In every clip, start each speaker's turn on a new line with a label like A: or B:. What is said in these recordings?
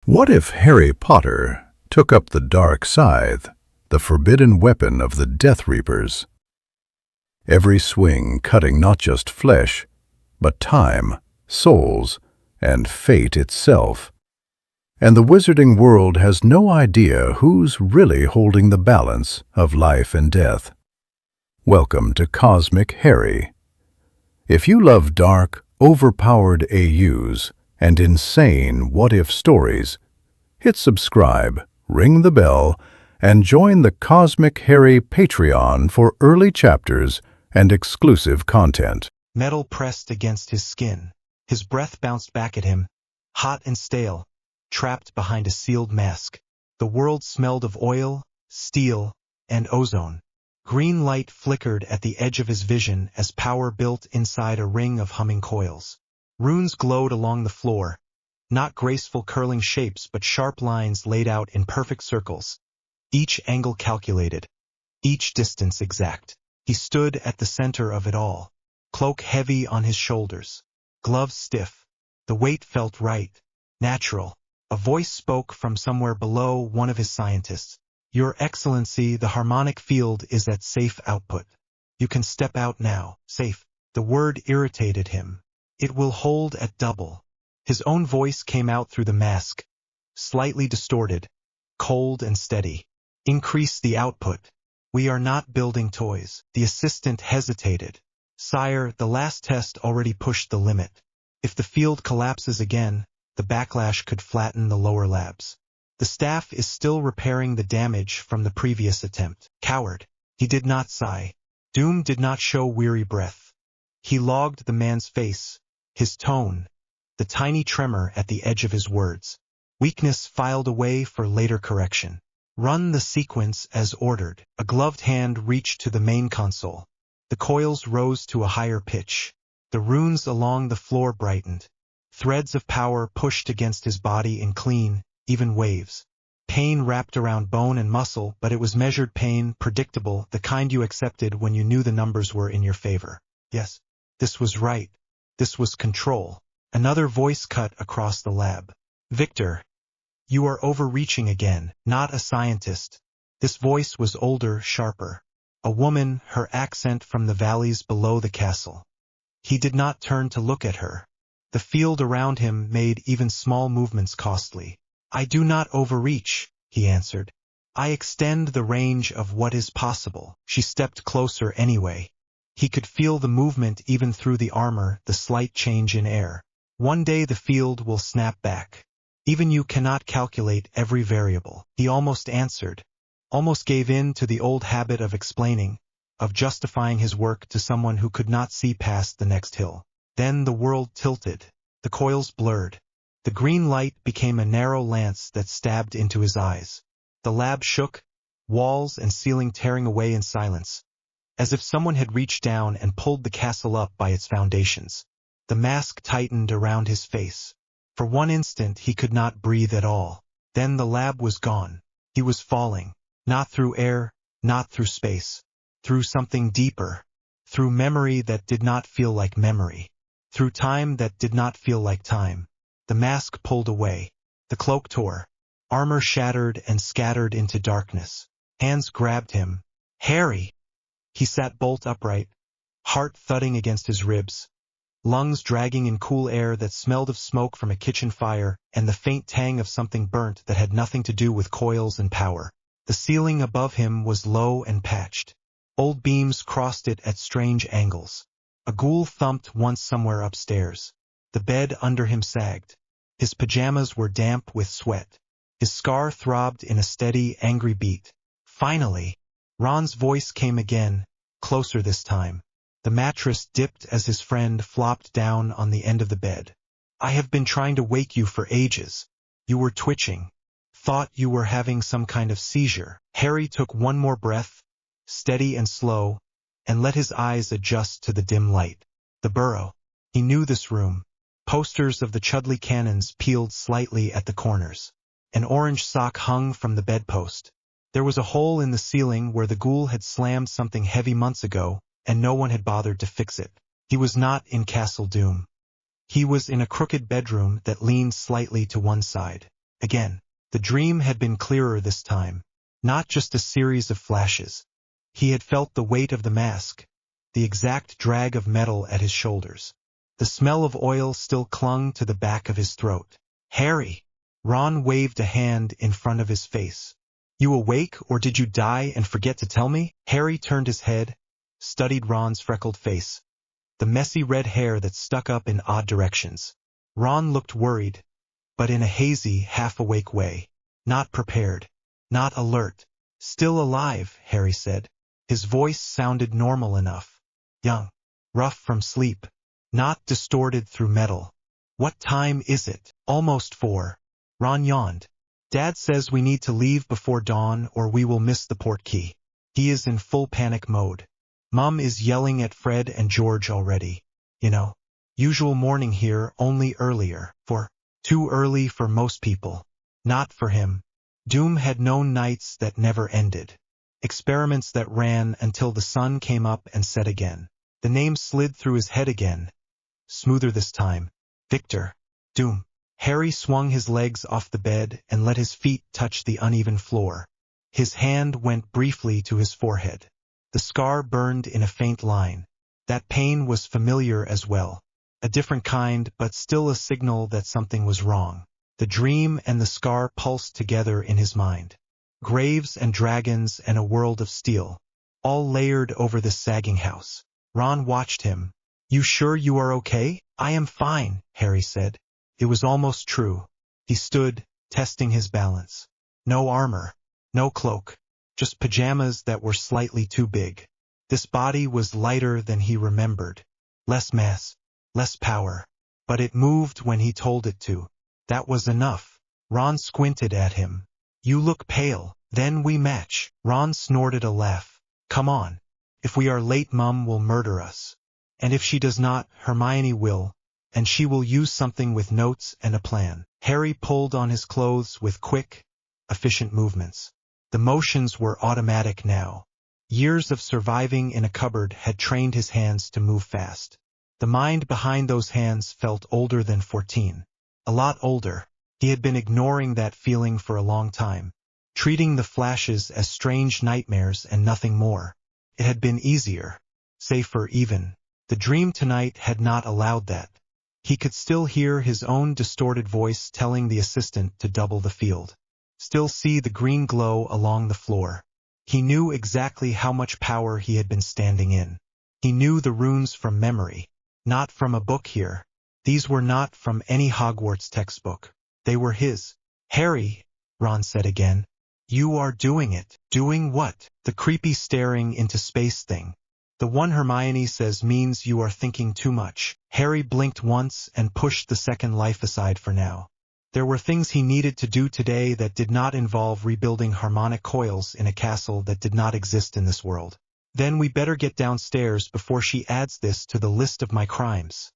A: What if Harry Potter took up the dark scythe, the forbidden weapon of the Death Reapers? Every swing cutting not just flesh, but time, souls, and fate itself. And the wizarding world has no idea who's really holding the balance of life and death. Welcome to Cosmic Harry. If you love dark, overpowered AUs and insane what-if stories, hit subscribe, ring the bell, and join the Cosmic Harry Patreon for early chapters and exclusive content.
B: Metal pressed against his skin. His breath bounced back at him, hot and stale, trapped behind a sealed mask. The world smelled of oil, steel, and ozone. Green light flickered at the edge of his vision as power built inside a ring of humming coils. Runes glowed along the floor, not graceful curling shapes but sharp lines laid out in perfect circles. Each angle calculated, each distance exact. He stood at the center of it all, cloak heavy on his shoulders, gloves stiff. The weight felt right, natural. A voice spoke from somewhere below, one of his scientists. "Your Excellency, the harmonic field is at safe output. You can step out now." Safe. The word irritated him. "It will hold at double." His own voice came out through the mask, slightly distorted, cold and steady. "Increase the output. We are not building toys." The assistant hesitated. "Sire, the last test already pushed the limit. If the field collapses again, the backlash could flatten the lower labs. The staff is still repairing the damage from the previous attempt." Coward. He did not sigh. Doom did not show weary breath. He logged the man's face, his tone, the tiny tremor at the edge of his words. Weakness filed away for later correction. "Run the sequence as ordered." A gloved hand reached to the main console. The coils rose to a higher pitch. The runes along the floor brightened. Threads of power pushed against his body in clean, even waves. Pain wrapped around bone and muscle, but it was measured pain, predictable, the kind you accepted when you knew the numbers were in your favor. Yes, this was right. This was control. Another voice cut across the lab. "Victor, you are overreaching again." Not a scientist. This voice was older, sharper. A woman, her accent from the valleys below the castle. He did not turn to look at her. The field around him made even small movements costly. "I do not overreach," he answered. "I extend the range of what is possible." She stepped closer anyway. He could feel the movement even through the armor, the slight change in air. "One day the field will snap back. Even you cannot calculate every variable." He almost answered, almost gave in to the old habit of explaining, of justifying his work to someone who could not see past the next hill. Then the world tilted. The coils blurred. The green light became a narrow lance that stabbed into his eyes. The lab shook, walls and ceiling tearing away in silence, as if someone had reached down and pulled the castle up by its foundations. The mask tightened around his face. For one instant he could not breathe at all. Then the lab was gone. He was falling, not through air, not through space, through something deeper, through memory that did not feel like memory, through time that did not feel like time. The mask pulled away. The cloak tore. Armor shattered and scattered into darkness. Hands grabbed him. "Harry!" He sat bolt upright, heart thudding against his ribs, lungs dragging in cool air that smelled of smoke from a kitchen fire and the faint tang of something burnt that had nothing to do with coils and power. The ceiling above him was low and patched. Old beams crossed it at strange angles. A ghoul thumped once somewhere upstairs. The bed under him sagged. His pajamas were damp with sweat. His scar throbbed in a steady, angry beat. Finally, Ron's voice came again, closer this time. The mattress dipped as his friend flopped down on the end of the bed. "I have been trying to wake you for ages. You were twitching. Thought you were having some kind of seizure." Harry took one more breath, steady and slow, and let his eyes adjust to the dim light. The burrow. He knew this room. Posters of the Chudley cannons peeled slightly at the corners. An orange sock hung from the bedpost. There was a hole in the ceiling where the ghoul had slammed something heavy months ago, and no one had bothered to fix it. He was not in Castle Doom. He was in a crooked bedroom that leaned slightly to one side. Again. The dream had been clearer this time, not just a series of flashes. He had felt the weight of the mask, the exact drag of metal at his shoulders. The smell of oil still clung to the back of his throat. "Harry!" Ron waved a hand in front of his face. "You awake, or did you die and forget to tell me?" Harry turned his head, studied Ron's freckled face, the messy red hair that stuck up in odd directions. Ron looked worried, but in a hazy, half-awake way. Not prepared, not alert. "Still alive," Harry said. His voice sounded normal enough. Young, rough from sleep, not distorted through metal. "What time is it?" "Almost 4. Ron yawned. "Dad says we need to leave before dawn or we will miss the port key. He is in full panic mode. Mum is yelling at Fred and George already. You know, usual morning here, only earlier. Too early for most people. Not for him. Doom had known nights that never ended. Experiments that ran until the sun came up and set again. The name slid through his head again. Smoother this time. Victor. Doom. Harry swung his legs off the bed and let his feet touch the uneven floor. His hand went briefly to his forehead. The scar burned in a faint line. That pain was familiar as well. A different kind, but still a signal that something was wrong. The dream and the scar pulsed together in his mind. Graves and dragons and a world of steel, all layered over this sagging house. Ron watched him. "You sure you are okay?" "I am fine," Harry said. It was almost true. He stood, testing his balance. No armor, no cloak, just pajamas that were slightly too big. This body was lighter than he remembered. Less mass, less power. But it moved when he told it to. That was enough. Ron squinted at him. "You look pale." "Then we match." Ron snorted a laugh. "Come on. If we are late, Mum will murder us. And if she does not, Hermione will, and she will use something with notes and a plan." Harry pulled on his clothes with quick, efficient movements. The motions were automatic now. Years of surviving in a cupboard had trained his hands to move fast. The mind behind those hands felt older than 14. A lot older. He had been ignoring that feeling for a long time, treating the flashes as strange nightmares and nothing more. It had been easier, safer even. The dream tonight had not allowed that. He could still hear his own distorted voice telling the assistant to double the field. Still see the green glow along the floor. He knew exactly how much power he had been standing in. He knew the runes from memory, not from a book here. These were not from any Hogwarts textbook. They were his. "Harry," Ron said again. "You are doing it." "Doing what?" "The creepy staring into space thing. The one Hermione says means you are thinking too much." Harry blinked once and pushed the second life aside for now. There were things he needed to do today that did not involve rebuilding harmonic coils in a castle that did not exist in this world. "Then we better get downstairs before she adds this to the list of my crimes,"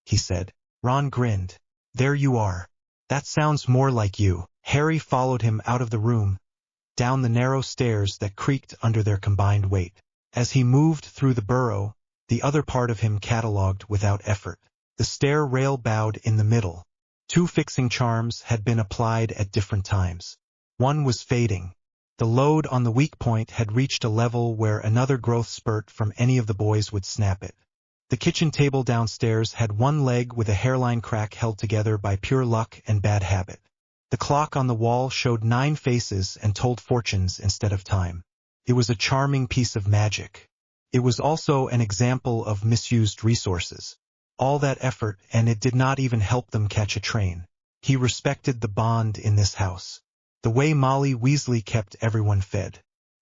B: he said. Ron grinned. "There you are. That sounds more like you." Harry followed him out of the room, down the narrow stairs that creaked under their combined weight. As he moved through the burrow, the other part of him catalogued without effort. The stair rail bowed in the middle. 2 fixing charms had been applied at different times. One was fading. The load on the weak point had reached a level where another growth spurt from any of the boys would snap it. The kitchen table downstairs had one leg with a hairline crack held together by pure luck and bad habit. The clock on the wall showed 9 faces and told fortunes instead of time. It was a charming piece of magic. It was also an example of misused resources. All that effort, and it did not even help them catch a train. He respected the bond in this house. The way Molly Weasley kept everyone fed.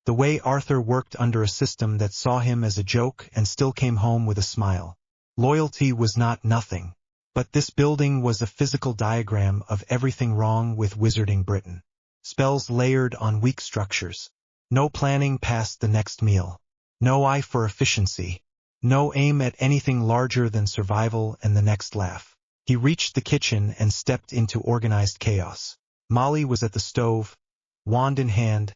B: The way Arthur worked under a system that saw him as a joke and still came home with a smile. Loyalty was not nothing. But this building was a physical diagram of everything wrong with Wizarding Britain. Spells layered on weak structures. No planning past the next meal. No eye for efficiency. No aim at anything larger than survival and the next laugh. He reached the kitchen and stepped into organized chaos. Molly was at the stove, wand in hand,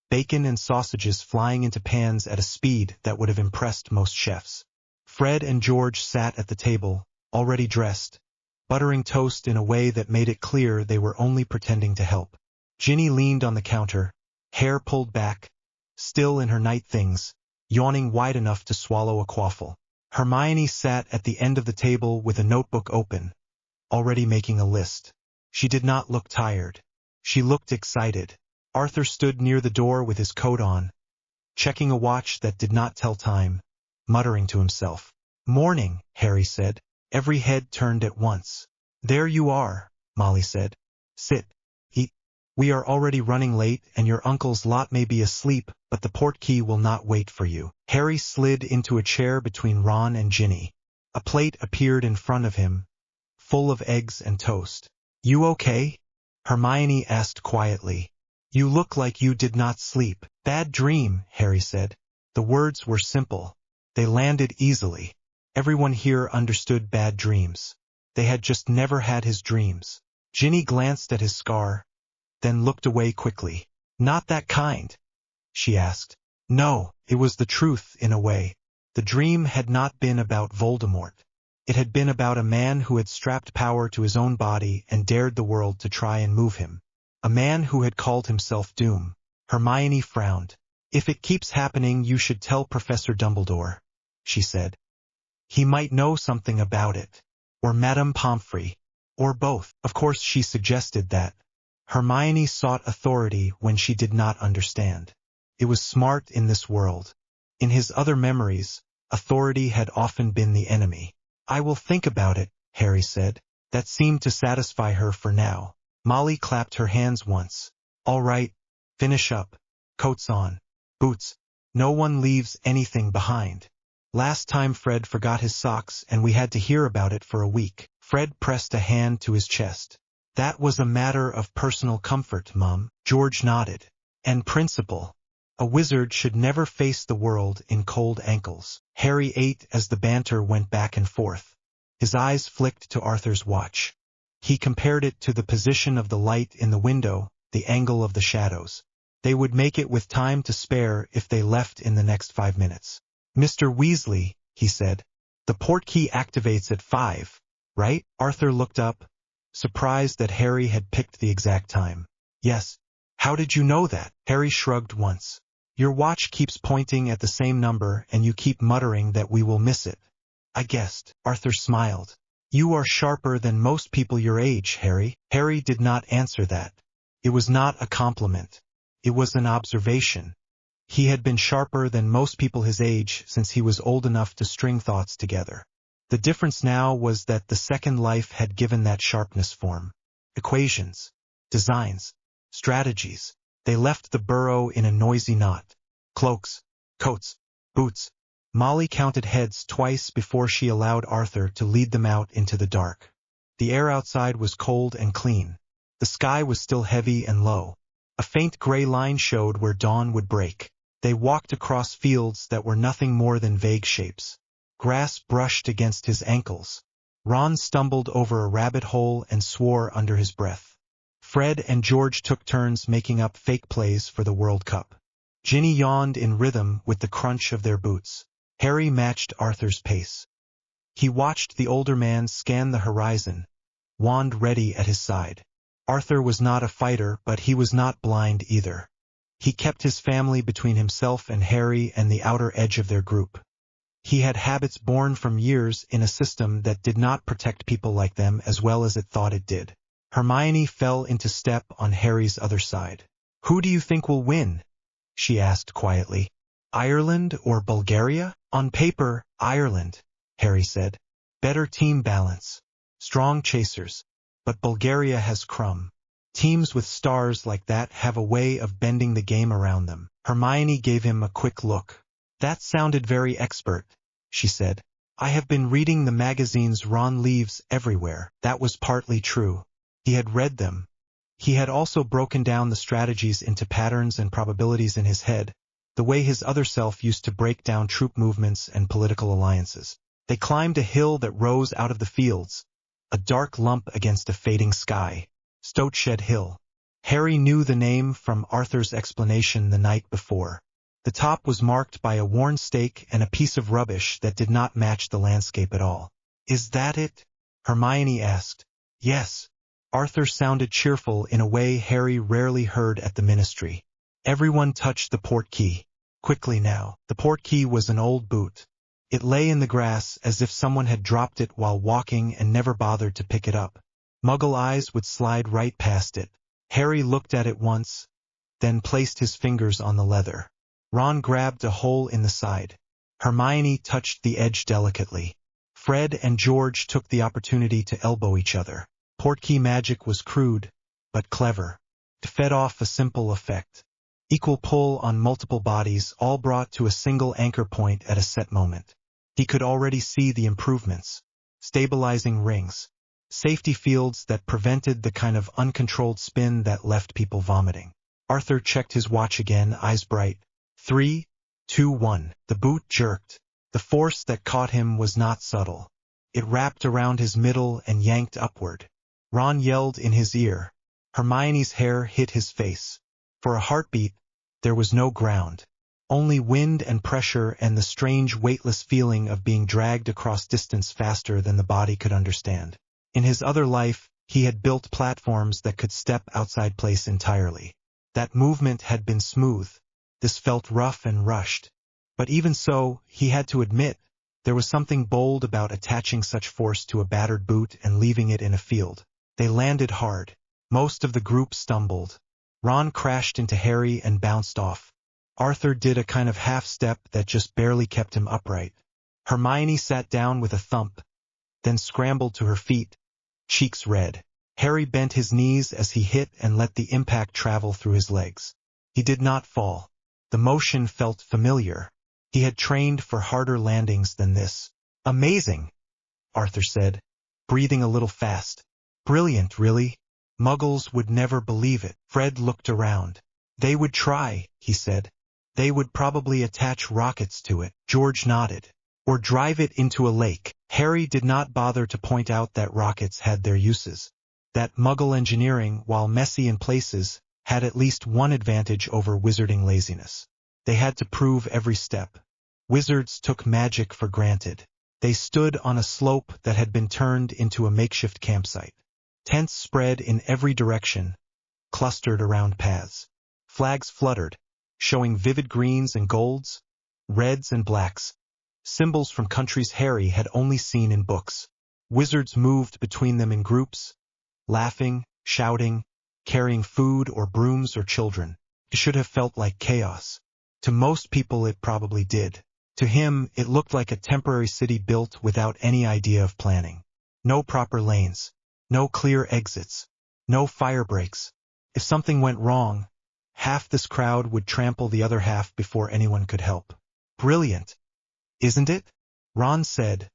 B: bacon and sausages flying into pans at a speed that would have impressed most chefs. Fred and George sat at the table, already dressed, buttering toast in a way that made it clear they were only pretending to help. Ginny leaned on the counter, hair pulled back, still in her night things, yawning wide enough to swallow a quaffle. Hermione sat at the end of the table with a notebook open, already making a list. She did not look tired. She looked excited. Arthur stood near the door with his coat on, checking a watch that did not tell time, muttering to himself. "Morning," Harry said. Every head turned at once. "There you are," Molly said. "Sit. Eat. We are already running late and your uncle's lot may be asleep, but the portkey will not wait for you." Harry slid into a chair between Ron and Ginny. A plate appeared in front of him, full of eggs and toast. "You okay?" Hermione asked quietly. "You look like you did not sleep." "Bad dream," Harry said. The words were simple. They landed easily. Everyone here understood bad dreams. They had just never had his dreams. Ginny glanced at his scar, then looked away quickly. "Not that kind?" she asked. No, it was the truth in a way. The dream had not been about Voldemort. It had been about a man who had strapped power to his own body and dared the world to try and move him. A man who had called himself Doom. Hermione frowned. "If it keeps happening, you should tell Professor Dumbledore," she said. "He might know something about it. Or Madame Pomfrey. Or both." Of course she suggested that. Hermione sought authority when she did not understand. It was smart in this world. In his other memories, authority had often been the enemy. "I will think about it," Harry said. That seemed to satisfy her for now. Molly clapped her hands once. "All right, finish up. Coats on. Boots. No one leaves anything behind. Last time Fred forgot his socks and we had to hear about it for a week." Fred pressed a hand to his chest. "That was a matter of personal comfort, Mum." George nodded. "And principle. A wizard should never face the world in cold ankles." Harry ate as the banter went back and forth. His eyes flicked to Arthur's watch. He compared it to the position of the light in the window, the angle of the shadows. They would make it with time to spare if they left in the next 5 minutes. "Mr. Weasley," he said, "the portkey activates at 5, right?" Arthur looked up, surprised that Harry had picked the exact time. "Yes. How did you know that?" Harry shrugged once. "Your watch keeps pointing at the same number and you keep muttering that we will miss it." "I guessed." Arthur smiled. "You are sharper than most people your age, Harry." Harry did not answer that. It was not a compliment. It was an observation. He had been sharper than most people his age since he was old enough to string thoughts together. The difference now was that the second life had given that sharpness form. Equations, designs, strategies. They left the burrow in a noisy knot. Cloaks, coats, boots. Molly counted heads twice before she allowed Arthur to lead them out into the dark. The air outside was cold and clean. The sky was still heavy and low. A faint gray line showed where dawn would break. They walked across fields that were nothing more than vague shapes. Grass brushed against his ankles. Ron stumbled over a rabbit hole and swore under his breath. Fred and George took turns making up fake plays for the World Cup. Ginny yawned in rhythm with the crunch of their boots. Harry matched Arthur's pace. He watched the older man scan the horizon, wand ready at his side. Arthur was not a fighter, but he was not blind either. He kept his family between himself and Harry and the outer edge of their group. He had habits born from years in a system that did not protect people like them as well as it thought it did. Hermione fell into step on Harry's other side. "Who do you think will win?" she asked quietly. "Ireland or Bulgaria?" "On paper, Ireland," Harry said. "Better team balance. Strong chasers. But Bulgaria has Crumb. Teams with stars like that have a way of bending the game around them." Hermione gave him a quick look. "That sounded very expert," she said. "I have been reading the magazines Ron leaves everywhere." That was partly true. He had read them. He had also broken down the strategies into patterns and probabilities in his head, the way his other self used to break down troop movements and political alliances. They climbed a hill that rose out of the fields, a dark lump against a fading sky. Stoatshed Hill. Harry knew the name from Arthur's explanation the night before. The top was marked by a worn stake and a piece of rubbish that did not match the landscape at all. "Is that it?" Hermione asked. Yes. Arthur sounded cheerful in a way Harry rarely heard at the Ministry. Everyone touched the port key. Quickly now. The port key was an old boot. It lay in the grass as if someone had dropped it while walking and never bothered to pick it up. Muggle eyes would slide right past it. Harry looked at it once, then placed his fingers on the leather. Ron grabbed a hole in the side. Hermione touched the edge delicately. Fred and George took the opportunity to elbow each other. Portkey magic was crude, but clever. It fed off a simple effect. Equal pull on multiple bodies, all brought to a single anchor point at a set moment. He could already see the improvements. Stabilizing rings. Safety fields that prevented the kind of uncontrolled spin that left people vomiting. Arthur checked his watch again, eyes bright. 3, 2, 1. The boot jerked. The force that caught him was not subtle. It wrapped around his middle and yanked upward. Ron yelled in his ear. Hermione's hair hit his face. For a heartbeat, there was no ground. Only wind and pressure and the strange weightless feeling of being dragged across distance faster than the body could understand. In his other life, he had built platforms that could step outside place entirely. That movement had been smooth. This felt rough and rushed. But even so, he had to admit, there was something bold about attaching such force to a battered boot and leaving it in a field. They landed hard. Most of the group stumbled. Ron crashed into Harry and bounced off. Arthur did a kind of half-step that just barely kept him upright. Hermione sat down with a thump, then scrambled to her feet, cheeks red. Harry bent his knees as he hit and let the impact travel through his legs. He did not fall. The motion felt familiar. He had trained for harder landings than this. Amazing, Arthur said, breathing a little fast. Brilliant, really. Muggles would never believe it. Fred looked around. They would try, he said. They would probably attach rockets to it. George nodded. Or drive it into a lake. Harry did not bother to point out that rockets had their uses. That Muggle engineering, while messy in places, had at least one advantage over wizarding laziness. They had to prove every step. Wizards took magic for granted. They stood on a slope that had been turned into a makeshift campsite. Tents spread in every direction, clustered around paths. Flags fluttered, showing vivid greens and golds, reds and blacks, symbols from countries Harry had only seen in books. Wizards moved between them in groups, laughing, shouting, carrying food or brooms or children. It should have felt like chaos. To most people it probably did. To him, it looked like a temporary city built without any idea of planning. No proper lanes. No clear exits. No fire breaks. If something went wrong, half this crowd would trample the other half before anyone could help. Brilliant, isn't it? Ron said,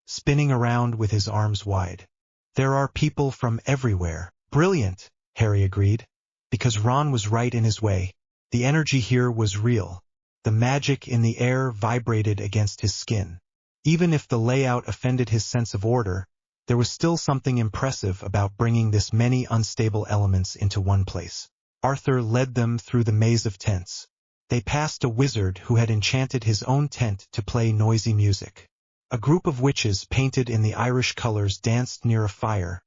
B: spinning around with his arms wide. There are people from everywhere. Brilliant, Harry agreed, because Ron was right in his way. The energy here was real. The magic in the air vibrated against his skin. Even if the layout offended his sense of order, there was still something impressive about bringing this many unstable elements into one place. Arthur led them through the maze of tents. They passed a wizard who had enchanted his own tent to play noisy music. A group of witches painted in the Irish colors danced near a fire,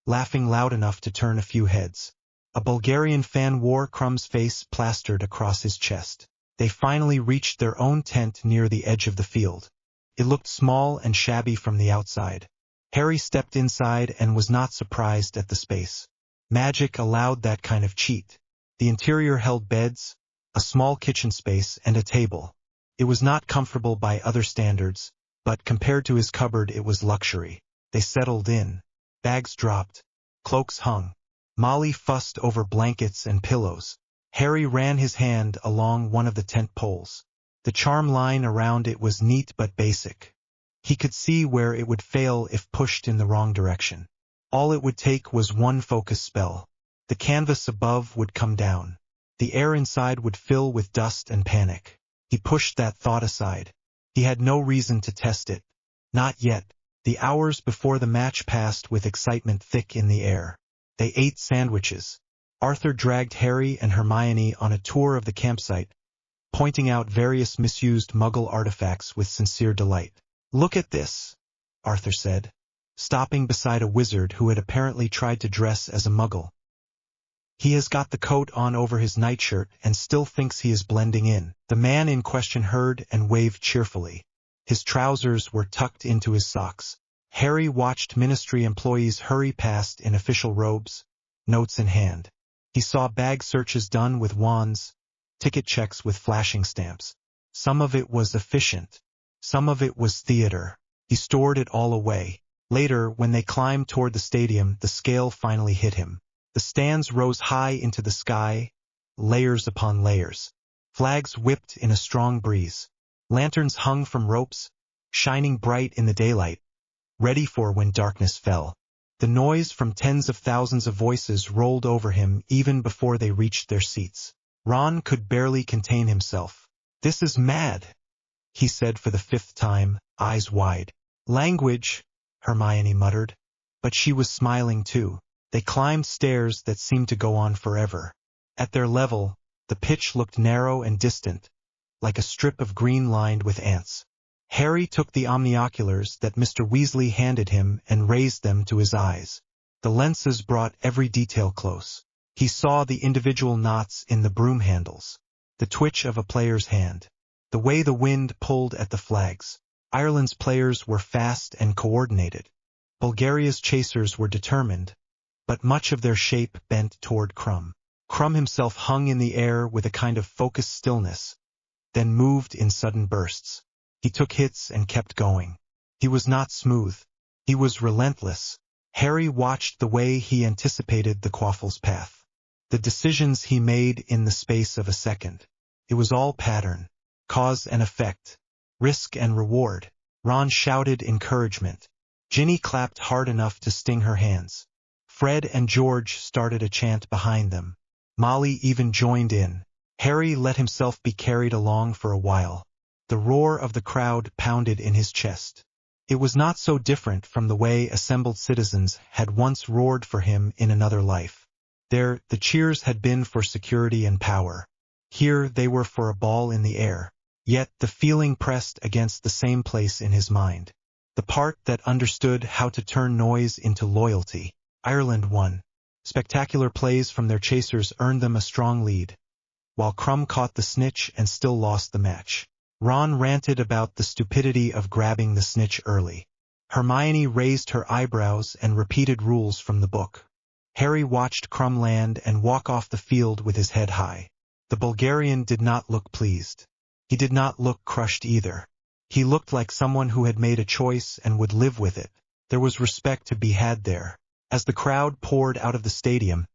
B: laughing loud enough to turn a few heads. A Bulgarian fan wore Crumb's face plastered across his chest. They finally reached their own tent near the edge of the field. It looked small and shabby from the outside. Harry stepped inside and was not surprised at the space. Magic allowed that kind of cheat. The interior held beds, a small kitchen space, and a table. It was not comfortable by other standards, but compared to his cupboard it was luxury. They settled in. Bags dropped. Cloaks hung. Molly fussed over blankets and pillows. Harry ran his hand along one of the tent poles. The charm line around it was neat but basic. He could see where it would fail if pushed in the wrong direction. All it would take was one focus spell. The canvas above would come down. The air inside would fill with dust and panic. He pushed that thought aside. He had no reason to test it. Not yet. The hours before the match passed with excitement thick in the air. They ate sandwiches. Arthur dragged Harry and Hermione on a tour of the campsite, pointing out various misused Muggle artifacts with sincere delight. "Look at this," Arthur said. stopping beside a wizard who had apparently tried to dress as a muggle. He has got the coat on over his nightshirt and still thinks he is blending in. The man in question heard and waved cheerfully. His trousers were tucked into his socks. Harry watched ministry employees hurry past in official robes, notes in hand. He saw bag searches done with wands, ticket checks with flashing stamps. Some of it was efficient. Some of it was theater. He stored it all away. Later, when they climbed toward the stadium, the scale finally hit him. The stands rose high into the sky, layers upon layers. Flags whipped in a strong breeze. Lanterns hung from ropes, shining bright in the daylight, ready for when darkness fell. The noise from tens of thousands of voices rolled over him even before they reached their seats. Ron could barely contain himself. "This is mad," he said for the 5th time, eyes wide. "Language," Hermione muttered. But she was smiling too. They climbed stairs that seemed to go on forever. At their level, the pitch looked narrow and distant, like a strip of green lined with ants. Harry took the omnioculars that Mr. Weasley handed him and raised them to his eyes. The lenses brought every detail close. He saw the individual knots in the broom handles, the twitch of a player's hand, the way the wind pulled at the flags. Ireland's players were fast and coordinated. Bulgaria's chasers were determined, but much of their shape bent toward Krum. Krum himself hung in the air with a kind of focused stillness, then moved in sudden bursts. He took hits and kept going. He was not smooth. He was relentless. Harry watched the way he anticipated the Quaffle's path. The decisions he made in the space of a second. It was all pattern, cause and effect, risk and reward. Ron shouted encouragement. Ginny clapped hard enough to sting her hands. Fred and George started a chant behind them. Molly even joined in. Harry let himself be carried along for a while. The roar of the crowd pounded in his chest. It was not so different from the way assembled citizens had once roared for him in another life. There, the cheers had been for security and power. Here they were for a ball in the air. Yet the feeling pressed against the same place in his mind. The part that understood how to turn noise into loyalty. Ireland won. Spectacular plays from their chasers earned them a strong lead, while Krum caught the snitch and still lost the match. Ron ranted about the stupidity of grabbing the snitch early. Hermione raised her eyebrows and repeated rules from the book. Harry watched Krum land and walk off the field with his head high. The Bulgarian did not look pleased. He did not look crushed either. He looked like someone who had made a choice and would live with it. There was respect to be had there. As the crowd poured out of the stadium,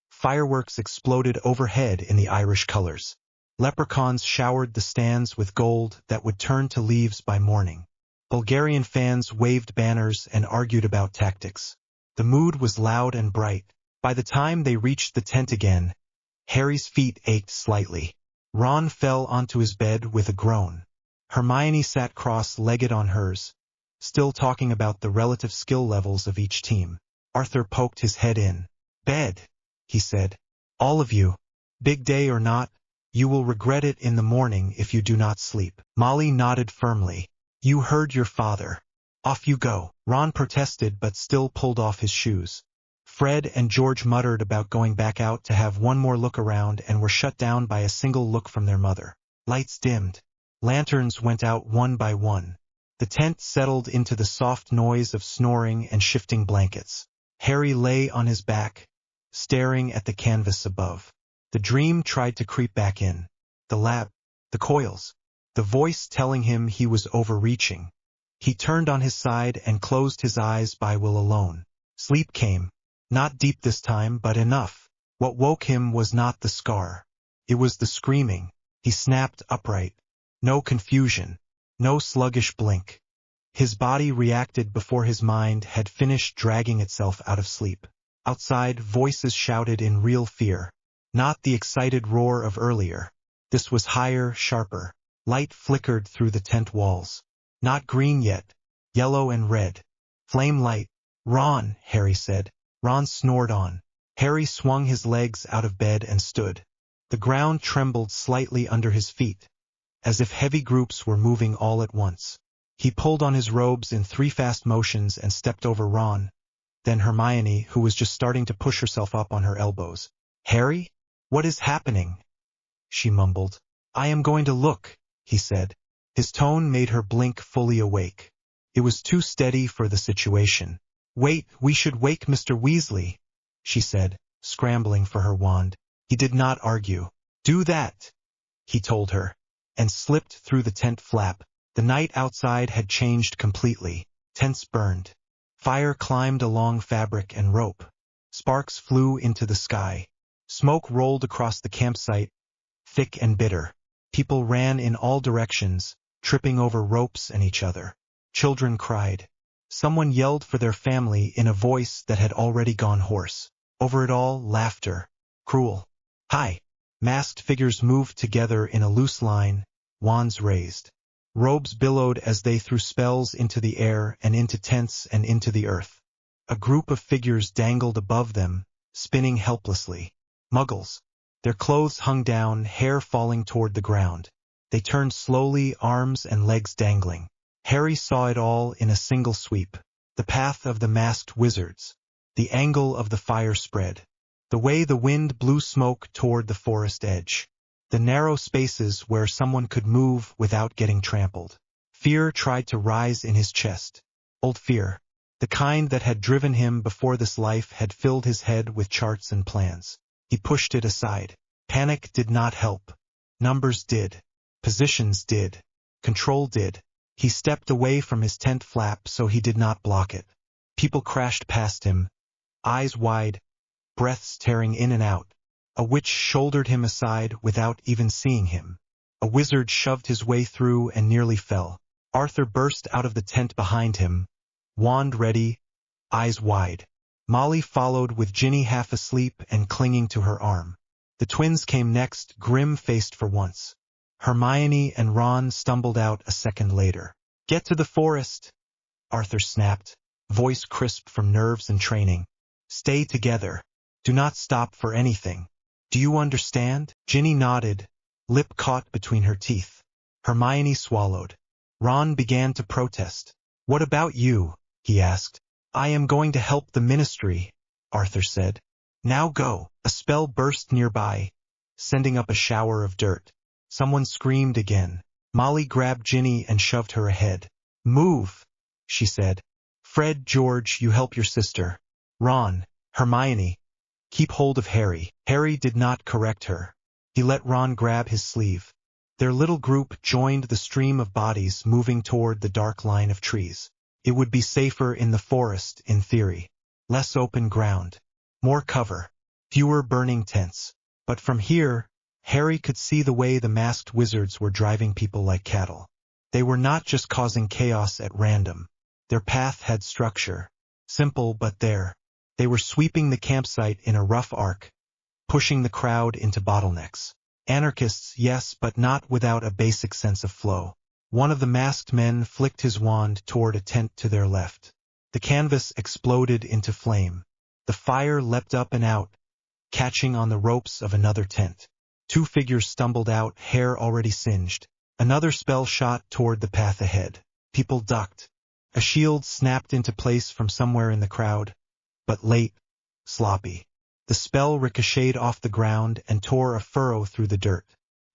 B: fireworks exploded overhead in the Irish colors. Leprechauns showered the stands with gold that would turn to leaves by morning. Bulgarian fans waved banners and argued about tactics. The mood was loud and bright. By the time they reached the tent again, Harry's feet ached slightly. Ron fell onto his bed with a groan. Hermione sat cross-legged on hers, still talking about the relative skill levels of each team. Arthur poked his head in. "Bed," he said. "All of you. Big day or not, you will regret it in the morning if you do not sleep." Molly nodded firmly. "You heard your father. Off you go." Ron protested but still pulled off his shoes. Fred and George muttered about going back out to have one more look around and were shut down by a single look from their mother. Lights dimmed. Lanterns went out one by one. The tent settled into the soft noise of snoring and shifting blankets. Harry lay on his back, staring at the canvas above. The dream tried to creep back in. The lab, the coils, the voice telling him he was overreaching. He turned on his side and closed his eyes by will alone. Sleep came, not deep this time, but enough. What woke him was not the scar. It was the screaming. He snapped upright. No confusion, no sluggish blink. His body reacted before his mind had finished dragging itself out of sleep. Outside, voices shouted in real fear. Not the excited roar of earlier. This was higher, sharper. Light flickered through the tent walls. Not green yet. Yellow and red. Flame light. "Ron," Harry said. Ron snored on. Harry swung his legs out of bed and stood. The ground trembled slightly under his feet, as if heavy groups were moving all at once. He pulled on his robes in 3 fast motions and stepped over Ron, then Hermione, who was just starting to push herself up on her elbows. "Harry? What is happening?" she mumbled. "I am going to look," he said. His tone made her blink, fully awake. It was too steady for the situation. "Wait, we should wake Mr. Weasley," she said, scrambling for her wand. He did not argue. "Do that," he told her, and slipped through the tent flap. The night outside had changed completely. Tents burned. Fire climbed along fabric and rope. Sparks flew into the sky. Smoke rolled across the campsite, thick and bitter. People ran in all directions, tripping over ropes and each other. Children cried. Someone yelled for their family in a voice that had already gone hoarse. Over it all, laughter. Cruel. "Hi!" Masked figures moved together in a loose line, wands raised. Robes billowed as they threw spells into the air and into tents and into the earth. A group of figures dangled above them, spinning helplessly. Muggles. Their clothes hung down, hair falling toward the ground. They turned slowly, arms and legs dangling. Harry saw it all in a single sweep. The path of the masked wizards. The angle of the fire spread. The way the wind blew smoke toward the forest edge. The narrow spaces where someone could move without getting trampled. Fear tried to rise in his chest. Old fear. The kind that had driven him before this life had filled his head with charts and plans. He pushed it aside. Panic did not help. Numbers did. Positions did. Control did. He stepped away from his tent flap so he did not block it. People crashed past him, eyes wide, breaths tearing in and out. A witch shouldered him aside without even seeing him. A wizard shoved his way through and nearly fell. Arthur burst out of the tent behind him, wand ready, eyes wide. Molly followed with Ginny half asleep and clinging to her arm. The twins came next, grim-faced for once. Hermione and Ron stumbled out a second later. "Get to the forest," Arthur snapped, voice crisp from nerves and training. "Stay together. Do not stop for anything. Do you understand?" Ginny nodded, lip caught between her teeth. Hermione swallowed. Ron began to protest. "What about you?" he asked. "I am going to help the ministry," Arthur said. "Now go." A spell burst nearby, sending up a shower of dirt. Someone screamed again. Molly grabbed Ginny and shoved her ahead. "Move," she said. "Fred, George, you help your sister. Ron, Hermione, keep hold of Harry." Harry did not correct her. He let Ron grab his sleeve. Their little group joined the stream of bodies moving toward the dark line of trees. It would be safer in the forest, in theory. Less open ground. More cover. Fewer burning tents. But from here, Harry could see the way the masked wizards were driving people like cattle. They were not just causing chaos at random. Their path had structure. Simple but there. They were sweeping the campsite in a rough arc, pushing the crowd into bottlenecks. Anarchists, yes, but not without a basic sense of flow. One of the masked men flicked his wand toward a tent to their left. The canvas exploded into flame. The fire leapt up and out, catching on the ropes of another tent. 2 figures stumbled out, hair already singed. Another spell shot toward the path ahead. People ducked. A shield snapped into place from somewhere in the crowd, but late, sloppy. The spell ricocheted off the ground and tore a furrow through the dirt.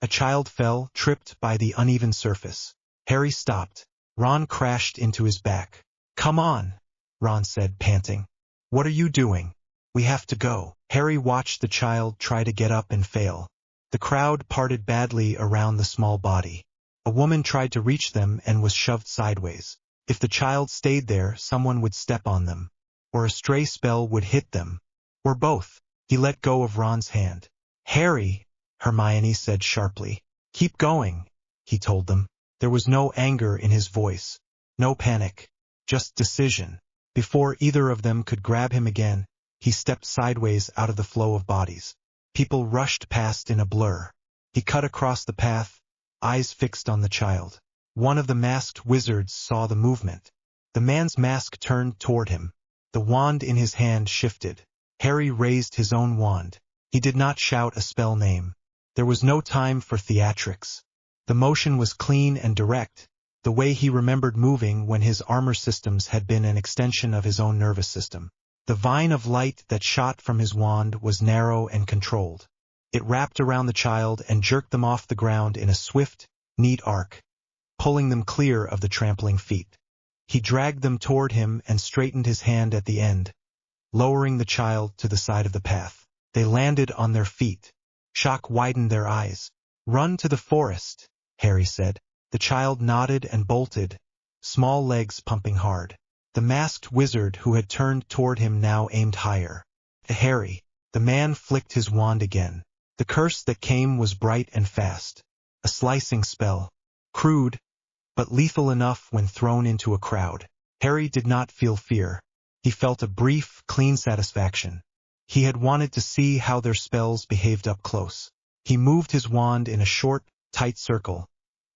B: A child fell, tripped by the uneven surface. Harry stopped. Ron crashed into his back. "Come on," Ron said, panting. "What are you doing? We have to go." Harry watched the child try to get up and fail. The crowd parted badly around the small body. A woman tried to reach them and was shoved sideways. If the child stayed there, someone would step on them. Or a stray spell would hit them. Or both. He let go of Ron's hand. "Harry," Hermione said sharply. "Keep going," he told them. There was no anger in his voice. No panic. Just decision. Before either of them could grab him again, he stepped sideways out of the flow of bodies. People rushed past in a blur. He cut across the path, eyes fixed on the child. One of the masked wizards saw the movement. The man's mask turned toward him. The wand in his hand shifted. Harry raised his own wand. He did not shout a spell name. There was no time for theatrics. The motion was clean and direct, the way he remembered moving when his armor systems had been an extension of his own nervous system. The vine of light that shot from his wand was narrow and controlled. It wrapped around the child and jerked them off the ground in a swift, neat arc, pulling them clear of the trampling feet. He dragged them toward him and straightened his hand at the end, lowering the child to the side of the path. They landed on their feet. Shock widened their eyes. "Run to the forest," Harry said. The child nodded and bolted, small legs pumping hard. The masked wizard who had turned toward him now aimed higher. Harry, the man flicked his wand again. The curse that came was bright and fast. A slicing spell, crude, but lethal enough when thrown into a crowd. Harry did not feel fear. He felt a brief, clean satisfaction. He had wanted to see how their spells behaved up close. He moved his wand in a short, tight circle,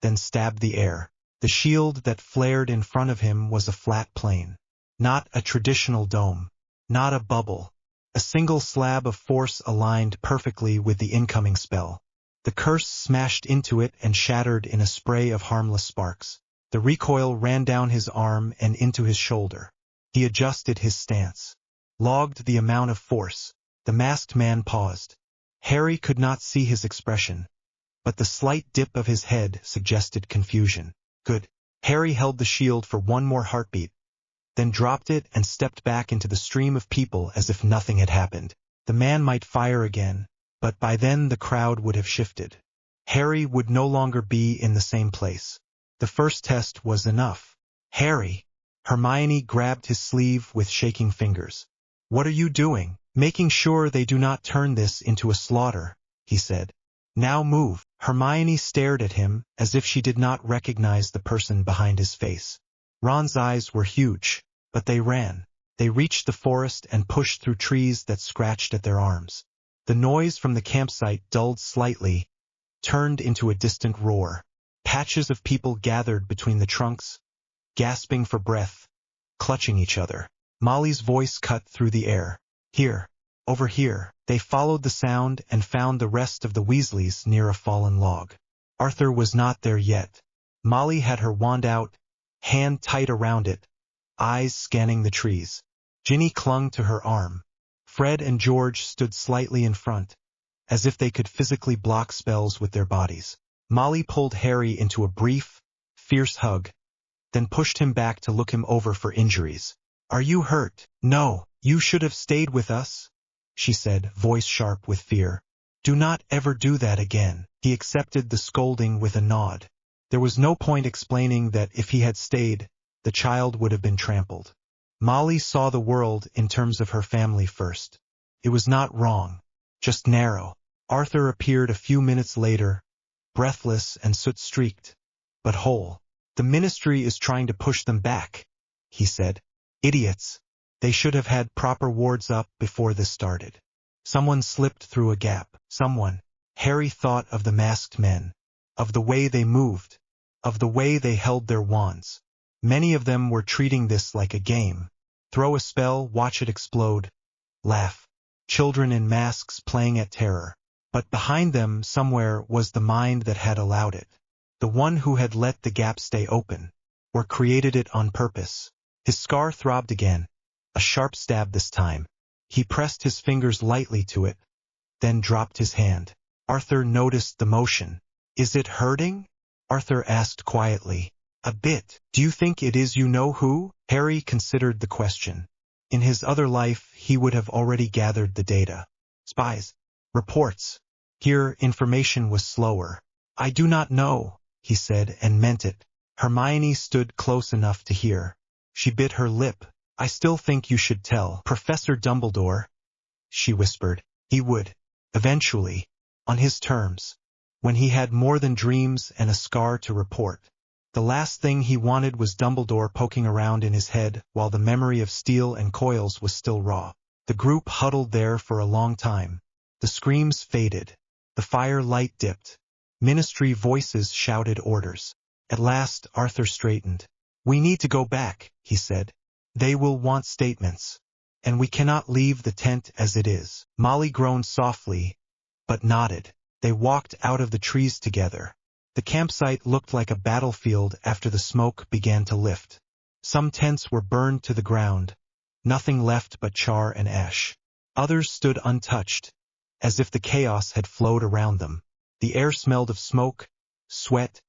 B: then stabbed the air. The shield that flared in front of him was a flat plane. Not a traditional dome. Not a bubble. A single slab of force aligned perfectly with the incoming spell. The curse smashed into it and shattered in a spray of harmless sparks. The recoil ran down his arm and into his shoulder. He adjusted his stance. Logged the amount of force. The masked man paused. Harry could not see his expression, but the slight dip of his head suggested confusion. Good. Harry held the shield for one more heartbeat, then dropped it and stepped back into the stream of people as if nothing had happened. The man might fire again, but by then the crowd would have shifted. Harry would no longer be in the same place. The first test was enough. "Harry!" Hermione grabbed his sleeve with shaking fingers. "What are you doing?" "Making sure they do not turn this into a slaughter," he said. "Now move." Hermione stared at him as if she did not recognize the person behind his face. Ron's eyes were huge, but they ran. They reached the forest and pushed through trees that scratched at their arms. The noise from the campsite dulled slightly, turned into a distant roar. Patches of people gathered between the trunks, gasping for breath, clutching each other. Molly's voice cut through the air. "Here, over here." They followed the sound and found the rest of the Weasleys near a fallen log. Arthur was not there yet. Molly had her wand out, hand tight around it, eyes scanning the trees. Ginny clung to her arm. Fred and George stood slightly in front, as if they could physically block spells with their bodies. Molly pulled Harry into a brief, fierce hug, then pushed him back to look him over for injuries. "Are you hurt?" "No, you should have stayed with us," she said, voice sharp with fear. "Do not ever do that again." He accepted the scolding with a nod. There was no point explaining that if he had stayed, the child would have been trampled. Molly saw the world in terms of her family first. It was not wrong, just narrow. Arthur appeared a few minutes later, breathless and soot-streaked, but whole. "The Ministry is trying to push them back," he said. "Idiots. They should have had proper wards up before this started." Someone slipped through a gap. Someone. Harry thought of the masked men, of the way they moved, of the way they held their wands. Many of them were treating this like a game. Throw a spell, watch it explode, laugh. Children in masks playing at terror. But behind them somewhere was the mind that had allowed it. The one who had let the gap stay open, or created it on purpose. His scar throbbed again. A sharp stab this time. He pressed his fingers lightly to it, then dropped his hand. Arthur noticed the motion. "Is it hurting?" Arthur asked quietly. "A bit. Do you think it is you know who?" Harry considered the question. In his other life, he would have already gathered the data. Spies. Reports. Here, information was slower. "I do not know," he said, and meant it. Hermione stood close enough to hear. She bit her lip. "I still think you should tell Professor Dumbledore," she whispered. "He would. Eventually. On his terms. When he had more than dreams and a scar to report." The last thing he wanted was Dumbledore poking around in his head while the memory of steel and coils was still raw. The group huddled there for a long time. The screams faded. The fire light dipped. Ministry voices shouted orders. At last, Arthur straightened. "We need to go back," he said. "They will want statements. And we cannot leave the tent as it is." Molly groaned softly, but nodded. They walked out of the trees together. The campsite looked like a battlefield after the smoke began to lift. Some tents were burned to the ground, nothing left but char and ash. Others stood untouched, as if the chaos had flowed around them. The air smelled of smoke, sweat,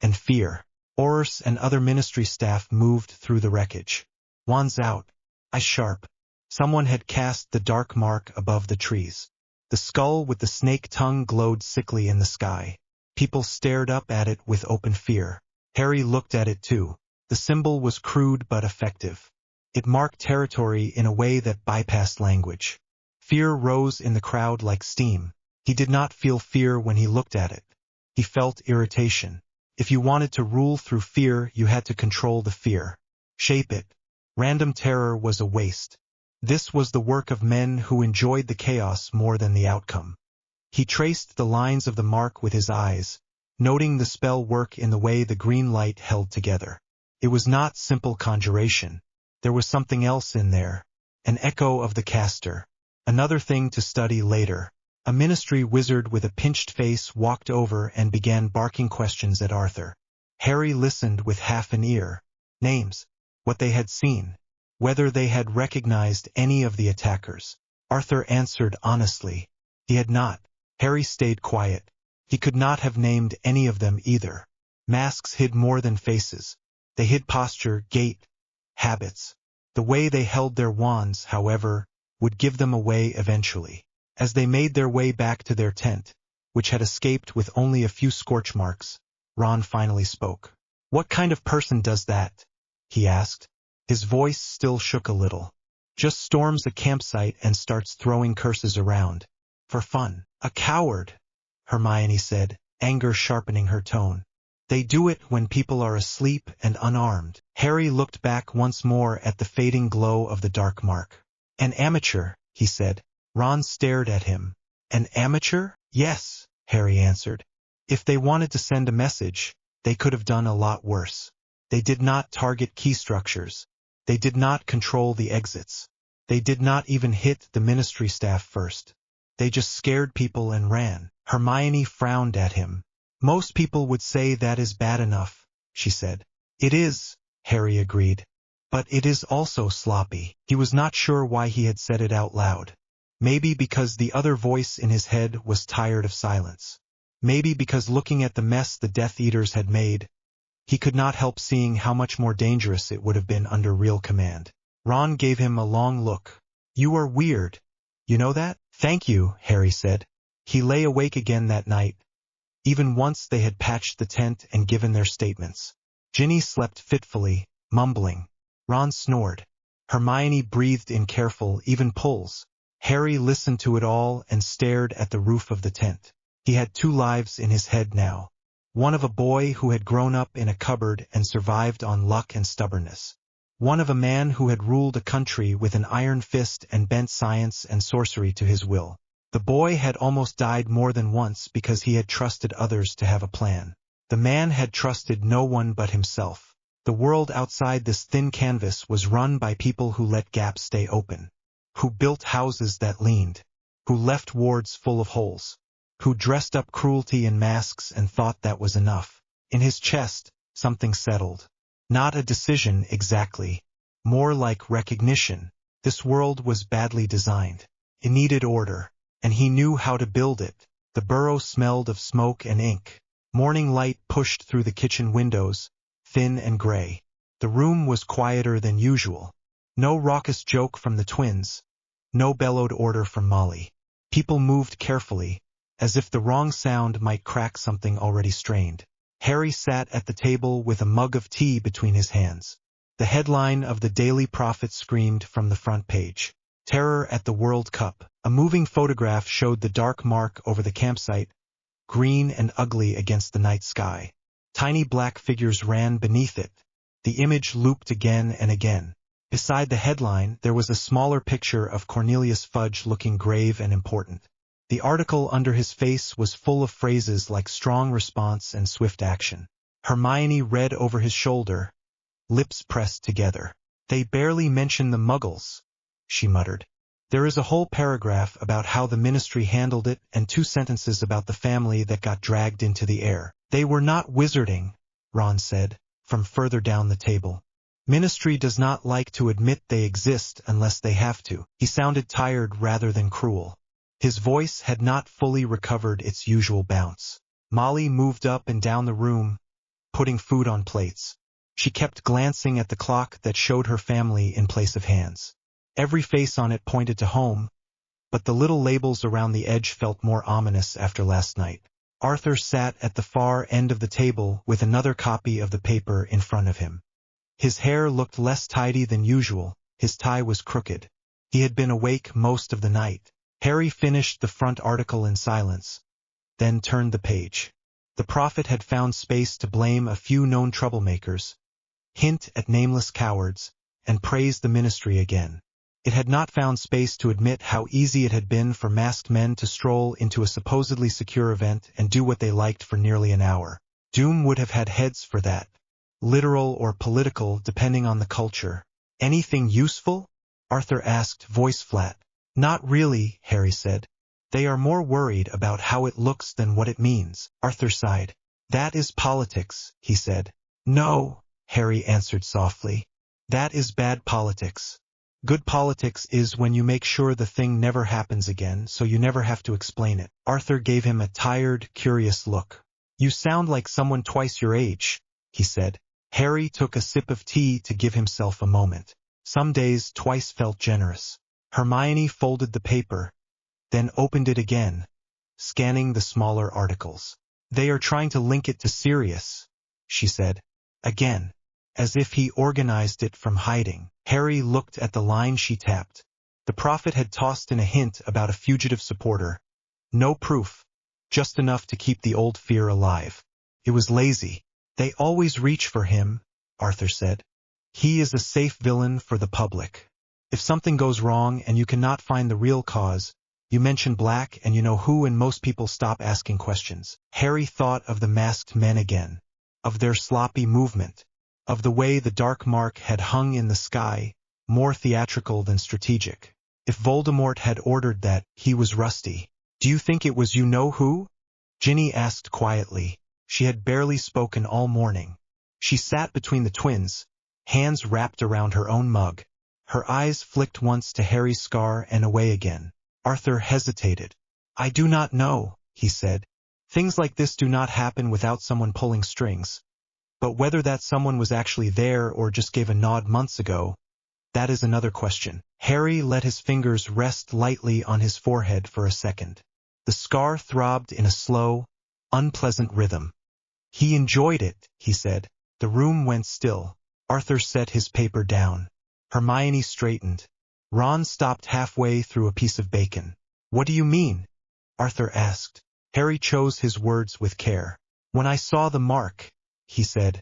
B: and fear. Orus and other ministry staff moved through the wreckage. Wands out, eyes sharp. Someone had cast the dark mark above the trees. The skull with the snake tongue glowed sickly in the sky. People stared up at it with open fear. Harry looked at it too. The symbol was crude but effective. It marked territory in a way that bypassed language. Fear rose in the crowd like steam. He did not feel fear when he looked at it. He felt irritation. If you wanted to rule through fear, you had to control the fear. Shape it. Random terror was a waste. This was the work of men who enjoyed the chaos more than the outcome. He traced the lines of the mark with his eyes, noting the spell work in the way the green light held together. It was not simple conjuration. There was something else in there, an echo of the caster. Another thing to study later. A ministry wizard with a pinched face walked over and began barking questions at Arthur. Harry listened with half an ear. Names, what they had seen, whether they had recognized any of the attackers. Arthur answered honestly. He had not. Harry stayed quiet. He could not have named any of them either. Masks hid more than faces. They hid posture, gait, habits. The way they held their wands, however, would give them away eventually. As they made their way back to their tent, which had escaped with only a few scorch marks, Ron finally spoke. "What kind of person does that?" he asked. His voice still shook a little. "Just storms a campsite and starts throwing curses around. For fun." "A coward," Hermione said, anger sharpening her tone. "They do it when people are asleep and unarmed." Harry looked back once more at the fading glow of the dark mark. "An amateur," he said. Ron stared at him. "An amateur?" "Yes," Harry answered. "If they wanted to send a message, they could have done a lot worse. They did not target key structures. They did not control the exits. They did not even hit the ministry staff first. They just scared people and ran." Hermione frowned at him. "Most people would say that is bad enough," she said. "It is," Harry agreed. "But it is also sloppy." He was not sure why he had said it out loud. Maybe because the other voice in his head was tired of silence. Maybe because looking at the mess the Death Eaters had made, he could not help seeing how much more dangerous it would have been under real command. Ron gave him a long look. "You are weird. You know that?" "Thank you," Harry said. He lay awake again that night. Even once they had patched the tent and given their statements. Ginny slept fitfully, mumbling. Ron snored. Hermione breathed in careful, even pulls. Harry listened to it all and stared at the roof of the tent. He had two lives in his head now. One of a boy who had grown up in a cupboard and survived on luck and stubbornness. One of a man who had ruled a country with an iron fist and bent science and sorcery to his will. The boy had almost died more than once because he had trusted others to have a plan. The man had trusted no one but himself. The world outside this thin canvas was run by people who let gaps stay open. Who built houses that leaned, who left wards full of holes, who dressed up cruelty in masks and thought that was enough. In his chest, something settled. Not a decision exactly, more like recognition. This world was badly designed. It needed order, and he knew how to build it. The burrow smelled of smoke and ink. Morning light pushed through the kitchen windows, thin and gray. The room was quieter than usual. No raucous joke from the twins. No bellowed order from Molly. People moved carefully, as if the wrong sound might crack something already strained. Harry sat at the table with a mug of tea between his hands. The headline of the Daily Prophet screamed from the front page. Terror at the World Cup. A moving photograph showed the dark mark over the campsite, green and ugly against the night sky. Tiny black figures ran beneath it. The image looped again and again. Beside the headline, there was a smaller picture of Cornelius Fudge looking grave and important. The article under his face was full of phrases like strong response and swift action. Hermione read over his shoulder, lips pressed together. "They barely mention the Muggles," she muttered. There is a whole paragraph about how the ministry handled it and 2 sentences about the family that got dragged into the air. They were not wizarding, Ron said, from further down the table. Ministry does not like to admit they exist unless they have to. He sounded tired rather than cruel. His voice had not fully recovered its usual bounce. Molly moved up and down the room, putting food on plates. She kept glancing at the clock that showed her family in place of hands. Every face on it pointed to home, but the little labels around the edge felt more ominous after last night. Arthur sat at the far end of the table with another copy of the paper in front of him. His hair looked less tidy than usual, his tie was crooked. He had been awake most of the night. Harry finished the front article in silence, then turned the page. The prophet had found space to blame a few known troublemakers, hint at nameless cowards, and praise the ministry again. It had not found space to admit how easy it had been for masked men to stroll into a supposedly secure event and do what they liked for nearly an hour. Doom would have had heads for that. Literal or political, depending on the culture. Anything useful? Arthur asked, voice flat. Not really, Harry said. They are more worried about how it looks than what it means. Arthur sighed. That is politics, he said. No, Harry answered softly. That is bad politics. Good politics is when you make sure the thing never happens again, so you never have to explain it. Arthur gave him a tired, curious look. You sound like someone twice your age, he said. Harry took a sip of tea to give himself a moment. Some days twice felt generous. Hermione folded the paper, then opened it again, scanning the smaller articles. They are trying to link it to Sirius, she said. Again, as if he organized it from hiding. Harry looked at the line she tapped. The prophet had tossed in a hint about a fugitive supporter. No proof, just enough to keep the old fear alive. It was lazy. They always reach for him, Arthur said. He is a safe villain for the public. If something goes wrong and you cannot find the real cause, you mention black and you know who, and most people stop asking questions. Harry thought of the masked men again, of their sloppy movement, of the way the dark mark had hung in the sky, more theatrical than strategic. If Voldemort had ordered that, he was rusty. Do you think it was you-know-who? Ginny asked quietly. She had barely spoken all morning. She sat between the twins, hands wrapped around her own mug. Her eyes flicked once to Harry's scar and away again. Arthur hesitated. I do not know, he said. Things like this do not happen without someone pulling strings. But whether that someone was actually there or just gave a nod months ago, that is another question. Harry let his fingers rest lightly on his forehead for a second. The scar throbbed in a slow, unpleasant rhythm. He enjoyed it, he said. The room went still. Arthur set his paper down. Hermione straightened. Ron stopped halfway through a piece of bacon. What do you mean? Arthur asked. Harry chose his words with care. When I saw the mark, he said.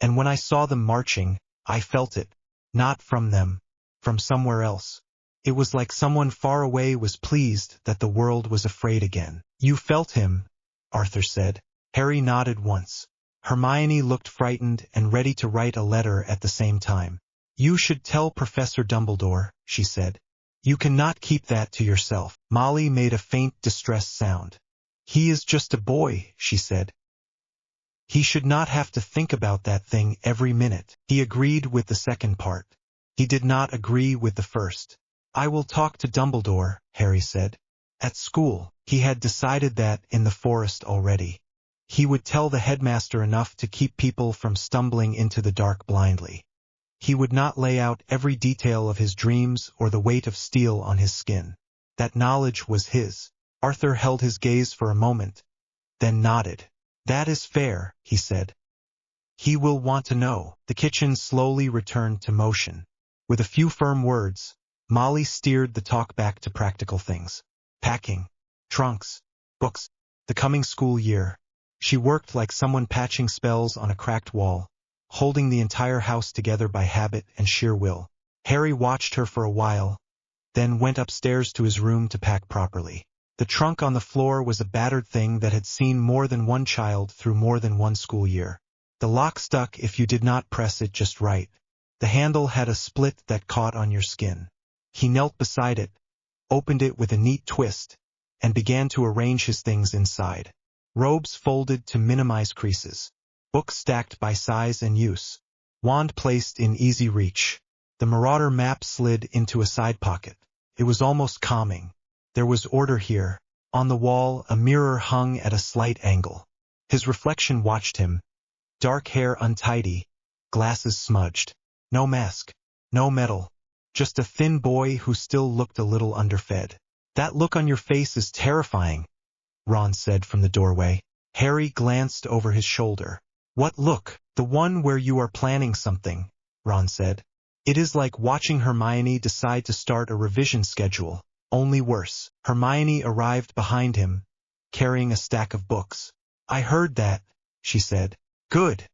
B: And when I saw them marching, I felt it. Not from them, from somewhere else. It was like someone far away was pleased that the world was afraid again. You felt him, Arthur said. Harry nodded once. Hermione looked frightened and ready to write a letter at the same time. You should tell Professor Dumbledore, she said. You cannot keep that to yourself. Molly made a faint distressed sound. He is just a boy, she said. He should not have to think about that thing every minute. He agreed with the second part. He did not agree with the first. I will talk to Dumbledore, Harry said. At school, he had decided that in the forest already. He would tell the headmaster enough to keep people from stumbling into the dark blindly. He would not lay out every detail of his dreams or the weight of steel on his skin. That knowledge was his. Arthur held his gaze for a moment, then nodded. That is fair, he said. He will want to know. The kitchen slowly returned to motion. With a few firm words, Molly steered the talk back to practical things. Packing, trunks, books, the coming school year. She worked like someone patching spells on a cracked wall, holding the entire house together by habit and sheer will. Harry watched her for a while, then went upstairs to his room to pack properly. The trunk on the floor was a battered thing that had seen more than one child through more than one school year. The lock stuck if you did not press it just right. The handle had a split that caught on your skin. He knelt beside it, opened it with a neat twist, and began to arrange his things inside. Robes folded to minimize creases, books stacked by size and use, wand placed in easy reach. The Marauder map slid into a side pocket. It was almost calming. There was order here. On the wall, a mirror hung at a slight angle. His reflection watched him, dark hair untidy, glasses smudged. No mask, no medal, just a thin boy who still looked a little underfed. "That look on your face is terrifying," Ron said from the doorway. Harry glanced over his shoulder. "What look?" "The one where you are planning something," Ron said. "It is like watching Hermione decide to start a revision schedule, only worse." Hermione arrived behind him, carrying a stack of books. "I heard that," she said. "Good,"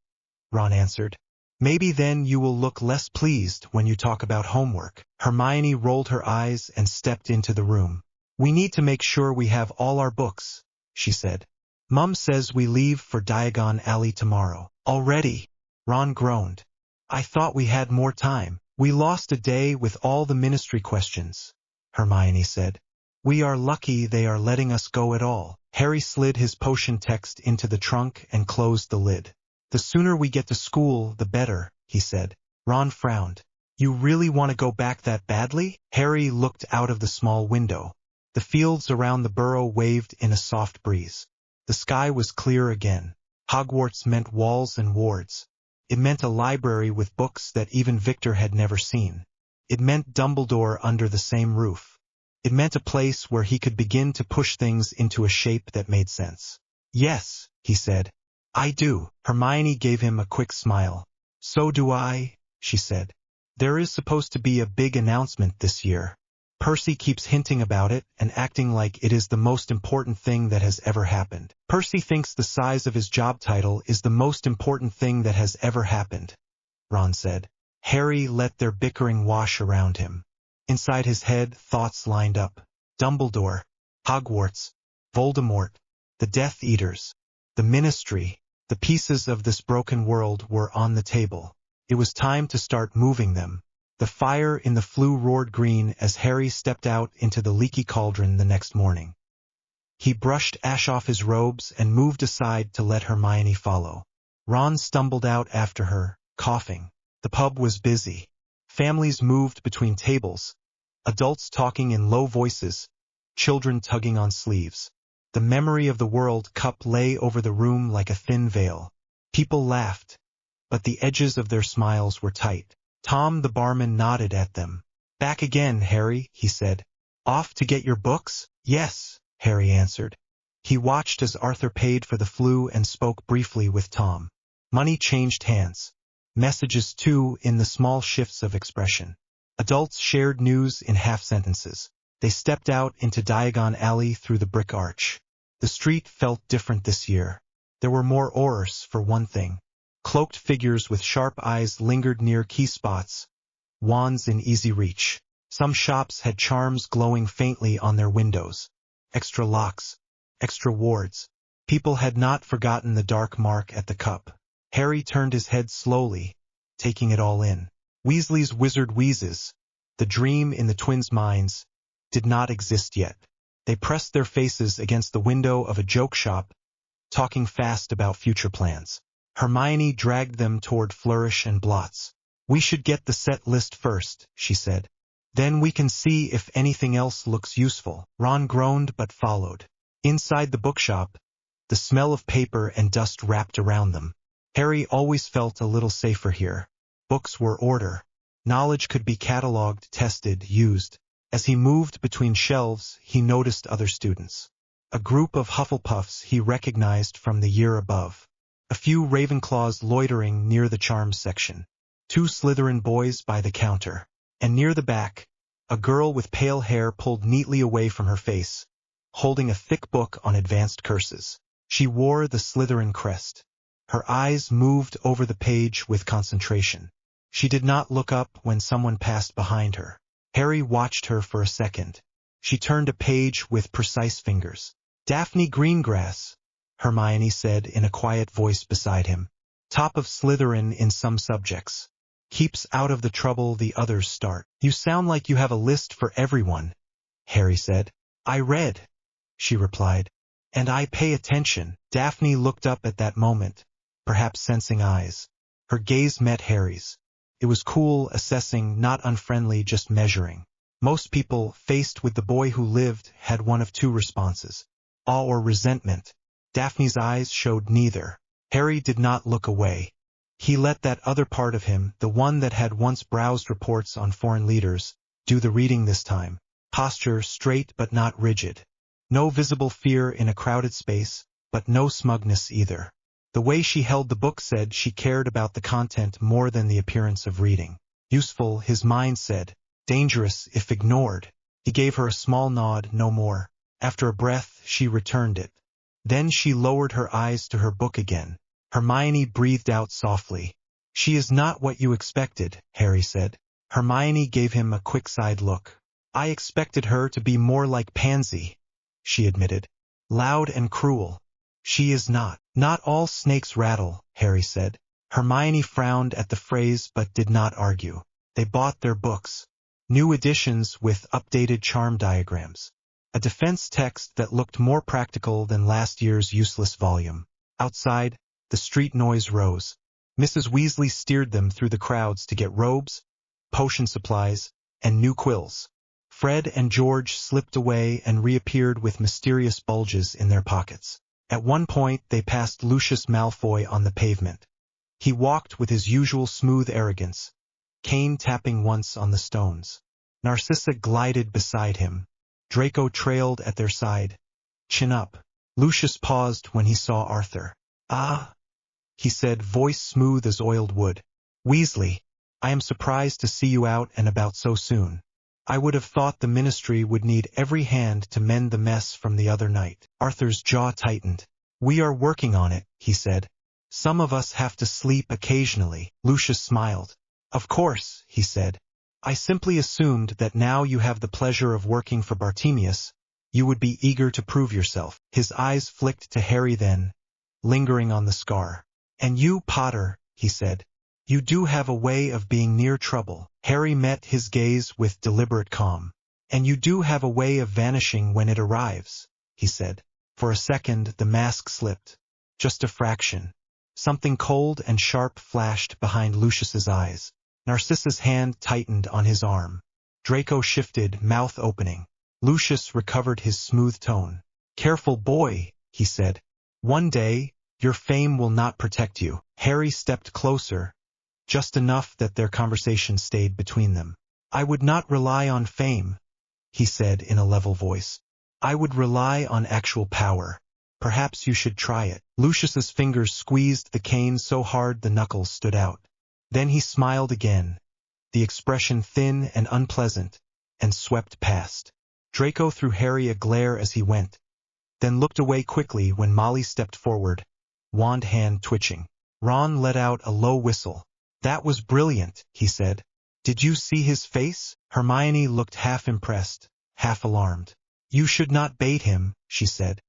B: Ron answered. "Maybe then you will look less pleased when you talk about homework." Hermione rolled her eyes and stepped into the room. "We need to make sure we have all our books," she said. "Mum says we leave for Diagon Alley tomorrow." "Already?" Ron groaned. "I thought we had more time." "We lost a day with all the ministry questions," Hermione said. "We are lucky they are letting us go at all." Harry slid his potion text into the trunk and closed the lid. "The sooner we get to school, the better," he said. Ron frowned. "You really want to go back that badly?" Harry looked out of the small window. The fields around the burrow waved in a soft breeze. The sky was clear again. Hogwarts meant walls and wards. It meant a library with books that even Victor had never seen. It meant Dumbledore under the same roof. It meant a place where he could begin to push things into a shape that made sense. "Yes," he said. "I do." Hermione gave him a quick smile. "So do I," she said. "There is supposed to be a big announcement this year. Percy keeps hinting about it and acting like it is the most important thing that has ever happened. Percy thinks the size of his job title is the most important thing that has ever happened," Ron said. Harry let their bickering wash around him. Inside his head, thoughts lined up. Dumbledore, Hogwarts, Voldemort, the Death Eaters, the Ministry. The pieces of this broken world were on the table. It was time to start moving them. The fire in the flue roared green as Harry stepped out into the leaky cauldron the next morning. He brushed ash off his robes and moved aside to let Hermione follow. Ron stumbled out after her, coughing. The pub was busy. Families moved between tables, adults talking in low voices, children tugging on sleeves. The memory of the World Cup lay over the room like a thin veil. People laughed, but the edges of their smiles were tight. Tom the barman nodded at them. "Back again, Harry," he said. "Off to get your books?" "Yes," Harry answered. He watched as Arthur paid for the flue and spoke briefly with Tom. Money changed hands. Messages too, in the small shifts of expression. Adults shared news in half-sentences. They stepped out into Diagon Alley through the brick arch. The street felt different this year. There were more Aurors, for one thing. Cloaked figures with sharp eyes lingered near key spots, wands in easy reach. Some shops had charms glowing faintly on their windows. Extra locks, extra wards. People had not forgotten the dark mark at the cup. Harry turned his head slowly, taking it all in. Weasley's wizard wheezes, the dream in the twins' minds, did not exist yet. They pressed their faces against the window of a joke shop, talking fast about future plans. Hermione dragged them toward Flourish and Blots. "We should get the set list first," she said. "Then we can see if anything else looks useful." Ron groaned but followed. Inside the bookshop, the smell of paper and dust wrapped around them. Harry always felt a little safer here. Books were order. Knowledge could be catalogued, tested, used. As he moved between shelves, he noticed other students. A group of Hufflepuffs he recognized from the year above. A few Ravenclaws loitering near the charms section. 2 Slytherin boys by the counter. And near the back, a girl with pale hair pulled neatly away from her face, holding a thick book on advanced curses. She wore the Slytherin crest. Her eyes moved over the page with concentration. She did not look up when someone passed behind her. Harry watched her for a second. She turned a page with precise fingers. "Daphne Greengrass," Hermione said in a quiet voice beside him. "Top of Slytherin in some subjects. Keeps out of the trouble the others start." "You sound like you have a list for everyone," Harry said. I read, she replied. And I pay attention. Daphne looked up at that moment, perhaps sensing eyes. Her gaze met Harry's. It was cool, assessing, not unfriendly, just measuring. Most people, faced with the boy who lived, had one of two responses: awe or resentment. Daphne's eyes showed neither. Harry did not look away. He let that other part of him, the one that had once browsed reports on foreign leaders, do the reading this time. Posture straight but not rigid. No visible fear in a crowded space, but no smugness either. The way she held the book said she cared about the content more than the appearance of reading. Useful, his mind said. Dangerous if ignored. He gave her a small nod, no more. After a breath, she returned it. Then she lowered her eyes to her book again. Hermione breathed out softly. She is not what you expected, Harry said. Hermione gave him a quick side look. I expected her to be more like Pansy, she admitted. Loud and cruel. She is not. Not all snakes rattle, Harry said. Hermione frowned at the phrase but did not argue. They bought their books. New editions with updated charm diagrams. A defense text that looked more practical than last year's useless volume. Outside, the street noise rose. Mrs. Weasley steered them through the crowds to get robes, potion supplies, and new quills. Fred and George slipped away and reappeared with mysterious bulges in their pockets. At one point they passed Lucius Malfoy on the pavement. He walked with his usual smooth arrogance, cane tapping once on the stones. Narcissa glided beside him. Draco trailed at their side, chin up. Lucius paused when he saw Arthur. Ah, he said, voice smooth as oiled wood. Weasley, I am surprised to see you out and about so soon. I would have thought the ministry would need every hand to mend the mess from the other night. Arthur's jaw tightened. We are working on it, he said. Some of us have to sleep occasionally. Lucius smiled. Of course, he said. I simply assumed that now you have the pleasure of working for Bartemius, you would be eager to prove yourself. His eyes flicked to Harry then, lingering on the scar. And you, Potter, he said. You do have a way of being near trouble. Harry met his gaze with deliberate calm. And you do have a way of vanishing when it arrives, he said. For a second the mask slipped. Just a fraction. Something cold and sharp flashed behind Lucius's eyes. Narcissa's hand tightened on his arm. Draco shifted, mouth opening. Lucius recovered his smooth tone. Careful, boy, he said. One day, your fame will not protect you. Harry stepped closer, just enough that their conversation stayed between them. I would not rely on fame, he said in a level voice. I would rely on actual power. Perhaps you should try it. Lucius's fingers squeezed the cane so hard the knuckles stood out. Then he smiled again, the expression thin and unpleasant, and swept past. Draco threw Harry a glare as he went, then looked away quickly when Molly stepped forward, wand hand twitching. Ron let out a low whistle. That was brilliant, he said. Did you see his face? Hermione looked half impressed, half alarmed. You should not bait him, she said.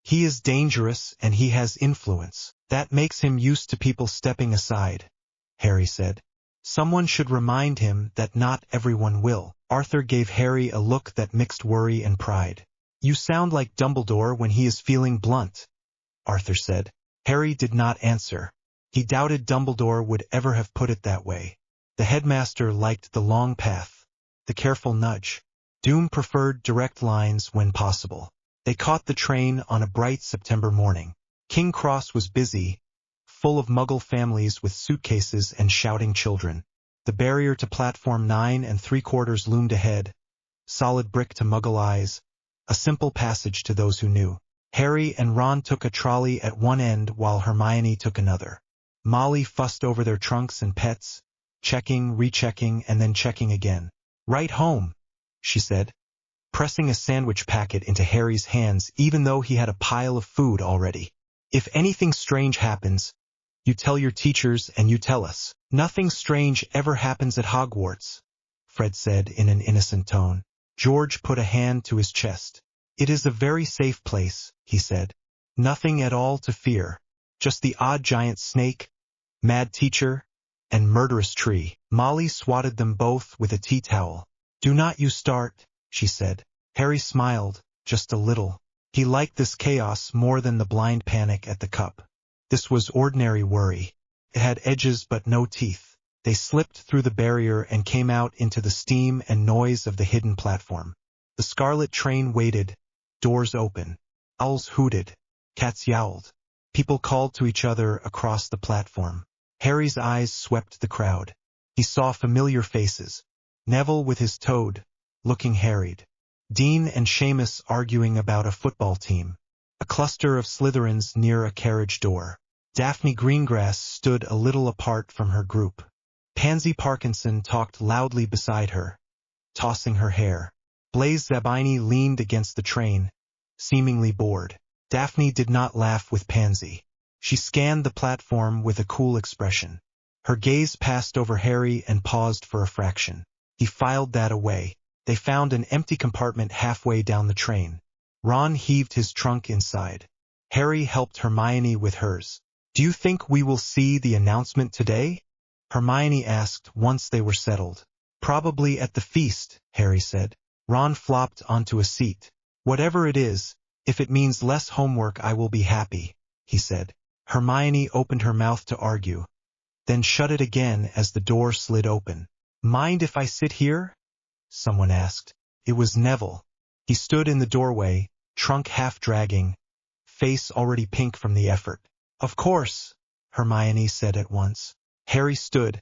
B: He is dangerous and he has influence. That makes him used to people stepping aside, Harry said. Someone should remind him that not everyone will. Arthur gave Harry a look that mixed worry and pride. You sound like Dumbledore when he is feeling blunt, Arthur said. Harry did not answer. He doubted Dumbledore would ever have put it that way. The headmaster liked the long path, the careful nudge. Doom preferred direct lines when possible. They caught the train on a bright September morning. King Cross was busy, full of Muggle families with suitcases and shouting children. The barrier to platform 9 3/4 loomed ahead, solid brick to Muggle eyes, a simple passage to those who knew. Harry and Ron took a trolley at one end while Hermione took another. Molly fussed over their trunks and pets, checking, rechecking, and then checking again. Right home, she said, pressing a sandwich packet into Harry's hands even though he had a pile of food already. If anything strange happens, you tell your teachers and you tell us. Nothing strange ever happens at Hogwarts, Fred said in an innocent tone. George put a hand to his chest. It is a very safe place, he said. Nothing at all to fear. Just the odd giant snake, mad teacher, and murderous tree. Molly swatted them both with a tea towel. Do not you start, she said. Harry smiled, just a little. He liked this chaos more than the blind panic at the cup. This was ordinary worry. It had edges but no teeth. They slipped through the barrier and came out into the steam and noise of the hidden platform. The scarlet train waited, doors open. Owls hooted, cats yowled. People called to each other across the platform. Harry's eyes swept the crowd. He saw familiar faces. Neville with his toad, looking harried. Dean and Seamus arguing about a football team. A cluster of Slytherins near a carriage door. Daphne Greengrass stood a little apart from her group. Pansy Parkinson talked loudly beside her, tossing her hair. Blaise Zabini leaned against the train, seemingly bored. Daphne did not laugh with Pansy. She scanned the platform with a cool expression. Her gaze passed over Harry and paused for a fraction. He filed that away. They found an empty compartment halfway down the train. Ron heaved his trunk inside. Harry helped Hermione with hers. "Do you think we will see the announcement today?" Hermione asked once they were settled. "Probably at the feast," Harry said. Ron flopped onto a seat. "Whatever it is, if it means less homework I will be happy," he said. Hermione opened her mouth to argue, then shut it again as the door slid open. "Mind if I sit here?" someone asked. It was Neville. He stood in the doorway, trunk half dragging, face already pink from the effort. "Of course," Hermione said at once. Harry stood,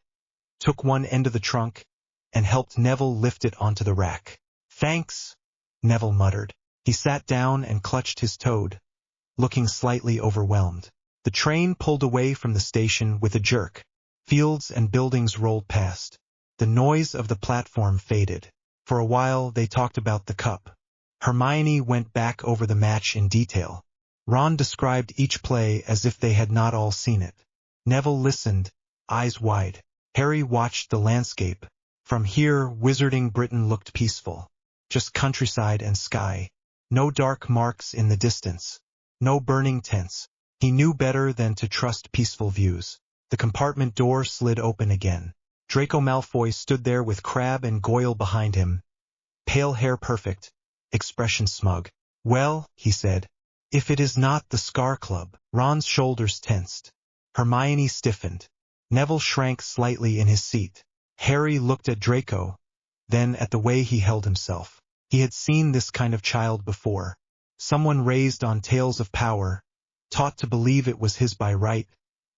B: took one end of the trunk, and helped Neville lift it onto the rack. "Thanks," Neville muttered. He sat down and clutched his toad, looking slightly overwhelmed. The train pulled away from the station with a jerk. Fields and buildings rolled past. The noise of the platform faded. For a while they talked about the cup. Hermione went back over the match in detail. Ron described each play as if they had not all seen it. Neville listened, eyes wide. Harry watched the landscape. From here, Wizarding Britain looked peaceful. Just countryside and sky. No dark marks in the distance. No burning tents. He knew better than to trust peaceful views. The compartment door slid open again. Draco Malfoy stood there with Crabbe and Goyle behind him. Pale hair perfect, expression smug. "Well," he said, "if it is not the Scar Club." Ron's shoulders tensed. Hermione stiffened. Neville shrank slightly in his seat. Harry looked at Draco, then at the way he held himself. He had seen this kind of child before. Someone raised on tales of power, taught to believe it was his by right,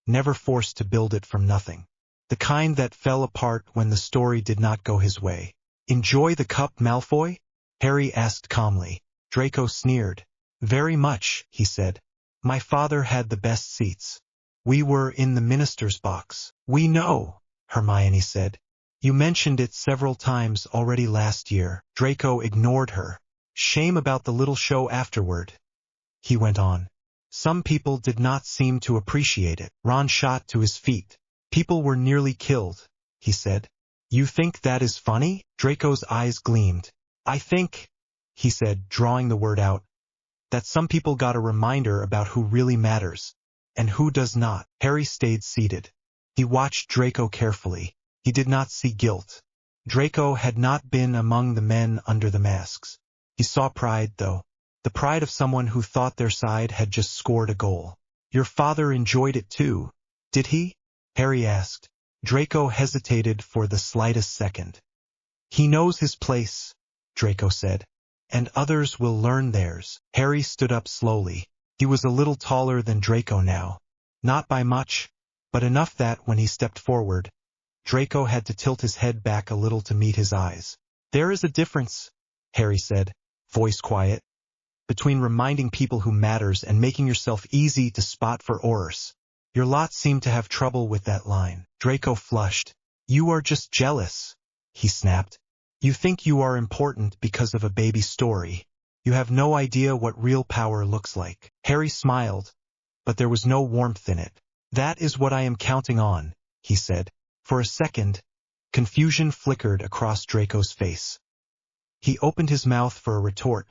B: never forced to build it from nothing. The kind that fell apart when the story did not go his way. "Enjoy the cup, Malfoy?" Harry asked calmly. Draco sneered. "Very much," he said. "My father had the best seats. We were in the minister's box." "We know," Hermione said. "You mentioned it several times already last year." Draco ignored her. "Shame about the little show afterward," he went on. "Some people did not seem to appreciate it." Ron shot to his feet. "People were nearly killed," he said. "You think that is funny?" Draco's eyes gleamed. "I think," he said, drawing the word out, "that some people got a reminder about who really matters, and who does not." Harry stayed seated. He watched Draco carefully. He did not see guilt. Draco had not been among the men under the masks. He saw pride, though. The pride of someone who thought their side had just scored a goal. "Your father enjoyed it too, did he?" Harry asked. Draco hesitated for the slightest second. "He knows his place," Draco said, "and others will learn theirs." Harry stood up slowly. He was a little taller than Draco now. Not by much, but enough that when he stepped forward, Draco had to tilt his head back a little to meet his eyes. "There is a difference," Harry said, voice quiet, "between reminding people who matters and making yourself easy to spot for Aurors. Your lot seem to have trouble with that line." Draco flushed. "You are just jealous," he snapped. "You think you are important because of a baby story. You have no idea what real power looks like." Harry smiled, but there was no warmth in it. "That is what I am counting on," he said. For a second, confusion flickered across Draco's face. He opened his mouth for a retort,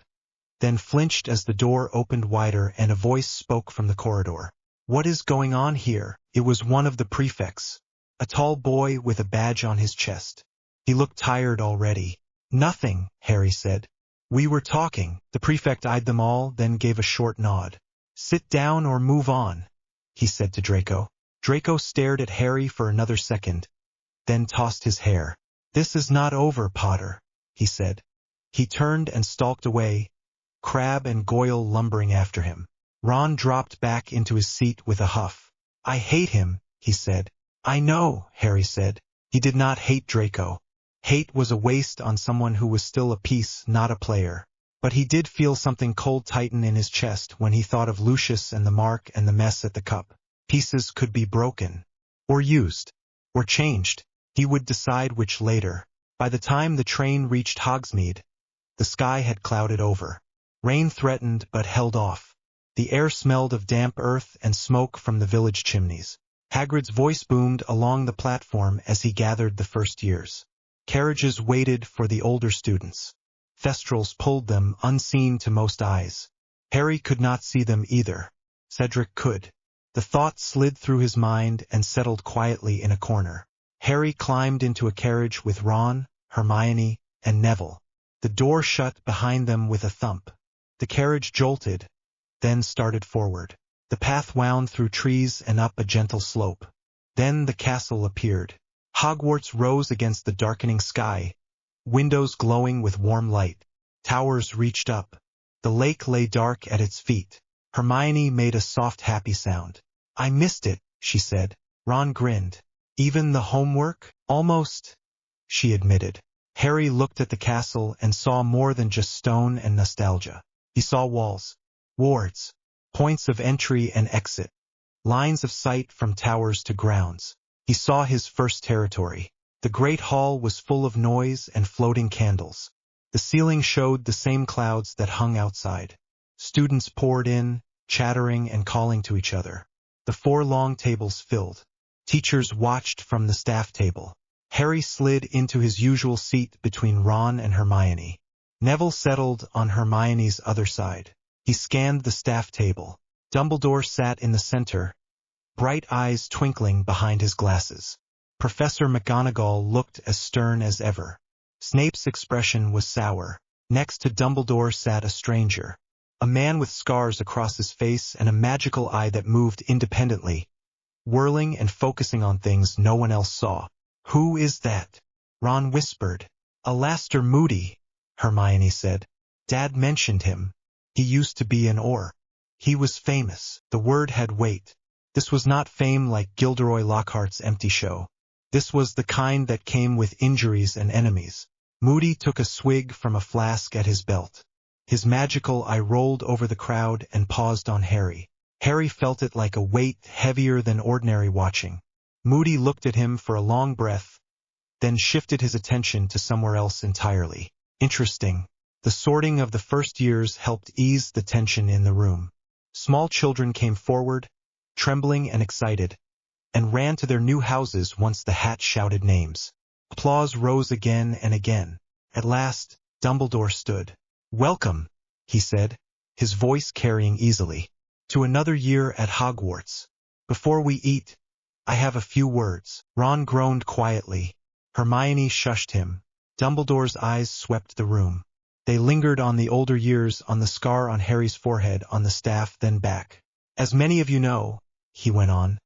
B: then flinched as the door opened wider and a voice spoke from the corridor. "What is going on here?" It was one of the prefects, a tall boy with a badge on his chest. He looked tired already. "Nothing," Harry said. "We were talking." The prefect eyed them all, then gave a short nod. "Sit down or move on," he said to Draco. Draco stared at Harry for another second, then tossed his hair. "This is not over, Potter," he said. He turned and stalked away, Crabbe and Goyle lumbering after him. Ron dropped back into his seat with a huff. "I hate him," he said. "I know," Harry said. He did not hate Draco. Hate was a waste on someone who was still a piece, not a player. But he did feel something cold tighten in his chest when he thought of Lucius and the mark and the mess at the cup. Pieces could be broken, or used, or changed. He would decide which later. By the time the train reached Hogsmeade, the sky had clouded over. Rain threatened but held off. The air smelled of damp earth and smoke from the village chimneys. Hagrid's voice boomed along the platform as he gathered the first years. Carriages waited for the older students. Thestrals pulled them, unseen to most eyes. Harry could not see them either. Cedric could. The thought slid through his mind and settled quietly in a corner. Harry climbed into a carriage with Ron, Hermione, and Neville. The door shut behind them with a thump. The carriage jolted, then started forward. The path wound through trees and up a gentle slope. Then the castle appeared. Hogwarts rose against the darkening sky, windows glowing with warm light. Towers reached up. The lake lay dark at its feet. Hermione made a soft, happy sound. "I missed it," she said. Ron grinned. "Even the homework?" "Almost," she admitted. Harry looked at the castle and saw more than just stone and nostalgia. He saw walls, wards, points of entry and exit, lines of sight from towers to grounds. He saw his first territory. The great hall was full of noise and floating candles. The ceiling showed the same clouds that hung outside. Students poured in, chattering and calling to each other. The 4 long tables filled. Teachers watched from the staff table. Harry slid into his usual seat between Ron and Hermione. Neville settled on Hermione's other side. He scanned the staff table. Dumbledore sat in the center, bright eyes twinkling behind his glasses. Professor McGonagall looked as stern as ever. Snape's expression was sour. Next to Dumbledore sat a stranger, a man with scars across his face and a magical eye that moved independently, whirling and focusing on things no one else saw. "Who is that?" Ron whispered. "Alastor Moody," Hermione said. "Dad mentioned him. He used to be an Orr. He was famous." The word had weight. This was not fame like Gilderoy Lockhart's empty show. This was the kind that came with injuries and enemies. Moody took a swig from a flask at his belt. His magical eye rolled over the crowd and paused on Harry. Harry felt it like a weight heavier than ordinary watching. Moody looked at him for a long breath, then shifted his attention to somewhere else entirely. Interesting. The sorting of the first years helped ease the tension in the room. Small children came forward, trembling and excited, and ran to their new houses once the hat shouted names. Applause rose again and again. At last, Dumbledore stood. "Welcome," he said, his voice carrying easily, "to another year at Hogwarts. Before we eat, I have a few words." Ron groaned quietly. Hermione shushed him. Dumbledore's eyes swept the room. They lingered on the older years, on the scar on Harry's forehead, on the staff, then back. "As many of you know," he went on,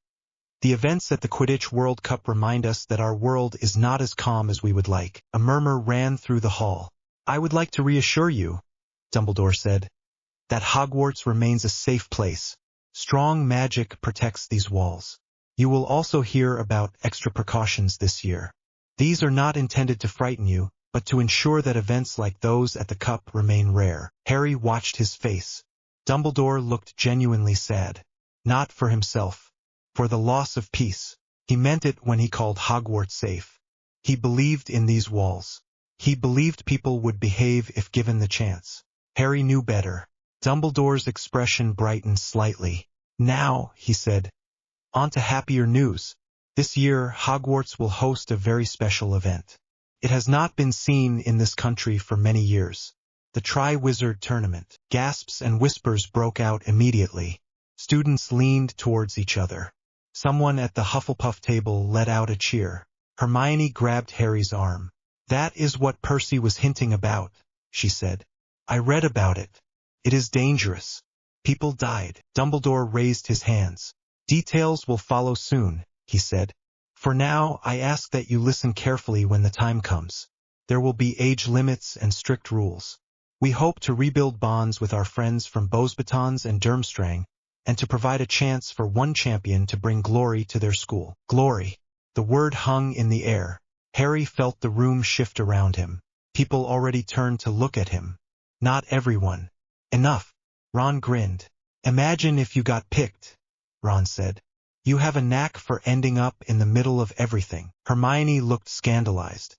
B: "the events at the Quidditch World Cup remind us that our world is not as calm as we would like." A murmur ran through the hall. "I would like to reassure you," Dumbledore said, "that Hogwarts remains a safe place. Strong magic protects these walls. You will also hear about extra precautions this year. These are not intended to frighten you, but to ensure that events like those at the Cup remain rare." Harry watched his face. Dumbledore looked genuinely sad. Not for himself. For the loss of peace. He meant it when he called Hogwarts safe. He believed in these walls. He believed people would behave if given the chance. Harry knew better. Dumbledore's expression brightened slightly. "Now," he said, "on to happier news. This year, Hogwarts will host a very special event. It has not been seen in this country for many years. The Triwizard Tournament." Gasps and whispers broke out immediately. Students leaned towards each other. Someone at the Hufflepuff table let out a cheer. Hermione grabbed Harry's arm. "That is what Percy was hinting about," she said. I read about it. It is dangerous. People died. Dumbledore raised his hands. Details will follow soon, he said. For now, I ask that you listen carefully when the time comes. There will be age limits and strict rules. We hope to rebuild bonds with our friends from Beauxbatons and Durmstrang, and to provide a chance for one champion to bring glory to their school. Glory. The word hung in the air. Harry felt the room shift around him. People already turned to look at him. Not everyone. Enough. Ron grinned. Imagine if you got picked, Ron said. You have a knack for ending up in the middle of everything. Hermione looked scandalized.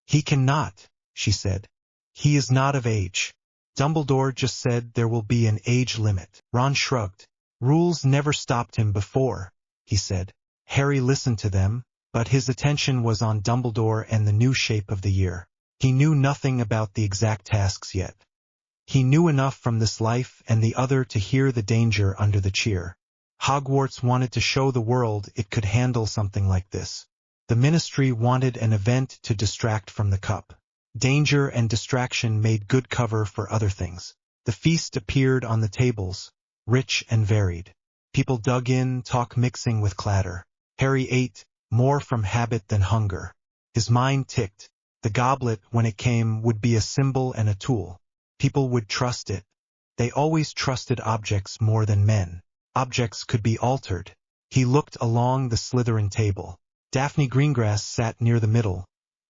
B: He cannot, she said. He is not of age. Dumbledore just said there will be an age limit. Ron shrugged. Rules never stopped him before, he said. Harry listened to them, but his attention was on Dumbledore and the new shape of the year. He knew nothing about the exact tasks yet. He knew enough from this life and the other to hear the danger under the cheer. Hogwarts wanted to show the world it could handle something like this. The Ministry wanted an event to distract from the cup. Danger and distraction made good cover for other things. The feast appeared on the tables, rich and varied. People dug in, talk mixing with clatter. Harry ate, more from habit than hunger. His mind ticked. The goblet, when it came, would be a symbol and a tool. People would trust it. They always trusted objects more than men. Objects could be altered. He looked along the Slytherin table. Daphne Greengrass sat near the middle,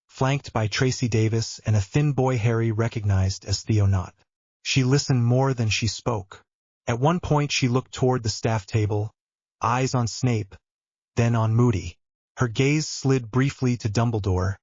B: flanked by Tracy Davis and a thin boy Harry recognized as Theo Knott. She listened more than she spoke. At one point she looked toward the staff table, eyes on Snape, then on Moody. Her gaze slid briefly to Dumbledore,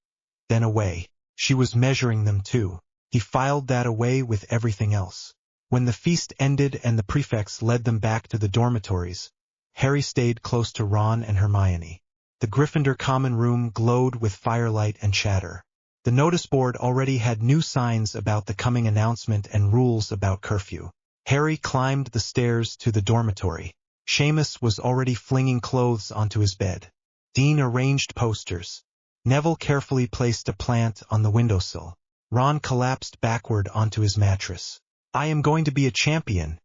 B: then away. She was measuring them too. He filed that away with everything else. When the feast ended and the prefects led them back to the dormitories, Harry stayed close to Ron and Hermione. The Gryffindor common room glowed with firelight and chatter. The notice board already had new signs about the coming announcement and rules about curfew. Harry climbed the stairs to the dormitory. Seamus was already flinging clothes onto his bed. Dean arranged posters. Neville carefully placed a plant on the windowsill. Ron collapsed backward onto his mattress. I am going to be a champion,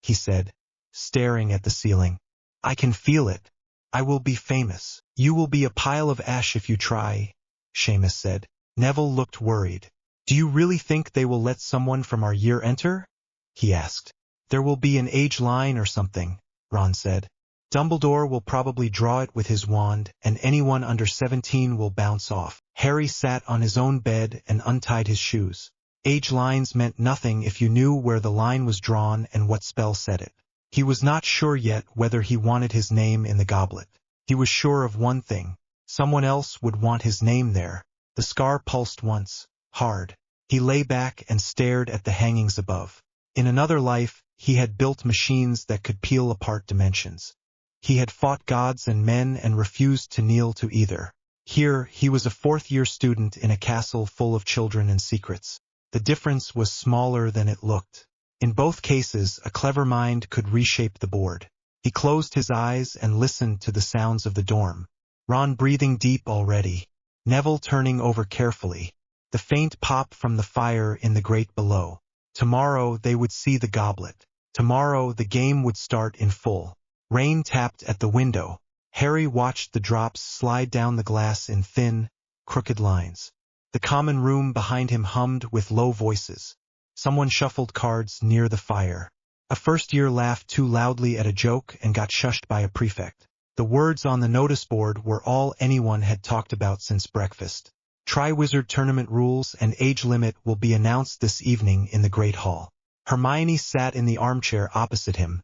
B: he said, staring at the ceiling. I can feel it. I will be famous. You will be a pile of ash if you try, Seamus said. Neville looked worried. Do you really think they will let someone from our year enter? He asked. There will be an age line or something, Ron said. Dumbledore will probably draw it with his wand, and anyone under 17 will bounce off. Harry sat on his own bed and untied his shoes. Age lines meant nothing if you knew where the line was drawn and what spell said it. He was not sure yet whether he wanted his name in the goblet. He was sure of one thing. Someone else would want his name there. The scar pulsed once, hard. He lay back and stared at the hangings above. In another life, he had built machines that could peel apart dimensions. He had fought gods and men and refused to kneel to either. Here, he was a fourth-year student in a castle full of children and secrets. The difference was smaller than it looked. In both cases, a clever mind could reshape the board. He closed his eyes and listened to the sounds of the dorm. Ron breathing deep already. Neville turning over carefully. The faint pop from the fire in the grate below. Tomorrow they would see the goblet. Tomorrow the game would start in full. Rain tapped at the window. Harry watched the drops slide down the glass in thin, crooked lines. The common room behind him hummed with low voices. Someone shuffled cards near the fire. A first-year laughed too loudly at a joke and got shushed by a prefect. The words on the notice board were all anyone had talked about since breakfast. Triwizard Tournament rules and age limit will be announced this evening in the Great Hall. Hermione sat in the armchair opposite him,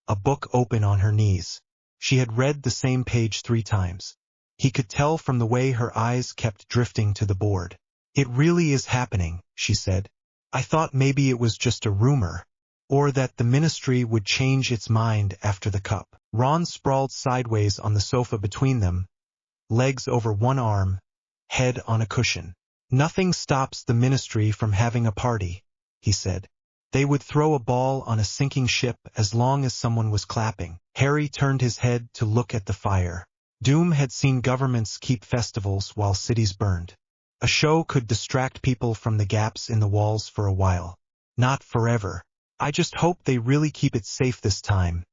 B: a book open on her knees. She had read the same page 3 times. He could tell from the way her eyes kept drifting to the board. It really is happening, she said. I thought maybe it was just a rumor, or that the Ministry would change its mind after the cup. Ron sprawled sideways on the sofa between them, legs over one arm, head on a cushion. Nothing stops the Ministry from having a party, he said. They would throw a ball on a sinking ship as long as someone was clapping. Harry turned his head to look at the fire. Doom had seen governments keep festivals while cities burned. A show could distract people from the gaps in the walls for a while. Not forever. I just hope they really keep it safe this time,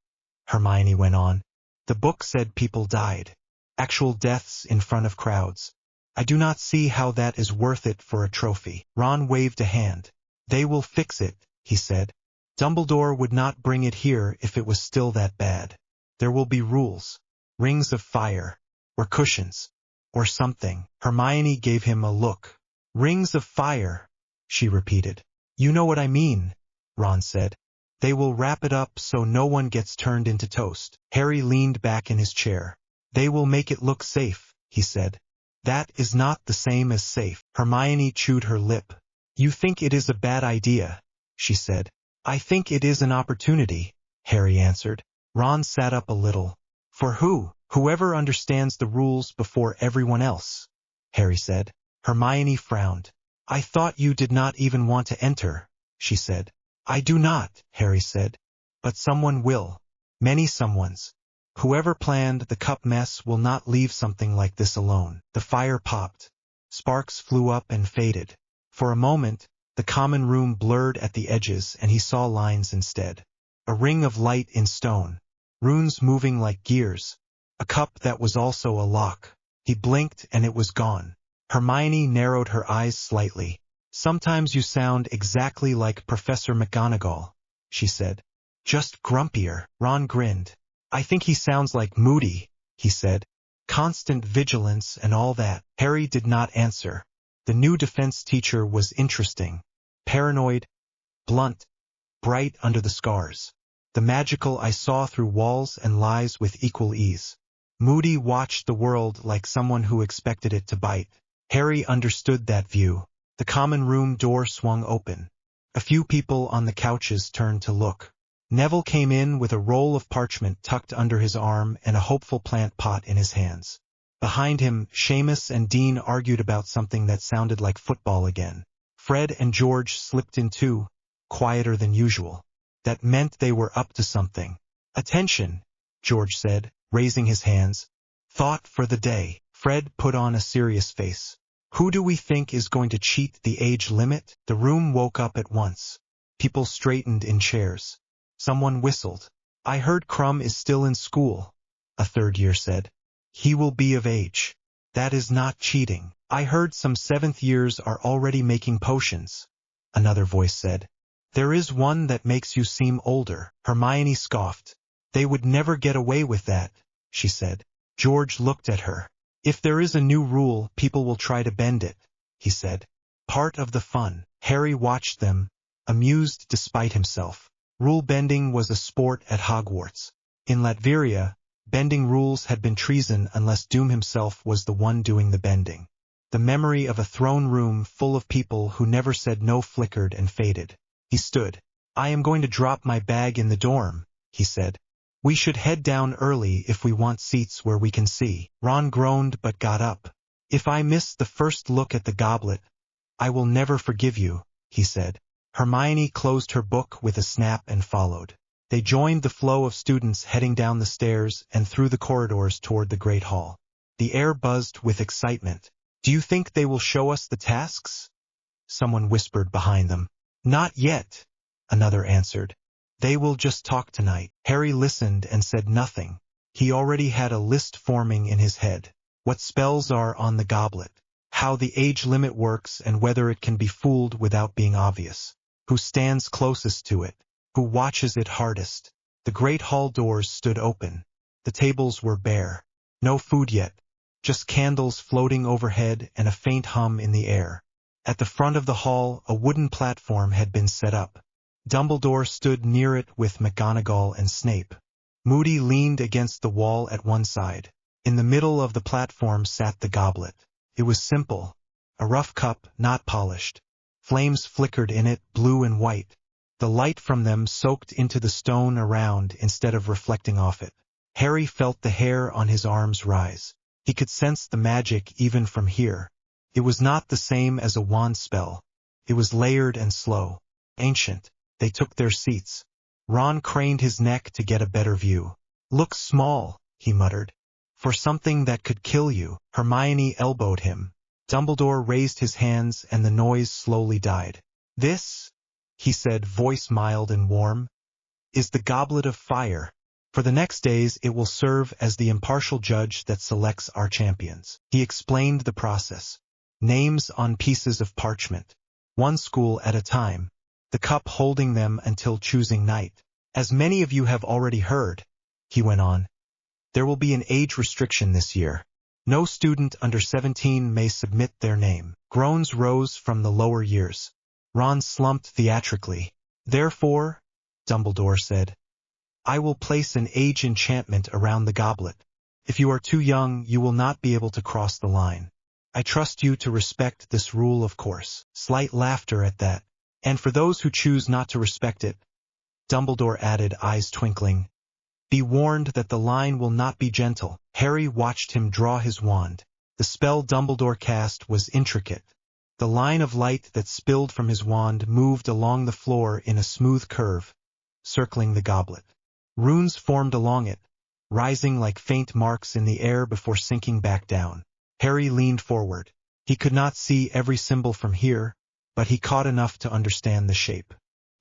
B: Hermione went on. The book said people died. Actual deaths in front of crowds. I do not see how that is worth it for a trophy. Ron waved a hand. They will fix it, he said. Dumbledore would not bring it here if it was still that bad. There will be rules. Rings of fire. Or cushions. Or something. Hermione gave him a look. Rings of fire, she repeated. You know what I mean, Ron said. They will wrap it up so no one gets turned into toast. Harry leaned back in his chair. They will make it look safe, he said. That is not the same as safe. Hermione chewed her lip. You think it is a bad idea, she said. I think it is an opportunity, Harry answered. Ron sat up a little. For who? Whoever understands the rules before everyone else, Harry said. Hermione frowned. I thought you did not even want to enter, she said. I do not, Harry said. But someone will. Many someones. Whoever planned the cup mess will not leave something like this alone. The fire popped. Sparks flew up and faded. For a moment, the common room blurred at the edges and he saw lines instead. A ring of light in stone. Runes moving like gears. A cup that was also a lock. He blinked and it was gone. Hermione narrowed her eyes slightly. Sometimes you sound exactly like Professor McGonagall, she said. Just grumpier. Ron grinned. I think he sounds like Moody, he said. Constant vigilance and all that. Harry did not answer. The new defense teacher was interesting. Paranoid, blunt, bright under the scars. The magical I saw through walls and lies with equal ease. Moody watched the world like someone who expected it to bite. Harry understood that view. The common room door swung open. A few people on the couches turned to look. Neville came in with a roll of parchment tucked under his arm and a hopeful plant pot in his hands. Behind him, Seamus and Dean argued about something that sounded like football again. Fred and George slipped in too, quieter than usual. That meant they were up to something. Attention, George said, raising his hands. Thought for the day. Fred put on a serious face. Who do we think is going to cheat the age limit? The room woke up at once. People straightened in chairs. Someone whistled. I heard Crumb is still in school, a third year said. He will be of age. That is not cheating. I heard some seventh years are already making potions, another voice said. There is one that makes you seem older. Hermione scoffed. They would never get away with that, she said. George looked at her. If there is a new rule, people will try to bend it, he said. Part of the fun. Harry watched them, amused despite himself. Rule bending was a sport at Hogwarts. In Latveria, bending rules had been treason unless Doom himself was the one doing the bending. The memory of a throne room full of people who never said no flickered and faded. He stood. I am going to drop my bag in the dorm, he said. We should head down early if we want seats where we can see. Ron groaned but got up. If I miss the first look at the goblet, I will never forgive you, he said. Hermione closed her book with a snap and followed. They joined the flow of students heading down the stairs and through the corridors toward the Great Hall. The air buzzed with excitement. Do you think they will show us the tasks? Someone whispered behind them. Not yet, another answered. They will just talk tonight. Harry listened and said nothing. He already had a list forming in his head. What spells are on the goblet, how the age limit works and whether it can be fooled without being obvious, who stands closest to it, who watches it hardest. The great hall doors stood open. The tables were bare. No food yet, just candles floating overhead and a faint hum in the air. At the front of the hall, a wooden platform had been set up. Dumbledore stood near it with McGonagall and Snape. Moody leaned against the wall at one side. In the middle of the platform sat the goblet. It was simple. A rough cup, not polished. Flames flickered in it, blue and white. The light from them soaked into the stone around instead of reflecting off it. Harry felt the hair on his arms rise. He could sense the magic even from here. It was not the same as a wand spell. It was layered and slow. Ancient. They took their seats. Ron craned his neck to get a better view. Looks small, he muttered. For something that could kill you. Hermione elbowed him. Dumbledore raised his hands and the noise slowly died. This? he said, voice mild and warm, is the goblet of fire. For the next days it will serve as the impartial judge that selects our champions. He explained the process. Names on pieces of parchment. One school at a time. The cup holding them until choosing night. As many of you have already heard, he went on, there will be an age restriction this year. No student under 17 may submit their name. Groans rose from the lower years. Ron slumped theatrically. Therefore, Dumbledore said, I will place an age enchantment around the goblet. If you are too young, you will not be able to cross the line. I trust you to respect this rule, of course. Slight laughter at that. And for those who choose not to respect it, Dumbledore added, eyes twinkling, be warned that the line will not be gentle. Harry watched him draw his wand. The spell Dumbledore cast was intricate. The line of light that spilled from his wand moved along the floor in a smooth curve, circling the goblet. Runes formed along it, rising like faint marks in the air before sinking back down. Harry leaned forward. He could not see every symbol from here, but he caught enough to understand the shape.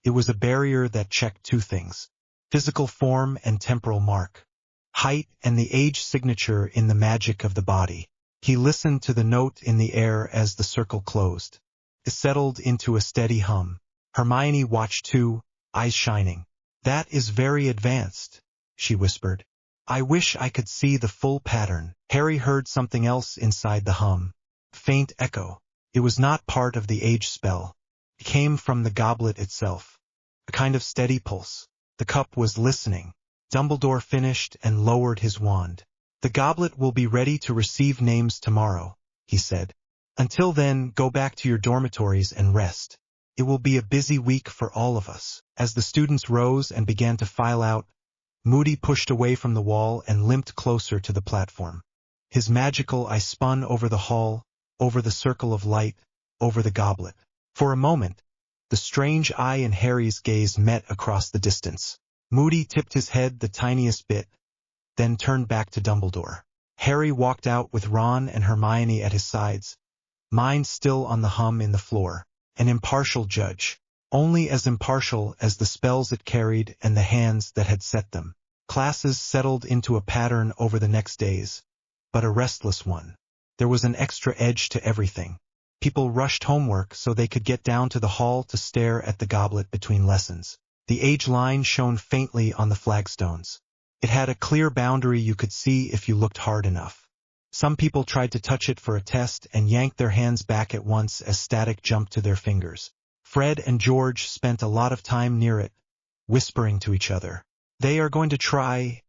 B: It was a barrier that checked two things: physical form and temporal mark, height and the age signature in the magic of the body. He listened to the note in the air as the circle closed. It settled into a steady hum. Hermione watched too, eyes shining. That is very advanced, she whispered. I wish I could see the full pattern. Harry heard something else inside the hum. Faint echo. It was not part of the age spell. It came from the goblet itself. A kind of steady pulse. The cup was listening. Dumbledore finished and lowered his wand. The goblet will be ready to receive names tomorrow, he said. Until then, go back to your dormitories and rest. It will be a busy week for all of us. As the students rose and began to file out, Moody pushed away from the wall and limped closer to the platform. His magical eye spun over the hall, over the circle of light, over the goblet. For a moment, the strange eye and Harry's gaze met across the distance. Moody tipped his head the tiniest bit, then turned back to Dumbledore. Harry walked out with Ron and Hermione at his sides, mind still on the hum in the floor. An impartial judge, only as impartial as the spells it carried and the hands that had set them. Classes settled into a pattern over the next days, but a restless one. There was an extra edge to everything. People rushed homework so they could get down to the hall to stare at the goblet between lessons. The age line shone faintly on the flagstones. It had a clear boundary you could see if you looked hard enough. Some people tried to touch it for a test and yanked their hands back at once as static jumped to their fingers. Fred and George spent a lot of time near it, whispering to each other. They are going to try,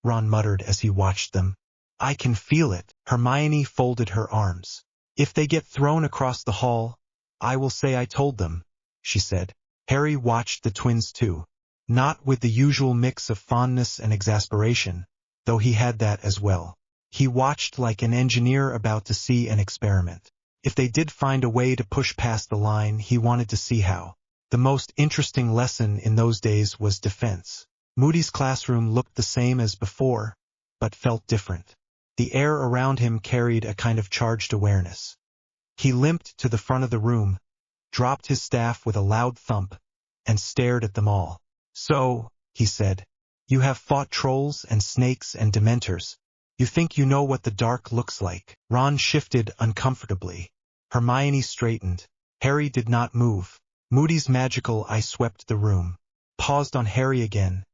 B: Ron muttered as he watched them. I can feel it. Hermione folded her arms. If they get thrown across the hall, I will say I told them, she said. Harry watched the twins too, not with the usual mix of fondness and exasperation, though he had that as well. He watched like an engineer about to see an experiment. If they did find a way to push past the line, he wanted to see how. The most interesting lesson in those days was defense. Moody's classroom looked the same as before, but felt different. The air around him carried a kind of charged awareness. He limped to the front of the room, dropped his staff with a loud thump, and stared at them all. So, he said, you have fought trolls and snakes and dementors. You think you know what the dark looks like. Ron shifted uncomfortably. Hermione straightened. Harry did not move. Moody's magical eye swept the room, paused on Harry again,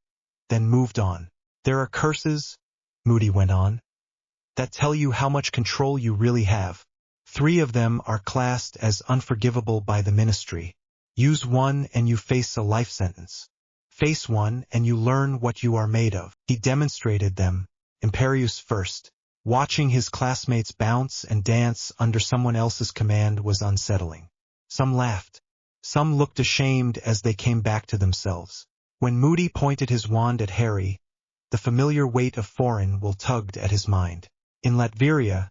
B: then moved on. There are curses, Moody went on, that tell you how much control you really have. 3 of them are classed as unforgivable by the ministry. Use one and you face a life sentence. Face one and you learn what you are made of. He demonstrated them. Imperius first. Watching his classmates bounce and dance under someone else's command was unsettling. Some laughed. Some looked ashamed as they came back to themselves. When Moody pointed his wand at Harry, the familiar weight of foreign will tugged at his mind. In Latveria,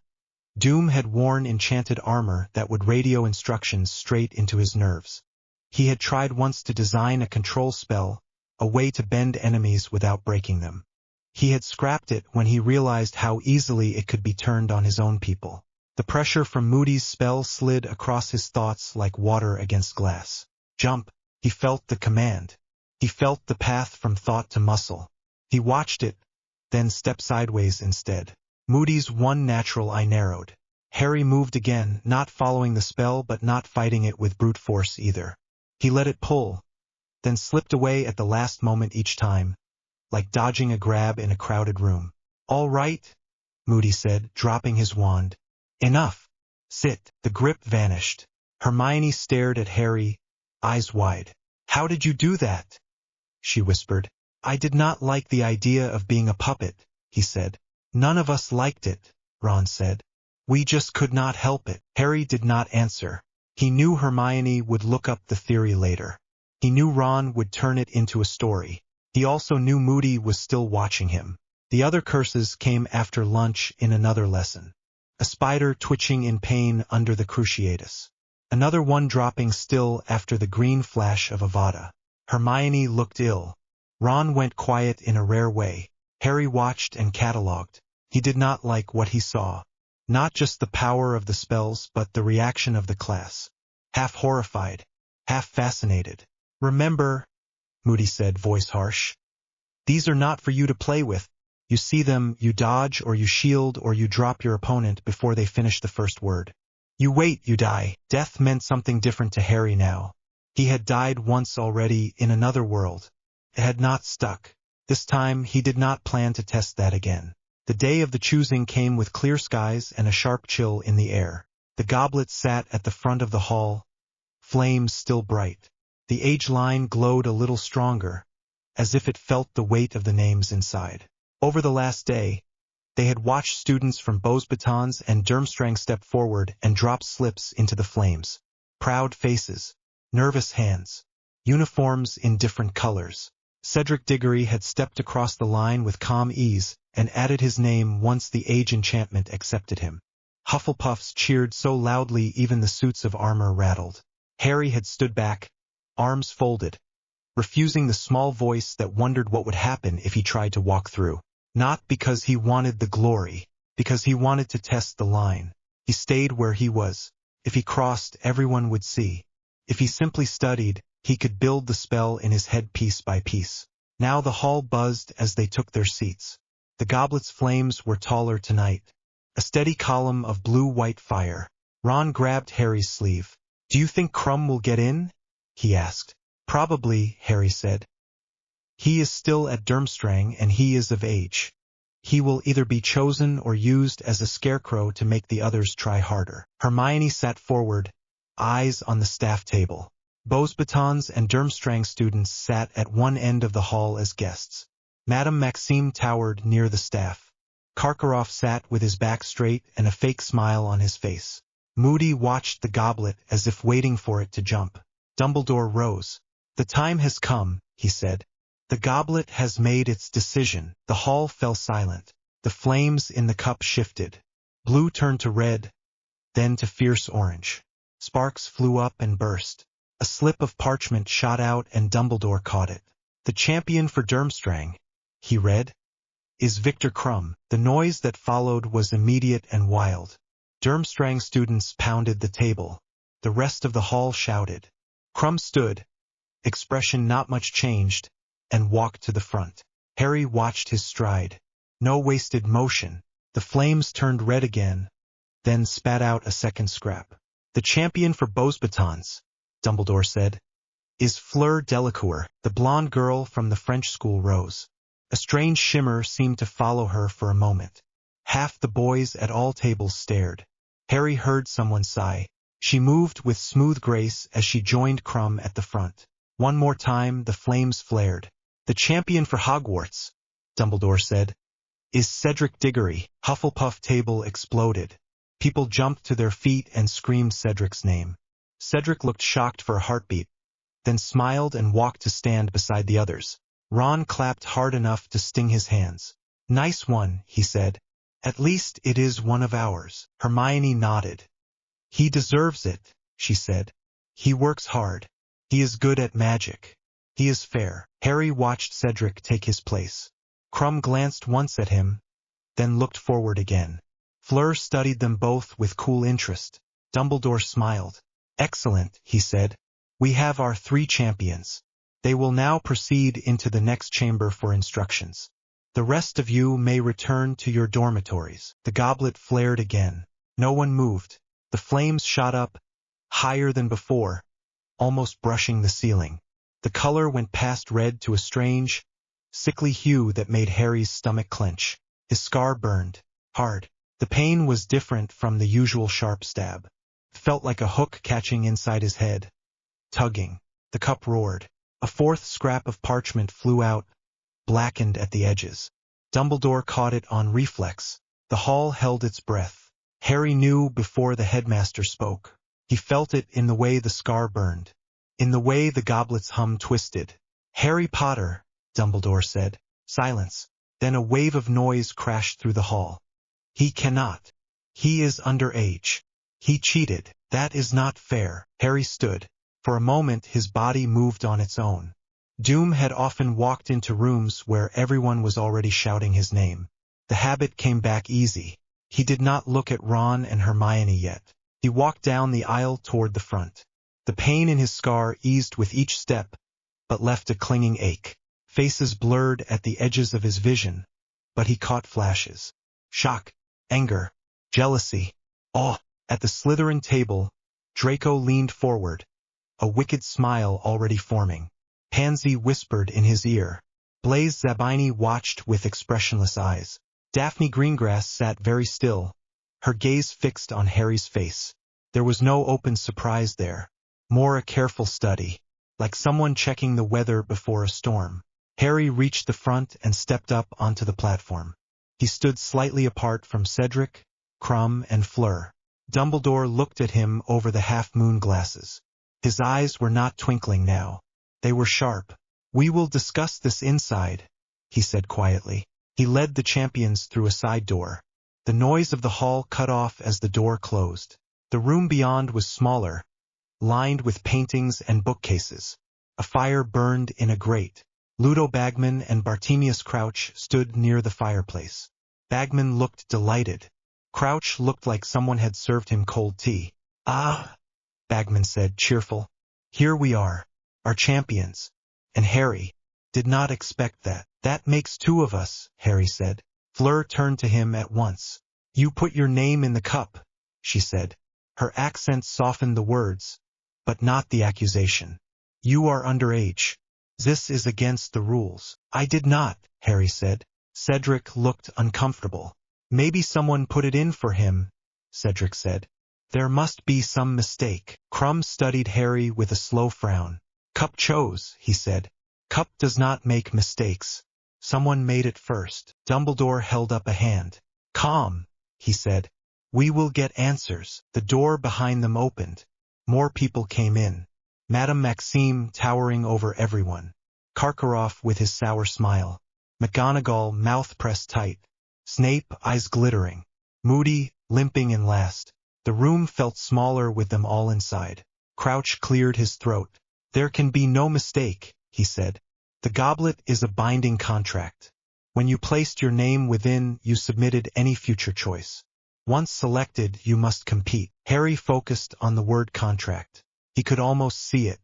B: Doom had worn enchanted armor that would radio instructions straight into his nerves. He had tried once to design a control spell, a way to bend enemies without breaking them. He had scrapped it when he realized how easily it could be turned on his own people. The pressure from Moody's spell slid across his thoughts like water against glass. Jump, He felt the command. He felt the path from thought to muscle. He watched it, then stepped sideways instead. Moody's one natural eye narrowed. Harry moved again, not following the spell but not fighting it with brute force either. He let it pull, then slipped away at the last moment each time, like dodging a grab in a crowded room. "All right," Moody said, dropping his wand. "Enough. Sit." The grip vanished. Hermione stared at Harry, eyes wide. "How did you do that?" she whispered. "I did not like the idea of being a puppet," he said. "None of us liked it," Ron said. "We just could not help it." Harry did not answer. He knew Hermione would look up the theory later. He knew Ron would turn it into a story. He also knew Moody was still watching him. The other curses came after lunch in another lesson. A spider twitching in pain under the cruciatus. Another one dropping still after the green flash of Avada. Hermione looked ill. Ron went quiet in a rare way. Harry watched and catalogued. He did not like what he saw. Not just the power of the spells but the reaction of the class. Half horrified, half fascinated. "Remember," Moody said, voice harsh. "These are not for you to play with. You see them, you dodge or you shield or you drop your opponent before they finish the first word. You wait, you die." Death meant something different to Harry now. He had died once already in another world. It had not stuck. This time he did not plan to test that again. The day of the choosing came with clear skies and a sharp chill in the air. The goblet sat at the front of the hall, flames still bright. The age line glowed a little stronger, as if it felt the weight of the names inside. Over the last day, they had watched students from Beauxbatons and Durmstrang step forward and drop slips into the flames. Proud faces, nervous hands, uniforms in different colors. Cedric Diggory had stepped across the line with calm ease and added his name once the age enchantment accepted him. Hufflepuffs cheered so loudly even the suits of armor rattled. Harry had stood back, arms folded, refusing the small voice that wondered what would happen if he tried to walk through. Not because he wanted the glory, because he wanted to test the line. He stayed where he was. If he crossed, everyone would see. If he simply studied, he could build the spell in his head piece by piece. Now the hall buzzed as they took their seats. The goblet's flames were taller tonight. A steady column of blue-white fire. Ron grabbed Harry's sleeve. "Do you think Krum will get in?" he asked. "Probably," Harry said. "He is still at Durmstrang and he is of age. He will either be chosen or used as a scarecrow to make the others try harder." Hermione sat forward, eyes on the staff table. Beauxbatons and Durmstrang students sat at one end of the hall as guests. Madame Maxime towered near the staff. Karkaroff sat with his back straight and a fake smile on his face. Moody watched the goblet as if waiting for it to jump. Dumbledore rose. "The time has come," he said. "The goblet has made its decision." The hall fell silent. The flames in the cup shifted. Blue turned to red, then to fierce orange. Sparks flew up and burst. A slip of parchment shot out and Dumbledore caught it. "The champion for Durmstrang," he read, "is Victor Krum." The noise that followed was immediate and wild. Durmstrang students pounded the table. The rest of the hall shouted. Krum stood, expression not much changed, and walked to the front. Harry watched his stride. No wasted motion. The flames turned red again, then spat out a second scrap. "The champion for Beauxbatons," Dumbledore said, "is Fleur Delacour." The blonde girl from the French school rose. A strange shimmer seemed to follow her for a moment. Half the boys at all tables stared. Harry heard someone sigh. She moved with smooth grace as she joined Krum at the front. One more time the flames flared. "The champion for Hogwarts," Dumbledore said, "is Cedric Diggory." Hufflepuff table exploded. People jumped to their feet and screamed Cedric's name. Cedric looked shocked for a heartbeat, then smiled and walked to stand beside the others. Ron clapped hard enough to sting his hands. "Nice one," he said. "At least it is one of ours." Hermione nodded. "He deserves it," she said. "He works hard. He is good at magic. He is fair." Harry watched Cedric take his place. Krum glanced once at him, then looked forward again. Fleur studied them both with cool interest. Dumbledore smiled. "Excellent," he said. We have our 3 champions. They will now proceed into the next chamber for instructions. The rest of you may return to your dormitories. The goblet flared again. No one moved. The flames shot up, higher than before, almost brushing the ceiling. The color went past red to a strange, sickly hue that made Harry's stomach clench. His scar burned hard. The pain was different from the usual sharp stab. It felt like a hook catching inside his head. Tugging. The cup roared. A 4th scrap of parchment flew out, blackened at the edges. Dumbledore caught it on reflex. The hall held its breath. Harry knew before the headmaster spoke. He felt it in the way the scar burned, in the way the goblet's hum twisted. "Harry Potter," Dumbledore said. Silence. Then a wave of noise crashed through the hall. "He cannot. He is underage. He cheated. That is not fair." Harry stood. For a moment his body moved on its own. Doom had often walked into rooms where everyone was already shouting his name. The habit came back easy. He did not look at Ron and Hermione yet. He walked down the aisle toward the front. The pain in his scar eased with each step, but left a clinging ache. Faces blurred at the edges of his vision, but he caught flashes. Shock, anger, jealousy, awe. At the Slytherin table, Draco leaned forward, a wicked smile already forming. Pansy whispered in his ear. Blaise Zabini watched with expressionless eyes. Daphne Greengrass sat very still, her gaze fixed on Harry's face. There was no open surprise there, more a careful study, like someone checking the weather before a storm. Harry reached the front and stepped up onto the platform. He stood slightly apart from Cedric, Krum, and Fleur. Dumbledore looked at him over the half-moon glasses. His eyes were not twinkling now. They were sharp. "We will discuss this inside," he said quietly. He led the champions through a side door. The noise of the hall cut off as the door closed. The room beyond was smaller, lined with paintings and bookcases. A fire burned in a grate. Ludo Bagman and Bartemius Crouch stood near the fireplace. Bagman looked delighted. Crouch looked like someone had served him cold tea. "Ah," Bagman said, cheerful. "Here we are, our champions." And Harry did not expect that. "That makes 2 of us," Harry said. Fleur turned to him at once. "You put your name in the cup," she said. Her accent softened the words, but not the accusation. "You are underage. This is against the rules." "I did not," Harry said. Cedric looked uncomfortable. "Maybe someone put it in for him," Cedric said. "There must be some mistake." Krum studied Harry with a slow frown. "Cup chose," he said. "Cup does not make mistakes. Someone made it first." Dumbledore held up a hand. "Calm," he said. "We will get answers." The door behind them opened. More people came in. Madame Maxime towering over everyone. Karkaroff with his sour smile. McGonagall, mouth pressed tight. Snape, eyes glittering. Moody, limping in last. The room felt smaller with them all inside. Crouch cleared his throat. "There can be no mistake," he said. "The goblet is a binding contract. When you placed your name within, you submitted any future choice. Once selected, you must compete." Harry focused on the word contract. He could almost see it.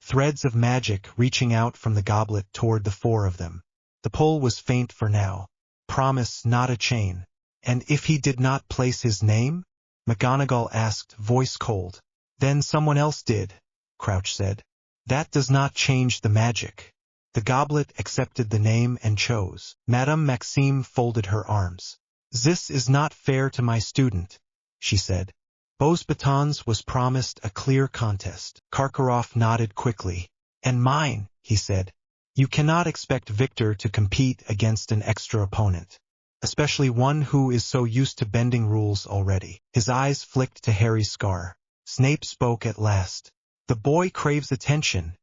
B: Threads of magic reaching out from the goblet toward the 4 of them. The pull was faint for now. Promise, not a chain. "And if he did not place his name?" McGonagall asked, voice cold. "Then someone else did," Crouch said. "That does not change the magic." The goblet accepted the name and chose. Madame Maxime folded her arms. "This is not fair to my student," she said. Beaux Batons was promised a clear contest. Karkaroff nodded quickly. "And mine," he said. "You cannot expect Victor to compete against an extra opponent, especially one who is so used to bending rules already." His eyes flicked to Harry's scar. Snape spoke at last. "The boy craves attention,"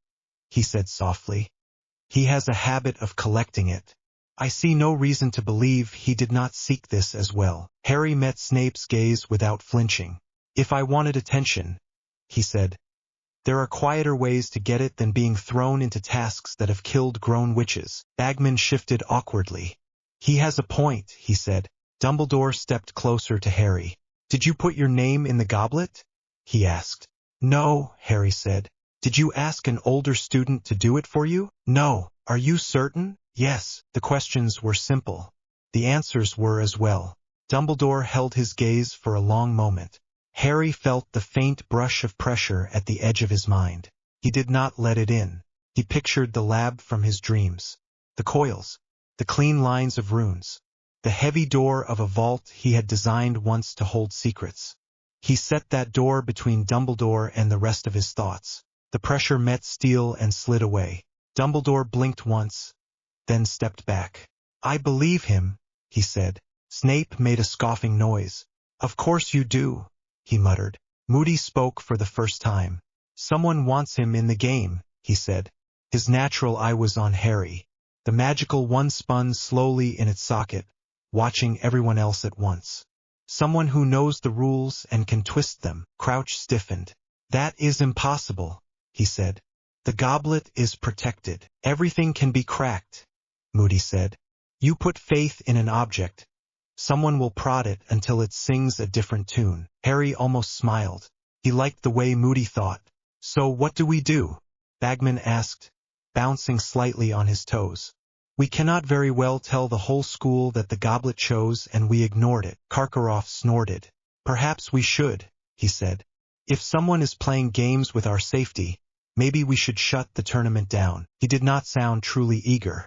B: he said softly. "He has a habit of collecting it. I see no reason to believe he did not seek this as well." Harry met Snape's gaze without flinching. "If I wanted attention," he said, "there are quieter ways to get it than being thrown into tasks that have killed grown witches." Bagman shifted awkwardly. "He has a point," he said. Dumbledore stepped closer to Harry. "Did you put your name in the goblet?" he asked. "No," Harry said. Did you ask an older student to do it for you? No. Are you certain? Yes. The questions were simple. The answers were as well. Dumbledore held his gaze for a long moment. Harry felt the faint brush of pressure at the edge of his mind. He did not let it in. He pictured the lab from his dreams. The coils. The clean lines of runes. The heavy door of a vault he had designed once to hold secrets. He set that door between Dumbledore and the rest of his thoughts. The pressure met steel and slid away. Dumbledore blinked once, then stepped back. I believe him, he said. Snape made a scoffing noise. Of course you do, he muttered. Moody spoke for the first time. Someone wants him in the game, he said. His natural eye was on Harry. The magical one spun slowly in its socket, watching everyone else at once. Someone who knows the rules and can twist them. Crouch stiffened. That is impossible, he said. The goblet is protected. Everything can be cracked, Moody said. You put faith in an object. Someone will prod it until it sings a different tune. Harry almost smiled. He liked the way Moody thought. So what do we do? Bagman asked, bouncing slightly on his toes. We cannot very well tell the whole school that the goblet chose and we ignored it. Karkaroff snorted. Perhaps we should, he said. If someone is playing games with our safety, maybe we should shut the tournament down. He did not sound truly eager.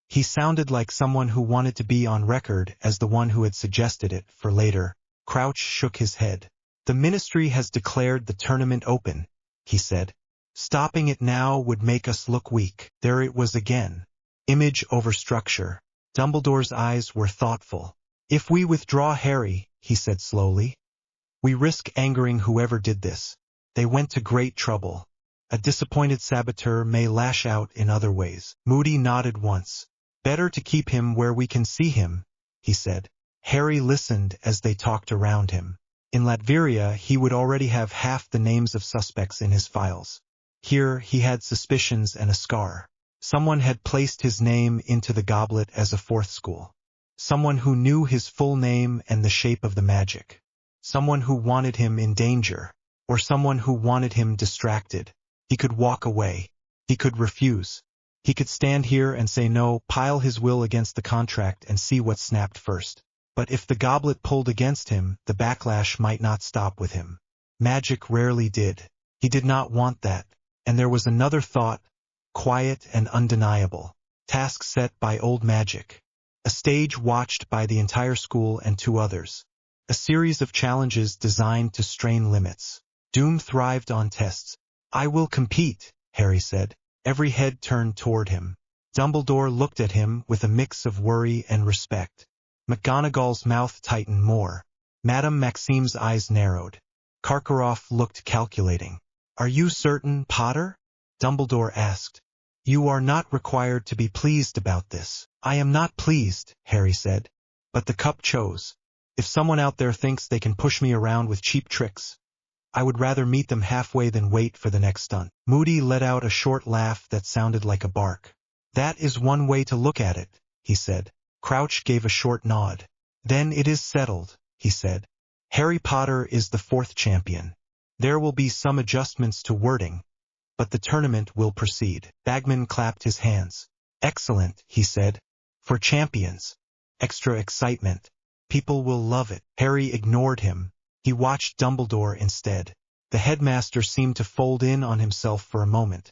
B: He sounded like someone who wanted to be on record as the one who had suggested it for later. Crouch shook his head. The Ministry has declared the tournament open, he said. Stopping it now would make us look weak. There it was again. Image over structure. Dumbledore's eyes were thoughtful. If we withdraw Harry, he said slowly, we risk angering whoever did this. They went to great trouble. A disappointed saboteur may lash out in other ways. Moody nodded once. Better to keep him where we can see him, he said. Harry listened as they talked around him. In Latveria, he would already have half the names of suspects in his files. Here, he had suspicions and a scar. Someone had placed his name into the goblet as a fourth school. Someone who knew his full name and the shape of the magic. Someone who wanted him in danger, or someone who wanted him distracted. He could walk away. He could refuse. He could stand here and say no, pile his will against the contract and see what snapped first. But if the goblet pulled against him, the backlash might not stop with him. Magic rarely did. He did not want that. And there was another thought, quiet and undeniable. Task set by old magic. A stage watched by the entire school and 2 others. A series of challenges designed to strain limits. Doom thrived on tests. I will compete, Harry said. Every head turned toward him. Dumbledore looked at him with a mix of worry and respect. McGonagall's mouth tightened more. Madame Maxime's eyes narrowed. Karkaroff looked calculating. Are you certain, Potter? Dumbledore asked. You are not required to be pleased about this. I am not pleased, Harry said. But the cup chose. If someone out there thinks they can push me around with cheap tricks, I would rather meet them halfway than wait for the next stunt. Moody let out a short laugh that sounded like a bark. That is one way to look at it, he said. Crouch gave a short nod. Then it is settled, he said. Harry Potter is the 4th champion. There will be some adjustments to wording, but the tournament will proceed. Bagman clapped his hands. Excellent, he said. For champions. Extra excitement. People will love it. Harry ignored him. He watched Dumbledore instead. The headmaster seemed to fold in on himself for a moment,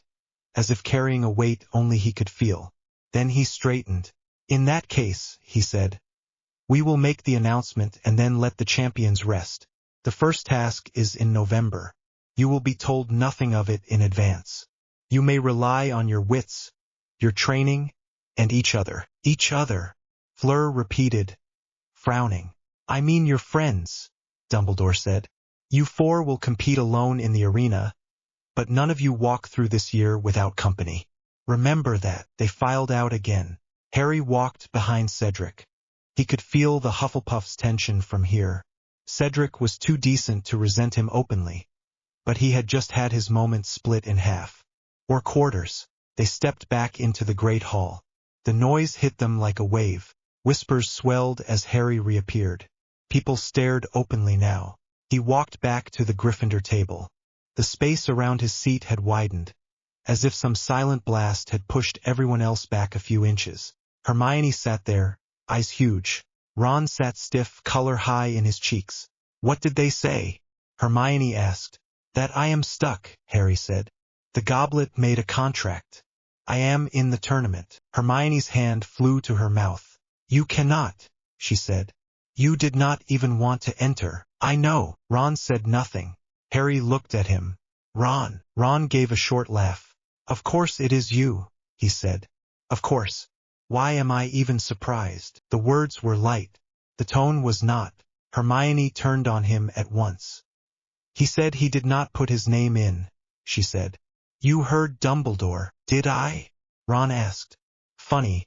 B: as if carrying a weight only he could feel. Then he straightened. In that case, he said, we will make the announcement and then let the champions rest. The first task is in November. You will be told nothing of it in advance. You may rely on your wits, your training, and each other. Each other, Fleur repeated, frowning. I mean your friends, Dumbledore said. You 4 will compete alone in the arena, but none of you walk through this year without company. Remember that. They filed out again. Harry walked behind Cedric. He could feel the Hufflepuff's tension from here. Cedric was too decent to resent him openly, but he had just had his moment split in half. Or quarters. They stepped back into the great hall. The noise hit them like a wave. Whispers swelled as Harry reappeared. People stared openly now. He walked back to the Gryffindor table. The space around his seat had widened, as if some silent blast had pushed everyone else back a few inches. Hermione sat there, eyes huge. Ron sat stiff, color high in his cheeks. "What did they say?" Hermione asked. "That I am stuck," Harry said. "The goblet made a contract. I am in the tournament." Hermione's hand flew to her mouth. "You cannot," she said. "You did not even want to enter." "I know." Ron said nothing. Harry looked at him. "Ron." Ron gave a short laugh. "Of course it is you," he said. "Of course. Why am I even surprised?" The words were light. The tone was not. Hermione turned on him at once. "He said he did not put his name in," she said. "You heard Dumbledore." "Did I?" Ron asked. "Funny.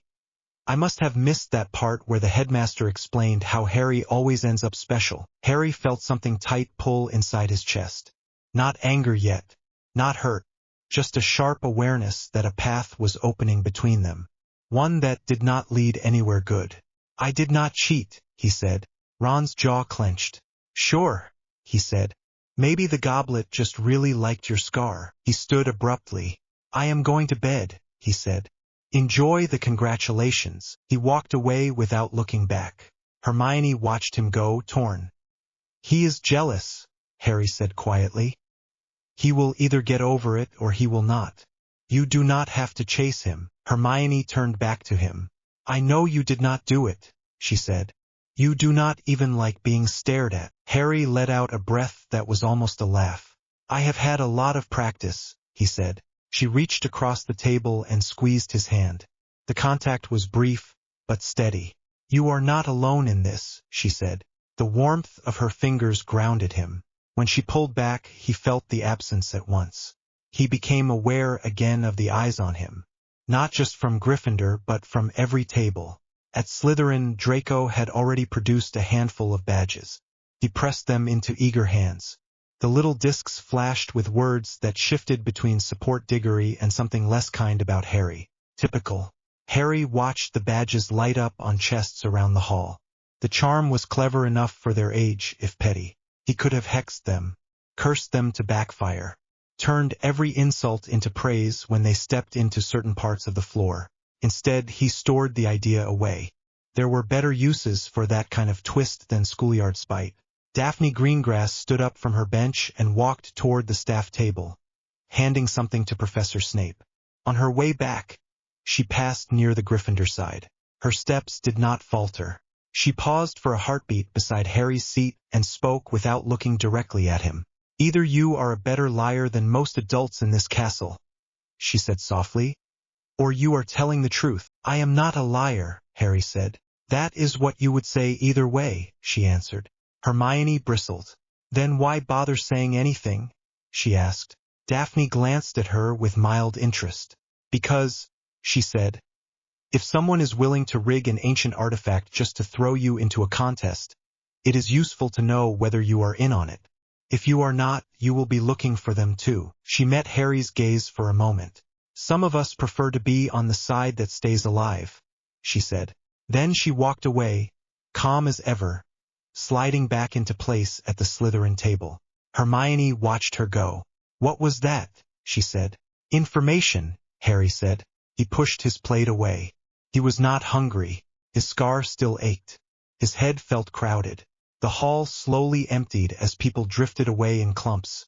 B: I must have missed that part where the headmaster explained how Harry always ends up special." Harry felt something tight pull inside his chest. Not anger yet. Not hurt. Just a sharp awareness that a path was opening between them. One that did not lead anywhere good. "I did not cheat," he said. Ron's jaw clenched. "Sure," he said. "Maybe the goblet just really liked your scar." He stood abruptly. "I am going to bed," he said. "Enjoy the congratulations." He walked away without looking back. Hermione watched him go, torn. "He is jealous," Harry said quietly. "He will either get over it or he will not. You do not have to chase him." Hermione turned back to him. "I know you did not do it," she said. "You do not even like being stared at." Harry let out a breath that was almost a laugh. "I have had a lot of practice," he said. She reached across the table and squeezed his hand. The contact was brief, but steady. "You are not alone in this," she said. The warmth of her fingers grounded him. When she pulled back, he felt the absence at once. He became aware again of the eyes on him. Not just from Gryffindor, but from every table. At Slytherin, Draco had already produced a handful of badges. He pressed them into eager hands. The little discs flashed with words that shifted between support Diggory and something less kind about Harry. Typical. Harry watched the badges light up on chests around the hall. The charm was clever enough for their age, if petty. He could have hexed them, cursed them to backfire, turned every insult into praise when they stepped into certain parts of the floor. Instead, he stored the idea away. There were better uses for that kind of twist than schoolyard spite. Daphne Greengrass stood up from her bench and walked toward the staff table, handing something to Professor Snape. On her way back, she passed near the Gryffindor side. Her steps did not falter. She paused for a heartbeat beside Harry's seat and spoke without looking directly at him. "Either you are a better liar than most adults in this castle," she said softly, "or you are telling the truth." "I am not a liar," Harry said. "That is what you would say either way," she answered. Hermione bristled. "Then why bother saying anything?" she asked. Daphne glanced at her with mild interest. "Because," she said, "if someone is willing to rig an ancient artifact just to throw you into a contest, it is useful to know whether you are in on it. If you are not, you will be looking for them too." She met Harry's gaze for a moment. "Some of us prefer to be on the side that stays alive," she said. Then she walked away, calm as ever, sliding back into place at the Slytherin table. Hermione watched her go. "What was that?" she said. "Information," Harry said. He pushed his plate away. He was not hungry. His scar still ached. His head felt crowded. The hall slowly emptied as people drifted away in clumps,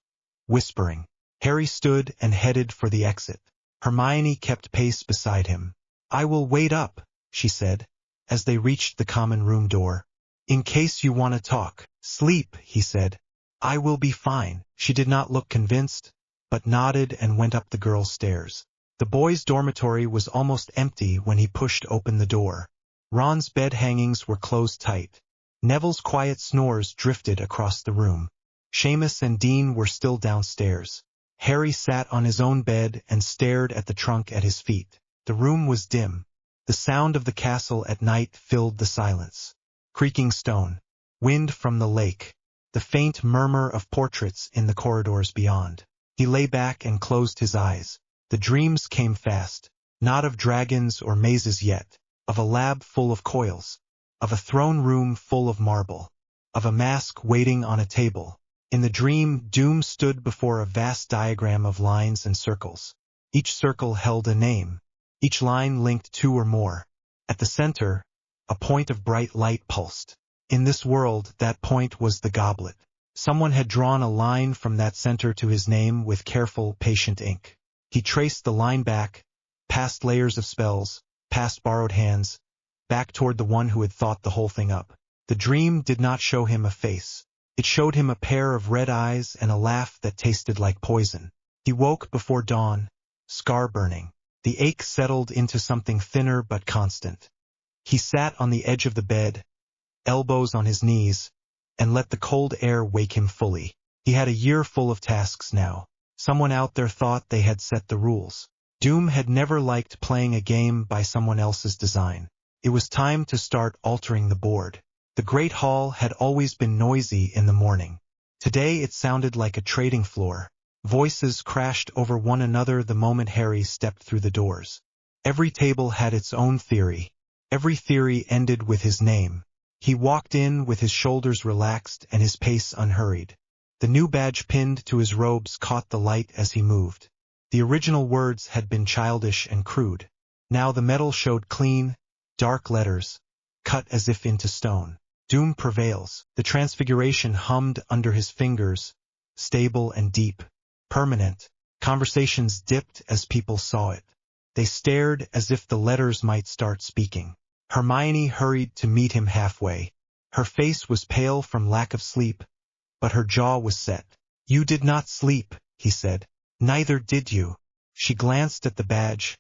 B: whispering. Harry stood and headed for the exit. Hermione kept pace beside him. "I will wait up," she said, as they reached the common room door. "In case you want to talk." "Sleep," he said. "I will be fine." She did not look convinced, but nodded and went up the girls' stairs. The boys' dormitory was almost empty when he pushed open the door. Ron's bed hangings were closed tight. Neville's quiet snores drifted across the room. Seamus and Dean were still downstairs. Harry sat on his own bed and stared at the trunk at his feet. The room was dim. The sound of the castle at night filled the silence. Creaking stone, wind from the lake, the faint murmur of portraits in the corridors beyond. He lay back and closed his eyes. The dreams came fast, not of dragons or mazes yet, of a lab full of coils, of a throne room full of marble, of a mask waiting on a table. In the dream, Doom stood before a vast diagram of lines and circles. Each circle held a name. Each line linked two or more. At the center, a point of bright light pulsed. In this world, that point was the goblet. Someone had drawn a line from that center to his name with careful, patient ink. He traced the line back, past layers of spells, past borrowed hands, back toward the one who had thought the whole thing up. The dream did not show him a face. It showed him a pair of red eyes and a laugh that tasted like poison. He woke before dawn, scar burning. The ache settled into something thinner but constant. He sat on the edge of the bed, elbows on his knees, and let the cold air wake him fully. He had a year full of tasks now. Someone out there thought they had set the rules. Doom had never liked playing a game by someone else's design. It was time to start altering the board. The great hall had always been noisy in the morning. Today it sounded like a trading floor. Voices crashed over one another the moment Harry stepped through the doors. Every table had its own theory. Every theory ended with his name. He walked in with his shoulders relaxed and his pace unhurried. The new badge pinned to his robes caught the light as he moved. The original words had been childish and crude. Now the metal showed clean, dark letters, cut as if into stone. Doom prevails. The transfiguration hummed under his fingers, stable and deep, permanent. Conversations dipped as people saw it. They stared as if the letters might start speaking. Hermione hurried to meet him halfway. Her face was pale from lack of sleep, but her jaw was set. "You did not sleep," he said. "Neither did you." She glanced at the badge,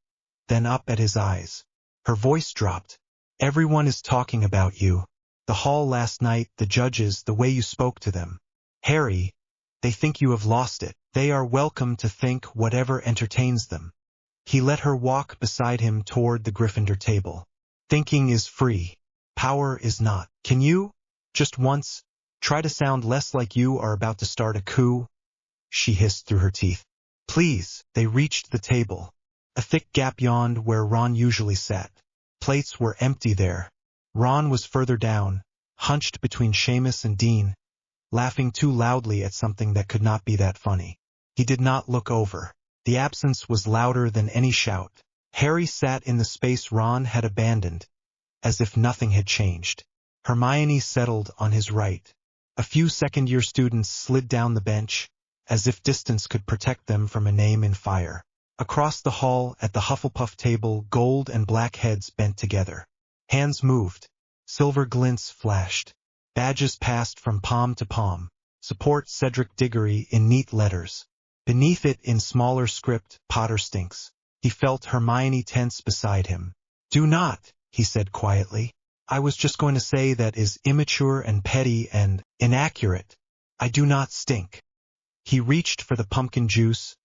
B: then up at his eyes. Her voice dropped. "Everyone is talking about you. The hall last night, the judges, the way you spoke to them. Harry, they think you have lost it. They are welcome to think whatever entertains them." He let her walk beside him toward the Gryffindor table. "Thinking is free. Power is not. Can you, just once, try to sound less like you are about to start a coup?" She hissed through her teeth. "Please." They reached the table. A thick gap yawned where Ron usually sat. Plates were empty there. Ron was further down, hunched between Seamus and Dean, laughing too loudly at something that could not be that funny. He did not look over. The absence was louder than any shout. Harry sat in the space Ron had abandoned, as if nothing had changed. Hermione settled on his right. A few second-year students slid down the bench, as if distance could protect them from a name in fire. Across the hall, at the Hufflepuff table, gold and black heads bent together. Hands moved. Silver glints flashed. Badges passed from palm to palm. "Support Cedric Diggory" in neat letters. Beneath it, in smaller script, "Potter stinks." He felt Hermione tense beside him. "Do not," he said quietly. "I was just going to say that is immature and petty and inaccurate. I do not stink." He reached for the pumpkin juice,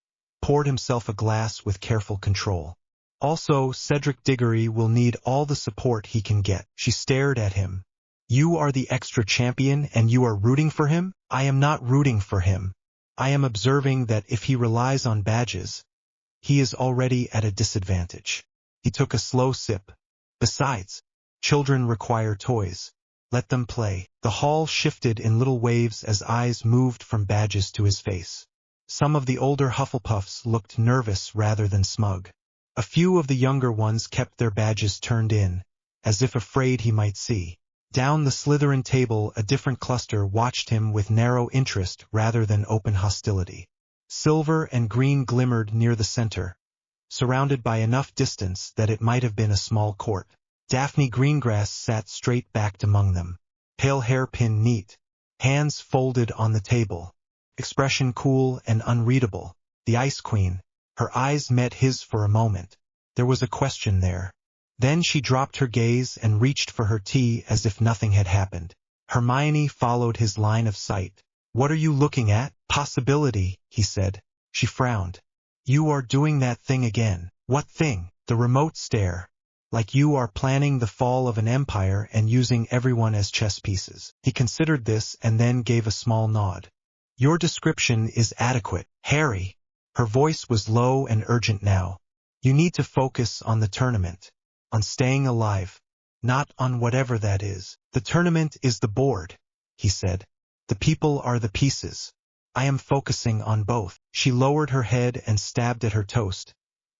B: poured himself a glass with careful control. "Also, Cedric Diggory will need all the support he can get." She stared at him. "You are the extra champion and you are rooting for him?" "I am not rooting for him. I am observing that if he relies on badges, he is already at a disadvantage." He took a slow sip. "Besides, children require toys. Let them play." The hall shifted in little waves as eyes moved from badges to his face. Some of the older Hufflepuffs looked nervous rather than smug. A few of the younger ones kept their badges turned in, as if afraid he might see. Down the Slytherin table, a different cluster watched him with narrow interest rather than open hostility. Silver and green glimmered near the center, surrounded by enough distance that it might have been a small court. Daphne Greengrass sat straight-backed among them, pale hair pinned neat, hands folded on the table, expression cool and unreadable. The Ice Queen, her eyes met his for a moment. There was a question there. Then she dropped her gaze and reached for her tea as if nothing had happened. Hermione followed his line of sight. "What are you looking at?" "Possibility," he said. She frowned. "You are doing that thing again." "What thing?" "The remote stare. Like you are planning the fall of an empire and using everyone as chess pieces." He considered this and then gave a small nod. "Your description is adequate, Harry." Her voice was low and urgent now. "You need to focus on the tournament. On staying alive. Not on whatever that is." "The tournament is the board," he said. "The people are the pieces." I am focusing on both. She lowered her head and stabbed at her toast,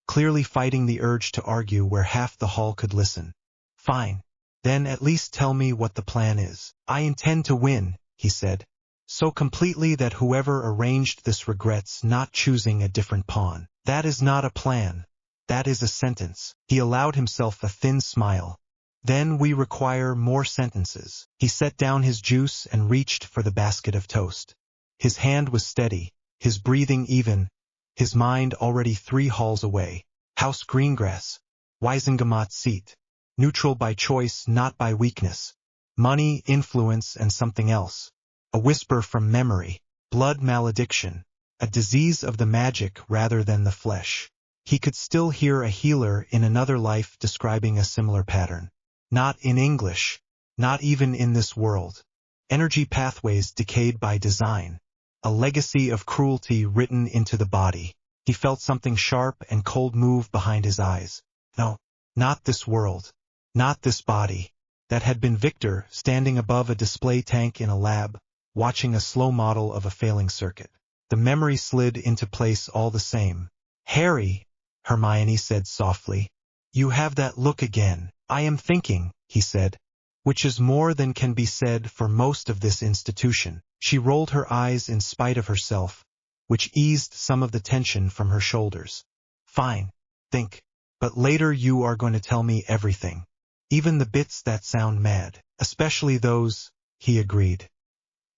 B: clearly fighting the urge to argue where half the hall could listen. Fine. Then at least tell me what the plan is. I intend to win, he said, so completely that whoever arranged this regrets not choosing a different pawn. That is not a plan. That is a sentence. He allowed himself a thin smile. Then we require more sentences. He set down his juice and reached for the basket of toast. His hand was steady, his breathing even, his mind already 3 halls away. House Greengrass. Weisengamat seat. Neutral by choice, not by weakness. Money, influence, and something else. A whisper from memory. Blood malediction. A disease of the magic rather than the flesh. He could still hear a healer in another life describing a similar pattern. Not in English. Not even in this world. Energy pathways decayed by design. A legacy of cruelty written into the body. He felt something sharp and cold move behind his eyes. No, not this world. Not this body. That had been Victor, standing above a display tank in a lab, watching a slow model of a failing circuit. The memory slid into place all the same. Harry, Hermione said softly. You have that look again. I am thinking, he said, which is more than can be said for most of this institution. She rolled her eyes in spite of herself, which eased some of the tension from her shoulders. Fine, think. But later you are going to tell me everything. Even the bits that sound mad. Especially those, he agreed.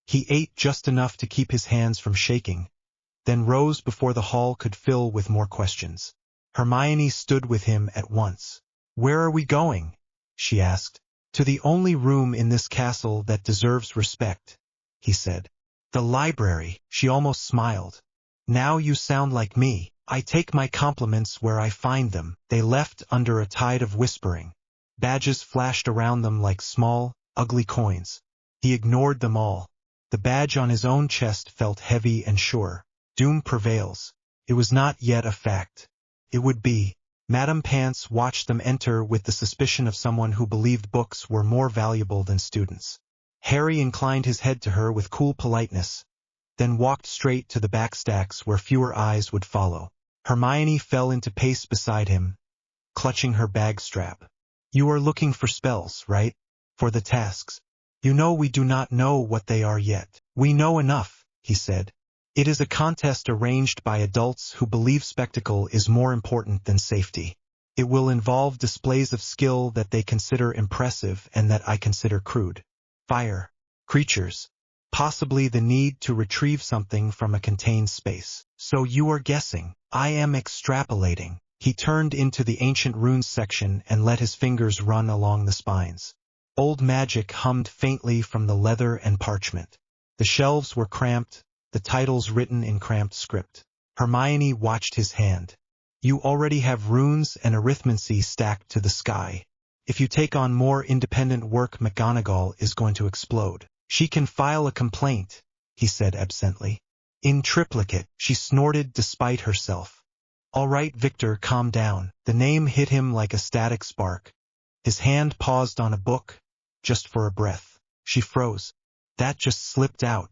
B: He ate just enough to keep his hands from shaking, then rose before the hall could fill with more questions. Hermione stood with him at once. Where are we going? She asked. To the only room in this castle that deserves respect, he said. The library, she almost smiled. Now you sound like me. I take my compliments where I find them. They left under a tide of whispering. Badges flashed around them like small, ugly coins. He ignored them all. The badge on his own chest felt heavy and sure. Doom prevails. It was not yet a fact. It would be. Madame Pants watched them enter with the suspicion of someone who believed books were more valuable than students. Harry inclined his head to her with cool politeness, then walked straight to the back stacks where fewer eyes would follow. Hermione fell into pace beside him, clutching her bag strap. You are looking for spells, right? For the tasks. You know we do not know what they are yet. We know enough, he said. It is a contest arranged by adults who believe spectacle is more important than safety. It will involve displays of skill that they consider impressive and that I consider crude. Fire, creatures, possibly the need to retrieve something from a contained space. So you are guessing. I am extrapolating. He turned into the ancient runes section and let his fingers run along the spines. Old magic hummed faintly from the leather and parchment. The shelves were cramped, the titles written in cramped script. Hermione watched his hand. You already have runes and arithmancy stacked to the sky. If you take on more independent work, McGonagall is going to explode. She can file a complaint, he said absently. In triplicate, she snorted despite herself. All right, Victor, calm down. The name hit him like a static spark. His hand paused on a book, just for a breath. She froze. That just slipped out.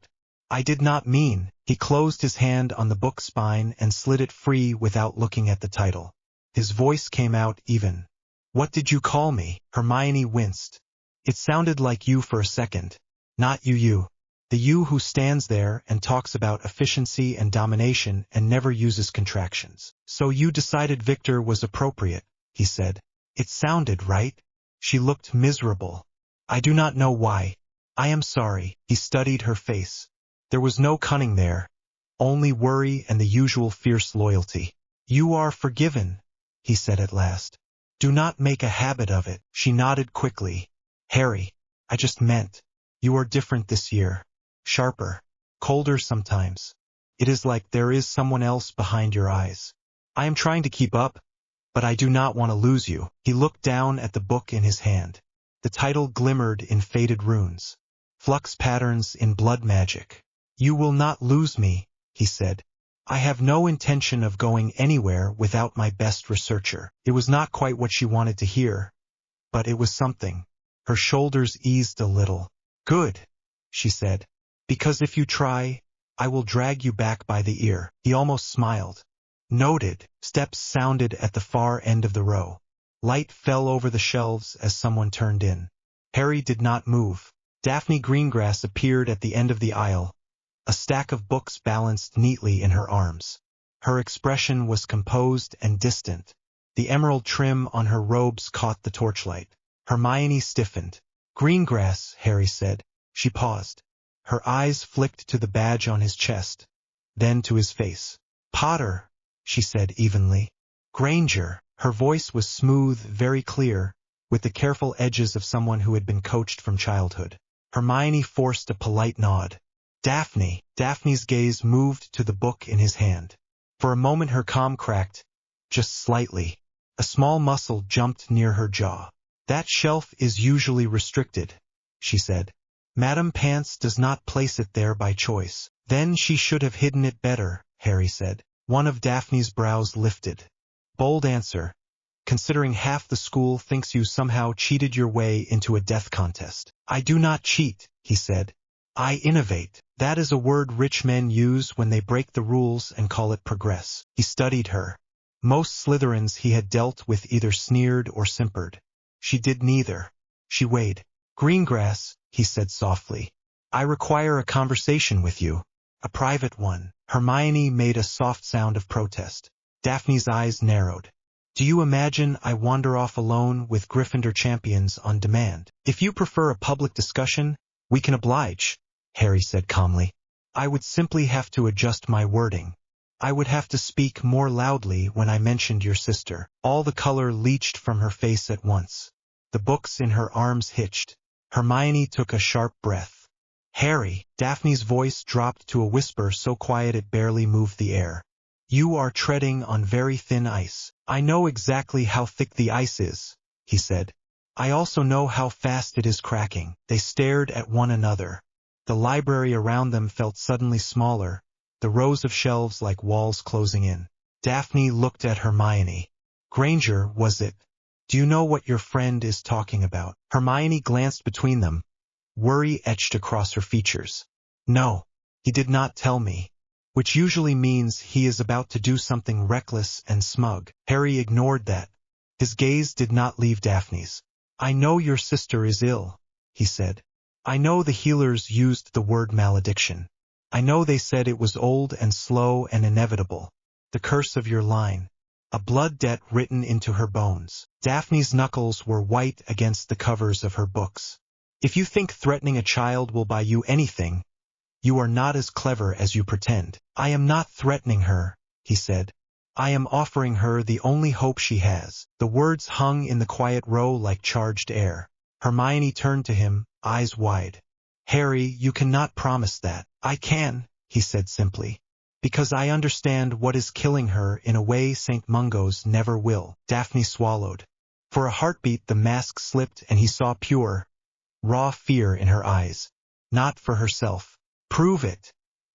B: I did not mean. He closed his hand on the book spine and slid it free without looking at the title. His voice came out even. What did you call me? Hermione winced. It sounded like you for a second. Not you. The you who stands there and talks about efficiency and domination and never uses contractions. So you decided Victor was appropriate, he said. It sounded right. She looked miserable. I do not know why. I am sorry. He studied her face. There was no cunning there, only worry and the usual fierce loyalty. You are forgiven, he said at last. Do not make a habit of it. She nodded quickly. Harry, I just meant, you are different this year. Sharper, colder sometimes. It is like there is someone else behind your eyes. I am trying to keep up, but I do not want to lose you. He looked down at the book in his hand. The title glimmered in faded runes. Flux patterns in blood magic. You will not lose me, he said. I have no intention of going anywhere without my best researcher. It was not quite what she wanted to hear, but it was something. Her shoulders eased a little. Good, she said, because if you try, I will drag you back by the ear. He almost smiled. Noted. Steps sounded at the far end of the row. Light fell over the shelves as someone turned in. Harry did not move. Daphne Greengrass appeared at the end of the aisle, a stack of books balanced neatly in her arms. Her expression was composed and distant. The emerald trim on her robes caught the torchlight. Hermione stiffened. "Greengrass," Harry said. She paused. Her eyes flicked to the badge on his chest, then to his face. "Potter," she said evenly. "Granger." Her voice was smooth, very clear, with the careful edges of someone who had been coached from childhood. Hermione forced a polite nod. "Daphne." Daphne's gaze moved to the book in his hand. For a moment her calm cracked, just slightly. A small muscle jumped near her jaw. "That shelf is usually restricted," she said. "Madame Pants does not place it there by choice." "Then she should have hidden it better," Harry said. One of Daphne's brows lifted. "Bold answer, considering half the school thinks you somehow cheated your way into a death contest." "I do not cheat," he said. "I innovate. That is a word rich men use when they break the rules and call it progress." He studied her. Most Slytherins he had dealt with either sneered or simpered. She did neither. She weighed. "Greengrass," he said softly, "I require a conversation with you. A private one." Hermione made a soft sound of protest. Daphne's eyes narrowed. "Do you imagine I wander off alone with Gryffindor champions on demand?" "If you prefer a public discussion, we can oblige," Harry said calmly. "I would simply have to adjust my wording. I would have to speak more loudly when I mentioned your sister." All the color leached from her face at once. The books in her arms hitched. Hermione took a sharp breath. "Harry," Daphne's voice dropped to a whisper so quiet it barely moved the air. "You are treading on very thin ice." "I know exactly how thick the ice is," he said. "I also know how fast it is cracking." They stared at one another. The library around them felt suddenly smaller, the rows of shelves like walls closing in. Daphne looked at Hermione. "Granger, was it? Do you know what your friend is talking about?" Hermione glanced between them. Worry etched across her features. "No, he did not tell me." Which usually means he is about to do something reckless and smug. Harry ignored that. His gaze did not leave Daphne's. "I know your sister is ill," he said. "I know the healers used the word malediction. I know they said it was old and slow and inevitable. The curse of your line. A blood debt written into her bones." Daphne's knuckles were white against the covers of her books. "If you think threatening a child will buy you anything, you are not as clever as you pretend." "I am not threatening her," he said. "I am offering her the only hope she has." The words hung in the quiet row like charged air. Hermione turned to him, eyes wide. "Harry, you cannot promise that." "I can," he said simply, "because I understand what is killing her in a way St. Mungo's never will." Daphne swallowed. For a heartbeat the mask slipped and he saw pure, raw fear in her eyes. Not for herself. "Prove it,"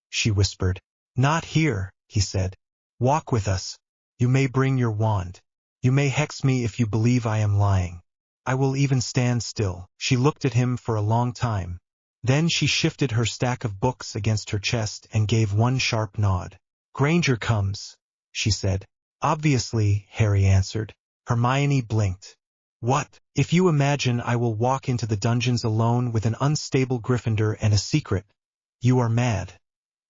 B: she whispered. "Not here," he said. "Walk with us. You may bring your wand. You may hex me if you believe I am lying. I will even stand still." She looked at him for a long time. Then she shifted her stack of books against her chest and gave one sharp nod. "Granger comes," she said. "Obviously," Harry answered. Hermione blinked. "What?" "If you imagine I will walk into the dungeons alone with an unstable Gryffindor and a secret, you are mad,"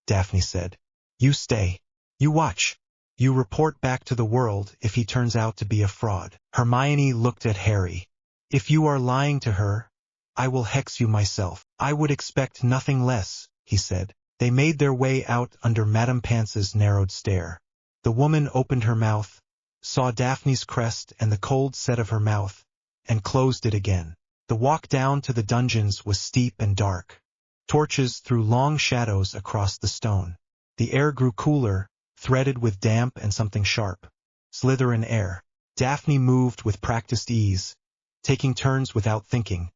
B: Daphne said. "You stay. You watch. You report back to the world if he turns out to be a fraud." Hermione looked at Harry. "If you are lying to her, I will hex you myself." "I would expect nothing less," he said. They made their way out under Madame Pance's narrowed stare. The woman opened her mouth, saw Daphne's crest and the cold set of her mouth, and closed it again. The walk down to the dungeons was steep and dark. Torches threw long shadows across the stone. The air grew cooler, threaded with damp and something sharp. Slytherin air. Daphne moved with practiced ease, taking turns without thinking,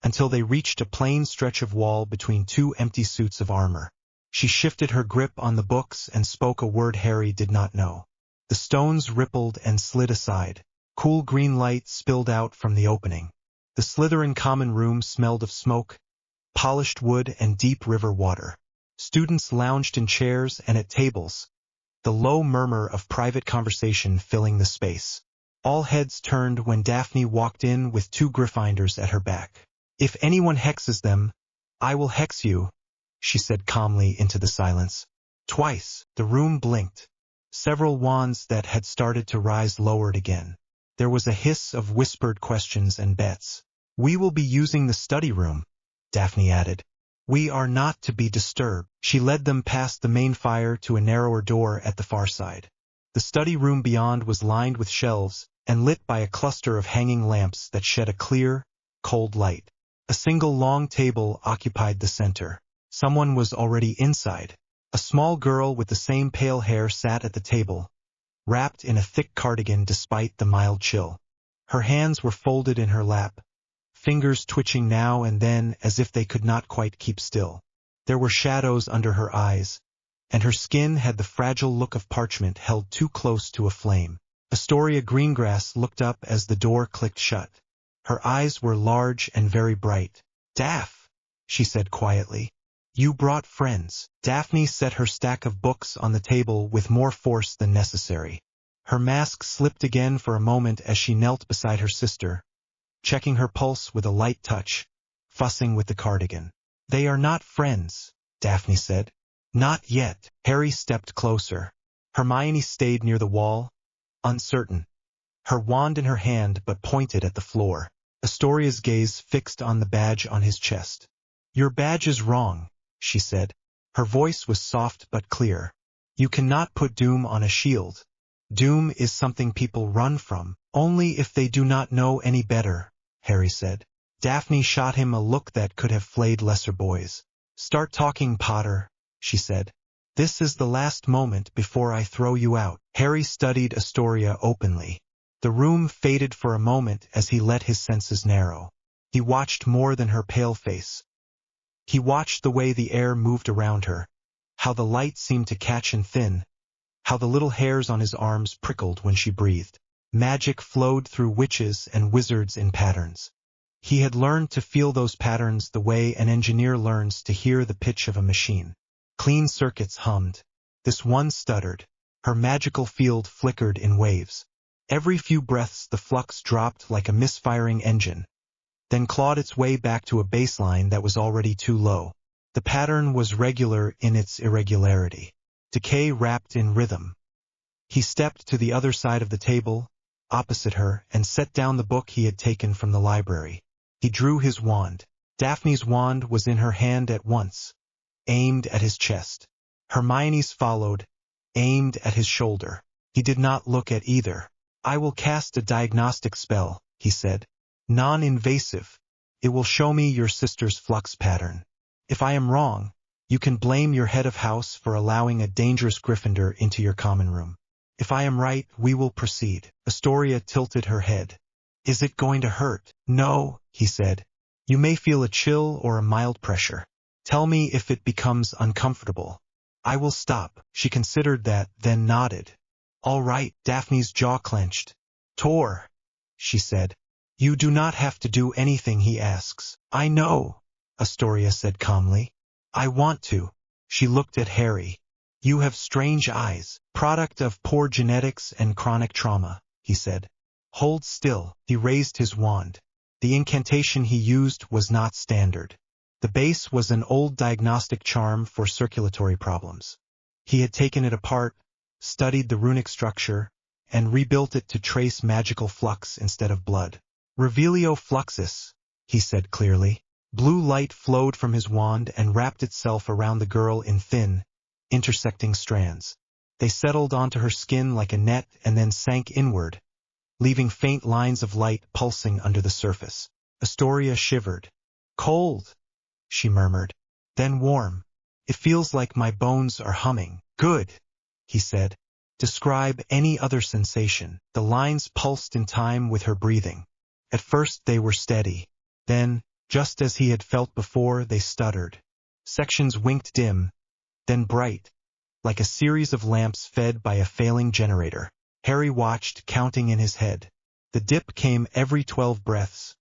B: until they reached a plain stretch of wall between two empty suits of armor. She shifted her grip on the books and spoke a word Harry did not know. The stones rippled and slid aside. Cool green light spilled out from the opening. The Slytherin common room smelled of smoke, polished wood, and deep river water. Students lounged in chairs and at tables, the low murmur of private conversation filling the space. All heads turned when Daphne walked in with 2 Gryffindors at her back. "If anyone hexes them, I will hex you," she said calmly into the silence. Twice, the room blinked. Several wands that had started to rise lowered again. There was a hiss of whispered questions and bets. "We will be using the study room," Daphne added. "We are not to be disturbed." She led them past the main fire to a narrower door at the far side. The study room beyond was lined with shelves and lit by a cluster of hanging lamps that shed a clear, cold light. A single long table occupied the center. Someone was already inside. A small girl with the same pale hair sat at the table, wrapped in a thick cardigan despite the mild chill. Her hands were folded in her lap, fingers twitching now and then as if they could not quite keep still. There were shadows under her eyes, and her skin had the fragile look of parchment held too close to a flame. Astoria Greengrass looked up as the door clicked shut. Her eyes were large and very bright. "Daph," she said quietly. "You brought friends." Daphne set her stack of books on the table with more force than necessary. Her mask slipped again for a moment as she knelt beside her sister, checking her pulse with a light touch, fussing with the cardigan. "They are not friends," Daphne said. "Not yet." Harry stepped closer. Hermione stayed near the wall, uncertain, her wand in her hand but pointed at the floor. Astoria's gaze fixed on the badge on his chest. "Your badge is wrong," she said. Her voice was soft but clear. "You cannot put doom on a shield. Doom is something people run from, only if they do not know any better," Harry said. Daphne shot him a look that could have flayed lesser boys. "Start talking, Potter," she said. "This is the last moment before I throw you out." Harry studied Astoria openly. The room faded for a moment as he let his senses narrow. He watched more than her pale face. He watched the way the air moved around her, how the light seemed to catch and thin, how the little hairs on his arms prickled when she breathed. Magic flowed through witches and wizards in patterns. He had learned to feel those patterns the way an engineer learns to hear the pitch of a machine. Clean circuits hummed. This one stuttered. Her magical field flickered in waves. Every few breaths the flux dropped like a misfiring engine, then clawed its way back to a baseline that was already too low. The pattern was regular in its irregularity, decay wrapped in rhythm. He stepped to the other side of the table, opposite her, and set down the book he had taken from the library. He drew his wand. Daphne's wand was in her hand at once, aimed at his chest. Hermione's followed, aimed at his shoulder. He did not look at either. "I will cast a diagnostic spell," he said. "Non-invasive. It will show me your sister's flux pattern. If I am wrong, you can blame your head of house for allowing a dangerous Gryffindor into your common room. If I am right, we will proceed." Astoria tilted her head. "Is it going to hurt?" "No," he said. "You may feel a chill or a mild pressure. Tell me if it becomes uncomfortable. I will stop." She considered that, then nodded. "All right." Daphne's jaw clenched. "Tor," she said. "You do not have to do anything he asks." "I know," Astoria said calmly. "I want to." She looked at Harry. "You have strange eyes. Product of poor genetics and chronic trauma," he said. "Hold still." He raised his wand. The incantation he used was not standard. The base was an old diagnostic charm for circulatory problems. He had taken it apart, studied the runic structure, and rebuilt it to trace magical flux instead of blood. "Revelio fluxus," he said clearly. Blue light flowed from his wand and wrapped itself around the girl in thin, intersecting strands. They settled onto her skin like a net and then sank inward, leaving faint lines of light pulsing under the surface. Astoria shivered. "Cold," she murmured. "Then warm. It feels like my bones are humming." "Good," he said. "Describe any other sensation." The lines pulsed in time with her breathing. At first they were steady. Then, just as he had felt before, they stuttered. Sections winked dim, then bright, like a series of lamps fed by a failing generator. Harry watched, counting in his head. The dip came every 12 breaths,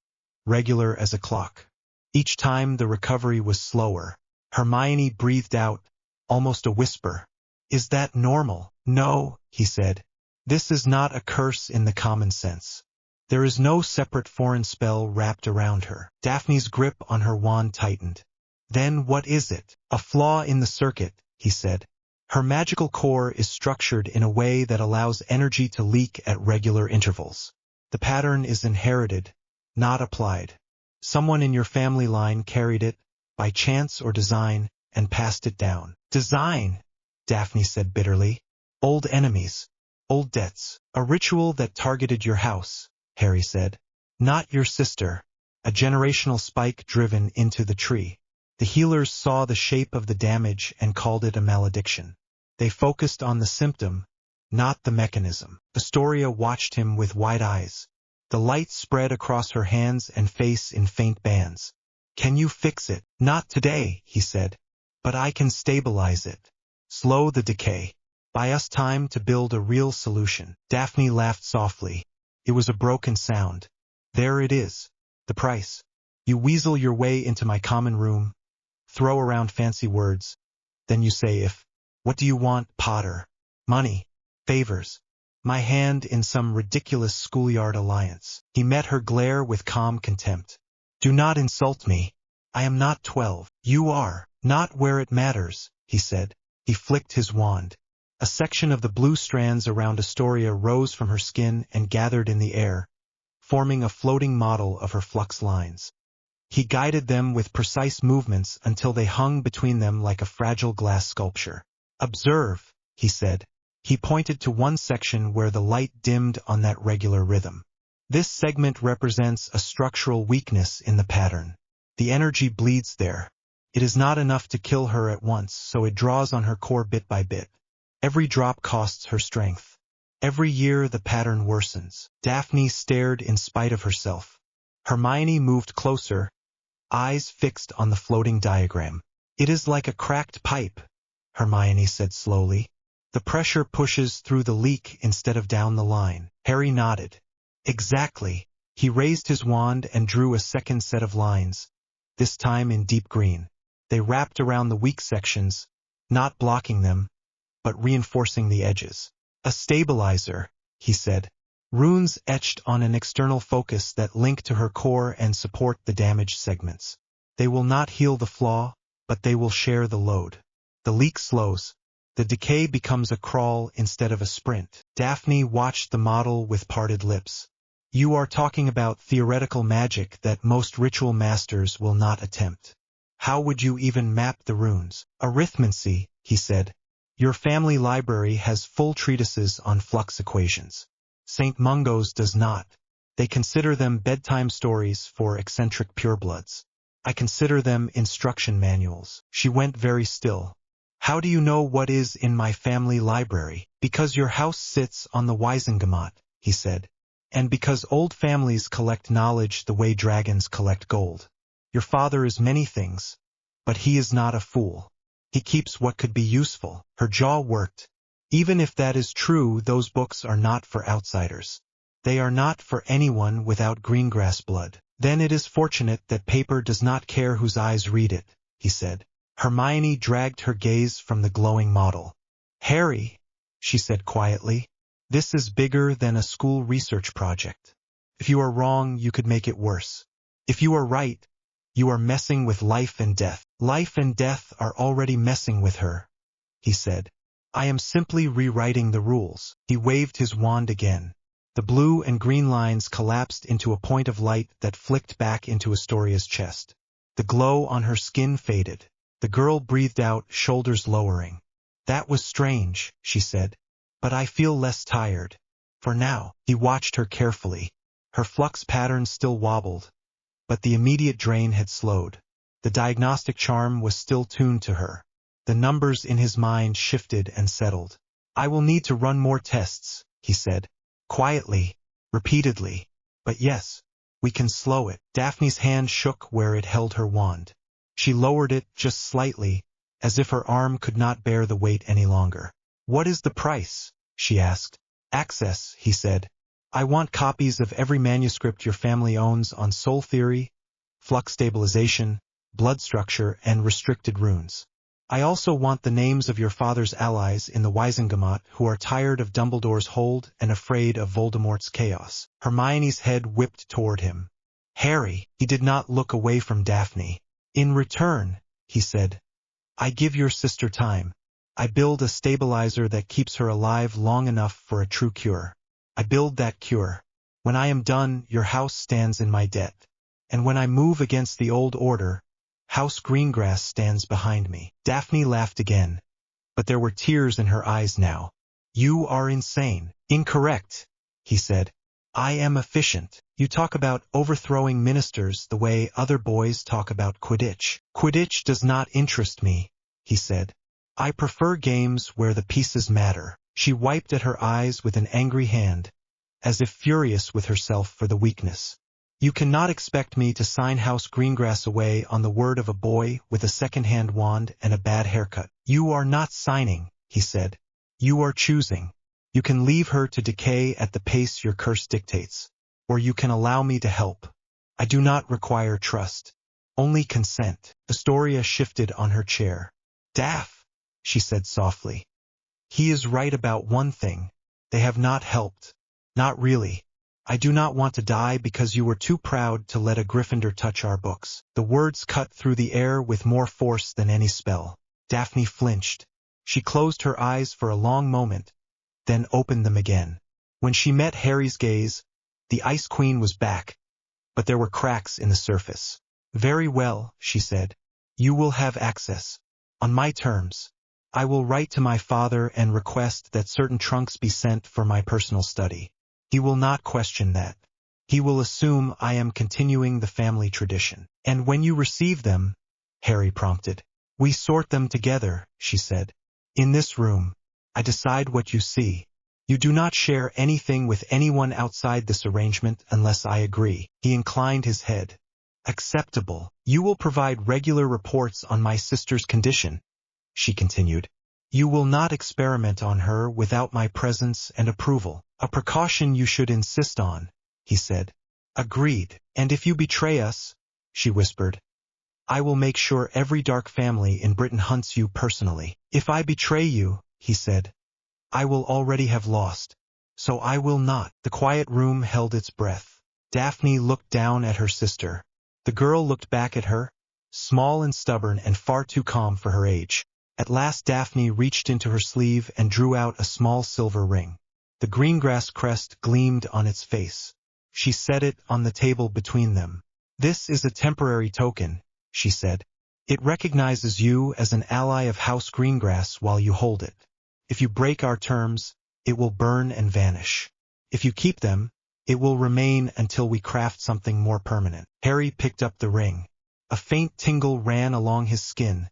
B: regular as a clock. Each time the recovery was slower. Hermione breathed out, almost a whisper. Is that normal? No, he said. This is not a curse in the common sense. There is no separate foreign spell wrapped around her. Daphne's grip on her wand tightened. Then what is it? A flaw in the circuit, he said. Her magical core is structured in a way that allows energy to leak at regular intervals. The pattern is inherited, not applied. Someone in your family line carried it, by chance or design, and passed it down. Design, Daphne said bitterly. Old enemies, old debts. A ritual that targeted your house, Harry said. Not your sister. A generational spike driven into the tree. The healers saw the shape of the damage and called it a malediction. They focused on the symptom, not the mechanism. Astoria watched him with wide eyes. The light spread across her hands and face in faint bands. Can you fix it? Not today, he said. But I can stabilize it. Slow the decay. Buy us time to build a real solution. Daphne laughed softly. It was a broken sound. There it is. The price. You weasel your way into my common room, throw around fancy words. Then you say what do you want, Potter? Money. Favors. My hand in some ridiculous schoolyard alliance. He met her glare with calm contempt. Do not insult me. I am not 12. You are. Not where it matters, he said. He flicked his wand. A section of the blue strands around Astoria rose from her skin and gathered in the air, forming a floating model of her flux lines. He guided them with precise movements until they hung between them like a fragile glass sculpture. Observe, he said. He pointed to one section where the light dimmed on that regular rhythm. This segment represents a structural weakness in the pattern. The energy bleeds there. It is not enough to kill her at once, so it draws on her core bit by bit. Every drop costs her strength. Every year the pattern worsens. Daphne stared in spite of herself. Hermione moved closer, eyes fixed on the floating diagram. It is like a cracked pipe, Hermione said slowly. The pressure pushes through the leak instead of down the line. Harry nodded. Exactly. He raised his wand and drew a second set of lines, this time in deep green. They wrapped around the weak sections, not blocking them, but reinforcing the edges. A stabilizer, he said. Runes etched on an external focus that link to her core and support the damaged segments. They will not heal the flaw, but they will share the load. The leak slows. The decay becomes a crawl instead of a sprint. Daphne watched the model with parted lips. You are talking about theoretical magic that most ritual masters will not attempt. How would you even map the runes? Arithmancy, he said. Your family library has full treatises on flux equations. St. Mungo's does not. They consider them bedtime stories for eccentric purebloods. I consider them instruction manuals. She went very still. How do you know what is in my family library? Because your house sits on the Wiesengemot, he said. And because old families collect knowledge the way dragons collect gold. Your father is many things, but he is not a fool. He keeps what could be useful. Her jaw worked. Even if that is true, those books are not for outsiders. They are not for anyone without greengrass blood. Then it is fortunate that paper does not care whose eyes read it, he said. Hermione dragged her gaze from the glowing model. Harry, she said quietly, this is bigger than a school research project. If you are wrong, you could make it worse. If you are right, you are messing with life and death. Life and death are already messing with her, he said. I am simply rewriting the rules. He waved his wand again. The blue and green lines collapsed into a point of light that flicked back into Astoria's chest. The glow on her skin faded. The girl breathed out, shoulders lowering. That was strange, she said. But I feel less tired. For now. He watched her carefully. Her flux pattern still wobbled, but the immediate drain had slowed. The diagnostic charm was still tuned to her. The numbers in his mind shifted and settled. I will need to run more tests, he said. Quietly, repeatedly. But yes, we can slow it. Daphne's hand shook where it held her wand. She lowered it just slightly, as if her arm could not bear the weight any longer. What is the price? She asked. Access, he said. I want copies of every manuscript your family owns on soul theory, flux stabilization, blood structure, and restricted runes. I also want the names of your father's allies in the Wisengamot who are tired of Dumbledore's hold and afraid of Voldemort's chaos. Hermione's head whipped toward him. Harry, he did not look away from Daphne. In return, he said, I give your sister time. I build a stabilizer that keeps her alive long enough for a true cure. I build that cure. When I am done, your house stands in my debt. And when I move against the old order, House Greengrass stands behind me. Daphne laughed again, but there were tears in her eyes now. You are insane. Incorrect, he said. I am efficient. You talk about overthrowing ministers the way other boys talk about Quidditch. Quidditch does not interest me, he said. I prefer games where the pieces matter. She wiped at her eyes with an angry hand, as if furious with herself for the weakness. You cannot expect me to sign House Greengrass away on the word of a boy with a second-hand wand and a bad haircut. You are not signing, he said. You are choosing. You can leave her to decay at the pace your curse dictates, or you can allow me to help. I do not require trust, only consent. Astoria shifted on her chair. Daph, she said softly. He is right about one thing. They have not helped. Not really. I do not want to die because you were too proud to let a Gryffindor touch our books. The words cut through the air with more force than any spell. Daphne flinched. She closed her eyes for a long moment, then opened them again. When she met Harry's gaze, the Ice Queen was back, but there were cracks in the surface. Very well, she said. You will have access. On my terms. I will write to my father and request that certain trunks be sent for my personal study. He will not question that. He will assume I am continuing the family tradition. And when you receive them, Harry prompted. We sort them together, she said. In this room. I decide what you see. You do not share anything with anyone outside this arrangement unless I agree. He inclined his head. Acceptable. You will provide regular reports on my sister's condition, she continued. You will not experiment on her without my presence and approval. A precaution you should insist on, he said. Agreed. And if you betray us, she whispered, I will make sure every dark family in Britain hunts you personally. If I betray you, he said, I will already have lost. So I will not. The quiet room held its breath. Daphne looked down at her sister. The girl looked back at her, small and stubborn and far too calm for her age. At last Daphne reached into her sleeve and drew out a small silver ring. The Greengrass crest gleamed on its face. She set it on the table between them. This is a temporary token, she said. It recognizes you as an ally of House Greengrass while you hold it. If you break our terms, it will burn and vanish. If you keep them, it will remain until we craft something more permanent. Harry picked up the ring. A faint tingle ran along his skin,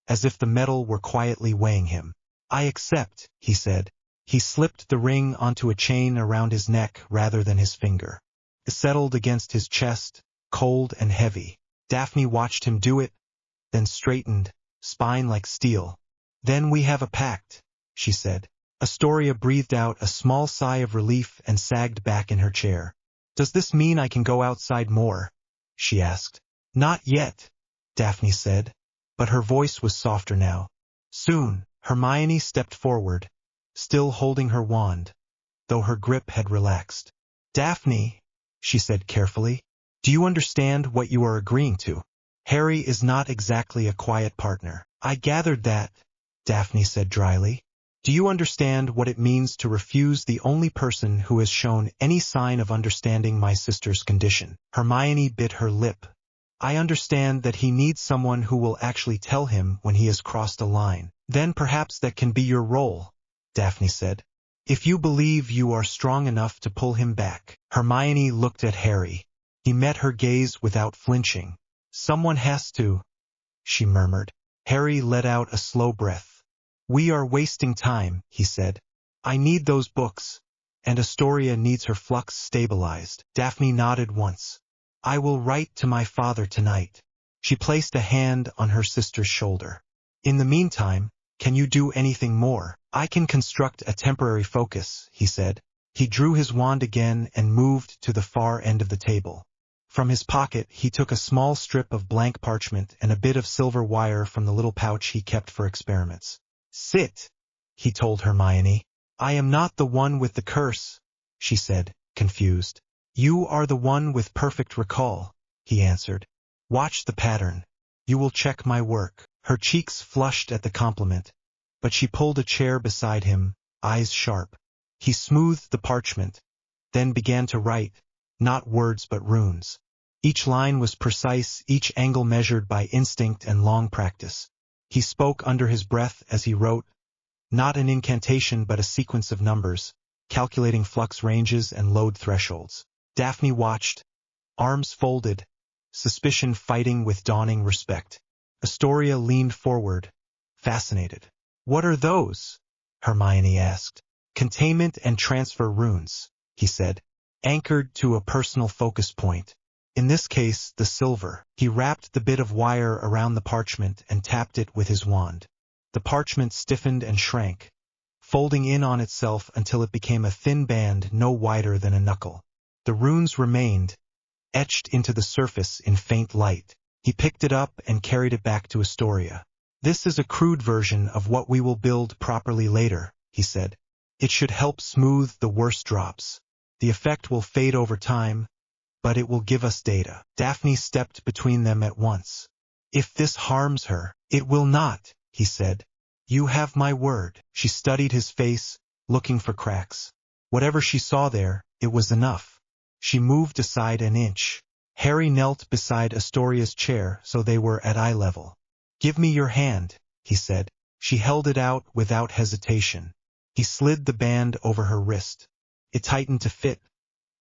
B: as if the metal were quietly weighing him. I accept, he said. He slipped the ring onto a chain around his neck rather than his finger. It settled against his chest, cold and heavy. Daphne watched him do it, then straightened, spine like steel. Then we have a pact, she said. Astoria breathed out a small sigh of relief and sagged back in her chair. Does this mean I can go outside more? She asked. Not yet, Daphne said, but her voice was softer now. Soon. Hermione stepped forward, still holding her wand, though her grip had relaxed. Daphne, she said carefully, do you understand what you are agreeing to? Harry is not exactly a quiet partner. I gathered that, Daphne said dryly. Do you understand what it means to refuse the only person who has shown any sign of understanding my sister's condition? Hermione bit her lip. I understand that he needs someone who will actually tell him when he has crossed a line. Then perhaps that can be your role, Daphne said. If you believe you are strong enough to pull him back. Hermione looked at Harry. He met her gaze without flinching. Someone has to, she murmured. Harry let out a slow breath. We are wasting time, he said. I need those books, and Astoria needs her flux stabilized. Daphne nodded once. I will write to my father tonight. She placed a hand on her sister's shoulder. In the meantime, can you do anything more? I can construct a temporary focus, he said. He drew his wand again and moved to the far end of the table. From his pocket he took a small strip of blank parchment and a bit of silver wire from the little pouch he kept for experiments. "Sit," he told Hermione. "I am not the one with the curse," she said, confused. "You are the one with perfect recall," he answered. "Watch the pattern. You will check my work." Her cheeks flushed at the compliment, but she pulled a chair beside him, eyes sharp. He smoothed the parchment, then began to write, not words but runes. Each line was precise, each angle measured by instinct and long practice. He spoke under his breath as he wrote, not an incantation but a sequence of numbers, calculating flux ranges and load thresholds. Daphne watched, arms folded, suspicion fighting with dawning respect. Astoria leaned forward, fascinated. "What are those?" Hermione asked. "Containment and transfer runes," he said, "anchored to a personal focus point. In this case, the silver." He wrapped the bit of wire around the parchment and tapped it with his wand. The parchment stiffened and shrank, folding in on itself until it became a thin band no wider than a knuckle. The runes remained, etched into the surface in faint light. He picked it up and carried it back to Astoria. "This is a crude version of what we will build properly later," he said. "It should help smooth the worst drops. The effect will fade over time, but it will give us data." Daphne stepped between them at once. "If this harms her." "It will not," he said. "You have my word." She studied his face, looking for cracks. Whatever she saw there, it was enough. She moved aside an inch. Harry knelt beside Astoria's chair so they were at eye level. "Give me your hand," he said. She held it out without hesitation. He slid the band over her wrist. It tightened to fit,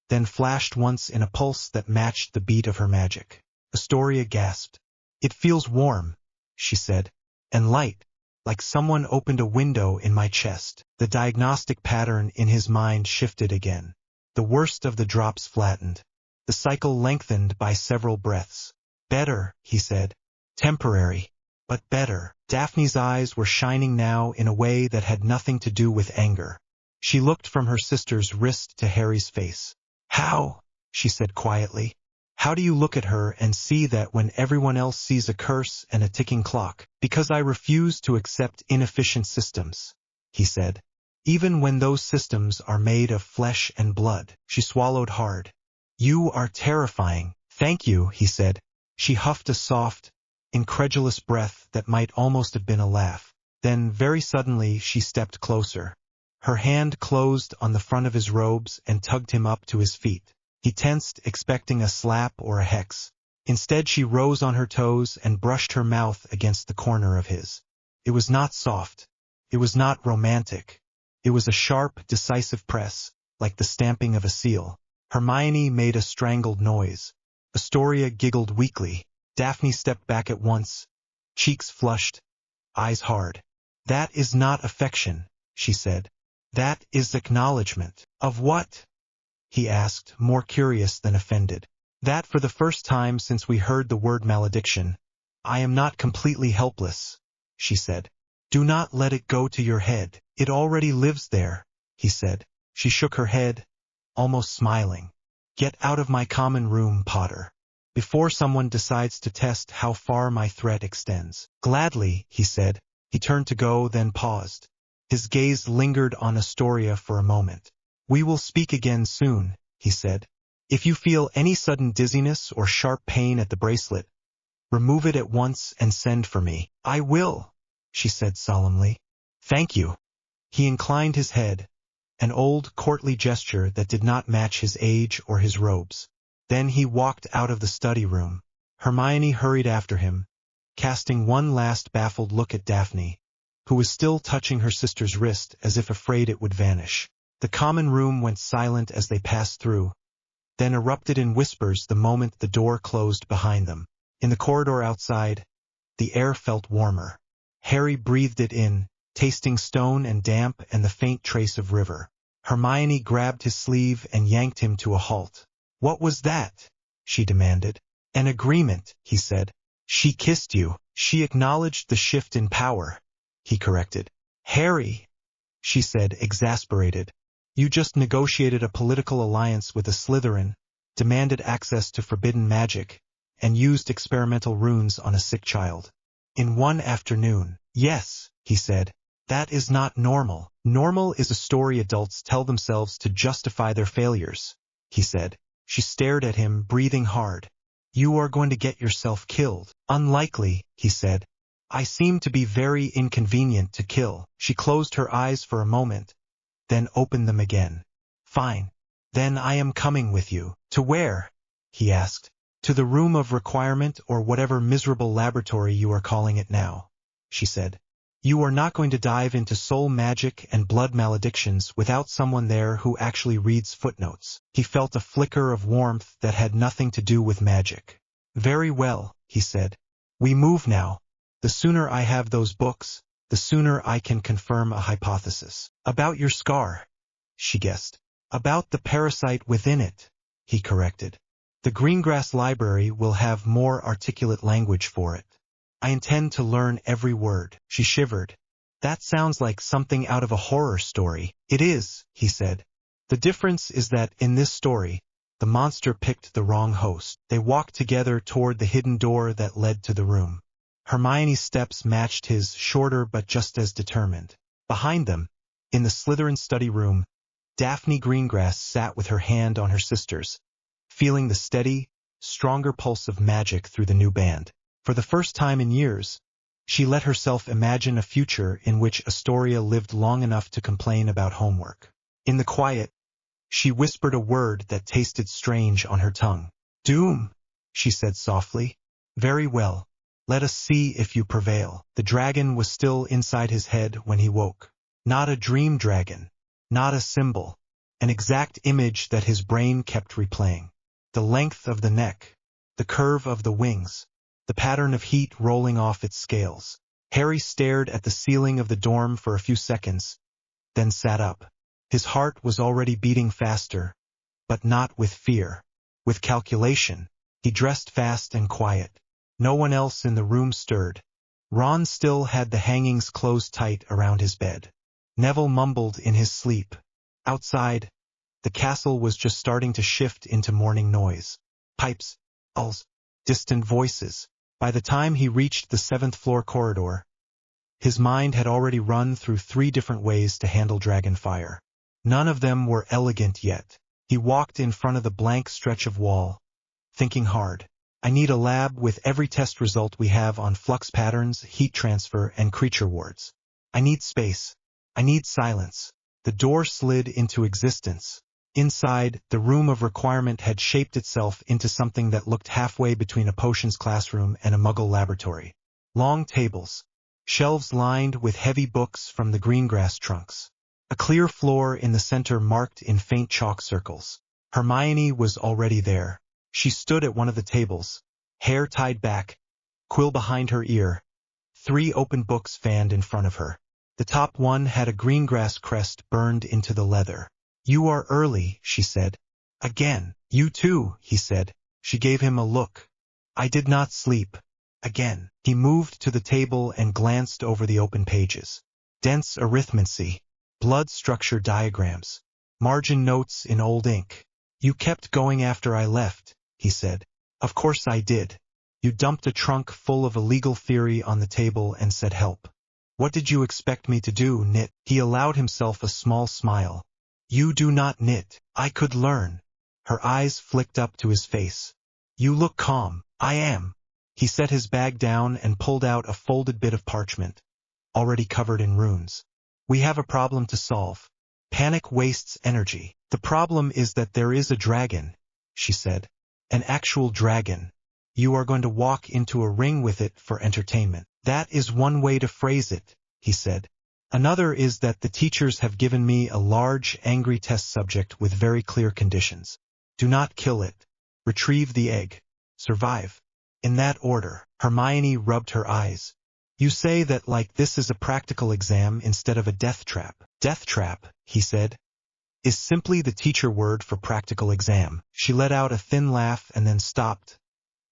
B: then flashed once in a pulse that matched the beat of her magic. Astoria gasped. "It feels warm," she said, "and light, like someone opened a window in my chest." The diagnostic pattern in his mind shifted again. The worst of the drops flattened. The cycle lengthened by several breaths. "Better," he said. "Temporary, but better." Daphne's eyes were shining now in a way that had nothing to do with anger. She looked from her sister's wrist to Harry's face. "How?" she said quietly. "How do you look at her and see that when everyone else sees a curse and a ticking clock?" "Because I refuse to accept inefficient systems," he said. "Even when those systems are made of flesh and blood." She swallowed hard. "You are terrifying." "Thank you," he said. She huffed a soft, incredulous breath that might almost have been a laugh. Then, very suddenly, she stepped closer. Her hand closed on the front of his robes and tugged him up to his feet. He tensed, expecting a slap or a hex. Instead, she rose on her toes and brushed her mouth against the corner of his. It was not soft. It was not romantic. It was a sharp, decisive press, like the stamping of a seal. Hermione made a strangled noise. Astoria giggled weakly. Daphne stepped back at once, cheeks flushed, eyes hard. "That is not affection," she said. "That is acknowledgement." "Of what?" he asked, more curious than offended. "That for the first time since we heard the word malediction, I am not completely helpless," she said. "Do not let it go to your head. It already lives there," he said. She shook her head, almost smiling. "Get out of my common room, Potter, before someone decides to test how far my threat extends." "Gladly," he said. He turned to go, then paused. His gaze lingered on Astoria for a moment. "We will speak again soon," he said. "If you feel any sudden dizziness or sharp pain at the bracelet, remove it at once and send for me." "I will," she said solemnly. "Thank you." He inclined his head, an old, courtly gesture that did not match his age or his robes. Then he walked out of the study room. Hermione hurried after him, casting one last baffled look at Daphne, who was still touching her sister's wrist as if afraid it would vanish. The common room went silent as they passed through, then erupted in whispers the moment the door closed behind them. In the corridor outside, the air felt warmer. Harry breathed it in, tasting stone and damp and the faint trace of river. Hermione grabbed his sleeve and yanked him to a halt. "What was that?" she demanded. "An agreement," he said. "She kissed you." "She acknowledged the shift in power," he corrected. "Harry," she said, exasperated. "You just negotiated a political alliance with a Slytherin, demanded access to forbidden magic, and used experimental runes on a sick child. In one afternoon, yes, he said, that is not normal. Normal is a story adults tell themselves to justify their failures, he said. She stared at him, breathing hard. You are going to get yourself killed. Unlikely, he said. I seem to be very inconvenient to kill. She closed her eyes for a moment, then opened them again. Fine. Then I am coming with you. To where? He asked. To the room of requirement or whatever miserable laboratory you are calling it now, she said. You are not going to dive into soul magic and blood maledictions without someone there who actually reads footnotes. He felt a flicker of warmth that had nothing to do with magic. Very well, he said. We move now. The sooner I have those books, the sooner I can confirm a hypothesis. About your scar, she guessed. About the parasite within it, he corrected. The Greengrass Library will have more articulate language for it. I intend to learn every word. She shivered. That sounds like something out of a horror story. It is, he said. The difference is that in this story, the monster picked the wrong host. They walked together toward the hidden door that led to the room. Hermione's steps matched his, shorter but just as determined. Behind them, in the Slytherin study room, Daphne Greengrass sat with her hand on her sister's, feeling the steady, stronger pulse of magic through the new band. For the first time in years, she let herself imagine a future in which Astoria lived long enough to complain about homework. In the quiet, she whispered a word that tasted strange on her tongue. Doom, she said softly. Very well. Let us see if you prevail. The dragon was still inside his head when he woke. Not a dream dragon. Not a symbol. An exact image that his brain kept replaying. The length of the neck. The curve of the wings. The pattern of heat rolling off its scales. Harry stared at the ceiling of the dorm for a few seconds, then sat up. His heart was already beating faster, but not with fear. With calculation. He dressed fast and quiet. No one else in the room stirred. Ron still had the hangings closed tight around his bed. Neville mumbled in his sleep. Outside, the castle was just starting to shift into morning noise. Pipes, ulls, distant voices. By the time he reached the 7th floor corridor, his mind had already run through 3 different ways to handle dragon fire. None of them were elegant yet. He walked in front of the blank stretch of wall, thinking hard. I need a lab with every test result we have on flux patterns, heat transfer, and creature wards. I need space. I need silence. The door slid into existence. Inside, the room of requirement had shaped itself into something that looked halfway between a potions classroom and a muggle laboratory. Long tables. Shelves lined with heavy books from the Greengrass trunks. A clear floor in the center marked in faint chalk circles. Hermione was already there. She stood at one of the tables, hair tied back, quill behind her ear, 3 open books fanned in front of her. The top one had a Greengrass crest burned into the leather. You are early, she said. Again. You too, he said. She gave him a look. I did not sleep. Again. He moved to the table and glanced over the open pages. Dense arithmancy. Blood structure diagrams. Margin notes in old ink. You kept going after I left, he said. Of course I did. You dumped a trunk full of illegal theory on the table and said help. What did you expect me to do, knit? He allowed himself a small smile. You do not knit. I could learn. Her eyes flicked up to his face. You look calm. I am. He set his bag down and pulled out a folded bit of parchment, already covered in runes. We have a problem to solve. Panic wastes energy. The problem is that there is a dragon, she said. An actual dragon. You are going to walk into a ring with it for entertainment. That is one way to phrase it, he said. Another is that the teachers have given me a large, angry test subject with very clear conditions. Do not kill it. Retrieve the egg. Survive. In that order. Hermione rubbed her eyes. You say that like this is a practical exam instead of a death trap. Death trap, he said, is simply the teacher word for practical exam. She let out a thin laugh and then stopped,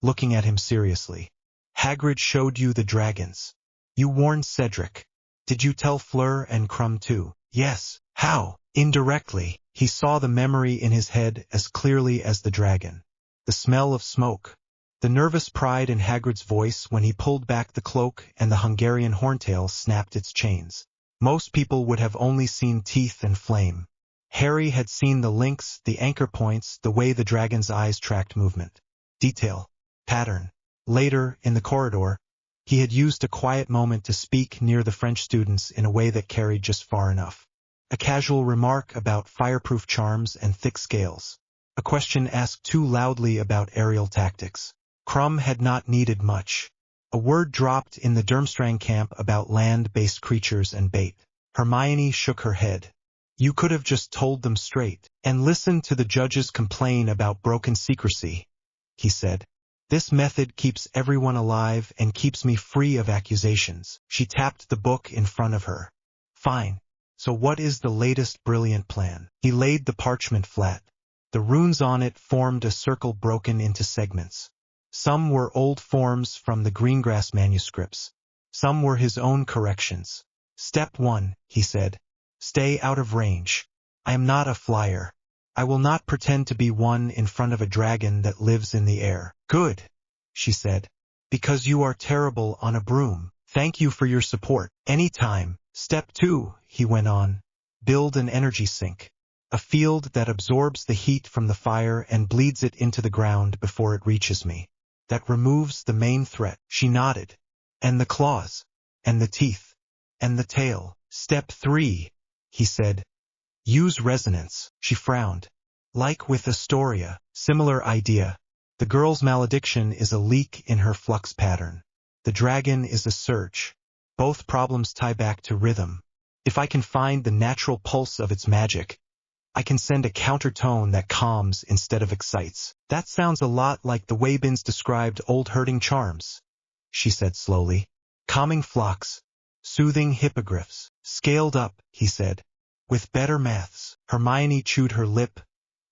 B: looking at him seriously. Hagrid showed you the dragons. You warned Cedric. Did you tell Fleur and Krum too? Yes. How? Indirectly. He saw the memory in his head as clearly as the dragon. The smell of smoke. The nervous pride in Hagrid's voice when he pulled back the cloak and the Hungarian horntail snapped its chains. Most people would have only seen teeth and flame. Harry had seen the links, the anchor points, the way the dragon's eyes tracked movement. Detail. Pattern. Later, in the corridor, he had used a quiet moment to speak near the French students in a way that carried just far enough. A casual remark about fireproof charms and thick scales. A question asked too loudly about aerial tactics. Krum had not needed much. A word dropped in the Durmstrang camp about land-based creatures and bait. Hermione shook her head. You could have just told them straight, and listened to the judges complain about broken secrecy, he said. This method keeps everyone alive and keeps me free of accusations. She tapped the book in front of her. Fine. So what is the latest brilliant plan? He laid the parchment flat. The runes on it formed a circle broken into segments. Some were old forms from the Greengrass manuscripts. Some were his own corrections. Step 1, he said. Stay out of range. I am not a flyer. I will not pretend to be one in front of a dragon that lives in the air. Good, she said. Because you are terrible on a broom. Thank you for your support. Anytime. Step 2, he went on. Build an energy sink. A field that absorbs the heat from the fire and bleeds it into the ground before it reaches me. That removes the main threat. She nodded. And the claws. And the teeth. And the tail. Step 3, he said. Use resonance. She frowned. Like with Astoria. Similar idea. The girl's malediction is a leak in her flux pattern. The dragon is a surge. Both problems tie back to rhythm. If I can find the natural pulse of its magic, I can send a countertone that calms instead of excites. That sounds a lot like the way Binns described old herding charms, she said slowly. Calming flocks, soothing hippogriffs. Scaled up, he said. With better maths. Hermione chewed her lip,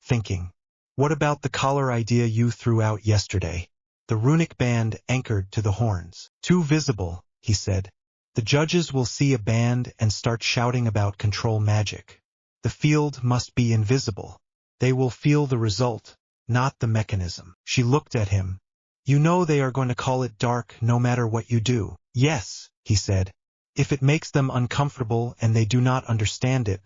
B: thinking. What about the collar idea you threw out yesterday? The runic band anchored to the horns. Too visible, he said. The judges will see a band and start shouting about control magic. The field must be invisible. They will feel the result, not the mechanism. She looked at him. You know they are going to call it dark no matter what you do. Yes, he said. If it makes them uncomfortable and they do not understand it,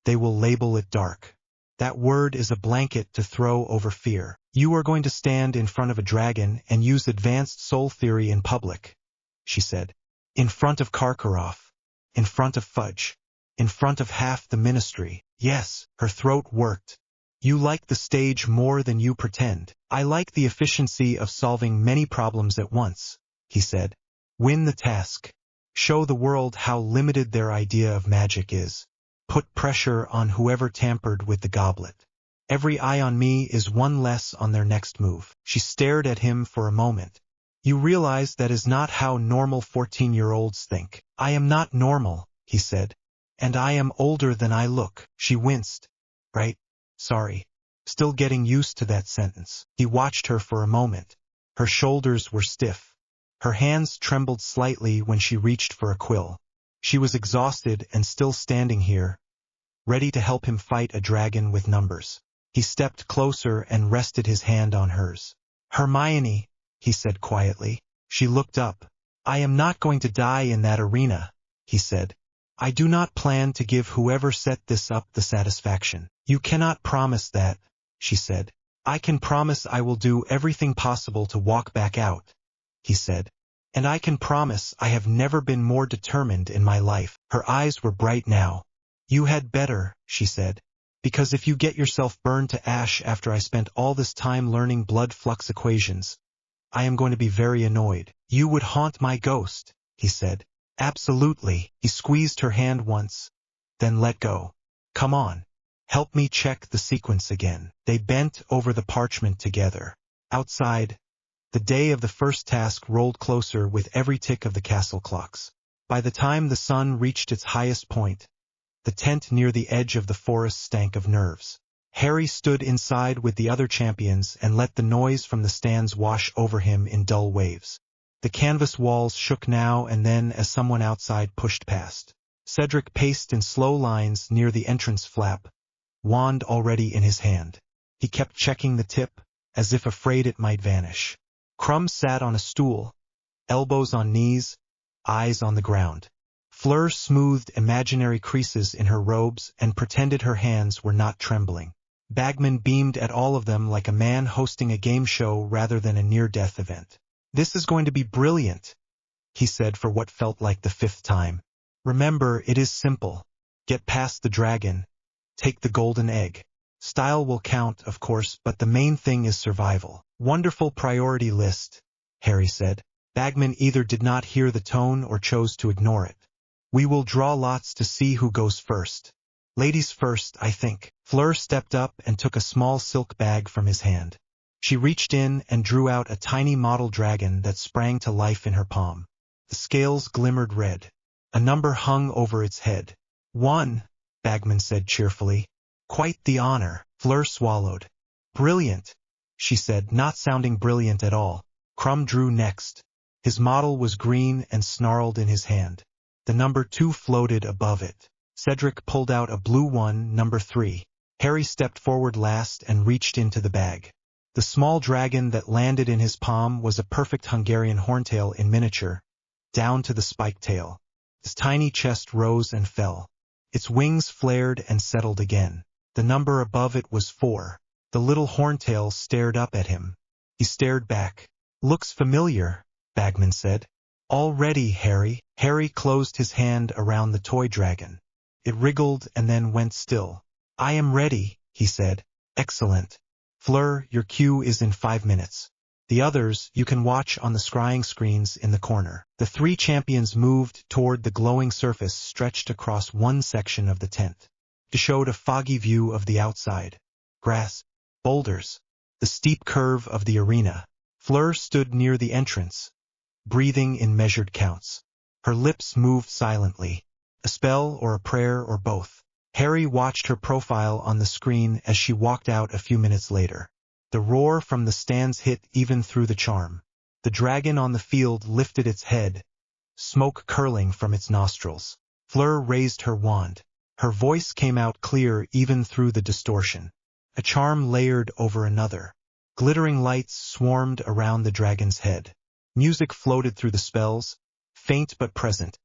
B: they will label it dark. That word is a blanket to throw over fear. You are going to stand in front of a dragon and use advanced soul theory in public, she said. In front of Karkaroff. In front of Fudge. In front of half the ministry. Yes, her throat worked. You like the stage more than you pretend. I like the efficiency of solving many problems at once, he said. Win the task. Show the world how limited their idea of magic is. Put pressure on whoever tampered with the goblet. Every eye on me is one less on their next move. She stared at him for a moment. You realize that is not how normal 14-year-olds think. I am not normal, he said. And I am older than I look. She winced. Right? Sorry. Still getting used to that sentence. He watched her for a moment. Her shoulders were stiff. Her hands trembled slightly when she reached for a quill. She was exhausted and still standing here, ready to help him fight a dragon with numbers. He stepped closer and rested his hand on hers. Hermione, he said quietly. She looked up. I am not going to die in that arena, he said. I do not plan to give whoever set this up the satisfaction. You cannot promise that, she said. I can promise I will do everything possible to walk back out, he said. And I can promise I have never been more determined in my life. Her eyes were bright now. You had better, she said. Because if you get yourself burned to ash after I spent all this time learning blood flux equations, I am going to be very annoyed. You would haunt my ghost, he said. Absolutely. He squeezed her hand once, then let go. Come on. Help me check the sequence again. They bent over the parchment together. Outside, the day of the first task rolled closer with every tick of the castle clocks. By the time the sun reached its highest point, the tent near the edge of the forest stank of nerves. Harry stood inside with the other champions and let the noise from the stands wash over him in dull waves. The canvas walls shook now and then as someone outside pushed past. Cedric paced in slow lines near the entrance flap, wand already in his hand. He kept checking the tip, as if afraid it might vanish. Crumb sat on a stool, elbows on knees, eyes on the ground. Fleur smoothed imaginary creases in her robes and pretended her hands were not trembling. Bagman beamed at all of them like a man hosting a game show rather than a near-death event. "This is going to be brilliant," he said for what felt like the 5th time. "Remember, it is simple. Get past the dragon. Take the golden egg. Style will count, of course, but the main thing is survival." "Wonderful priority list," Harry said. Bagman either did not hear the tone or chose to ignore it. "We will draw lots to see who goes first. Ladies first, I think." Fleur stepped up and took a small silk bag from his hand. She reached in and drew out a tiny model dragon that sprang to life in her palm. The scales glimmered red. A number hung over its head. "1," Bagman said cheerfully. "Quite the honor." Fleur swallowed. "Brilliant," she said, not sounding brilliant at all. Crumb drew next. His model was green and snarled in his hand. The number 2 floated above it. Cedric pulled out a blue one, number 3. Harry stepped forward last and reached into the bag. The small dragon that landed in his palm was a perfect Hungarian horntail in miniature, down to the spiked tail. His tiny chest rose and fell. Its wings flared and settled again. The number above it was 4. The little horntail stared up at him. He stared back. "Looks familiar," Bagman said. "All ready, Harry." Harry closed his hand around the toy dragon. It wriggled and then went still. "I am ready," he said. "Excellent. Fleur, your cue is in 5 minutes. The others you can watch on the scrying screens in the corner." The 3 champions moved toward the glowing surface stretched across one section of the tent. It showed a foggy view of the outside. Grass, boulders, the steep curve of the arena. Fleur stood near the entrance, breathing in measured counts. Her lips moved silently. A spell or a prayer or both. Harry watched her profile on the screen as she walked out a few minutes later. The roar from the stands hit even through the charm. The dragon on the field lifted its head, smoke curling from its nostrils. Fleur raised her wand. Her voice came out clear even through the distortion. A charm layered over another. Glittering lights swarmed around the dragon's head. Music floated through the spells, faint but present.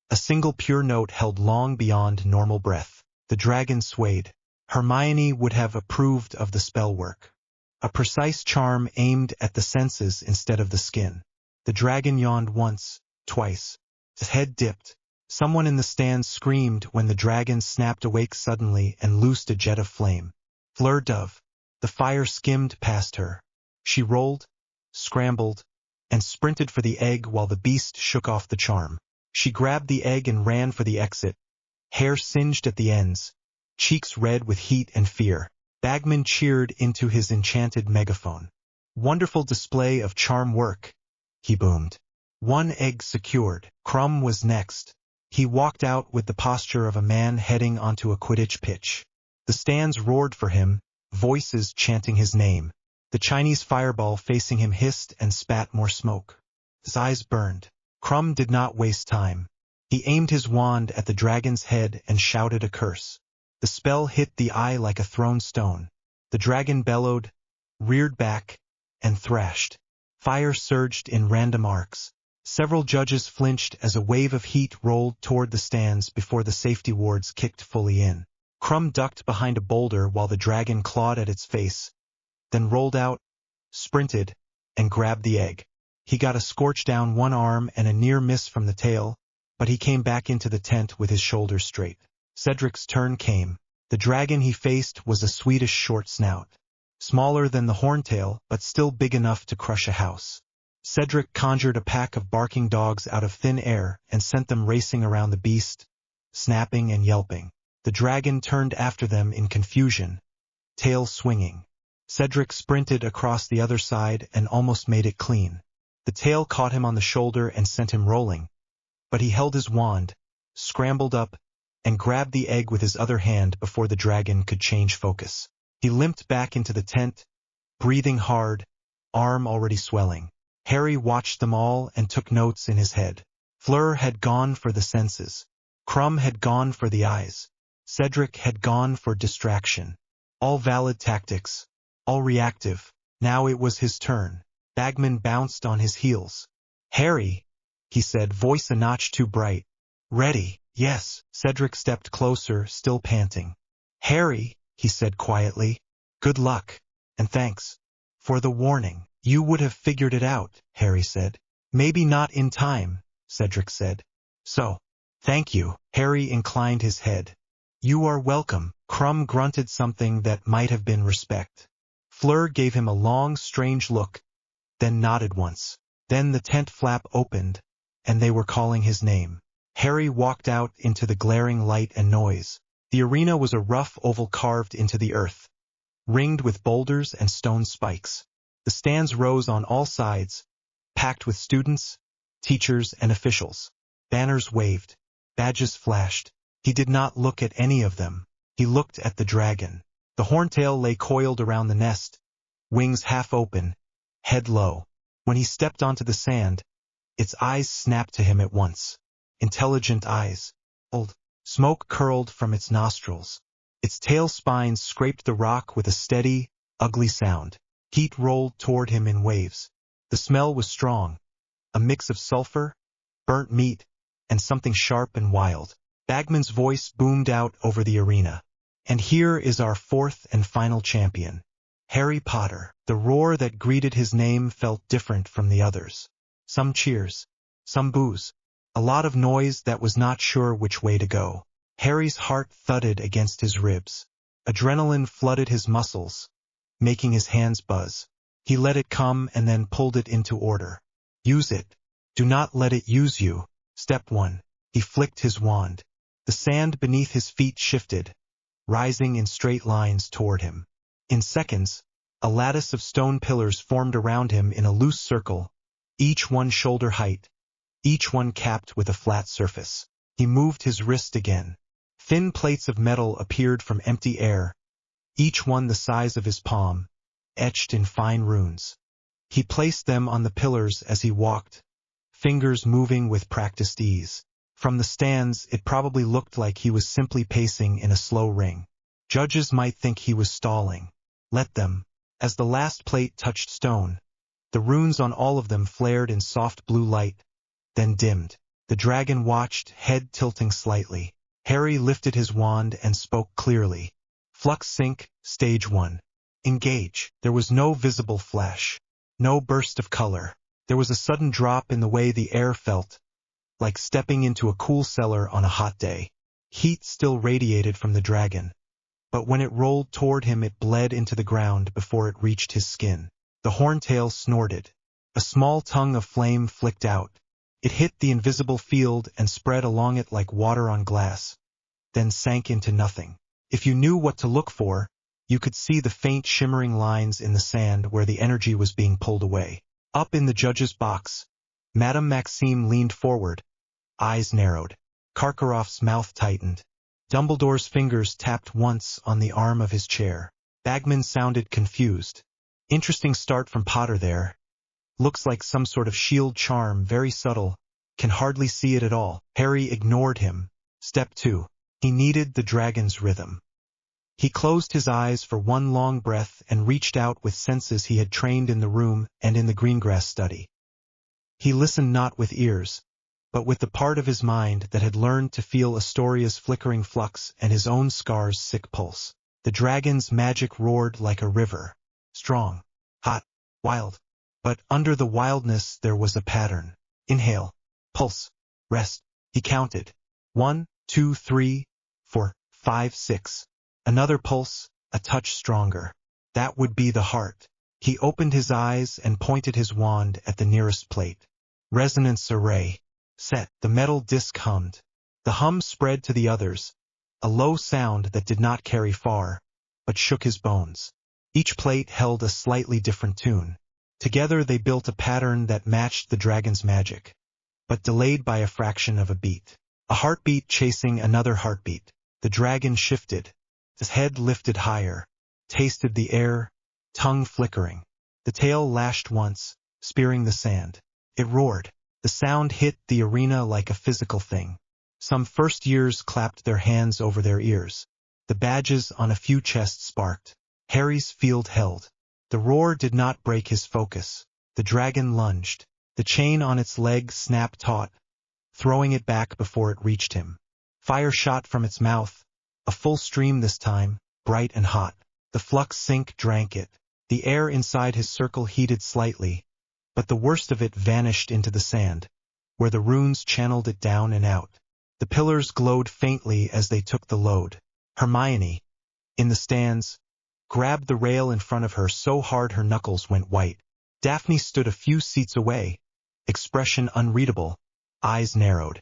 B: A single pure note held long beyond normal breath. The dragon swayed. Hermione would have approved of the spell work. A precise charm aimed at the senses instead of the skin. The dragon yawned once, twice. His head dipped. Someone in the stands screamed when the dragon snapped awake suddenly and loosed a jet of flame. Fleur dove. The fire skimmed past her. She rolled, scrambled, and sprinted for the egg while the beast shook off the charm. She grabbed the egg and ran for the exit, hair singed at the ends, cheeks red with heat and fear. Bagman cheered into his enchanted megaphone. "Wonderful display of charm work," he boomed. 1 egg secured. Crumb was next. He walked out with the posture of a man heading onto a Quidditch pitch. The stands roared for him, voices chanting his name. The Chinese fireball facing him hissed and spat more smoke. His eyes burned. Crumb did not waste time. He aimed his wand at the dragon's head and shouted a curse. The spell hit the eye like a thrown stone. The dragon bellowed, reared back, and thrashed. Fire surged in random arcs. Several judges flinched as a wave of heat rolled toward the stands before the safety wards kicked fully in. Crumb ducked behind a boulder while the dragon clawed at its face, then rolled out, sprinted, and grabbed the egg. He got a scorch down one arm and a near miss from the tail, but he came back into the tent with his shoulders straight. Cedric's turn came. The dragon he faced was a Swedish short snout. Smaller than the horntail, but still big enough to crush a house. Cedric conjured a pack of barking dogs out of thin air and sent them racing around the beast, snapping and yelping. The dragon turned after them in confusion, tail swinging. Cedric sprinted across the other side and almost made it clean. The tail caught him on the shoulder and sent him rolling, but he held his wand, scrambled up, and grabbed the egg with his other hand before the dragon could change focus. He limped back into the tent, breathing hard, arm already swelling. Harry watched them all and took notes in his head. Fleur had gone for the senses. Crumb had gone for the eyes. Cedric had gone for distraction. All valid tactics. All reactive. Now it was his turn. Bagman bounced on his heels. "Harry," he said, voice a notch too bright. "Ready?" "Yes." Cedric stepped closer, still panting. "Harry," he said quietly, "good luck, and thanks for the warning." "You would have figured it out," Harry said. "Maybe not in time," Cedric said. "So, thank you." Harry inclined his head. "You are welcome." Crumb grunted something that might have been respect. Fleur gave him a long, strange look, then nodded once. Then the tent flap opened, and they were calling his name. Harry walked out into the glaring light and noise. The arena was a rough oval carved into the earth, ringed with boulders and stone spikes. The stands rose on all sides, packed with students, teachers, and officials. Banners waved. Badges flashed. He did not look at any of them. He looked at the dragon. The horntail lay coiled around the nest, wings half open, head low. When he stepped onto the sand, its eyes snapped to him at once. Intelligent eyes. Old. Smoke curled from its nostrils. Its tail spines scraped the rock with a steady, ugly sound. Heat rolled toward him in waves. The smell was strong, a mix of sulfur, burnt meat, and something sharp and wild. Bagman's voice boomed out over the arena. "And here is our fourth and final champion, Harry Potter." The roar that greeted his name felt different from the others. Some cheers, some boos, a lot of noise that was not sure which way to go. Harry's heart thudded against his ribs. Adrenaline flooded his muscles, making his hands buzz. He let it come and then pulled it into order. Use it. Do not let it use you. Step 1. He flicked his wand. The sand beneath his feet shifted, rising in straight lines toward him. In seconds, a lattice of stone pillars formed around him in a loose circle, each one shoulder height, each one capped with a flat surface. He moved his wrist again. Thin plates of metal appeared from empty air, each one the size of his palm, etched in fine runes. He placed them on the pillars as he walked, fingers moving with practiced ease. From the stands, it probably looked like he was simply pacing in a slow ring. Judges might think he was stalling. Let them. As the last plate touched stone, the runes on all of them flared in soft blue light, then dimmed. The dragon watched, head tilting slightly. Harry lifted his wand and spoke clearly. "Flux Sync, Stage 1. Engage." There was no visible flash, no burst of color. There was a sudden drop in the way the air felt, like stepping into a cool cellar on a hot day. Heat still radiated from the dragon, but when it rolled toward him it bled into the ground before it reached his skin. The horntail snorted. A small tongue of flame flicked out. It hit the invisible field and spread along it like water on glass, then sank into nothing. If you knew what to look for, you could see the faint shimmering lines in the sand where the energy was being pulled away. Up in the judge's box, Madame Maxime leaned forward, eyes narrowed. Karkaroff's mouth tightened. Dumbledore's fingers tapped once on the arm of his chair. Bagman sounded confused. "Interesting start from Potter there. Looks like some sort of shield charm, very subtle. Can hardly see it at all." Harry ignored him. Step 2. He needed the dragon's rhythm. He closed his eyes for one long breath and reached out with senses he had trained in the room and in the greengrass study. He listened not with ears, but with the part of his mind that had learned to feel Astoria's flickering flux and his own scar's sick pulse. The dragon's magic roared like a river, strong, hot, wild. But under the wildness there was a pattern. Inhale, pulse, rest. He counted. 1, 2, 3, 4, 5, 6. Another pulse, a touch stronger. That would be the heart. He opened his eyes and pointed his wand at the nearest plate. Resonance array. Set. The metal disc hummed. The hum spread to the others, a low sound that did not carry far, but shook his bones. Each plate held a slightly different tune. Together they built a pattern that matched the dragon's magic, but delayed by a fraction of a beat. A heartbeat chasing another heartbeat. The dragon shifted. His head lifted higher, tasted the air, tongue flickering. The tail lashed once, spearing the sand. It roared. The sound hit the arena like a physical thing. Some first years clapped their hands over their ears. The badges on a few chests sparked. Harry's field held. The roar did not break his focus. The dragon lunged. The chain on its leg snapped taut, throwing it back before it reached him. Fire shot from its mouth, a full stream this time, bright and hot. The flux sink drank it. The air inside his circle heated slightly, but the worst of it vanished into the sand, where the runes channeled it down and out. The pillars glowed faintly as they took the load. Hermione, in the stands, grabbed the rail in front of her so hard her knuckles went white. Daphne stood a few seats away, expression unreadable, eyes narrowed.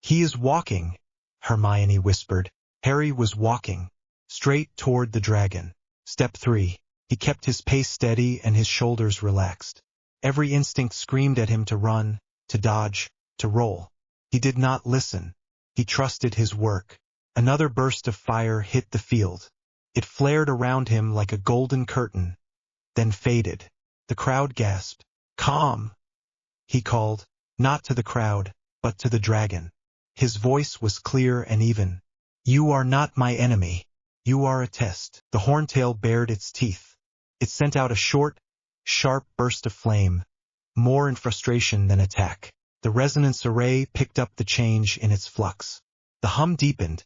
B: "He is walking," Hermione whispered. Harry was walking, straight toward the dragon. Step 3. He kept his pace steady and his shoulders relaxed. Every instinct screamed at him to run, to dodge, to roll. He did not listen. He trusted his work. Another burst of fire hit the field. It flared around him like a golden curtain, then faded. The crowd gasped. "Calm," he called, not to the crowd, but to the dragon. His voice was clear and even. "You are not my enemy. You are a test." The horntail bared its teeth. It sent out a short, sharp burst of flame, more in frustration than attack. The resonance array picked up the change in its flux. The hum deepened,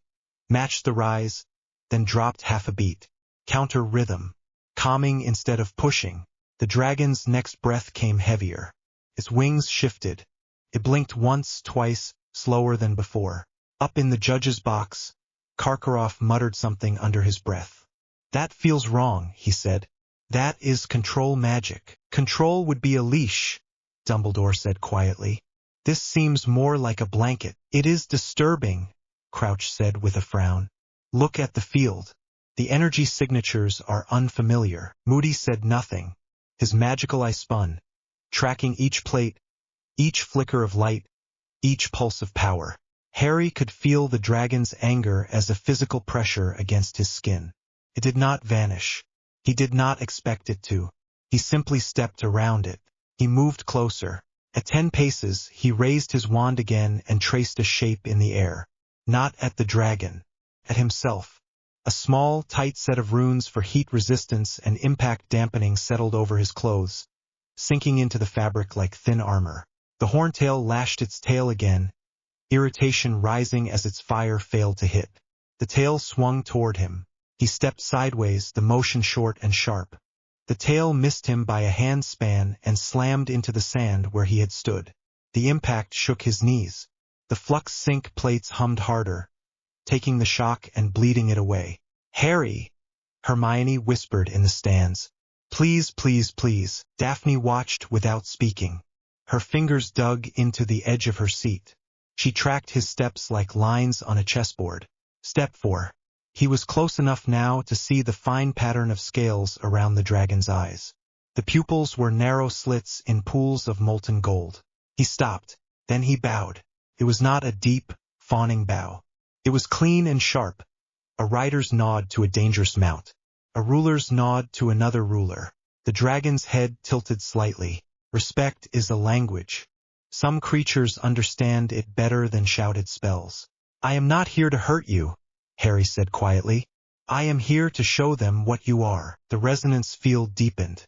B: matched the rise, then dropped half a beat. Counter rhythm, calming instead of pushing. The dragon's next breath came heavier. Its wings shifted. It blinked once, twice, slower than before. Up in the judge's box, Karkaroff muttered something under his breath. "That feels wrong," he said. "That is control magic." "Control would be a leash," Dumbledore said quietly. "This seems more like a blanket." "It is disturbing," Crouch said with a frown. "Look at the field. The energy signatures are unfamiliar." Moody said nothing. His magical eye spun, tracking each plate, each flicker of light, each pulse of power. Harry could feel the dragon's anger as a physical pressure against his skin. It did not vanish. He did not expect it to. He simply stepped around it. He moved closer. At 10 paces, he raised his wand again and traced a shape in the air. Not at the dragon, at himself. A small, tight set of runes for heat resistance and impact dampening settled over his clothes, sinking into the fabric like thin armor. The horntail lashed its tail again, irritation rising as its fire failed to hit. The tail swung toward him. He stepped sideways, the motion short and sharp. The tail missed him by a hand span and slammed into the sand where he had stood. The impact shook his knees. The flux sink plates hummed harder, taking the shock and bleeding it away. "Harry," Hermione whispered in the stands. "Please, please, please." Daphne watched without speaking. Her fingers dug into the edge of her seat. She tracked his steps like lines on a chessboard. Step 4. He was close enough now to see the fine pattern of scales around the dragon's eyes. The pupils were narrow slits in pools of molten gold. He stopped. Then he bowed. It was not a deep, fawning bow. It was clean and sharp. A rider's nod to a dangerous mount. A ruler's nod to another ruler. The dragon's head tilted slightly. Respect is a language. Some creatures understand it better than shouted spells. "I am not here to hurt you," Harry said quietly. "I am here to show them what you are." The resonance field deepened.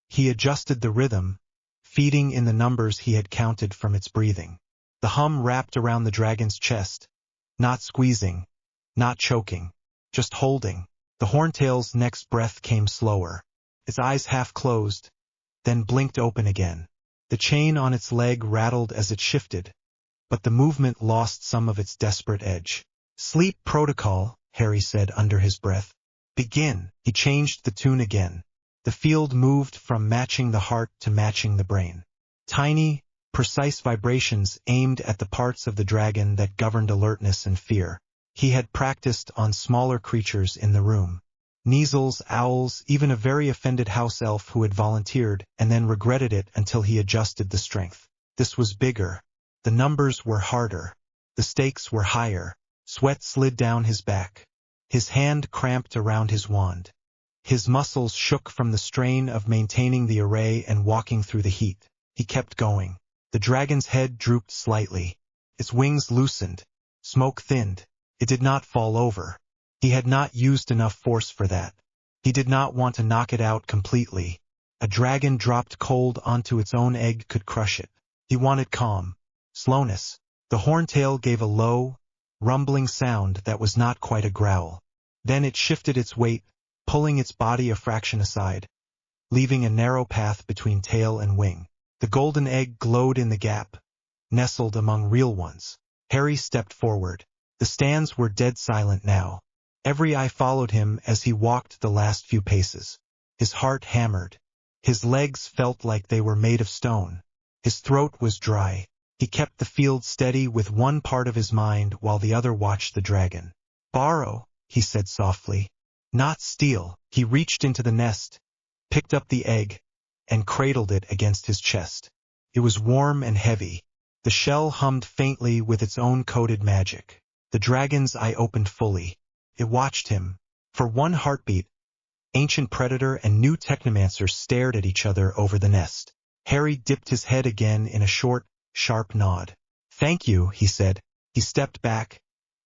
B: He adjusted the rhythm, feeding in the numbers he had counted from its breathing. The hum wrapped around the dragon's chest, not squeezing, not choking, just holding. The horntail's next breath came slower. Its eyes half closed, then blinked open again. The chain on its leg rattled as it shifted, but the movement lost some of its desperate edge. "Sleep protocol," Harry said under his breath. "Begin." He changed the tune again. The field moved from matching the heart to matching the brain. Tiny, precise vibrations aimed at the parts of the dragon that governed alertness and fear. He had practiced on smaller creatures in the room. Measles, owls, even a very offended house elf who had volunteered and then regretted it until he adjusted the strength. This was bigger. The numbers were harder. The stakes were higher. Sweat slid down his back. His hand cramped around his wand. His muscles shook from the strain of maintaining the array and walking through the heat. He kept going. The dragon's head drooped slightly. Its wings loosened, Smoke thinned. It did not fall over. He had not used enough force for that. He did not want to knock it out completely. A dragon dropped cold onto its own egg could crush it. He wanted calm, slowness. The horntail gave a low, rumbling sound that was not quite a growl. Then it shifted its weight, pulling its body a fraction aside, leaving a narrow path between tail and wing. The golden egg glowed in the gap, nestled among real ones. Harry stepped forward. The stands were dead silent now. Every eye followed him as he walked the last few paces. His heart hammered. His legs felt like they were made of stone. His throat was dry. He kept the field steady with one part of his mind while the other watched the dragon. "Borrow," he said softly. "Not steal." He reached into the nest, picked up the egg, and cradled it against his chest. It was warm and heavy. The shell hummed faintly with its own coded magic. The dragon's eye opened fully. It watched him. For one heartbeat, ancient predator and new technomancer stared at each other over the nest. Harry dipped his head again in a short, sharp nod. "Thank you," he said. He stepped back,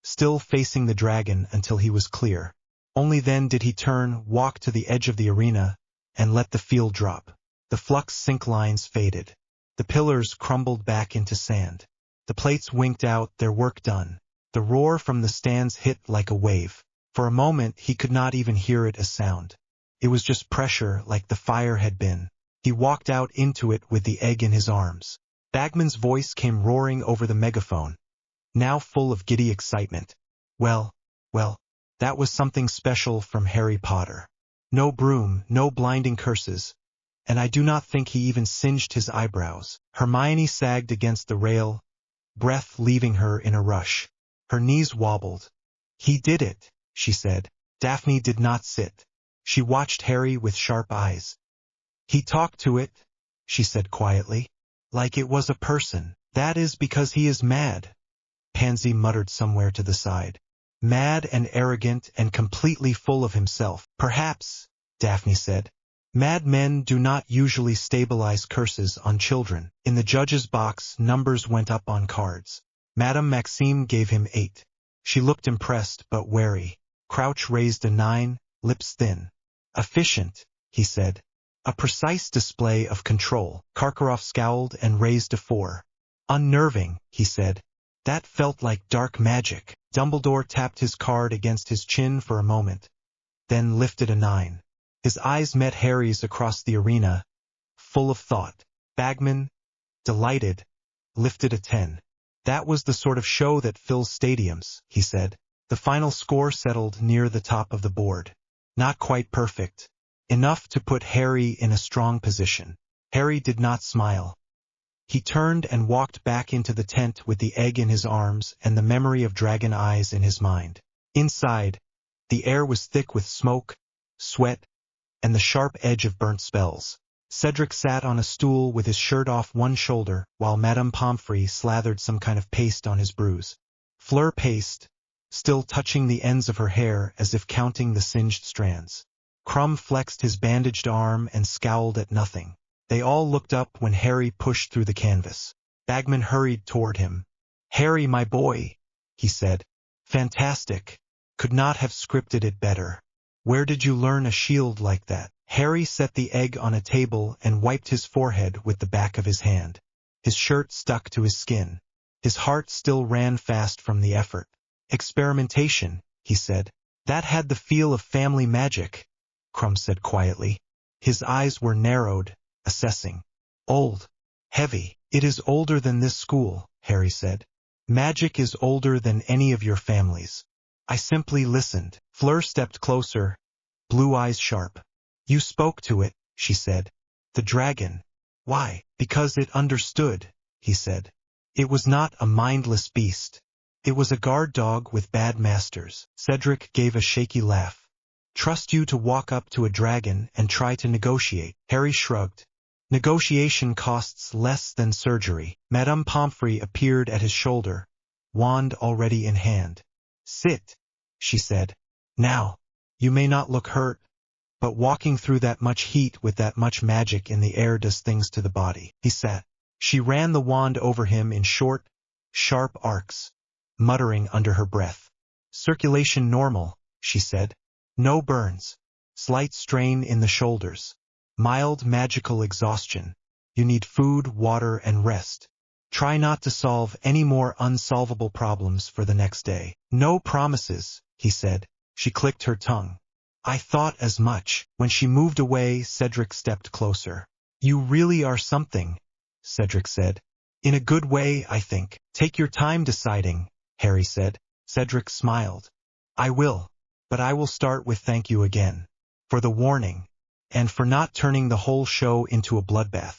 B: still facing the dragon until he was clear. Only then did he turn, walk to the edge of the arena, and let the field drop. The flux sink lines faded. The pillars crumbled back into sand. The plates winked out, their work done. The roar from the stands hit like a wave. For a moment he could not even hear it as sound. It was just pressure like the fire had been. He walked out into it with the egg in his arms. Bagman's voice came roaring over the megaphone, now full of giddy excitement. Well, that was something special from Harry Potter. No broom, no blinding curses, and I do not think he even singed his eyebrows. Hermione sagged against the rail, breath leaving her in a rush. Her knees wobbled. "He did it," she said. Daphne did not sit. She watched Harry with sharp eyes. "He talked to it," she said quietly, "like it was a person. That is because he is mad," Pansy muttered somewhere to the side. "Mad and arrogant and completely full of himself." "Perhaps," Daphne said. "Madmen do not usually stabilize curses on children." In the judge's box, numbers went up on cards. Madame Maxime gave him 8. She looked impressed but wary. Crouch raised a 9, lips thin. "Efficient," he said. "A precise display of control." Karkaroff scowled and raised a 4. "Unnerving," he said. "That felt like dark magic." Dumbledore tapped his card against his chin for a moment, then lifted a 9. His eyes met Harry's across the arena, full of thought. Bagman, delighted, lifted a 10. "That was the sort of show that fills stadiums," he said. The final score settled near the top of the board. Not quite perfect. Enough to put Harry in a strong position. Harry did not smile. He turned and walked back into the tent with the egg in his arms and the memory of dragon eyes in his mind. Inside, the air was thick with smoke, sweat, and the sharp edge of burnt spells. Cedric sat on a stool with his shirt off one shoulder, while Madame Pomfrey slathered some kind of paste on his bruise. Fleur paced, still touching the ends of her hair as if counting the singed strands. Crumb flexed his bandaged arm and scowled at nothing. They all looked up when Harry pushed through the canvas. Bagman hurried toward him. "Harry, my boy," he said. "Fantastic. Could not have scripted it better. Where did you learn a shield like that?" Harry set the egg on a table and wiped his forehead with the back of his hand. His shirt stuck to his skin. His heart still ran fast from the effort. "Experimentation," he said. "That had the feel of family magic," Crumb said quietly. His eyes were narrowed, assessing. "Old. Heavy. It is older than this school," Harry said. "Magic is older than any of your families." "I simply listened." Fleur stepped closer, blue eyes sharp. "You spoke to it," she said. "The dragon." "Why?" "Because it understood," he said. "It was not a mindless beast. It was a guard dog with bad masters." Cedric gave a shaky laugh. "Trust you to walk up to a dragon and try to negotiate." Harry shrugged. "Negotiation costs less than surgery." Madame Pomfrey appeared at his shoulder, wand already in hand. "Sit," she said. "Now, you may not look hurt, but walking through that much heat with that much magic in the air does things to the body." He sat. She ran the wand over him in short, sharp arcs. muttering under her breath. Circulation normal, she said. No burns. Slight strain in the shoulders. Mild magical exhaustion. You need food, water, and rest. Try not to solve any more unsolvable problems for the next day. No promises, he said. She clicked her tongue. I thought as much. When she moved away, Cedric stepped closer. You really are something, Cedric said. In a good way, I think. Take your time deciding, Harry said. Cedric smiled. I will, but I will start with thank you again. For the warning, and for not turning the whole show into a bloodbath.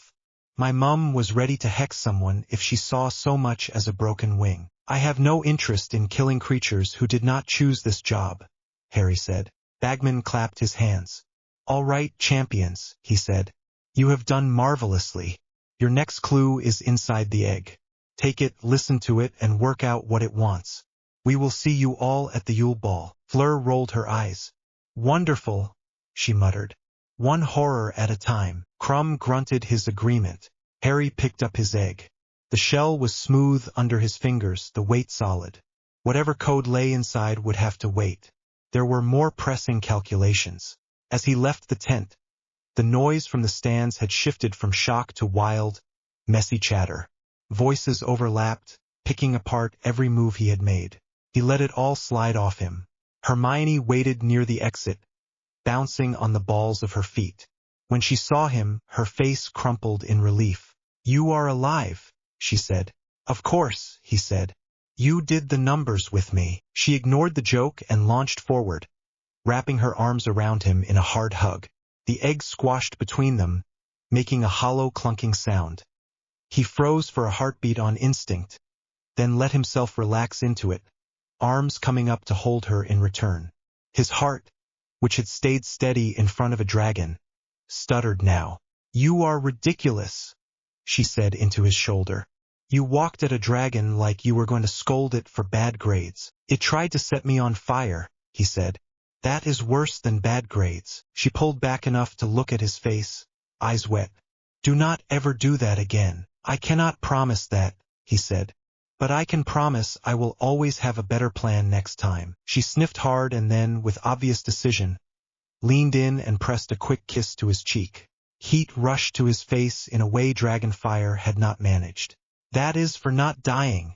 B: My mum was ready to hex someone if she saw so much as a broken wing. I have no interest in killing creatures who did not choose this job, Harry said. Bagman clapped his hands. All right, champions, he said. You have done marvelously. Your next clue is inside the egg. Take it, listen to it, and work out what it wants. We will see you all at the Yule Ball. Fleur rolled her eyes. Wonderful, she muttered. One horror at a time. Crumb grunted his agreement. Harry picked up his egg. The shell was smooth under his fingers, the weight solid. Whatever code lay inside would have to wait. There were more pressing calculations. As he left the tent, the noise from the stands had shifted from shock to wild, messy chatter. Voices overlapped, picking apart every move he had made. He let it all slide off him. Hermione waited near the exit, bouncing on the balls of her feet. When she saw him, her face crumpled in relief. You are alive, she said. Of course, he said. You did the numbers with me. She ignored the joke and launched forward, wrapping her arms around him in a hard hug. The egg squashed between them, making a hollow clunking sound. He froze for a heartbeat on instinct, then let himself relax into it, arms coming up to hold her in return. His heart, which had stayed steady in front of a dragon, stuttered now. You are ridiculous, she said into his shoulder. You walked at a dragon like you were going to scold it for bad grades. It tried to set me on fire, he said. That is worse than bad grades. She pulled back enough to look at his face, eyes wet. Do not ever do that again. I cannot promise that, he said. But I can promise I will always have a better plan next time. She sniffed hard and then, with obvious decision, leaned in and pressed a quick kiss to his cheek. Heat rushed to his face in a way Dragonfire had not managed. That is for not dying,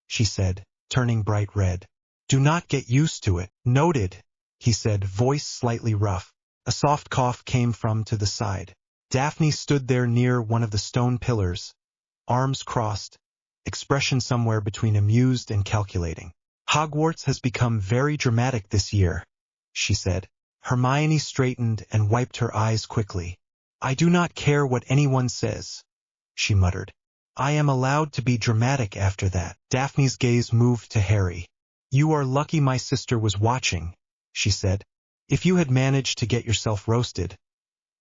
B: she said, turning bright red. Do not get used to it. Noted, he said, voice slightly rough. A soft cough came from to the side. Daphne stood there near one of the stone pillars, arms crossed, expression somewhere between amused and calculating. Hogwarts has become very dramatic this year, she said. Hermione straightened and wiped her eyes quickly. I do not care what anyone says, she muttered. I am allowed to be dramatic after that. Daphne's gaze moved to Harry. You are lucky my sister was watching, she said. If you had managed to get yourself roasted,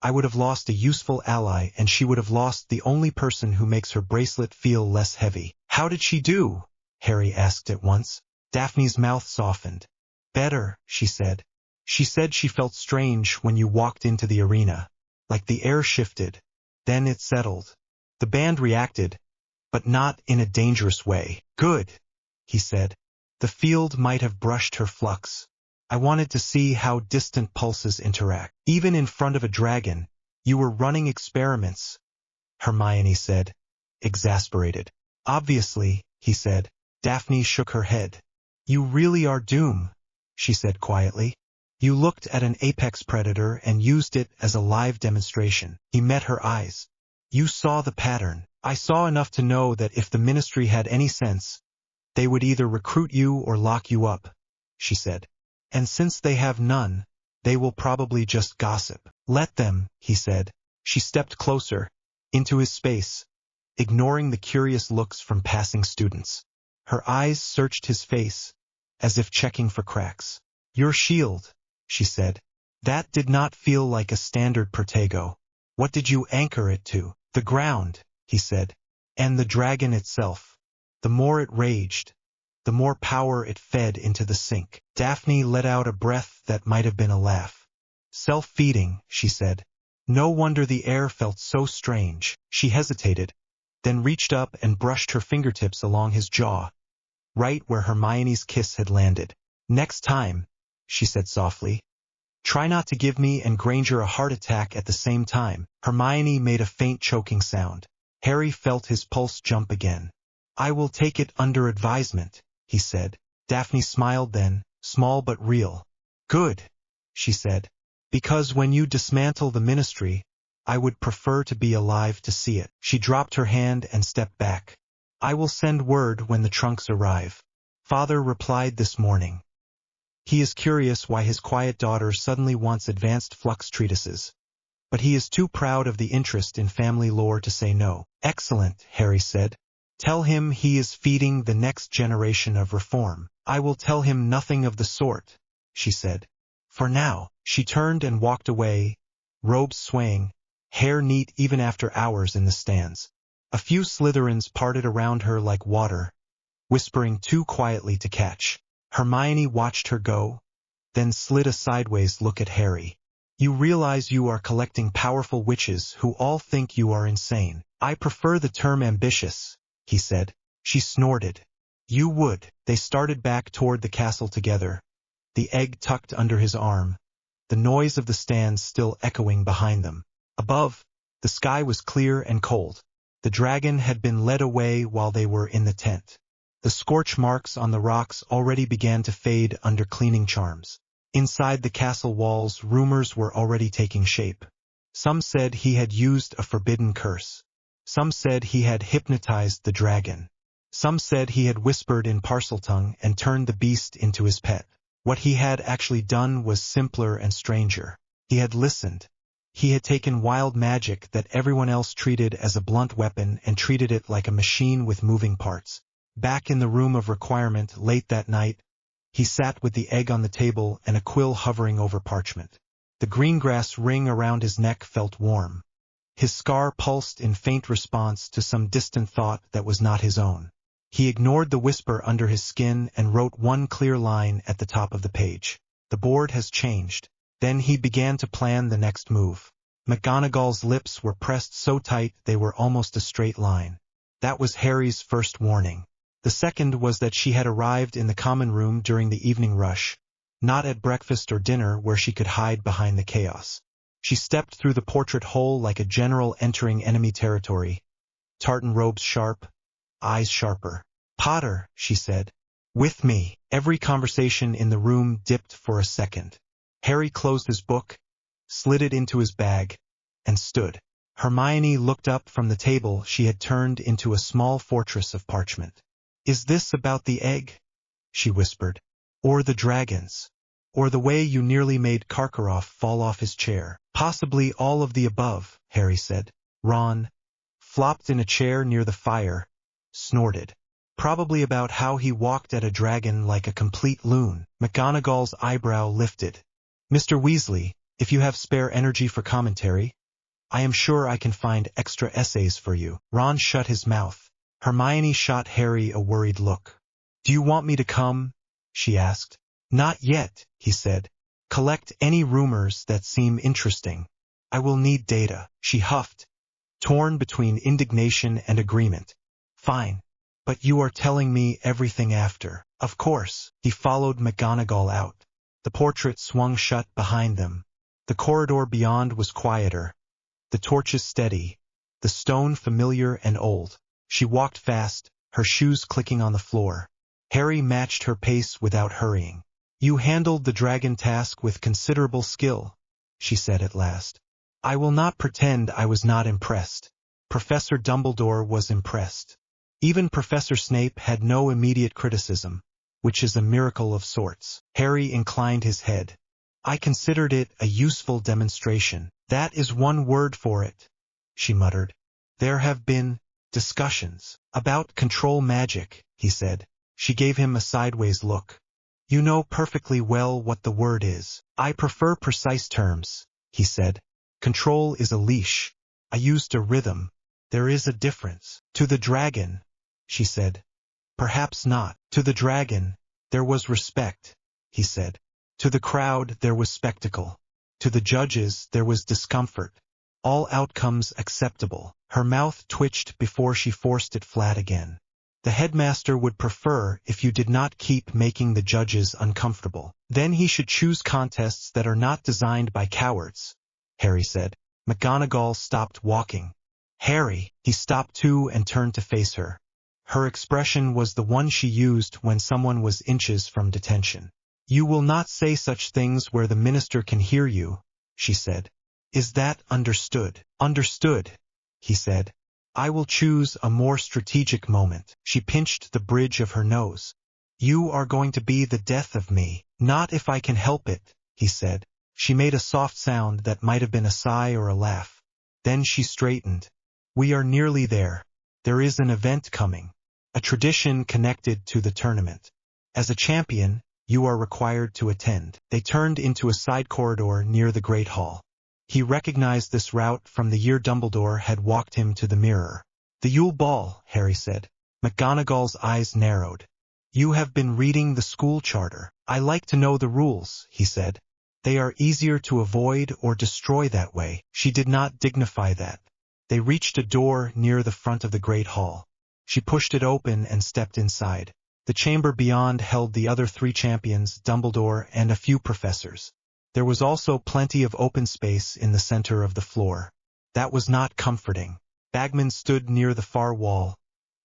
B: I would have lost a useful ally and she would have lost the only person who makes her bracelet feel less heavy. How did she do? Harry asked at once. Daphne's mouth softened. Better, she said. She said she felt strange when you walked into the arena, like the air shifted. Then it settled. The band reacted, but not in a dangerous way. Good, he said. The field might have brushed her flux. I wanted to see how distant pulses interact. Even in front of a dragon, you were running experiments, Hermione said, exasperated. Obviously, he said. Daphne shook her head. You really are Doom, she said quietly. You looked at an apex predator and used it as a live demonstration. He met her eyes. You saw the pattern. I saw enough to know that if the Ministry had any sense, they would either recruit you or lock you up, she said. And since they have none, they will probably just gossip. Let them, he said. She stepped closer, into his space, ignoring the curious looks from passing students. Her eyes searched his face, as if checking for cracks. Your shield, she said. That did not feel like a standard Protego. What did you anchor it to? The ground, he said. And the dragon itself. The more it raged, the more power it fed into the sink. Daphne let out a breath that might have been a laugh. Self-feeding, she said. No wonder the air felt so strange. She hesitated, then reached up and brushed her fingertips along his jaw, right where Hermione's kiss had landed. "Next time," she said softly, "try not to give me and Granger a heart attack at the same time." Hermione made a faint choking sound. Harry felt his pulse jump again. "I will take it under advisement," he said. Daphne smiled then, small but real. "Good," she said, "because when you dismantle the ministry, I would prefer to be alive to see it." She dropped her hand and stepped back. "I will send word when the trunks arrive." Father replied this morning. He is curious why his quiet daughter suddenly wants advanced flux treatises. But he is too proud of the interest in family lore to say no. "Excellent," Harry said. "Tell him he is feeding the next generation of reform." "I will tell him nothing of the sort," she said. "For now." She turned and walked away, robes swaying, hair neat even after hours in the stands. A few Slytherins parted around her like water, whispering too quietly to catch. Hermione watched her go, then slid a sideways look at Harry. "You realize you are collecting powerful witches who all think you are insane." "I prefer the term ambitious," he said. She snorted. "You would." They started back toward the castle together, the egg tucked under his arm, the noise of the stands still echoing behind them. Above, the sky was clear and cold. The dragon had been led away while they were in the tent. The scorch marks on the rocks already began to fade under cleaning charms. Inside the castle walls, rumors were already taking shape. Some said he had used a forbidden curse. Some said he had hypnotized the dragon. Some said he had whispered in Parseltongue and turned the beast into his pet. What he had actually done was simpler and stranger. He had listened. He had taken wild magic that everyone else treated as a blunt weapon and treated it like a machine with moving parts. Back in the room of requirement late that night, he sat with the egg on the table and a quill hovering over parchment. The greengrass ring around his neck felt warm. His scar pulsed in faint response to some distant thought that was not his own. He ignored the whisper under his skin and wrote one clear line at the top of the page. "The board has changed." Then he began to plan the next move. McGonagall's lips were pressed so tight they were almost a straight line. That was Harry's first warning. The second was that she had arrived in the common room during the evening rush, not at breakfast or dinner where she could hide behind the chaos. She stepped through the portrait hole like a general entering enemy territory, tartan robes sharp, eyes sharper. "Potter," she said. "With me." Every conversation in the room dipped for a second. Harry closed his book, slid it into his bag, and stood. Hermione looked up from the table she had turned into a small fortress of parchment. "Is this about the egg?" she whispered. "Or the dragons? Or the way you nearly made Karkaroff fall off his chair?" "Possibly all of the above," Harry said. Ron, flopped in a chair near the fire, snorted. "Probably about how he walked at a dragon like a complete loon." McGonagall's eyebrow lifted. "Mr. Weasley, if you have spare energy for commentary, I am sure I can find extra essays for you." Ron shut his mouth. Hermione shot Harry a worried look. "Do you want me to come?" she asked. "Not yet," he said. "Collect any rumors that seem interesting. I will need data." She huffed, torn between indignation and agreement. "Fine. But you are telling me everything after." "Of course." He followed McGonagall out. The portrait swung shut behind them. The corridor beyond was quieter, the torches steady, the stone familiar and old. She walked fast, her shoes clicking on the floor. Harry matched her pace without hurrying. "You handled the dragon task with considerable skill," she said at last. "I will not pretend I was not impressed." Professor Dumbledore was impressed. Even Professor Snape had no immediate criticism, which is a miracle of sorts. Harry inclined his head. "I considered it a useful demonstration." "That is one word for it," she muttered. "There have been discussions about control magic," he said. She gave him a sideways look. "You know perfectly well what the word is." "I prefer precise terms," he said. "Control is a leash. I used a rhythm. There is a difference." "To the dragon," she said. "Perhaps not." "To the dragon, there was respect," he said. "To the crowd, there was spectacle. To the judges, there was discomfort. All outcomes acceptable." Her mouth twitched before she forced it flat again. The headmaster would prefer if you did not keep making the judges uncomfortable. Then he should choose contests that are not designed by cowards, Harry said. McGonagall stopped walking. Harry, he stopped too and turned to face her. Her expression was the one she used when someone was inches from detention. You will not say such things where the minister can hear you, she said. Is that understood? Understood, he said. I will choose a more strategic moment. She pinched the bridge of her nose. You are going to be the death of me. Not if I can help it, he said. She made a soft sound that might have been a sigh or a laugh. Then she straightened. We are nearly there. There is an event coming. A tradition connected to the tournament. As a champion, you are required to attend. They turned into a side corridor near the Great Hall. He recognized this route from the year Dumbledore had walked him to the mirror. The Yule Ball, Harry said. McGonagall's eyes narrowed. You have been reading the school charter. I like to know the rules, he said. They are easier to avoid or destroy that way. She did not dignify that. They reached a door near the front of the Great Hall. She pushed it open and stepped inside. The chamber beyond held the other 3 champions, Dumbledore, and a few professors. There was also plenty of open space in the center of the floor. That was not comforting. Bagman stood near the far wall,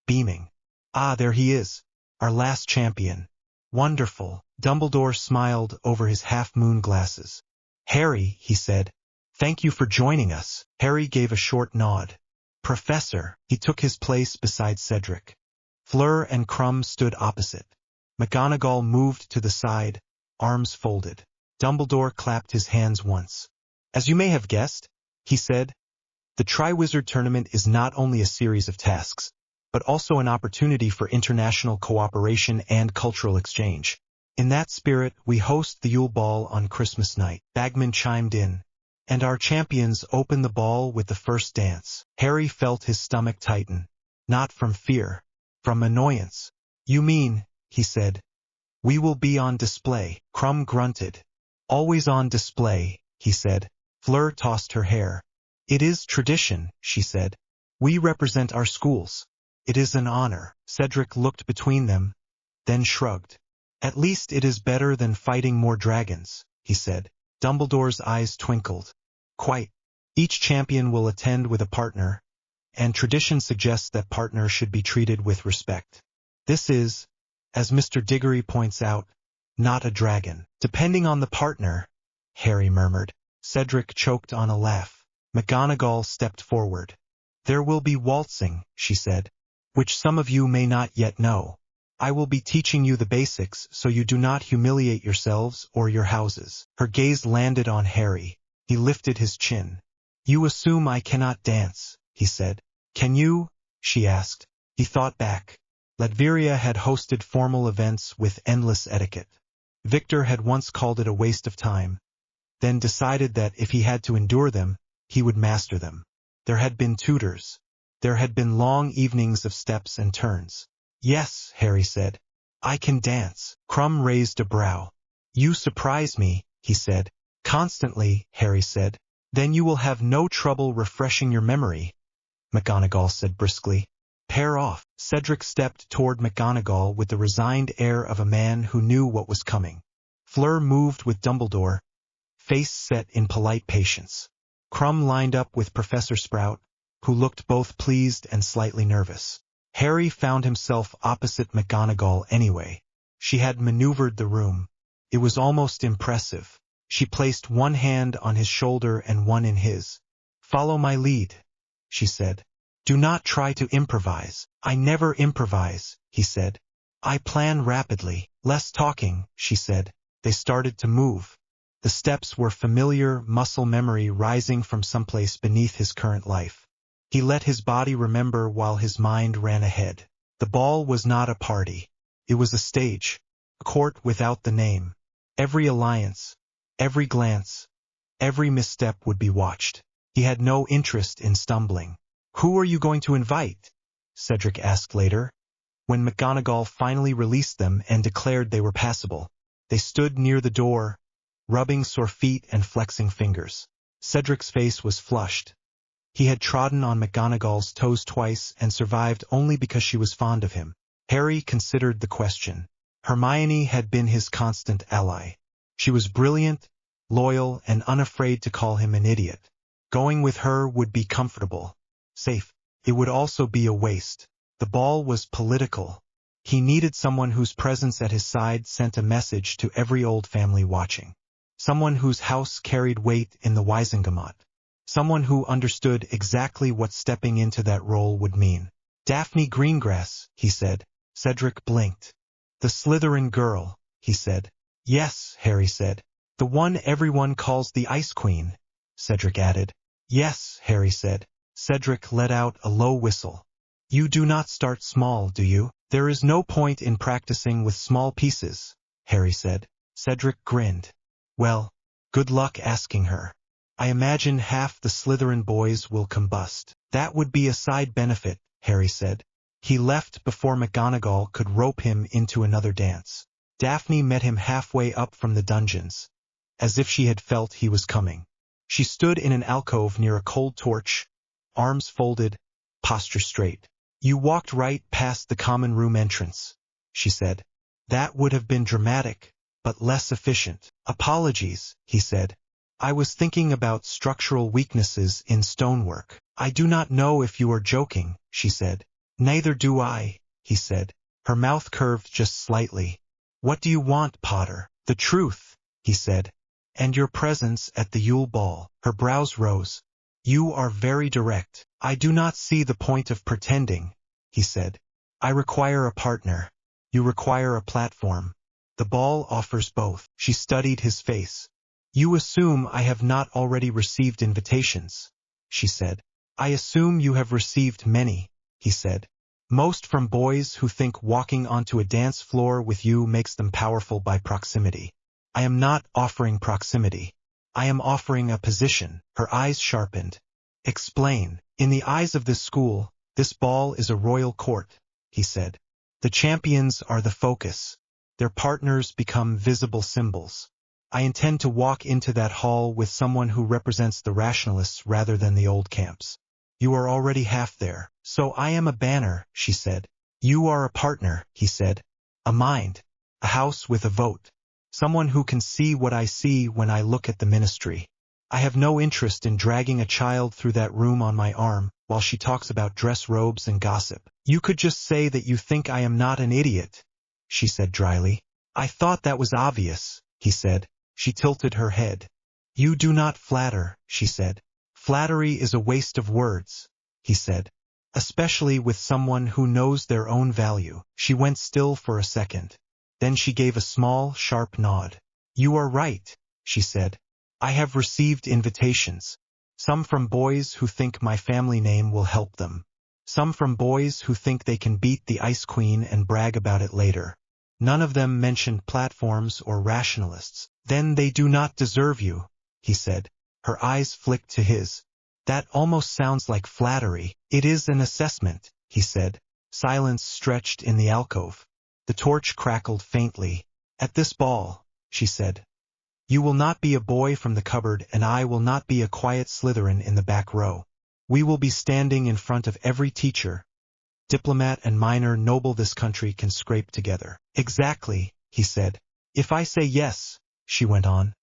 B: beaming. Ah, there he is, our last champion. Wonderful. Dumbledore smiled over his half-moon glasses. Harry, he said, thank you for joining us. Harry gave a short nod. Professor, he took his place beside Cedric. Fleur and Krum stood opposite. McGonagall moved to the side, arms folded. Dumbledore clapped his hands once. As you may have guessed, he said, the Triwizard Tournament is not only a series of tasks, but also an opportunity for international cooperation and cultural exchange. In that spirit, we host the Yule Ball on Christmas night. Bagman chimed in. And our champions open the ball with the first dance. Harry felt his stomach tighten. Not from fear, from annoyance. You mean, he said, we will be on display. Krum grunted. Always on display, he said. Fleur tossed her hair. It is tradition, she said. We represent our schools. It is an honor. Cedric looked between them, then shrugged. At least it is better than fighting more dragons, he said. Dumbledore's eyes twinkled. Quite. Each champion will attend with a partner, and tradition suggests that partners should be treated with respect. This is, as Mr. Diggory points out, not a dragon. Depending on the partner, Harry murmured. Cedric choked on a laugh. McGonagall stepped forward. There will be waltzing, she said, which some of you may not yet know. I will be teaching you the basics so you do not humiliate yourselves or your houses. Her gaze landed on Harry. He lifted his chin. You assume I cannot dance, he said. Can you? She asked. He thought back. Latveria had hosted formal events with endless etiquette. Victor had once called it a waste of time, then decided that if he had to endure them, he would master them. There had been tutors. There had been long evenings of steps and turns. Yes, Harry said. I can dance. Krum raised a brow. You surprise me, he said. Constantly, Harry said. Then you will have no trouble refreshing your memory, McGonagall said briskly. Pair off. Cedric stepped toward McGonagall with the resigned air of a man who knew what was coming. Fleur moved with Dumbledore, face set in polite patience. Krum lined up with Professor Sprout, who looked both pleased and slightly nervous. Harry found himself opposite McGonagall anyway. She had maneuvered the room. It was almost impressive. She placed one hand on his shoulder and one in his. Follow my lead, she said. Do not try to improvise. I never improvise, he said. I plan rapidly. Less talking, she said. They started to move. The steps were familiar muscle memory rising from someplace beneath his current life. He let his body remember while his mind ran ahead. The ball was not a party. It was a stage, a court without the name. Every alliance, every glance, every misstep would be watched. He had no interest in stumbling. Who are you going to invite? Cedric asked later. When McGonagall finally released them and declared they were passable, they stood near the door, rubbing sore feet and flexing fingers. Cedric's face was flushed. He had trodden on McGonagall's toes twice and survived only because she was fond of him. Harry considered the question. Hermione had been his constant ally. She was brilliant, loyal, and unafraid to call him an idiot. Going with her would be comfortable, safe. It would also be a waste. The ball was political. He needed someone whose presence at his side sent a message to every old family watching. Someone whose house carried weight in the Wisengamot. Someone who understood exactly what stepping into that role would mean. Daphne Greengrass, he said. Cedric blinked. The Slytherin girl, he said. Yes, Harry said. The one everyone calls the Ice Queen, Cedric added. Yes, Harry said. Cedric let out a low whistle. You do not start small, do you? There is no point in practicing with small pieces, Harry said. Cedric grinned. Well, good luck asking her. I imagine half the Slytherin boys will combust. That would be a side benefit, Harry said. He left before McGonagall could rope him into another dance. Daphne met him halfway up from the dungeons, as if she had felt he was coming. She stood in an alcove near a cold torch, arms folded, posture straight. You walked right past the common room entrance, she said. That would have been dramatic, but less efficient. Apologies, he said. I was thinking about structural weaknesses in stonework. I do not know if you are joking, she said. Neither do I, he said. Her mouth curved just slightly. What do you want, Potter? The truth, he said. And your presence at the Yule Ball. Her brows rose. You are very direct. I do not see the point of pretending, he said. I require a partner. You require a platform. The ball offers both. She studied his face. You assume I have not already received invitations, she said. I assume you have received many, he said. Most from boys who think walking onto a dance floor with you makes them powerful by proximity. I am not offering proximity. I am offering a position. Her eyes sharpened. Explain. In the eyes of this school, this ball is a royal court, he said. The champions are the focus. Their partners become visible symbols. I intend to walk into that hall with someone who represents the rationalists rather than the old camps. You are already half there. So I am a banner, she said. You are a partner, he said. A mind. A house with a vote. Someone who can see what I see when I look at the ministry. I have no interest in dragging a child through that room on my arm while she talks about dress robes and gossip. You could just say that you think I am not an idiot, she said dryly. I thought that was obvious, he said. She tilted her head. You do not flatter, she said. Flattery is a waste of words, he said. Especially with someone who knows their own value. She went still for a second. Then she gave a small, sharp nod. You are right, she said. I have received invitations. Some from boys who think my family name will help them. Some from boys who think they can beat the Ice Queen and brag about it later. None of them mentioned platforms or rationalists. Then they do not deserve you, he said. Her eyes flicked to his. That almost sounds like flattery. It is an assessment, he said. Silence stretched in the alcove. The torch crackled faintly. At this ball, she said. You will not be a boy from the cupboard and I will not be a quiet Slytherin in the back row. We will be standing in front of every teacher, diplomat and minor noble this country can scrape together. Exactly, he said. If I say yes, she went on.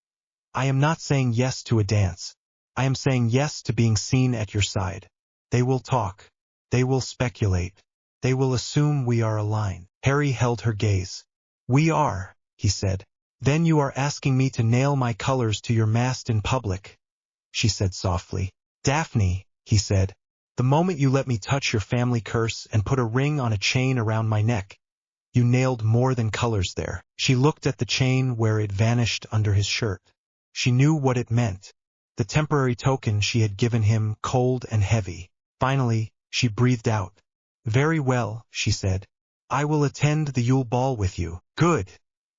B: I am not saying yes to a dance. I am saying yes to being seen at your side. They will talk. They will speculate. They will assume we are aligned. Harry held her gaze. We are, he said. Then you are asking me to nail my colors to your mast in public, she said softly. Daphne, he said, the moment you let me touch your family curse and put a ring on a chain around my neck, you nailed more than colors there. She looked at the chain where it vanished under his shirt. She knew what it meant. The temporary token she had given him, cold and heavy. Finally, she breathed out. Very well, she said. I will attend the Yule Ball with you. Good,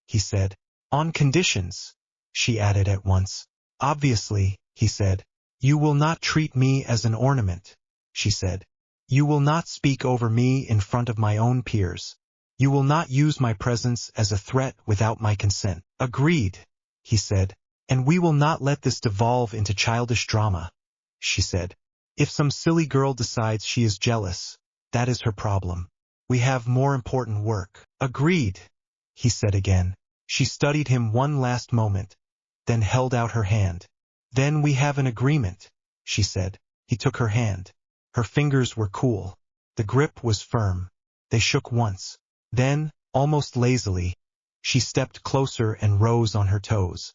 B: he said. On conditions, she added at once. Obviously, he said. You will not treat me as an ornament, she said. You will not speak over me in front of my own peers. You will not use my presence as a threat without my consent. Agreed, he said. And we will not let this devolve into childish drama, she said. If some silly girl decides she is jealous, that is her problem. We have more important work. Agreed, he said again. She studied him one last moment, then held out her hand. Then we have an agreement, she said. He took her hand. Her fingers were cool. The grip was firm. They shook once. Then, almost lazily, she stepped closer and rose on her toes.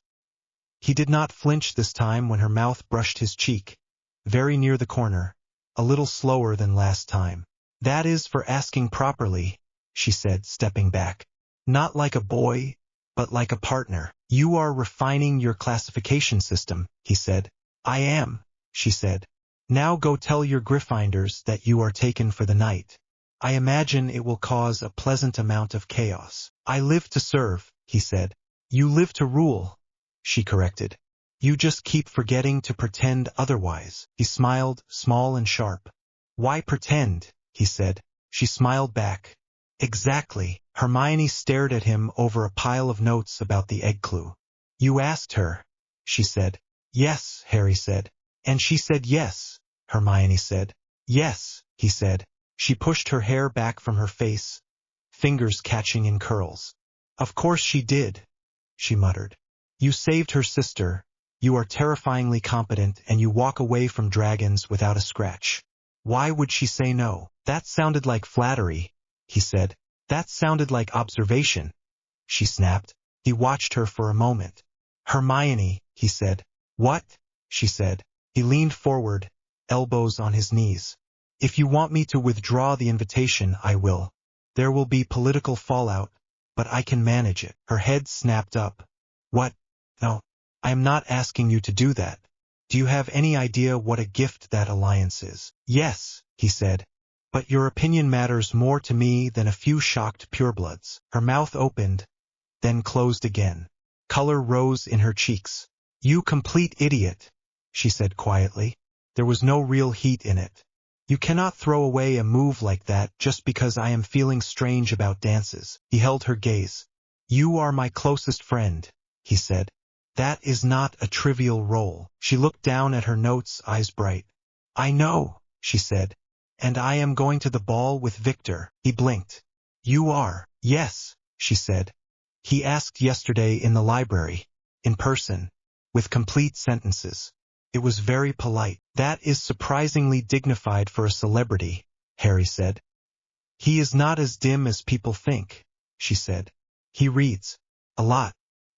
B: He did not flinch this time when her mouth brushed his cheek, very near the corner, a little slower than last time. That is for asking properly, she said, stepping back. Not like a boy, but like a partner. You are refining your classification system, he said. I am, she said. Now go tell your Gryffindors that you are taken for the night. I imagine it will cause a pleasant amount of chaos. I live to serve, he said. You live to rule, she corrected. You just keep forgetting to pretend otherwise. He smiled, small and sharp. Why pretend, he said. She smiled back. Exactly. Hermione stared at him over a pile of notes about the egg clue. You asked her, she said. Yes, Harry said. And she said yes, Hermione said. Yes, he said. She pushed her hair back from her face, fingers catching in curls. Of course she did, she muttered. You saved her sister, you are terrifyingly competent, and you walk away from dragons without a scratch. Why would she say no? That sounded like flattery, he said. That sounded like observation, she snapped. He watched her for a moment. Hermione, he said. What? She said. He leaned forward, elbows on his knees. If you want me to withdraw the invitation, I will. There will be political fallout, but I can manage it. Her head snapped up. What? No, I am not asking you to do that. Do you have any idea what a gift that alliance is? Yes, he said. But your opinion matters more to me than a few shocked purebloods. Her mouth opened, then closed again. Color rose in her cheeks. You complete idiot, she said quietly. There was no real heat in it. You cannot throw away a move like that just because I am feeling strange about dances. He held her gaze. You are my closest friend, he said. That is not a trivial role. She looked down at her notes, eyes bright. I know, she said. And I am going to the ball with Victor. He blinked. You are? Yes, she said. He asked yesterday in the library, in person, with complete sentences. It was very polite. That is surprisingly dignified for a celebrity, Harry said. He is not as dim as people think, she said. He reads. A lot.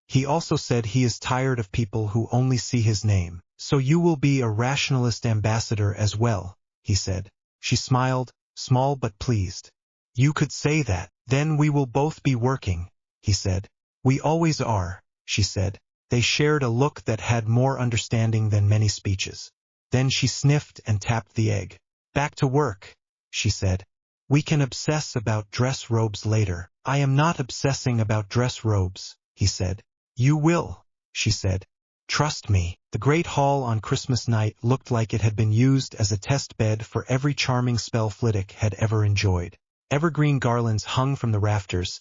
B: He also said he is tired of people who only see his name. So you will be a rationalist ambassador as well, he said. She smiled, small but pleased. You could say that. Then we will both be working, he said. We always are, she said. They shared a look that had more understanding than many speeches. Then she sniffed and tapped the egg. Back to work, she said. We can obsess about dress robes later. I am not obsessing about dress robes, he said. You will, she said. Trust me. The Great Hall on Christmas night looked like it had been used as a test bed for every charming spell Flitwick had ever enjoyed. Evergreen garlands hung from the rafters,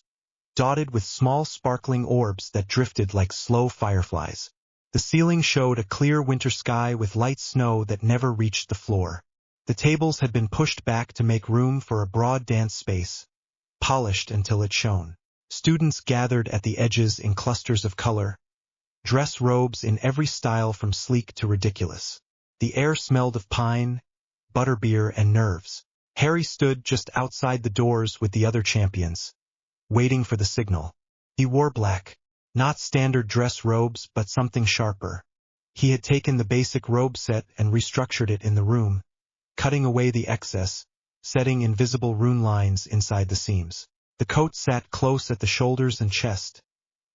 B: dotted with small sparkling orbs that drifted like slow fireflies. The ceiling showed a clear winter sky with light snow that never reached the floor. The tables had been pushed back to make room for a broad dance space, polished until it shone. Students gathered at the edges in clusters of color, dress robes in every style from sleek to ridiculous. The air smelled of pine, butterbeer, and nerves. Harry stood just outside the doors with the other champions, waiting for the signal. He wore black, not standard dress robes but something sharper. He had taken the basic robe set and restructured it in the room, cutting away the excess, setting invisible rune lines inside the seams. The coat sat close at the shoulders and chest,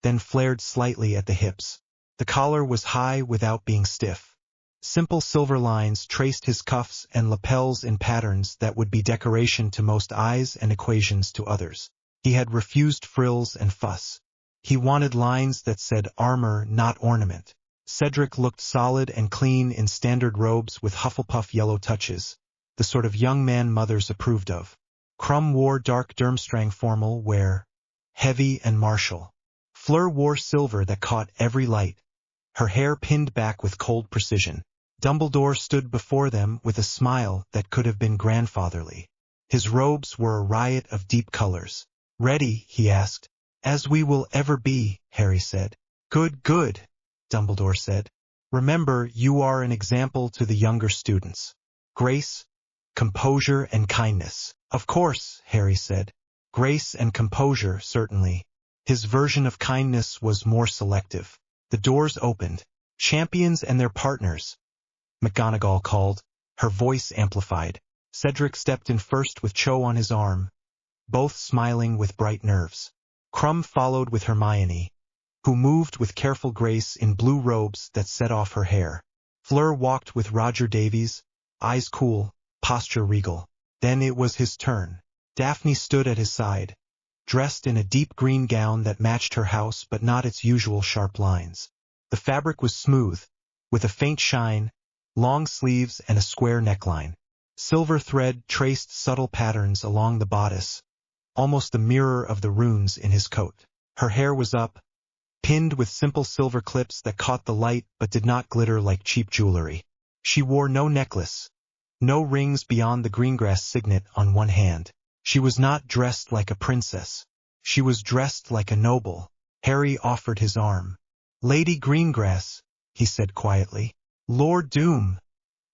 B: then flared slightly at the hips. The collar was high without being stiff. Simple silver lines traced his cuffs and lapels in patterns that would be decoration to most eyes and equations to others. He had refused frills and fuss. He wanted lines that said armor, not ornament. Cedric looked solid and clean in standard robes with Hufflepuff yellow touches, the sort of young man mothers approved of. Crumb wore dark Durmstrang formal wear, heavy and martial. Fleur wore silver that caught every light, her hair pinned back with cold precision. Dumbledore stood before them with a smile that could have been grandfatherly. His robes were a riot of deep colors. "Ready?" he asked. "As we will ever be," Harry said. "Good, good," Dumbledore said. "Remember, you are an example to the younger students. Grace, composure, and kindness." "Of course," Harry said. "Grace and composure, certainly." His version of kindness was more selective. The doors opened. "Champions and their partners," McGonagall called, her voice amplified. Cedric stepped in first with Cho on his arm, both smiling with bright nerves. Krum followed with Hermione, who moved with careful grace in blue robes that set off her hair. Fleur walked with Roger Davies, eyes cool, posture regal. Then it was his turn. Daphne stood at his side, dressed in a deep green gown that matched her house but not its usual sharp lines. The fabric was smooth, with a faint shine, long sleeves and a square neckline. Silver thread traced subtle patterns along the bodice, almost the mirror of the runes in his coat. Her hair was up, pinned with simple silver clips that caught the light but did not glitter like cheap jewelry. She wore no necklace, no rings beyond the greengrass signet on one hand. She was not dressed like a princess. She was dressed like a noble. Harry offered his arm. "Lady Greengrass," he said quietly. "Lord Doom,"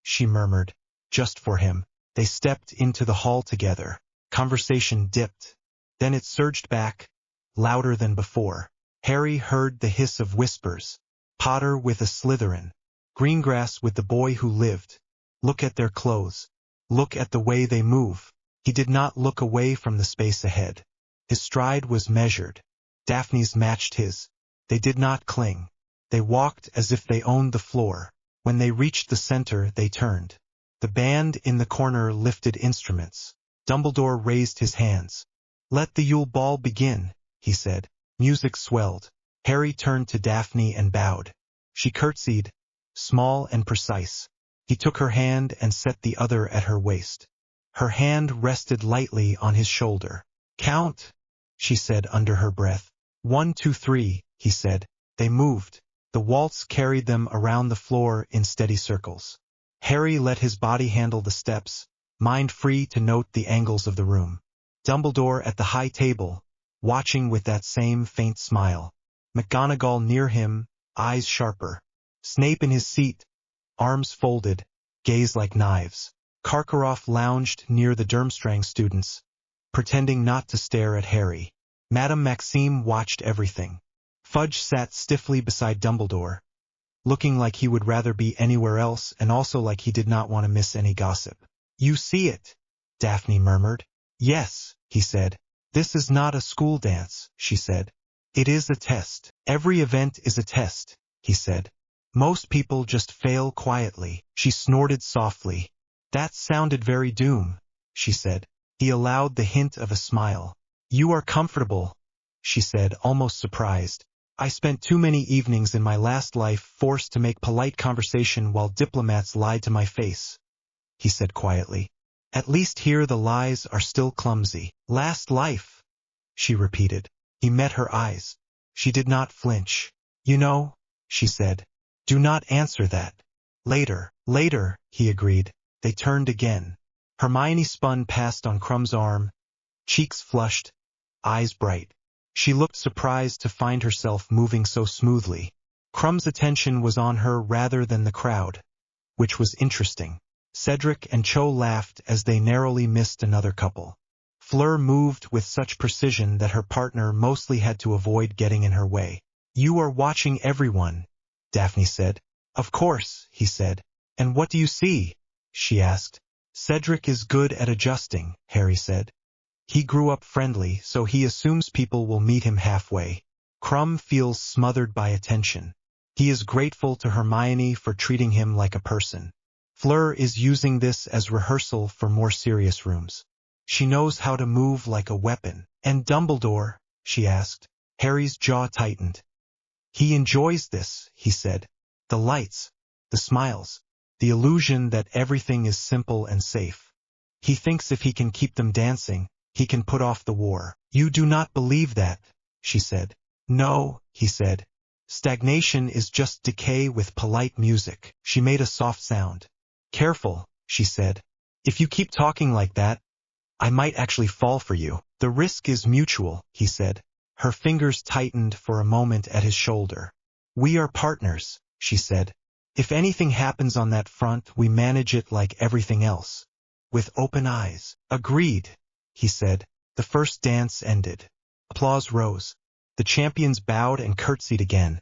B: she murmured, just for him. They stepped into the hall together. Conversation dipped. Then it surged back, louder than before. Harry heard the hiss of whispers. Potter with a Slytherin. Greengrass with the boy who lived. Look at their clothes. Look at the way they move. He did not look away from the space ahead. His stride was measured. Daphne's matched his. They did not cling. They walked as if they owned the floor. When they reached the center, they turned. The band in the corner lifted instruments. Dumbledore raised his hands. "Let the Yule Ball begin," he said. Music swelled. Harry turned to Daphne and bowed. She curtsied, small and precise. He took her hand and set the other at her waist. Her hand rested lightly on his shoulder. "Count," she said under her breath. 1, 2, 3, he said. They moved. The waltz carried them around the floor in steady circles. Harry let his body handle the steps, mind free to note the angles of the room. Dumbledore at the high table, watching with that same faint smile. McGonagall near him, eyes sharper. Snape in his seat, arms folded, gaze like knives. Karkaroff lounged near the Durmstrang students, pretending not to stare at Harry. Madame Maxime watched everything. Fudge sat stiffly beside Dumbledore, looking like he would rather be anywhere else and also like he did not want to miss any gossip. "You see it," Daphne murmured. "Yes," he said. "This is not a school dance," she said. "It is a test. Every event is a test," he said. "Most people just fail quietly." She snorted softly. "That sounded very Doom," she said. He allowed the hint of a smile. "You are comfortable," she said, almost surprised. "I spent too many evenings in my last life forced to make polite conversation while diplomats lied to my face," he said quietly. "At least here the lies are still clumsy." "Last life," she repeated. He met her eyes. She did not flinch. "You know," she said. "Do not answer that." "Later, later," he agreed. They turned again. Hermione spun past on Krum's arm, cheeks flushed, eyes bright. She looked surprised to find herself moving so smoothly. Krum's attention was on her rather than the crowd, which was interesting. Cedric and Cho laughed as they narrowly missed another couple. Fleur moved with such precision that her partner mostly had to avoid getting in her way. "You are watching everyone," Daphne said. "Of course," he said. "And what do you see?" she asked. "Cedric is good at adjusting," Harry said. "He grew up friendly, so he assumes people will meet him halfway. Krum feels smothered by attention. He is grateful to Hermione for treating him like a person. Fleur is using this as rehearsal for more serious rooms. She knows how to move like a weapon." "And Dumbledore?" she asked. Harry's jaw tightened. "He enjoys this," he said. "The lights, the smiles, the illusion that everything is simple and safe. He thinks if he can keep them dancing, he can put off the war." "You do not believe that," she said. "No," he said. "Stagnation is just decay with polite music." She made a soft sound. "Careful," she said. "If you keep talking like that, I might actually fall for you. The risk is mutual, he said. Her fingers tightened for a moment at his shoulder. We are partners, she said. If anything happens on that front, we manage it like everything else. With open eyes. Agreed, he said. The first dance ended. Applause rose. The champions bowed and curtsied again,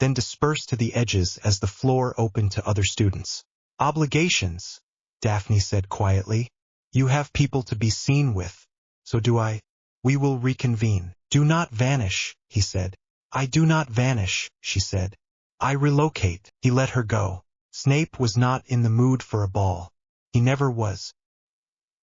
B: then dispersed to the edges as the floor opened to other students. Obligations, Daphne said quietly. You have people to be seen with. So do I. We will reconvene. Do not vanish, he said. I do not vanish, she said. I relocate. He let her go. Snape was not in the mood for a ball. He never was.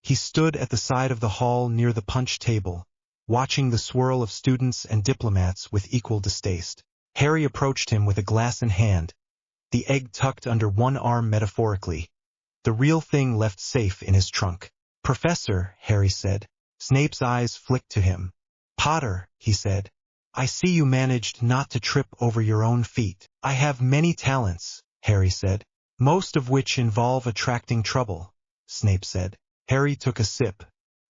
B: He stood at the side of the hall near the punch table, watching the swirl of students and diplomats with equal distaste. Harry approached him with a glass in hand, the egg tucked under one arm metaphorically, the real thing left safe in his trunk. Professor, Harry said. Snape's eyes flicked to him. Potter, he said. I see you managed not to trip over your own feet. I have many talents, Harry said, most of which involve attracting trouble, Snape said. Harry took a sip.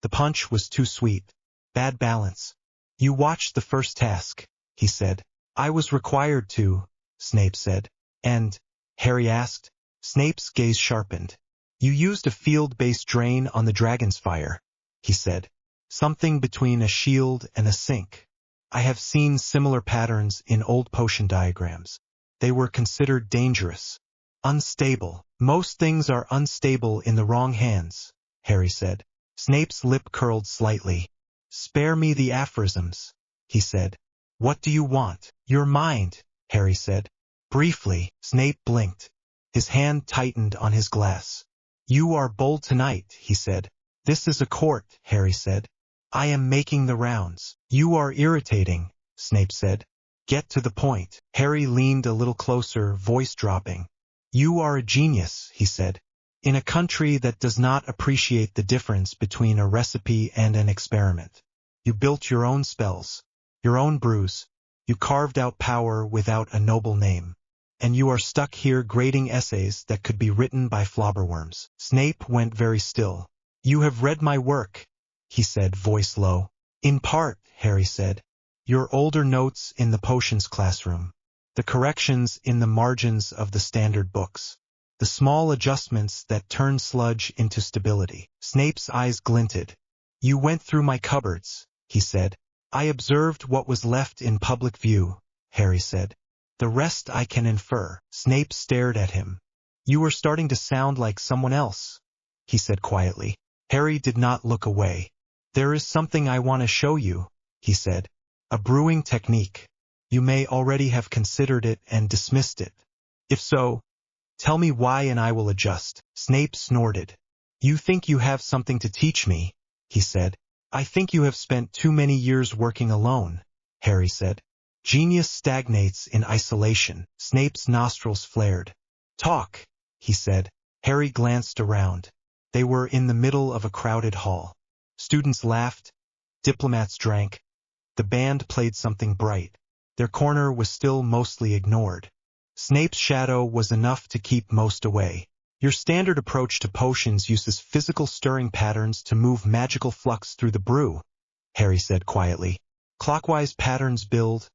B: The punch was too sweet. Bad balance. You watched the first task, he said. I was required to, Snape said. And? Harry asked. Snape's gaze sharpened. You used a field-based drain on the dragon's fire, he said. Something between a shield and a sink. I have seen similar patterns in old potion diagrams. They were considered dangerous. Unstable. Most things are unstable in the wrong hands, Harry said. Snape's lip curled slightly. Spare me the aphorisms, he said. What do you want? Your mind, Harry said. Briefly, Snape blinked. His hand tightened on his glass. You are bold tonight, he said. This is a court, Harry said. I am making the rounds. You are irritating, Snape said. Get to the point. Harry leaned a little closer, voice dropping. You are a genius, he said. In a country that does not appreciate the difference between a recipe and an experiment. You built your own spells, your own brews. You carved out power without a noble name. And you are stuck here grading essays that could be written by flobberworms. Snape went very still. You have read my work, he said, voice low. In part, Harry said. Your older notes in the potions classroom. The corrections in the margins of the standard books. The small adjustments that turn sludge into stability. Snape's eyes glinted. You went through my cupboards, he said. I observed what was left in public view, Harry said. The rest I can infer. Snape stared at him. You were starting to sound like someone else, he said quietly. Harry did not look away. There is something I want to show you, he said. A brewing technique. You may already have considered it and dismissed it. If so, tell me why and I will adjust. Snape snorted. You think you have something to teach me, he said. I think you have spent too many years working alone, Harry said. Genius stagnates in isolation. Snape's nostrils flared. Talk, he said. Harry glanced around. They were in the middle of a crowded hall. Students laughed. Diplomats drank. The band played something bright. Their corner was still mostly ignored. Snape's shadow was enough to keep most away. Your standard approach to potions uses physical stirring patterns to move magical flux through the brew, Harry said quietly. Clockwise patterns build,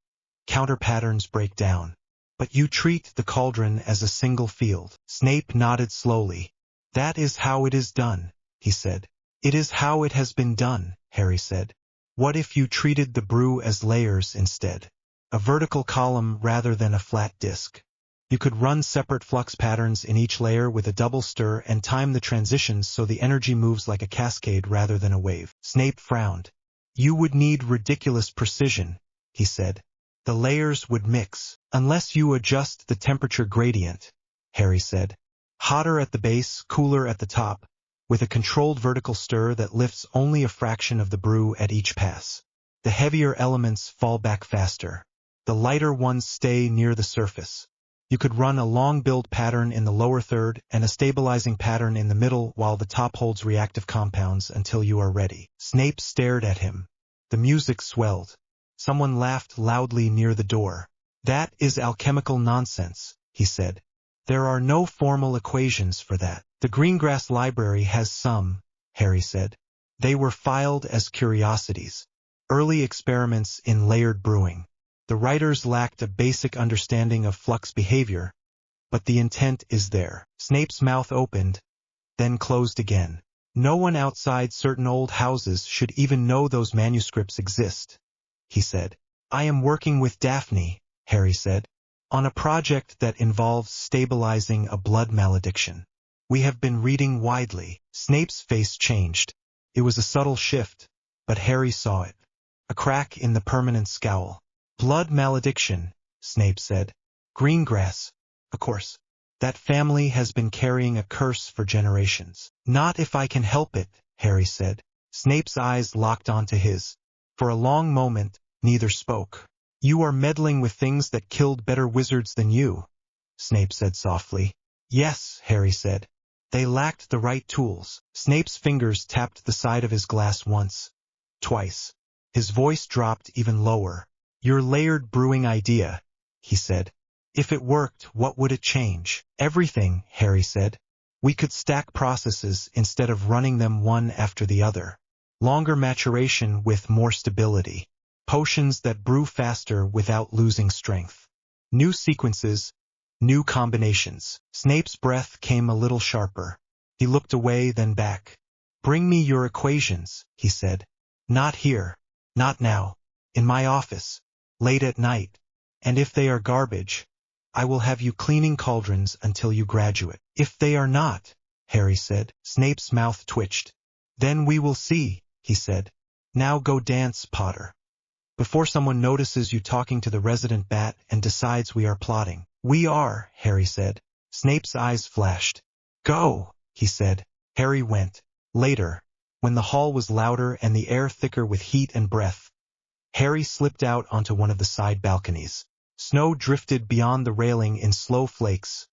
B: counter patterns break down. But you treat the cauldron as a single field. Snape nodded slowly. That is how it is done, he said. It is how it has been done, Harry said. What if you treated the brew as layers instead? A vertical column rather than a flat disk. You could run separate flux patterns in each layer with a double stir and time the transitions so the energy moves like a cascade rather than a wave. Snape frowned. You would need ridiculous precision, he said. The layers would mix, unless you adjust the temperature gradient, Harry said. Hotter at the base, cooler at the top, with a controlled vertical stir that lifts only a fraction of the brew at each pass. The heavier elements fall back faster. The lighter ones stay near the surface. You could run a long build pattern in the lower third and a stabilizing pattern in the middle while the top holds reactive compounds until you are ready. Snape stared at him. The music swelled. Someone laughed loudly near the door. That is alchemical nonsense, he said. There are no formal equations for that. The Greengrass Library has some, Harry said. They were filed as curiosities, early experiments in layered brewing. The writers lacked a basic understanding of flux behavior, but the intent is there. Snape's mouth opened, then closed again. No one outside certain old houses should even know those manuscripts exist, he said. I am working with Daphne, Harry said, on a project that involves stabilizing a blood malediction. We have been reading widely. Snape's face changed. It was a subtle shift, but Harry saw it. A crack in the permanent scowl. Blood malediction, Snape said. Greengrass, of course. That family has been carrying a curse for generations. Not if I can help it, Harry said. Snape's eyes locked onto his. For a long moment, neither spoke. You are meddling with things that killed better wizards than you, Snape said softly. Yes, Harry said. They lacked the right tools. Snape's fingers tapped the side of his glass once, twice. His voice dropped even lower. Your layered brewing idea, he said. If it worked, what would it change? Everything, Harry said. We could stack processes instead of running them one after the other. Longer maturation with more stability. Potions that brew faster without losing strength. New sequences, new combinations. Snape's breath came a little sharper. He looked away, then back. Bring me your equations, he said. Not here. Not now. In my office. Late at night. And if they are garbage, I will have you cleaning cauldrons until you graduate. If they are not, Harry said. Snape's mouth twitched. Then we will see, he said. Now go dance, Potter. Before someone notices you talking to the resident bat and decides we are plotting. We are, Harry said. Snape's eyes flashed. Go, he said. Harry went. Later, when the hall was louder and the air thicker with heat and breath, Harry slipped out onto one of the side balconies. Snow drifted beyond the railing in slow flakes.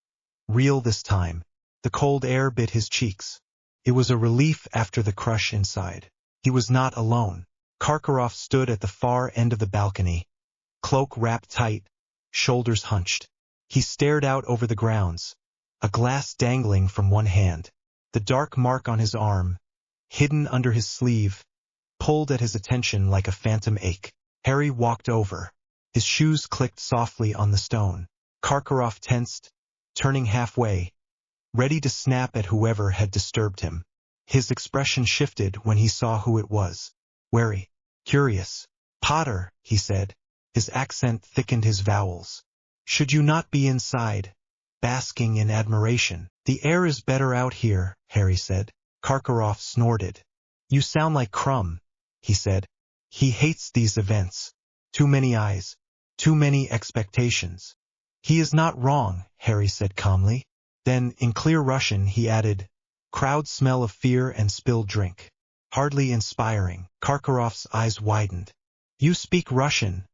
B: Real this time. The cold air bit his cheeks. It was a relief after the crush inside. He was not alone. Karkaroff stood at the far end of the balcony, cloak wrapped tight, shoulders hunched. He stared out over the grounds, a glass dangling from one hand. The dark mark on his arm, hidden under his sleeve, pulled at his attention like a phantom ache. Harry walked over. His shoes clicked softly on the stone. Karkaroff tensed, turning halfway, ready to snap at whoever had disturbed him. His expression shifted when he saw who it was. Wary, curious. Potter, he said. His accent thickened his vowels. Should you not be inside, basking in admiration? The air is better out here, Harry said. Karkaroff snorted. You sound like Crumb, he said. He hates these events. Too many eyes. Too many expectations. He is not wrong, Harry said calmly. Then, in clear Russian, he added, crowd smell of fear and spilled drink. Hardly inspiring. Karkaroff's eyes widened. You speak Russian,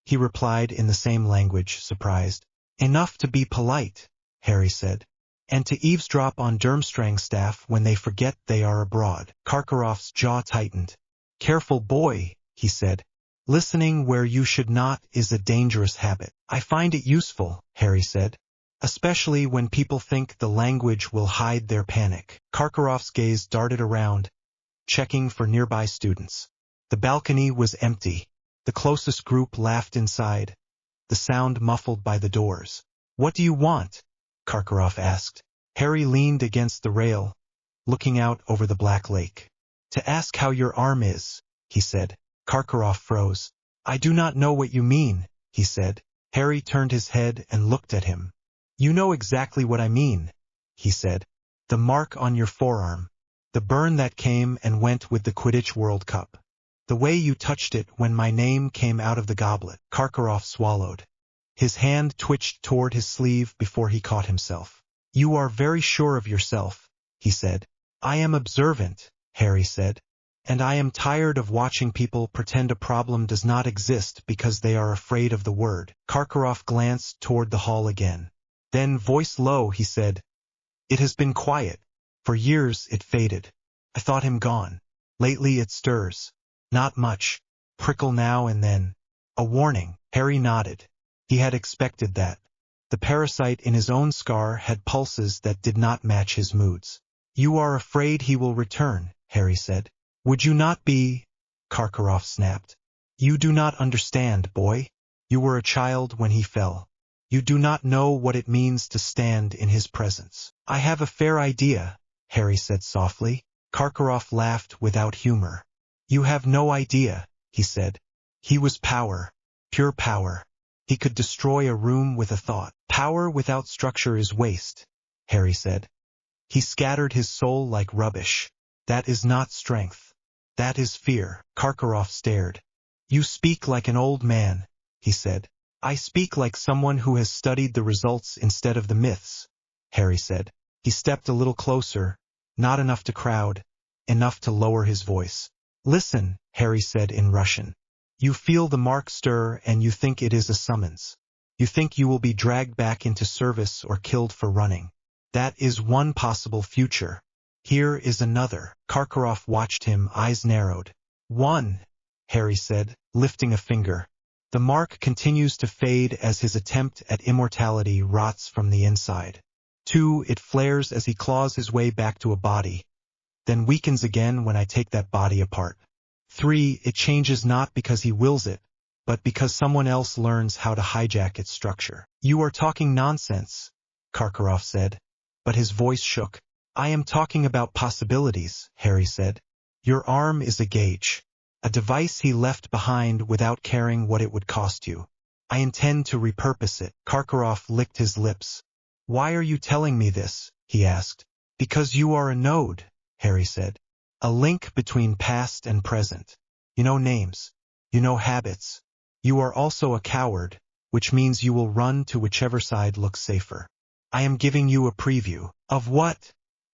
B: he replied in the same language, surprised. Enough to be polite, Harry said. And to eavesdrop on Durmstrang's staff when they forget they are abroad. Karkaroff's jaw tightened. Careful, boy, he said. Listening where you should not is a dangerous habit. I find it useful, Harry said. Especially when people think the language will hide their panic. Karkaroff's gaze darted around, checking for nearby students. The balcony was empty. The closest group laughed inside, the sound muffled by the doors. What do you want? Karkaroff asked. Harry leaned against the rail, looking out over the black lake. To ask how your arm is, he said. Karkaroff froze. I do not know what you mean, he said. Harry turned his head and looked at him. You know exactly what I mean, he said. The mark on your forearm. The burn that came and went with the Quidditch World Cup. The way you touched it when my name came out of the goblet. Karkaroff swallowed. His hand twitched toward his sleeve before he caught himself. You are very sure of yourself, he said. I am observant, Harry said. And I am tired of watching people pretend a problem does not exist because they are afraid of the word. Karkaroff glanced toward the hall again. Then, voice low, he said, It has been quiet. For years it faded. I thought him gone. Lately it stirs. Not much. Prickle now and then. A warning. Harry nodded. He had expected that. The parasite in his own scar had pulses that did not match his moods. You are afraid he will return, Harry said. Would you not be? Karkaroff snapped. You do not understand, boy. You were a child when he fell. You do not know what it means to stand in his presence. I have a fair idea, Harry said softly. Karkaroff laughed without humor. You have no idea, he said. He was power, pure power. He could destroy a room with a thought. Power without structure is waste, Harry said. He scattered his soul like rubbish. That is not strength. That is fear. Karkaroff stared. You speak like an old man, he said. I speak like someone who has studied the results instead of the myths, Harry said. He stepped a little closer, not enough to crowd, enough to lower his voice. Listen, Harry said in Russian. You feel the mark stir and you think it is a summons. You think you will be dragged back into service or killed for running. That is one possible future. Here is another. Karkaroff watched him, eyes narrowed. 1, Harry said, lifting a finger. The mark continues to fade as his attempt at immortality rots from the inside. 2, it flares as he claws his way back to a body, then weakens again when I take that body apart. 3, it changes not because he wills it, but because someone else learns how to hijack its structure. You are talking nonsense, Karkaroff said, but his voice shook. I am talking about possibilities, Harry said. Your arm is a gauge. A device he left behind without caring what it would cost you. I intend to repurpose it. Karkaroff licked his lips. Why are you telling me this? He asked. Because you are a node, Harry said. A link between past and present. You know names. You know habits. You are also a coward, which means you will run to whichever side looks safer. I am giving you a preview. Of what?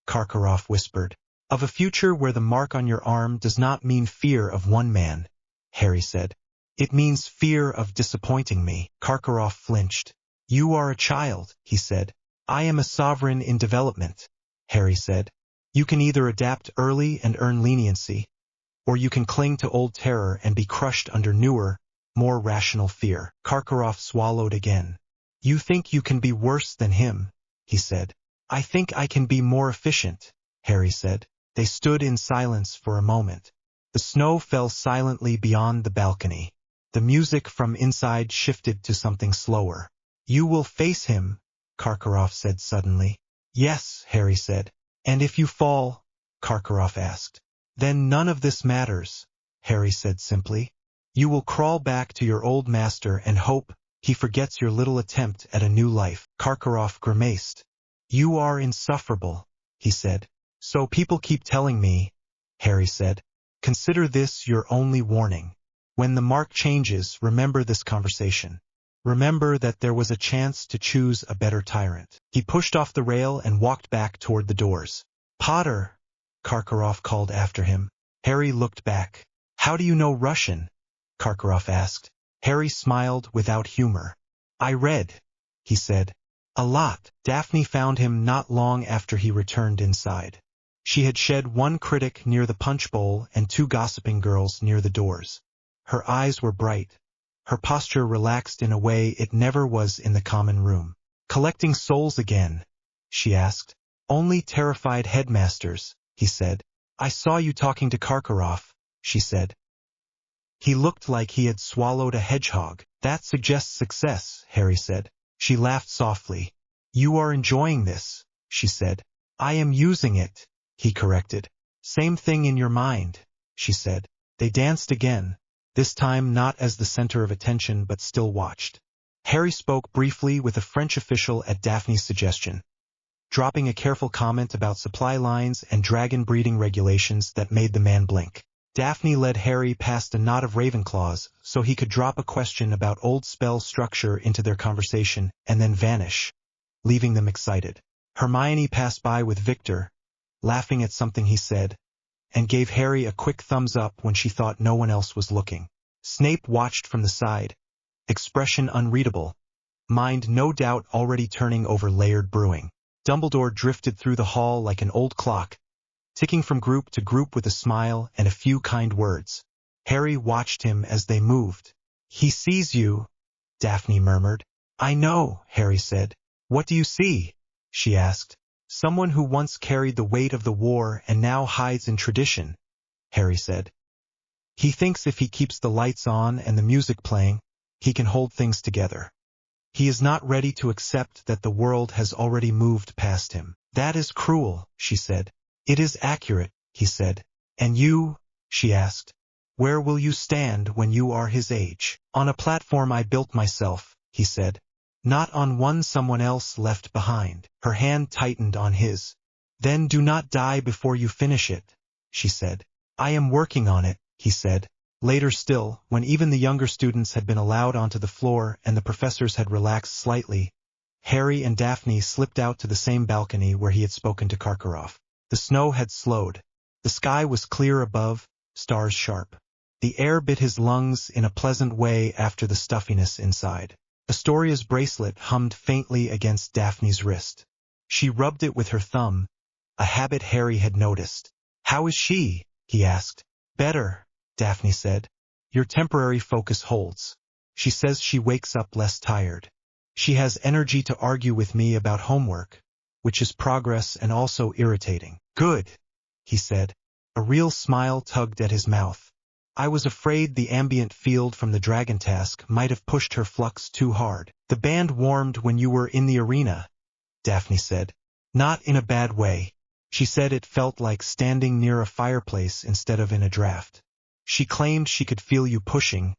B: Karkaroff whispered. Of a future where the mark on your arm does not mean fear of one man, Harry said. It means fear of disappointing me. Karkaroff flinched. You are a child, he said. I am a sovereign in development, Harry said. You can either adapt early and earn leniency, or you can cling to old terror and be crushed under newer, more rational fear. Karkaroff swallowed again. You think you can be worse than him, he said. I think I can be more efficient, Harry said. They stood in silence for a moment. The snow fell silently beyond the balcony. The music from inside shifted to something slower. You will face him, Karkaroff said suddenly. Yes, Harry said. And if you fall? Karkaroff asked. Then none of this matters, Harry said simply. You will crawl back to your old master and hope he forgets your little attempt at a new life. Karkaroff grimaced. You are insufferable, he said. So people keep telling me, Harry said. Consider this your only warning. When the mark changes, remember this conversation. Remember that there was a chance to choose a better tyrant. He pushed off the rail and walked back toward the doors. Potter, Karkaroff called after him. Harry looked back. How do you know Russian? Karkaroff asked. Harry smiled without humor. I read, he said. A lot. Daphne found him not long after he returned inside. She had shed one critic near the punch bowl and 2 gossiping girls near the doors. Her eyes were bright. Her posture relaxed in a way it never was in the common room. Collecting souls again? She asked. Only terrified headmasters, he said. I saw you talking to Karkaroff, she said. He looked like he had swallowed a hedgehog. That suggests success, Harry said. She laughed softly. You are enjoying this, she said. I am using it, he corrected. Same thing in your mind, she said. They danced again, this time not as the center of attention but still watched. Harry spoke briefly with a French official at Daphne's suggestion, dropping a careful comment about supply lines and dragon breeding regulations that made the man blink. Daphne led Harry past a knot of Ravenclaws so he could drop a question about old spell structure into their conversation and then vanish, leaving them excited. Hermione passed by with Victor, laughing at something he said, and gave Harry a quick thumbs up when she thought no one else was looking. Snape watched from the side, expression unreadable, mind no doubt already turning over layered brewing. Dumbledore drifted through the hall like an old clock, ticking from group to group with a smile and a few kind words. Harry watched him as they moved. He sees you, Daphne murmured. I know, Harry said. What do you see? She asked. Someone who once carried the weight of the war and now hides in tradition, Harry said. He thinks if he keeps the lights on and the music playing, he can hold things together. He is not ready to accept that the world has already moved past him. That is cruel, she said. It is accurate, he said. And you, she asked, where will you stand when you are his age? On a platform I built myself, he said. Not on one someone else left behind. Her hand tightened on his. Then do not die before you finish it, she said. I am working on it, he said. Later still, when even the younger students had been allowed onto the floor and the professors had relaxed slightly, Harry and Daphne slipped out to the same balcony where he had spoken to Karkaroff. The snow had slowed. The sky was clear above, stars sharp. The air bit his lungs in a pleasant way after the stuffiness inside. Astoria's bracelet hummed faintly against Daphne's wrist. She rubbed it with her thumb, a habit Harry had noticed. How is she? He asked. Better, Daphne said. Your temporary focus holds. She says she wakes up less tired. She has energy to argue with me about homework, which is progress and also irritating. Good, he said. A real smile tugged at his mouth. I was afraid the ambient field from the dragon task might have pushed her flux too hard. The band warmed when you were in the arena, Daphne said. Not in a bad way. She said it felt like standing near a fireplace instead of in a draft. She claimed she could feel you pushing,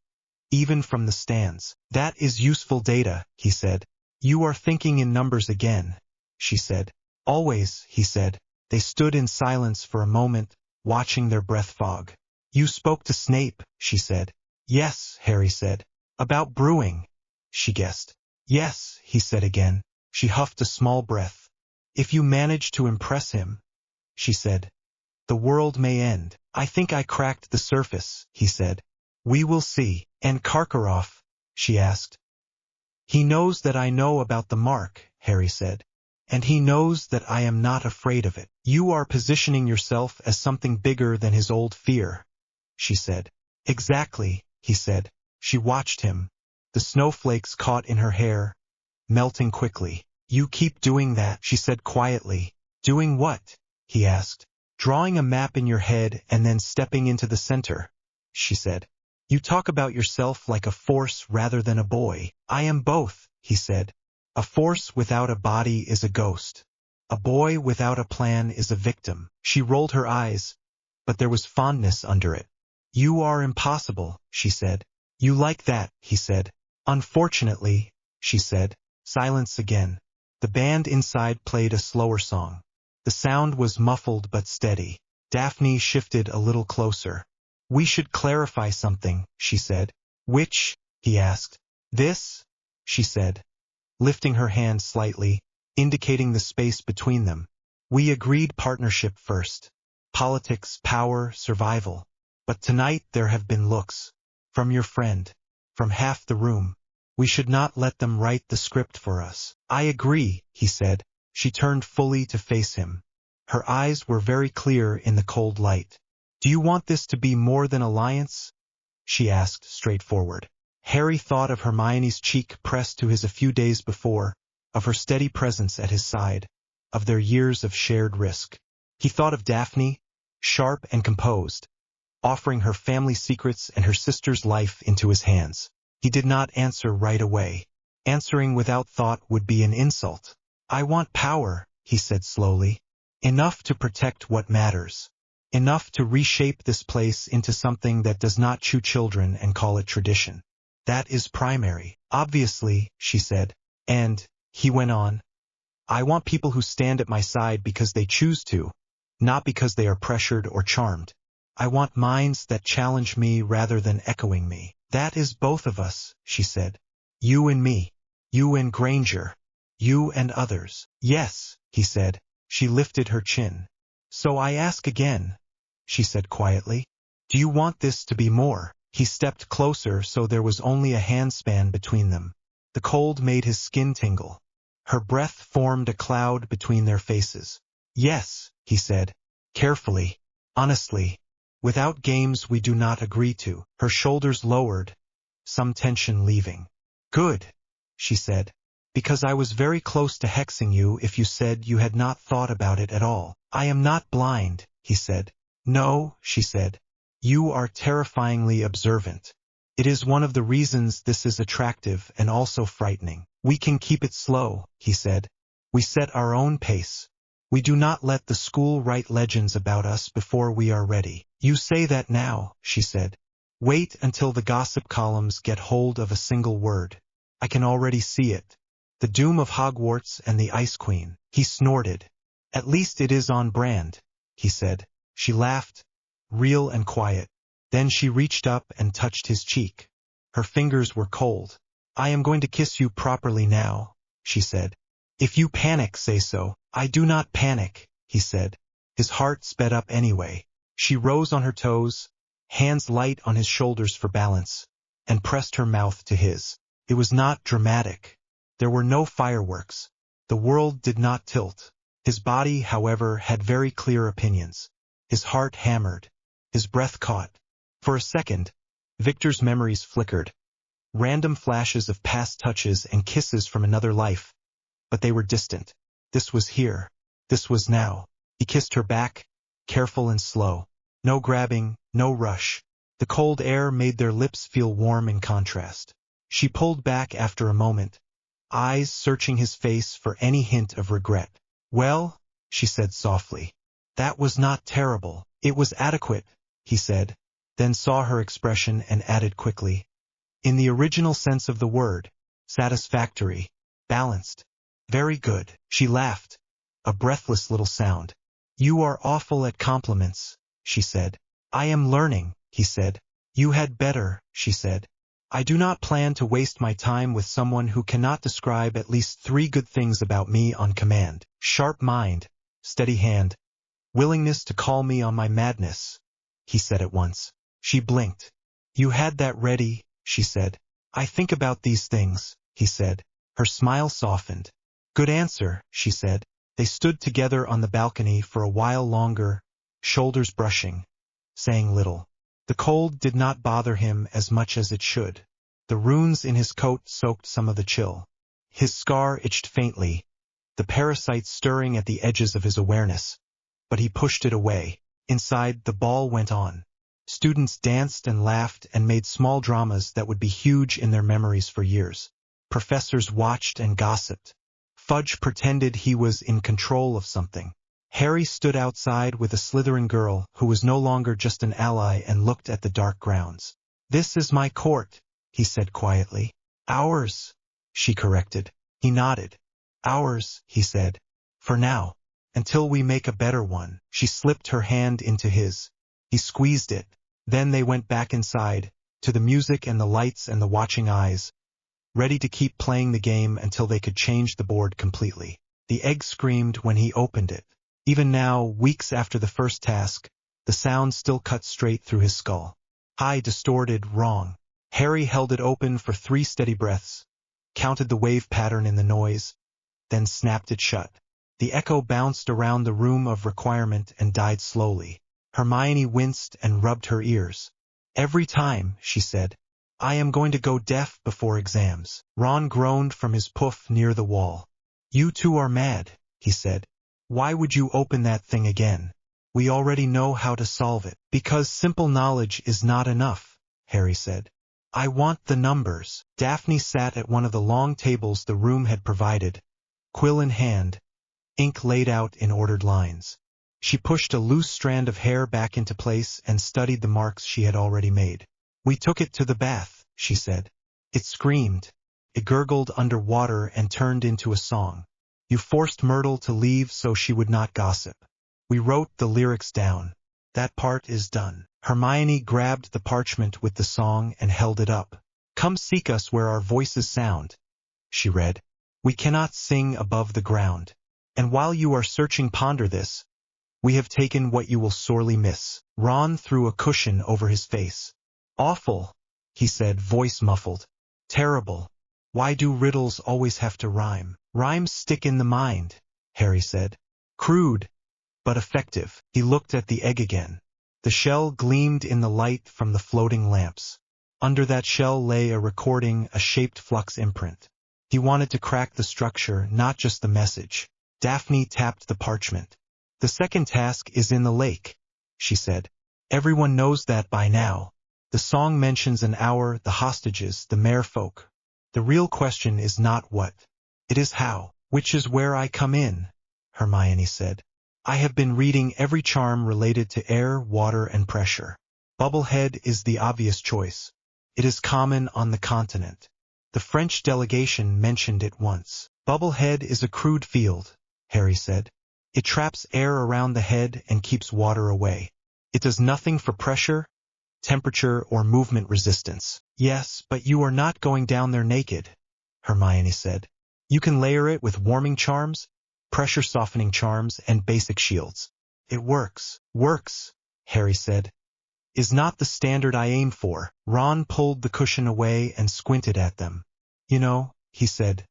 B: even from the stands. That is useful data, he said. You are thinking in numbers again, she said. Always, he said. They stood in silence for a moment, watching their breath fog. You spoke to Snape, she said. Yes, Harry said. About brewing, she guessed. Yes, he said again. She huffed a small breath. If you manage to impress him, she said, the world may end. I think I cracked the surface, he said. We will see. And Karkaroff, she asked. He knows that I know about the mark, Harry said. And he knows that I am not afraid of it. You are positioning yourself as something bigger than his old fear, she said. Exactly, he said. She watched him. The snowflakes caught in her hair, melting quickly. You keep doing that, she said quietly. Doing what? He asked. Drawing a map in your head and then stepping into the center, she said. You talk about yourself like a force rather than a boy. I am both, he said. A force without a body is a ghost. A boy without a plan is a victim. She rolled her eyes, but there was fondness under it. You are impossible, she said. You like that, he said. Unfortunately, she said. Silence again. The band inside played a slower song. The sound was muffled but steady. Daphne shifted a little closer. We should clarify something, she said. Which? He asked. This? She said, lifting her hand slightly, indicating the space between them. We agreed partnership first. Politics, power, survival. But tonight there have been looks. From your friend. From half the room. We should not let them write the script for us. I agree, he said. She turned fully to face him. Her eyes were very clear in the cold light. Do you want this to be more than alliance? She asked straightforward. Harry thought of Hermione's cheek pressed to his a few days before, of her steady presence at his side, of their years of shared risk. He thought of Daphne, sharp and composed, offering her family secrets and her sister's life into his hands. He did not answer right away. Answering without thought would be an insult. I want power, he said slowly. Enough to protect what matters. Enough to reshape this place into something that does not chew children and call it tradition. That is primary. Obviously, she said. And, he went on, I want people who stand at my side because they choose to, not because they are pressured or charmed. I want minds that challenge me rather than echoing me. That is both of us, she said. You and me. You and Granger. You and others. Yes, he said. She lifted her chin. So I ask again, she said quietly. Do you want this to be more? He stepped closer so there was only a handspan between them. The cold made his skin tingle. Her breath formed a cloud between their faces. Yes, he said, carefully, honestly, without games we do not agree to. Her shoulders lowered, some tension leaving. Good, she said, because I was very close to hexing you if you said you had not thought about it at all. I am not blind, he said. No, she said, You are terrifyingly observant. It is one of the reasons this is attractive and also frightening. We can keep it slow, he said. We set our own pace. We do not let the school write legends about us before we are ready. You say that now, she said. Wait until the gossip columns get hold of a single word. I can already see it. The doom of Hogwarts and the Ice Queen. He snorted. At least it is on brand, he said. She laughed, real and quiet. Then she reached up and touched his cheek. Her fingers were cold. I am going to kiss you properly now, she said. If you panic, say so. I do not panic, he said. His heart sped up anyway. She rose on her toes, hands light on his shoulders for balance, and pressed her mouth to his. It was not dramatic. There were no fireworks. The world did not tilt. His body, however, had very clear opinions. His heart hammered. His breath caught. For a second, Victor's memories flickered. Random flashes of past touches and kisses from another life. But they were distant. This was here. This was now. He kissed her back, careful and slow. No grabbing, no rush. The cold air made their lips feel warm in contrast. She pulled back after a moment, eyes searching his face for any hint of regret. Well, she said softly. That was not terrible. It was adequate, he said, then saw her expression and added quickly. In the original sense of the word, satisfactory, balanced. Very good. She laughed. A breathless little sound. You are awful at compliments, she said. I am learning, he said. You had better, she said. I do not plan to waste my time with someone who cannot describe at least 3 good things about me on command. Sharp mind, steady hand, willingness to call me on my madness, he said at once. She blinked. You had that ready, she said. I think about these things, he said. Her smile softened. Good answer, she said. They stood together on the balcony for a while longer, shoulders brushing, saying little. The cold did not bother him as much as it should. The runes in his coat soaked some of the chill. His scar itched faintly, the parasite stirring at the edges of his awareness. But he pushed it away. Inside, the ball went on. Students danced and laughed and made small dramas that would be huge in their memories for years. Professors watched and gossiped. Fudge pretended he was in control of something. Harry stood outside with a Slytherin girl who was no longer just an ally and looked at the dark grounds. This is my court, he said quietly. Ours, she corrected. He nodded. Ours, he said. For now. Until we make a better one. She slipped her hand into his. He squeezed it. Then they went back inside, to the music and the lights and the watching eyes, ready to keep playing the game until they could change the board completely. The egg screamed when he opened it. Even now, weeks after the first task, the sound still cut straight through his skull. High, distorted, wrong. Harry held it open for 3 steady breaths, counted the wave pattern in the noise, then snapped it shut. The echo bounced around the room of requirement and died slowly. Hermione winced and rubbed her ears. Every time, she said. I am going to go deaf before exams. Ron groaned from his poof near the wall. You two are mad, he said. Why would you open that thing again? We already know how to solve it. Because simple knowledge is not enough, Harry said. I want the numbers. Daphne sat at one of the long tables the room had provided, quill in hand, ink laid out in ordered lines. She pushed a loose strand of hair back into place and studied the marks she had already made. We took it to the bath, she said. It screamed. It gurgled under water and turned into a song. You forced Myrtle to leave so she would not gossip. We wrote the lyrics down. That part is done. Hermione grabbed the parchment with the song and held it up. Come seek us where our voices sound, she read. We cannot sing above the ground. And while you are searching, ponder this. We have taken what you will sorely miss. Ron threw a cushion over his face. Awful, he said, voice muffled. Terrible. Why do riddles always have to rhyme? Rhymes stick in the mind, Harry said. Crude, but effective. He looked at the egg again. The shell gleamed in the light from the floating lamps. Under that shell lay a recording, a shaped flux imprint. He wanted to crack the structure, not just the message. Daphne tapped the parchment. The second task is in the lake, she said. Everyone knows that by now. The song mentions an hour, the hostages, the merfolk. The real question is not what. It is how, which is where I come in, Hermione said. I have been reading every charm related to air, water, and pressure. Bubblehead is the obvious choice. It is common on the continent. The French delegation mentioned it once. Bubblehead is a crude field, Harry said. It traps air around the head and keeps water away. It does nothing for pressure, temperature, or movement resistance. Yes, but you are not going down there naked, Hermione said. You can layer it with warming charms, pressure softening charms, and basic shields. It works, Harry said. Is not the standard I aim for. Ron pulled the cushion away and squinted at them. You know, he said,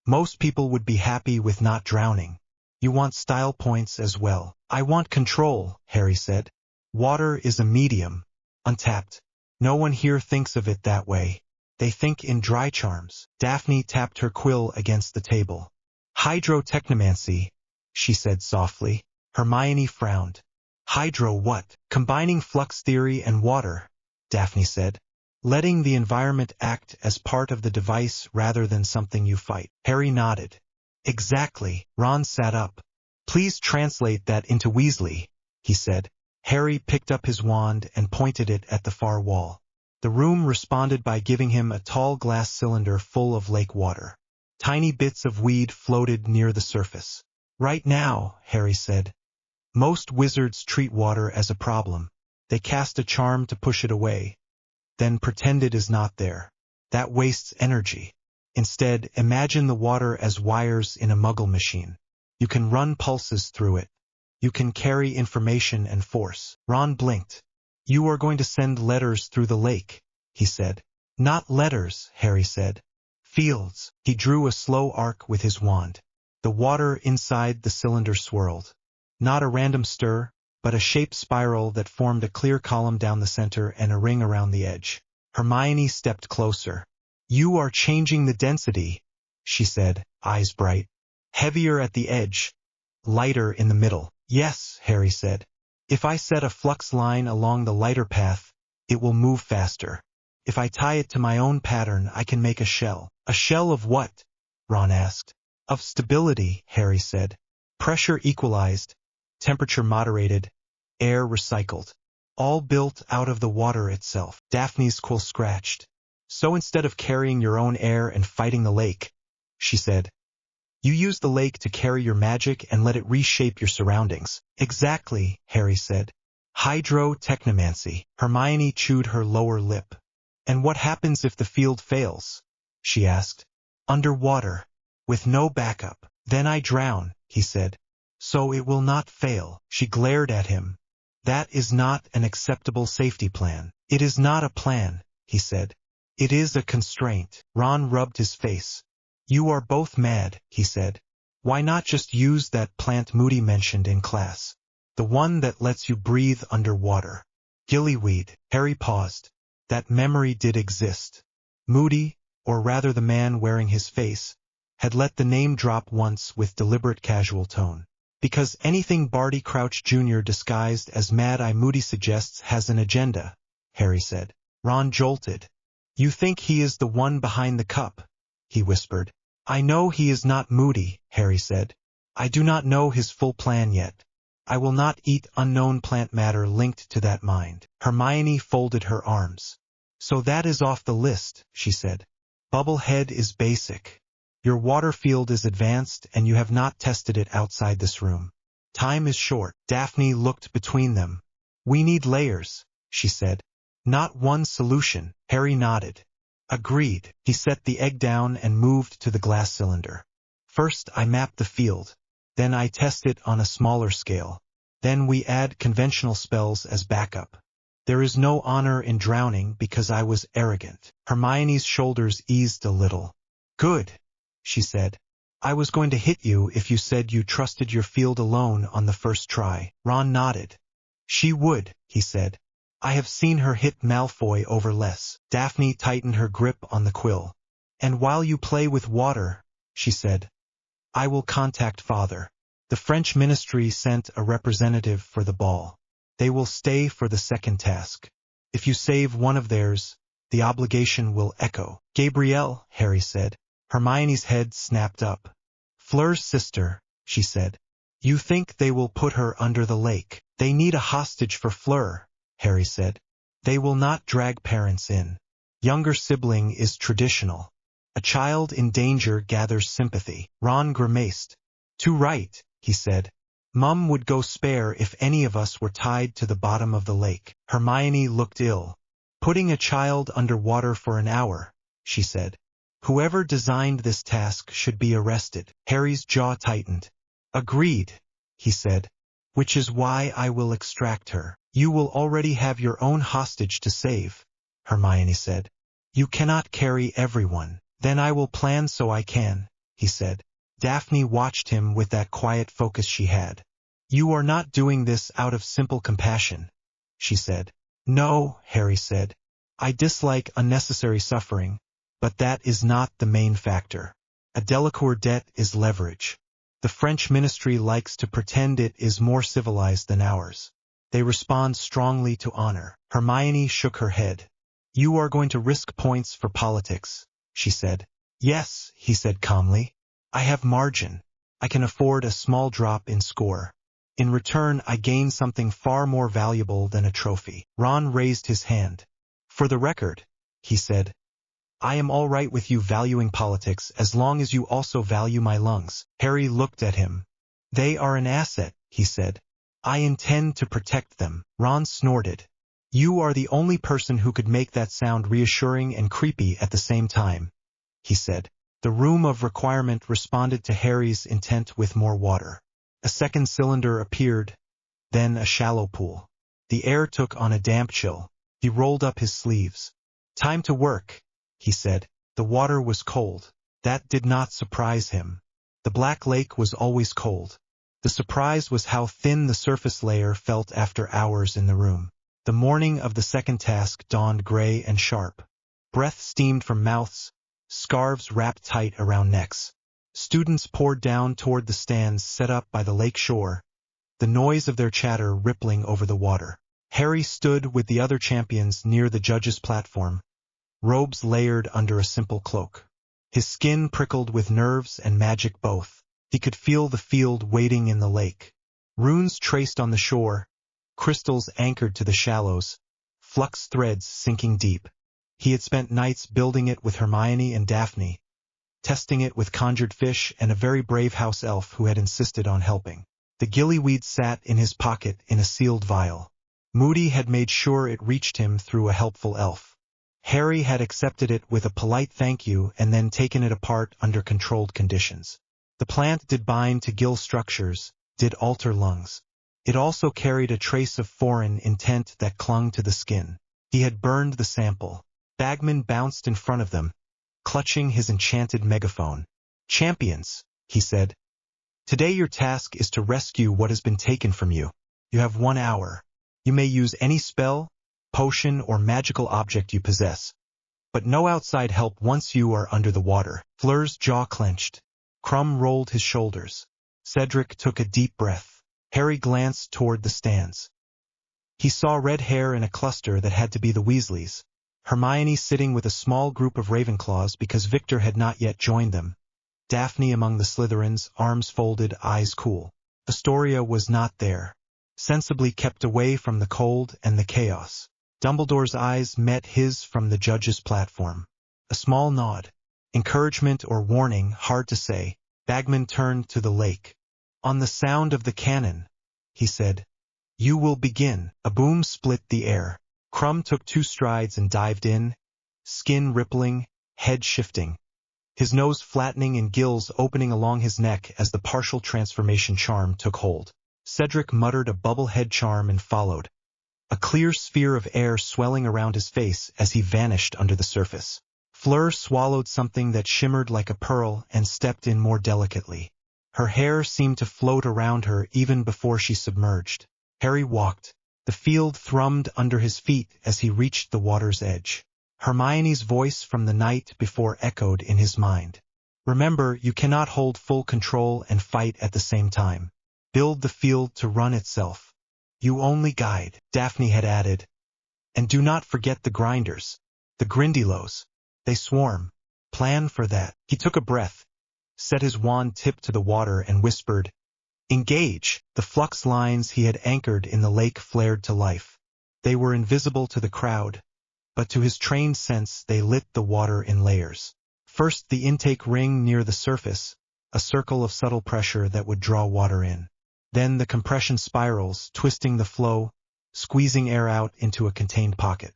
B: most people would be happy with not drowning. You want style points as well. I want control, Harry said. Water is a medium, untapped. No one here thinks of it that way. They think in dry charms. Daphne tapped her quill against the table. Hydrotechnomancy, she said softly. Hermione frowned. Hydro what? Combining flux theory and water, Daphne said. Letting the environment act as part of the device rather than something you fight. Harry nodded. Exactly. Ron sat up. Please translate that into Weasley, he said. Harry picked up his wand and pointed it at the far wall. The room responded by giving him a tall glass cylinder full of lake water. Tiny bits of weed floated near the surface. Right now, Harry said. Most wizards treat water as a problem. They cast a charm to push it away, then pretend it is not there. That wastes energy. Instead, imagine the water as wires in a muggle machine. You can run pulses through it. You can carry information and force. Ron blinked. You are going to send letters through the lake, he said. Not letters, Harry said. Fields. He drew a slow arc with his wand. The water inside the cylinder swirled. Not a random stir, but a shaped spiral that formed a clear column down the center and a ring around the edge. Hermione stepped closer. You are changing the density, she said, eyes bright. Heavier at the edge, lighter in the middle. Yes, Harry said. If I set a flux line along the lighter path, it will move faster. If I tie it to my own pattern, I can make a shell. A shell of what? Ron asked. Of stability, Harry said. Pressure equalized, temperature moderated, air recycled. All built out of the water itself. Daphne's quill scratched. So instead of carrying your own air and fighting the lake, she said, you use the lake to carry your magic and let it reshape your surroundings. Exactly, Harry said. Hydrotechnomancy. Hermione chewed her lower lip. And what happens if the field fails? She asked. Underwater, with no backup. Then I drown, he said. So it will not fail. She glared at him. That is not an acceptable safety plan. It is not a plan, he said. It is a constraint. Ron rubbed his face. You are both mad, he said. Why not just use that plant Moody mentioned in class? The one that lets you breathe underwater. Gillyweed. Harry paused. That memory did exist. Moody, or rather the man wearing his face, had let the name drop once with deliberate casual tone. Because anything Barty Crouch Jr. disguised as Mad-Eye Moody suggests has an agenda, Harry said. Ron jolted. You think he is the one behind the cup, he whispered. I know he is not Moody, Harry said. I do not know his full plan yet. I will not eat unknown plant matter linked to that mind. Hermione folded her arms. So that is off the list, she said. Bubblehead is basic. Your water field is advanced and you have not tested it outside this room. Time is short. Daphne looked between them. We need layers, she said. Not one solution. Harry nodded. Agreed. He set the egg down and moved to the glass cylinder. First I map the field. Then I test it on a smaller scale. Then we add conventional spells as backup. There is no honor in drowning because I was arrogant. Hermione's shoulders eased a little. Good, she said. I was going to hit you if you said you trusted your field alone on the first try. Ron nodded. She would, he said. I have seen her hit Malfoy over less. Daphne tightened her grip on the quill. And while you play with water, she said, I will contact Father. The French ministry sent a representative for the ball. They will stay for the second task. If you save one of theirs, the obligation will echo. Gabrielle, Harry said. Hermione's head snapped up. Fleur's sister, she said. You think they will put her under the lake? They need a hostage for Fleur, Harry said. They will not drag parents in. Younger sibling is traditional. A child in danger gathers sympathy. Ron grimaced. Too right, he said. Mum would go spare if any of us were tied to the bottom of the lake. Hermione looked ill. Putting a child under water for an hour, she said. Whoever designed this task should be arrested. Harry's jaw tightened. Agreed, he said. Which is why I will extract her. You will already have your own hostage to save, Hermione said. You cannot carry everyone. Then I will plan so I can, he said. Daphne watched him with that quiet focus she had. You are not doing this out of simple compassion, she said. No, Harry said. I dislike unnecessary suffering, but that is not the main factor. A Delacour debt is leverage. The French ministry likes to pretend it is more civilized than ours. They respond strongly to honor. Hermione shook her head. You are going to risk points for politics, she said. Yes, he said calmly. I have margin. I can afford a small drop in score. In return, I gain something far more valuable than a trophy. Ron raised his hand. For the record, he said, I am all right with you valuing politics as long as you also value my lungs. Harry looked at him. They are an asset, he said. I intend to protect them. Ron snorted. You are the only person who could make that sound reassuring and creepy at the same time, he said. The room of requirement responded to Harry's intent with more water. A second cylinder appeared, then a shallow pool. The air took on a damp chill. He rolled up his sleeves. Time to work, he said. The water was cold. That did not surprise him. The Black Lake was always cold. The surprise was how thin the surface layer felt after hours in the room. The morning of the second task dawned gray and sharp. Breath steamed from mouths, scarves wrapped tight around necks. Students poured down toward the stands set up by the lake shore, the noise of their chatter rippling over the water. Harry stood with the other champions near the judges' platform, robes layered under a simple cloak. His skin prickled with nerves and magic both. He could feel the field waiting in the lake. Runes traced on the shore, crystals anchored to the shallows, flux threads sinking deep. He had spent nights building it with Hermione and Daphne, testing it with conjured fish and a very brave house elf who had insisted on helping. The gillyweed sat in his pocket in a sealed vial. Moody had made sure it reached him through a helpful elf. Harry had accepted it with a polite thank you and then taken it apart under controlled conditions. The plant did bind to gill structures, did alter lungs. It also carried a trace of foreign intent that clung to the skin. He had burned the sample. Bagman bounced in front of them, clutching his enchanted megaphone. Champions, he said. Today your task is to rescue what has been taken from you. You have 1 hour. You may use any spell, potion, or magical object you possess, but no outside help once you are under the water. Fleur's jaw clenched. Crumb rolled his shoulders. Cedric took a deep breath. Harry glanced toward the stands. He saw red hair in a cluster that had to be the Weasleys. Hermione sitting with a small group of Ravenclaws because Victor had not yet joined them. Daphne among the Slytherins, arms folded, eyes cool. Astoria was not there, sensibly kept away from the cold and the chaos. Dumbledore's eyes met his from the judge's platform. A small nod. Encouragement or warning, hard to say. Bagman turned to the lake. On the sound of the cannon, he said, you will begin. A boom split the air. Crumb took 2 strides and dived in, skin rippling, head shifting. His nose flattening and gills opening along his neck as the partial transformation charm took hold. Cedric muttered a bubble head charm and followed. A clear sphere of air swelling around his face as he vanished under the surface. Fleur swallowed something that shimmered like a pearl and stepped in more delicately. Her hair seemed to float around her even before she submerged. Harry walked. The field thrummed under his feet as he reached the water's edge. Hermione's voice from the night before echoed in his mind. Remember, you cannot hold full control and fight at the same time. Build the field to run itself. You only guide, Daphne had added. And do not forget the grinders. The Grindylows. They swarm. Plan for that. He took a breath, set his wand tip to the water and whispered, Engage! The flux lines he had anchored in the lake flared to life. They were invisible to the crowd, but to his trained sense they lit the water in layers. First the intake ring near the surface, a circle of subtle pressure that would draw water in. Then the compression spirals, twisting the flow, squeezing air out into a contained pocket.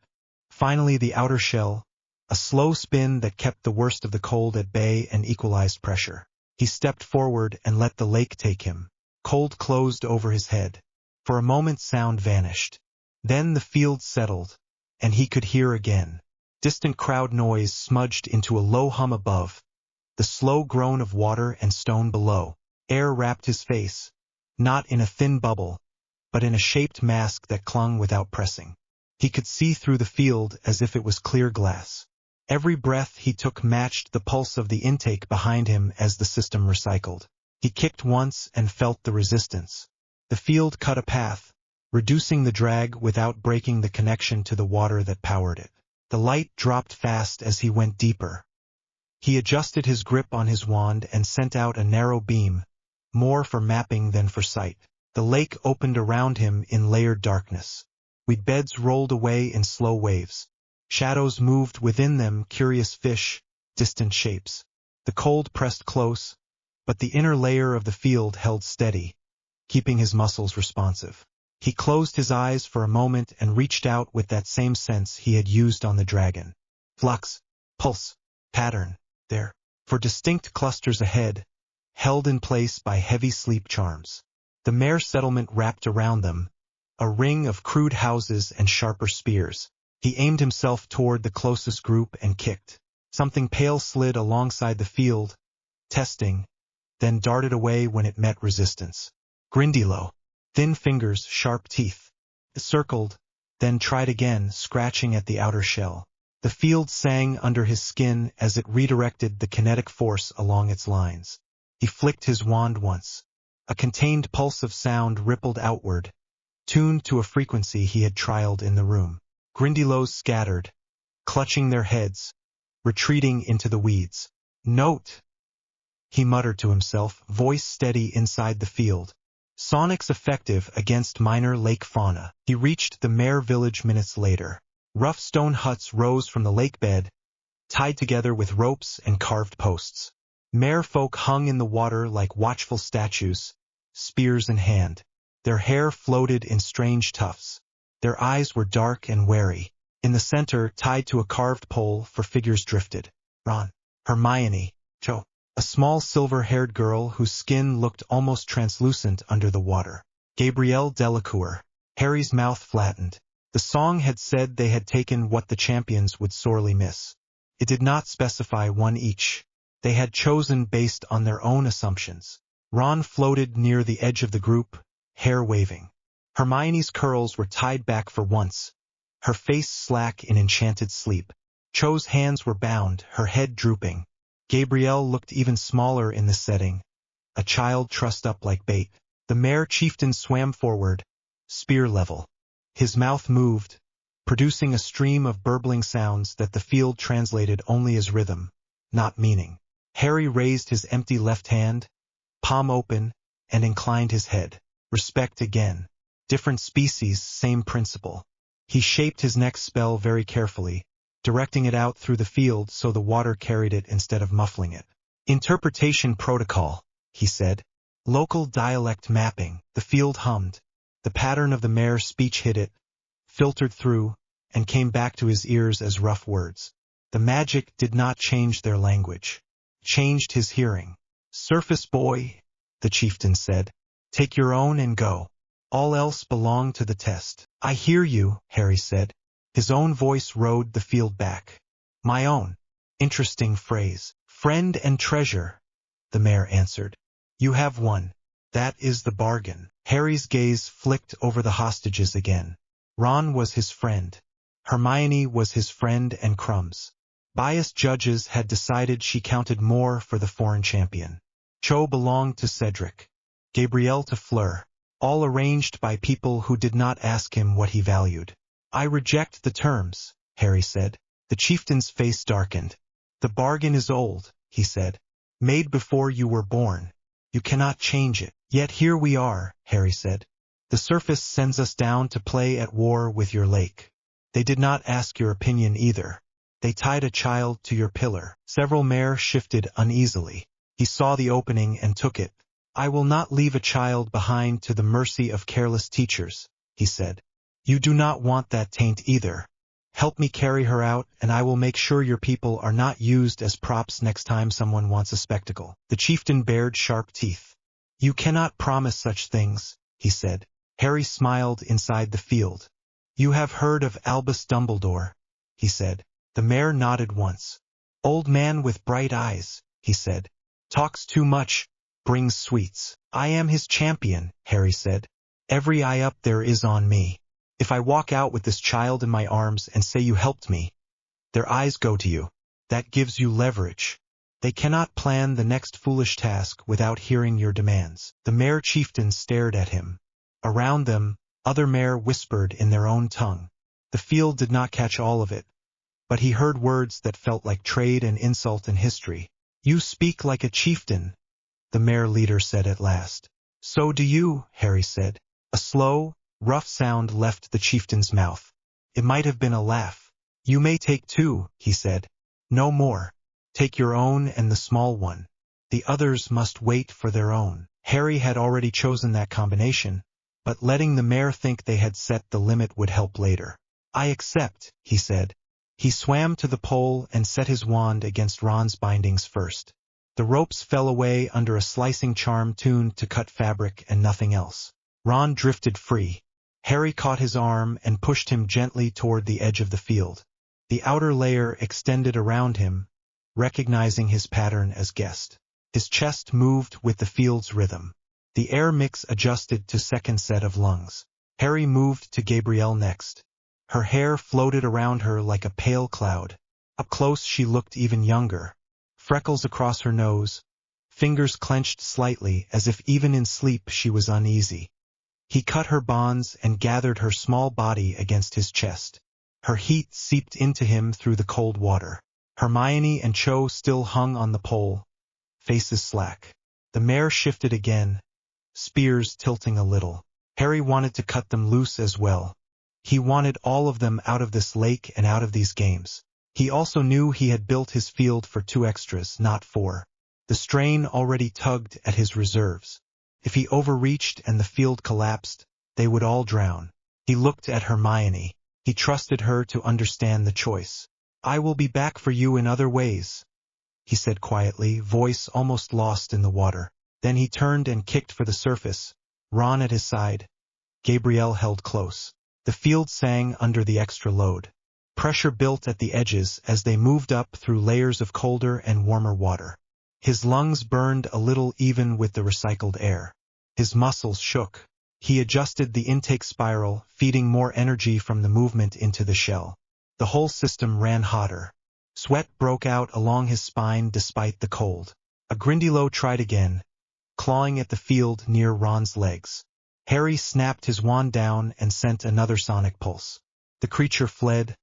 B: Finally the outer shell, a slow spin that kept the worst of the cold at bay and equalized pressure. He stepped forward and let the lake take him. Cold closed over his head. For a moment sound vanished. Then the field settled, and he could hear again. Distant crowd noise smudged into a low hum above, the slow groan of water and stone below. Air wrapped his face, not in a thin bubble, but in a shaped mask that clung without pressing. He could see through the field as if it was clear glass. Every breath he took matched the pulse of the intake behind him as the system recycled. He kicked once and felt the resistance. The field cut a path, reducing the drag without breaking the connection to the water that powered it. The light dropped fast as he went deeper. He adjusted his grip on his wand and sent out a narrow beam, more for mapping than for sight. The lake opened around him in layered darkness. Weed beds rolled away in slow waves. Shadows moved within them, curious fish, distant shapes. The cold pressed close, but the inner layer of the field held steady, keeping his muscles responsive. He closed his eyes for a moment and reached out with that same sense he had used on the dragon. Flux, pulse, pattern, there, for distinct clusters ahead, held in place by heavy sleep charms. The mare settlement wrapped around them, a ring of crude houses and sharper spears. He aimed himself toward the closest group and kicked. Something pale slid alongside the field, testing, then darted away when it met resistance. Grindylow, thin fingers, sharp teeth. It circled, then tried again, scratching at the outer shell. The field sang under his skin as it redirected the kinetic force along its lines. He flicked his wand once. A contained pulse of sound rippled outward, tuned to a frequency he had trialed in the room. Grindylows scattered, clutching their heads, retreating into the weeds. Note! He muttered to himself, voice steady inside the field. Sonics effective against minor lake fauna. He reached the mare village minutes later. Rough stone huts rose from the lake bed, tied together with ropes and carved posts. Mare folk hung in the water like watchful statues, spears in hand. Their hair floated in strange tufts. Their eyes were dark and wary. In the center, tied to a carved pole, for figures drifted. Ron, Hermione, Cho, a small silver-haired girl whose skin looked almost translucent under the water. Gabrielle Delacour. Harry's mouth flattened. The song had said they had taken what the champions would sorely miss. It did not specify one each. They had chosen based on their own assumptions. Ron floated near the edge of the group, hair waving. Hermione's curls were tied back for once, her face slack in enchanted sleep. Cho's hands were bound, her head drooping. Gabrielle looked even smaller in the setting, a child trussed up like bait. The mare chieftain swam forward, spear level. His mouth moved, producing a stream of burbling sounds that the field translated only as rhythm, not meaning. Harry raised his empty left hand, palm open, and inclined his head. Respect again. Different species, same principle. He shaped his next spell very carefully, directing it out through the field so the water carried it instead of muffling it. Interpretation protocol, he said. Local dialect mapping. The field hummed. The pattern of the mare's speech hit it, filtered through, and came back to his ears as rough words. The magic did not change their language. Changed his hearing. Surface boy, the chieftain said. Take your own and go. All else belong to the test. I hear you, Harry said. His own voice rode the field back. My own. Interesting phrase. Friend and treasure, the mayor answered. You have one. That is the bargain. Harry's gaze flicked over the hostages again. Ron was his friend. Hermione was his friend and crumbs. Biased judges had decided she counted more for the foreign champion. Cho belonged to Cedric. Gabrielle to Fleur. all arranged by people who did not ask him what he valued. I reject the terms, Harry said. The chieftain's face darkened. The bargain is old, he said. Made before you were born. You cannot change it. Yet here we are, Harry said. The surface sends us down to play at war with your lake. They did not ask your opinion either. They tied a child to your pillar. Several mere shifted uneasily. He saw the opening and took it. I will not leave a child behind to the mercy of careless teachers, he said. You do not want that taint either. Help me carry her out, and I will make sure your people are not used as props next time someone wants a spectacle. The chieftain bared sharp teeth. You cannot promise such things, he said. Harry smiled inside the field. You have heard of Albus Dumbledore, he said. The mayor nodded once. Old man with bright eyes, he said. Talks too much, brings sweets. I am his champion, Harry said. Every eye up there is on me. If I walk out with this child in my arms and say you helped me, their eyes go to you. That gives you leverage. They cannot plan the next foolish task without hearing your demands. The mayor chieftain stared at him. Around them, other mayor whispered in their own tongue. The field did not catch all of it, but he heard words that felt like trade and insult in history. You speak like a chieftain, the mayor leader said at last. So do you, Harry said. A slow, rough sound left the chieftain's mouth. It might have been a laugh. You may take two, he said. No more. Take your own and the small one. The others must wait for their own. Harry had already chosen that combination, but letting the mayor think they had set the limit would help later. I accept, he said. He swam to the pole and set his wand against Ron's bindings first. The ropes fell away under a slicing charm tuned to cut fabric and nothing else. Ron drifted free. Harry caught his arm and pushed him gently toward the edge of the field. The outer layer extended around him, recognizing his pattern as guest. His chest moved with the field's rhythm. The air mix adjusted to second set of lungs. Harry moved to Gabrielle next. Her hair floated around her like a pale cloud. Up close she looked even younger. Freckles across her nose, fingers clenched slightly as if even in sleep she was uneasy. He cut her bonds and gathered her small body against his chest. Her heat seeped into him through the cold water. Hermione and Cho still hung on the pole, faces slack. The mare shifted again, spears tilting a little. Harry wanted to cut them loose as well. He wanted all of them out of this lake and out of these games. He also knew he had built his field for 2 extras, not 4. The strain already tugged at his reserves. If he overreached and the field collapsed, they would all drown. He looked at Hermione. He trusted her to understand the choice. I will be back for you in other ways, he said quietly, voice almost lost in the water. Then he turned and kicked for the surface, Ron at his side. Gabrielle held close. The field sang under the extra load. Pressure built at the edges as they moved up through layers of colder and warmer water. His lungs burned a little even with the recycled air. His muscles shook. He adjusted the intake spiral, feeding more energy from the movement into the shell. The whole system ran hotter. Sweat broke out along his spine despite the cold. A Grindylow tried again, clawing at the field near Ron's legs. Harry snapped his wand down and sent another sonic pulse. The creature fled,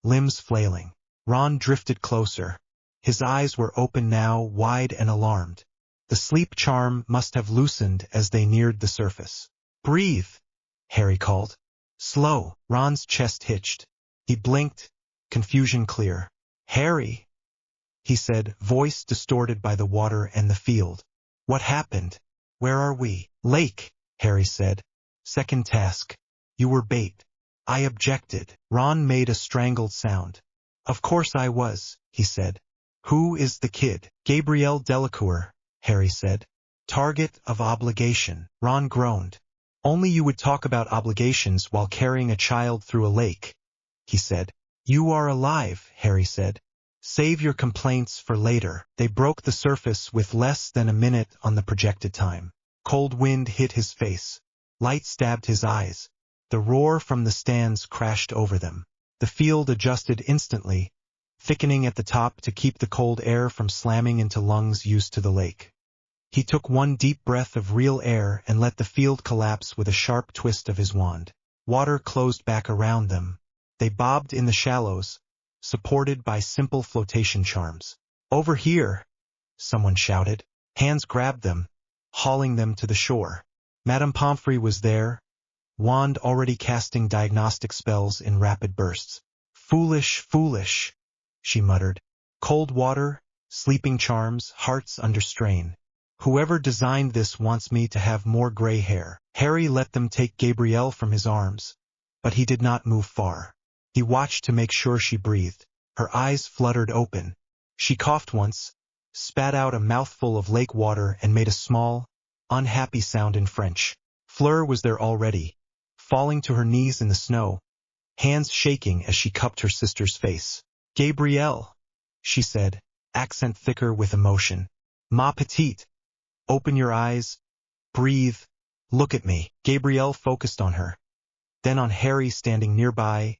B: limbs flailing. Ron drifted closer. His eyes were open now, wide and alarmed. The sleep charm must have loosened as they neared the surface. Breathe, Harry called. Slow. Ron's chest hitched. He blinked, confusion clear. Harry, he said, voice distorted by the water and the field. What happened? Where are we? Lake, Harry said. Second task. You were bait. I objected. Ron made a strangled sound. Of course I was, he said. Who is the kid? Gabrielle Delacour, Harry said. Target of obligation. Ron groaned. Only you would talk about obligations while carrying a child through a lake, he said. You are alive, Harry said. Save your complaints for later. They broke the surface with less than a minute on the projected time. Cold wind hit his face. Light stabbed his eyes. The roar from the stands crashed over them. The field adjusted instantly, thickening at the top to keep the cold air from slamming into lungs used to the lake. He took one deep breath of real air and let the field collapse with a sharp twist of his wand. Water closed back around them. They bobbed in the shallows, supported by simple flotation charms. "Over here!" someone shouted. Hands grabbed them, hauling them to the shore. Madame Pomfrey was there, wand already casting diagnostic spells in rapid bursts. "Foolish, foolish," she muttered. "Cold water, sleeping charms, hearts under strain. Whoever designed this wants me to have more gray hair." Harry let them take Gabrielle from his arms, but he did not move far. He watched to make sure she breathed. Her eyes fluttered open. She coughed once, spat out a mouthful of lake water and made a small, unhappy sound in French. Fleur was there already, falling to her knees in the snow, hands shaking as she cupped her sister's face. "Gabrielle," she said, accent thicker with emotion. "Ma petite. Open your eyes. Breathe. Look at me." Gabrielle focused on her, then on Harry standing nearby,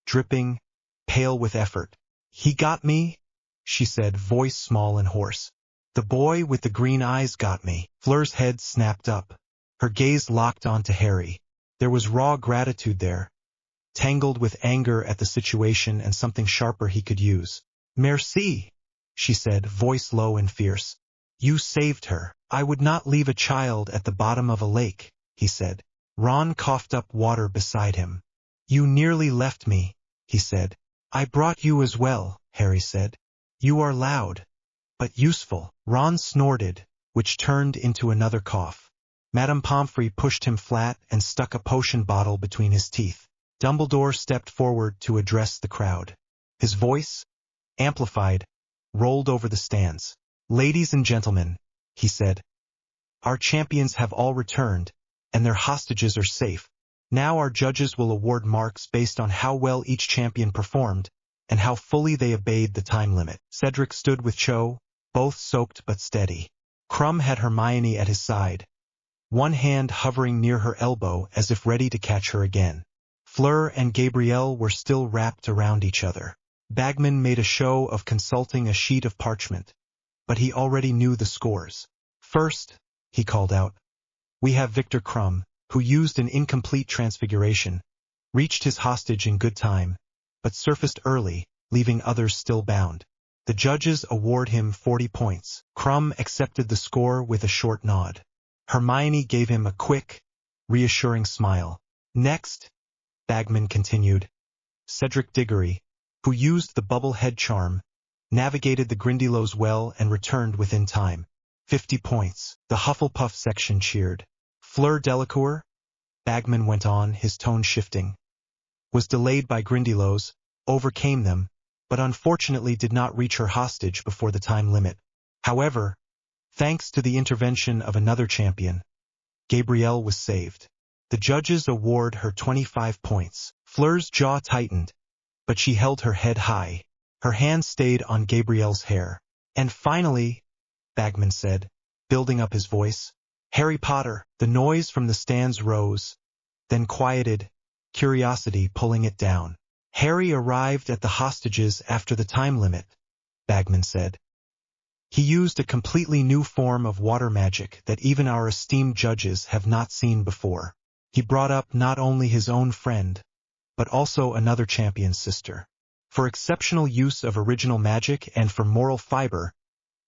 B: dripping, pale with effort. "He got me," she said, voice small and hoarse. "The boy with the green eyes got me." Fleur's head snapped up. Her gaze locked onto Harry. There was raw gratitude there, tangled with anger at the situation and something sharper he could use. "Merci," she said, voice low and fierce. "You saved her." "I would not leave a child at the bottom of a lake," he said. Ron coughed up water beside him. "You nearly left me," he said. "I brought you as well," Harry said. "You are loud, but useful." Ron snorted, which turned into another cough. Madame Pomfrey pushed him flat and stuck a potion bottle between his teeth. Dumbledore stepped forward to address the crowd. His voice, amplified, rolled over the stands. "Ladies and gentlemen," he said, "our champions have all returned, and their hostages are safe. Now our judges will award marks based on how well each champion performed, and how fully they obeyed the time limit." Cedric stood with Cho, both soaked but steady. Krum had Hermione at his side, one hand hovering near her elbow as if ready to catch her again. Fleur and Gabrielle were still wrapped around each other. Bagman made a show of consulting a sheet of parchment, but he already knew the scores. "First," he called out, "we have Victor Krum, who used an incomplete transfiguration, reached his hostage in good time, but surfaced early, leaving others still bound. The judges award him 40 points. Krum accepted the score with a short nod. Hermione gave him a quick, reassuring smile. Next, Bagman continued, Cedric Diggory, who used the bubble head charm, navigated the Grindylows well and returned within time. 50 points. The Hufflepuff section cheered. Fleur Delacour, Bagman went on, his tone shifting, was delayed by Grindylows, overcame them, but unfortunately did not reach her hostage before the time limit. However, thanks to the intervention of another champion, Gabrielle was saved. The judges award her 25 points. Fleur's jaw tightened, but she held her head high. Her hand stayed on Gabrielle's hair. "And finally," Bagman said, building up his voice, "Harry Potter." The noise from the stands rose, then quieted, curiosity pulling it down. "Harry arrived at the hostages after the time limit," Bagman said. "He used a completely new form of water magic that even our esteemed judges have not seen before. He brought up not only his own friend, but also another champion's sister. For exceptional use of original magic and for moral fiber,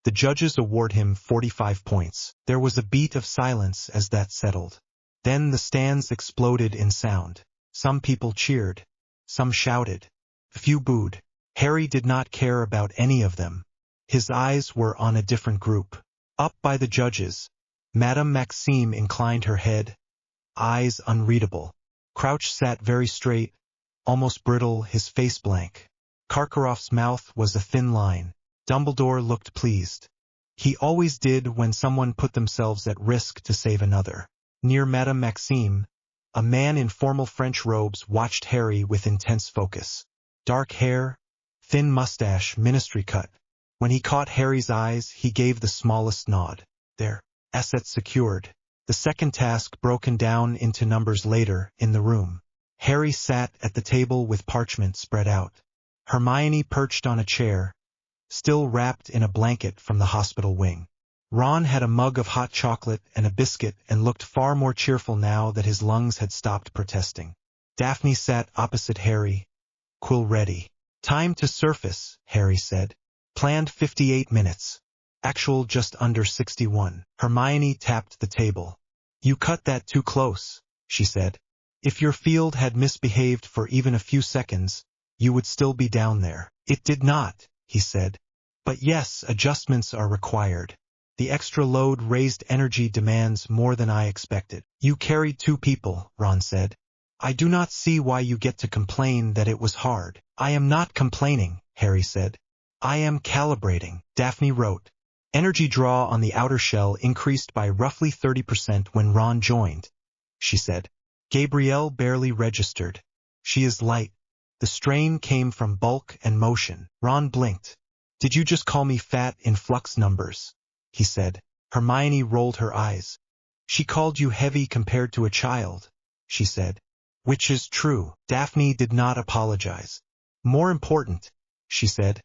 B: the judges award him 45 points. There was a beat of silence as that settled. Then the stands exploded in sound. Some people cheered. Some shouted. A few booed. Harry did not care about any of them. His eyes were on a different group. Up by the judges, Madame Maxime inclined her head, eyes unreadable. Crouch sat very straight, almost brittle, his face blank. Karkaroff's mouth was a thin line. Dumbledore looked pleased. He always did when someone put themselves at risk to save another. Near Madame Maxime, a man in formal French robes watched Harry with intense focus. Dark hair, thin mustache, ministry cut. When he caught Harry's eyes, he gave the smallest nod. There, assets secured. The second task broken down into numbers later in the room. Harry sat at the table with parchment spread out. Hermione perched on a chair, still wrapped in a blanket from the hospital wing. Ron had a mug of hot chocolate and a biscuit and looked far more cheerful now that his lungs had stopped protesting. Daphne sat opposite Harry, quill ready. Time to surface, Harry said. Planned 58 minutes. Actual just under 61. Hermione tapped the table. You cut that too close, she said. If your field had misbehaved for even a few seconds, you would still be down there. It did not, he said. But yes, adjustments are required. The extra load raised energy demands more than I expected. You carried 2 people, Ron said. I do not see why you get to complain that it was hard. I am not complaining, Harry said. I am calibrating, Daphne wrote. Energy draw on the outer shell increased by roughly 30% when Ron joined, she said. Gabrielle barely registered. She is light. The strain came from bulk and motion. Ron blinked. Did you just call me fat in flux numbers? He said. Hermione rolled her eyes. She called you heavy compared to a child, she said. Which is true. Daphne did not apologize. More important, she said,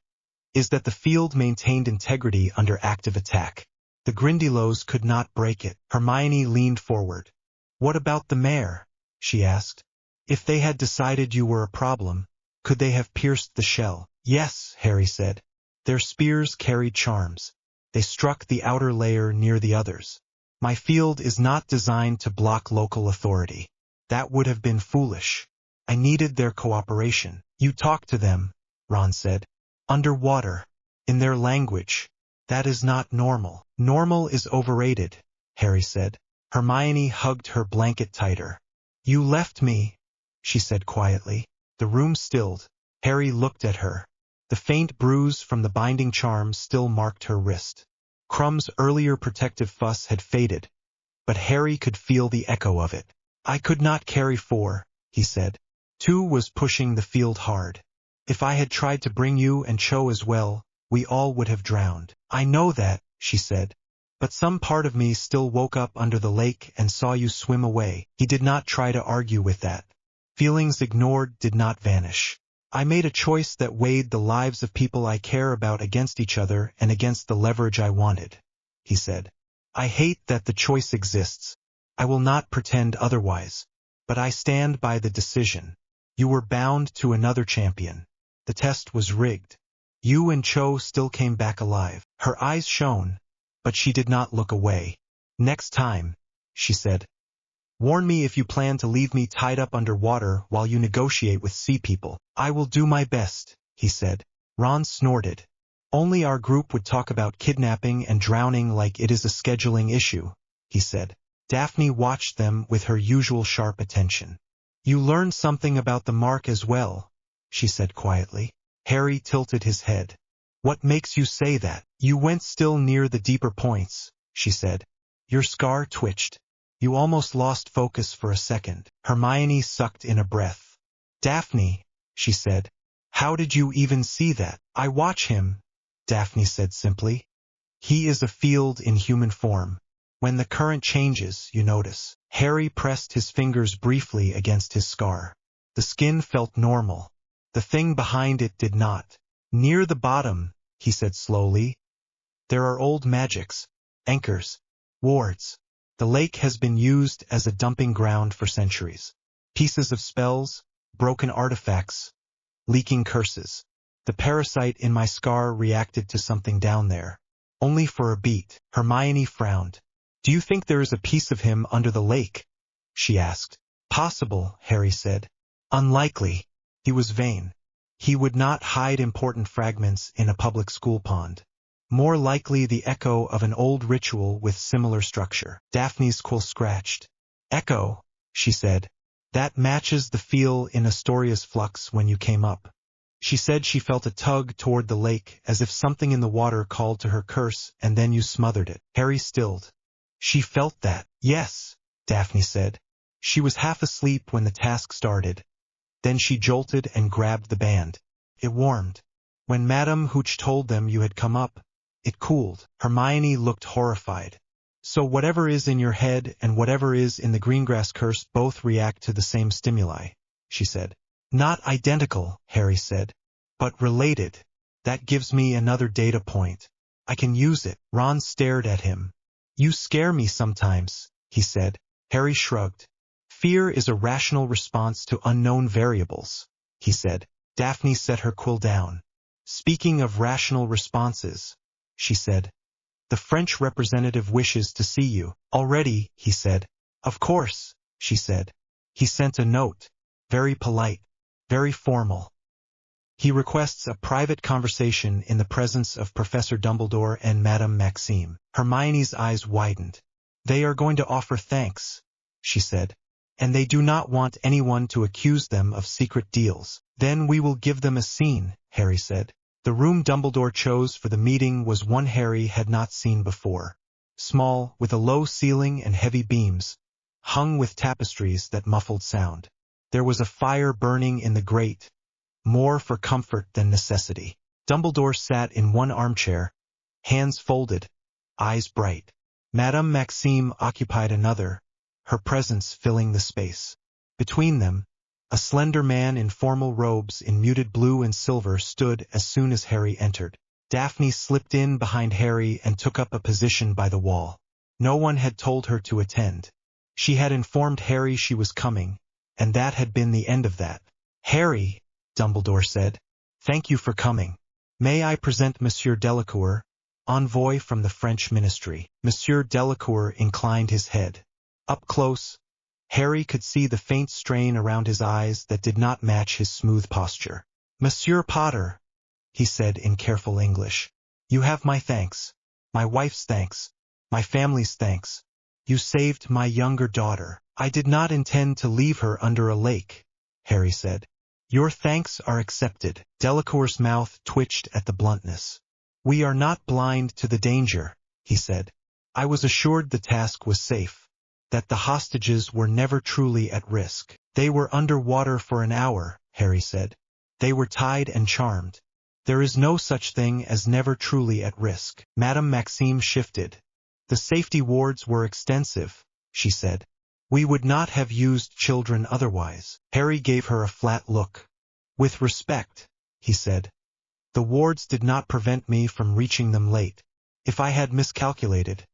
B: is that the field maintained integrity under active attack. The Grindylows could not break it. Hermione leaned forward. What about the mayor? She asked. If they had decided you were a problem, could they have pierced the shell? Yes, Harry said. Their spears carried charms. They struck the outer layer near the others. My field is not designed to block local authority. That would have been foolish. I needed their cooperation. You talk to them, Ron said. Underwater. In their language. That is not normal. Normal is overrated, Harry said. Hermione hugged her blanket tighter. You left me, she said quietly. The room stilled. Harry looked at her. The faint bruise from the binding charm still marked her wrist. Crumb's earlier protective fuss had faded, but Harry could feel the echo of it. I could not carry 4, he said. 2 was pushing the field hard. If I had tried to bring you and Cho as well, we all would have drowned. I know that, she said. But some part of me still woke up under the lake and saw you swim away. He did not try to argue with that. Feelings ignored did not vanish. I made a choice that weighed the lives of people I care about against each other and against the leverage I wanted, he said. I hate that the choice exists. I will not pretend otherwise. But I stand by the decision. You were bound to another champion. The test was rigged. You and Cho still came back alive. Her eyes shone, but she did not look away. Next time, she said. Warn me if you plan to leave me tied up underwater while you negotiate with sea people. I will do my best, he said. Ron snorted. Only our group would talk about kidnapping and drowning like it is a scheduling issue, he said. Daphne watched them with her usual sharp attention. You learned something about the mark as well, she said quietly. Harry tilted his head. What makes you say that? You went still near the deeper points, she said. Your scar twitched. You almost lost focus for a second. Hermione sucked in a breath. Daphne, she said. How did you even see that? I watch him, Daphne said simply. He is a field in human form. When the current changes, you notice. Harry pressed his fingers briefly against his scar. The skin felt normal. The thing behind it did not. Near the bottom, he said slowly, there are old magics, anchors, wards. The lake has been used as a dumping ground for centuries. Pieces of spells, broken artifacts, leaking curses. The parasite in my scar reacted to something down there. Only for a beat. Hermione frowned. Do you think there is a piece of him under the lake? She asked. Possible, Harry said. Unlikely. He was vain. He would not hide important fragments in a public school pond. More likely the echo of an old ritual with similar structure. Daphne's quill scratched. Echo, she said. That matches the feel in Astoria's flux when you came up. She said she felt a tug toward the lake as if something in the water called to her curse and then you smothered it. Harry stilled. She felt that. Yes, Daphne said. She was half asleep when the task started. Then she jolted and grabbed the band. It warmed. When Madame Hooch told them you had come up, it cooled. Hermione looked horrified. So whatever is in your head and whatever is in the Greengrass curse both react to the same stimuli, she said. Not identical, Harry said, but related. That gives me another data point. I can use it. Ron stared at him. You scare me sometimes, he said. Harry shrugged. Fear is a rational response to unknown variables, he said. Daphne set her quill down. Speaking of rational responses, she said. The French representative wishes to see you. Already, he said. Of course, she said. He sent a note. Very polite. Very formal. He requests a private conversation in the presence of Professor Dumbledore and Madame Maxime. Hermione's eyes widened. They are going to offer thanks, she said. And they do not want anyone to accuse them of secret deals. Then we will give them a scene, Harry said. The room Dumbledore chose for the meeting was one Harry had not seen before. Small, with a low ceiling and heavy beams, hung with tapestries that muffled sound. There was a fire burning in the grate, more for comfort than necessity. Dumbledore sat in one armchair, hands folded, eyes bright. Madame Maxime occupied another, her presence filling the space. Between them, a slender man in formal robes in muted blue and silver stood as soon as Harry entered. Daphne slipped in behind Harry and took up a position by the wall. No one had told her to attend. She had informed Harry she was coming, and that had been the end of that. Harry, Dumbledore said, thank you for coming. May I present Monsieur Delacour, envoy from the French ministry. Monsieur Delacour inclined his head. Up close, Harry could see the faint strain around his eyes that did not match his smooth posture. Monsieur Potter, he said in careful English, you have my thanks, my wife's thanks, my family's thanks. You saved my younger daughter. I did not intend to leave her under a lake, Harry said. Your thanks are accepted. Delacour's mouth twitched at the bluntness. We are not blind to the danger, he said. I was assured the task was safe, that the hostages were never truly at risk. They were under water for an hour, Harry said. They were tied and charmed. There is no such thing as never truly at risk. Madame Maxime shifted. The safety wards were extensive, she said. We would not have used children otherwise. Harry gave her a flat look. With respect, he said. The wards did not prevent me from reaching them late. If I had miscalculated,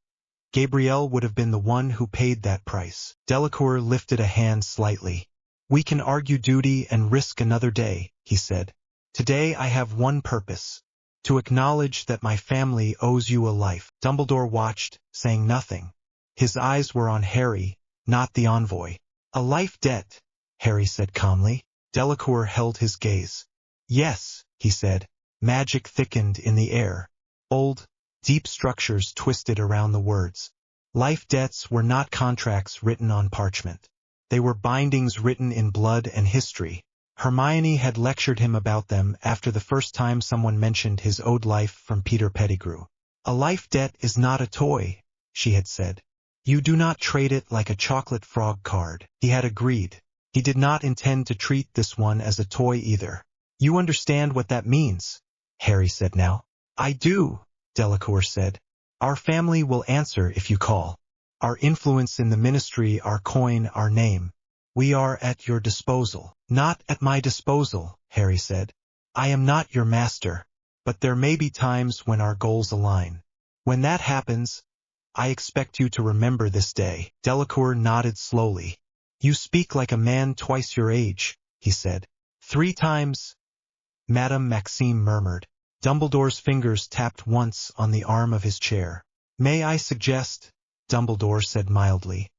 B: Gabrielle would have been the one who paid that price. Delacour lifted a hand slightly. We can argue duty and risk another day, he said. Today I have one purpose. To acknowledge that my family owes you a life. Dumbledore watched, saying nothing. His eyes were on Harry, not the envoy. A life debt, Harry said calmly. Delacour held his gaze. Yes, he said. Magic thickened in the air. Old, deep structures twisted around the words. Life debts were not contracts written on parchment. They were bindings written in blood and history. Hermione had lectured him about them after the first time someone mentioned his owed life from Peter Pettigrew. A life debt is not a toy, she had said. You do not trade it like a chocolate frog card. He had agreed. He did not intend to treat this one as a toy either. You understand what that means, Harry said now. I do, Delacour said. Our family will answer if you call. Our influence in the ministry, our coin, our name. We are at your disposal. Not at my disposal, Harry said. I am not your master, but there may be times when our goals align. When that happens, I expect you to remember this day. Delacour nodded slowly. You speak like a man twice your age, he said. 3 times, Madame Maxime murmured. Dumbledore's fingers tapped once on the arm of his chair. May I suggest, Dumbledore said mildly,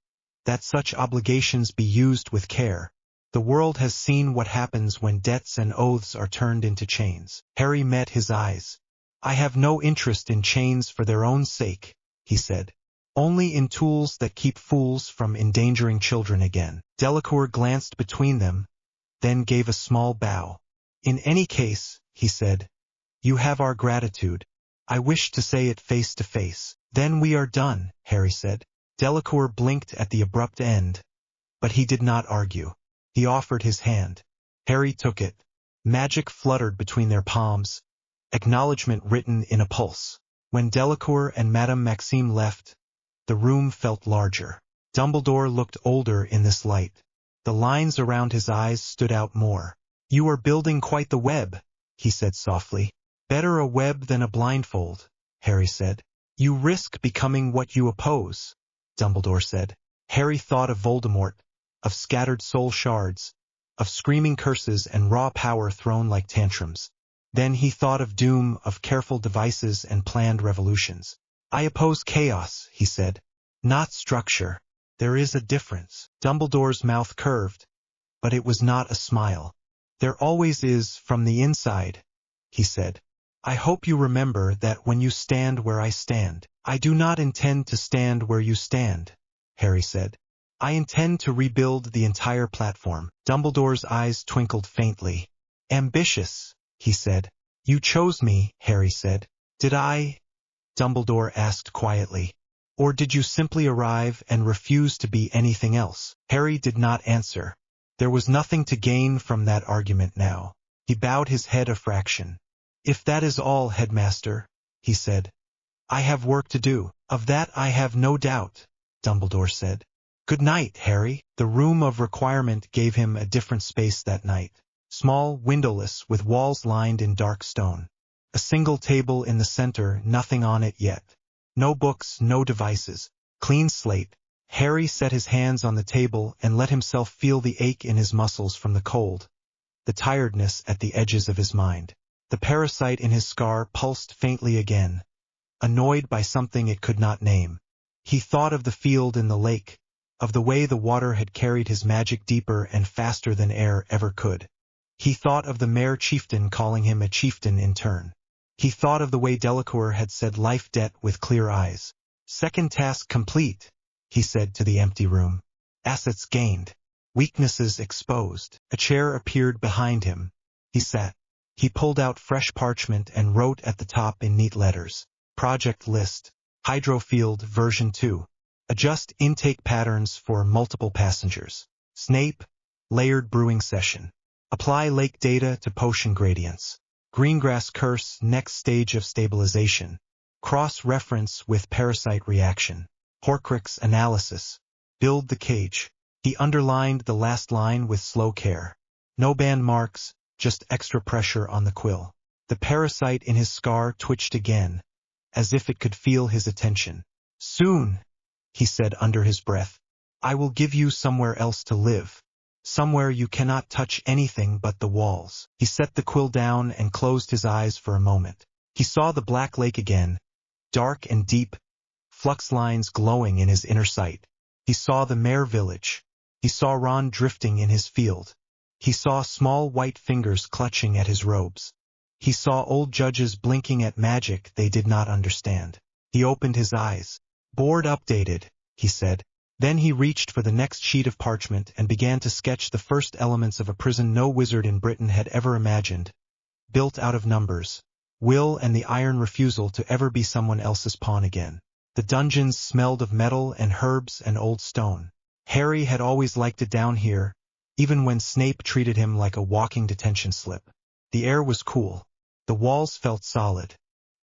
B: that such obligations be used with care. The world has seen what happens when debts and oaths are turned into chains. Harry met his eyes. I have no interest in chains for their own sake, he said. Only in tools that keep fools from endangering children again. Delacour glanced between them, then gave a small bow. In any case, he said, you have our gratitude. I wish to say it face to face. Then we are done, Harry said. Delacour blinked at the abrupt end, but he did not argue. He offered his hand. Harry took it. Magic fluttered between their palms, acknowledgement written in a pulse. When Delacour and Madame Maxime left, the room felt larger. Dumbledore looked older in this light. The lines around his eyes stood out more. You are building quite the web, he said softly. Better a web than a blindfold, Harry said. You risk becoming what you oppose, Dumbledore said. Harry thought of Voldemort, of scattered soul shards, of screaming curses and raw power thrown like tantrums. Then he thought of doom, of careful devices and planned revolutions. I oppose chaos, he said, not structure. There is a difference. Dumbledore's mouth curved, but it was not a smile. There always is from the inside, he said. I hope you remember that when you stand where I stand. I do not intend to stand where you stand, Harry said. I intend to rebuild the entire platform. Dumbledore's eyes twinkled faintly. Ambitious, he said. You chose me, Harry said. Did I? Dumbledore asked quietly. Or did you simply arrive and refuse to be anything else? Harry did not answer. There was nothing to gain from that argument now. He bowed his head a fraction. If that is all, Headmaster, he said, I have work to do. Of that I have no doubt, Dumbledore said. Good night, Harry. The room of requirement gave him a different space that night. Small, windowless, with walls lined in dark stone. A single table in the center, nothing on it yet. No books, no devices. Clean slate. Harry set his hands on the table and let himself feel the ache in his muscles from the cold, the tiredness at the edges of his mind. The parasite in his scar pulsed faintly again, annoyed by something it could not name. He thought of the field in the lake, of the way the water had carried his magic deeper and faster than air ever could. He thought of the Mayor Chieftain calling him a chieftain in turn. He thought of the way Delacour had said life debt with clear eyes. Second task complete, he said to the empty room. Assets gained. Weaknesses exposed. A chair appeared behind him. He sat. He pulled out fresh parchment and wrote at the top in neat letters. Project list. Hydrofield version 2. Adjust intake patterns for multiple passengers. Snape. Layered brewing session. Apply lake data to potion gradients. Greengrass curse next stage of stabilization. Cross-reference with parasite reaction. Horcrux analysis. Build the cage. He underlined the last line with slow care. No band marks, just extra pressure on the quill. The parasite in his scar twitched again, as if it could feel his attention. Soon, he said under his breath, I will give you somewhere else to live. Somewhere you cannot touch anything but the walls. He set the quill down and closed his eyes for a moment. He saw the black lake again, dark and deep, flux lines glowing in his inner sight. He saw the Mare village. He saw Ron drifting in his field. He saw small white fingers clutching at his robes. He saw old judges blinking at magic they did not understand. He opened his eyes. Board updated, he said. Then he reached for the next sheet of parchment and began to sketch the first elements of a prison no wizard in Britain had ever imagined. Built out of numbers. Will and the iron refusal to ever be someone else's pawn again. The dungeons smelled of metal and herbs and old stone. Harry had always liked it down here, even when Snape treated him like a walking detention slip. The air was cool. The walls felt solid.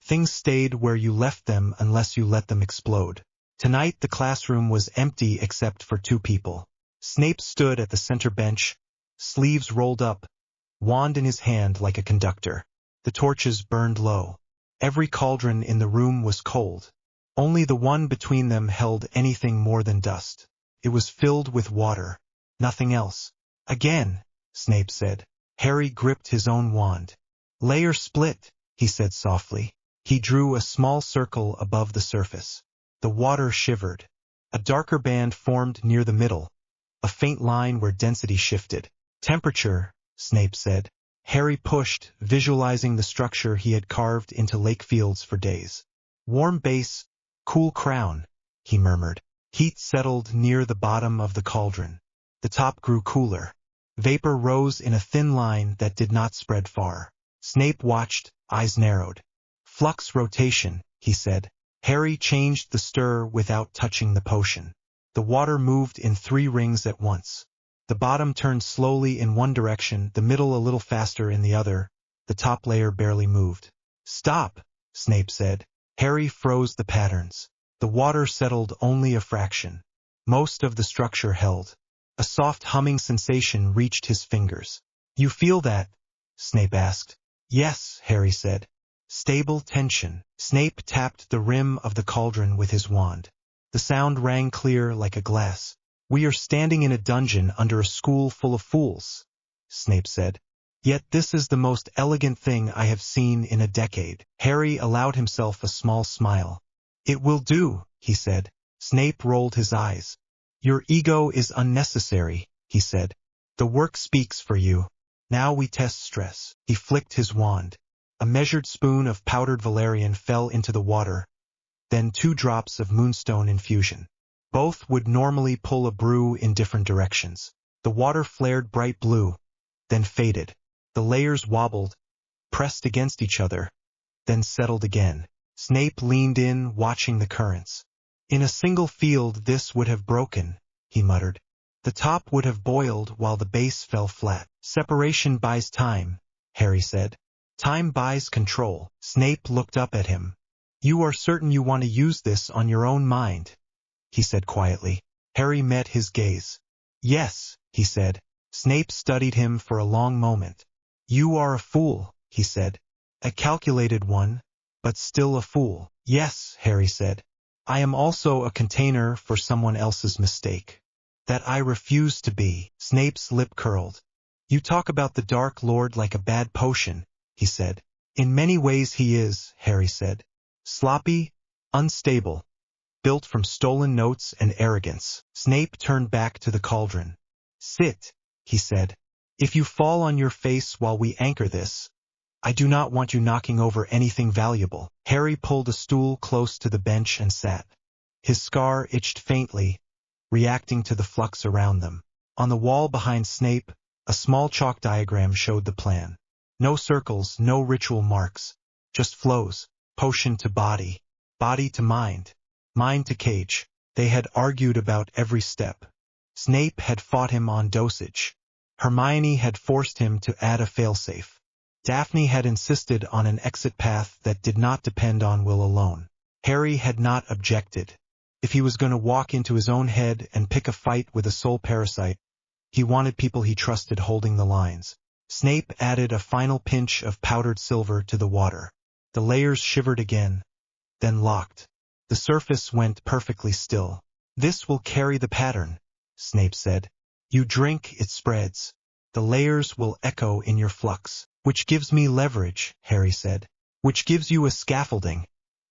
B: Things stayed where you left them unless you let them explode. Tonight the classroom was empty except for two people. Snape stood at the center bench, sleeves rolled up, wand in his hand like a conductor. The torches burned low. Every cauldron in the room was cold. Only the one between them held anything more than dust. It was filled with water. Nothing else. Again, Snape said. Harry gripped his own wand. Layer split, he said softly. He drew a small circle above the surface. The water shivered. A darker band formed near the middle, a faint line where density shifted. Temperature, Snape said. Harry pushed, visualizing the structure he had carved into lake fields for days. Warm base, cool crown, he murmured. Heat settled near the bottom of the cauldron. The top grew cooler. Vapor rose in a thin line that did not spread far. Snape watched, eyes narrowed. Flux rotation, he said. Harry changed the stir without touching the potion. The water moved in 3 rings at once. The bottom turned slowly in one direction, the middle a little faster in the other. The top layer barely moved. Stop, Snape said. Harry froze the patterns. The water settled only a fraction. Most of the structure held. A soft humming sensation reached his fingers. You feel that? Snape asked. Yes, Harry said. Stable tension. Snape tapped the rim of the cauldron with his wand. The sound rang clear like a glass. "We are standing in a dungeon under a school full of fools," Snape said. "Yet this is the most elegant thing I have seen in a decade." Harry allowed himself a small smile. "It will do," he said. Snape rolled his eyes. "Your ego is unnecessary," he said. "The work speaks for you. Now we test stress." He flicked his wand. A measured spoon of powdered valerian fell into the water, then 2 drops of moonstone infusion. Both would normally pull a brew in different directions. The water flared bright blue, then faded. The layers wobbled, pressed against each other, then settled again. Snape leaned in, watching the currents. "In a single field this would have broken," he muttered. "The top would have boiled while the base fell flat." "Separation buys time," Harry said. "Time buys control." Snape looked up at him. "You are certain you want to use this on your own mind?" he said quietly. Harry met his gaze. "Yes," he said. Snape studied him for a long moment. "You are a fool," he said. "A calculated one, but still a fool." "Yes," Harry said. "I am also a container for someone else's mistake. That I refuse to be." Snape's lip curled. "You talk about the Dark Lord like a bad potion," he said. "In many ways he is," Harry said. "Sloppy, unstable, built from stolen notes and arrogance." Snape turned back to the cauldron. "Sit," he said. "If you fall on your face while we anchor this, I do not want you knocking over anything valuable." Harry pulled a stool close to the bench and sat. His scar itched faintly, reacting to the flux around them. On the wall behind Snape, a small chalk diagram showed the plan. No circles, no ritual marks, just flows, potion to body, body to mind, mind to cage. They had argued about every step. Snape had fought him on dosage. Hermione had forced him to add a failsafe. Daphne had insisted on an exit path that did not depend on will alone. Harry had not objected. If he was going to walk into his own head and pick a fight with a soul parasite, he wanted people he trusted holding the lines. Snape added a final pinch of powdered silver to the water. The layers shivered again, then locked. The surface went perfectly still. "This will carry the pattern," Snape said. "You drink, it spreads. The layers will echo in your flux." "Which gives me leverage," Harry said. "Which gives you a scaffolding,"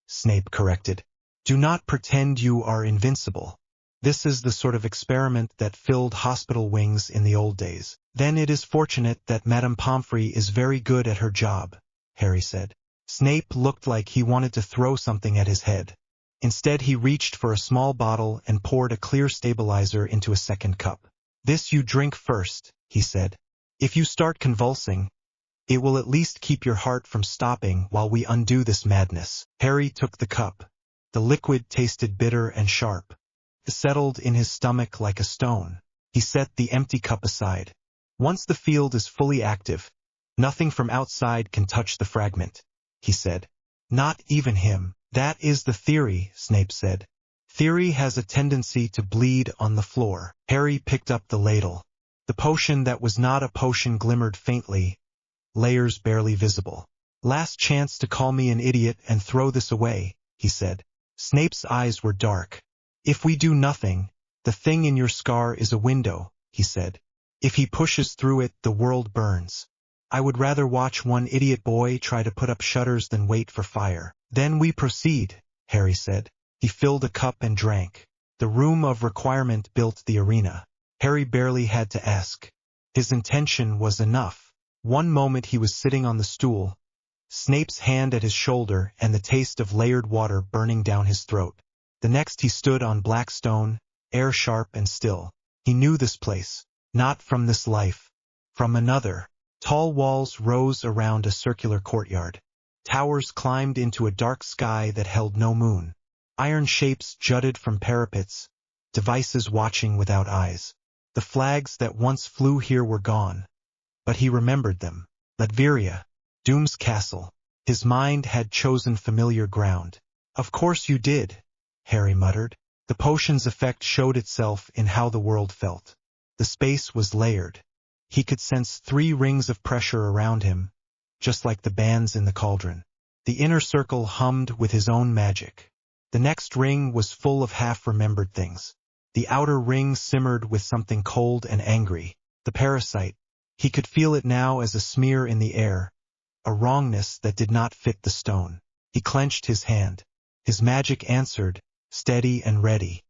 B: Snape corrected. "Do not pretend you are invincible. This is the sort of experiment that filled hospital wings in the old days." "Then it is fortunate that Madame Pomfrey is very good at her job," Harry said. Snape looked like he wanted to throw something at his head. Instead he reached for a small bottle and poured a clear stabilizer into a second cup. "This you drink first," he said. "If you start convulsing, it will at least keep your heart from stopping while we undo this madness." Harry took the cup. The liquid tasted bitter and sharp. It settled in his stomach like a stone. He set the empty cup aside. "Once the field is fully active, nothing from outside can touch the fragment," he said. "Not even him." "That is the theory," Snape said. "Theory has a tendency to bleed on the floor." Harry picked up the ladle. The potion that was not a potion glimmered faintly, layers barely visible. "Last chance to call me an idiot and throw this away," he said. Snape's eyes were dark. "If we do nothing, the thing in your scar is a window," he said. "If he pushes through it, the world burns. I would rather watch one idiot boy try to put up shutters than wait for fire." "Then we proceed," Harry said. He filled a cup and drank. The room of requirement built the arena. Harry barely had to ask. His intention was enough. One moment he was sitting on the stool, Snape's hand at his shoulder and the taste of layered water burning down his throat. The next he stood on black stone, air sharp and still. He knew this place, not from this life, from another. Tall walls rose around a circular courtyard. Towers climbed into a dark sky that held no moon. Iron shapes jutted from parapets, devices watching without eyes. The flags that once flew here were gone, but he remembered them. Latveria, Doom's castle. His mind had chosen familiar ground. "Of course you did," Harry muttered. The potion's effect showed itself in how the world felt. The space was layered. He could sense 3 rings of pressure around him, just like the bands in the cauldron. The inner circle hummed with his own magic. The next ring was full of half-remembered things. The outer ring simmered with something cold and angry. The parasite. He could feel it now as a smear in the air, a wrongness that did not fit the stone. He clenched his hand. His magic answered, steady and ready.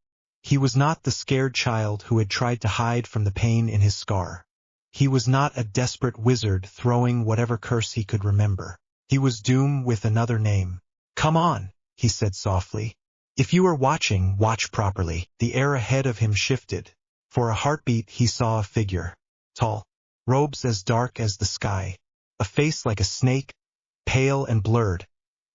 B: He was not the scared child who had tried to hide from the pain in his scar. He was not a desperate wizard throwing whatever curse he could remember. He was Doom with another name. "Come on," he said softly. "If you are watching, watch properly." The air ahead of him shifted. For a heartbeat he saw a figure. Tall. Robes as dark as the sky. A face like a snake, pale and blurred.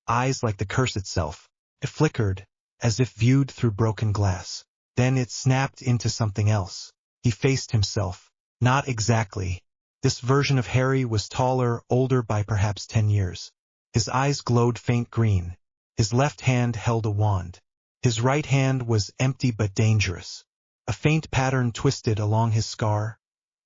B: Eyes like the curse itself. It flickered, as if viewed through broken glass. Then it snapped into something else. He faced himself. Not exactly. This version of Harry was taller, older by perhaps 10 years. His eyes glowed faint green. His left hand held a wand. His right hand was empty but dangerous. A faint pattern twisted along his scar,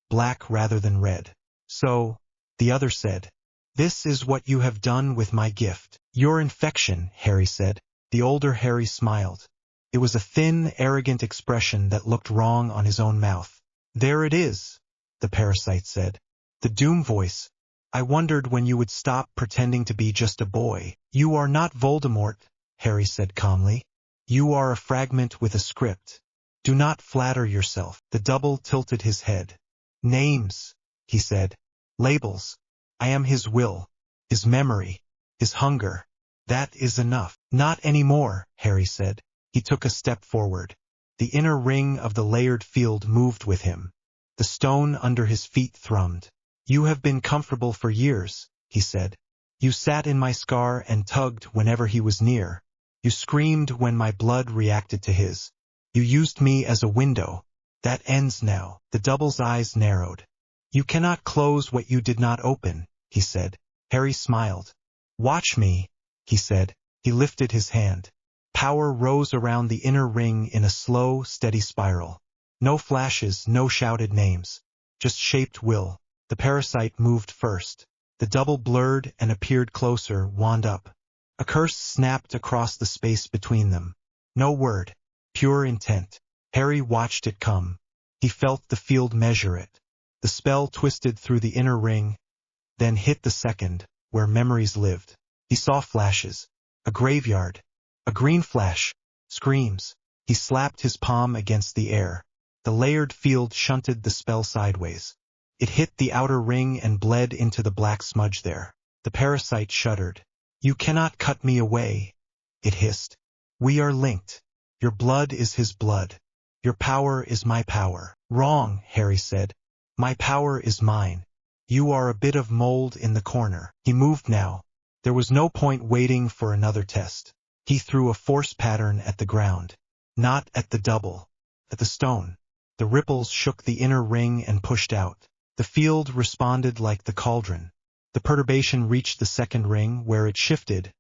B: black rather than red. "So," the other said, "this is what you have done with my gift." "Your infection," Harry said. The older Harry smiled. It was a thin, arrogant expression that looked wrong on his own mouth. "There it is," the parasite said. The Doom voice. "I wondered when you would stop pretending to be just a boy." "You are not Voldemort," Harry said calmly. "You are a fragment with a script. Do not flatter yourself." The double tilted his head. "Names," he said. "Labels. I am his will, his memory, his hunger. That is enough." "Not anymore," Harry said. He took a step forward. The inner ring of the layered field moved with him. The stone under his feet thrummed. "You have been comfortable for years," he said. "You sat in my scar and tugged whenever he was near. You screamed when my blood reacted to his. You used me as a window. That ends now." The double's eyes narrowed. "You cannot close what you did not open," he said. Harry smiled. "Watch me," he said. He lifted his hand. Power rose around the inner ring in a slow, steady spiral. No flashes, no shouted names. Just shaped will. The parasite moved first. The double blurred and appeared closer, wand up. A curse snapped across the space between them. No word. Pure intent. Harry watched it come. He felt the field measure it. The spell twisted through the inner ring, then hit the second, where memories lived. He saw flashes. A graveyard. A green flash. Screams. He slapped his palm against the air. The layered field shunted the spell sideways. It hit the outer ring and bled into the black smudge there. The parasite shuddered. "You cannot cut me away," it hissed. "We are linked. Your blood is his blood. Your power is my power." "Wrong," Harry said. "My power is mine. You are a bit of mold in the corner." He moved now. There was no point waiting for another test. He threw a force pattern at the ground. Not at the double. At the stone. The ripples shook the inner ring and pushed out. The field responded like the cauldron. The perturbation reached the second ring, where it shifted,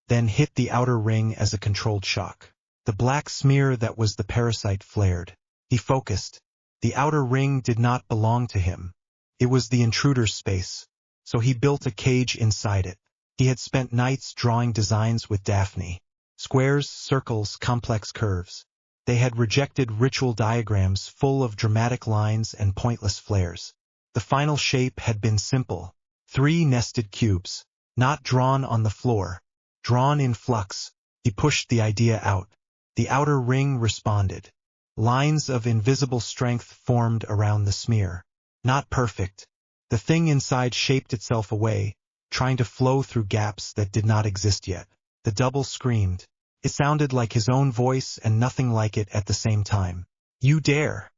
B: then hit the outer ring as a controlled shock. The black smear that was the parasite flared. He focused. The outer ring did not belong to him. It was the intruder's space, so he built a cage inside it. He had spent nights drawing designs with Daphne. Squares, circles, complex curves. They had rejected ritual diagrams full of dramatic lines and pointless flares. The final shape had been simple. 3 nested cubes, not drawn on the floor, drawn in flux. He pushed the idea out. The outer ring responded. Lines of invisible strength formed around the smear. Not perfect. The thing inside shaped itself away, trying to flow through gaps that did not exist yet. The double screamed. It sounded like his own voice and nothing like it at the same time. "You dare,"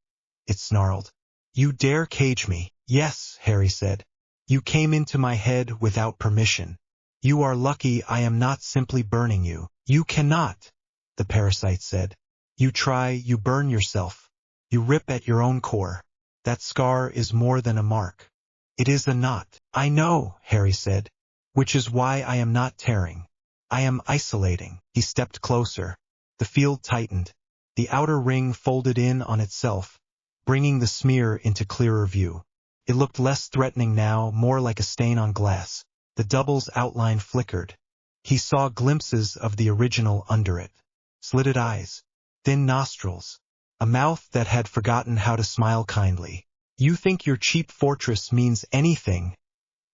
B: it snarled. "You dare cage me." "Yes," Harry said. "You came into my head without permission. You are lucky I am not simply burning you." "You cannot," the parasite said. "You try, you burn yourself. You rip at your own core. That scar is more than a mark. It is a knot." "I know," Harry said, "which is why I am not tearing. I am isolating." He stepped closer. The field tightened. The outer ring folded in on itself, bringing the smear into clearer view. It looked less threatening now, more like a stain on glass. The double's outline flickered. He saw glimpses of the original under it. Slitted eyes, thin nostrils, a mouth that had forgotten how to smile kindly. "You think your cheap fortress means anything,"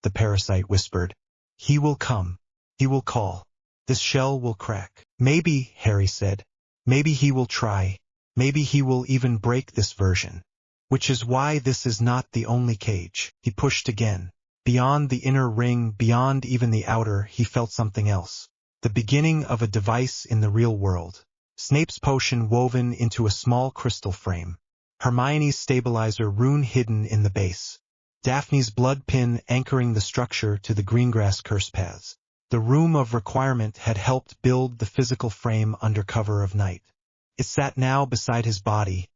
B: the parasite whispered. "He will come. He will call. This shell will crack." "Maybe," Harry said. "Maybe he will try. Maybe he will even break this version. Which is why this is not the only cage." He pushed again. Beyond the inner ring, beyond even the outer, he felt something else. The beginning of a device in the real world. Snape's potion woven into a small crystal frame. Hermione's stabilizer rune hidden in the base. Daphne's blood pin anchoring the structure to the greengrass curse paths. The room of requirement had helped build the physical frame under cover of night. It sat now beside his body,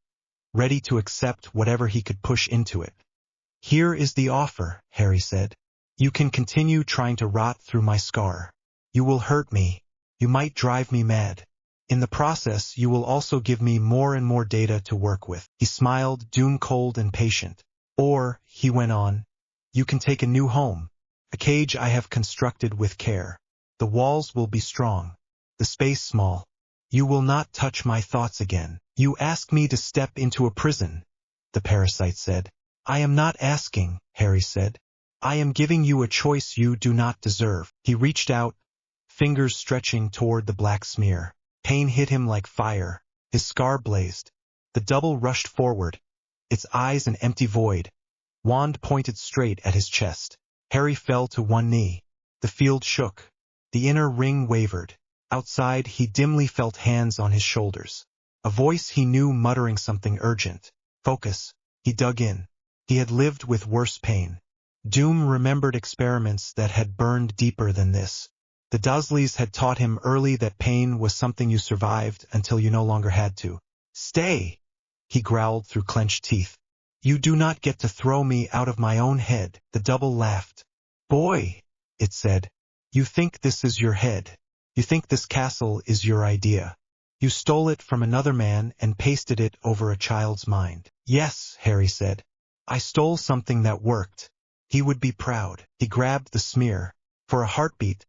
B: ready to accept whatever he could push into it. "Here is the offer," Harry said. "You can continue trying to rot through my scar. You will hurt me. You might drive me mad. In the process, you will also give me more and more data to work with." He smiled, doom-cold and patient. "Or," he went on, "you can take a new home. A cage I have constructed with care. The walls will be strong. The space small. You will not touch my thoughts again." "You ask me to step into a prison," the parasite said. "I am not asking," Harry said. "I am giving you a choice you do not deserve." He reached out, fingers stretching toward the black smear. Pain hit him like fire. His scar blazed. The double rushed forward, its eyes an empty void. Wand pointed straight at his chest. Harry fell to one knee. The field shook. The inner ring wavered. Outside, he dimly felt hands on his shoulders. A voice he knew muttering something urgent. "Focus." He dug in. He had lived with worse pain. Doom remembered experiments that had burned deeper than this. The Dursleys had taught him early that pain was something you survived until you no longer had to. "Stay," he growled through clenched teeth. "You do not get to throw me out of my own head." The double laughed. "Boy," it said, "you think this is your head. You think this castle is your idea. You stole it from another man and pasted it over a child's mind." "Yes," Harry said. "I stole something that worked." He would be proud. He grabbed the smear. For a heartbeat,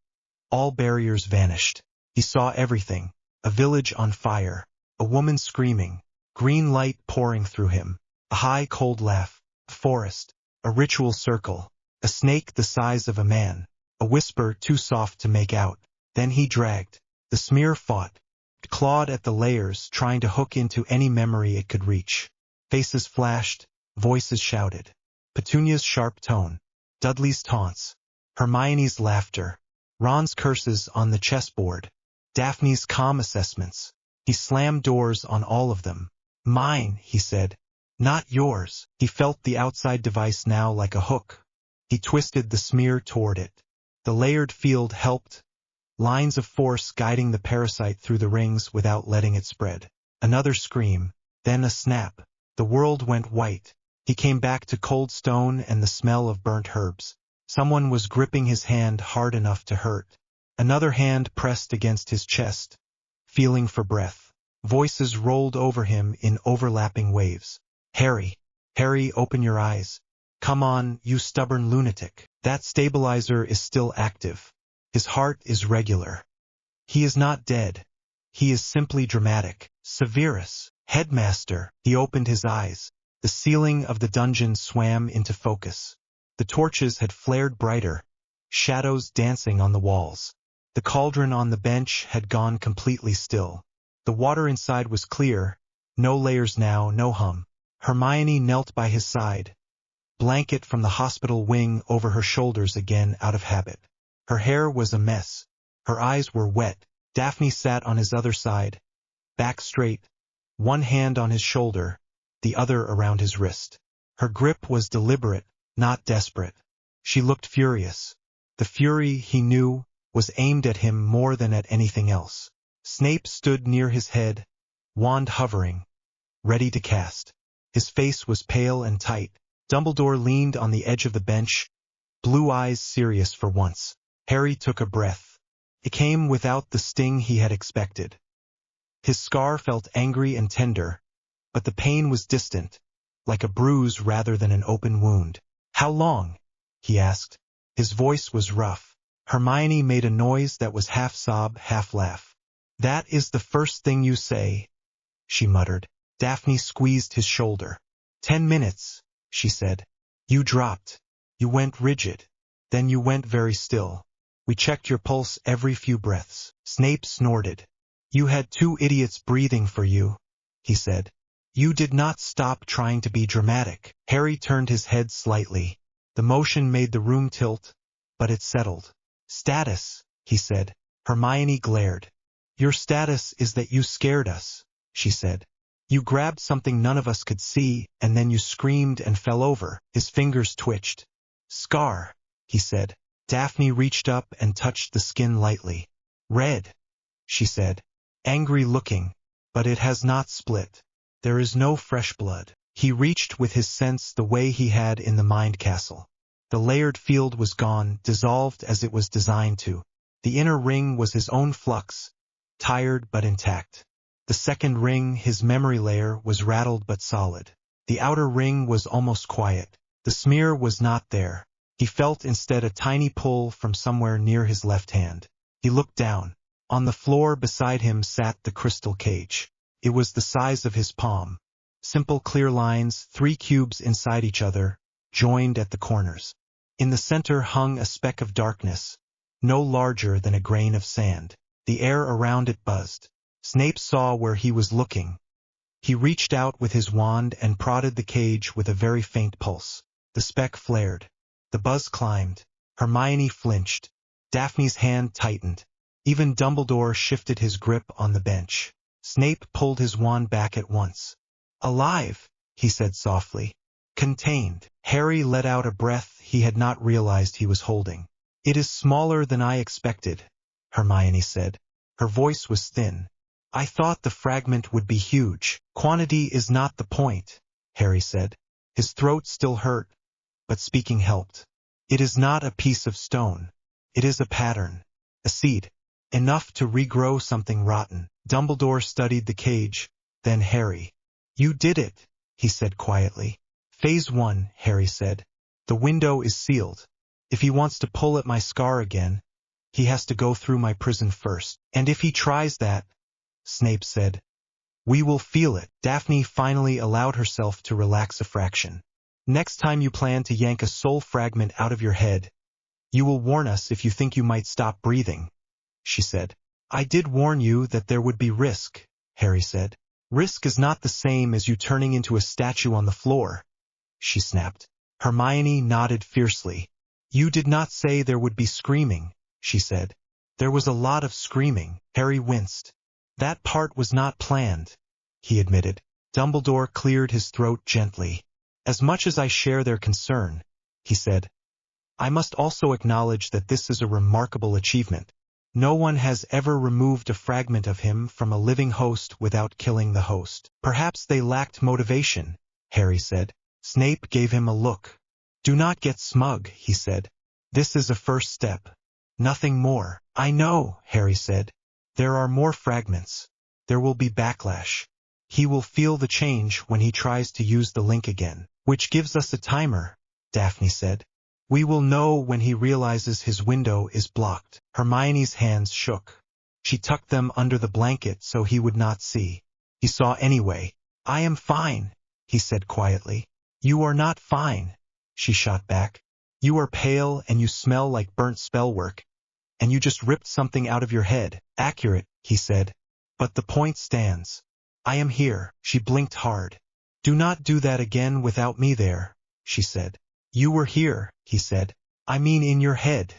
B: all barriers vanished. He saw everything. A village on fire. A woman screaming. Green light pouring through him. A high, cold laugh. A forest. A ritual circle. A snake the size of a man. A whisper too soft to make out. Then he dragged. The smear fought. It clawed at the layers, trying to hook into any memory it could reach. Faces flashed. Voices shouted. Petunia's sharp tone. Dudley's taunts. Hermione's laughter. Ron's curses on the chessboard. Daphne's calm assessments. He slammed doors on all of them. "Mine," he said. "Not yours." He felt the outside device now like a hook. He twisted the smear toward it. The layered field helped. Lines of force guiding the parasite through the rings without letting it spread. Another scream. Then a snap. The world went white. He came back to cold stone and the smell of burnt herbs. Someone was gripping his hand hard enough to hurt. Another hand pressed against his chest, feeling for breath. Voices rolled over him in overlapping waves. "Harry, Harry, open your eyes. Come on, you stubborn lunatic. That stabilizer is still active. His heart is regular. He is not dead. He is simply dramatic. Severus, headmaster." He opened his eyes. The ceiling of the dungeon swam into focus. The torches had flared brighter, shadows dancing on the walls. The cauldron on the bench had gone completely still. The water inside was clear, no layers now, no hum. Hermione knelt by his side, blanket from the hospital wing over her shoulders again out of habit. Her hair was a mess. Her eyes were wet. Daphne sat on his other side, back straight, one hand on his shoulder, the other around his wrist. Her grip was deliberate, not desperate. She looked furious. The fury, he knew, was aimed at him more than at anything else. Snape stood near his head, wand hovering, ready to cast. His face was pale and tight. Dumbledore leaned on the edge of the bench, blue eyes serious for once. Harry took a breath. It came without the sting he had expected. His scar felt angry and tender, but the pain was distant, like a bruise rather than an open wound. "How long?" he asked. His voice was rough. Hermione made a noise that was half sob, half laugh. "That is the first thing you say," she muttered. Daphne squeezed his shoulder. 10 minutes, she said. "You dropped. You went rigid. Then you went very still. We checked your pulse every few breaths." Snape snorted. "You had 2 idiots breathing for you," he said. "You did not stop trying to be dramatic." Harry turned his head slightly. The motion made the room tilt, but it settled. "Status," he said. Hermione glared. "Your status is that you scared us," she said. "You grabbed something none of us could see, and then you screamed and fell over." His fingers twitched. "Scar," he said. Daphne reached up and touched the skin lightly. "Red," she said. "Angry looking, but it has not split. There is no fresh blood." He reached with his sense the way he had in the mind castle. The layered field was gone, dissolved as it was designed to. The inner ring was his own flux, tired but intact. The second ring, his memory layer, was rattled but solid. The outer ring was almost quiet. The smear was not there. He felt instead a tiny pull from somewhere near his left hand. He looked down. On the floor beside him sat the crystal cage. It was the size of his palm. Simple clear lines, 3 cubes inside each other, joined at the corners. In the center hung a speck of darkness, no larger than a grain of sand. The air around it buzzed. Snape saw where he was looking. He reached out with his wand and prodded the cage with a very faint pulse. The speck flared. The buzz climbed. Hermione flinched. Daphne's hand tightened. Even Dumbledore shifted his grip on the bench. Snape pulled his wand back at once. "Alive," he said softly. "Contained." Harry let out a breath he had not realized he was holding. "It is smaller than I expected," Hermione said. Her voice was thin. "I thought the fragment would be huge." "Quantity is not the point," Harry said. His throat still hurt, but speaking helped. "It is not a piece of stone. It is a pattern. A seed. Enough to regrow something rotten." Dumbledore studied the cage, then Harry. "You did it," he said quietly. "Phase 1, Harry said. The window is sealed. If he wants to pull at my scar again, he has to go through my prison first. And if he tries that," Snape said, "we will feel it." Daphne finally allowed herself to relax a fraction. "Next time you plan to yank a soul fragment out of your head, you will warn us if you think you might stop breathing," she said. "I did warn you that there would be risk," Harry said. "Risk is not the same as you turning into a statue on the floor," she snapped. Hermione nodded fiercely. "You did not say there would be screaming," she said. "There was a lot of screaming." Harry winced. "That part was not planned," he admitted. Dumbledore cleared his throat gently. "As much as I share their concern," he said, "I must also acknowledge that this is a remarkable achievement. No one has ever removed a fragment of him from a living host without killing the host." "Perhaps they lacked motivation," Harry said. Snape gave him a look. "Do not get smug," he said. "This is a first step. Nothing more." "I know," Harry said. "There are more fragments. There will be backlash. He will feel the change when he tries to use the link again." "Which gives us a timer," Daphne said. "We will know when he realizes his window is blocked." Hermione's hands shook. She tucked them under the blanket so he would not see. He saw anyway. "I am fine," he said quietly. "You are not fine," she shot back. "You are pale and you smell like burnt spellwork, and you just ripped something out of your head." "Accurate," he said. "But the point stands. I am here." She blinked hard. "Do not do that again without me there," she said. "You were here," he said. "I mean in your head,"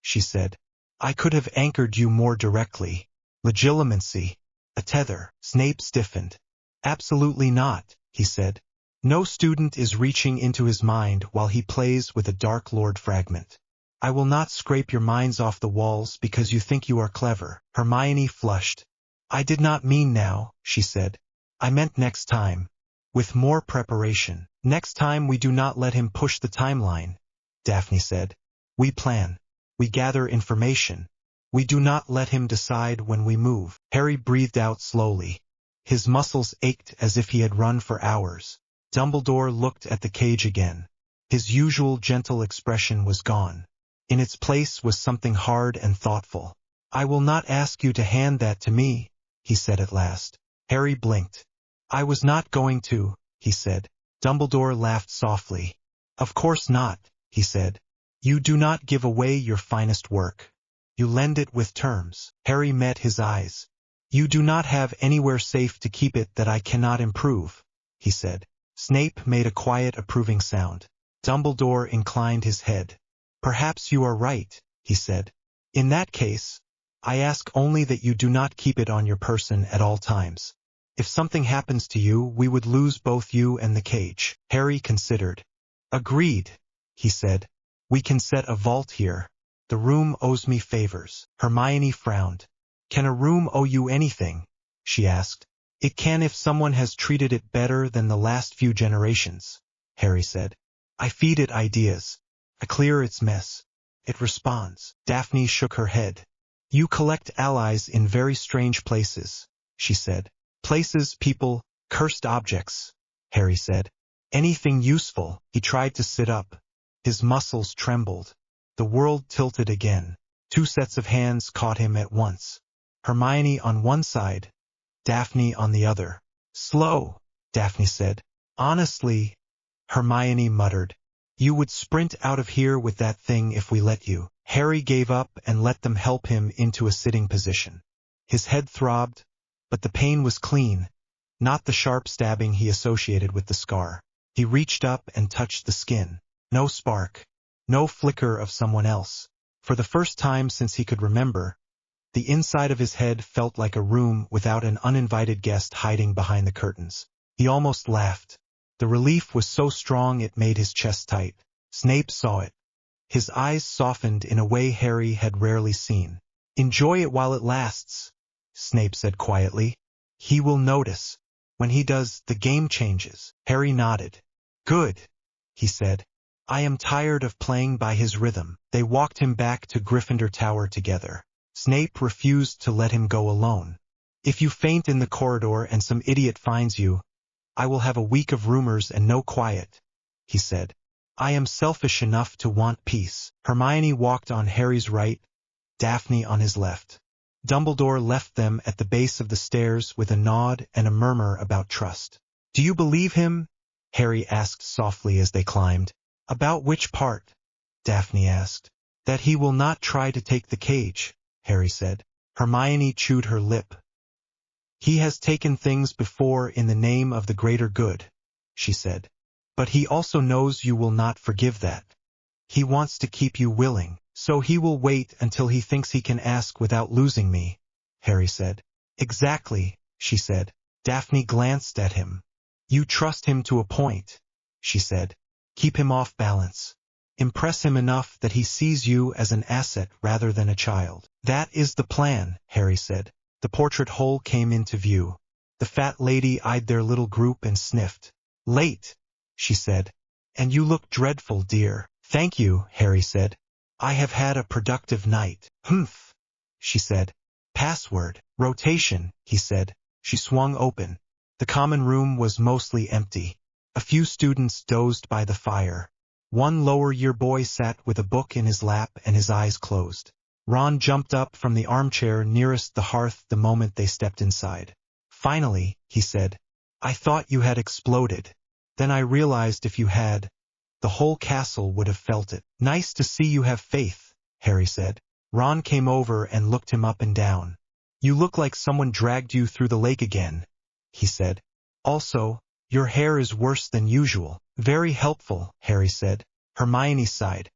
B: she said. "I could have anchored you more directly. Legitimacy. A tether." Snape stiffened. "Absolutely not," he said. "No student is reaching into his mind while he plays with a Dark Lord fragment. I will not scrape your minds off the walls because you think you are clever." Hermione flushed. "I did not mean now," she said. "I meant next time. With more preparation. Next time we do not let him push the timeline," Daphne said. "We plan. We gather information. We do not let him decide when we move." Harry breathed out slowly. His muscles ached as if he had run for hours. Dumbledore looked at the cage again. His usual gentle expression was gone. In its place was something hard and thoughtful. "I will not ask you to hand that to me," he said at last. Harry blinked. "I was not going to," he said. Dumbledore laughed softly. "Of course not," he said. "You do not give away your finest work. You lend it with terms." Harry met his eyes. "You do not have anywhere safe to keep it that I cannot improve," he said. Snape made a quiet approving sound. Dumbledore inclined his head. "Perhaps you are right," he said. "In that case, I ask only that you do not keep it on your person at all times. If something happens to you, we would lose both you and the cage." Harry considered. "Agreed," he said. "We can set a vault here. The room owes me favors." Hermione frowned. "Can a room owe you anything?" she asked. "It can if someone has treated it better than the last few generations," Harry said. "I feed it ideas. I clear its mess. It responds." Daphne shook her head. "You collect allies in very strange places," she said. "Places, people, cursed objects," Harry said. "Anything useful." He tried to sit up. His muscles trembled. The world tilted again. 2 sets of hands caught him at once. Hermione on one side, Daphne on the other. "Slow," Daphne said. "Honestly," Hermione muttered. "You would sprint out of here with that thing if we let you." Harry gave up and let them help him into a sitting position. His head throbbed, but the pain was clean, not the sharp stabbing he associated with the scar. He reached up and touched the skin. No spark, no flicker of someone else. For the first time since he could remember, the inside of his head felt like a room without an uninvited guest hiding behind the curtains. He almost laughed. The relief was so strong it made his chest tight. Snape saw it. His eyes softened in a way Harry had rarely seen. "Enjoy it while it lasts," Snape said quietly. "He will notice. When he does, the game changes." Harry nodded. "Good," he said. "I am tired of playing by his rhythm." They walked him back to Gryffindor Tower together. Snape refused to let him go alone. "If you faint in the corridor and some idiot finds you, I will have a week of rumors and no quiet," he said. "I am selfish enough to want peace." Hermione walked on Harry's right, Daphne on his left. Dumbledore left them at the base of the stairs with a nod and a murmur about trust. "Do you believe him?" Harry asked softly as they climbed. "About which part?" Daphne asked. "That he will not try to take the cage," Harry said. Hermione chewed her lip. "He has taken things before in the name of the greater good," she said. "But he also knows you will not forgive that. He wants to keep you willing, so he will wait until he thinks he can ask without losing me," Harry said. "Exactly," she said. Daphne glanced at him. "You trust him to a point," she said. "Keep him off balance. Impress him enough that he sees you as an asset rather than a child." "That is the plan," Harry said. The portrait hole came into view. The fat lady eyed their little group and sniffed. "Late," she said. "And you look dreadful, dear." "Thank you," Harry said. "I have had a productive night." "Humph," she said. "Password." "Rotation," he said. She swung open. The common room was mostly empty. A few students dozed by the fire. One lower-year boy sat with a book in his lap and his eyes closed. Ron jumped up from the armchair nearest the hearth the moment they stepped inside. "Finally," he said. "I thought you had exploded. Then I realized if you had, the whole castle would have felt it." "Nice to see you have faith," Harry said. Ron came over and looked him up and down. "You look like someone dragged you through the lake again," he said. "Also, your hair is worse than usual." "Very helpful," Harry said. Hermione sighed.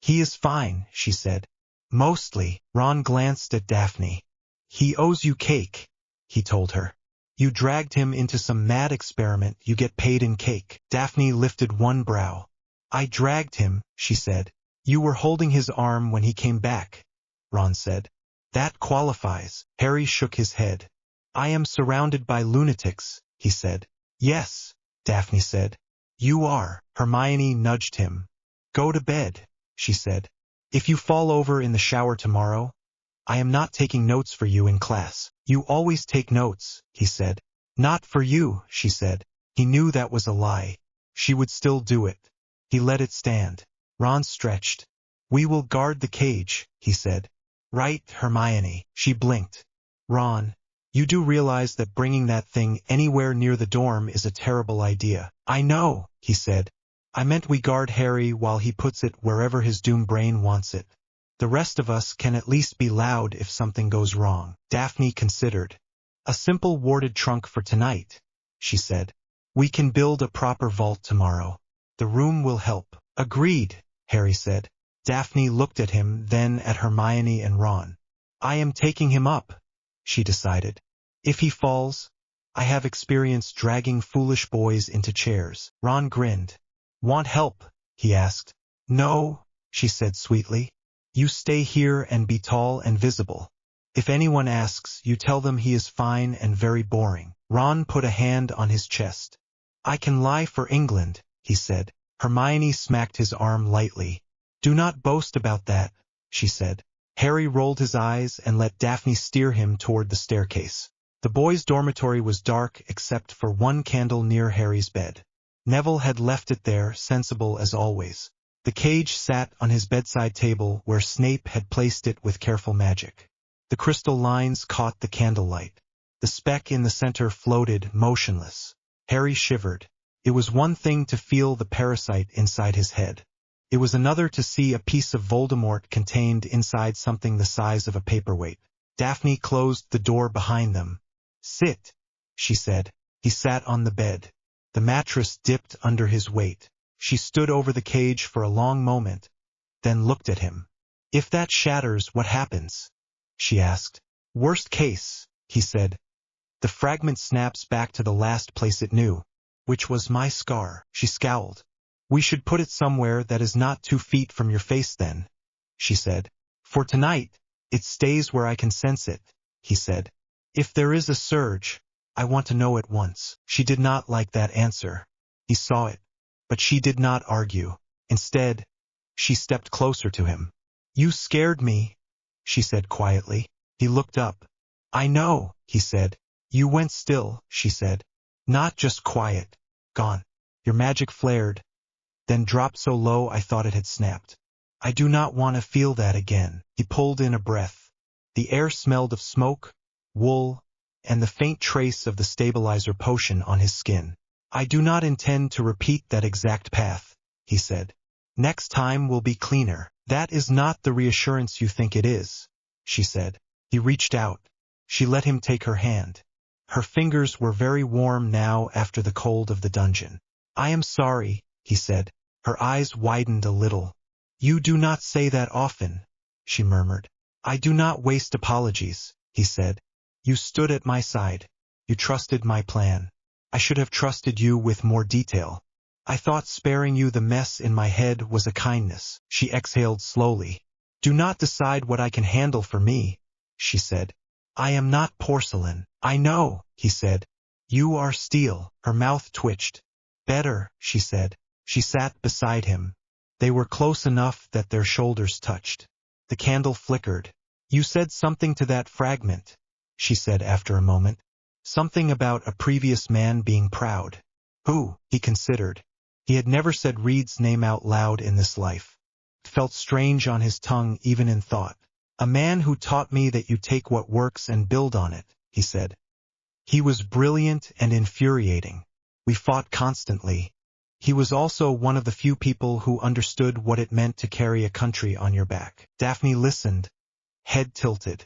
B: "He is fine," she said. "Mostly." Ron glanced at Daphne. "He owes you cake," he told her. "You dragged him into some mad experiment. You get paid in cake." Daphne lifted one brow. "I dragged him," she said. "You were holding his arm when he came back," Ron said. "That qualifies." Harry shook his head. "I am surrounded by lunatics," he said. "Yes," Daphne said. "You are." Hermione nudged him. "Go to bed," she said. "If you fall over in the shower tomorrow, I am not taking notes for you in class." "You always take notes," he said. "Not for you," she said. He knew that was a lie. She would still do it. He let it stand. Ron stretched. We will guard the cage, he said. Right, Hermione. She blinked. Ron, you do realize that bringing that thing anywhere near the dorm is a terrible idea. I know, he said. I meant we guard Harry while he puts it wherever his doom brain wants it. The rest of us can at least be loud if something goes wrong. Daphne considered. A simple warded trunk for tonight, she said. We can build a proper vault tomorrow. The room will help. Agreed, Harry said. Daphne looked at him, then at Hermione and Ron. I am taking him up, she decided. If he falls, I have experience dragging foolish boys into chairs. Ron grinned. Want help? He asked. No, she said sweetly. You stay here and be tall and visible. If anyone asks, you tell them he is fine and very boring. Ron put a hand on his chest. I can lie for England, he said. Hermione smacked his arm lightly. Do not boast about that, she said. Harry rolled his eyes and let Daphne steer him toward the staircase. The boys' dormitory was dark except for one candle near Harry's bed. Neville had left it there, sensible as always. The cage sat on his bedside table where Snape had placed it with careful magic. The crystal lines caught the candlelight. The speck in the center floated, motionless. Harry shivered. It was one thing to feel the parasite inside his head. It was another to see a piece of Voldemort contained inside something the size of a paperweight. Daphne closed the door behind them. Sit, she said. He sat on the bed. The mattress dipped under his weight. She stood over the cage for a long moment, then looked at him. If that shatters, what happens? She asked. Worst case, he said. The fragment snaps back to the last place it knew, which was my scar. She scowled. We should put it somewhere that is not 2 feet from your face then, she said. For tonight, it stays where I can sense it, he said. If there is a surge, I want to know at once. She did not like that answer. He saw it, but she did not argue. Instead, she stepped closer to him. You scared me, she said quietly. He looked up. I know, he said. You went still, she said. Not just quiet. Gone. Your magic flared, then dropped so low I thought it had snapped. I do not want to feel that again. He pulled in a breath. The air smelled of smoke, wool, and the faint trace of the stabilizer potion on his skin. I do not intend to repeat that exact path, he said. Next time will be cleaner. That is not the reassurance you think it is, she said. He reached out. She let him take her hand. Her fingers were very warm now after the cold of the dungeon. I am sorry, he said. Her eyes widened a little. You do not say that often, she murmured. I do not waste apologies, he said. You stood at my side. You trusted my plan. I should have trusted you with more detail. I thought sparing you the mess in my head was a kindness. She exhaled slowly. Do not decide what I can handle for me, she said. I am not porcelain. I know, he said. You are steel. Her mouth twitched. Better, she said. She sat beside him. They were close enough that their shoulders touched. The candle flickered. You said something to that fragment, she said after a moment. Something about a previous man being proud. Who? He considered. He had never said Reed's name out loud in this life. It felt strange on his tongue even in thought. A man who taught me that you take what works and build on it, he said. He was brilliant and infuriating. We fought constantly. He was also one of the few people who understood what it meant to carry a country on your back. Daphne listened, head tilted.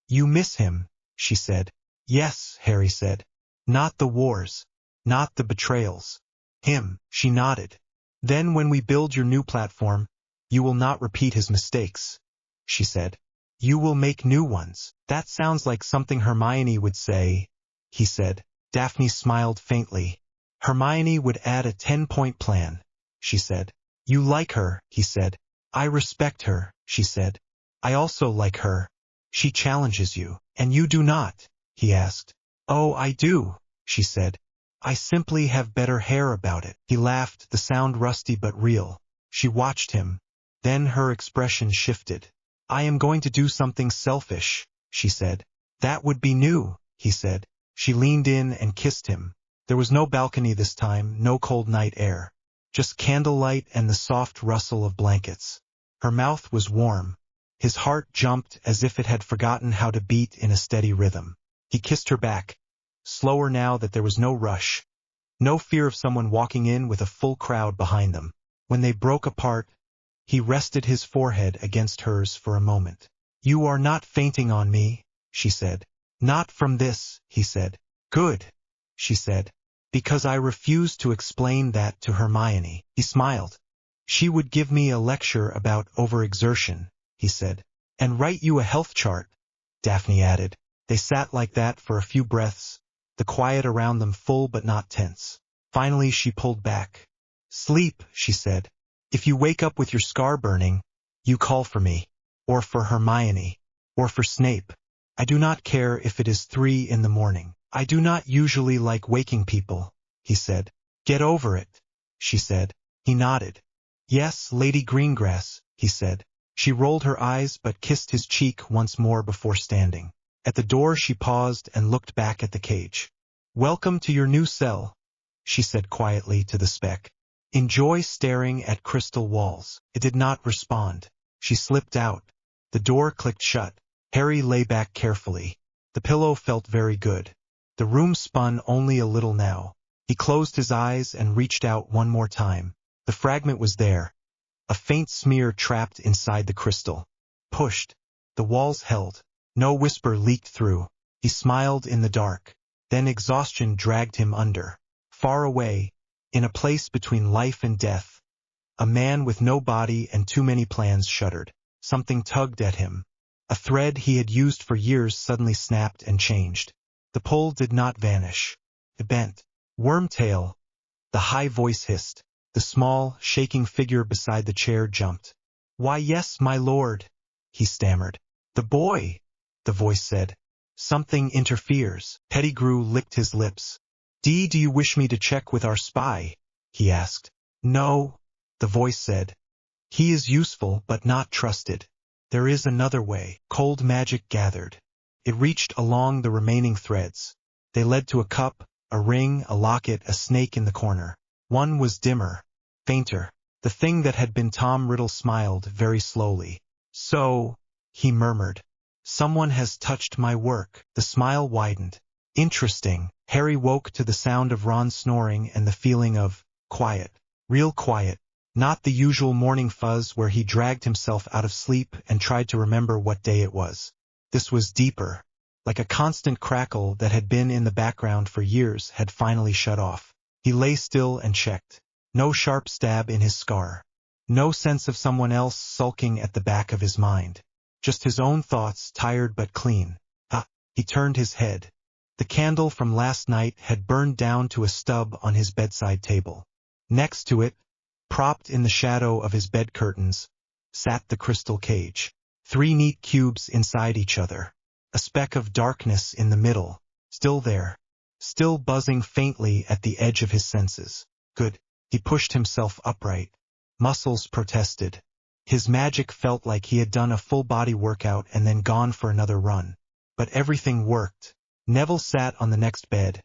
B: You miss him, she said. Yes, Harry said. Not the wars. Not the betrayals. Him, she nodded. Then when we build your new platform, you will not repeat his mistakes, she said. You will make new ones. That sounds like something Hermione would say, he said. Daphne smiled faintly. Hermione would add a 10-point plan, she said. You like her, he said. I respect her, she said. I also like her. She challenges you, and you do not, he asked. Oh, I do, she said. I simply have better hair about it. He laughed, the sound rusty but real. She watched him. Then her expression shifted. I am going to do something selfish, she said. That would be new, he said. She leaned in and kissed him. There was no balcony this time, no cold night air. Just candlelight and the soft rustle of blankets. Her mouth was warm. His heart jumped as if it had forgotten how to beat in a steady rhythm. He kissed her back, slower now that there was no rush, no fear of someone walking in with a full crowd behind them. When they broke apart, he rested his forehead against hers for a moment. "You are not fainting on me," she said. "Not from this," he said. "Good," she said, "because I refuse to explain that to Hermione." He smiled. "She would give me a lecture about overexertion," he said. "And write you a health chart," Daphne added. They sat like that for a few breaths, the quiet around them full but not tense. Finally she pulled back. "Sleep," she said. "If you wake up with your scar burning, you call for me, or for Hermione, or for Snape. I do not care if it is 3 in the morning. I do not usually like waking people," he said. "Get over it," she said. He nodded. "Yes, Lady Greengrass," he said. She rolled her eyes but kissed his cheek once more before standing. At the door she paused and looked back at the cage. "Welcome to your new cell," she said quietly to the speck. "Enjoy staring at crystal walls." It did not respond. She slipped out. The door clicked shut. Harry lay back carefully. The pillow felt very good. The room spun only a little now. He closed his eyes and reached out one more time. The fragment was there, a faint smear trapped inside the crystal. Pushed. The walls held. No whisper leaked through. He smiled in the dark. Then exhaustion dragged him under. Far away, in a place between life and death, a man with no body and too many plans shuddered. Something tugged at him. A thread he had used for years suddenly snapped and changed. The pull did not vanish. It bent. "Wormtail," the high voice hissed. The small, shaking figure beside the chair jumped. "Why, yes, my lord," he stammered. "The boy," the voice said. "Something interferes." Pettigrew licked his lips. Do you wish me to check with our spy?" he asked. "No," the voice said. "He is useful but not trusted. There is another way." Cold magic gathered. It reached along the remaining threads. They led to a cup, a ring, a locket, a snake in the corner. One was dimmer, fainter. The thing that had been Tom Riddle smiled very slowly. "So," he murmured, "someone has touched my work." The smile widened. "Interesting." Harry woke to the sound of Ron snoring and the feeling of quiet. Real quiet. Not the usual morning fuzz where he dragged himself out of sleep and tried to remember what day it was. This was deeper. Like a constant crackle that had been in the background for years had finally shut off. He lay still and checked. No sharp stab in his scar. No sense of someone else sulking at the back of his mind. Just his own thoughts, tired but clean. He turned his head. The candle from last night had burned down to a stub on his bedside table. Next to it, propped in the shadow of his bed curtains, sat the crystal cage. 3 neat cubes inside each other. A speck of darkness in the middle, still there, still buzzing faintly at the edge of his senses. Good. He pushed himself upright. Muscles protested. His magic felt like he had done a full-body workout and then gone for another run. But everything worked. Neville sat on the next bed,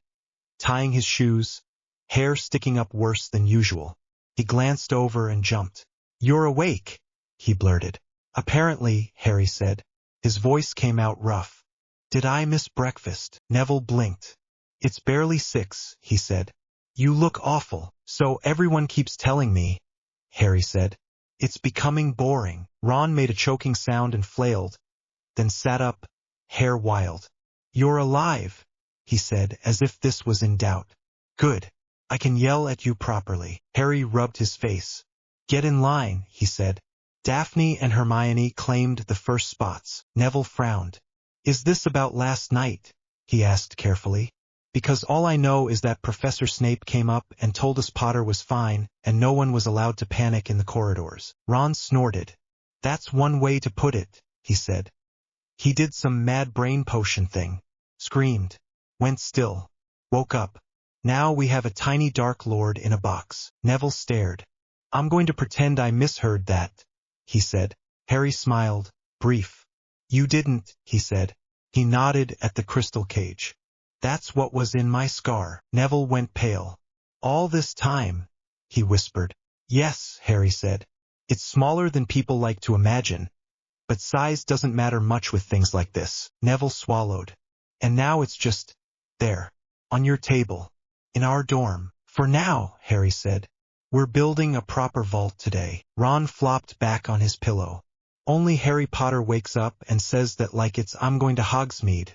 B: tying his shoes, hair sticking up worse than usual. He glanced over and jumped. "You're awake," he blurted. "Apparently," Harry said. His voice came out rough. "Did I miss breakfast?" Neville blinked. "It's barely 6, he said. "You look awful." "So everyone keeps telling me," Harry said. "It's becoming boring." Ron made a choking sound and flailed, then sat up, hair wild. "You're alive," he said, as if this was in doubt. "Good. I can yell at you properly." Harry rubbed his face. "Get in line," he said. Daphne and Hermione claimed the first spots. Neville frowned. "Is this about last night?" he asked carefully. "Because all I know is that Professor Snape came up and told us Potter was fine, and no one was allowed to panic in the corridors." Ron snorted. "That's one way to put it," he said. "He did some mad brain potion thing. Screamed. Went still. Woke up. Now we have a tiny Dark Lord in a box." Neville stared. "I'm going to pretend I misheard that," he said. Harry smiled. Brief. "You didn't," he said. He nodded at the crystal cage. "That's what was in my scar." Neville went pale. "All this time," he whispered. "Yes," Harry said. It's smaller than people like to imagine, but size doesn't matter much with things like this. Neville swallowed. And now it's just there, on your table, in our dorm. For now, Harry said. We're building a proper vault today. Ron flopped back on his pillow. Only Harry Potter wakes up and says that like it's I'm going to Hogsmeade,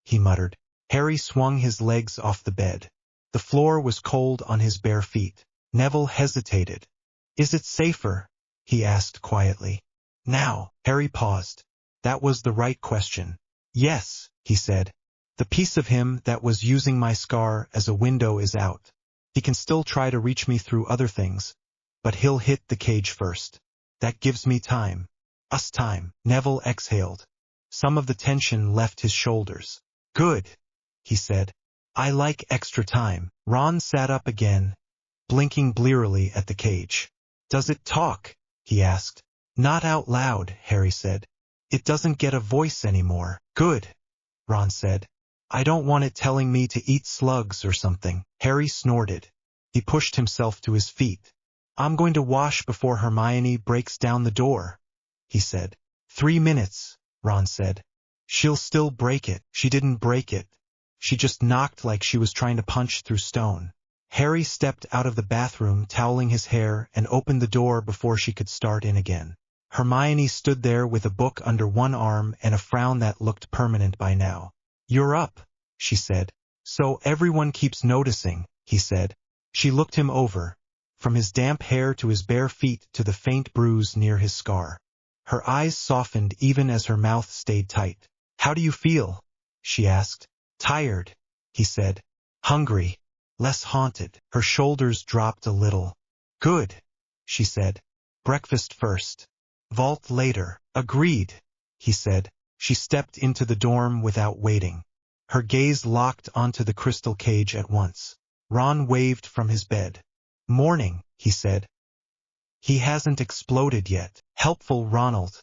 B: he muttered. Harry swung his legs off the bed. The floor was cold on his bare feet. Neville hesitated. Is it safer? He asked quietly. Now, Harry paused. That was the right question. Yes, he said. The piece of him that was using my scar as a window is out. He can still try to reach me through other things, but he'll hit the cage first. That gives me time. Us time. Neville exhaled. Some of the tension left his shoulders. Good, he said. I like extra time. Ron sat up again, blinking blearily at the cage. Does it talk? He asked. Not out loud, Harry said. It doesn't get a voice anymore. Good, Ron said. I don't want it telling me to eat slugs or something. Harry snorted. He pushed himself to his feet. I'm going to wash before Hermione breaks down the door, he said. 3 minutes, Ron said. She'll still break it. She didn't break it. She just knocked like she was trying to punch through stone. Harry stepped out of the bathroom, toweling his hair, and opened the door before she could start in again. Hermione stood there with a book under one arm and a frown that looked permanent by now. You're up, she said. So everyone keeps noticing, he said. She looked him over, from his damp hair to his bare feet to the faint bruise near his scar. Her eyes softened even as her mouth stayed tight. How do you feel? She asked. Tired, he said. Hungry. Less haunted. Her shoulders dropped a little. Good, she said. Breakfast first. Vault later. Agreed, he said. She stepped into the dorm without waiting. Her gaze locked onto the crystal cage at once. Ron waved from his bed. Morning, he said. He hasn't exploded yet. Helpful, Ronald,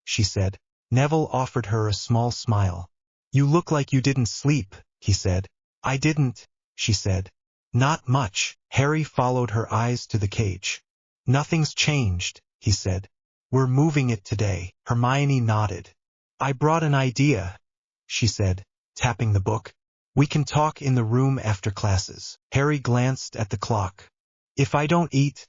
B: she said. Neville offered her a small smile. You look like you didn't sleep, he said. I didn't, she said. Not much. Harry followed her eyes to the cage. Nothing's changed, he said. We're moving it today. Hermione nodded. I brought an idea, she said, tapping the book. We can talk in the room after classes. Harry glanced at the clock. If I don't eat,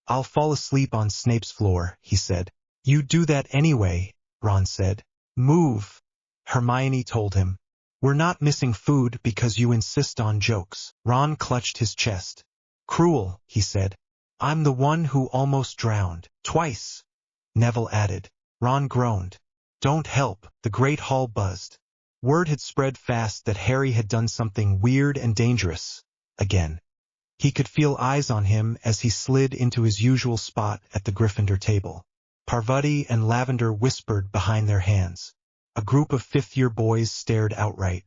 B: I'll fall asleep on Snape's floor, he said. You do that anyway, Ron said. Move, Hermione told him. We're not missing food because you insist on jokes. Ron clutched his chest. Cruel, he said. I'm the one who almost drowned. Twice, Neville added. Ron groaned. Don't help. The Great Hall buzzed. Word had spread fast that Harry had done something weird and dangerous. Again. He could feel eyes on him as he slid into his usual spot at the Gryffindor table. Parvati and Lavender whispered behind their hands. A group of fifth-year boys stared outright.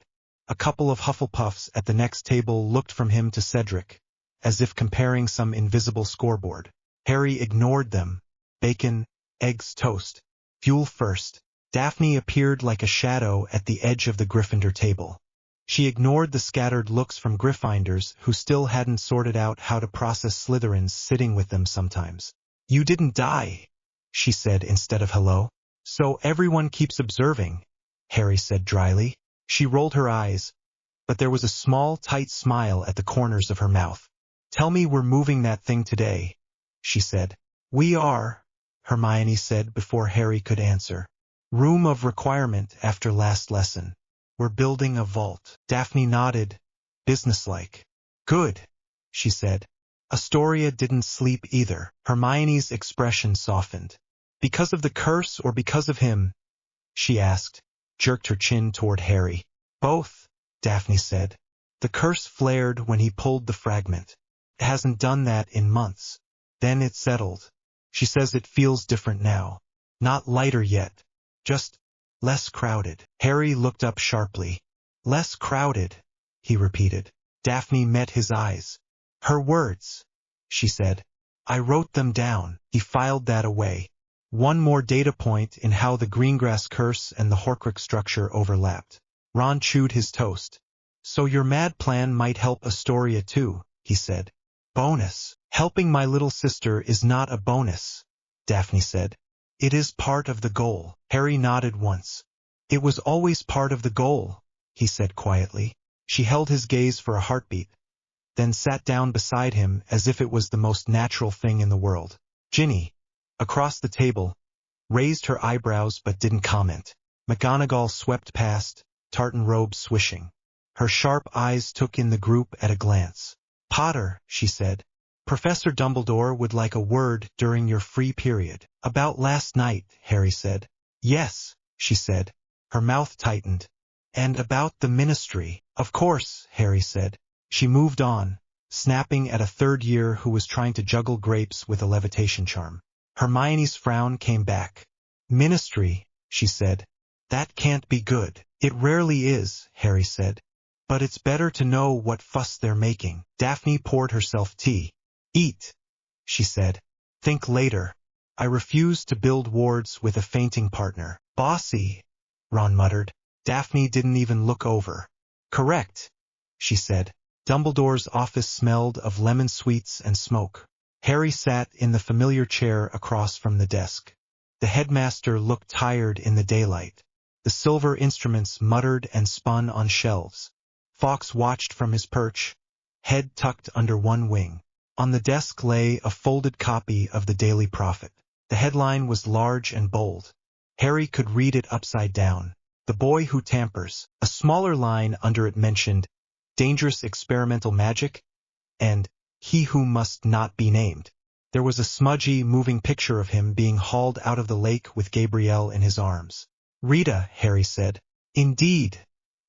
B: A couple of Hufflepuffs at the next table looked from him to Cedric, as if comparing some invisible scoreboard. Harry ignored them. Bacon, eggs, toast. Fuel first. Daphne appeared like a shadow at the edge of the Gryffindor table. She ignored the scattered looks from Gryffindors who still hadn't sorted out how to process Slytherins sitting with them sometimes. You didn't die, she said instead of hello. So everyone keeps observing, Harry said dryly. She rolled her eyes, but there was a small, tight smile at the corners of her mouth. Tell me we're moving that thing today, she said. We are, Hermione said before Harry could answer. Room of requirement after last lesson. We're building a vault. Daphne nodded, businesslike. Good, she said. Astoria didn't sleep either. Hermione's expression softened. Because of the curse or because of him? She asked, jerked her chin toward Harry. Both, Daphne said. The curse flared when he pulled the fragment. It hasn't done that in months. Then it settled. She says it feels different now. Not lighter yet. Just less crowded. Harry looked up sharply. Less crowded, he repeated. Daphne met his eyes. Her words, she said. I wrote them down. He filed that away. One more data point in how the Greengrass curse and the Horcrux structure overlapped. Ron chewed his toast. So your mad plan might help Astoria too, he said. Bonus. Helping my little sister is not a bonus, Daphne said. It is part of the goal. Harry nodded once. It was always part of the goal, he said quietly. She held his gaze for a heartbeat, then sat down beside him as if it was the most natural thing in the world. Ginny, across the table, raised her eyebrows but didn't comment. McGonagall swept past, tartan robe swishing. Her sharp eyes took in the group at a glance. Potter, she said. Professor Dumbledore would like a word during your free period. About last night, Harry said. Yes, she said. Her mouth tightened. And about the ministry. Of course, Harry said. She moved on, snapping at a third year who was trying to juggle grapes with a levitation charm. Hermione's frown came back. Ministry, she said. That can't be good. It rarely is, Harry said. But it's better to know what fuss they're making. Daphne poured herself tea. Eat, she said. Think later. I refuse to build wards with a fainting partner. Bossy, Ron muttered. Daphne didn't even look over. Correct, she said. Dumbledore's office smelled of lemon sweets and smoke. Harry sat in the familiar chair across from the desk. The headmaster looked tired in the daylight. The silver instruments muttered and spun on shelves. Fawkes watched from his perch, head tucked under one wing. On the desk lay a folded copy of the Daily Prophet. The headline was large and bold. Harry could read it upside down. The boy who tampers. A smaller line under it mentioned, dangerous experimental magic, and he who must not be named. There was a smudgy, moving picture of him being hauled out of the lake with Gabrielle in his arms. Rita, Harry said. Indeed,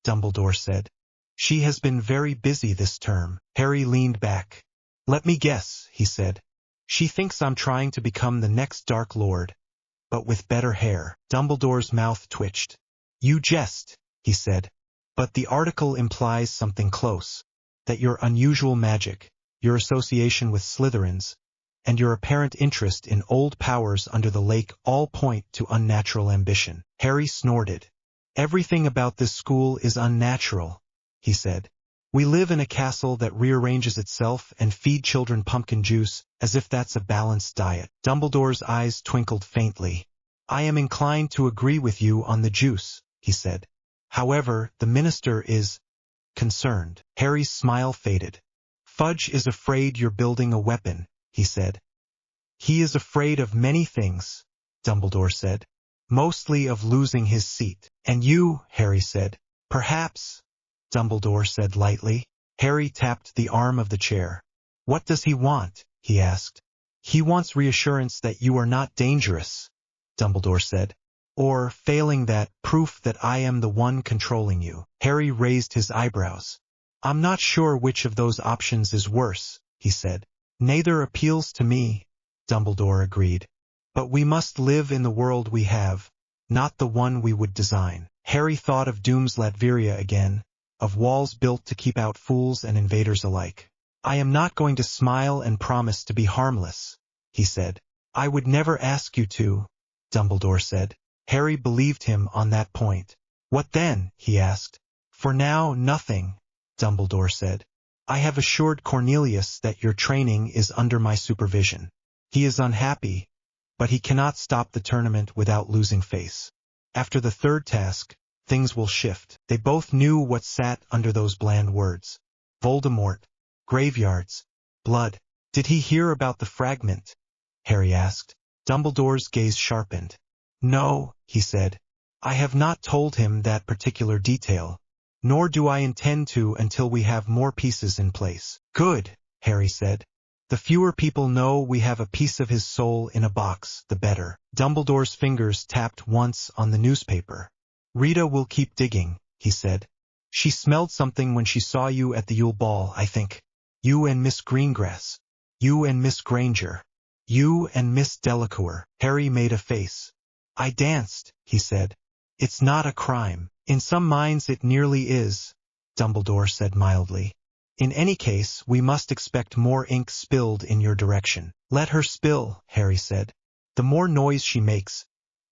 B: Dumbledore said. She has been very busy this term. Harry leaned back. Let me guess, he said. She thinks I'm trying to become the next Dark Lord, but with better hair. Dumbledore's mouth twitched. You jest, he said. But the article implies something close. That your unusual magic, your association with Slytherins, and your apparent interest in old powers under the lake all point to unnatural ambition. Harry snorted. Everything about this school is unnatural, he said. We live in a castle that rearranges itself and feed children pumpkin juice as if that's a balanced diet. Dumbledore's eyes twinkled faintly. I am inclined to agree with you on the juice, he said. However, the minister is concerned. Harry's smile faded. Fudge is afraid you're building a weapon, he said. He is afraid of many things, Dumbledore said. Mostly of losing his seat. And you, Harry said. Perhaps, Dumbledore said lightly. Harry tapped the arm of the chair. What does he want? He asked. He wants reassurance that you are not dangerous, Dumbledore said. Or, failing that, proof that I am the one controlling you. Harry raised his eyebrows. I'm not sure which of those options is worse, he said. Neither appeals to me, Dumbledore agreed. But we must live in the world we have, not the one we would design. Harry thought of Doom's Latveria again, of walls built to keep out fools and invaders alike. I am not going to smile and promise to be harmless, he said. I would never ask you to, Dumbledore said. Harry believed him on that point. What then? He asked. For now, nothing, Dumbledore said. I have assured Cornelius that your training is under my supervision. He is unhappy, but he cannot stop the tournament without losing face. After the third task, things will shift. They both knew what sat under those bland words. Voldemort, graveyards, blood. Did he hear about the fragment? Harry asked. Dumbledore's gaze sharpened. No, he said. I have not told him that particular detail, nor do I intend to until we have more pieces in place. Good, Harry said. The fewer people know we have a piece of his soul in a box, the better. Dumbledore's fingers tapped once on the newspaper. Rita will keep digging, he said. She smelled something when she saw you at the Yule Ball, I think. You and Miss Greengrass. You and Miss Granger. You and Miss Delacour. Harry made a face. I danced, he said. It's not a crime. In some minds it nearly is, Dumbledore said mildly. In any case, we must expect more ink spilled in your direction. Let her spill, Harry said. The more noise she makes,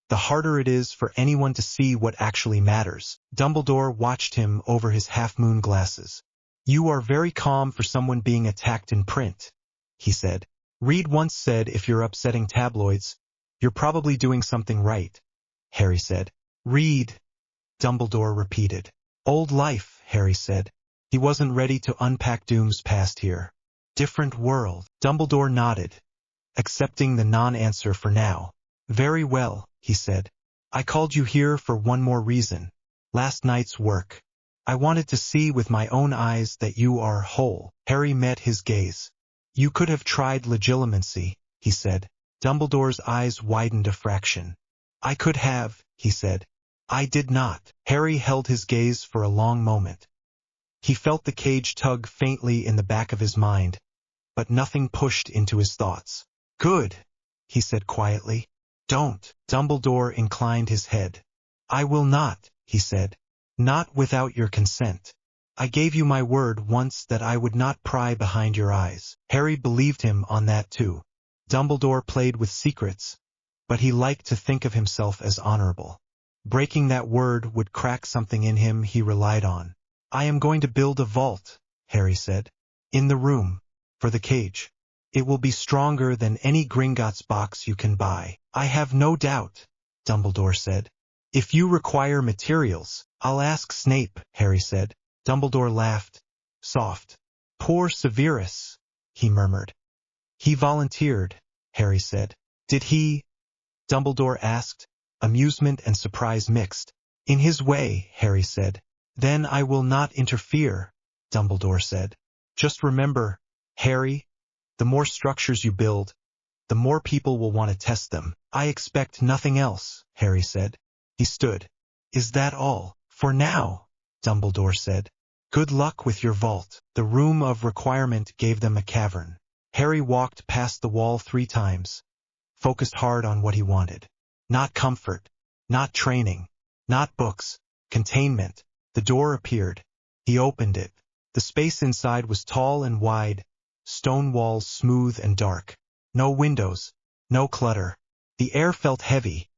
B: the harder it is for anyone to see what actually matters. Dumbledore watched him over his half-moon glasses. You are very calm for someone being attacked in print, he said. Reed once said if you're upsetting tabloids, You're probably doing something right, Harry said. Read, Dumbledore repeated. Old life, Harry said. He wasn't ready to unpack Doom's past here. Different world. Dumbledore nodded, accepting the non-answer for now. Very well, he said. I called you here for one more reason. Last night's work. I wanted to see with my own eyes that you are whole. Harry met his gaze. You could have tried legilimency, he said. Dumbledore's eyes widened a fraction. I could have, he said. I did not. Harry held his gaze for a long moment. He felt the cage tug faintly in the back of his mind, but nothing pushed into his thoughts. Good, he said quietly. Don't. Dumbledore inclined his head. I will not, he said. Not without your consent. I gave you my word once that I would not pry behind your eyes. Harry believed him on that too. Dumbledore played with secrets, but he liked to think of himself as honorable. Breaking that word would crack something in him he relied on. I am going to build a vault, Harry said. In the room, for the cage. It will be stronger than any Gringotts box you can buy. I have no doubt, Dumbledore said. If you require materials, I'll ask Snape, Harry said. Dumbledore laughed. Soft. Poor Severus, he murmured. He volunteered, Harry said. Did he? Dumbledore asked, amusement and surprise mixed. In his way, Harry said. Then I will not interfere, Dumbledore said. Just remember, Harry, the more structures you build, the more people will want to test them. I expect nothing else, Harry said. He stood. Is that all? For now, Dumbledore said. Good luck with your vault. The room of requirement gave them a cavern. Harry walked past the wall 3 times, focused hard on what he wanted. Not comfort, not training, not books, containment. The door appeared. He opened it. The space inside was tall and wide, stone walls smooth and dark. No windows, no clutter. The air felt heavy,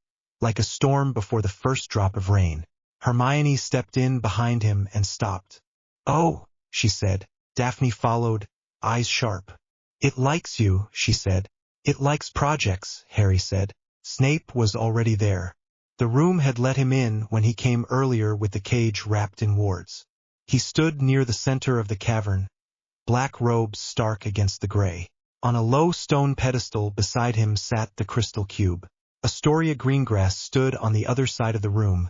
B: like a storm before the first drop of rain. Hermione stepped in behind him and stopped. Oh, she said. Daphne followed, eyes sharp. It likes you, she said. It likes projects, Harry said. Snape was already there. The room had let him in when he came earlier with the cage wrapped in wards. He stood near the center of the cavern, black robes stark against the gray. On a low stone pedestal beside him sat the crystal cube. Astoria Greengrass stood on the other side of the room,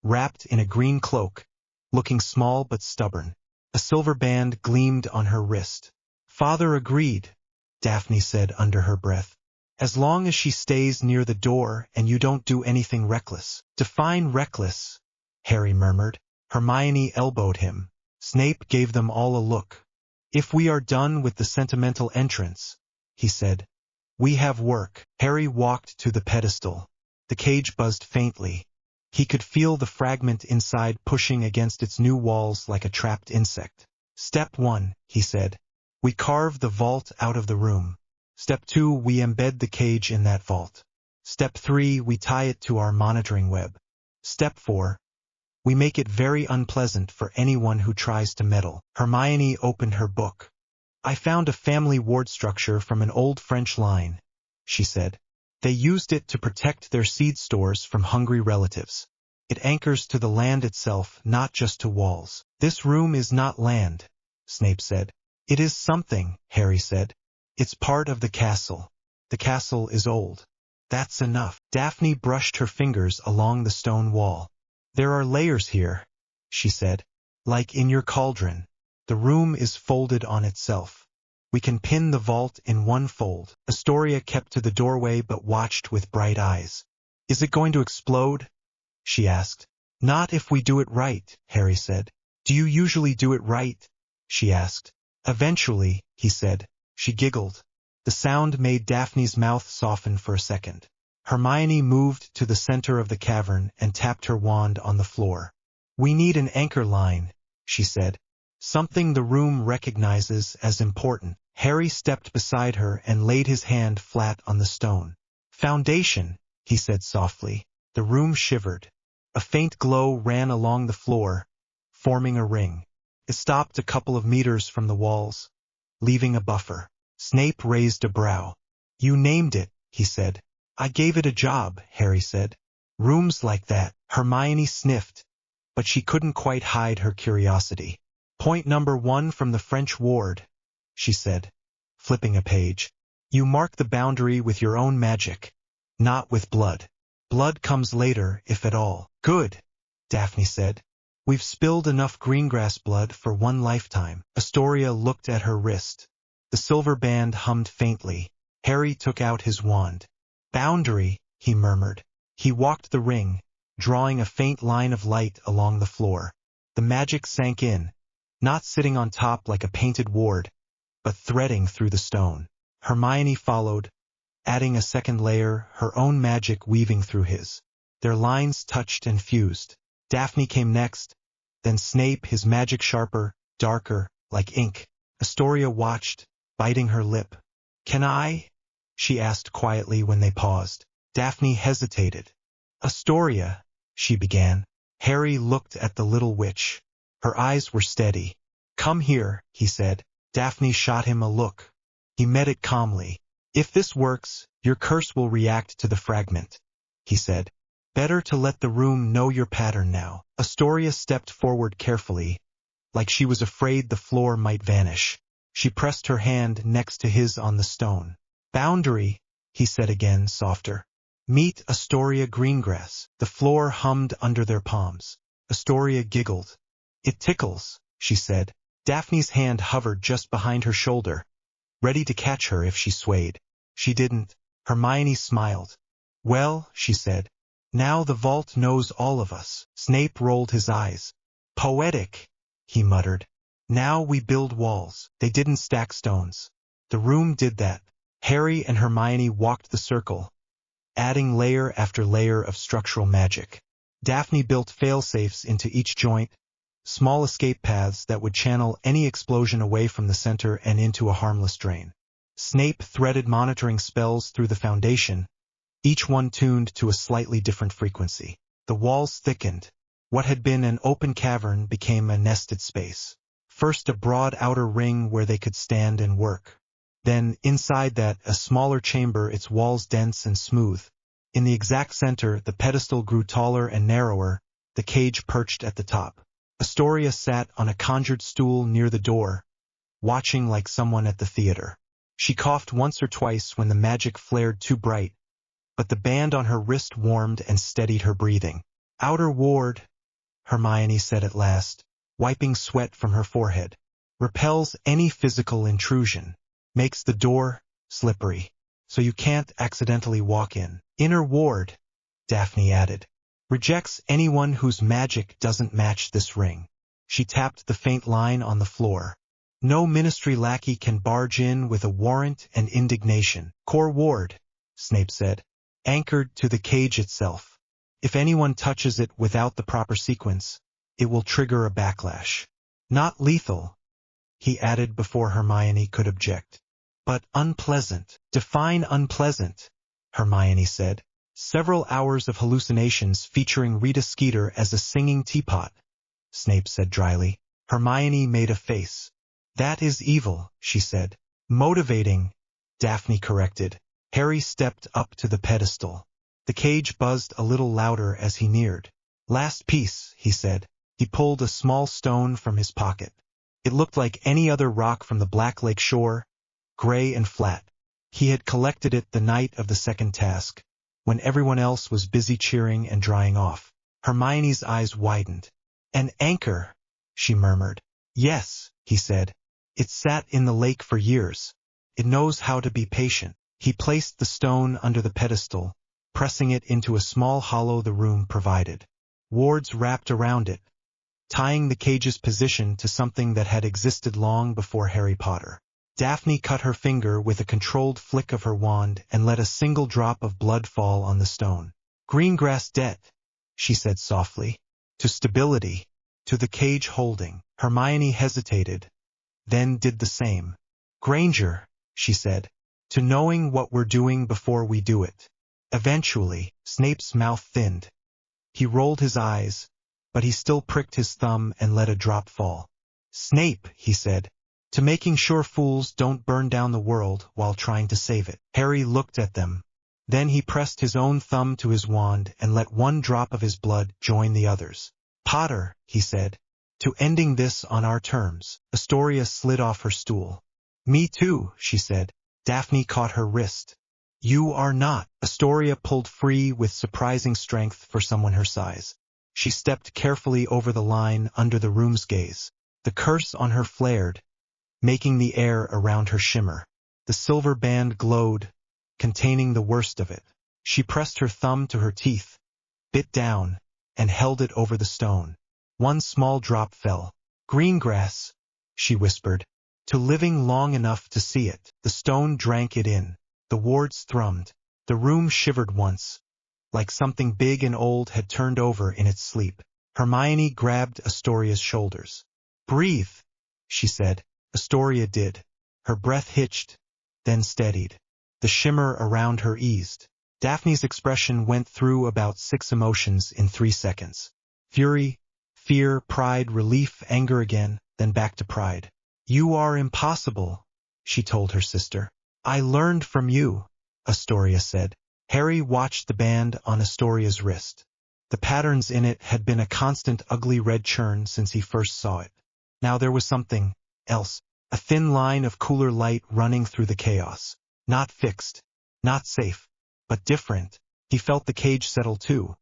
B: wrapped in a green cloak, looking small but stubborn. A silver band gleamed on her wrist. Father agreed, Daphne said under her breath. As long as she stays near the door and you don't do anything reckless. Define reckless, Harry murmured. Hermione elbowed him. Snape gave them all a look. If we are done with the sentimental entrance, he said, we have work. Harry walked to the pedestal. The cage buzzed faintly. He could feel the fragment inside pushing against its new walls like a trapped insect. Step 1, he said. We carve the vault out of the room. Step 2, we embed the cage in that vault. Step 3, we tie it to our monitoring web. Step 4, we make it very unpleasant for anyone who tries to meddle. Hermione opened her book. I found a family ward structure from an old French line, she said. They used it to protect their seed stores from hungry relatives. It anchors to the land itself, not just to walls. This room is not land, Snape said. It is something, Harry said. It's part of the castle. The castle is old. That's enough. Daphne brushed her fingers along the stone wall. There are layers here, she said. Like in your cauldron. The room is folded on itself. We can pin the vault in one fold. Astoria kept to the doorway but watched with bright eyes. Is it going to explode? She asked. Not if we do it right, Harry said. Do you usually do it right? She asked. Eventually, he said. She giggled. The sound made Daphne's mouth soften for a second. Hermione moved to the center of the cavern and tapped her wand on the floor. We need an anchor line, she said. Something the room recognizes as important. Harry stepped beside her and laid his hand flat on the stone. Foundation, he said softly. The room shivered. A faint glow ran along the floor, forming a ring. It stopped a couple of meters from the walls, leaving a buffer. Snape raised a brow. You named it, he said. I gave it a job, Harry said. Rooms like that. Hermione sniffed, but she couldn't quite hide her curiosity. Point number 1 from the French ward, she said, flipping a page. You mark the boundary with your own magic, not with blood. Blood comes later, if at all. Good, Daphne said. We've spilled enough greengrass blood for one lifetime. Astoria looked at her wrist. The silver band hummed faintly. Harry took out his wand. Boundary, he murmured. He walked the ring, drawing a faint line of light along the floor. The magic sank in, not sitting on top like a painted ward, but threading through the stone. Hermione followed, adding a second layer, her own magic weaving through his. Their lines touched and fused. Daphne came next, then Snape, his magic sharper, darker, like ink. Astoria watched, biting her lip. Can I? She asked quietly when they paused. Daphne hesitated. Astoria, she began. Harry looked at the little witch. Her eyes were steady. Come here, he said. Daphne shot him a look. He met it calmly. If this works, your curse will react to the fragment, he said. Better to let the room know your pattern now. Astoria stepped forward carefully, like she was afraid the floor might vanish. She pressed her hand next to his on the stone. Boundary, he said again, softer. Meet Astoria Greengrass. The floor hummed under their palms. Astoria giggled. It tickles, she said. Daphne's hand hovered just behind her shoulder, ready to catch her if she swayed. She didn't. Hermione smiled. Well, she said, now the vault knows all of us. Snape rolled his eyes. Poetic, he muttered. Now we build walls. They didn't stack stones. The room did that. Harry and Hermione walked the circle, adding layer after layer of structural magic. Daphne built fail-safes into each joint, small escape paths that would channel any explosion away from the center and into a harmless drain. Snape threaded monitoring spells through the foundation, each one tuned to a slightly different frequency. The walls thickened. What had been an open cavern became a nested space. First a broad outer ring where they could stand and work. Then, inside that, a smaller chamber, its walls dense and smooth. In the exact center, the pedestal grew taller and narrower, the cage perched at the top. Astoria sat on a conjured stool near the door, watching like someone at the theater. She coughed once or twice when the magic flared too bright, but the band on her wrist warmed and steadied her breathing. Outer ward, Hermione said at last, wiping sweat from her forehead. Repels any physical intrusion. Makes the door slippery, so you can't accidentally walk in. Inner ward, Daphne added. Rejects anyone whose magic doesn't match this ring. She tapped the faint line on the floor. No ministry lackey can barge in with a warrant and indignation. Core ward, Snape said, anchored to the cage itself. If anyone touches it without the proper sequence, it will trigger a backlash. Not lethal, he added before Hermione could object. But unpleasant. Define unpleasant, Hermione said. Several hours of hallucinations featuring Rita Skeeter as a singing teapot, Snape said dryly. Hermione made a face. That is evil, she said. Motivating, Daphne corrected. Harry stepped up to the pedestal. The cage buzzed a little louder as he neared. Last piece, he said. He pulled a small stone from his pocket. It looked like any other rock from the Black Lake shore, gray and flat. He had collected it the night of the second task, when everyone else was busy cheering and drying off. Hermione's eyes widened. An anchor, she murmured. Yes, he said. It sat in the lake for years. It knows how to be patient. He placed the stone under the pedestal, pressing it into a small hollow the room provided. Wards wrapped around it, tying the cage's position to something that had existed long before Harry Potter. Daphne cut her finger with a controlled flick of her wand and let a single drop of blood fall on the stone. Greengrass debt, she said softly. To stability, to the cage holding. Hermione hesitated, then did the same. Granger, she said, to knowing what we're doing before we do it. Eventually, Snape's mouth thinned. He rolled his eyes, but he still pricked his thumb and let a drop fall. Snape, he said, to making sure fools don't burn down the world while trying to save it. Harry looked at them, Then he pressed his own thumb to his wand and let one drop of his blood join the others. "Potter," he said, "to ending this on our terms." Astoria slid off her stool. "Me too," she said. Daphne caught her wrist. "You are not." Astoria pulled free with surprising strength for someone her size. She stepped carefully over the line under the room's gaze. The curse on her flared, making the air around her shimmer. The silver band glowed, containing the worst of it. She pressed her thumb to her teeth, bit down, and held it over the stone. One small drop fell. "Green grass," she whispered, "to living long enough to see it." The stone drank it in. The wards thrummed. The room shivered once, like something big and old had turned over in its sleep. Hermione grabbed Astoria's shoulders. "Breathe," she said. Astoria did. Her breath hitched, then steadied. The shimmer around her eased. Daphne's expression went through about 6 emotions in 3 seconds. Fury, fear, pride, relief, anger again, then back to pride. "You are impossible," she told her sister. "I learned from you," Astoria said. Harry watched the band on Astoria's wrist. The patterns in it had been a constant ugly red churn since he first saw it. Now there was something else, a thin line of cooler light running through the chaos. Not fixed, not safe, but different. He felt the cage settle too,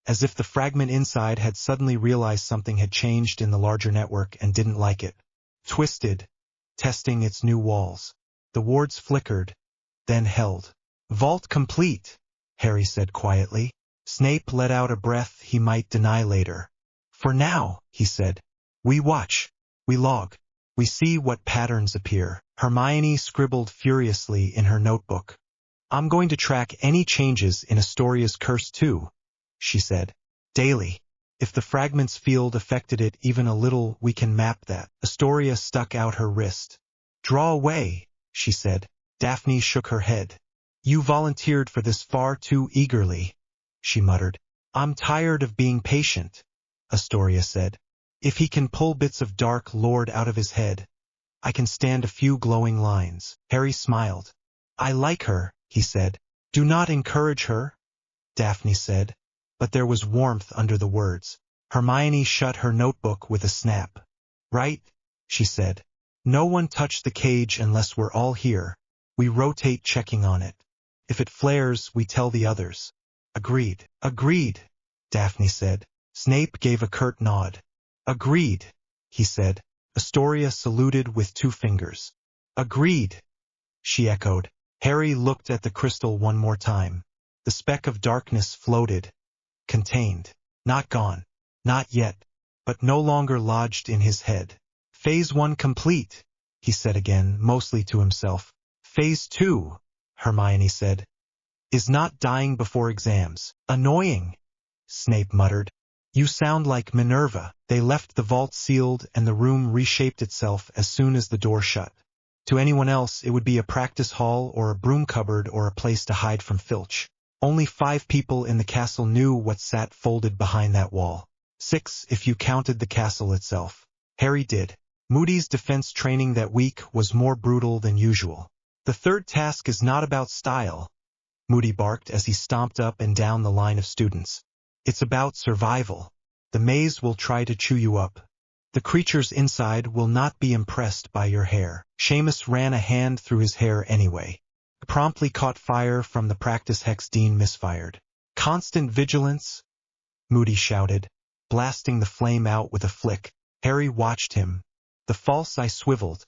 B: as if the fragment inside had suddenly realized something had changed in the larger network and didn't like it. Twisted, testing its new walls. The wards flickered, then held. "Vault complete," Harry said quietly. Snape let out a breath he might deny later. "For now," he said, "we watch, we log, we see what patterns appear." Hermione scribbled furiously in her notebook. "I'm going to track any changes in Astoria's curse too," she said. "Daily. If the fragment's field affected it even a little, we can map that." Astoria stuck out her wrist. "Draw away," she said. Daphne shook her head. "You volunteered for this far too eagerly," she muttered. "I'm tired of being patient," Astoria said. "If he can pull bits of Dark Lord out of his head, I can stand a few glowing lines." Harry smiled. "I like her," he said. "Do not encourage her," Daphne said, but there was warmth under the words. Hermione shut her notebook with a snap. "Right," she said. "No one touch the cage unless we're all here. We rotate checking on it. If it flares, we tell the others." "Agreed." "Agreed," Daphne said. Snape gave a curt nod. "Agreed," he said. Astoria saluted with 2 fingers. "Agreed," she echoed. Harry looked at the crystal one more time. The speck of darkness floated, contained, not gone, not yet, but no longer lodged in his head. "Phase 1 complete," he said again, mostly to himself. "Phase 2, Hermione said, "is not dying before exams." "Annoying," Snape muttered. "You sound like Minerva." They left the vault sealed and the room reshaped itself as soon as the door shut. To anyone else, it would be a practice hall or a broom cupboard or a place to hide from Filch. Only 5 people in the castle knew what sat folded behind that wall. 6 if you counted the castle itself. Harry did. Moody's defense training that week was more brutal than usual. "The third task is not about style," Moody barked as he stomped up and down the line of students. "It's about survival. The maze will try to chew you up. The creatures inside will not be impressed by your hair." Seamus ran a hand through his hair anyway. Promptly caught fire from the practice hex Dean misfired. "Constant vigilance," Moody shouted, blasting the flame out with a flick. Harry watched him. The false eye swiveled,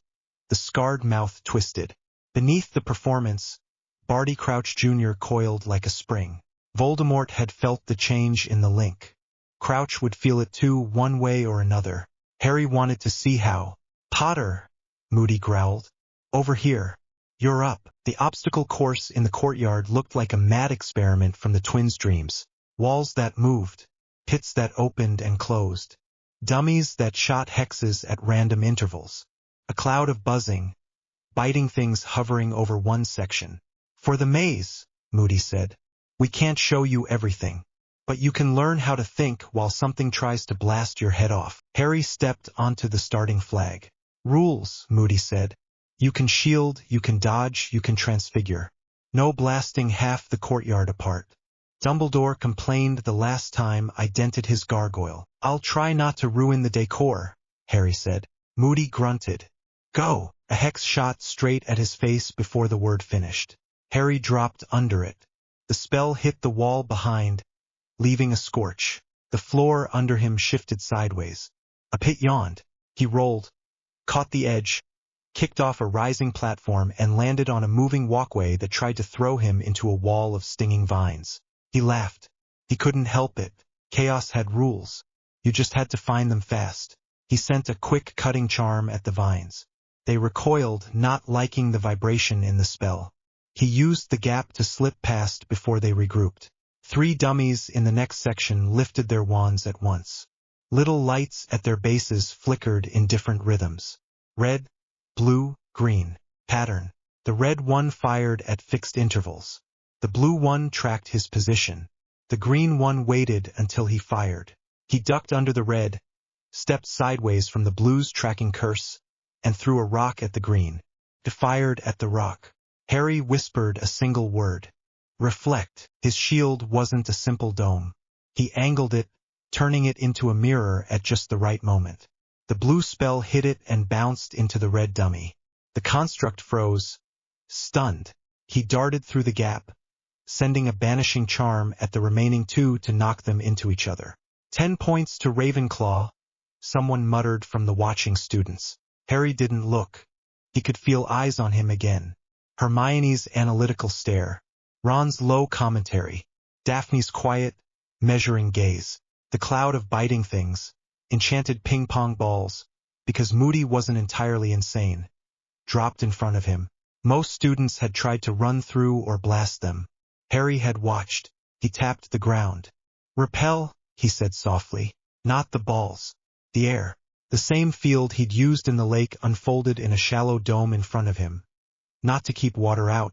B: the scarred mouth twisted. Beneath the performance, Barty Crouch Jr. coiled like a spring. Voldemort had felt the change in the link. Crouch would feel it too, one way or another. Harry wanted to see how. "Potter," Moody growled. "Over here. You're up." The obstacle course in the courtyard looked like a mad experiment from the twins' dreams. Walls that moved, pits that opened and closed, dummies that shot hexes at random intervals. A cloud of buzzing, biting things hovering over one section. "For the maze," Moody said, "we can't show you everything, but you can learn how to think while something tries to blast your head off." Harry stepped onto the starting flag. "Rules," Moody said. "You can shield, you can dodge, you can transfigure. No blasting half the courtyard apart. Dumbledore complained the last time I dented his gargoyle. I'll try not to ruin the decor, Harry said. Moody grunted. Go! A hex shot straight at his face before the word finished. Harry dropped under it. The spell hit the wall behind, leaving a scorch. The floor under him shifted sideways. A pit yawned. He rolled, caught the edge, kicked off a rising platform and landed on a moving walkway that tried to throw him into a wall of stinging vines. He laughed. He couldn't help it. Chaos had rules. You just had to find them fast. He sent a quick cutting charm at the vines. They recoiled, not liking the vibration in the spell. He used the gap to slip past before they regrouped. 3 dummies in the next section lifted their wands at once. Little lights at their bases flickered in different rhythms. Red, blue, green. Pattern. The red one fired at fixed intervals. The blue one tracked his position. The green one waited until he fired. He ducked under the red, stepped sideways from the blue's tracking curse, and threw a rock at the green. It fired at the rock. Harry whispered a single word. Reflect. His shield wasn't a simple dome. He angled it, turning it into a mirror at just the right moment. The blue spell hit it and bounced into the red dummy. The construct froze. Stunned. He darted through the gap, sending a banishing charm at the remaining 2 to knock them into each other. 10 points to Ravenclaw, someone muttered from the watching students. Harry didn't look. He could feel eyes on him again. Hermione's analytical stare. Ron's low commentary. Daphne's quiet, measuring gaze. The cloud of biting things. Enchanted ping-pong balls, because Moody wasn't entirely insane. Dropped in front of him. Most students had tried to run through or blast them. Harry had watched. He tapped the ground. Repel, he said softly. Not the balls. The air. The same field he'd used in the lake unfolded in a shallow dome in front of him. Not to keep water out,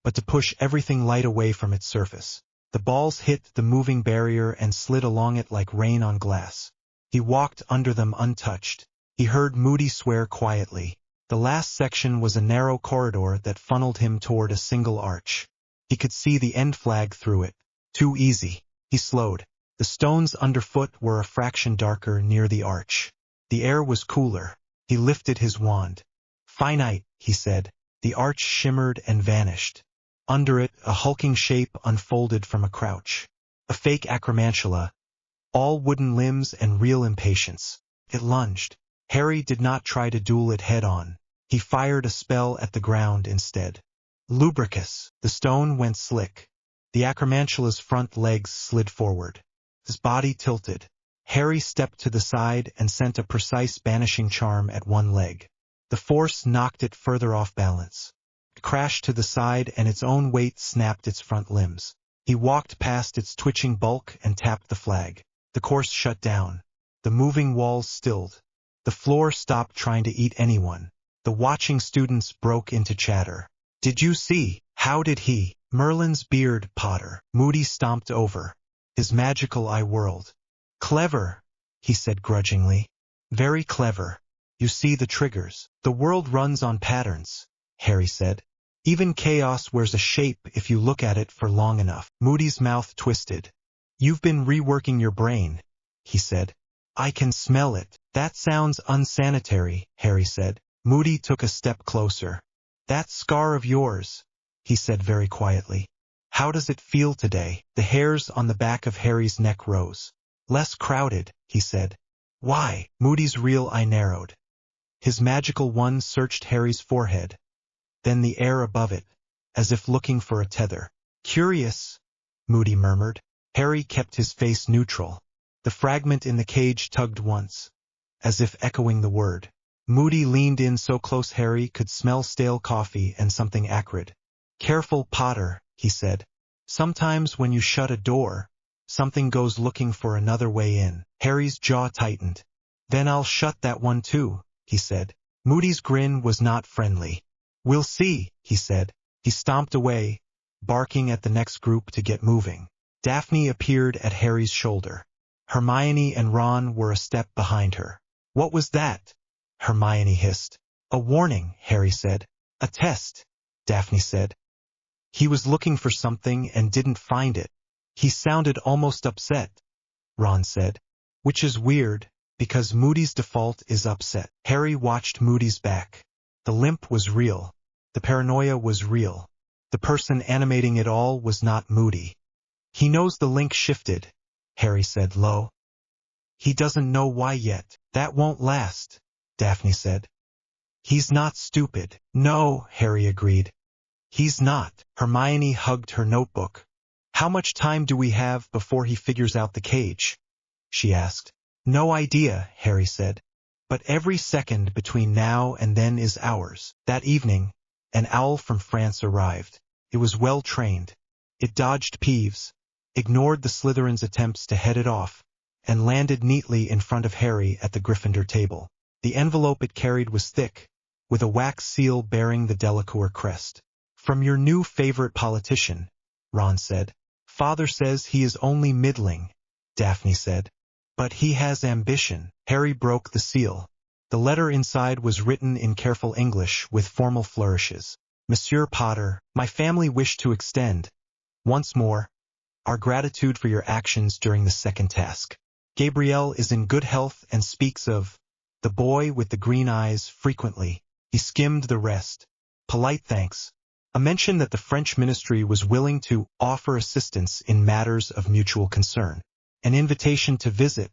B: but to push everything light away from its surface. The balls hit the moving barrier and slid along it like rain on glass. He walked under them untouched. He heard Moody swear quietly. The last section was a narrow corridor that funneled him toward a single arch. He could see the end flag through it. Too easy. He slowed. The stones underfoot were a fraction darker near the arch. The air was cooler. He lifted his wand. Finite, he said. The arch shimmered and vanished. Under it, a hulking shape unfolded from a crouch. A fake acromantula. All wooden limbs and real impatience. It lunged. Harry did not try to duel it head-on. He fired a spell at the ground instead. Lubricus. The stone went slick. The acromantula's front legs slid forward. His body tilted. Harry stepped to the side and sent a precise banishing charm at one leg. The force knocked it further off balance. It crashed to the side and its own weight snapped its front limbs. He walked past its twitching bulk and tapped the flag. The course shut down. The moving walls stilled. The floor stopped trying to eat anyone. The watching students broke into chatter. Did you see? How did he? Merlin's beard, Potter. Moody stomped over. His magical eye whirled. Clever, he said grudgingly. Very clever. You see the triggers. The world runs on patterns, Harry said. Even chaos wears a shape if you look at it for long enough. Moody's mouth twisted. You've been reworking your brain, he said. I can smell it. That sounds unsanitary, Harry said. Moody took a step closer. That scar of yours, he said very quietly. How does it feel today? The hairs on the back of Harry's neck rose. Less crowded, he said. Why? Moody's real eye narrowed. His magical one searched Harry's forehead, then the air above it, as if looking for a tether. Curious, Moody murmured. Harry kept his face neutral. The fragment in the cage tugged once, as if echoing the word. Moody leaned in so close Harry could smell stale coffee and something acrid. Careful, Potter, he said. Sometimes when you shut a door, something goes looking for another way in. Harry's jaw tightened. Then I'll shut that one too, he said. Moody's grin was not friendly. We'll see, he said. He stomped away, barking at the next group to get moving. Daphne appeared at Harry's shoulder. Hermione and Ron were a step behind her. What was that? Hermione hissed. A warning, Harry said. A test, Daphne said. He was looking for something and didn't find it. He sounded almost upset, Ron said. Which is weird, because Moody's default is upset. Harry watched Moody's back. The limp was real. The paranoia was real. The person animating it all was not Moody. He knows the link shifted, Harry said low. He doesn't know why yet. That won't last, Daphne said. He's not stupid. No, Harry agreed. He's not. Hermione hugged her notebook. How much time do we have before he figures out the cage? She asked. No idea, Harry said. But every second between now and then is ours. That evening, an owl from France arrived. It was well trained. It dodged Peeves, ignored the Slytherin's attempts to head it off, and landed neatly in front of Harry at the Gryffindor table. The envelope it carried was thick, with a wax seal bearing the Delacour crest. From your new favorite politician, Ron said. Father says he is only middling, Daphne said. But he has ambition. Harry broke the seal. The letter inside was written in careful English with formal flourishes. Monsieur Potter, my family wish to extend, once more, our gratitude for your actions during the second task. Gabriel is in good health and speaks of the boy with the green eyes frequently. He skimmed the rest. Polite thanks. A mention that the French ministry was willing to offer assistance in matters of mutual concern. An invitation to visit,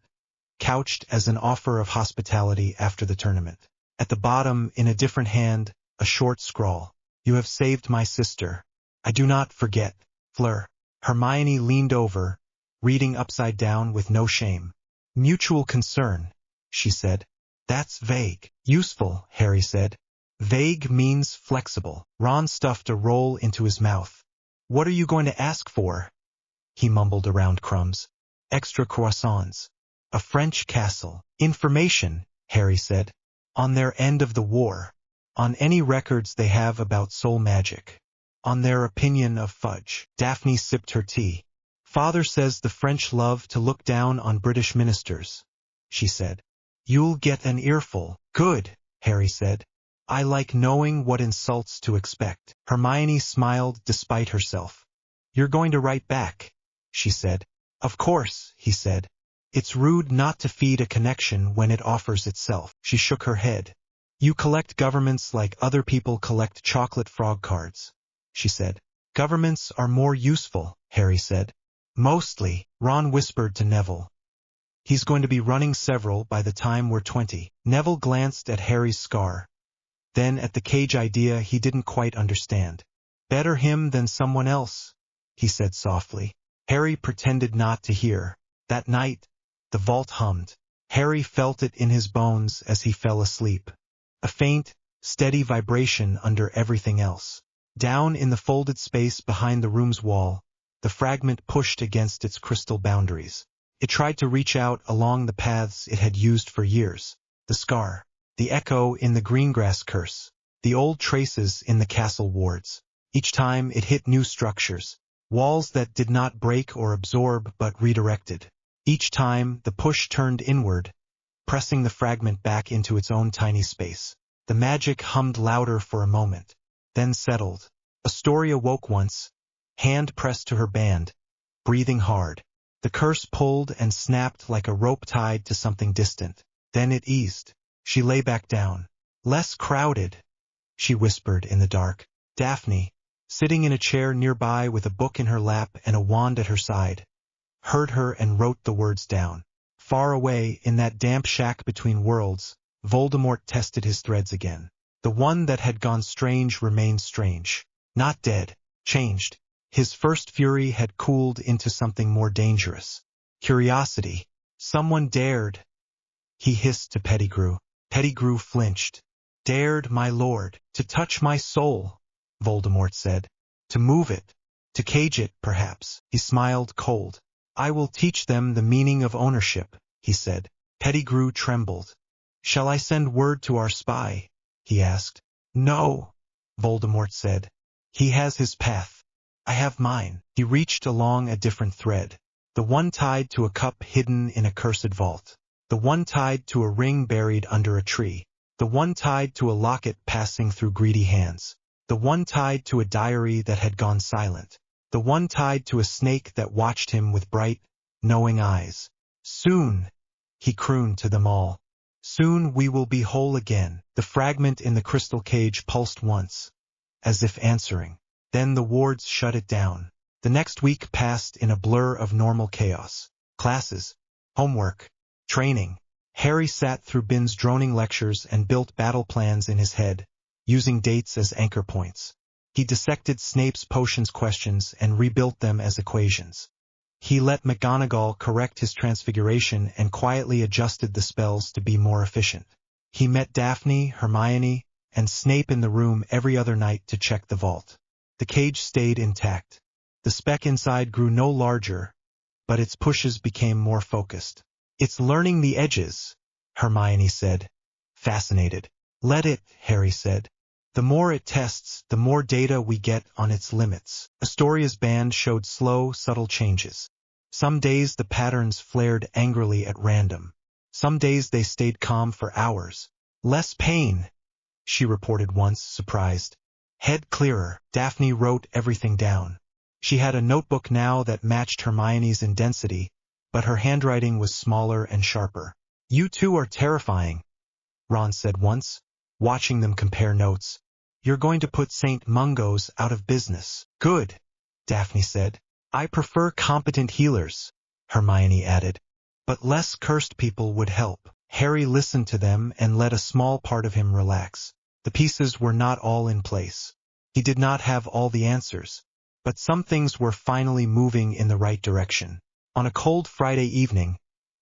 B: couched as an offer of hospitality after the tournament. At the bottom, in a different hand, a short scrawl. You have saved my sister. I do not forget. Fleur. Hermione leaned over, reading upside down with no shame. Mutual concern, she said. That's vague. Useful, Harry said. Vague means flexible. Ron stuffed a roll into his mouth. What are you going to ask for? He mumbled around crumbs. Extra croissants. A French castle. Information, Harry said. On their end of the war. On any records they have about soul magic. On their opinion of fudge. Daphne sipped her tea. Father says the French love to look down on British ministers, she said. You'll get an earful. Good, Harry said. I like knowing what insults to expect. Hermione smiled despite herself. You're going to write back, she said. Of course, he said. It's rude not to feed a connection when it offers itself. She shook her head. You collect governments like other people collect chocolate frog cards, she said. Governments are more useful, Harry said. Mostly, Ron whispered to Neville. He's going to be running several by the time we're 20. Neville glanced at Harry's scar. Then at the cage idea he didn't quite understand. Better him than someone else, he said softly. Harry pretended not to hear. That night, the vault hummed. Harry felt it in his bones as he fell asleep. A faint, steady vibration under everything else. Down in the folded space behind the room's wall, the fragment pushed against its crystal boundaries. It tried to reach out along the paths it had used for years. The scar, the echo in the greengrass curse, the old traces in the castle wards. Each time it hit new structures, walls that did not break or absorb but redirected. Each time the push turned inward, pressing the fragment back into its own tiny space. The magic hummed louder for a moment, then settled. Astoria woke once, hand pressed to her band, breathing hard. The curse pulled and snapped like a rope tied to something distant. Then it eased. She lay back down. Less crowded, she whispered in the dark. Daphne, sitting in a chair nearby with a book in her lap and a wand at her side, heard her and wrote the words down. Far away, in that damp shack between worlds, Voldemort tested his threads again. The one that had gone strange remained strange. Not dead, changed. His first fury had cooled into something more dangerous. Curiosity. Someone dared. He hissed to Pettigrew. Pettigrew flinched. Dared, my lord, to touch my soul, Voldemort said. To move it. To cage it, perhaps. He smiled cold. I will teach them the meaning of ownership, he said. Pettigrew trembled. Shall I send word to our spy? He asked. No, Voldemort said. He has his path. I have mine. He reached along a different thread. The one tied to a cup hidden in a cursed vault. The one tied to a ring buried under a tree. The one tied to a locket passing through greedy hands. The one tied to a diary that had gone silent. The one tied to a snake that watched him with bright, knowing eyes. Soon, he crooned to them all. Soon we will be whole again. The fragment in the crystal cage pulsed once, as if answering. Then the wards shut it down. The next week passed in a blur of normal chaos. Classes, homework, training. Harry sat through Bin's droning lectures and built battle plans in his head, using dates as anchor points. He dissected Snape's potions questions and rebuilt them as equations. He let McGonagall correct his transfiguration and quietly adjusted the spells to be more efficient. He met Daphne, Hermione, and Snape in the room every other night to check the vault. The cage stayed intact. The speck inside grew no larger, but its pushes became more focused. "It's learning the edges," Hermione said, fascinated. "Let it," Harry said. "The more it tests, the more data we get on its limits." Astoria's band showed slow, subtle changes. Some days the patterns flared angrily at random. Some days they stayed calm for hours. "Less pain," she reported once, surprised. "Head clearer." Daphne wrote everything down. She had a notebook now that matched Hermione's in density, but her handwriting was smaller and sharper. "You two are terrifying," Ron said once, watching them compare notes. "You're going to put St. Mungo's out of business." "Good," Daphne said. "I prefer competent healers," Hermione added. "But less cursed people would help." Harry listened to them and let a small part of him relax. The pieces were not all in place. He did not have all the answers, but some things were finally moving in the right direction. On a cold Friday evening,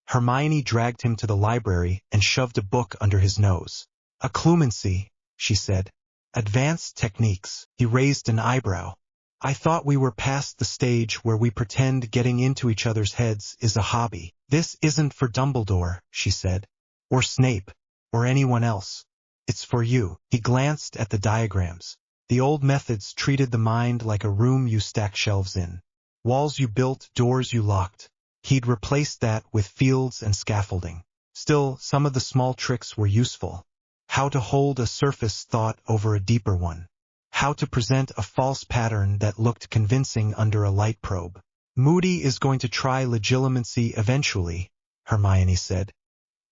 B: Hermione dragged him to the library and shoved a book under his nose. "A clumency," she said. "Advanced techniques." He raised an eyebrow. "I thought we were past the stage where we pretend getting into each other's heads is a hobby." "This isn't for Dumbledore," she said, "or Snape, or anyone else. It's for you." He glanced at the diagrams. The old methods treated the mind like a room you stack shelves in. Walls you built, doors you locked. He'd replaced that with fields and scaffolding. Still, some of the small tricks were useful. How to hold a surface thought over a deeper one. How to present a false pattern that looked convincing under a light probe. "Moody is going to try legilimency eventually," Hermione said.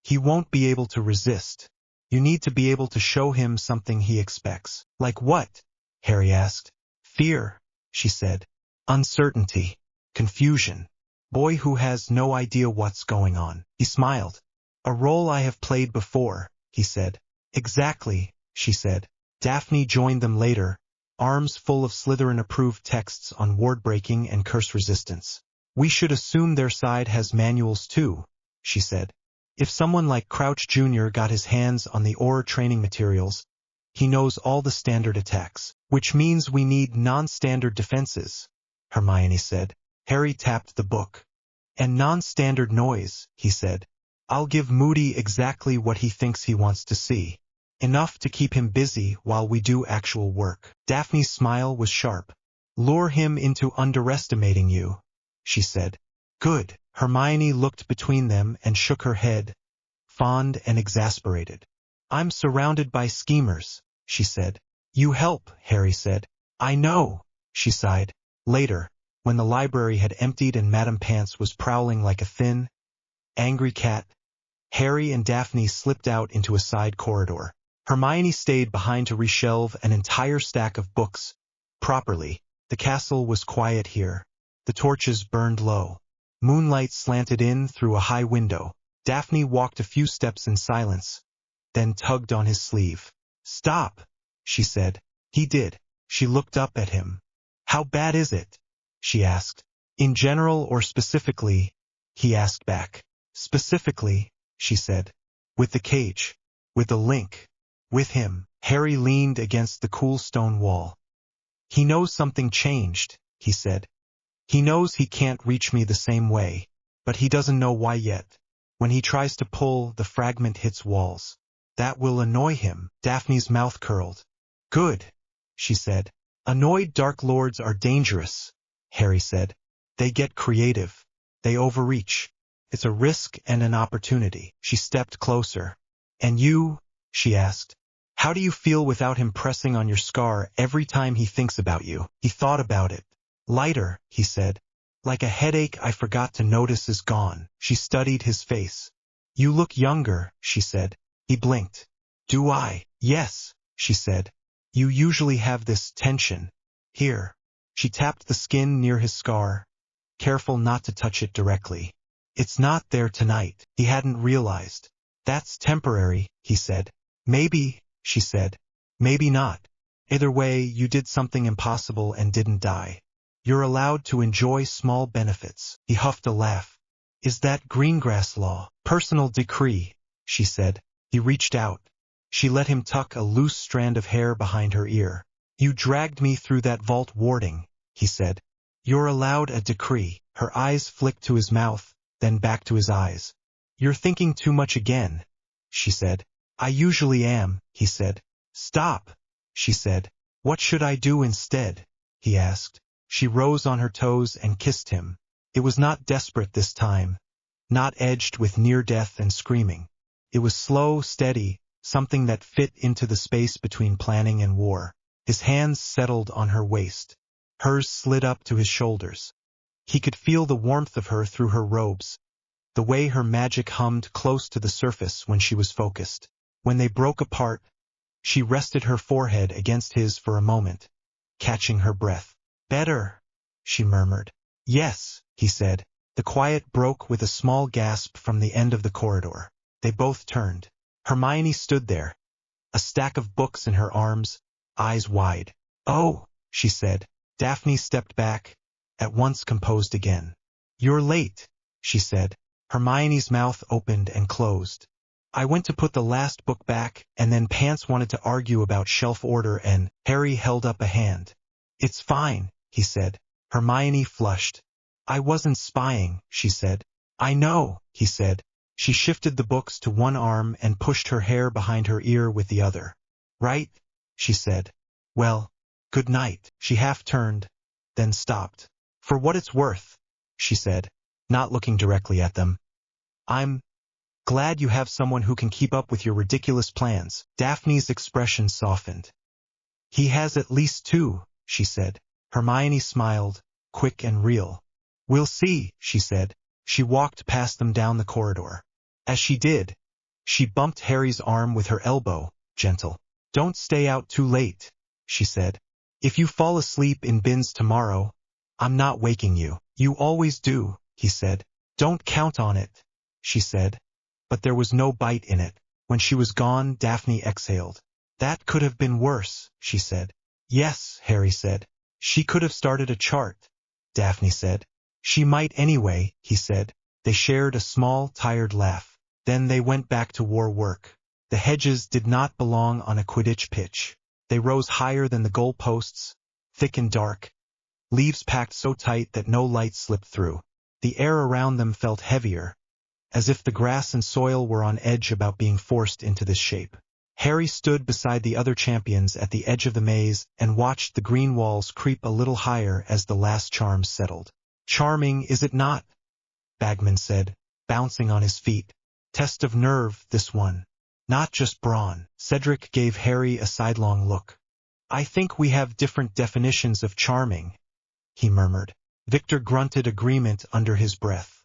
B: "He won't be able to resist. You need to be able to show him something he expects." "Like what?" Harry asked. "Fear," she said. "Uncertainty. Confusion. Boy who has no idea what's going on." He smiled. "A role I have played before," he said. "Exactly," she said. Daphne joined them later, arms full of Slytherin-approved texts on ward-breaking and curse resistance. "We should assume their side has manuals too," she said. "If someone like Crouch Jr. got his hands on the Auror training materials, he knows all the standard attacks." "Which means we need non-standard defenses," Hermione said. Harry tapped the book. "And non-standard noise," he said. "I'll give Moody exactly what he thinks he wants to see. Enough to keep him busy while we do actual work." Daphne's smile was sharp. "Lure him into underestimating you," she said. "Good." Hermione looked between them and shook her head, fond and exasperated. "I'm surrounded by schemers," she said. "You help," Harry said. "I know," she sighed. Later, when the library had emptied and Madame Pants was prowling like a thin, angry cat, Harry and Daphne slipped out into a side corridor. Hermione stayed behind to reshelve an entire stack of books. Properly, the castle was quiet here. The torches burned low. Moonlight slanted in through a high window. Daphne walked a few steps in silence, then tugged on his sleeve. "Stop," she said. He did. She looked up at him. "How bad is it?" she asked. "In general or specifically?" he asked back. "Specifically," she said. "With the cage. With the link. With him." Harry leaned against the cool stone wall. "He knows something changed," he said. "He knows he can't reach me the same way, but he doesn't know why yet. When he tries to pull, the fragment hits walls. That will annoy him." Daphne's mouth curled. "Good," she said. "Annoyed Dark Lords are dangerous," Harry said. "They get creative. They overreach. It's a risk and an opportunity." She stepped closer. "And you?" she asked. How do you feel without him pressing on your scar every time he thinks about you? He thought about it. Lighter, he said. Like a headache I forgot to notice is gone. She studied his face. You look younger, she said. He blinked. Do I? Yes, she said. You usually have this tension. Here. She tapped the skin near his scar, careful not to touch it directly. It's not there tonight. He hadn't realized. That's temporary, he said. Maybe, she said. Maybe not. Either way, you did something impossible and didn't die. You're allowed to enjoy small benefits. He huffed a laugh. Is that Greengrass law? Personal decree, she said. He reached out. She let him tuck a loose strand of hair behind her ear. You dragged me through that vault warding, he said. You're allowed a decree. Her eyes flicked to his mouth, then back to his eyes. You're thinking too much again, she said. I usually am, he said. Stop, she said. What should I do instead? He asked. She rose on her toes and kissed him. It was not desperate this time, not edged with near death and screaming. It was slow, steady, something that fit into the space between planning and war. His hands settled on her waist. Hers slid up to his shoulders. He could feel the warmth of her through her robes, the way her magic hummed close to the surface when she was focused. When they broke apart, she rested her forehead against his for a moment, catching her breath. Better, she murmured. Yes, he said. The quiet broke with a small gasp from the end of the corridor. They both turned. Hermione stood there, a stack of books in her arms, eyes wide. Oh, she said. Daphne stepped back, at once composed again. You're late, she said. Hermione's mouth opened and closed. I went to put the last book back, and then Pants wanted to argue about shelf order and Harry held up a hand. It's fine, he said. Hermione flushed. I wasn't spying, she said. I know, he said. She shifted the books to one arm and pushed her hair behind her ear with the other. Right? She said. Well, good night. She half turned, then stopped. For what it's worth, she said, not looking directly at them. I'm glad you have someone who can keep up with your ridiculous plans. Daphne's expression softened. He has at least two, she said. Hermione smiled, quick and real. We'll see, she said. She walked past them down the corridor. As she did, she bumped Harry's arm with her elbow, gentle. Don't stay out too late, she said. If you fall asleep in bins tomorrow, I'm not waking you. You always do, he said. Don't count on it, she said. But there was no bite in it. When she was gone, Daphne exhaled. That could have been worse, she said. Yes, Harry said. She could have started a chart, Daphne said. She might anyway, he said. They shared a small, tired laugh. Then they went back to war work. The hedges did not belong on a Quidditch pitch. They rose higher than the goalposts, thick and dark, leaves packed so tight that no light slipped through. The air around them felt heavier, as if the grass and soil were on edge about being forced into this shape. Harry stood beside the other champions at the edge of the maze and watched the green walls creep a little higher as the last charms settled. Charming, is it not? Bagman said, bouncing on his feet. Test of nerve, this one. Not just brawn. Cedric gave Harry a sidelong look. I think we have different definitions of charming, he murmured. Victor grunted agreement under his breath.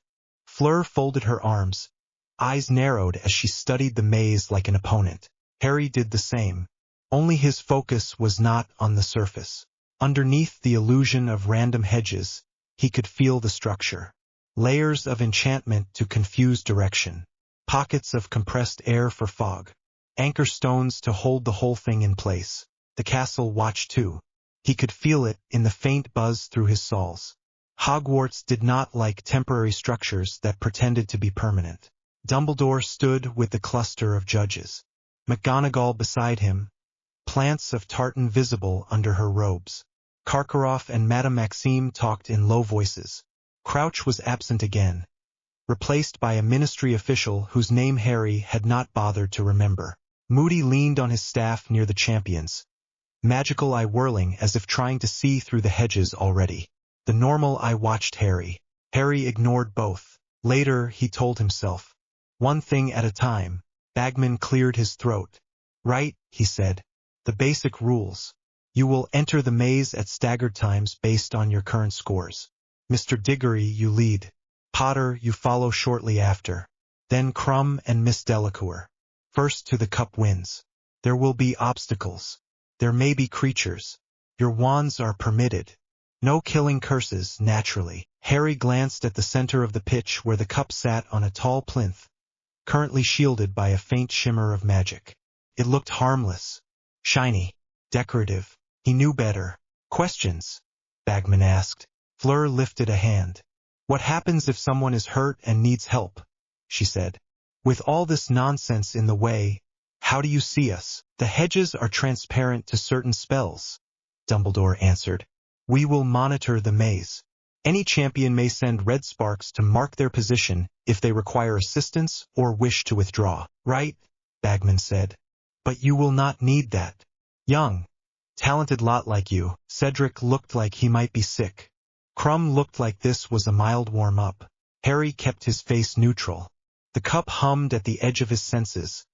B: Fleur folded her arms, eyes narrowed as she studied the maze like an opponent. Harry did the same, only his focus was not on the surface. Underneath the illusion of random hedges, he could feel the structure. Layers of enchantment to confuse direction. Pockets of compressed air for fog. Anchor stones to hold the whole thing in place. The castle watched too. He could feel it in the faint buzz through his soles. Hogwarts did not like temporary structures that pretended to be permanent. Dumbledore stood with the cluster of judges. McGonagall beside him, plants of tartan visible under her robes. Karkaroff and Madame Maxime talked in low voices. Crouch was absent again, replaced by a ministry official whose name Harry had not bothered to remember. Moody leaned on his staff near the champions, magical eye whirling as if trying to see through the hedges already. The normal eye watched Harry. Harry ignored both. Later, he told himself, one thing at a time. Bagman cleared his throat. Right, he said. The basic rules. You will enter the maze at staggered times based on your current scores. Mr. Diggory, you lead. Potter, you follow shortly after. Then Crumb and Miss Delacour. First to the cup wins. There will be obstacles. There may be creatures. Your wands are permitted. No killing curses, naturally. Harry glanced at the center of the pitch where the cup sat on a tall plinth, currently shielded by a faint shimmer of magic. It looked harmless, shiny, decorative. He knew better. Questions? Bagman asked. Fleur lifted a hand. What happens if someone is hurt and needs help? She said. With all this nonsense in the way, how do you see us? The hedges are transparent to certain spells, Dumbledore answered. We will monitor the maze. Any champion may send red sparks to mark their position if they require assistance or wish to withdraw. Right? Bagman said. But you will not need that. Young, talented lot like you. Cedric looked like he might be sick. Crumb looked like this was a mild warm-up. Harry kept his face neutral. The cup hummed at the edge of his senses.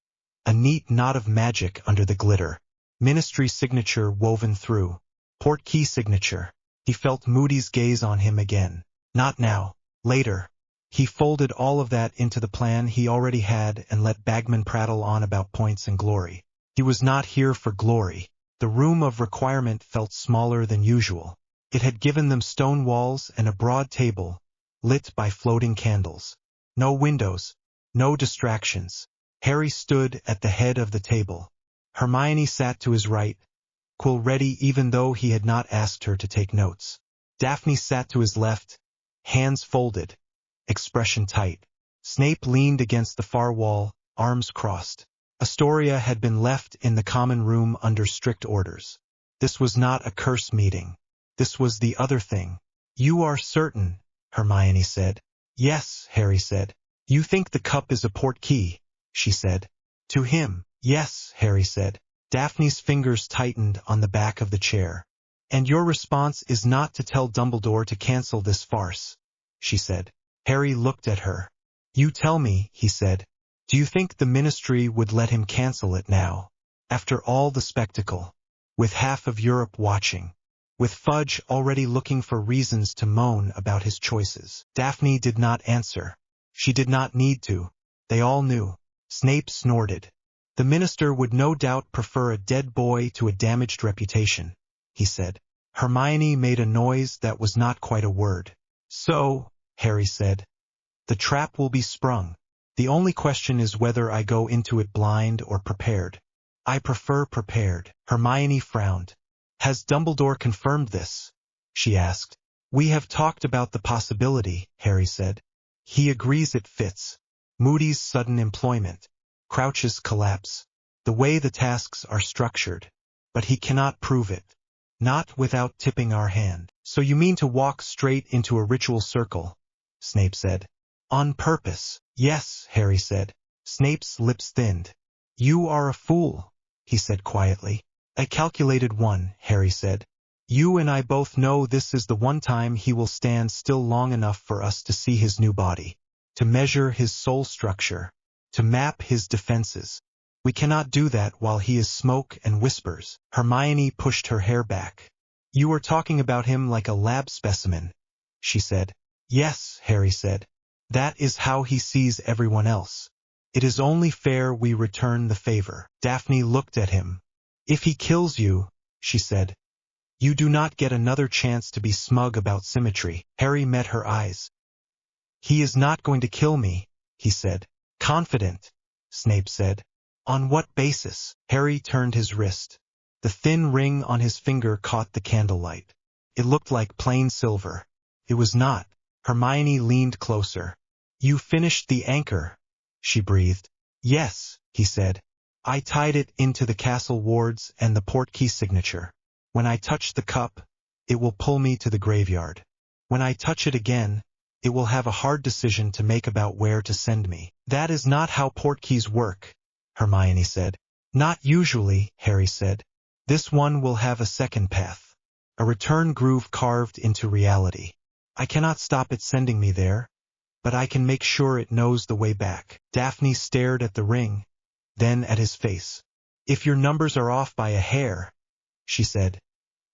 B: A neat knot of magic under the glitter. Ministry signature woven through. Portkey signature. He felt Moody's gaze on him again. Not now. Later. He folded all of that into the plan he already had and let Bagman prattle on about points and glory. He was not here for glory. The room of requirement felt smaller than usual. It had given them stone walls and a broad table, lit by floating candles. No windows, no distractions. Harry stood at the head of the table. Hermione sat to his right, quill ready even though he had not asked her to take notes. Daphne sat to his left, hands folded, expression tight. Snape leaned against the far wall, arms crossed. Astoria had been left in the common room under strict orders. This was not a curse meeting. This was the other thing. You are certain, Hermione said. Yes, Harry said. You think the cup is a portkey, she said. To him, yes, Harry said. Daphne's fingers tightened on the back of the chair. And your response is not to tell Dumbledore to cancel this farce, she said. Harry looked at her. You tell me, he said. Do you think the Ministry would let him cancel it now? After all the spectacle? With half of Europe watching? With Fudge already looking for reasons to moan about his choices? Daphne did not answer. She did not need to. They all knew. Snape snorted. The minister would no doubt prefer a dead boy to a damaged reputation, he said. Hermione made a noise that was not quite a word. So, Harry said, the trap will be sprung. The only question is whether I go into it blind or prepared. I prefer prepared. Hermione frowned. Has Dumbledore confirmed this? She asked. We have talked about the possibility, Harry said. He agrees it fits. Moody's sudden employment. Crouch's collapse. The way the tasks are structured. But he cannot prove it. Not without tipping our hand. So you mean to walk straight into a ritual circle? Snape said. On purpose. Yes, Harry said. Snape's lips thinned. You are a fool, he said quietly. A calculated one, Harry said. You and I both know this is the one time he will stand still long enough for us to see his new body, to measure his soul structure, to map his defenses. We cannot do that while he is smoke and whispers. Hermione pushed her hair back. You are talking about him like a lab specimen, she said. Yes, Harry said. That is how he sees everyone else. It is only fair we return the favor. Daphne looked at him. If he kills you, she said, you do not get another chance to be smug about symmetry. Harry met her eyes. He is not going to kill me, he said. Confident, Snape said. On what basis? Harry turned his wrist. The thin ring on his finger caught the candlelight. It looked like plain silver. It was not. Hermione leaned closer. You finished the anchor, she breathed. Yes, he said. I tied it into the castle wards and the portkey signature. When I touch the cup, it will pull me to the graveyard. When I touch it again, it will have a hard decision to make about where to send me. That is not how portkeys work, Hermione said. Not usually, Harry said. This one will have a second path. A return groove carved into reality. I cannot stop it sending me there, but I can make sure it knows the way back. Daphne stared at the ring, then at his face. If your numbers are off by a hair, she said,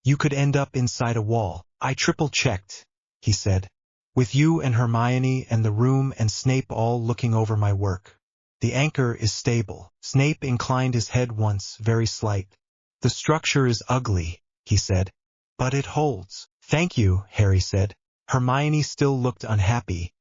B: you could end up inside a wall. I triple-checked, he said, with you and Hermione and the room and Snape all looking over my work. The anchor is stable. Snape inclined his head once, very slight. The structure is ugly, he said, but it holds. Thank you, Harry said. Hermione still looked unhappy,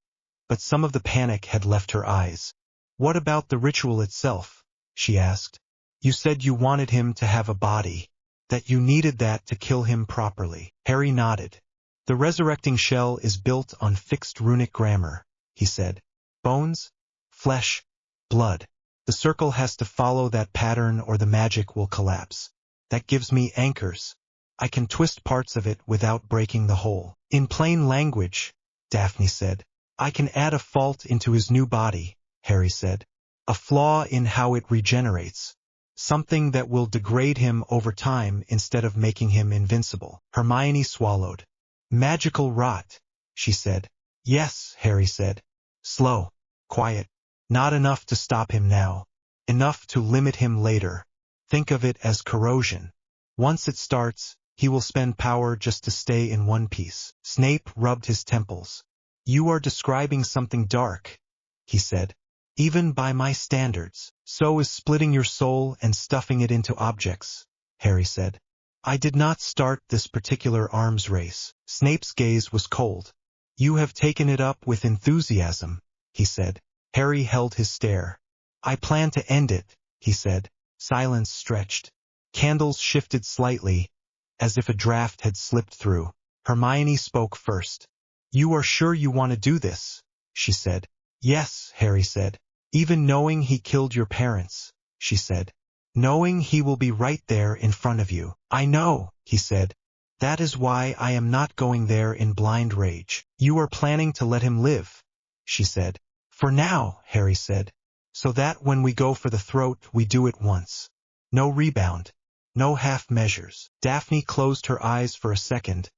B: but some of the panic had left her eyes. What about the ritual itself? She asked. You said you wanted him to have a body, that you needed that to kill him properly. Harry nodded. The resurrecting shell is built on fixed runic grammar, he said. Bones, flesh, blood. The circle has to follow that pattern or the magic will collapse. That gives me anchors. I can twist parts of it without breaking the whole. In plain language, Daphne said. I can add a fault into his new body, Harry said. A flaw in how it regenerates. Something that will degrade him over time instead of making him invincible. Hermione swallowed. Magical rot, she said. Yes, Harry said. Slow, quiet. Not enough to stop him now. Enough to limit him later. Think of it as corrosion. Once it starts, he will spend power just to stay in one piece. Snape rubbed his temples. You are describing something dark, he said. Even by my standards. So is splitting your soul and stuffing it into objects, Harry said. I did not start this particular arms race. Snape's gaze was cold. You have taken it up with enthusiasm, he said. Harry held his stare. I plan to end it, he said. Silence stretched. Candles shifted slightly, as if a draft had slipped through. Hermione spoke first. You are sure you want to do this? She said. Yes, Harry said. Even knowing he killed your parents, she said. Knowing he will be right there in front of you. I know, he said. That is why I am not going there in blind rage. You are planning to let him live, she said. For now, Harry said. So that when we go for the throat, we do it once. No rebound. No half measures. Daphne closed her eyes for a second,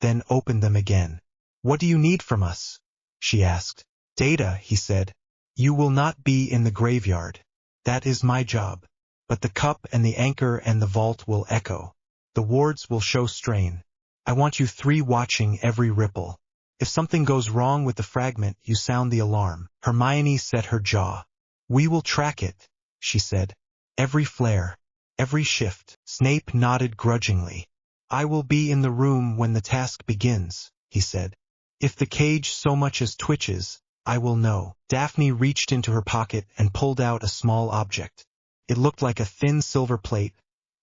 B: then opened them again. What do you need from us? She asked. Data, he said. You will not be in the graveyard. That is my job. But the cup and the anchor and the vault will echo. The wards will show strain. I want you three watching every ripple. If something goes wrong with the fragment, you sound the alarm. Hermione set her jaw. We will track it, she said. Every flare, every shift. Snape nodded grudgingly. I will be in the room when the task begins, he said. If the cage so much as twitches, I will know. Daphne reached into her pocket and pulled out a small object. It looked like a thin silver plate,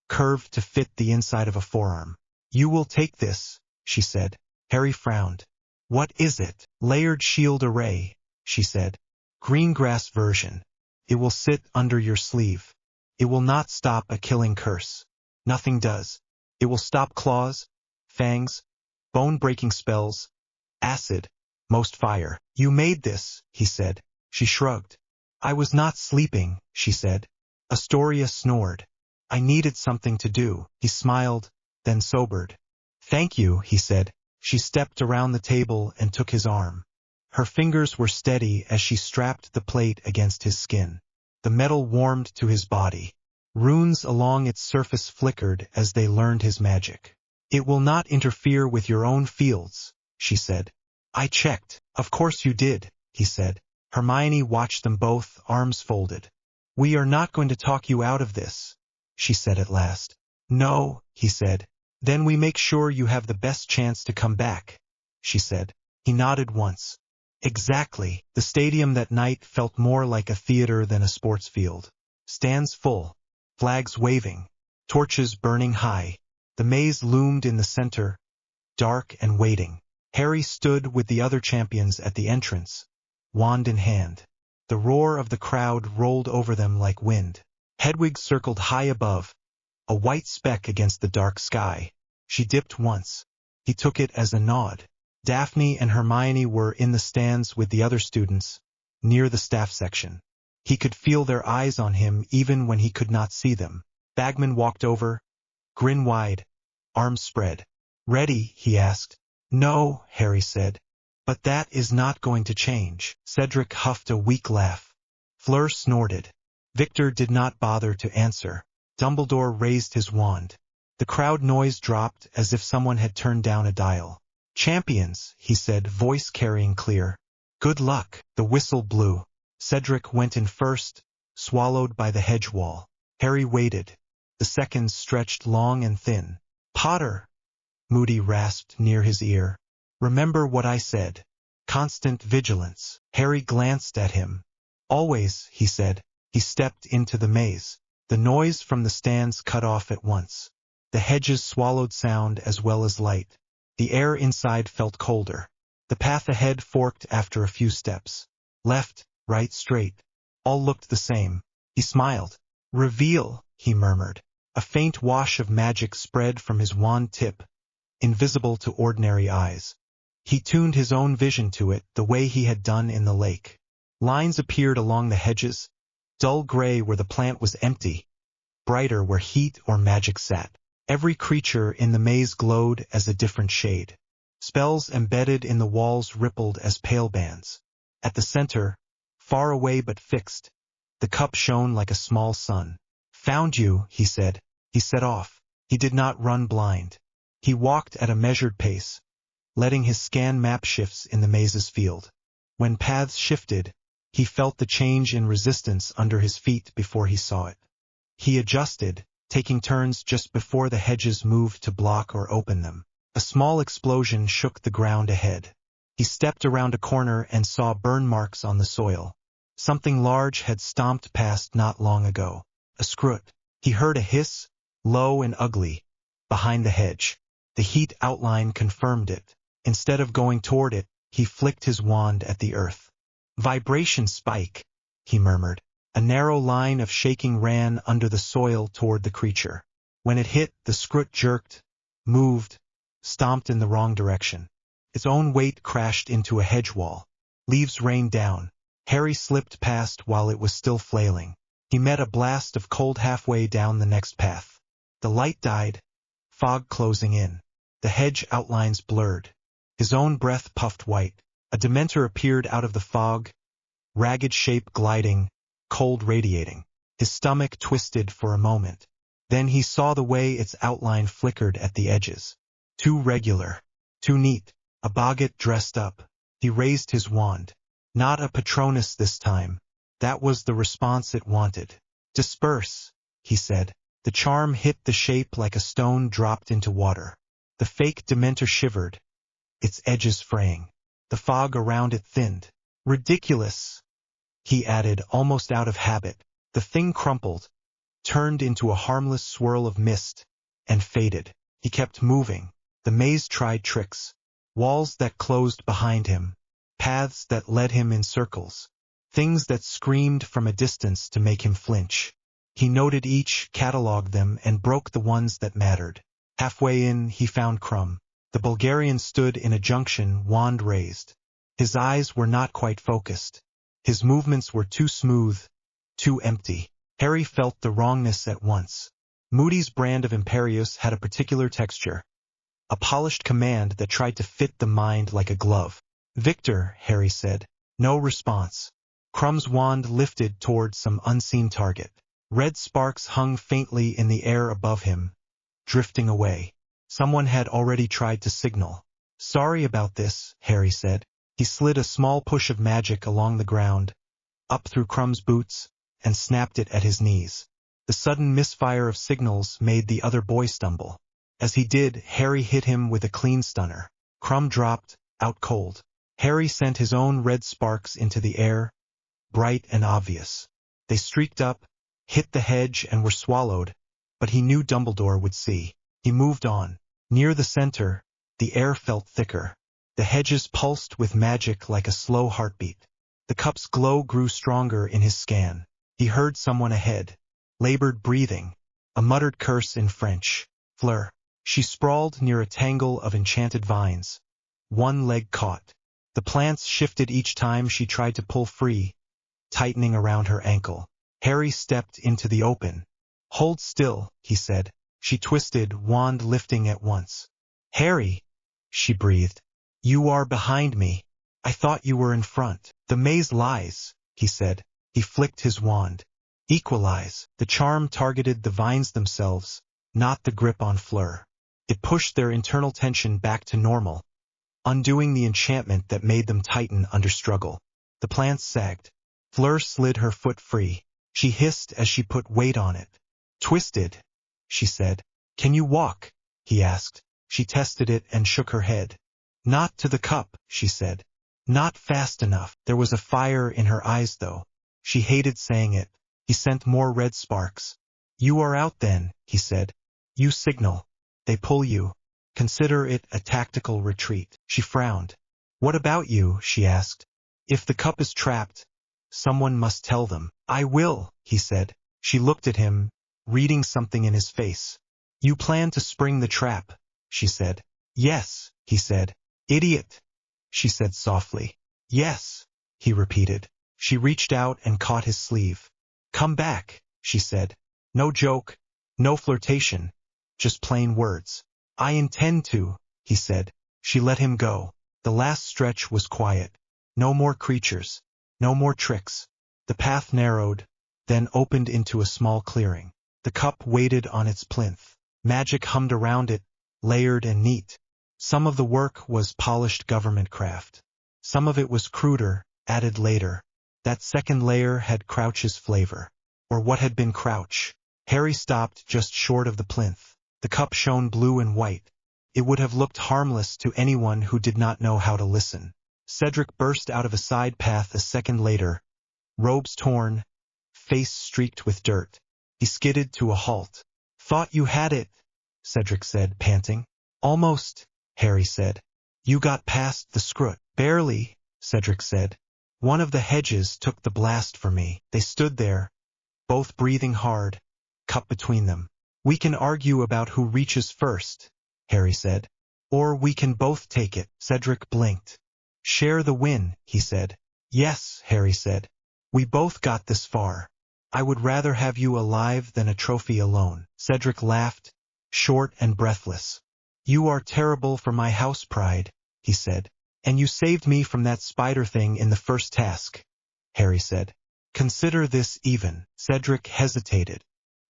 B: curved to fit the inside of a forearm. You will take this, she said. Harry frowned. What is it? Layered shield array, she said. Greengrass version. It will sit under your sleeve. It will not stop a killing curse. Nothing does. It will stop claws, fangs, bone-breaking spells, acid, most fire. You made this, he said. She shrugged. I was not sleeping, she said. Astoria snored. I needed something to do. He smiled, then sobered. Thank you, he said. She stepped around the table and took his arm. Her fingers were steady as she strapped the plate against his skin. The metal warmed to his body. Runes along its surface flickered as they learned his magic. It will not interfere with your own fields, she said. I checked. Of course you did, he said. Hermione watched them both, arms folded. We are not going to talk you out of this, she said at last. No, he said. Then we make sure you have the best chance to come back, she said. He nodded once. Exactly. The stadium that night felt more like a theater than a sports field. Stands full, flags waving, torches burning high. The maze loomed in the center, dark and waiting. Harry stood with the other champions at the entrance, wand in hand. The roar of the crowd rolled over them like wind. Hedwig circled high above, a white speck against the dark sky. She dipped once. He took it as a nod. Daphne and Hermione were in the stands with the other students, near the staff section. He could feel their eyes on him even when he could not see them. Bagman walked over, grin wide, arms spread. Ready? He asked. No, Harry said. But that is not going to change. Cedric huffed a weak laugh. Fleur snorted. Victor did not bother to answer. Dumbledore raised his wand. The crowd noise dropped as if someone had turned down a dial. "Champions," he said, voice carrying clear. "Good luck." The whistle blew. Cedric went in first, swallowed by the hedge wall. Harry waited. The seconds stretched long and thin. "Potter," Moody rasped near his ear. "Remember what I said. Constant vigilance." Harry glanced at him. "Always," he said. He stepped into the maze. The noise from the stands cut off at once. The hedges swallowed sound as well as light. The air inside felt colder. The path ahead forked after a few steps. Left, right, straight. All looked the same. He smiled. "Reveal," he murmured. A faint wash of magic spread from his wand tip, invisible to ordinary eyes. He tuned his own vision to it the way he had done in the lake. Lines appeared along the hedges, dull gray where the plant was empty, brighter where heat or magic sat. Every creature in the maze glowed as a different shade. Spells embedded in the walls rippled as pale bands. At the center, far away but fixed, the cup shone like a small sun. "Found you," he said. He set off. He did not run blind. He walked at a measured pace, letting his scan map shifts in the maze's field. When paths shifted, he felt the change in resistance under his feet before he saw it. He adjusted, taking turns just before the hedges moved to block or open them. A small explosion shook the ground ahead. He stepped around a corner and saw burn marks on the soil. Something large had stomped past not long ago. A scrut. He heard a hiss, low and ugly, behind the hedge. The heat outline confirmed it. Instead of going toward it, he flicked his wand at the earth. "Vibration spike," he murmured. A narrow line of shaking ran under the soil toward the creature. When it hit, the scrut jerked, moved, stomped in the wrong direction. Its own weight crashed into a hedge wall. Leaves rained down. Harry slipped past while it was still flailing. He met a blast of cold halfway down the next path. The light died, fog closing in. The hedge outlines blurred. His own breath puffed white. A Dementor appeared out of the fog, ragged shape gliding, cold radiating. His stomach twisted for a moment. Then he saw the way its outline flickered at the edges. Too regular, too neat. A boggart dressed up. He raised his wand. Not a Patronus this time. That was the response it wanted. "Disperse," he said. The charm hit the shape like a stone dropped into water. The fake Dementor shivered, its edges fraying. The fog around it thinned. "Ridiculous," he added, almost out of habit. The thing crumpled, turned into a harmless swirl of mist, and faded. He kept moving. The maze tried tricks. Walls that closed behind him. Paths that led him in circles. Things that screamed from a distance to make him flinch. He noted each, catalogued them, and broke the ones that mattered. Halfway in, he found Crumb. The Bulgarian stood in a junction, wand raised. His eyes were not quite focused. His movements were too smooth, too empty. Harry felt the wrongness at once. Moody's brand of Imperius had a particular texture. A polished command that tried to fit the mind like a glove. "Victor," Harry said. No response. Crumb's wand lifted toward some unseen target. Red sparks hung faintly in the air above him, drifting away. Someone had already tried to signal. "Sorry about this," Harry said. He slid a small push of magic along the ground, up through Crumb's boots, and snapped it at his knees. The sudden misfire of signals made the other boy stumble. As he did, Harry hit him with a clean stunner. Crumb dropped, out cold. Harry sent his own red sparks into the air, bright and obvious. They streaked up, hit the hedge and were swallowed, but he knew Dumbledore would see. He moved on. Near the center, the air felt thicker. The hedges pulsed with magic like a slow heartbeat. The cup's glow grew stronger in his scan. He heard someone ahead. Labored breathing. A muttered curse in French. Fleur. She sprawled near a tangle of enchanted vines. One leg caught. The plants shifted each time she tried to pull free, tightening around her ankle. Harry stepped into the open. "Hold still," he said. She twisted, wand lifting at once. "Harry," she breathed. "You are behind me. I thought you were in front." "The maze lies," he said. He flicked his wand. Equalize. The charm targeted the vines themselves, not the grip on Fleur. It pushed their internal tension back to normal, undoing the enchantment that made them tighten under struggle. The plants sagged. Fleur slid her foot free. She hissed as she put weight on it. Twisted, she said. Can you walk? He asked. She tested it and shook her head. Not to the cup, she said. Not fast enough. There was a fire in her eyes though. She hated saying it. He sent more red sparks. You are out then, he said. You signal. They pull you. Consider it a tactical retreat. She frowned. What about you? She asked. If the cup is trapped, someone must tell them. I will, he said. She looked at him, reading something in his face. You plan to spring the trap, she said. Yes, he said. Idiot, she said softly. Yes, he repeated. She reached out and caught his sleeve. Come back, she said. No joke, no flirtation, just plain words. I intend to, he said. She let him go. The last stretch was quiet. No more creatures, no more tricks. The path narrowed, then opened into a small clearing. The cup waited on its plinth. Magic hummed around it, layered and neat. Some of the work was polished government craft. Some of it was cruder, added later. That second layer had Crouch's flavor. Or what had been Crouch. Harry stopped just short of the plinth. The cup shone blue and white. It would have looked harmless to anyone who did not know how to listen. Cedric burst out of a side path a second later, robes torn, face streaked with dirt. He skidded to a halt. Thought you had it, Cedric said, panting. Almost, Harry said. You got past the scrut. Barely, Cedric said. One of the hedges took the blast for me. They stood there, both breathing hard, cup between them. We can argue about who reaches first, Harry said. Or we can both take it. Cedric blinked. Share the win, he said. Yes, Harry said. We both got this far. I would rather have you alive than a trophy alone. Cedric laughed, short and breathless. You are terrible for my house pride, he said. And you saved me from that spider thing in the first task, Harry said. Consider this even. Cedric hesitated.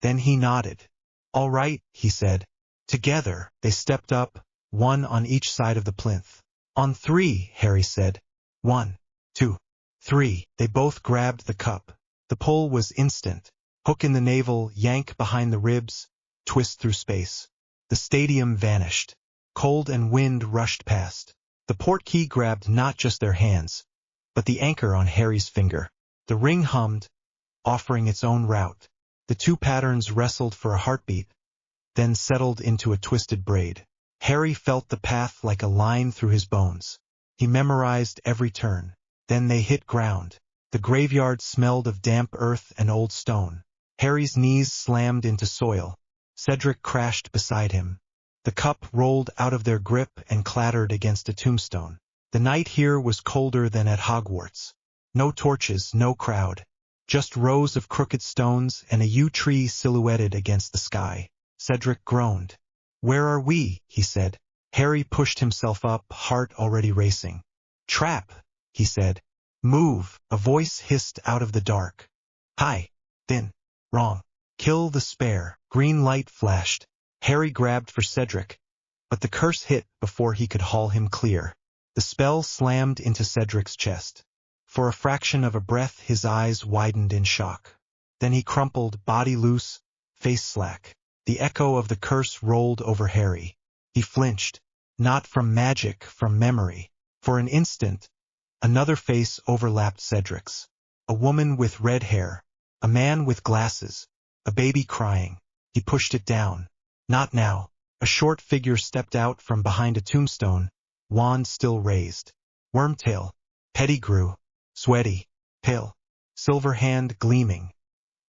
B: Then he nodded. All right, he said. Together, they stepped up, one on each side of the plinth. On three, Harry said. 1, 2, 3. They both grabbed the cup. The pull was instant. Hook in the navel, yank behind the ribs, twist through space. The stadium vanished. Cold and wind rushed past. The portkey grabbed not just their hands, but the anchor on Harry's finger. The ring hummed, offering its own route. The two patterns wrestled for a heartbeat, then settled into a twisted braid. Harry felt the path like a line through his bones. He memorized every turn. Then they hit ground. The graveyard smelled of damp earth and old stone. Harry's knees slammed into soil. Cedric crashed beside him. The cup rolled out of their grip and clattered against a tombstone. The night here was colder than at Hogwarts. No torches, no crowd. Just rows of crooked stones and a yew tree silhouetted against the sky. Cedric groaned. Where are we? He said. Harry pushed himself up, heart already racing. Trap, he said. Move, a voice hissed out of the dark. Hi. Then. Wrong. Kill the spare. Green light flashed. Harry grabbed for Cedric, but the curse hit before he could haul him clear. The spell slammed into Cedric's chest. For a fraction of a breath his eyes widened in shock. Then he crumpled, body loose, face slack. The echo of the curse rolled over Harry. He flinched. Not from magic, from memory. For an instant, another face overlapped Cedric's. A woman with red hair. A man with glasses. A baby crying. He pushed it down. Not now. A short figure stepped out from behind a tombstone, wand still raised. Wormtail. Pettigrew. Sweaty. Pale. Silver hand gleaming.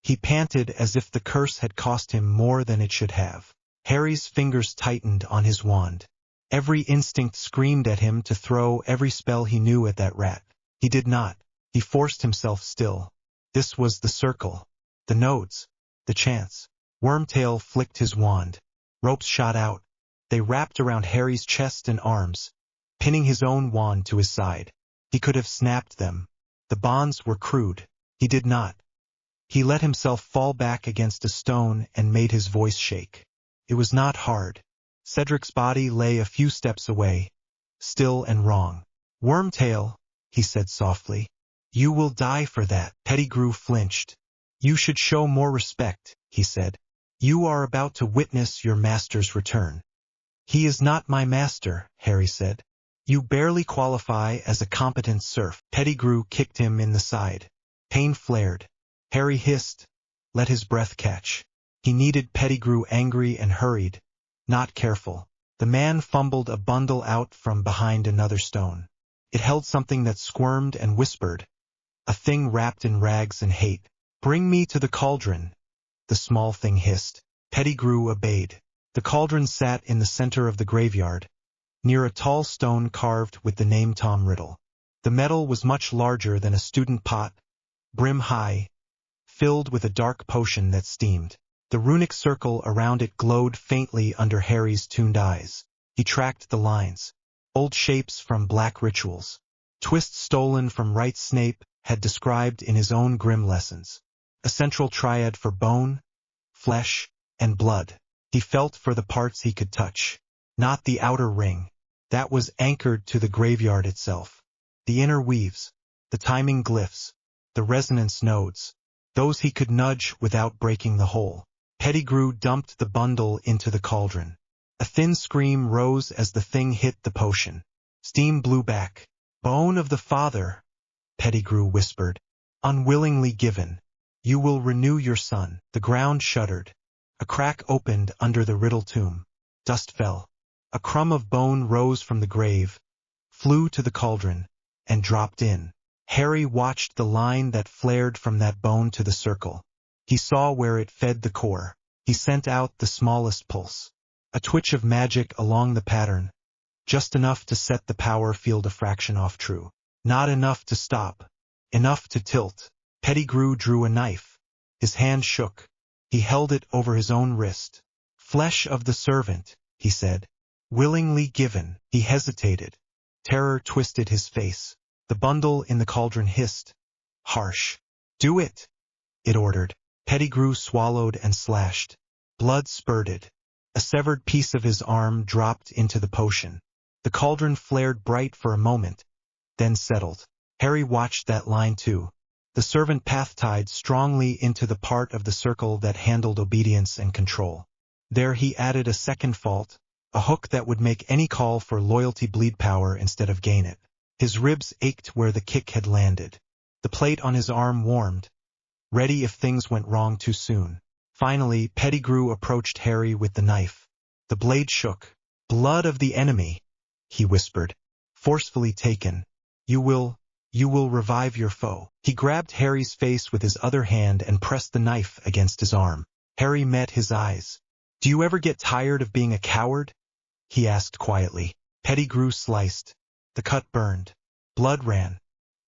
B: He panted as if the curse had cost him more than it should have. Harry's fingers tightened on his wand. Every instinct screamed at him to throw every spell he knew at that rat. He did not. He forced himself still. This was the circle. The nodes. The chance. Wormtail flicked his wand. Ropes shot out. They wrapped around Harry's chest and arms, pinning his own wand to his side. He could have snapped them. The bonds were crude. He did not. He let himself fall back against a stone and made his voice shake. It was not hard. Cedric's body lay a few steps away, still and wrong. "Wormtail," he said softly. "You will die for that." Pettigrew flinched. "You should show more respect," he said. "You are about to witness your master's return." "He is not my master," Harry said. "You barely qualify as a competent serf." Pettigrew kicked him in the side. Pain flared. Harry hissed, let his breath catch. He needed Pettigrew angry and hurried, not careful. The man fumbled a bundle out from behind another stone. It held something that squirmed and whispered, a thing wrapped in rags and hate. "Bring me to the cauldron," the small thing hissed. Pettigrew obeyed. The cauldron sat in the center of the graveyard, near a tall stone carved with the name Tom Riddle. The metal was much larger than a student pot, brim high, filled with a dark potion that steamed. The runic circle around it glowed faintly under Harry's tuned eyes. He tracked the lines. Old shapes from black rituals. Twists stolen from Right Snape had described in his own grim lessons. A central triad for bone, flesh, and blood. He felt for the parts he could touch. Not the outer ring. That was anchored to the graveyard itself. The inner weaves, the timing glyphs, the resonance nodes. Those he could nudge without breaking the whole. Pettigrew dumped the bundle into the cauldron. A thin scream rose as the thing hit the potion. Steam blew back. "Bone of the father," Pettigrew whispered. "Unwillingly given. You will renew your son." The ground shuddered. A crack opened under the Riddle tomb. Dust fell. A crumb of bone rose from the grave, flew to the cauldron, and dropped in. Harry watched the line that flared from that bone to the circle. He saw where it fed the core. He sent out the smallest pulse. A twitch of magic along the pattern, just enough to set the power field a fraction off true. Not enough to stop. Enough to tilt. Pettigrew drew a knife. His hand shook. He held it over his own wrist. "Flesh of the servant," he said. "Willingly given." He hesitated. Terror twisted his face. The bundle in the cauldron hissed. Harsh. "Do it," it ordered. Pettigrew swallowed and slashed. Blood spurted. A severed piece of his arm dropped into the potion. The cauldron flared bright for a moment, then settled. Harry watched that line too. The servant path tied strongly into the part of the circle that handled obedience and control. There he added a second fault, a hook that would make any call for loyalty bleed power instead of gain it. His ribs ached where the kick had landed. The plate on his arm warmed, ready if things went wrong too soon. Finally, Pettigrew approached Harry with the knife. The blade shook. "Blood of the enemy," he whispered. "Forcefully taken. You will revive your foe." He grabbed Harry's face with his other hand and pressed the knife against his arm. Harry met his eyes. "Do you ever get tired of being a coward?" he asked quietly. Pettigrew sliced. The cut burned. Blood ran.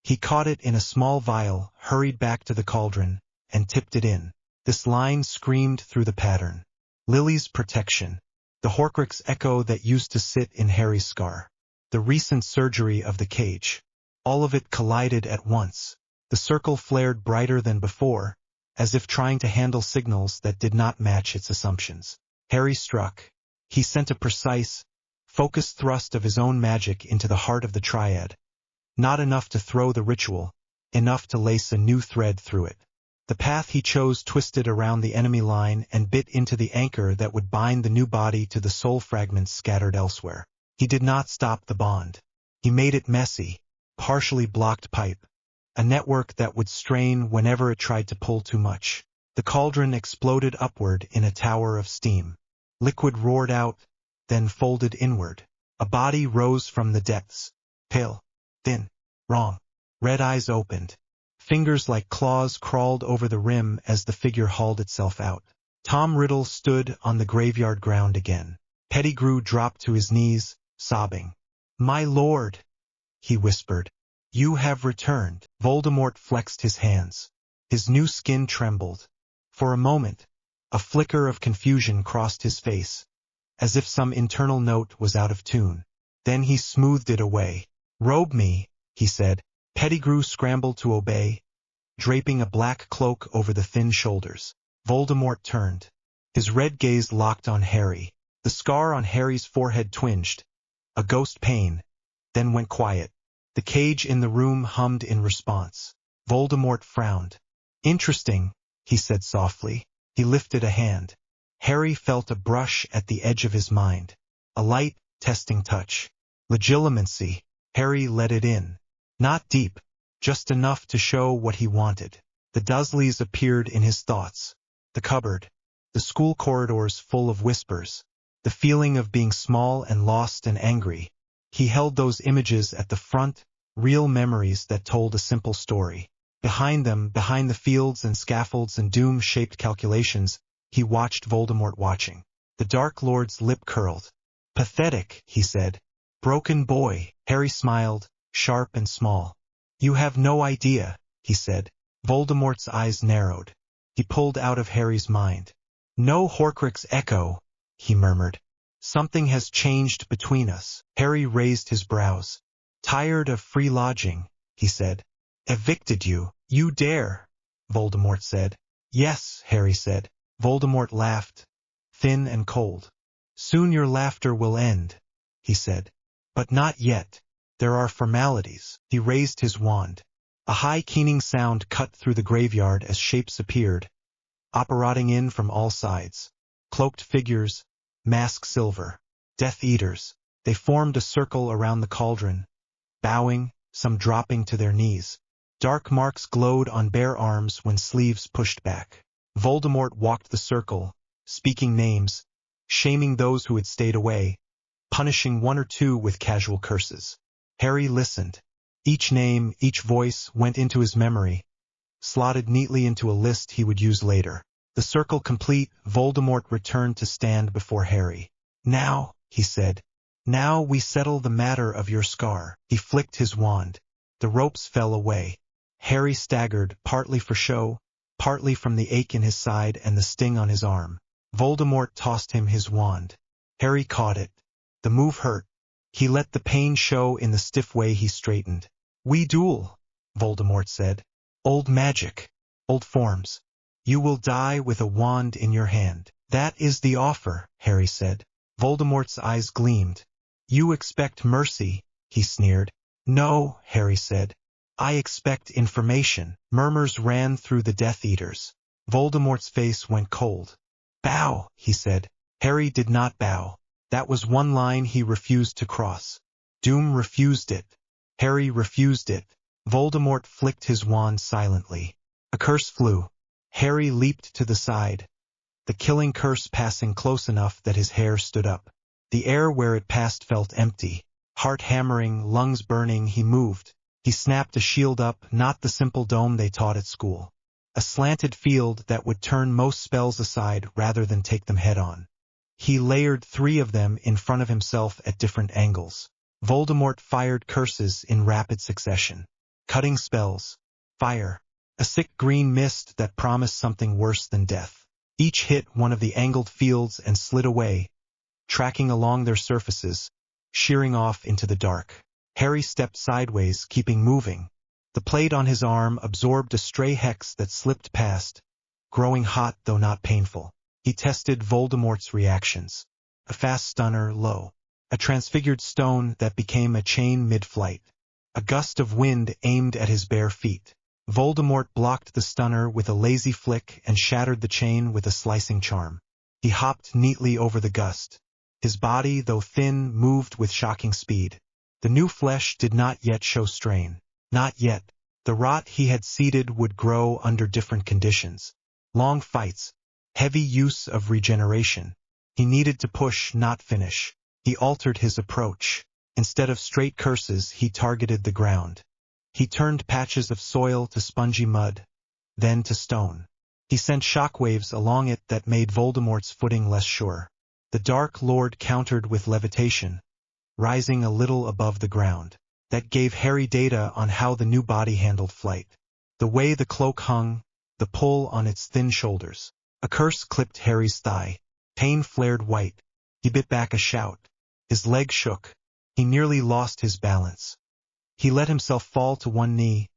B: He caught it in a small vial, hurried back to the cauldron, and tipped it in. This line screamed through the pattern. Lily's protection. The Horcrux echo that used to sit in Harry's scar. The recent surgery of the cage. All of it collided at once. The circle flared brighter than before, as if trying to handle signals that did not match its assumptions. Harry struck. He sent a precise, focused thrust of his own magic into the heart of the triad. Not enough to throw the ritual, enough to lace a new thread through it. The path he chose twisted around the enemy line and bit into the anchor that would bind the new body to the soul fragments scattered elsewhere. He did not stop the bond. He made it messy, partially blocked pipe, a network that would strain whenever it tried to pull too much. The cauldron exploded upward in a tower of steam. Liquid roared out, then folded inward. A body rose from the depths. Pale, thin, wrong. Red eyes opened. Fingers like claws crawled over the rim as the figure hauled itself out. Tom Riddle stood on the graveyard ground again. Pettigrew dropped to his knees, sobbing. "My lord," he whispered, "you have returned." Voldemort flexed his hands. His new skin trembled. For a moment, a flicker of confusion crossed his face, as if some internal note was out of tune. Then he smoothed it away. "Robe me," he said. Pettigrew scrambled to obey, draping a black cloak over the thin shoulders. Voldemort turned. His red gaze locked on Harry. The scar on Harry's forehead twinged, a ghost pain, then went quiet. The cage in the room hummed in response. Voldemort frowned. "Interesting," he said softly. He lifted a hand. Harry felt a brush at the edge of his mind. A light, testing touch. Legitimacy. Harry let it in. Not deep, just enough to show what he wanted. The Dursleys appeared in his thoughts. The cupboard. The school corridors full of whispers. The feeling of being small and lost and angry. He held those images at the front, real memories that told a simple story. Behind them, behind the fields and scaffolds and doom-shaped calculations, he watched Voldemort watching. The Dark Lord's lip curled. "Pathetic," he said. "Broken boy." Harry smiled, sharp and small. "You have no idea," he said. Voldemort's eyes narrowed. He pulled out of Harry's mind. "No Horcrux echo," he murmured. "Something has changed between us." Harry raised his brows. "Tired of free lodging," he said. "Evicted you." "You dare," Voldemort said. "Yes," Harry said. Voldemort laughed, thin and cold. "Soon your laughter will end," he said. "But not yet. There are formalities." He raised his wand. A high keening sound cut through the graveyard as shapes appeared, apparating in from all sides. Cloaked figures, masked silver, Death Eaters. They formed a circle around the cauldron, bowing, some dropping to their knees. Dark marks glowed on bare arms when sleeves pushed back. Voldemort walked the circle, speaking names, shaming those who had stayed away, punishing one or two with casual curses. Harry listened. Each name, each voice went into his memory, slotted neatly into a list he would use later. The circle complete, Voldemort returned to stand before Harry. "Now," he said, "now we settle the matter of your scar." He flicked his wand. The ropes fell away. Harry staggered, partly for show, partly from the ache in his side and the sting on his arm. Voldemort tossed him his wand. Harry caught it. The move hurt. He let the pain show in the stiff way he straightened. "We duel," Voldemort said. "Old magic, old forms. You will die with a wand in your hand." "That is the offer," Harry said. Voldemort's eyes gleamed. "You expect mercy," he sneered. "No," Harry said. "I expect information." Murmurs ran through the Death Eaters. Voldemort's face went cold. "Bow," he said. Harry did not bow. That was one line he refused to cross. Doom refused it. Harry refused it. Voldemort flicked his wand silently. A curse flew. Harry leaped to the side, the killing curse passing close enough that his hair stood up. The air where it passed felt empty. Heart hammering, lungs burning, he moved. He snapped a shield up, not the simple dome they taught at school. A slanted field that would turn most spells aside rather than take them head-on. He layered 3 of them in front of himself at different angles. Voldemort fired curses in rapid succession. Cutting spells. Fire. A sick green mist that promised something worse than death. Each hit one of the angled fields and slid away, tracking along their surfaces, shearing off into the dark. Harry stepped sideways, keeping moving. The plate on his arm absorbed a stray hex that slipped past, growing hot though not painful. He tested Voldemort's reactions. A fast stunner, low. A transfigured stone that became a chain mid-flight. A gust of wind aimed at his bare feet. Voldemort blocked the stunner with a lazy flick and shattered the chain with a slicing charm. He hopped neatly over the gust. His body, though thin, moved with shocking speed. The new flesh did not yet show strain. Not yet. The rot he had seeded would grow under different conditions. Long fights. Heavy use of regeneration. He needed to push, not finish. He altered his approach. Instead of straight curses, he targeted the ground. He turned patches of soil to spongy mud, then to stone. He sent shockwaves along it that made Voldemort's footing less sure. The Dark Lord countered with levitation, rising a little above the ground. That gave Harry data on how the new body handled flight. The way the cloak hung, the pull on its thin shoulders. A curse clipped Harry's thigh. Pain flared white. He bit back a shout. His leg shook. He nearly lost his balance. He let himself fall to one knee,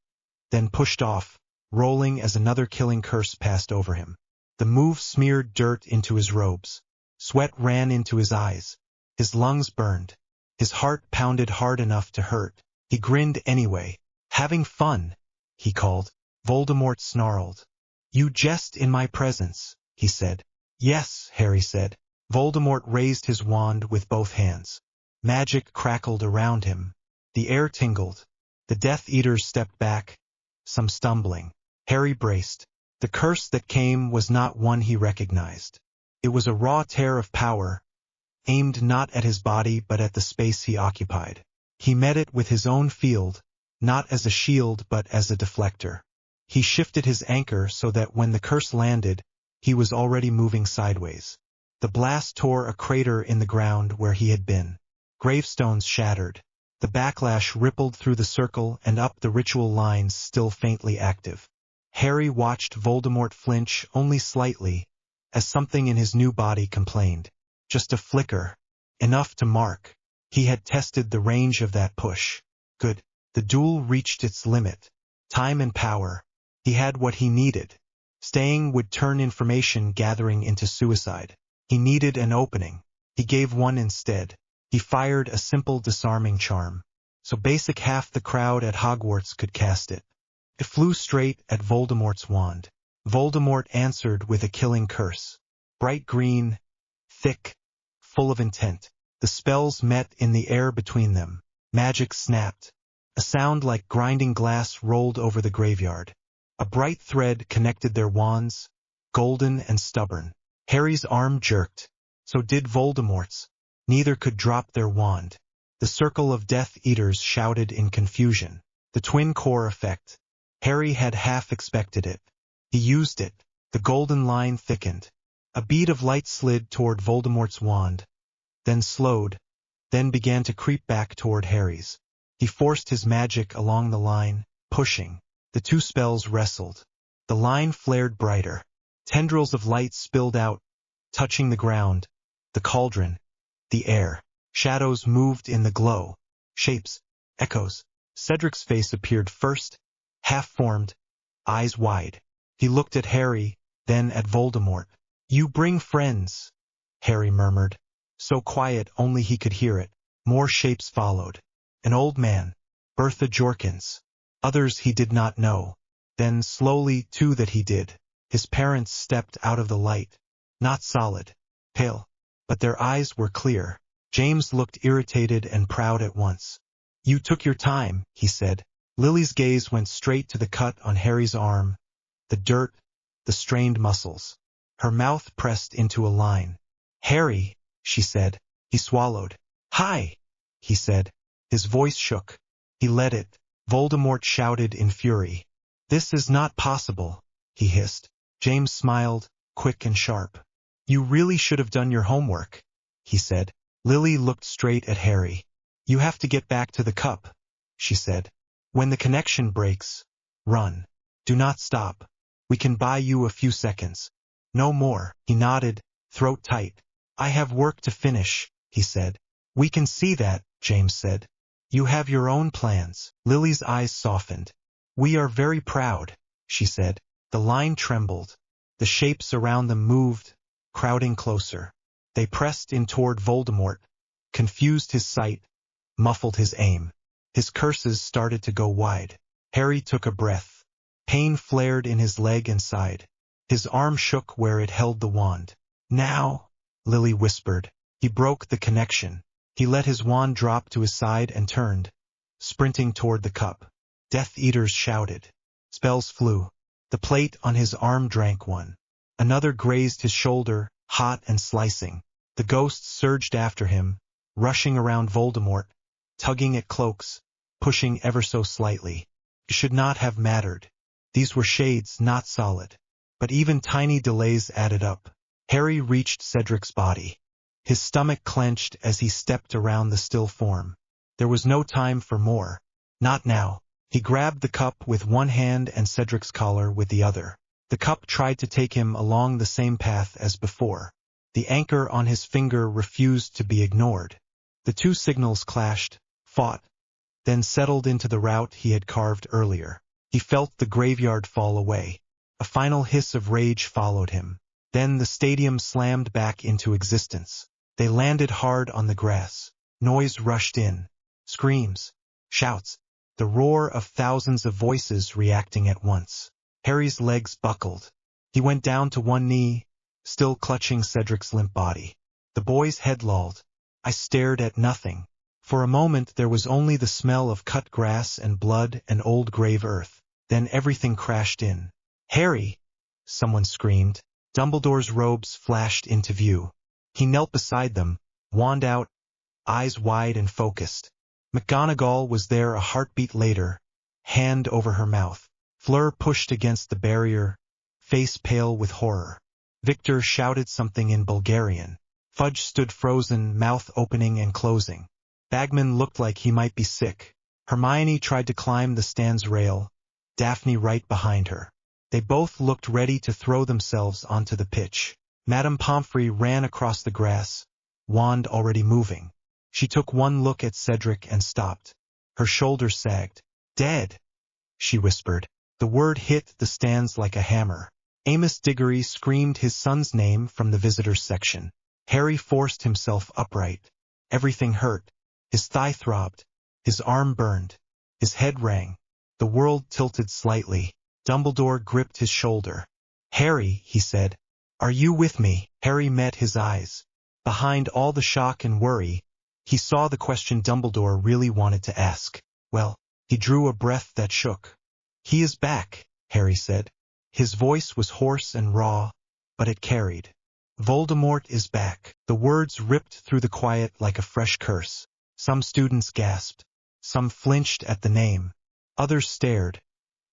B: then pushed off, rolling as another killing curse passed over him. The move smeared dirt into his robes. Sweat ran into his eyes. His lungs burned. His heart pounded hard enough to hurt. He grinned anyway. "Having fun," he called. Voldemort snarled. "You jest in my presence," he said. "Yes," Harry said. Voldemort raised his wand with both hands. Magic crackled around him. The air tingled. The Death Eaters stepped back, some stumbling. Harry braced. The curse that came was not one he recognized. It was a raw tear of power, aimed not at his body but at the space he occupied. He met it with his own field, not as a shield but as a deflector. He shifted his anchor so that when the curse landed, he was already moving sideways. The blast tore a crater in the ground where he had been. Gravestones shattered. The backlash rippled through the circle and up the ritual lines still faintly active. Harry watched Voldemort flinch only slightly, as something in his new body complained. Just a flicker. Enough to mark. He had tested the range of that push. Good. The duel reached its limit. Time and power. He had what he needed. Staying would turn information gathering into suicide. He needed an opening. He gave one instead. He fired a simple disarming charm. So basic half the crowd at Hogwarts could cast it. It flew straight at Voldemort's wand. Voldemort answered with a killing curse. Bright green, thick, full of intent. The spells met in the air between them. Magic snapped. A sound like grinding glass rolled over the graveyard. A bright thread connected their wands, golden and stubborn. Harry's arm jerked. So did Voldemort's. Neither could drop their wand. The circle of Death Eaters shouted in confusion. The twin core effect. Harry had half expected it. He used it. The golden line thickened. A bead of light slid toward Voldemort's wand, then slowed, then began to creep back toward Harry's. He forced his magic along the line, pushing. The two spells wrestled. The line flared brighter. Tendrils of light spilled out, touching the ground, the cauldron, the air. Shadows moved in the glow. Shapes, echoes. Cedric's face appeared first, half-formed, eyes wide. He looked at Harry, then at Voldemort. "You bring friends," Harry murmured. So quiet only he could hear it. More shapes followed. An old man, Bertha Jorkins. Others he did not know. Then slowly two that he did. His parents stepped out of the light. Not solid, pale, but their eyes were clear. James looked irritated and proud at once. "You took your time," he said. Lily's gaze went straight to the cut on Harry's arm, the dirt, the strained muscles. Her mouth pressed into a line. "Harry," she said. He swallowed. "Hi," he said. His voice shook. He let it. Voldemort shouted in fury. "This is not possible," he hissed. James smiled, quick and sharp. "You really should have done your homework," he said. Lily looked straight at Harry. "You have to get back to the cup," she said. "When the connection breaks, run. Do not stop. We can buy you a few seconds." "No more," he nodded, throat tight. "I have work to finish," he said. "We can see that," James said. "You have your own plans." Lily's eyes softened. "We are very proud," she said. The line trembled. The shapes around them moved, crowding closer. They pressed in toward Voldemort, confused his sight, muffled his aim. His curses started to go wide. Harry took a breath. Pain flared in his leg and side. His arm shook where it held the wand. "Now," Lily whispered. He broke the connection. He let his wand drop to his side and turned, sprinting toward the cup. Death Eaters shouted. Spells flew. The plate on his arm drank one. Another grazed his shoulder, hot and slicing. The ghosts surged after him, rushing around Voldemort, tugging at cloaks, pushing ever so slightly. It should not have mattered. These were shades, not solid. But even tiny delays added up. Harry reached Cedric's body. His stomach clenched as he stepped around the still form. There was no time for more. Not now. He grabbed the cup with one hand and Cedric's collar with the other. The cup tried to take him along the same path as before. The anchor on his finger refused to be ignored. The two signals clashed, fought, then settled into the route he had carved earlier. He felt the graveyard fall away. A final hiss of rage followed him. Then the stadium slammed back into existence. They landed hard on the grass. Noise rushed in. Screams. Shouts. The roar of thousands of voices reacting at once. Harry's legs buckled. He went down to one knee, still clutching Cedric's limp body. The boy's head lolled. I stared at nothing. For a moment there was only the smell of cut grass and blood and old grave earth. Then everything crashed in. "Harry!" someone screamed. Dumbledore's robes flashed into view. He knelt beside them, wand out, eyes wide and focused. McGonagall was there a heartbeat later, hand over her mouth. Fleur pushed against the barrier, face pale with horror. Victor shouted something in Bulgarian. Fudge stood frozen, mouth opening and closing. Bagman looked like he might be sick. Hermione tried to climb the stand's rail, Daphne right behind her. They both looked ready to throw themselves onto the pitch. Madame Pomfrey ran across the grass, wand already moving. She took one look at Cedric and stopped. Her shoulders sagged. "Dead," she whispered. The word hit the stands like a hammer. Amos Diggory screamed his son's name from the visitors section. Harry forced himself upright. Everything hurt. His thigh throbbed. His arm burned. His head rang. The world tilted slightly. Dumbledore gripped his shoulder. "Harry," he said, "are you with me?" Harry met his eyes. Behind all the shock and worry, he saw the question Dumbledore really wanted to ask. Well, he drew a breath that shook. "He is back," Harry said. His voice was hoarse and raw, but it carried. "Voldemort is back." The words ripped through the quiet like a fresh curse. Some students gasped. Some flinched at the name. Others stared,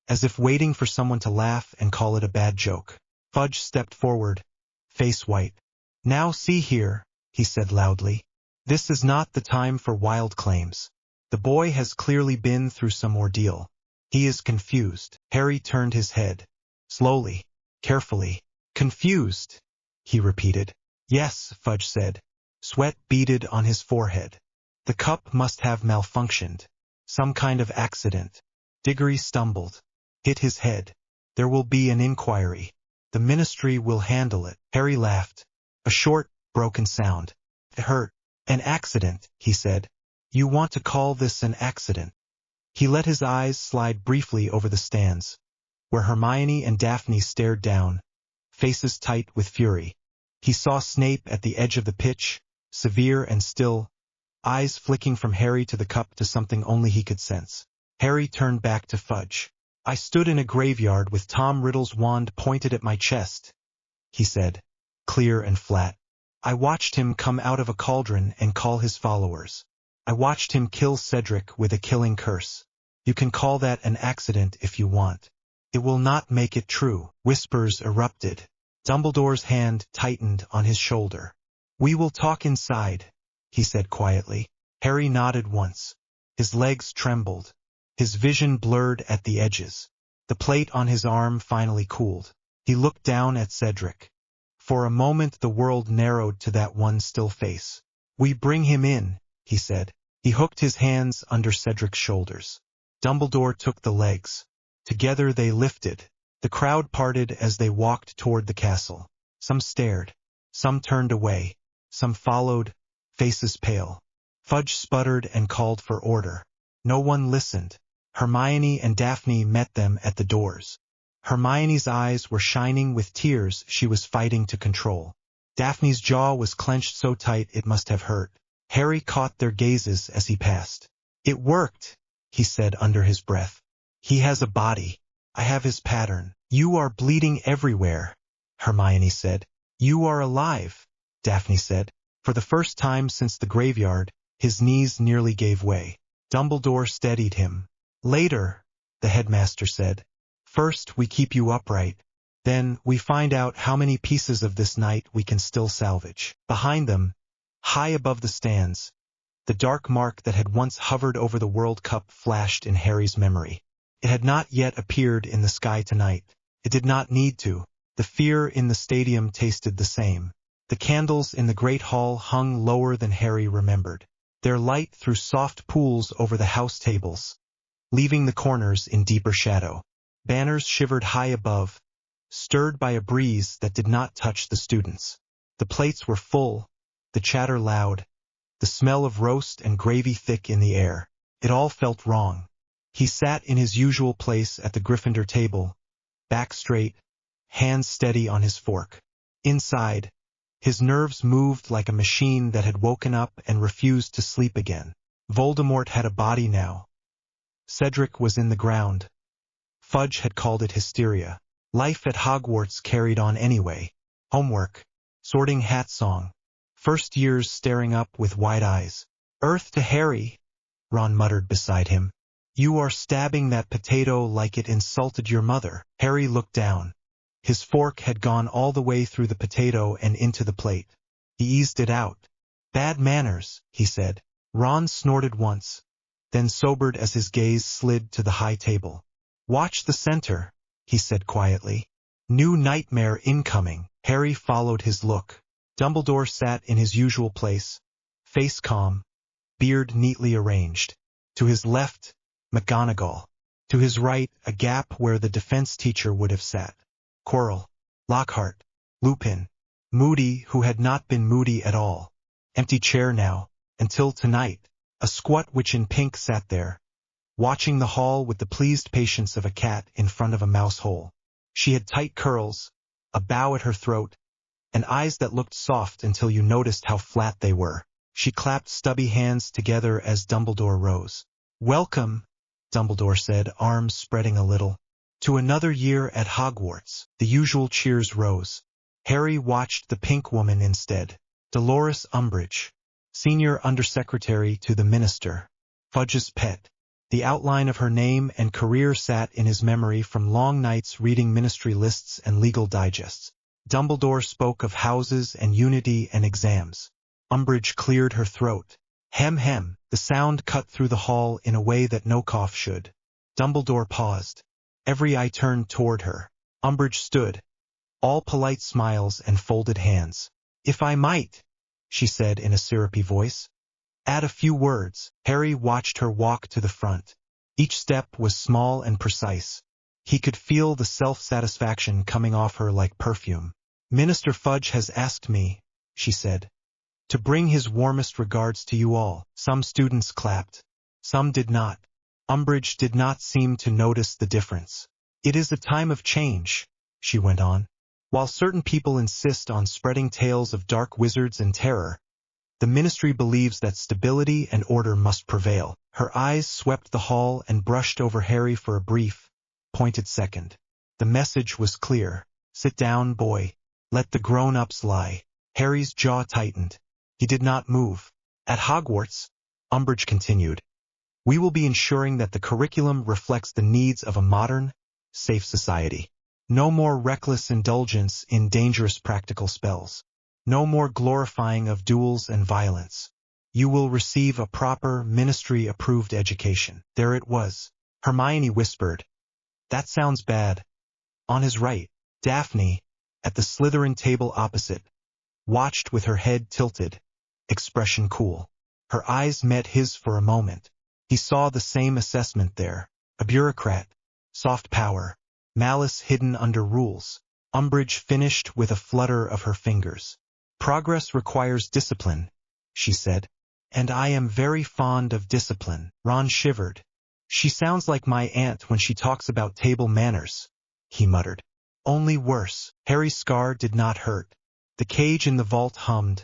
B: as if waiting for someone to laugh and call it a bad joke. Fudge stepped forward, face white. "Now see here," he said loudly. "This is not the time for wild claims. The boy has clearly been through some ordeal. He is confused." Harry turned his head. Slowly, carefully. "Confused," he repeated. "Yes," Fudge said. Sweat beaded on his forehead. "The cup must have malfunctioned. Some kind of accident." Diggory stumbled, hit his head. "There will be an inquiry. The ministry will handle it." Harry laughed. A short, broken sound. "It hurt." "An accident," he said. "You want to call this an accident?" He let his eyes slide briefly over the stands, where Hermione and Daphne stared down, faces tight with fury. He saw Snape at the edge of the pitch, severe and still, eyes flicking from Harry to the cup to something only he could sense. Harry turned back to Fudge. "I stood in a graveyard with Tom Riddle's wand pointed at my chest," he said, clear and flat. "I watched him come out of a cauldron and call his followers. I watched him kill Cedric with a killing curse. You can call that an accident if you want. It will not make it true." Whispers erupted. Dumbledore's hand tightened on his shoulder. "We will talk inside," he said quietly. Harry nodded once. His legs trembled. His vision blurred at the edges. The plate on his arm finally cooled. He looked down at Cedric. For a moment the world narrowed to that one still face. "We bring him in," he said. He hooked his hands under Cedric's shoulders. Dumbledore took the legs. Together they lifted. The crowd parted as they walked toward the castle. Some stared. Some turned away. Some followed, faces pale. Fudge sputtered and called for order. No one listened. Hermione and Daphne met them at the doors. Hermione's eyes were shining with tears she was fighting to control. Daphne's jaw was clenched so tight it must have hurt. Harry caught their gazes as he passed. "It worked," he said under his breath. "He has a body. I have his pattern." "You are bleeding everywhere," Hermione said. "You are alive," Daphne said. For the first time since the graveyard, his knees nearly gave way. Dumbledore steadied him. "Later," the headmaster said. "First we keep you upright. Then we find out how many pieces of this night we can still salvage." Behind them, high above the stands, the dark mark that had once hovered over the World Cup flashed in Harry's memory. It had not yet appeared in the sky tonight. It did not need to. The fear in the stadium tasted the same. The candles in the great hall hung lower than Harry remembered. Their light threw soft pools over the house tables, leaving the corners in deeper shadow. Banners shivered high above, stirred by a breeze that did not touch the students. The plates were full, the chatter loud, the smell of roast and gravy thick in the air. It all felt wrong. He sat in his usual place at the Gryffindor table, back straight, hands steady on his fork. Inside, his nerves moved like a machine that had woken up and refused to sleep again. Voldemort had a body now. Cedric was in the ground. Fudge had called it hysteria. Life at Hogwarts carried on anyway. Homework, sorting hat song, first years staring up with wide eyes. Earth to Harry, Ron muttered beside him. You are stabbing that potato like it insulted your mother. Harry looked down. His fork had gone all the way through the potato and into the plate. He eased it out. Bad manners, he said. Ron snorted once, then sobered as his gaze slid to the high table. Watch the center, he said quietly. New nightmare incoming. Harry followed his look. Dumbledore sat in his usual place, face calm, beard neatly arranged. To his left, McGonagall. To his right, a gap where the defense teacher would have sat. Quirrell, Lockhart, Lupin, Moody, who had not been moody at all. Empty chair now, until tonight. A squat witch in pink sat there, watching the hall with the pleased patience of a cat in front of a mouse hole. She had tight curls, a bow at her throat, and eyes that looked soft until you noticed how flat they were. She clapped stubby hands together as Dumbledore rose. Welcome, Dumbledore said, arms spreading a little. To another year at Hogwarts. The usual cheers rose. Harry watched the pink woman instead. Dolores Umbridge, Senior Undersecretary to the Minister. Fudge's pet. The outline of her name and career sat in his memory from long nights reading ministry lists and legal digests. Dumbledore spoke of houses and unity and exams. Umbridge cleared her throat. Hem hem. The sound cut through the hall in a way that no cough should. Dumbledore paused. Every eye turned toward her. Umbridge stood, all polite smiles and folded hands. If I might, she said in a syrupy voice. Add a few words. Harry watched her walk to the front. Each step was small and precise. He could feel the self-satisfaction coming off her like perfume. Minister Fudge has asked me, she said, to bring his warmest regards to you all. Some students clapped. Some did not. Umbridge did not seem to notice the difference. It is a time of change, she went on. While certain people insist on spreading tales of dark wizards and terror, the ministry believes that stability and order must prevail. Her eyes swept the hall and brushed over Harry for a brief, pointed second. The message was clear. Sit down, boy. Let the grown-ups lie. Harry's jaw tightened. He did not move. At Hogwarts, Umbridge continued, we will be ensuring that the curriculum reflects the needs of a modern, safe society. No more reckless indulgence in dangerous practical spells. No more glorifying of duels and violence. You will receive a proper, ministry-approved education. There it was. Hermione whispered. That sounds bad. On his right, Daphne, at the Slytherin table opposite, watched with her head tilted, expression cool. Her eyes met his for a moment. He saw the same assessment there. A bureaucrat, soft power, malice hidden under rules. Umbridge finished with a flutter of her fingers. Progress requires discipline, she said. And I am very fond of discipline. Ron shivered. She sounds like my aunt when she talks about table manners, he muttered. Only worse. Harry's scar did not hurt. The cage in the vault hummed,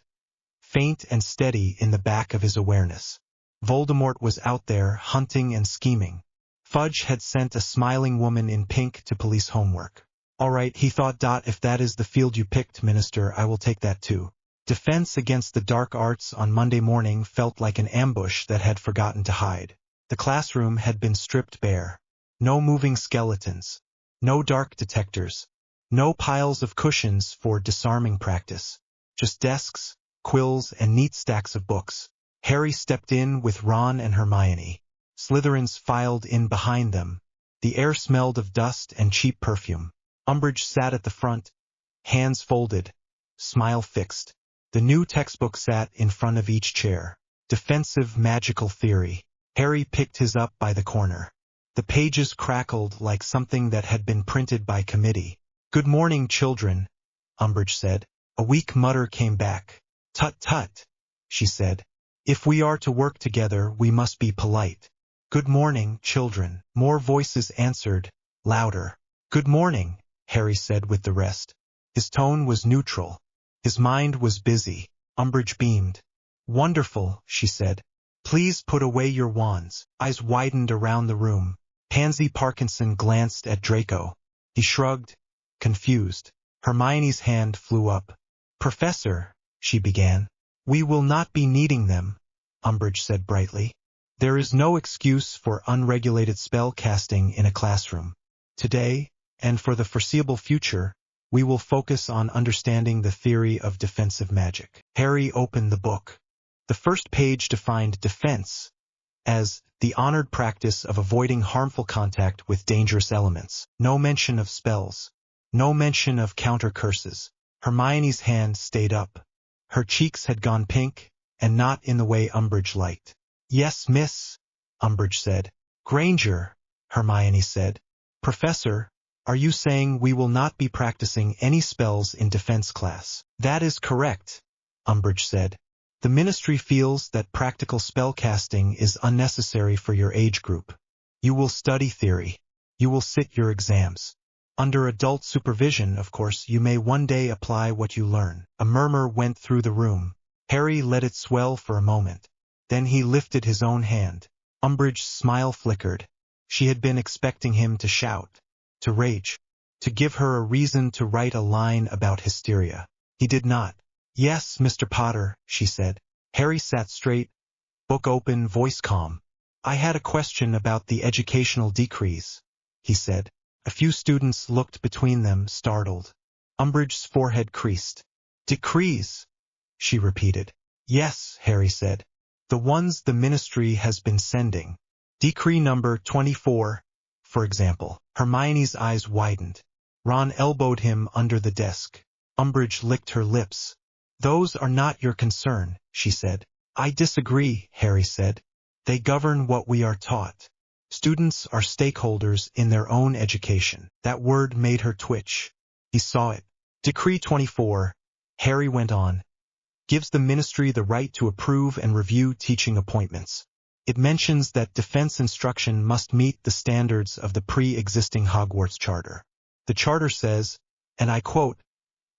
B: faint and steady in the back of his awareness. Voldemort was out there hunting and scheming. Fudge had sent a smiling woman in pink to police homework. All right, he thought. If that is the field you picked, Minister, I will take that too. Defense against the dark arts on Monday morning felt like an ambush that had forgotten to hide. The classroom had been stripped bare. No moving skeletons. No dark detectors. No piles of cushions for disarming practice. Just desks, quills, and neat stacks of books. Harry stepped in with Ron and Hermione. Slytherins filed in behind them. The air smelled of dust and cheap perfume. Umbridge sat at the front, hands folded, smile fixed. The new textbook sat in front of each chair. Defensive magical theory. Harry picked his up by the corner. The pages crackled like something that had been printed by committee. "Good morning, children," Umbridge said. A weak mutter came back. "Tut tut," she said. "If we are to work together, we must be polite." "Good morning, children," more voices answered, louder. "Good morning," Harry said with the rest. His tone was neutral. His mind was busy. Umbridge beamed. "Wonderful," she said. "Please put away your wands." Eyes widened around the room. Pansy Parkinson glanced at Draco. He shrugged, confused. Hermione's hand flew up. "Professor," she began. "We will not be needing them," Umbridge said brightly. "There is no excuse for unregulated spell casting in a classroom. Today, and for the foreseeable future, we will focus on understanding the theory of defensive magic." Harry opened the book. The first page defined defense as the honored practice of avoiding harmful contact with dangerous elements. No mention of spells. No mention of counter curses. Hermione's hand stayed up. Her cheeks had gone pink, and not in the way Umbridge liked. "Yes, miss," Umbridge said. "Granger," Hermione said. "Professor, are you saying we will not be practicing any spells in defense class?" "That is correct," Umbridge said. "The Ministry feels that practical spellcasting is unnecessary for your age group. You will study theory. You will sit your exams. Under adult supervision, of course, you may one day apply what you learn." A murmur went through the room. Harry let it swell for a moment. Then he lifted his own hand. Umbridge's smile flickered. She had been expecting him to shout, to rage, to give her a reason to write a line about hysteria. He did not. "Yes, Mr. Potter," she said. Harry sat straight, book open, voice calm. "I had a question about the educational decrees," he said. A few students looked between them, startled. Umbridge's forehead creased. "Decrees," she repeated. "Yes," Harry said. "The ones the Ministry has been sending. Decree number 24, for example." Hermione's eyes widened. Ron elbowed him under the desk. Umbridge licked her lips. "Those are not your concern," she said. "I disagree," Harry said. "They govern what we are taught. Students are stakeholders in their own education." That word made her twitch. He saw it. "Decree 24, Harry went on, gives the Ministry the right to approve and review teaching appointments. It mentions that defense instruction must meet the standards of the pre-existing Hogwarts Charter. The Charter says, and I quote,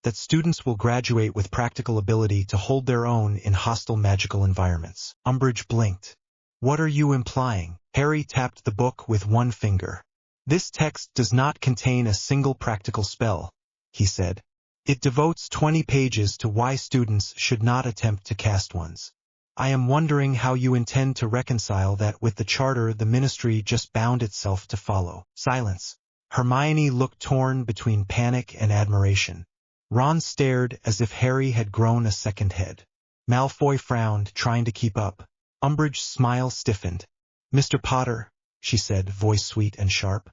B: that students will graduate with practical ability to hold their own in hostile magical environments." Umbridge blinked. "What are you implying?" Harry tapped the book with one finger. "This text does not contain a single practical spell," he said. "It devotes 20 pages to why students should not attempt to cast ones. I am wondering how you intend to reconcile that with the Charter the Ministry just bound itself to follow." Silence. Hermione looked torn between panic and admiration. Ron stared as if Harry had grown a second head. Malfoy frowned, trying to keep up. Umbridge's smile stiffened. "Mr. Potter," she said, voice sweet and sharp,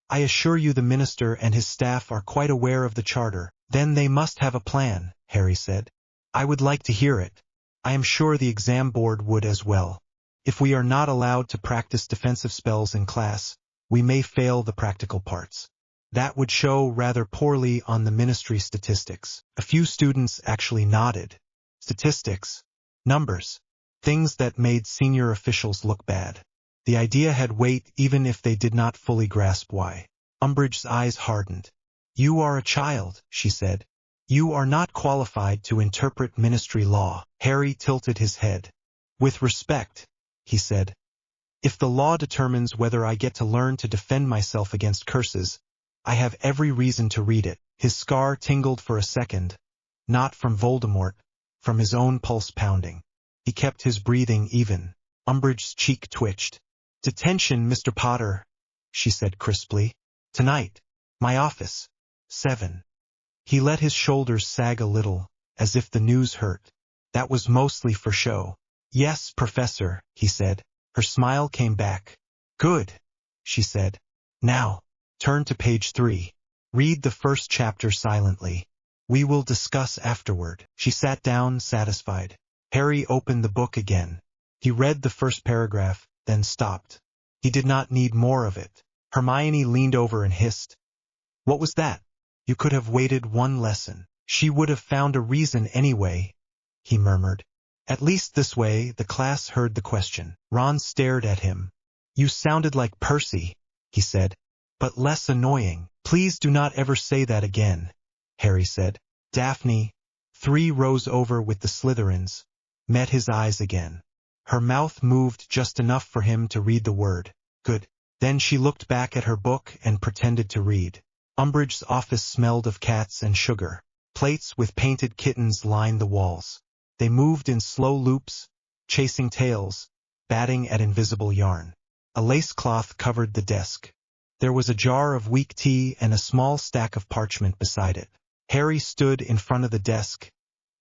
B: "I assure you the Minister and his staff are quite aware of the Charter." "Then they must have a plan," Harry said. "I would like to hear it. I am sure the exam board would as well. If we are not allowed to practice defensive spells in class, we may fail the practical parts. That would show rather poorly on the Ministry statistics." A few students actually nodded. Statistics. Numbers. Things that made senior officials look bad. The idea had weight even if they did not fully grasp why. Umbridge's eyes hardened. "You are a child," she said. "You are not qualified to interpret Ministry law." Harry tilted his head. "With respect," he said, "if the law determines whether I get to learn to defend myself against curses, I have every reason to read it." His scar tingled for a second, not from Voldemort, from his own pulse pounding. He kept his breathing even. Umbridge's cheek twitched. "Detention, Mr. Potter," she said crisply. "Tonight. My office. 7. He let his shoulders sag a little, as if the news hurt. That was mostly for show. "Yes, Professor," he said. Her smile came back. "Good," she said. "Now, turn to page 3. Read the first chapter silently. We will discuss afterward." She sat down, satisfied. Harry opened the book again. He read the first paragraph, then stopped. He did not need more of it. Hermione leaned over and hissed, "What was that? You could have waited one lesson." "She would have found a reason anyway," he murmured. At least this way the class heard the question. Ron stared at him. "You sounded like Percy," he said, "but less annoying." "Please do not ever say that again," Harry said. Daphne, 3 rows over with the Slytherins, met his eyes again. Her mouth moved just enough for him to read the word, "Good." Then she looked back at her book and pretended to read. Umbridge's office smelled of cats and sugar. Plates with painted kittens lined the walls. They moved in slow loops, chasing tails, batting at invisible yarn. A lace cloth covered the desk. There was a jar of weak tea and a small stack of parchment beside it. Harry stood in front of the desk,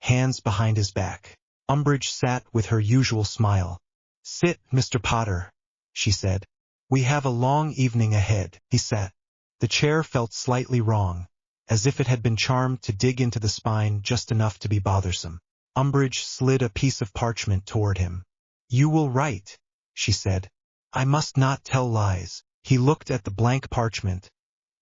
B: hands behind his back. Umbridge sat with her usual smile. "Sit, Mr. Potter," she said. "We have a long evening ahead." He sat. The chair felt slightly wrong, as if it had been charmed to dig into the spine just enough to be bothersome. Umbridge slid a piece of parchment toward him. "You will write," she said. "I must not tell lies." He looked at the blank parchment,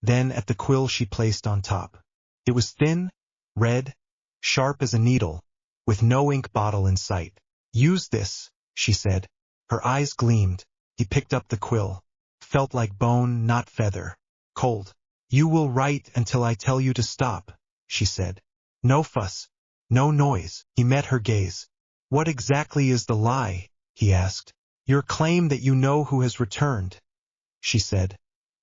B: then at the quill she placed on top. It was thin, red, sharp as a needle, with no ink bottle in sight. "Use this," she said. Her eyes gleamed. He picked up the quill. Felt like bone, not feather. Cold. "You will write until I tell you to stop," she said. "No fuss. No noise." He met her gaze. "What exactly is the lie?" he asked. "Your claim that you know who has returned," she said,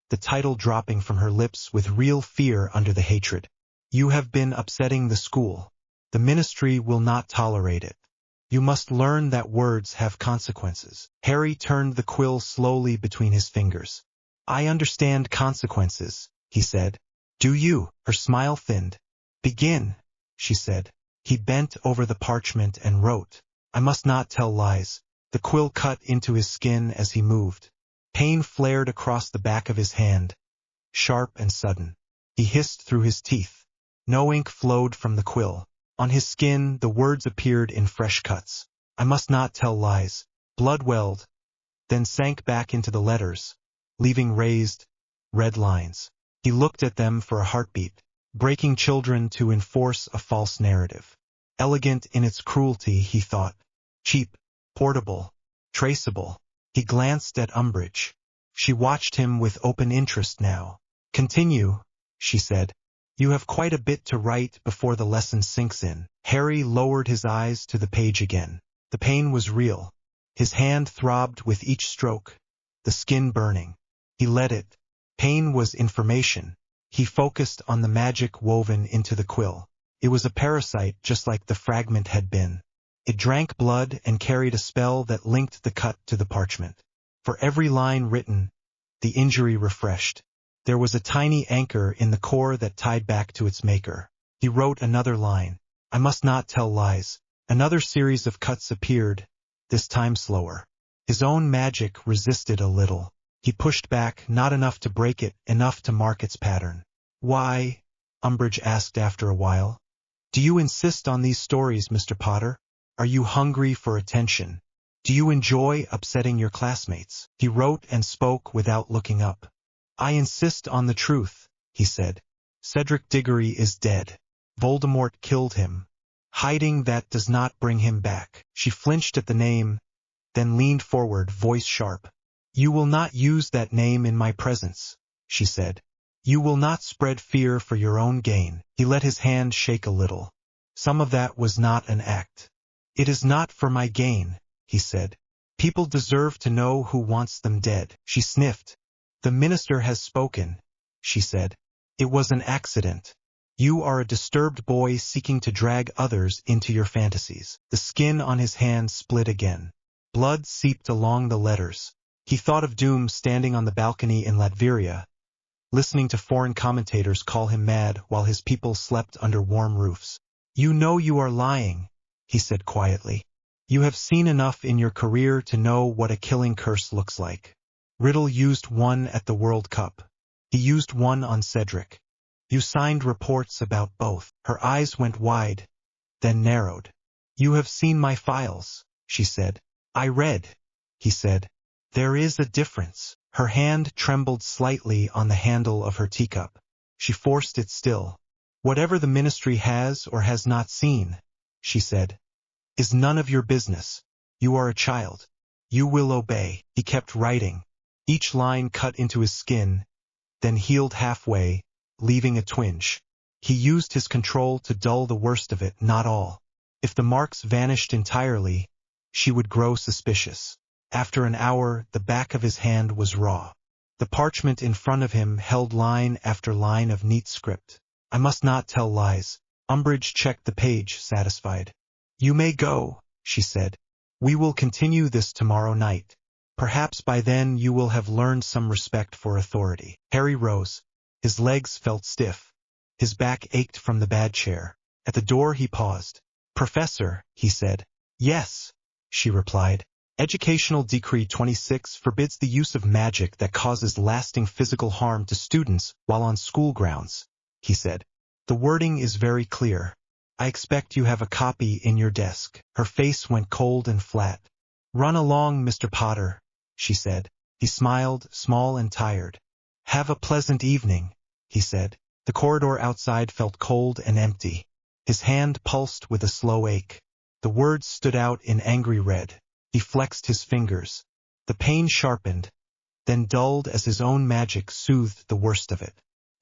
B: the title dropping from her lips with real fear under the hatred. "You have been upsetting the school. The ministry will not tolerate it. You must learn that words have consequences." Harry turned the quill slowly between his fingers. "I understand consequences," he said. "Do you?" Her smile thinned. "Begin," she said. He bent over the parchment and wrote, "I must not tell lies." The quill cut into his skin as he moved. Pain flared across the back of his hand, sharp and sudden. He hissed through his teeth. No ink flowed from the quill. On his skin the words appeared in fresh cuts. "I must not tell lies." Blood welled, then sank back into the letters, leaving raised, red lines. He looked at them for a heartbeat. Breaking children to enforce a false narrative. Elegant in its cruelty, he thought. Cheap, portable, traceable. He glanced at Umbridge. She watched him with open interest now. "Continue," she said. "You have quite a bit to write before the lesson sinks in." Harry lowered his eyes to the page again. The pain was real. His hand throbbed with each stroke, the skin burning. He let it. Pain was information. He focused on the magic woven into the quill. It was a parasite just like the fragment had been. It drank blood and carried a spell that linked the cut to the parchment. For every line written, the injury refreshed. There was a tiny anchor in the core that tied back to its maker. He wrote another line. "I must not tell lies." Another series of cuts appeared, this time slower. His own magic resisted a little. He pushed back, not enough to break it, enough to mark its pattern. "Why?" Umbridge asked after a while. "Do you insist on these stories, Mr. Potter? Are you hungry for attention? Do you enjoy upsetting your classmates?" He wrote and spoke without looking up. "I insist on the truth," he said. "Cedric Diggory is dead. Voldemort killed him. Hiding that does not bring him back." She flinched at the name, then leaned forward, voice sharp. "You will not use that name in my presence," she said. "You will not spread fear for your own gain." He let his hand shake a little. Some of that was not an act. "It is not for my gain," he said. "People deserve to know who wants them dead." She sniffed. "The minister has spoken," she said. "It was an accident. You are a disturbed boy seeking to drag others into your fantasies." The skin on his hand split again. Blood seeped along the letters. He thought of Doom standing on the balcony in Latveria, listening to foreign commentators call him mad while his people slept under warm roofs. "You know you are lying," he said quietly. "You have seen enough in your career to know what a killing curse looks like. Riddle used one at the World Cup. He used one on Cedric. You signed reports about both." Her eyes went wide, then narrowed. "You have seen my files," she said. "I read," he said. There is a difference. Her hand trembled slightly on the handle of her teacup. She forced it still. Whatever the ministry has or has not seen, she said, is none of your business. You are a child. You will obey. He kept writing. Each line cut into his skin, then healed halfway, leaving a twinge. He used his control to dull the worst of it, not all. If the marks vanished entirely, she would grow suspicious. After an hour, the back of his hand was raw. The parchment in front of him held line after line of neat script. I must not tell lies. Umbridge checked the page, satisfied. You may go, she said. We will continue this tomorrow night. Perhaps by then you will have learned some respect for authority. Harry rose. His legs felt stiff. His back ached from the bad chair. At the door he paused. Professor, he said. Yes, she replied. Educational Decree 26 forbids the use of magic that causes lasting physical harm to students while on school grounds, he said. The wording is very clear. I expect you have a copy in your desk. Her face went cold and flat. Run along, Mr. Potter, she said. He smiled, small and tired. Have a pleasant evening, he said. The corridor outside felt cold and empty. His hand pulsed with a slow ache. The words stood out in angry red. He flexed his fingers. The pain sharpened, then dulled as his own magic soothed the worst of it.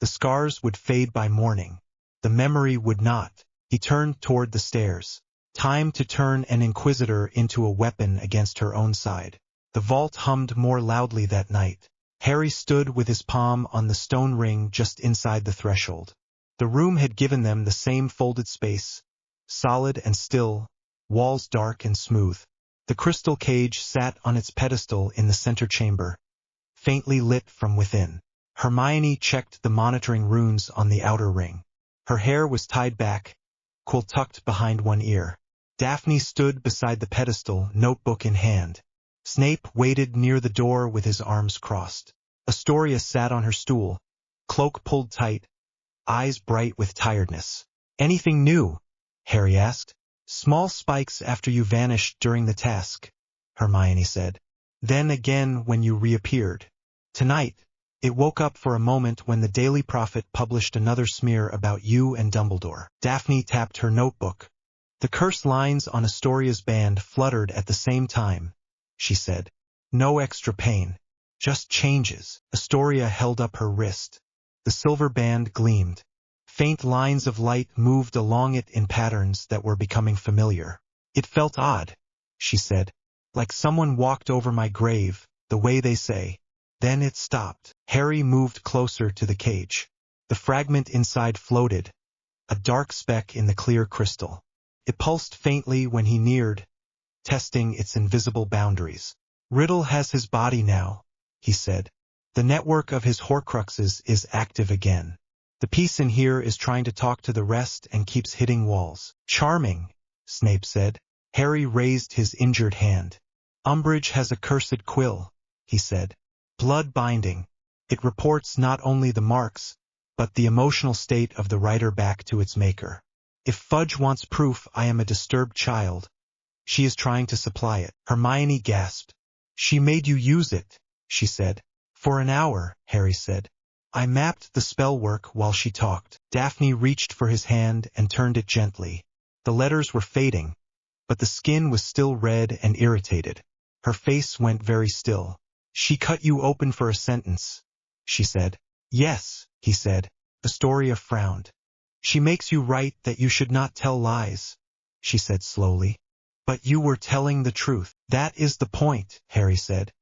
B: The scars would fade by morning. The memory would not. He turned toward the stairs. Time to turn an inquisitor into a weapon against her own side. The vault hummed more loudly that night. Harry stood with his palm on the stone ring just inside the threshold. The room had given them the same folded space, solid and still, walls dark and smooth. The crystal cage sat on its pedestal in the center chamber, faintly lit from within. Hermione checked the monitoring runes on the outer ring. Her hair was tied back, quill tucked behind one ear. Daphne stood beside the pedestal, notebook in hand. Snape waited near the door with his arms crossed. Astoria sat on her stool, cloak pulled tight, eyes bright with tiredness. Anything new? Harry asked. Small spikes after you vanished during the task, Hermione said. Then again when you reappeared. Tonight, it woke up for a moment when the Daily Prophet published another smear about you and Dumbledore. Daphne tapped her notebook. The curse lines on Astoria's band fluttered at the same time, she said. No extra pain, just changes. Astoria held up her wrist. The silver band gleamed. Faint lines of light moved along it in patterns that were becoming familiar. It felt odd, she said, like someone walked over my grave, the way they say. Then it stopped. Harry moved closer to the cage. The fragment inside floated, a dark speck in the clear crystal. It pulsed faintly when he neared, testing its invisible boundaries. Riddle has his body now, he said. The network of his Horcruxes is active again. The piece in here is trying to talk to the rest and keeps hitting walls. Charming, Snape said. Harry raised his injured hand. Umbridge has a cursed quill, he said. Blood binding. It reports not only the marks, but the emotional state of the writer back to its maker. If Fudge wants proof I am a disturbed child, she is trying to supply it. Hermione gasped. She made you use it, she said. For an hour, Harry said. I mapped the spell work while she talked. Daphne reached for his hand and turned it gently. The letters were fading, but the skin was still red and irritated. Her face went very still. She cut you open for a sentence, she said. Yes, he said. Astoria frowned. She makes you write that you should not tell lies, she said slowly. But you were telling the truth. That is the point, Harry said.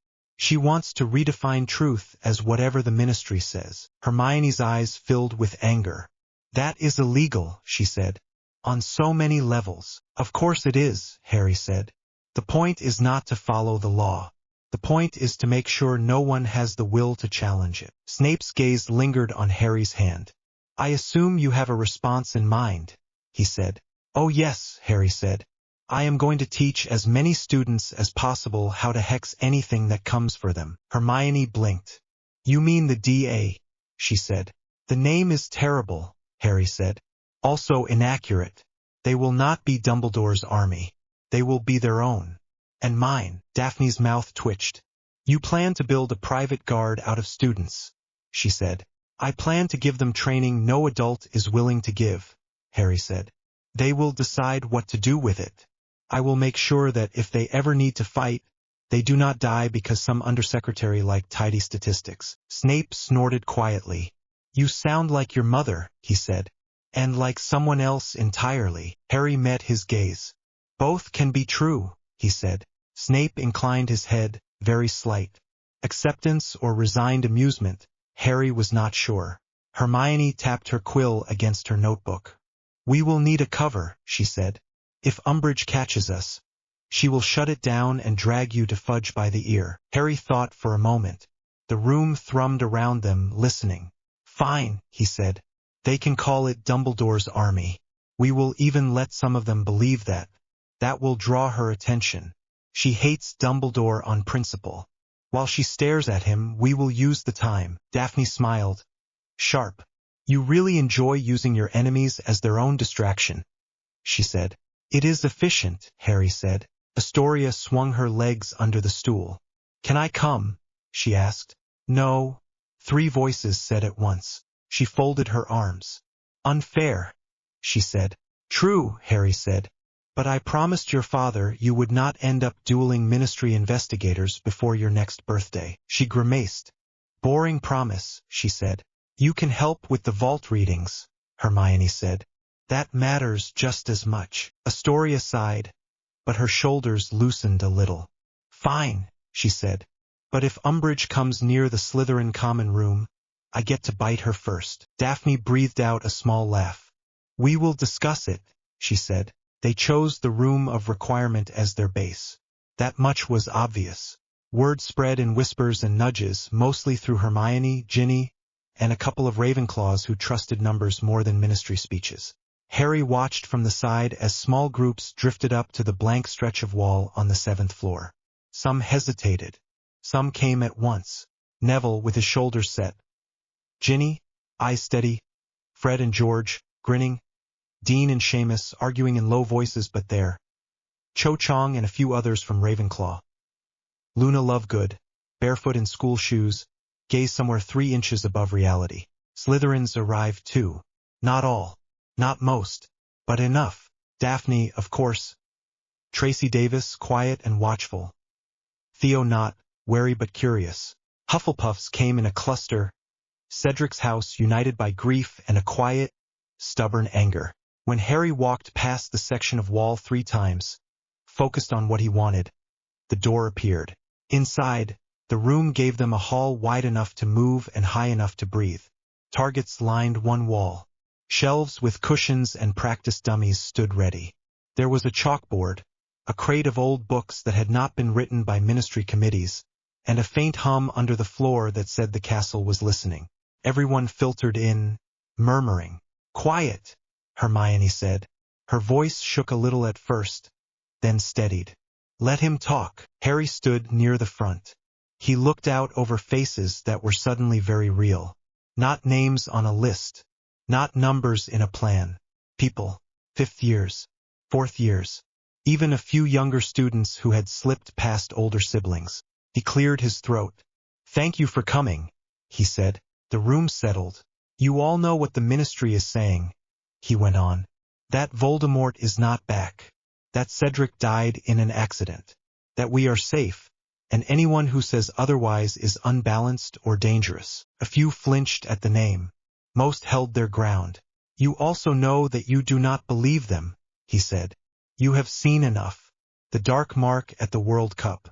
B: She wants to redefine truth as whatever the ministry says. Hermione's eyes filled with anger. That is illegal, she said. On so many levels. Of course it is, Harry said. The point is not to follow the law. The point is to make sure no one has the will to challenge it. Snape's gaze lingered on Harry's hand. I assume you have a response in mind, he said. Oh yes, Harry said. I am going to teach as many students as possible how to hex anything that comes for them. Hermione blinked. You mean the DA, she said. The name is terrible, Harry said. Also inaccurate. They will not be Dumbledore's army. They will be their own. And mine. Daphne's mouth twitched. You plan to build a private guard out of students, she said. I plan to give them training no adult is willing to give, Harry said. They will decide what to do with it. I will make sure that if they ever need to fight, they do not die because some undersecretary liked tidy statistics. Snape snorted quietly. You sound like your mother, he said, and like someone else entirely. Harry met his gaze. Both can be true, he said. Snape inclined his head, very slight. Acceptance or resigned amusement, Harry was not sure. Hermione tapped her quill against her notebook. We will need a cover, she said. If Umbridge catches us, she will shut it down and drag you to Fudge by the ear. Harry thought for a moment. The room thrummed around them, listening. Fine, he said. They can call it Dumbledore's army. We will even let some of them believe that. That will draw her attention. She hates Dumbledore on principle. While she stares at him, we will use the time. Daphne smiled. Sharp. You really enjoy using your enemies as their own distraction, she said. It is efficient, Harry said. Astoria swung her legs under the stool. Can I come? She asked. No. 3 voices said at once. She folded her arms. Unfair, she said. True, Harry said. But I promised your father you would not end up dueling ministry investigators before your next birthday. She grimaced. Boring promise, she said. You can help with the vault readings, Hermione said. That matters just as much. Astoria sighed, but her shoulders loosened a little. Fine, she said. But if Umbridge comes near the Slytherin common room, I get to bite her first. Daphne breathed out a small laugh. We will discuss it, she said. They chose the room of requirement as their base. That much was obvious. Word spread in whispers and nudges, mostly through Hermione, Ginny, and a couple of Ravenclaws who trusted numbers more than ministry speeches. Harry watched from the side as small groups drifted up to the blank stretch of wall on the 7th floor. Some hesitated. Some came at once. Neville with his shoulders set. Ginny, eyes steady. Fred and George, grinning. Dean and Seamus arguing in low voices but there. Cho Chang and a few others from Ravenclaw. Luna Lovegood, barefoot in school shoes, gazed somewhere 3 inches above reality. Slytherins arrived too. Not all. Not most. But enough. Daphne, of course. Tracy Davis, quiet and watchful. Theo not, wary but curious. Hufflepuffs came in a cluster. Cedric's house united by grief and a quiet, stubborn anger. When Harry walked past the section of wall 3 times, focused on what he wanted, the door appeared. Inside, the room gave them a hall wide enough to move and high enough to breathe. Targets lined one wall. Shelves with cushions and practice dummies stood ready. There was a chalkboard, a crate of old books that had not been written by ministry committees, and a faint hum under the floor that said the castle was listening. Everyone filtered in, murmuring. Quiet, Hermione said. Her voice shook a little at first, then steadied. Let him talk. Harry stood near the front. He looked out over faces that were suddenly very real. Not names on a list. Not numbers in a plan. People. 5th years. 4th years. Even a few younger students who had slipped past older siblings. He cleared his throat. Thank you for coming, he said. The room settled. You all know what the ministry is saying, he went on. That Voldemort is not back. That Cedric died in an accident. That we are safe, and anyone who says otherwise is unbalanced or dangerous. A few flinched at the name. Most held their ground. You also know that you do not believe them, he said. You have seen enough. The dark mark at the World Cup.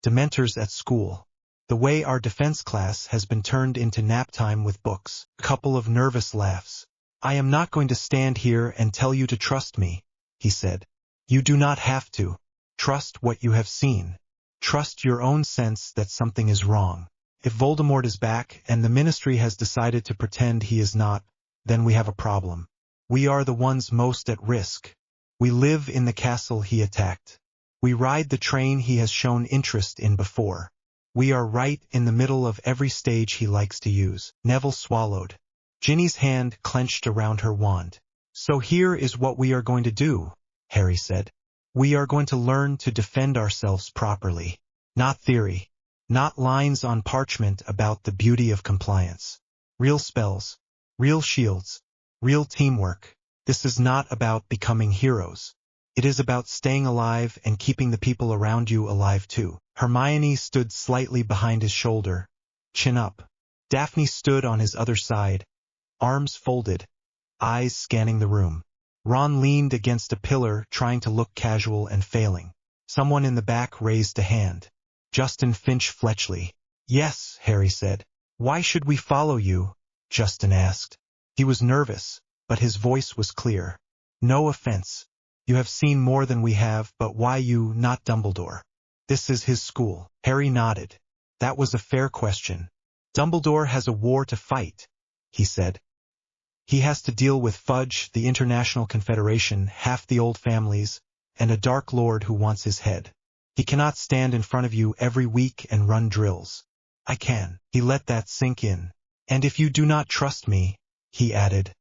B: Dementors at school. The way our defense class has been turned into nap time with books. A couple of nervous laughs. I am not going to stand here and tell you to trust me, he said. You do not have to. Trust what you have seen. Trust your own sense that something is wrong. If Voldemort is back and the ministry has decided to pretend he is not, then we have a problem. We are the ones most at risk. We live in the castle he attacked. We ride the train he has shown interest in before. We are right in the middle of every stage he likes to use. Neville swallowed. Ginny's hand clenched around her wand. So here is what we are going to do, Harry said. We are going to learn to defend ourselves properly. Not theory. not lines on parchment about the beauty of compliance. Real spells, real shields, real teamwork. This is not about becoming heroes. It is about staying alive and keeping the people around you alive too. Hermione stood slightly behind his shoulder, chin up. Daphne stood on his other side, arms folded, eyes scanning the room. Ron leaned against a pillar, trying to look casual and failing. Someone in the back raised a hand. Justin Finch Fletchley. Yes, Harry said. Why should we follow you? Justin asked. He was nervous, but his voice was clear. No offense. You have seen more than we have, but why you, not Dumbledore? This is his school. Harry nodded. That was a fair question. Dumbledore has a war to fight, he said. He has to deal with Fudge, the International Confederation, half the old families, and a Dark Lord who wants his head. He cannot stand in front of you every week and run drills. I can. He let that sink in. And if you do not trust me, he added,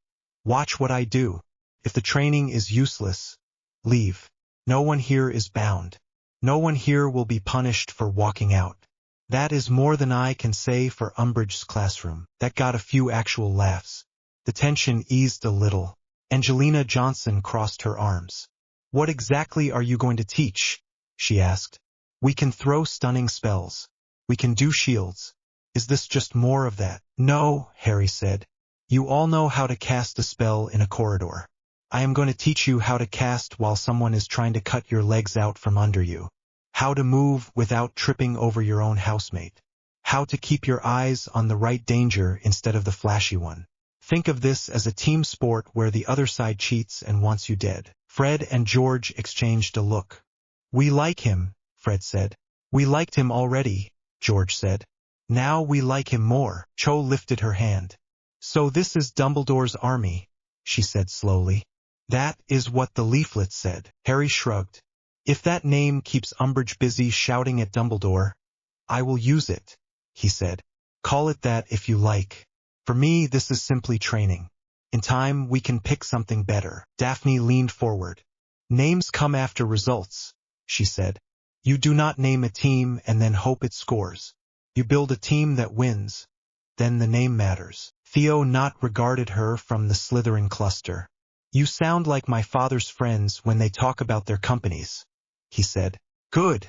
B: watch what I do. If the training is useless, leave. No one here is bound. No one here will be punished for walking out. That is more than I can say for Umbridge's classroom. That got a few actual laughs. The tension eased a little. Angelina Johnson crossed her arms. What exactly are you going to teach? She asked. We can throw stunning spells. We can do shields. Is this just more of that? No, Harry said. You all know how to cast a spell in a corridor. I am going to teach you how to cast while someone is trying to cut your legs out from under you. How to move without tripping over your own housemate. How to keep your eyes on the right danger instead of the flashy one. Think of this as a team sport where the other side cheats and wants you dead. Fred and George exchanged a look. We like him, Fred said. We liked him already, George said. Now we like him more. Cho lifted her hand. So this is Dumbledore's army, she said slowly. That is what the leaflet said. Harry shrugged. If that name keeps Umbridge busy shouting at Dumbledore, I will use it, he said. Call it that if you like. For me, this is simply training. In time, we can pick something better. Daphne leaned forward. Names come after results, she said. You do not name a team and then hope it scores. You build a team that wins. Then the name matters. Theo not regarded her from the Slytherin cluster. You sound like my father's friends when they talk about their companies, he said. Good,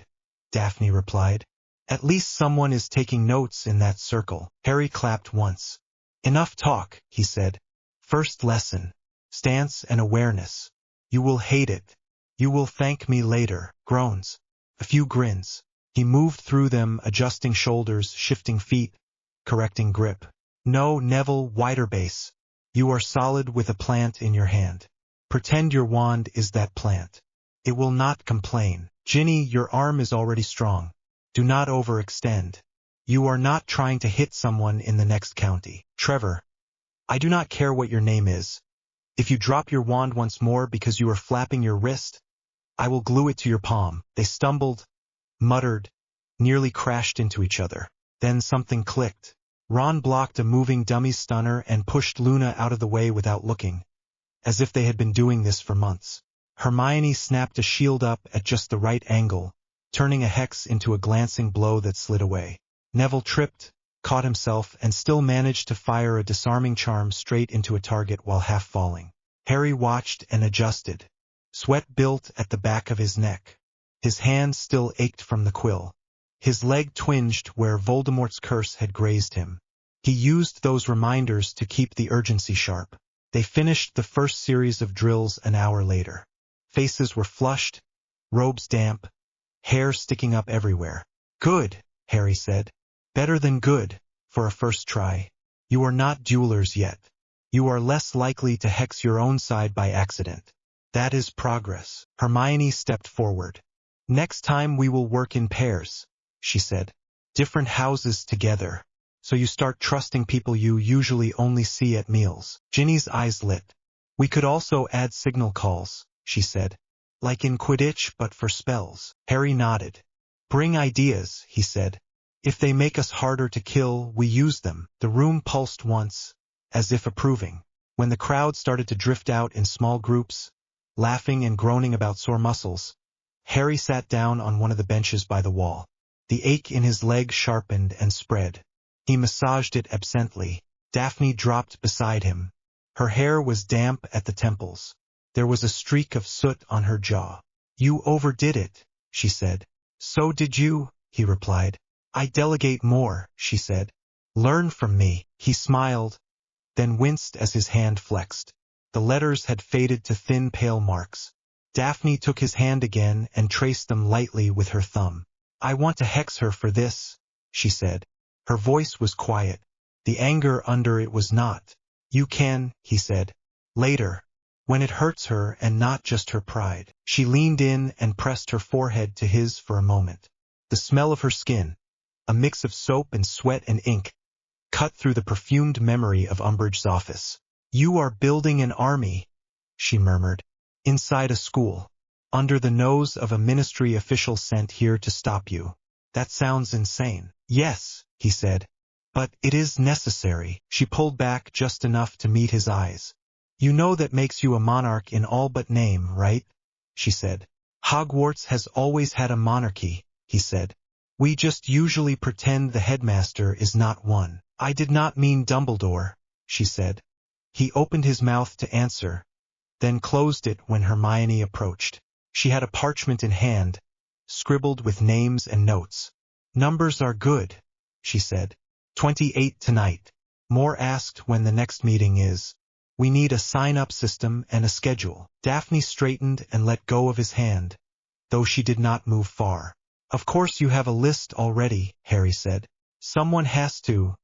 B: Daphne replied. At least someone is taking notes in that circle. Harry clapped once. Enough talk, he said. First lesson. Stance and awareness. You will hate it. You will thank me later. Groans. A few grins. He moved through them, adjusting shoulders, shifting feet, correcting grip. No, Neville, wider base. You are solid with a plant in your hand. Pretend your wand is that plant. It will not complain. Ginny, your arm is already strong. Do not overextend. You are not trying to hit someone in the next county. Trevor, I do not care what your name is. If you drop your wand once more because you are flapping your wrist, I will glue it to your palm. They stumbled, muttered, nearly crashed into each other. Then something clicked. Ron blocked a moving dummy stunner and pushed Luna out of the way without looking, as if they had been doing this for months. Hermione snapped a shield up at just the right angle, turning a hex into a glancing blow that slid away. Neville tripped, caught himself, and still managed to fire a disarming charm straight into a target while half falling. Harry watched and adjusted. Sweat built at the back of his neck. His hand still ached from the quill. His leg twinged where Voldemort's curse had grazed him. He used those reminders to keep the urgency sharp. They finished the first series of drills an hour later. Faces were flushed, robes damp, hair sticking up everywhere. Good, Harry said. Better than good, for a first try. You are not duelers yet. You are less likely to hex your own side by accident. That is progress. Hermione stepped forward. Next time we will work in pairs, she said. Different houses together. So you start trusting people you usually only see at meals. Ginny's eyes lit. We could also add signal calls, she said. Like in Quidditch, but for spells. Harry nodded. Bring ideas, he said. If they make us harder to kill, we use them. The room pulsed once, as if approving. When the crowd started to drift out in small groups, laughing and groaning about sore muscles, Harry sat down on one of the benches by the wall. The ache in his leg sharpened and spread. He massaged it absently. Daphne dropped beside him. Her hair was damp at the temples. There was a streak of soot on her jaw. "You overdid it," she said. "So did you," he replied. "I delegate more," she said. "Learn from me." He smiled, then winced as his hand flexed. The letters had faded to thin pale marks. Daphne took his hand again and traced them lightly with her thumb. "I want to hex her for this," she said. Her voice was quiet. The anger under it was not. "You can," he said. "Later. When it hurts her and not just her pride." She leaned in and pressed her forehead to his for a moment. The smell of her skin, a mix of soap and sweat and ink, cut through the perfumed memory of Umbridge's office. "You are building an army," she murmured. "Inside a school. Under the nose of a ministry official sent here to stop you. That sounds insane." "Yes," he said. "But it is necessary." She pulled back just enough to meet his eyes. "You know that makes you a monarch in all but name, right?" she said. "Hogwarts has always had a monarchy," he said. "We just usually pretend the headmaster is not one." "I did not mean Dumbledore," she said. He opened his mouth to answer, then closed it when Hermione approached. She had a parchment in hand, scribbled with names and notes. "Numbers are good," she said. 28 tonight. More asked when the next meeting is. We need a sign-up system and a schedule." Daphne straightened and let go of his hand, though she did not move far. "Of course you have a list already," Harry said. "Someone has to,"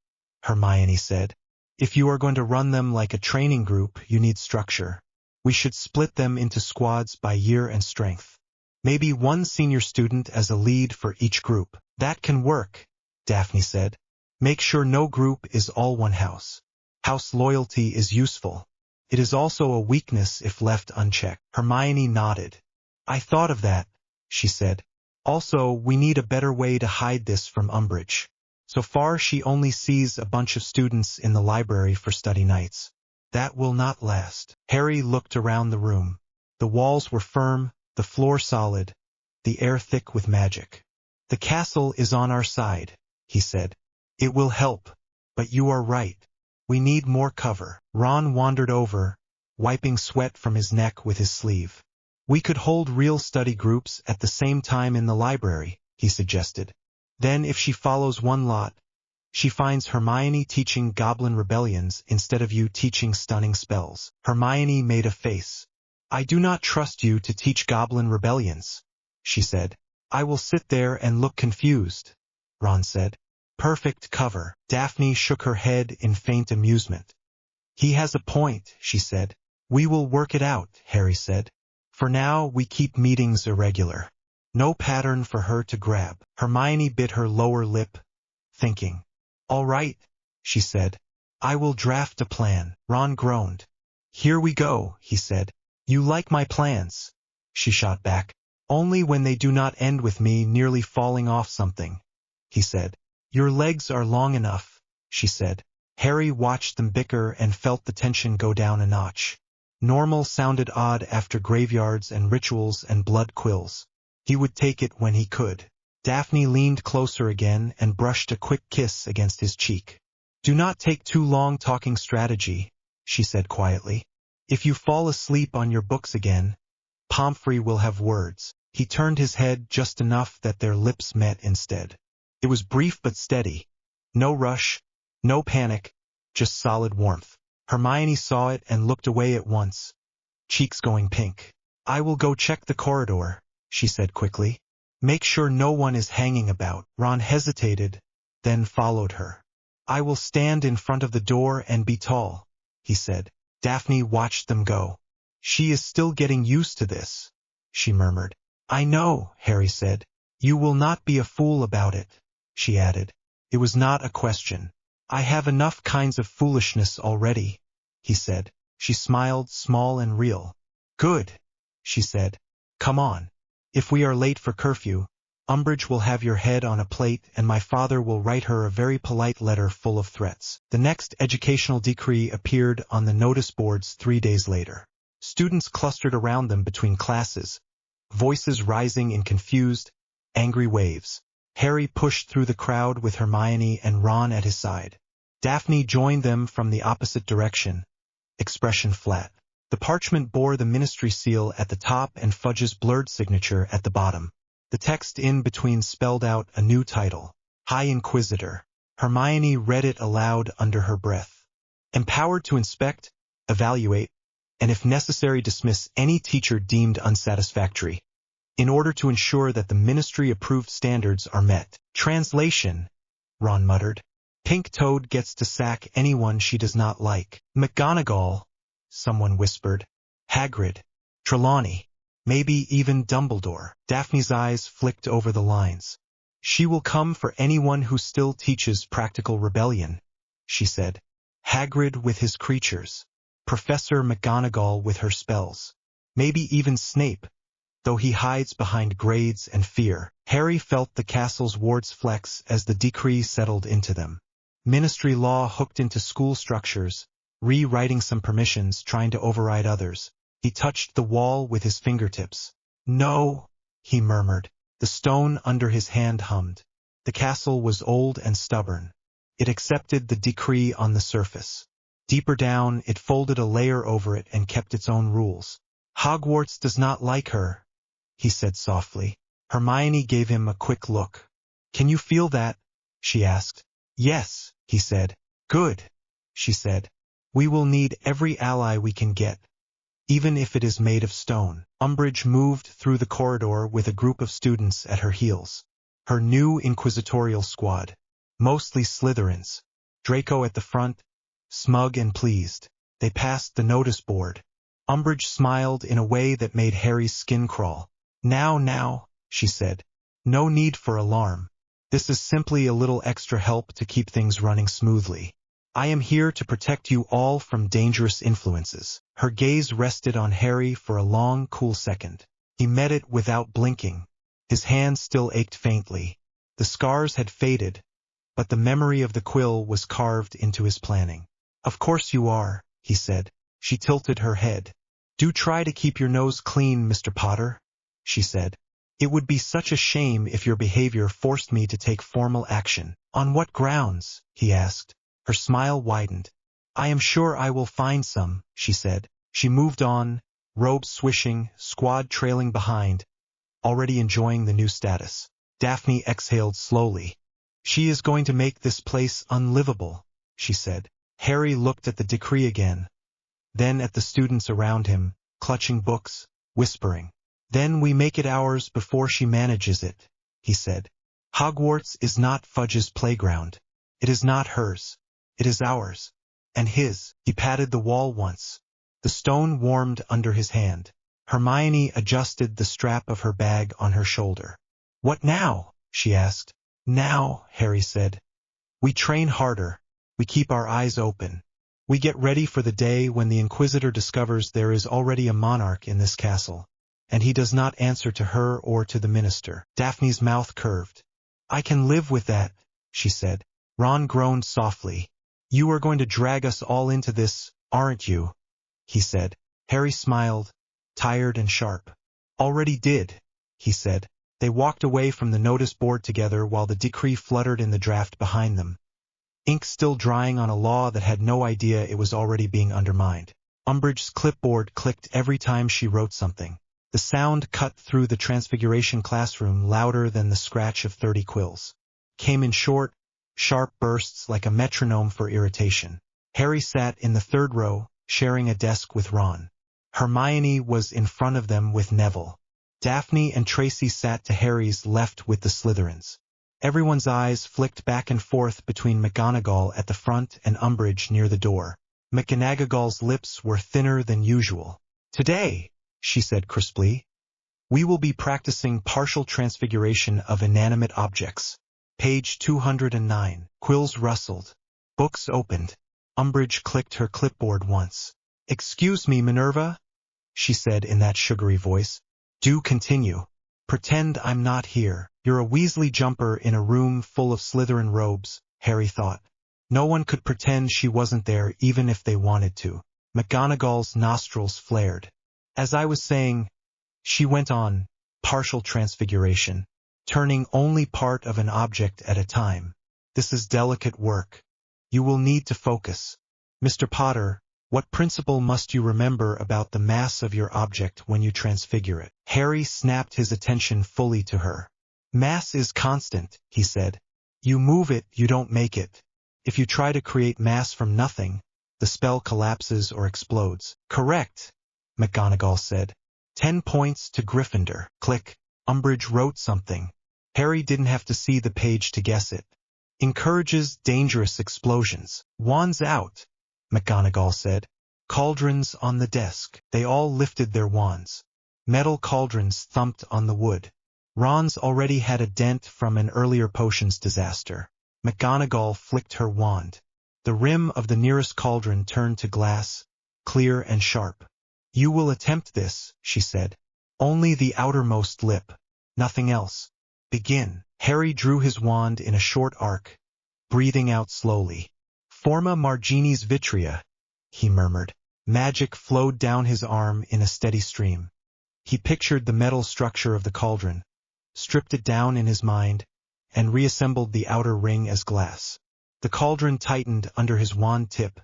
B: Hermione said. "If you are going to run them like a training group, you need structure. We should split them into squads by year and strength. Maybe one senior student as a lead for each group." "That can work," Daphne said. "Make sure no group is all one house. House loyalty is useful. It is also a weakness if left unchecked." Hermione nodded. "I thought of that," she said. "Also, we need a better way to hide this from Umbridge. So far she only sees a bunch of students in the library for study nights. That will not last." Harry looked around the room. The walls were firm, the floor solid, the air thick with magic. "The castle is on our side," he said. "It will help, but you are right. We need more cover." Ron wandered over, wiping sweat from his neck with his sleeve. "We could hold real study groups at the same time in the library," he suggested. "Then if she follows one lot, she finds Hermione teaching goblin rebellions instead of you teaching stunning spells." Hermione made a face. "I do not trust you to teach goblin rebellions," she said. "I will sit there and look confused," Ron said. "Perfect cover." Daphne shook her head in faint amusement. "He has a point," she said. "We will work it out," Harry said. "For now, we keep meetings irregular. No pattern for her to grab." Hermione bit her lower lip, thinking. "All right," she said. "I will draft a plan." Ron groaned. "Here we go," he said. "You like my plans?" she shot back. "Only when they do not end with me nearly falling off something," he said. "Your legs are long enough," she said. Harry watched them bicker and felt the tension go down a notch. Normal sounded odd after graveyards and rituals and blood quills. He would take it when he could. Daphne leaned closer again and brushed a quick kiss against his cheek. "Do not take too long talking strategy," she said quietly. "If you fall asleep on your books again, Pomfrey will have words." He turned his head just enough that their lips met instead. It was brief but steady. No rush, no panic, just solid warmth. Hermione saw it and looked away at once, cheeks going pink. "I will go check the corridor," she said quickly. "Make sure no one is hanging about." Ron hesitated, then followed her. "I will stand in front of the door and be tall," he said. Daphne watched them go. "She is still getting used to this," she murmured. "I know," Harry said. "You will not be a fool about it," she added. It was not a question. "I have enough kinds of foolishness already," he said. She smiled, small and real. "Good," she said. "Come on. If we are late for curfew, Umbridge will have your head on a plate and my father will write her a very polite letter full of threats." The next educational decree appeared on the notice boards 3 days later. Students clustered around them between classes, voices rising in confused, angry waves. Harry pushed through the crowd with Hermione and Ron at his side. Daphne joined them from the opposite direction, expression flat. The parchment bore the ministry seal at the top and Fudge's blurred signature at the bottom. The text in between spelled out a new title, High Inquisitor. Hermione read it aloud under her breath. Empowered to inspect, evaluate, and if necessary dismiss any teacher deemed unsatisfactory, in order to ensure that the ministry-approved standards are met. Translation, Ron muttered. Pink Toad gets to sack anyone she does not like. McGonagall, someone whispered. Hagrid, Trelawney, maybe even Dumbledore. Daphne's eyes flicked over the lines. She will come for anyone who still teaches practical rebellion, she said. Hagrid with his creatures. Professor McGonagall with her spells. Maybe even Snape, though he hides behind grades and fear. Harry felt the castle's wards flex as the decree settled into them. Ministry law hooked into school structures, rewriting some permissions, trying to override others. He touched the wall with his fingertips. No, he murmured. The stone under his hand hummed. The castle was old and stubborn. It accepted the decree on the surface. Deeper down, it folded a layer over it and kept its own rules. Hogwarts does not like her, he said softly. Hermione gave him a quick look. Can you feel that? She asked. Yes, he said. Good, she said. We will need every ally we can get, even if it is made of stone. Umbridge moved through the corridor with a group of students at her heels. Her new inquisitorial squad, mostly Slytherins. Draco at the front, smug and pleased. They passed the notice board. Umbridge smiled in a way that made Harry's skin crawl. Now, she said. No need for alarm. This is simply a little extra help to keep things running smoothly. I am here to protect you all from dangerous influences. Her gaze rested on Harry for a long, cool second. He met it without blinking. His hand still ached faintly. The scars had faded, but the memory of the quill was carved into his planning. Of course you are, he said. She tilted her head. Do try to keep your nose clean, Mr. Potter, she said. It would be such a shame if your behavior forced me to take formal action. On what grounds? He asked. Her smile widened. I am sure I will find some, she said. She moved on, robes swishing, squad trailing behind, already enjoying the new status. Daphne exhaled slowly. She is going to make this place unlivable, she said. Harry looked at the decree again, then at the students around him, clutching books, whispering. Then we make it ours before she manages it, he said. Hogwarts is not Fudge's playground. It is not hers. It is ours. And his. He patted the wall once. The stone warmed under his hand. Hermione adjusted the strap of her bag on her shoulder. What now? She asked. Now, Harry said. We train harder. We keep our eyes open. We get ready for the day when the Inquisitor discovers there is already a monarch in this castle, and he does not answer to her or to the minister. Daphne's mouth curved. I can live with that, she said. Ron groaned softly. You are going to drag us all into this, aren't you? He said. Harry smiled, tired and sharp. Already did, he said. They walked away from the notice board together while the decree fluttered in the draft behind them. Ink still drying on a law that had no idea it was already being undermined. Umbridge's clipboard clicked every time she wrote something. The sound cut through the Transfiguration classroom louder than the scratch of 30 quills. Came in short, sharp bursts like a metronome for irritation. Harry sat in the third row, sharing a desk with Ron. Hermione was in front of them with Neville. Daphne and Tracy sat to Harry's left with the Slytherins. Everyone's eyes flicked back and forth between McGonagall at the front and Umbridge near the door. McGonagall's lips were thinner than usual. Today, she said crisply, we will be practicing partial transfiguration of inanimate objects. Page 209. Quills rustled. Books opened. Umbridge clicked her clipboard once. Excuse me, Minerva, she said in that sugary voice. Do continue. Pretend I'm not here. You're a Weasley jumper in a room full of Slytherin robes, Harry thought. No one could pretend she wasn't there even if they wanted to. McGonagall's nostrils flared. As I was saying, she went on, partial transfiguration. turning only part of an object at a time. This is delicate work. You will need to focus. Mr. Potter, what principle must you remember about the mass of your object when you transfigure it? Harry snapped his attention fully to her. Mass is constant, he said. You move it, you don't make it. If you try to create mass from nothing, the spell collapses or explodes. Correct, McGonagall said. 10 points to Gryffindor. Click. Umbridge wrote something. Harry didn't have to see the page to guess it. Encourages dangerous explosions. Wands out, McGonagall said. Cauldrons on the desk. They all lifted their wands. Metal cauldrons thumped on the wood. Ron's already had a dent from an earlier potions disaster. McGonagall flicked her wand. The rim of the nearest cauldron turned to glass, clear and sharp. You will attempt this, she said. Only the outermost lip. Nothing else. Begin. Harry drew his wand in a short arc, breathing out slowly. Forma marginis vitrea, he murmured. Magic flowed down his arm in a steady stream. He pictured the metal structure of the cauldron, stripped it down in his mind, and reassembled the outer ring as glass. The cauldron tightened under his wand tip,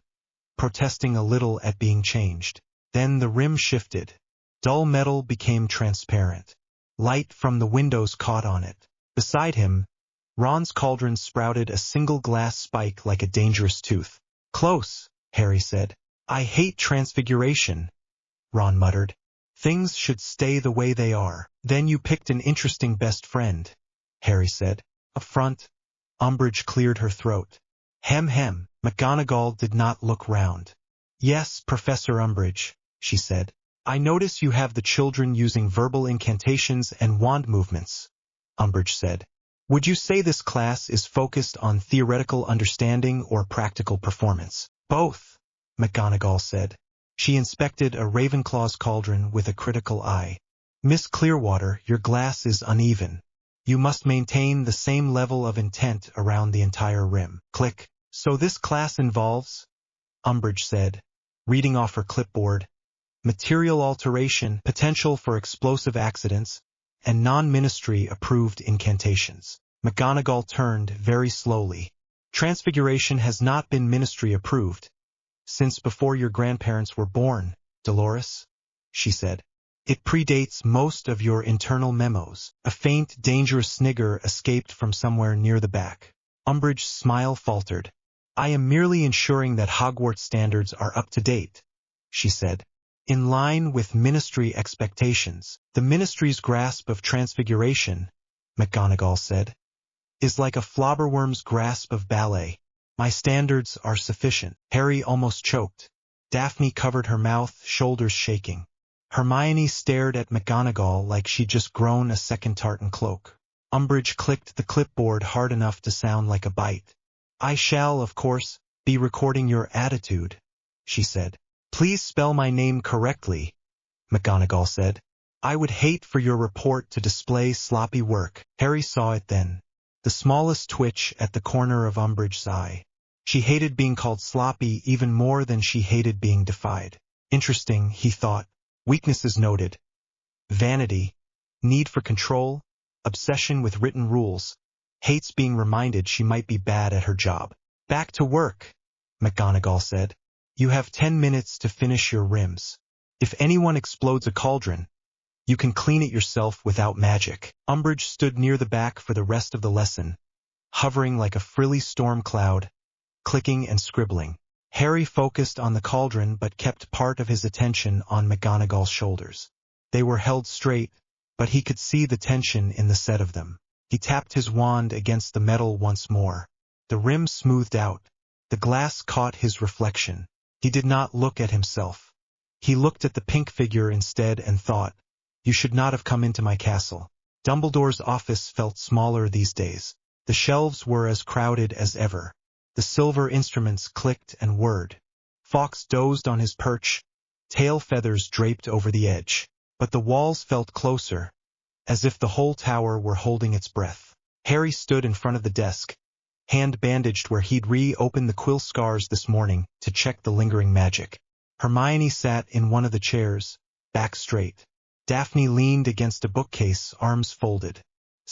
B: protesting a little at being changed. Then the rim shifted. Dull metal became transparent. Light from the windows caught on it. Beside him, Ron's cauldron sprouted a single glass spike like a dangerous tooth. Close, Harry said. I hate transfiguration, Ron muttered. Things should stay the way they are. Then you picked an interesting best friend, Harry said. Up front, Umbridge cleared her throat. Hem. McGonagall did not look round. Yes, Professor Umbridge, she said. I notice you have the children using verbal incantations and wand movements, Umbridge said. Would you say this class is focused on theoretical understanding or practical performance? Both, McGonagall said. She inspected a Ravenclaw's cauldron with a critical eye. Miss Clearwater, your glass is uneven. You must maintain the same level of intent around the entire rim. Click. So this class involves, Umbridge said, reading off her clipboard, material alteration, potential for explosive accidents, and non-ministry approved incantations. McGonagall turned very slowly. Transfiguration has not been ministry approved since before your grandparents were born, Dolores, she said. It predates most of your internal memos. A faint, dangerous snigger escaped from somewhere near the back. Umbridge's smile faltered. I am merely ensuring that Hogwarts standards are up to date, she said. In line with ministry expectations. The ministry's grasp of transfiguration, McGonagall said, is like a flobberworm's grasp of ballet. My standards are sufficient. Harry almost choked. Daphne covered her mouth, shoulders shaking. Hermione stared at McGonagall like she'd just grown a second tartan cloak. Umbridge clicked the clipboard hard enough to sound like a bite. I shall, of course, be recording your attitude, she said. Please spell my name correctly, McGonagall said. I would hate for your report to display sloppy work. Harry saw it then. The smallest twitch at the corner of Umbridge's eye. She hated being called sloppy even more than she hated being defied. Interesting, he thought. Weaknesses noted. Vanity, need for control, obsession with written rules, hates being reminded she might be bad at her job. Back to work, McGonagall said. You have 10 minutes to finish your rims. If anyone explodes a cauldron, you can clean it yourself without magic. Umbridge stood near the back for the rest of the lesson, hovering like a frilly storm cloud, clicking and scribbling. Harry focused on the cauldron but kept part of his attention on McGonagall's shoulders. They were held straight, but he could see the tension in the set of them. He tapped his wand against the metal once more. The rim smoothed out. The glass caught his reflection. He did not look at himself. He looked at the pink figure instead and thought, you should not have come into my castle. Dumbledore's office felt smaller these days. The shelves were as crowded as ever. The silver instruments clicked and whirred. Fawkes dozed on his perch, tail feathers draped over the edge. But the walls felt closer, as if the whole tower were holding its breath. Harry stood in front of the desk, hand bandaged where he'd reopened the quill scars this morning to check the lingering magic. Hermione sat in one of the chairs, back straight. Daphne leaned against a bookcase, arms folded.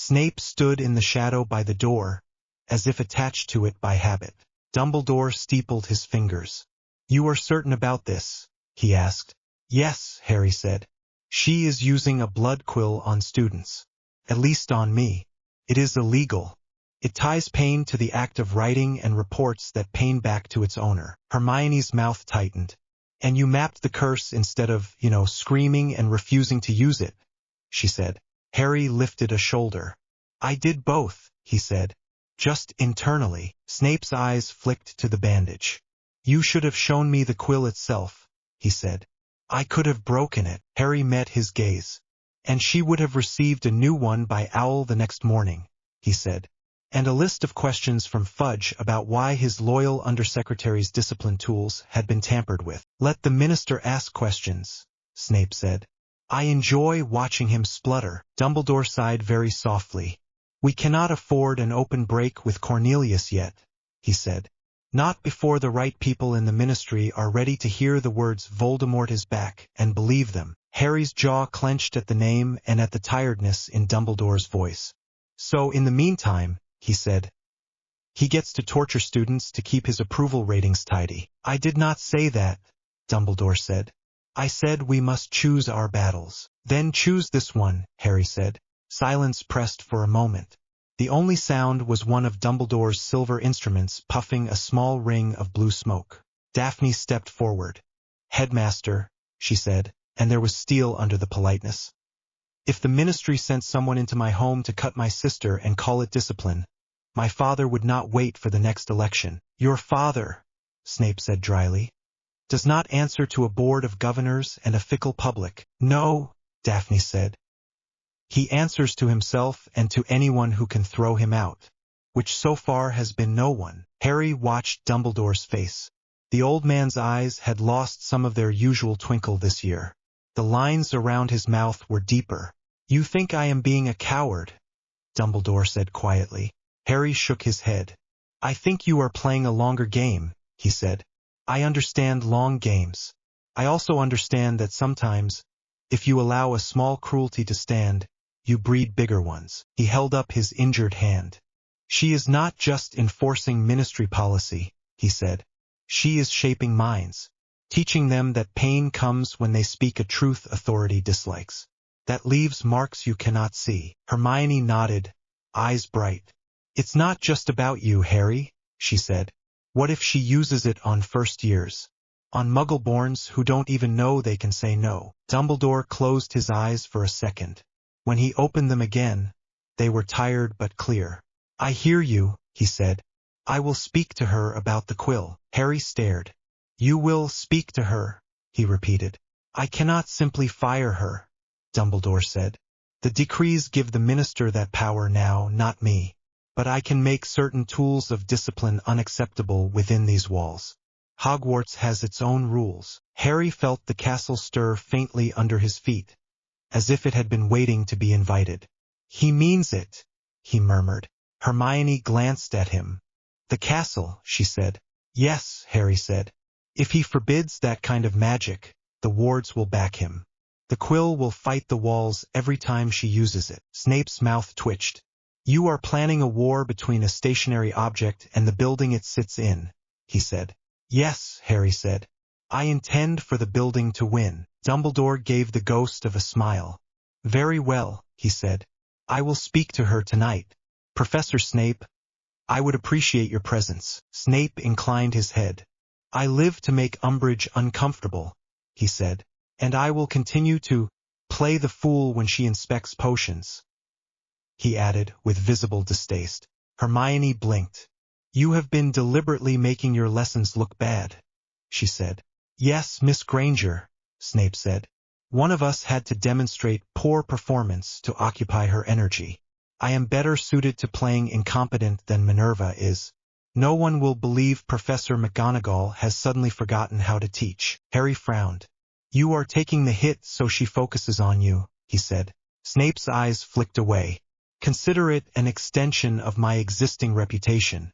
B: Snape stood in the shadow by the door, as if attached to it by habit. Dumbledore steepled his fingers. "You are certain about this?" he asked. "Yes," Harry said. "She is using a blood quill on students. At least on me. It is illegal. It ties pain to the act of writing and reports that pain back to its owner." Hermione's mouth tightened. "And you mapped the curse instead of, screaming and refusing to use it," she said. Harry lifted a shoulder. "I did both," he said. "Just internally." Snape's eyes flicked to the bandage. "You should have shown me the quill itself," he said. "I could have broken it." Harry met his gaze. "And she would have received a new one by Owl the next morning," he said. And a list of questions from Fudge about why his loyal undersecretary's discipline tools had been tampered with. "Let the minister ask questions," Snape said. "I enjoy watching him splutter." Dumbledore sighed very softly. "We cannot afford an open break with Cornelius yet," he said. "Not before the right people in the ministry are ready to hear the words Voldemort is back and believe them." Harry's jaw clenched at the name and at the tiredness in Dumbledore's voice. "So in the meantime," he said, "he gets to torture students to keep his approval ratings tidy." "I did not say that," Dumbledore said. "I said we must choose our battles." "Then choose this one," Harry said. Silence pressed for a moment. The only sound was one of Dumbledore's silver instruments puffing a small ring of blue smoke. Daphne stepped forward. "Headmaster," she said, and there was steel under the politeness. "If the ministry sent someone into my home to cut my sister and call it discipline, my father would not wait for the next election." "Your father," Snape said dryly, "does not answer to a board of governors and a fickle public." "No," Daphne said. "He answers to himself and to anyone who can throw him out, which so far has been no one." Harry watched Dumbledore's face. The old man's eyes had lost some of their usual twinkle this year. The lines around his mouth were deeper. "You think I am being a coward," Dumbledore said quietly. Harry shook his head. "I think you are playing a longer game," he said. "I understand long games. I also understand that sometimes, if you allow a small cruelty to stand, you breed bigger ones." He held up his injured hand. "She is not just enforcing ministry policy," he said. "She is shaping minds, teaching them that pain comes when they speak a truth authority dislikes. That leaves marks you cannot see." Hermione nodded, eyes bright. "It's not just about you, Harry," she said. "What if she uses it on first years? On Muggleborns who don't even know they can say no?" Dumbledore closed his eyes for a second. When he opened them again, they were tired but clear. "I hear you," he said. "I will speak to her about the quill." Harry stared. "You will speak to her," he repeated. "I cannot simply fire her," Dumbledore said. "The decrees give the minister that power now, not me. But I can make certain tools of discipline unacceptable within these walls. Hogwarts has its own rules." Harry felt the castle stir faintly under his feet, as if it had been waiting to be invited. "He means it," he murmured. Hermione glanced at him. "The castle," she said. "Yes," Harry said. "If he forbids that kind of magic, the wards will back him. The quill will fight the walls every time she uses it." Snape's mouth twitched. "You are planning a war between a stationary object and the building it sits in," he said. "Yes," Harry said. "I intend for the building to win." Dumbledore gave the ghost of a smile. "Very well," he said. "I will speak to her tonight. Professor Snape, I would appreciate your presence." Snape inclined his head. "I live to make Umbridge uncomfortable," he said, "and I will continue to play the fool when she inspects potions," he added, with visible distaste. Hermione blinked. "You have been deliberately making your lessons look bad," she said. "Yes, Miss Granger," Snape said. "One of us had to demonstrate poor performance to occupy her energy. I am better suited to playing incompetent than Minerva is. No one will believe Professor McGonagall has suddenly forgotten how to teach." Harry frowned. "You are taking the hit so she focuses on you," he said. Snape's eyes flicked away. "Consider it an extension of my existing reputation,"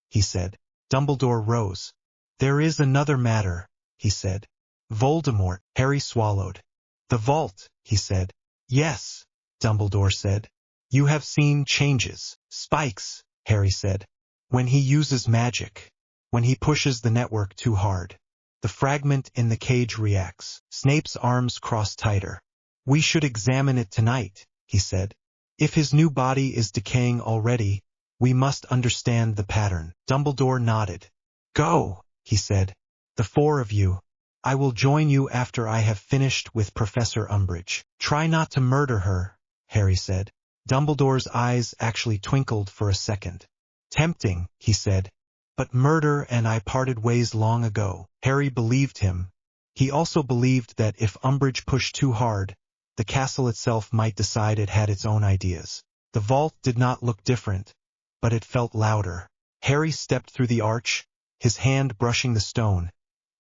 B: he said. Dumbledore rose. "There is another matter," he said. "Voldemort." Harry swallowed. "The vault," he said. "Yes," Dumbledore said. You have seen changes. Spikes, Harry said. When he uses magic. When he pushes the network too hard. The fragment in the cage reacts. Snape's arms crossed tighter. We should examine it tonight, he said. If his new body is decaying already, we must understand the pattern. Dumbledore nodded. Go, he said. The four of you. I will join you after I have finished with Professor Umbridge. Try not to murder her, Harry said. Dumbledore's eyes actually twinkled for a second. Tempting, he said. But murder and I parted ways long ago. Harry believed him. He also believed that if Umbridge pushed too hard, the castle itself might decide it had its own ideas. The vault did not look different, but it felt louder. Harry stepped through the arch, his hand brushing the stone,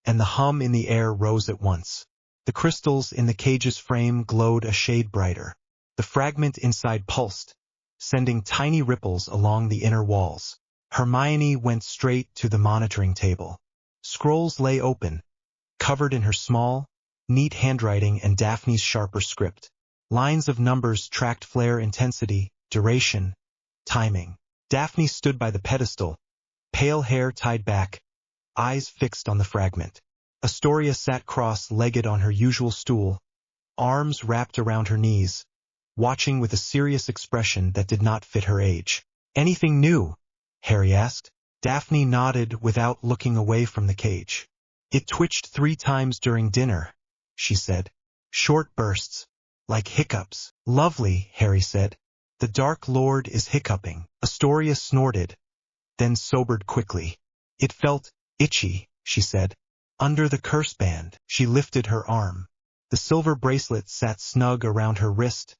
B: and the hum in the air rose at once. The crystals in the cage's frame glowed a shade brighter. The fragment inside pulsed, sending tiny ripples along the inner walls. Hermione went straight to the monitoring table. Scrolls lay open, covered in her small, neat handwriting and Daphne's sharper script. Lines of numbers tracked flare intensity, duration, timing. Daphne stood by the pedestal, pale hair tied back, eyes fixed on the fragment. Astoria sat cross-legged on her usual stool, arms wrapped around her knees, watching with a serious expression that did not fit her age. Anything new? Harry asked. Daphne nodded without looking away from the cage. It twitched 3 times during dinner, she said. Short bursts, like hiccups. Lovely, Harry said. The Dark Lord is hiccuping. Astoria snorted, then sobered quickly. It felt itchy, she said. Under the curse band. She lifted her arm. The silver bracelet sat snug around her wrist,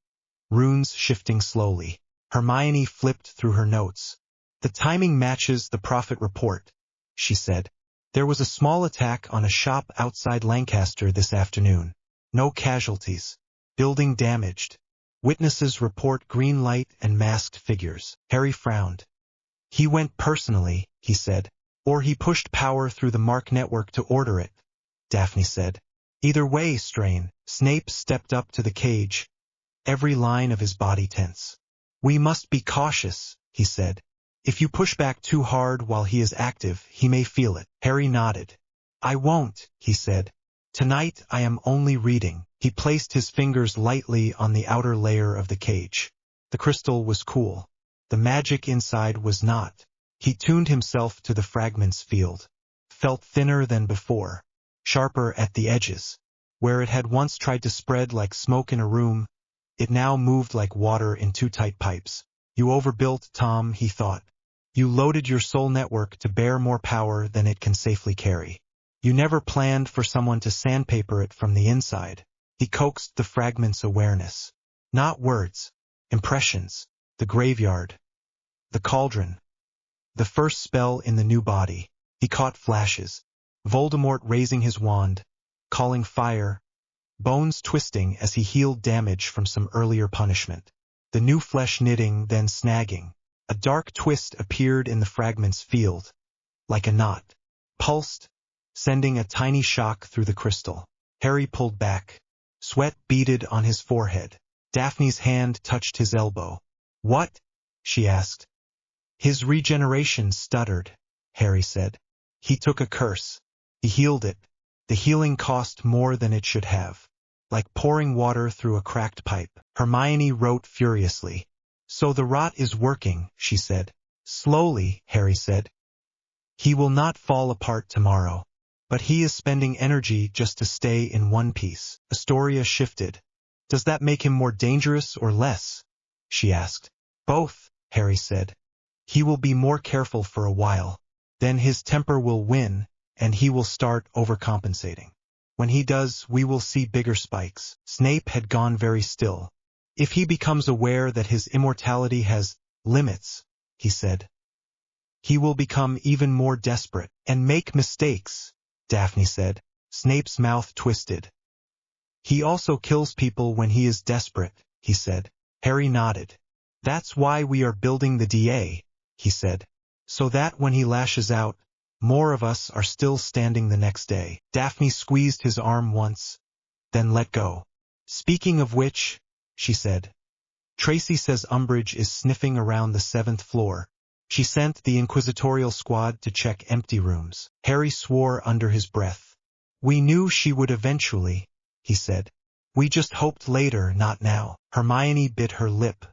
B: runes shifting slowly. Hermione flipped through her notes. The timing matches the Prophet report, she said. There was a small attack on a shop outside Lancaster this afternoon. No casualties. Building damaged. Witnesses report green light and masked figures. Harry frowned. He went personally, he said. Or he pushed power through the Mark network to order it, Daphne said. Either way, Strain. Snape stepped up to the cage, every line of his body tense. We must be cautious, he said. If you push back too hard while he is active, he may feel it. Harry nodded. I won't, he said. Tonight I am only reading. He placed his fingers lightly on the outer layer of the cage. The crystal was cool. The magic inside was not. He tuned himself to the fragment's field. Felt thinner than before, sharper at the edges. Where it had once tried to spread like smoke in a room, it now moved like water in 2 tight pipes. You overbuilt, Tom, he thought. You loaded your soul network to bear more power than it can safely carry. You never planned for someone to sandpaper it from the inside. He coaxed the fragment's awareness. Not words. Impressions. The graveyard. The cauldron. The first spell in the new body. He caught flashes. Voldemort raising his wand, calling fire, bones twisting as he healed damage from some earlier punishment. The new flesh knitting, then snagging. A dark twist appeared in the fragment's field, like a knot. Pulsed, sending a tiny shock through the crystal. Harry pulled back. Sweat beaded on his forehead. Daphne's hand touched his elbow. What? She asked. His regeneration stuttered, Harry said. He took a curse. He healed it. The healing cost more than it should have. Like pouring water through a cracked pipe. Hermione wrote furiously. So the rot is working, she said. Slowly, Harry said. He will not fall apart tomorrow. But he is spending energy just to stay in one piece. Astoria shifted. Does that make him more dangerous or less? She asked. Both, Harry said. He will be more careful for a while. Then his temper will win, and he will start overcompensating. When he does, we will see bigger spikes. Snape had gone very still. If he becomes aware that his immortality has limits, he said, he will become even more desperate and make mistakes, Daphne said. Snape's mouth twisted. He also kills people when he is desperate, he said. Harry nodded. That's why we are building the DA, he said. So that when he lashes out, more of us are still standing the next day. Daphne squeezed his arm once, then let go. Speaking of which, she said, Tracy says Umbridge is sniffing around the 7th floor. She sent the inquisitorial squad to check empty rooms. Harry swore under his breath. We knew she would eventually, he said. We just hoped later, not now. Hermione bit her lip.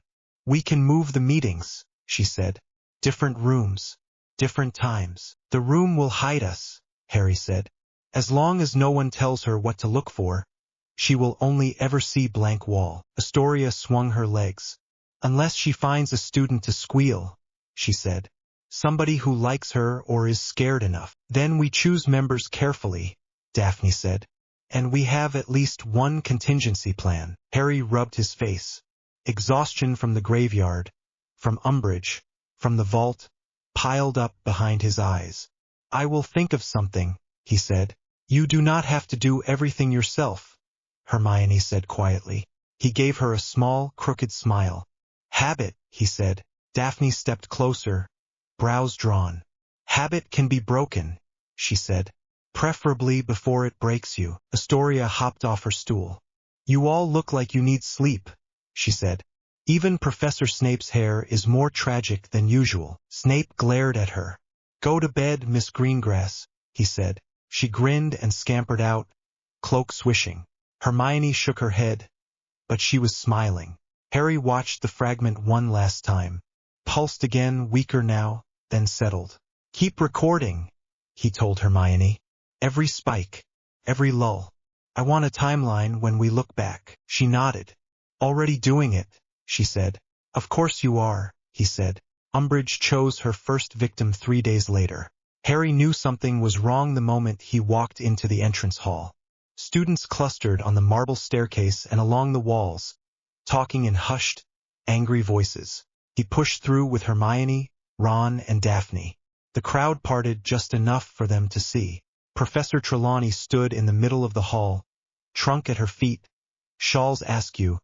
B: We can move the meetings, she said. Different rooms. Different times. The room will hide us, Harry said. As long as no one tells her what to look for, she will only ever see blank wall. Astoria swung her legs. Unless she finds a student to squeal, she said. Somebody who likes her or is scared enough. Then we choose members carefully, Daphne said. And we have at least one contingency plan. Harry rubbed his face. Exhaustion from the graveyard, from Umbridge, from the vault, piled up behind his eyes. I will think of something, he said. You do not have to do everything yourself, Hermione said quietly. He gave her a small, crooked smile. Habit, he said. Daphne stepped closer, brows drawn. Habit can be broken, she said. Preferably before it breaks you. Astoria hopped off her stool. You all look like you need sleep, she said. Even Professor Snape's hair is more tragic than usual. Snape glared at her. Go to bed, Miss Greengrass, he said. She grinned and scampered out, cloak swishing. Hermione shook her head, but she was smiling. Harry watched the fragment one last time. Pulsed again, weaker now, then settled. Keep recording, he told Hermione. Every spike, every lull. I want a timeline when we look back. She nodded. Already doing it, she said. Of course you are, he said. Umbridge chose her first victim 3 days later. Harry knew something was wrong the moment he walked into the entrance hall. Students clustered on the marble staircase and along the walls, talking in hushed, angry voices. He pushed through with Hermione, Ron, and Daphne. The crowd parted just enough for them to see. Professor Trelawney stood in the middle of the hall, trunk at her feet, shawls askew,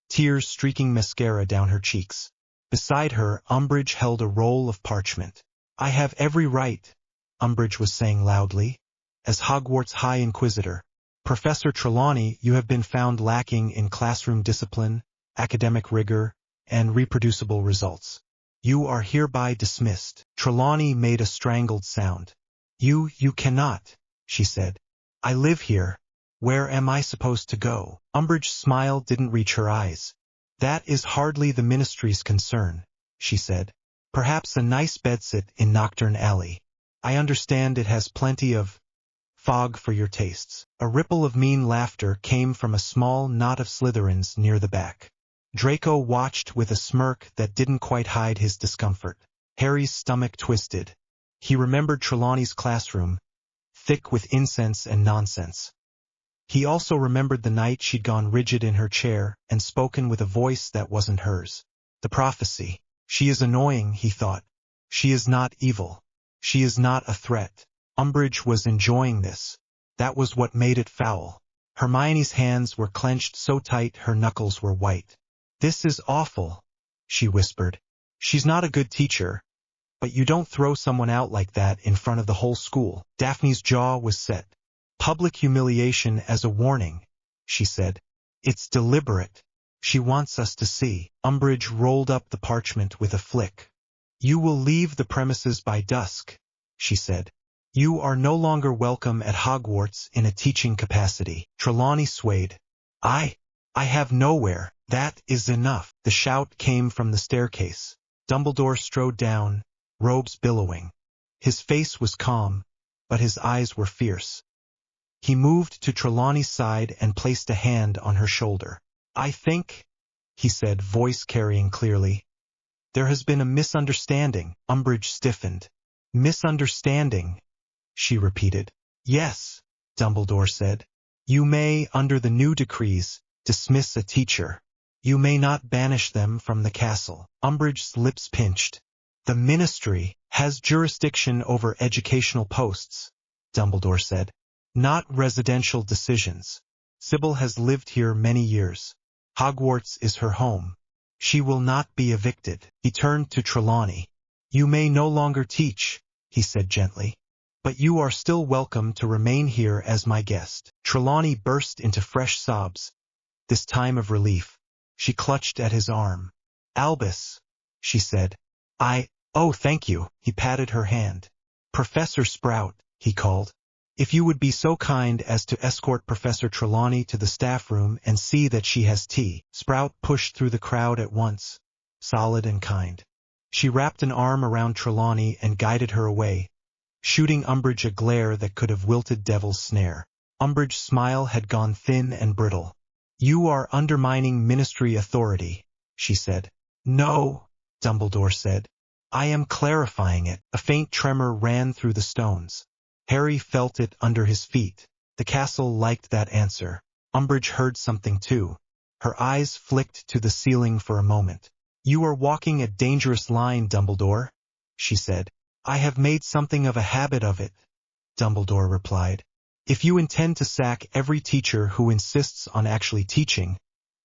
B: tears streaking mascara down her cheeks. Beside her, Umbridge held a roll of parchment. I have every right, Umbridge was saying loudly. As Hogwarts High Inquisitor, Professor Trelawney, you have been found lacking in classroom discipline, academic rigor, and reproducible results. You are hereby dismissed. Trelawney made a strangled sound. You cannot, she said. I live here. Where am I supposed to go? Umbridge's smile didn't reach her eyes. That is hardly the ministry's concern, she said. Perhaps a nice bedsit in Knockturn Alley. I understand it has plenty of fog for your tastes. A ripple of mean laughter came from a small knot of Slytherins near the back. Draco watched with a smirk that didn't quite hide his discomfort. Harry's stomach twisted. He remembered Trelawney's classroom, thick with incense and nonsense. He also remembered the night she'd gone rigid in her chair and spoken with a voice that wasn't hers. The prophecy. She is annoying, he thought. She is not evil. She is not a threat. Umbridge was enjoying this. That was what made it foul. Hermione's hands were clenched so tight her knuckles were white. This is awful, she whispered. She's not a good teacher. But you don't throw someone out like that in front of the whole school. Daphne's jaw was set. Public humiliation as a warning, she said. It's deliberate. She wants us to see. Umbridge rolled up the parchment with a flick. You will leave the premises by dusk, she said. You are no longer welcome at Hogwarts in a teaching capacity. Trelawney swayed. I have nowhere. That is enough. The shout came from the staircase. Dumbledore strode down, robes billowing. His face was calm, but his eyes were fierce. He moved to Trelawney's side and placed a hand on her shoulder. I think, he said, voice carrying clearly. There has been a misunderstanding. Umbridge stiffened. Misunderstanding, she repeated. Yes, Dumbledore said. You may, under the new decrees, dismiss a teacher. You may not banish them from the castle. Umbridge's lips pinched. The ministry has jurisdiction over educational posts, Dumbledore said. Not residential decisions. Sybil has lived here many years. Hogwarts is her home. She will not be evicted. He turned to Trelawney. You may no longer teach, he said gently. But you are still welcome to remain here as my guest. Trelawney burst into fresh sobs, this time of relief. She clutched at his arm. "Albus," she said. "Oh, thank you." He patted her hand. "Professor Sprout," he called. "If you would be so kind as to escort Professor Trelawney to the staff room and see that she has tea." Sprout pushed through the crowd at once, solid and kind. She wrapped an arm around Trelawney and guided her away, shooting Umbridge a glare that could have wilted Devil's Snare. Umbridge's smile had gone thin and brittle. "You are undermining ministry authority," she said. "No," Dumbledore said. "I am clarifying it." A faint tremor ran through the stones. Harry felt it under his feet. The castle liked that answer. Umbridge heard something too. Her eyes flicked to the ceiling for a moment. "You are walking a dangerous line, Dumbledore," she said. "I have made something of a habit of it," Dumbledore replied. "If you intend to sack every teacher who insists on actually teaching,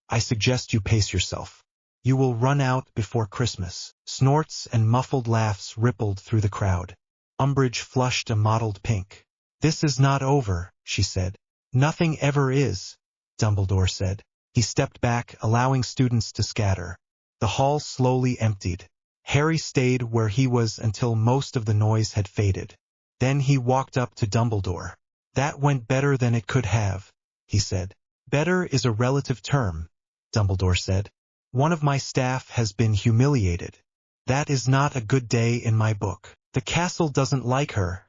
B: I suggest you pace yourself. You will run out before Christmas." Snorts and muffled laughs rippled through the crowd. Umbridge flushed a mottled pink. "This is not over," she said. "Nothing ever is," Dumbledore said. He stepped back, allowing students to scatter. The hall slowly emptied. Harry stayed where he was until most of the noise had faded. Then he walked up to Dumbledore. "That went better than it could have," he said. "Better is a relative term," Dumbledore said. "One of my staff has been humiliated. That is not a good day in my book." "The castle doesn't like her,"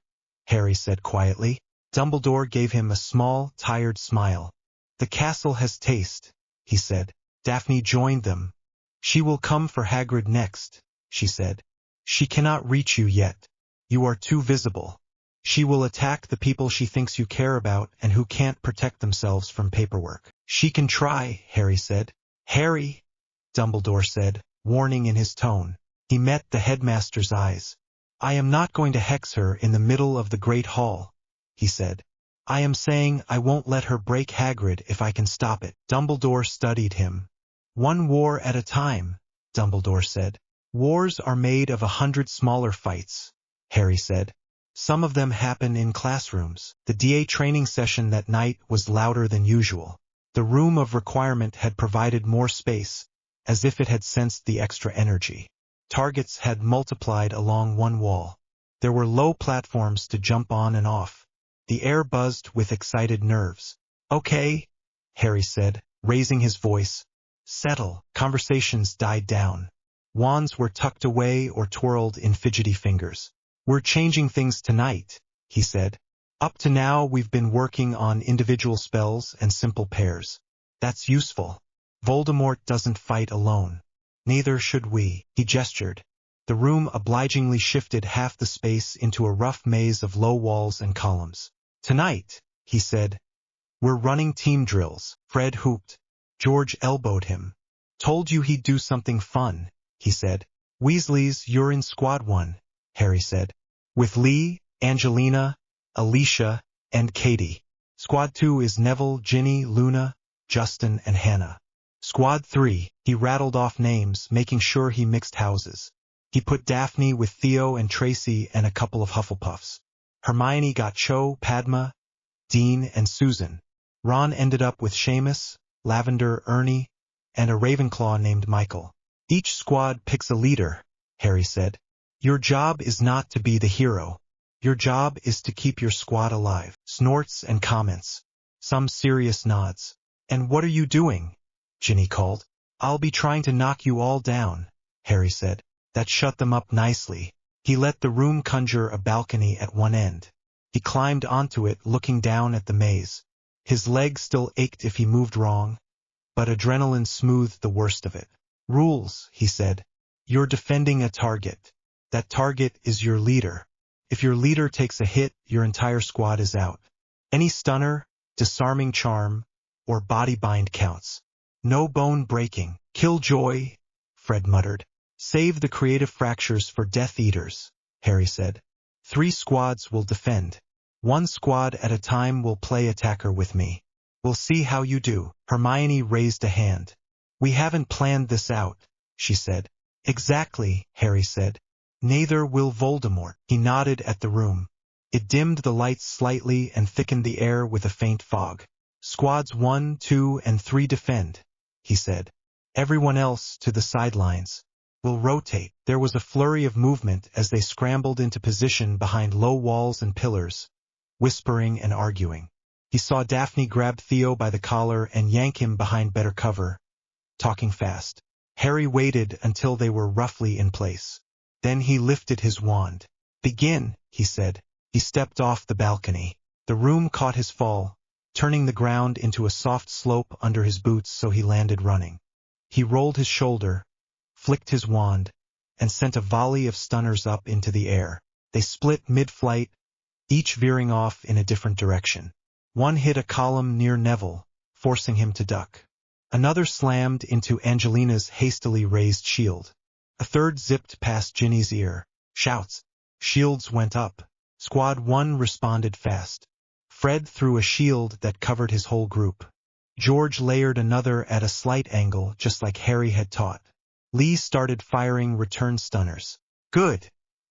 B: Harry said quietly. Dumbledore gave him a small, tired smile. "The castle has taste," he said. Daphne joined them. "She will come for Hagrid next," she said. "She cannot reach you yet. You are too visible. She will attack the people she thinks you care about and who can't protect themselves from paperwork." "She can try," Harry said. "Harry," Dumbledore said, warning in his tone. He met the headmaster's eyes. "I am not going to hex her in the middle of the Great Hall," he said. "I am saying I won't let her break Hagrid if I can stop it." Dumbledore studied him. "One war at a time," Dumbledore said. "Wars are made of 100 smaller fights," Harry said. "Some of them happen in classrooms." The DA training session that night was louder than usual. The room of requirement had provided more space, as if it had sensed the extra energy. Targets had multiplied along one wall. There were low platforms to jump on and off. The air buzzed with excited nerves. "Okay," Harry said, raising his voice. "Settle." Conversations died down. Wands were tucked away or twirled in fidgety fingers. "We're changing things tonight," he said. "Up to now we've been working on individual spells and simple pairs. That's useful. Voldemort doesn't fight alone. Neither should we." He gestured. The room obligingly shifted half the space into a rough maze of low walls and columns. "Tonight," he said, "we're running team drills." Fred whooped. George elbowed him. "Told you he'd do something fun," he said. "Weasleys, you're in Squad 1, Harry said. "With Lee, Angelina, Alicia, and Katie. Squad 2 is Neville, Ginny, Luna, Justin, and Hannah. Squad 3, he rattled off names, making sure he mixed houses. He put Daphne with Theo and Tracy and a couple of Hufflepuffs. Hermione got Cho, Padma, Dean, and Susan. Ron ended up with Seamus, Lavender, Ernie, and a Ravenclaw named Michael. "Each squad picks a leader," Harry said. "Your job is not to be the hero. Your job is to keep your squad alive." Snorts and comments. Some serious nods. "And what are you doing?" Ginny called. "I'll be trying to knock you all down," Harry said. That shut them up nicely. He let the room conjure a balcony at one end. He climbed onto it, looking down at the maze. His legs still ached if he moved wrong, but adrenaline smoothed the worst of it. "Rules," he said. "You're defending a target. That target is your leader. If your leader takes a hit, your entire squad is out. Any stunner, disarming charm, or body bind counts. No bone breaking." "Killjoy," Fred muttered. "Save the creative fractures for Death Eaters," Harry said. 3 squads will defend. 1 squad at a time will play attacker with me. We'll see how you do." Hermione raised a hand. "We haven't planned this out," she said. "Exactly," Harry said. "Neither will Voldemort." He nodded at the room. It dimmed the lights slightly and thickened the air with a faint fog. "Squads 1, 2, and 3 defend," he said. Everyone else to the sidelines. We'll rotate. There was a flurry of movement as they scrambled into position behind low walls and pillars, whispering and arguing. He saw Daphne grab Theo by the collar and yank him behind better cover, talking fast. Harry waited until they were roughly in place. Then he lifted his wand. "Begin," he said. He stepped off the balcony. The room caught his fall, turning the ground into a soft slope under his boots so he landed running. He rolled his shoulder, flicked his wand, and sent a volley of stunners up into the air. They split mid-flight, each veering off in a different direction. One hit a column near Neville, forcing him to duck. Another slammed into Angelina's hastily raised shield. A third zipped past Ginny's ear. Shouts. Shields went up. Squad 1 responded fast. Fred threw a shield that covered his whole group. George layered another at a slight angle, just like Harry had taught. Lee started firing return stunners. "Good,"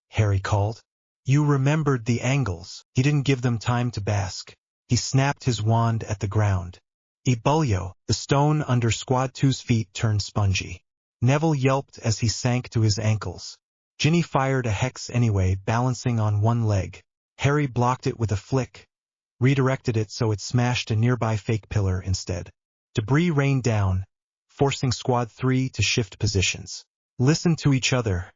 B: Harry called. "You remembered the angles." He didn't give them time to bask. He snapped his wand at the ground. Ebulliyo, the stone under Squad 2's feet turned spongy. Neville yelped as he sank to his ankles. Ginny fired a hex anyway, balancing on one leg. Harry blocked it with a flick, redirected it so it smashed a nearby fake pillar instead. Debris rained down, forcing Squad 3 to shift positions. "Listen to each other,"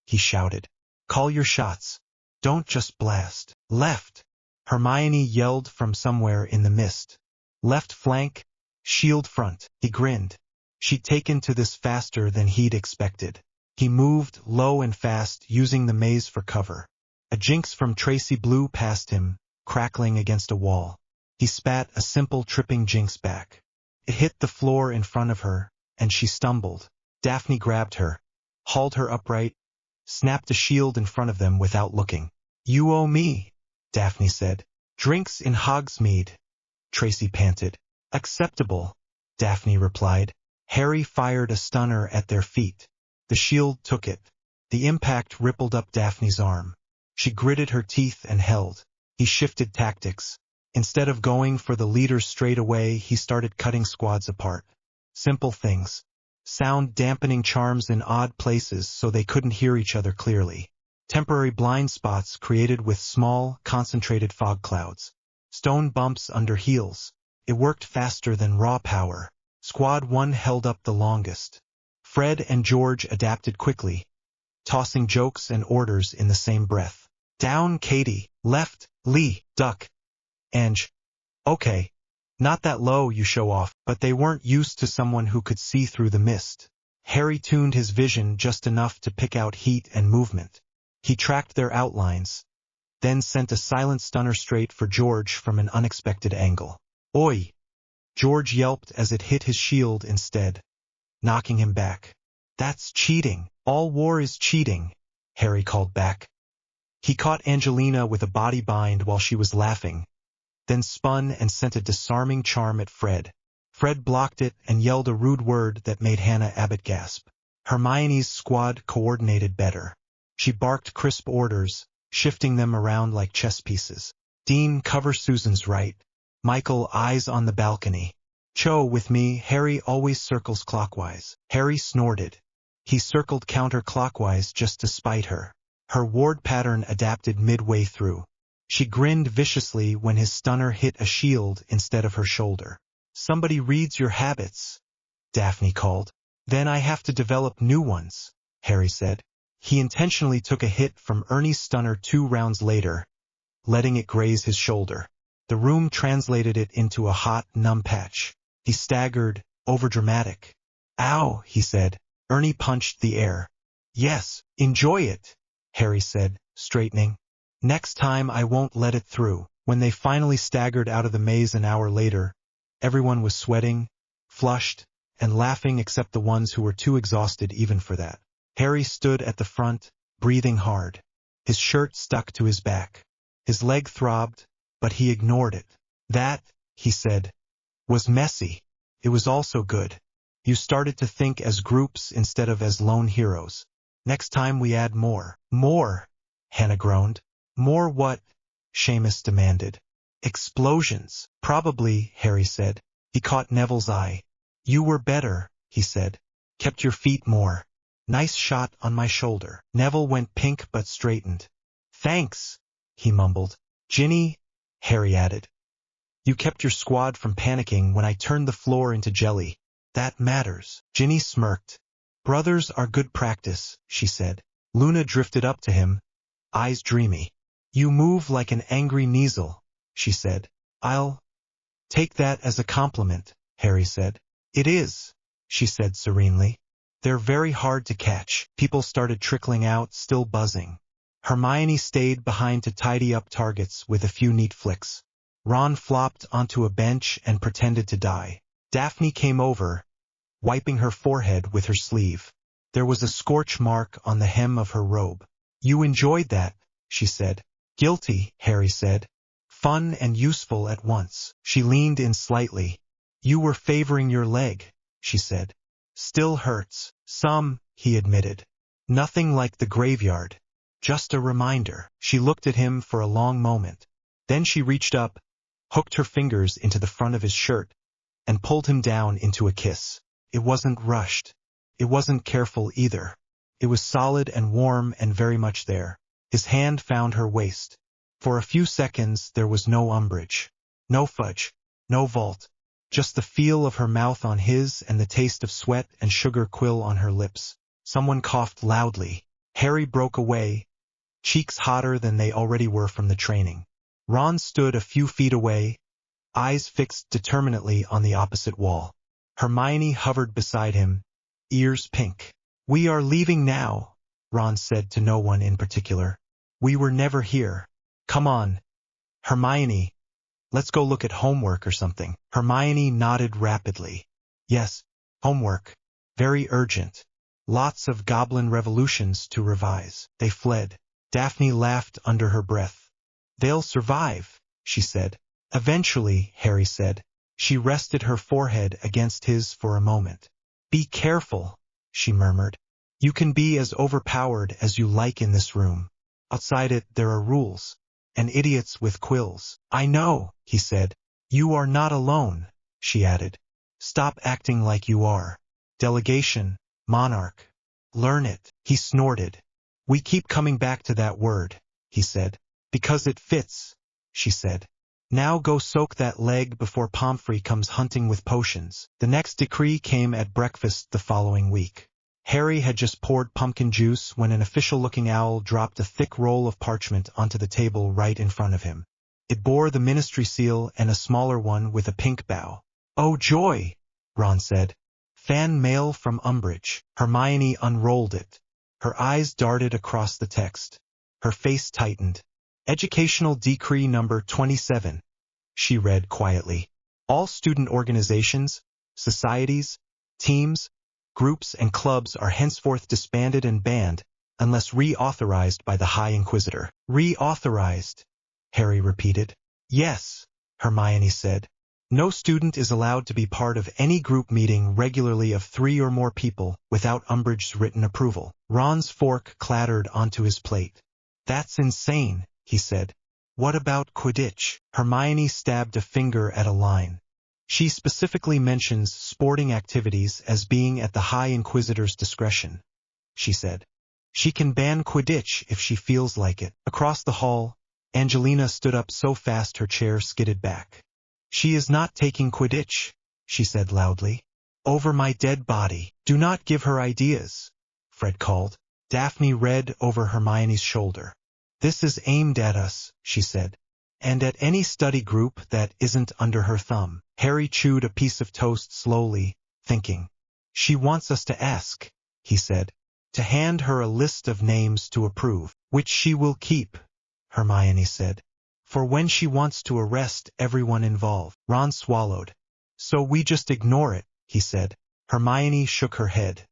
B: he shouted. "Call your shots. Don't just blast." "Left," Hermione yelled from somewhere in the mist. "Left flank, shield front." He grinned. She'd taken to this faster than he'd expected. He moved low and fast, using the maze for cover. A jinx from Tracy blew past him, crackling against a wall. He spat a simple tripping jinx back. It hit the floor in front of her, and she stumbled. Daphne grabbed her, hauled her upright, snapped a shield in front of them without looking. "You owe me," Daphne said. "Drinks in Hogsmeade," Tracy panted. "Acceptable," Daphne replied. Harry fired a stunner at their feet. The shield took it. The impact rippled up Daphne's arm. She gritted her teeth and held. He shifted tactics. Instead of going for the leaders straight away, he started cutting squads apart. Simple things. Sound-dampening charms in odd places so they couldn't hear each other clearly. Temporary blind spots created with small, concentrated fog clouds. Stone bumps under heels. It worked faster than raw power. Squad 1 held up the longest. Fred and George adapted quickly, tossing jokes and orders in the same breath. "Down, Katie. Left, Lee. Duck. Ange. Okay. Not that low, you show off." But they weren't used to someone who could see through the mist. Harry tuned his vision just enough to pick out heat and movement. He tracked their outlines, then sent a silent stunner straight for George from an unexpected angle. "Oi!" George yelped as it hit his shield instead, knocking him back. "That's cheating. All war is cheating," Harry called back. He caught Angelina with a body bind while she was laughing, then spun and sent a disarming charm at Fred. Fred blocked it and yelled a rude word that made Hannah Abbott gasp. Hermione's squad coordinated better. She barked crisp orders, shifting them around like chess pieces. "Dean, cover Susan's right. Michael, eyes on the balcony. Cho with me." Harry always circles clockwise. Harry snorted. He circled counterclockwise just to spite her. Her ward pattern adapted midway through. She grinned viciously when his stunner hit a shield instead of her shoulder. "Somebody reads your habits," Daphne called. "Then I have to develop new ones," Harry said. He intentionally took a hit from Ernie's stunner 2 rounds later, letting it graze his shoulder. The room translated it into a hot, numb patch. He staggered, overdramatic. "Ow," he said. Ernie punched the air. "Yes, enjoy it," Harry said, straightening. "Next time I won't let it through." When they finally staggered out of the maze an hour later, everyone was sweating, flushed, and laughing except the ones who were too exhausted even for that. Harry stood at the front, breathing hard. His shirt stuck to his back. His leg throbbed, but he ignored it. "That," he said, "was messy. It was also good. You started to think as groups instead of as lone heroes. Next time we add more." "More?" Hannah groaned. "More what?" Seamus demanded. "Explosions." "Probably," Harry said. He caught Neville's eye. "You were better," he said. Kept your feet more. Nice shot on my shoulder. Neville went pink but straightened. Thanks, he mumbled. Ginny, Harry added. You kept your squad from panicking when I turned the floor into jelly. That matters. Ginny smirked. Brothers are good practice, she said. Luna drifted up to him, eyes dreamy. You move like an angry Kneazle, she said. I'll take that as a compliment, Harry said. It is, she said serenely. They're very hard to catch. People started trickling out, still buzzing. Hermione stayed behind to tidy up targets with a few neat flicks. Ron flopped onto a bench and pretended to die. Daphne came over, wiping her forehead with her sleeve. There was a scorch mark on the hem of her robe. You enjoyed that, she said. Guilty, Harry said. Fun and useful at once. She leaned in slightly. You were favoring your leg, she said. Still hurts. Some, he admitted. Nothing like the graveyard. Just a reminder. She looked at him for a long moment. Then she reached up, hooked her fingers into the front of his shirt, and pulled him down into a kiss. It wasn't rushed. It wasn't careful either. It was solid and warm and very much there. His hand found her waist. For a few seconds there was no umbrage. No fudge. No vault. Just the feel of her mouth on his and the taste of sweat and sugar quill on her lips. Someone coughed loudly. Harry broke away, cheeks hotter than they already were from the training. Ron stood a few feet away, eyes fixed determinedly on the opposite wall. Hermione hovered beside him, ears pink. We are leaving now, Ron said to no one in particular. We were never here. Come on, Hermione. Let's go look at homework or something. Hermione nodded rapidly. Yes, homework. Very urgent. Lots of goblin revolutions to revise. They fled. Daphne laughed under her breath. They'll survive, she said. Eventually, Harry said. She rested her forehead against his for a moment. Be careful, she murmured. You can be as overpowered as you like in this room. Outside it, there are rules. And idiots with quills. I know, he said. You are not alone, she added. Stop acting like you are. Delegation, monarch. Learn it, he snorted. We keep coming back to that word, he said. Because it fits, she said. Now go soak that leg before Pomfrey comes hunting with potions. The next decree came at breakfast the following week. Harry had just poured pumpkin juice when an official-looking owl dropped a thick roll of parchment onto the table right in front of him. It bore the ministry seal and a smaller one with a pink bow. Oh joy, Ron said. Fan mail from Umbridge. Hermione unrolled it. Her eyes darted across the text. Her face tightened. Educational Decree number 27, she read quietly. All student organizations, societies, teams, groups and clubs are henceforth disbanded and banned, unless reauthorized by the High Inquisitor. Reauthorized, Harry repeated. Yes, Hermione said. No student is allowed to be part of any group meeting regularly of 3 or more people without Umbridge's written approval. Ron's fork clattered onto his plate. That's insane, he said. What about Quidditch? Hermione stabbed a finger at a line. She specifically mentions sporting activities as being at the High Inquisitor's discretion, she said. She can ban Quidditch if she feels like it. Across the hall, Angelina stood up so fast her chair skidded back. She is not taking Quidditch, she said loudly. Over my dead body. Do not give her ideas, Fred called. Daphne read over Hermione's shoulder. This is aimed at us, she said. And at any study group that isn't under her thumb. Harry chewed a piece of toast slowly, thinking. She wants us to ask, he said. To hand her a list of names to approve, which she will keep, Hermione said. For when she wants to arrest everyone involved. Ron swallowed. So we just ignore it, he said. Hermione shook her head.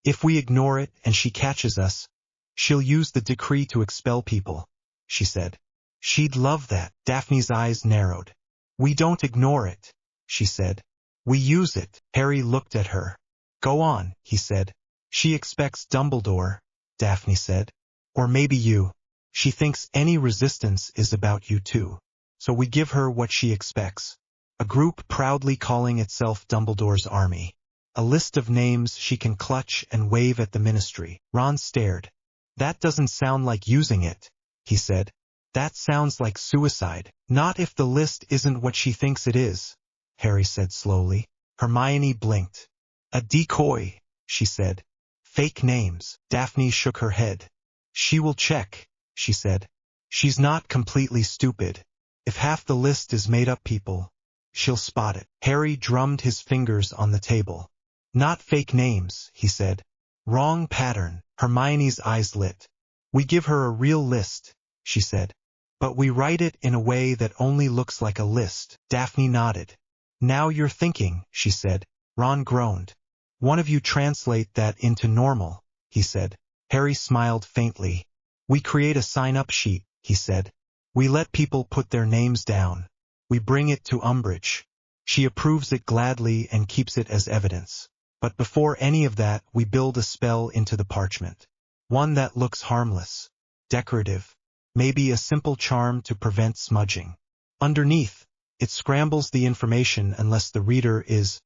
B: If we ignore it and she catches us, she'll use the decree to expel people, she said. She'd love that. Daphne's eyes narrowed. We don't ignore it, she said. We use it. Harry looked at her. Go on, he said. She expects Dumbledore, Daphne said. Or maybe you. She thinks any resistance is about you too. So we give her what she expects. A group proudly calling itself Dumbledore's army. A list of names she can clutch and wave at the ministry. Ron stared. That doesn't sound like using it, he said. That sounds like suicide. Not if the list isn't what she thinks it is, Harry said slowly. Hermione blinked. A decoy, she said. Fake names. Daphne shook her head. She will check, she said. She's not completely stupid. If half the list is made-up people, she'll spot it. Harry drummed his fingers on the table. Not fake names, he said. Wrong pattern. Hermione's eyes lit. We give her a real list, she said. But we write it in a way that only looks like a list. Daphne nodded. Now you're thinking, she said. Ron groaned. One of you translate that into normal, he said. Harry smiled faintly. We create a sign-up sheet, he said. We let people put their names down. We bring it to Umbridge. She approves it gladly and keeps it as evidence. But before any of that, we build a spell into the parchment. One that looks harmless, decorative, maybe a simple charm to prevent smudging. Underneath, it scrambles the information unless the reader is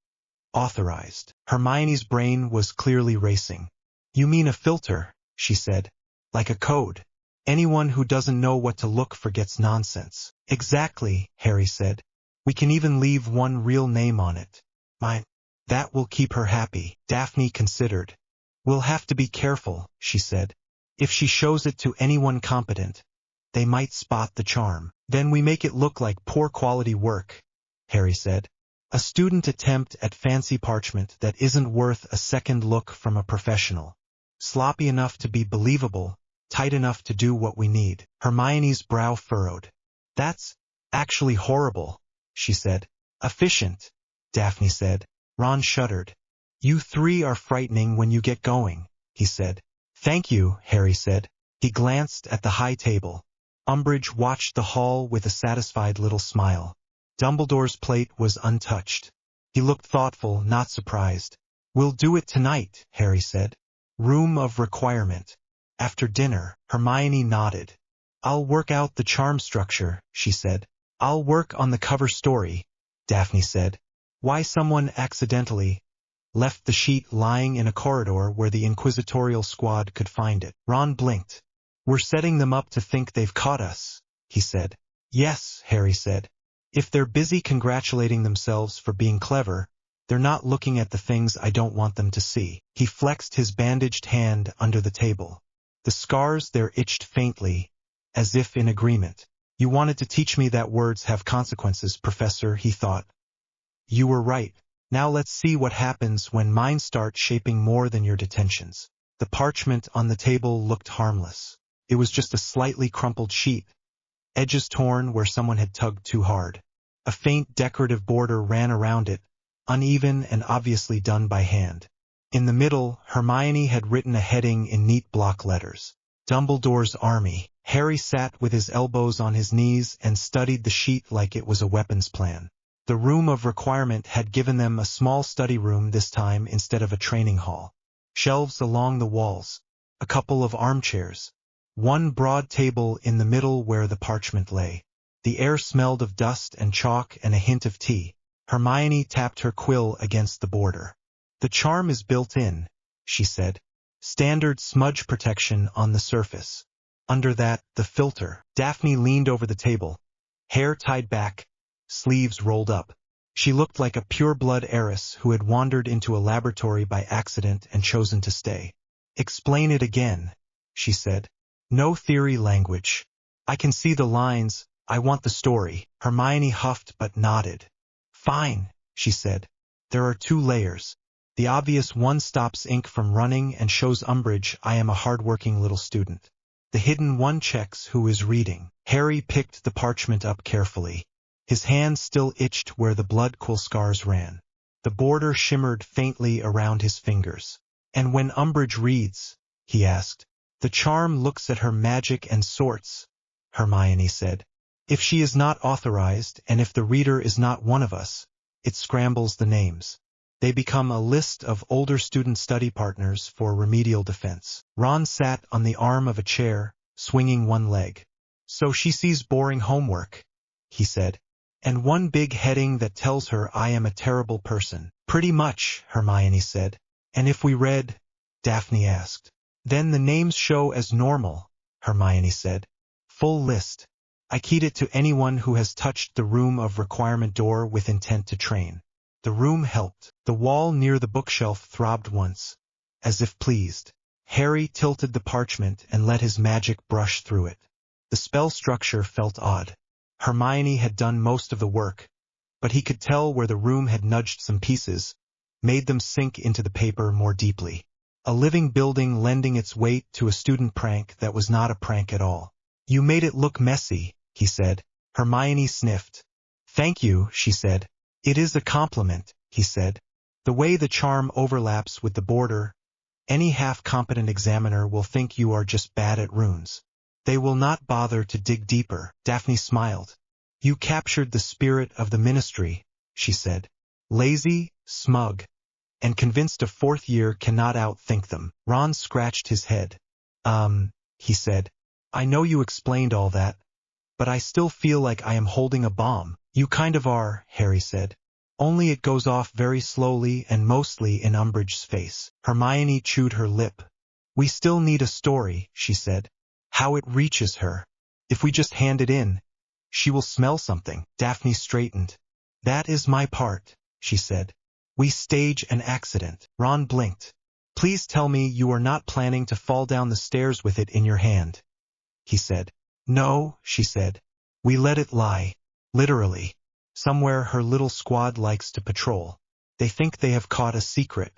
B: authorized. Hermione's brain was clearly racing. You mean a filter, she said. Like a code. Anyone who doesn't know what to look for gets nonsense. Exactly, Harry said. We can even leave one real name on it. Mine. That will keep her happy. Daphne considered. We'll have to be careful, she said. If she shows it to anyone competent, they might spot the charm. Then we make it look like poor quality work, Harry said. A student attempt at fancy parchment that isn't worth a second look from a professional. Sloppy enough to be believable, tight enough to do what we need. Hermione's brow furrowed. That's actually horrible, she said. Efficient, Daphne said. Ron shuddered. You three are frightening when you get going, he said. Thank you, Harry said. He glanced at the high table. Umbridge watched the hall with a satisfied little smile. Dumbledore's plate was untouched. He looked thoughtful, not surprised. We'll do it tonight, Harry said. Room of requirement. After dinner, Hermione nodded. I'll work out the charm structure, she said. I'll work on the cover story, Daphne said. Why someone accidentally left the sheet lying in a corridor where the inquisitorial squad could find it. Ron blinked. We're setting them up to think they've caught us, he said. Yes, Harry said. If they're busy congratulating themselves for being clever, they're not looking at the things I don't want them to see. He flexed his bandaged hand under the table. The scars there itched faintly, as if in agreement. You wanted to teach me that words have consequences, Professor, he thought. You were right. Now let's see what happens when mine start shaping more than your detentions. The parchment on the table looked harmless. It was just a slightly crumpled sheet, edges torn where someone had tugged too hard. A faint decorative border ran around it, uneven and obviously done by hand. In the middle, Hermione had written a heading in neat block letters. Dumbledore's Army. Harry sat with his elbows on his knees and studied the sheet like it was a weapons plan. The room of requirement had given them a small study room this time instead of a training hall. Shelves along the walls, a couple of armchairs, one broad table in the middle where the parchment lay. The air smelled of dust and chalk and a hint of tea. Hermione tapped her quill against the border. The charm is built in, she said. Standard smudge protection on the surface. Under that, the filter. Daphne leaned over the table, hair tied back, sleeves rolled up. She looked like a pure-blood heiress who had wandered into a laboratory by accident and chosen to stay. Explain it again, she said. No theory language. I can see the lines. I want the story. Hermione huffed but nodded. Fine, she said. There are 2 layers. The obvious one stops ink from running and shows Umbridge I am a hard-working little student. The hidden one checks who is reading. Harry picked the parchment up carefully. His hand still itched where the blood quill scars ran. The border shimmered faintly around his fingers. And when Umbridge reads, he asked. The charm looks at her magic and sorts, Hermione said. If she is not authorized and if the reader is not one of us, it scrambles the names. They become a list of older student study partners for remedial defense. Ron sat on the arm of a chair, swinging one leg. So she sees boring homework, he said. And one big heading that tells her I am a terrible person. Pretty much, Hermione said. And if we read? Daphne asked. Then the names show as normal, Hermione said. Full list. I keyed it to anyone who has touched the room of requirement door with intent to train. The room helped. The wall near the bookshelf throbbed once, as if pleased. Harry tilted the parchment and let his magic brush through it. The spell structure felt odd. Hermione had done most of the work, but he could tell where the room had nudged some pieces, made them sink into the paper more deeply. A living building lending its weight to a student prank that was not a prank at all. You made it look messy, he said. Hermione sniffed. Thank you, she said. It is a compliment, he said. The way the charm overlaps with the border, any half-competent examiner will think you are just bad at runes. They will not bother to dig deeper. Daphne smiled. You captured the spirit of the ministry, she said. Lazy, smug, and convinced a fourth year cannot outthink them. Ron scratched his head. He said. I know you explained all that, but I still feel like I am holding a bomb. You kind of are, Harry said. Only it goes off very slowly and mostly in Umbridge's face. Hermione chewed her lip. We still need a story, she said. How it reaches her. If we just hand it in, she will smell something. Daphne straightened. That is my part, she said. We stage an accident. Ron blinked. Please tell me you are not planning to fall down the stairs with it in your hand, he said. No, she said. We let it lie. Literally. Somewhere her little squad likes to patrol. They think they have caught a secret.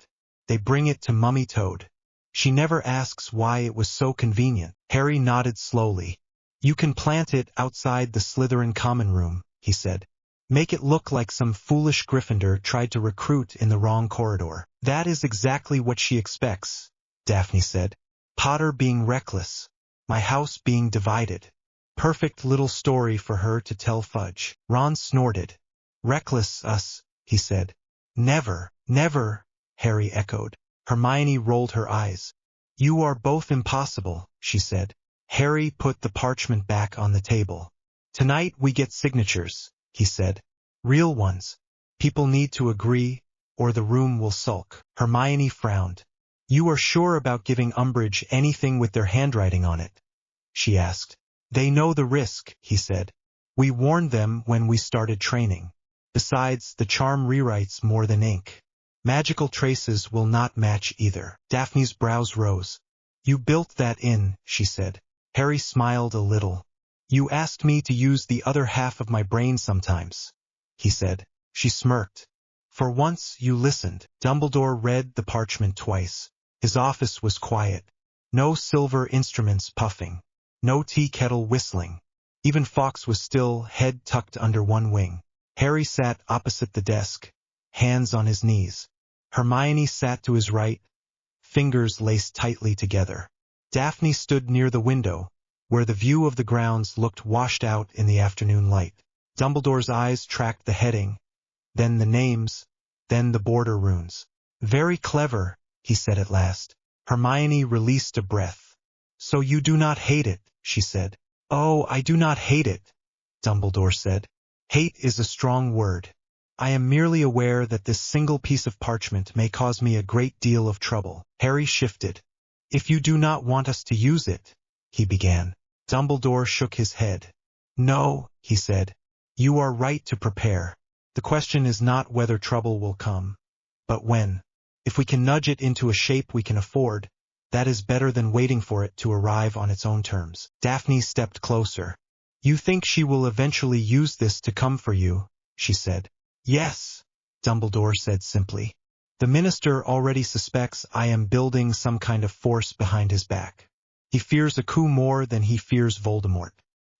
B: They bring it to Mummy Toad. She never asks why it was so convenient. Harry nodded slowly. You can plant it outside the Slytherin common room, he said. Make it look like some foolish Gryffindor tried to recruit in the wrong corridor. That is exactly what she expects, Daphne said. Potter being reckless. My house being divided. Perfect little story for her to tell Fudge. Ron snorted. Reckless us, he said. Never, never, Harry echoed. Hermione rolled her eyes. You are both impossible, she said. Harry put the parchment back on the table. Tonight we get signatures, he said. Real ones. People need to agree, or the room will sulk. Hermione frowned. You are sure about giving Umbridge anything with their handwriting on it? She asked. They know the risk, he said. We warned them when we started training. Besides, the charm rewrites more than ink. Magical traces will not match either. Daphne's brows rose. You built that in, she said. Harry smiled a little. You asked me to use the other half of my brain sometimes, he said. She smirked. For once you listened. Dumbledore read the parchment twice. His office was quiet. No silver instruments puffing. No tea kettle whistling. Even Fawkes was still, head tucked under one wing. Harry sat opposite the desk, hands on his knees. Hermione sat to his right, fingers laced tightly together. Daphne stood near the window, where the view of the grounds looked washed out in the afternoon light. Dumbledore's eyes tracked the heading, then the names, then the border runes. Very clever, he said at last. Hermione released a breath. So you do not hate it, she said. Oh, I do not hate it, Dumbledore said. Hate is a strong word. I am merely aware that this single piece of parchment may cause me a great deal of trouble. Harry shifted. If you do not want us to use it, he began. Dumbledore shook his head. No, he said. You are right to prepare. The question is not whether trouble will come, but when. If we can nudge it into a shape we can afford, that is better than waiting for it to arrive on its own terms. Daphne stepped closer. You think she will eventually use this to come for you, she said. Yes, Dumbledore said simply. The minister already suspects I am building some kind of force behind his back. He fears a coup more than he fears Voldemort.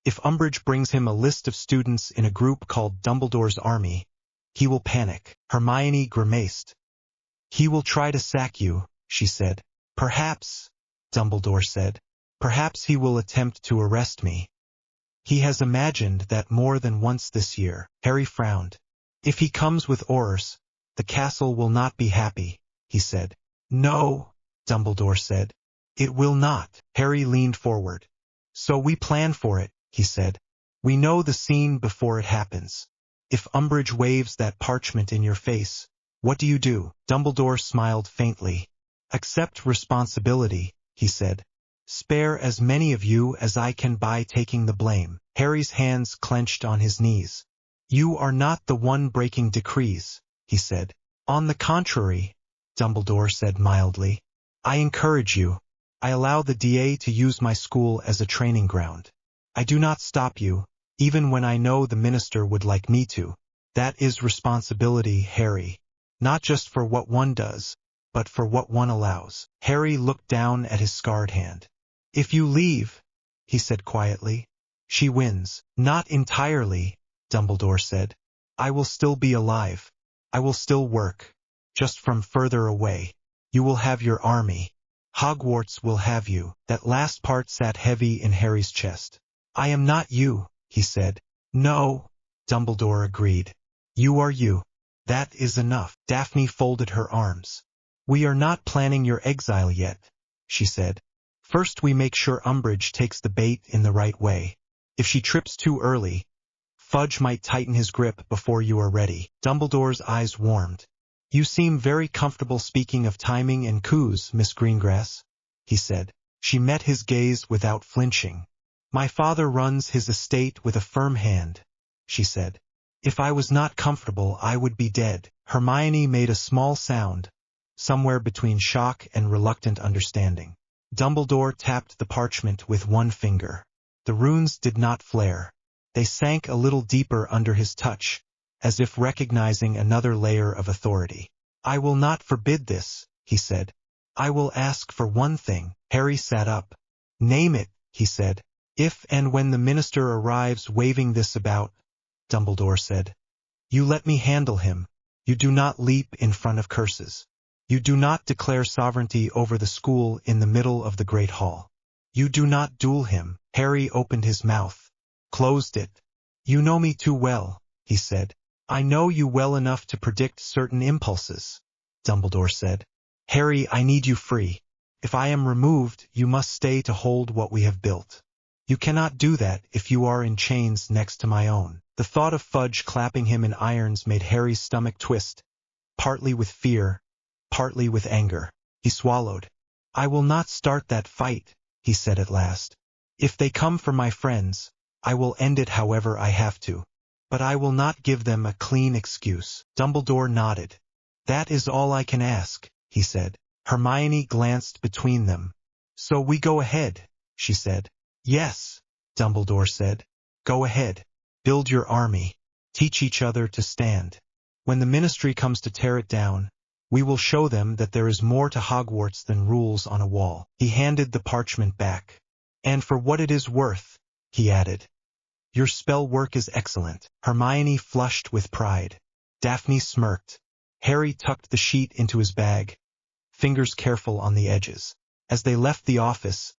B: If Umbridge brings him a list of students in a group called Dumbledore's Army, he will panic. Hermione grimaced. He will try to sack you, she said. Perhaps, Dumbledore said. Perhaps he will attempt to arrest me. He has imagined that more than once this year. Harry frowned. If he comes with Aurors, the castle will not be happy, he said. No, Dumbledore said. It will not. Harry leaned forward. So we plan for it, he said. We know the scene before it happens. If Umbridge waves that parchment in your face, what do you do? Dumbledore smiled faintly. Accept responsibility, he said. Spare as many of you as I can by taking the blame. Harry's hands clenched on his knees. You are not the one breaking decrees, he said. On the contrary, Dumbledore said mildly. I encourage you. I allow the DA to use my school as a training ground. I do not stop you, even when I know the minister would like me to. That is responsibility, Harry. Not just for what one does, but for what one allows. Harry looked down at his scarred hand. If you leave, he said quietly, she wins. Not entirely, Dumbledore said. I will still be alive. I will still work. Just from further away. You will have your army. Hogwarts will have you. That last part sat heavy in Harry's chest. I am not you, he said. No, Dumbledore agreed. You are you. That is enough. Daphne folded her arms. We are not planning your exile yet, she said. First we make sure Umbridge takes the bait in the right way. If she trips too early, Fudge might tighten his grip before you are ready. Dumbledore's eyes warmed. You seem very comfortable speaking of timing and coups, Miss Greengrass, he said. She met his gaze without flinching. My father runs his estate with a firm hand, she said. If I was not comfortable, I would be dead. Hermione made a small sound, somewhere between shock and reluctant understanding. Dumbledore tapped the parchment with one finger. The runes did not flare. They sank a little deeper under his touch, as if recognizing another layer of authority. I will not forbid this, he said. I will ask for one thing. Harry sat up. Name it, he said. If and when the minister arrives waving this about, Dumbledore said. You let me handle him. You do not leap in front of curses. You do not declare sovereignty over the school in the middle of the Great Hall. You do not duel him. Harry opened his mouth, closed it. You know me too well, he said. I know you well enough to predict certain impulses, Dumbledore said. Harry, I need you free. If I am removed, you must stay to hold what we have built. You cannot do that if you are in chains next to my own. The thought of Fudge clapping him in irons made Harry's stomach twist, partly with fear, partly with anger. He swallowed. I will not start that fight, he said at last. If they come for my friends, I will end it however I have to. But I will not give them a clean excuse. Dumbledore nodded. That is all I can ask, he said. Hermione glanced between them. So we go ahead, she said. Yes, Dumbledore said. Go ahead. Build your army. Teach each other to stand. When the ministry comes to tear it down, we will show them that there is more to Hogwarts than rules on a wall. He handed the parchment back. And for what it is worth, he added. Your spell work is excellent. Hermione flushed with pride. Daphne smirked. Harry tucked the sheet into his bag, fingers careful on the edges. As they left the office,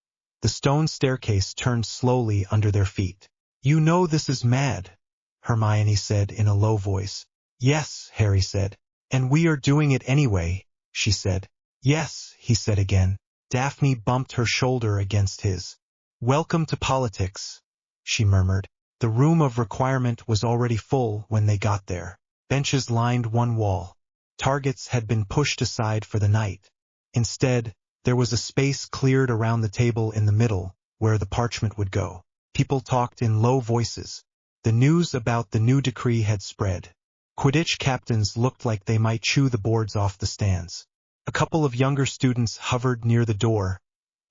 B: the stone staircase turned slowly under their feet. You know this is mad, Hermione said in a low voice. Yes, Harry said. And we are doing it anyway, she said. Yes, he said again. Daphne bumped her shoulder against his. Welcome to politics, she murmured. The room of requirement was already full when they got there. Benches lined one wall. Targets had been pushed aside for the night. Instead, there was a space cleared around the table in the middle, where the parchment would go. People talked in low voices. The news about the new decree had spread. Quidditch captains looked like they might chew the boards off the stands. A couple of younger students hovered near the door,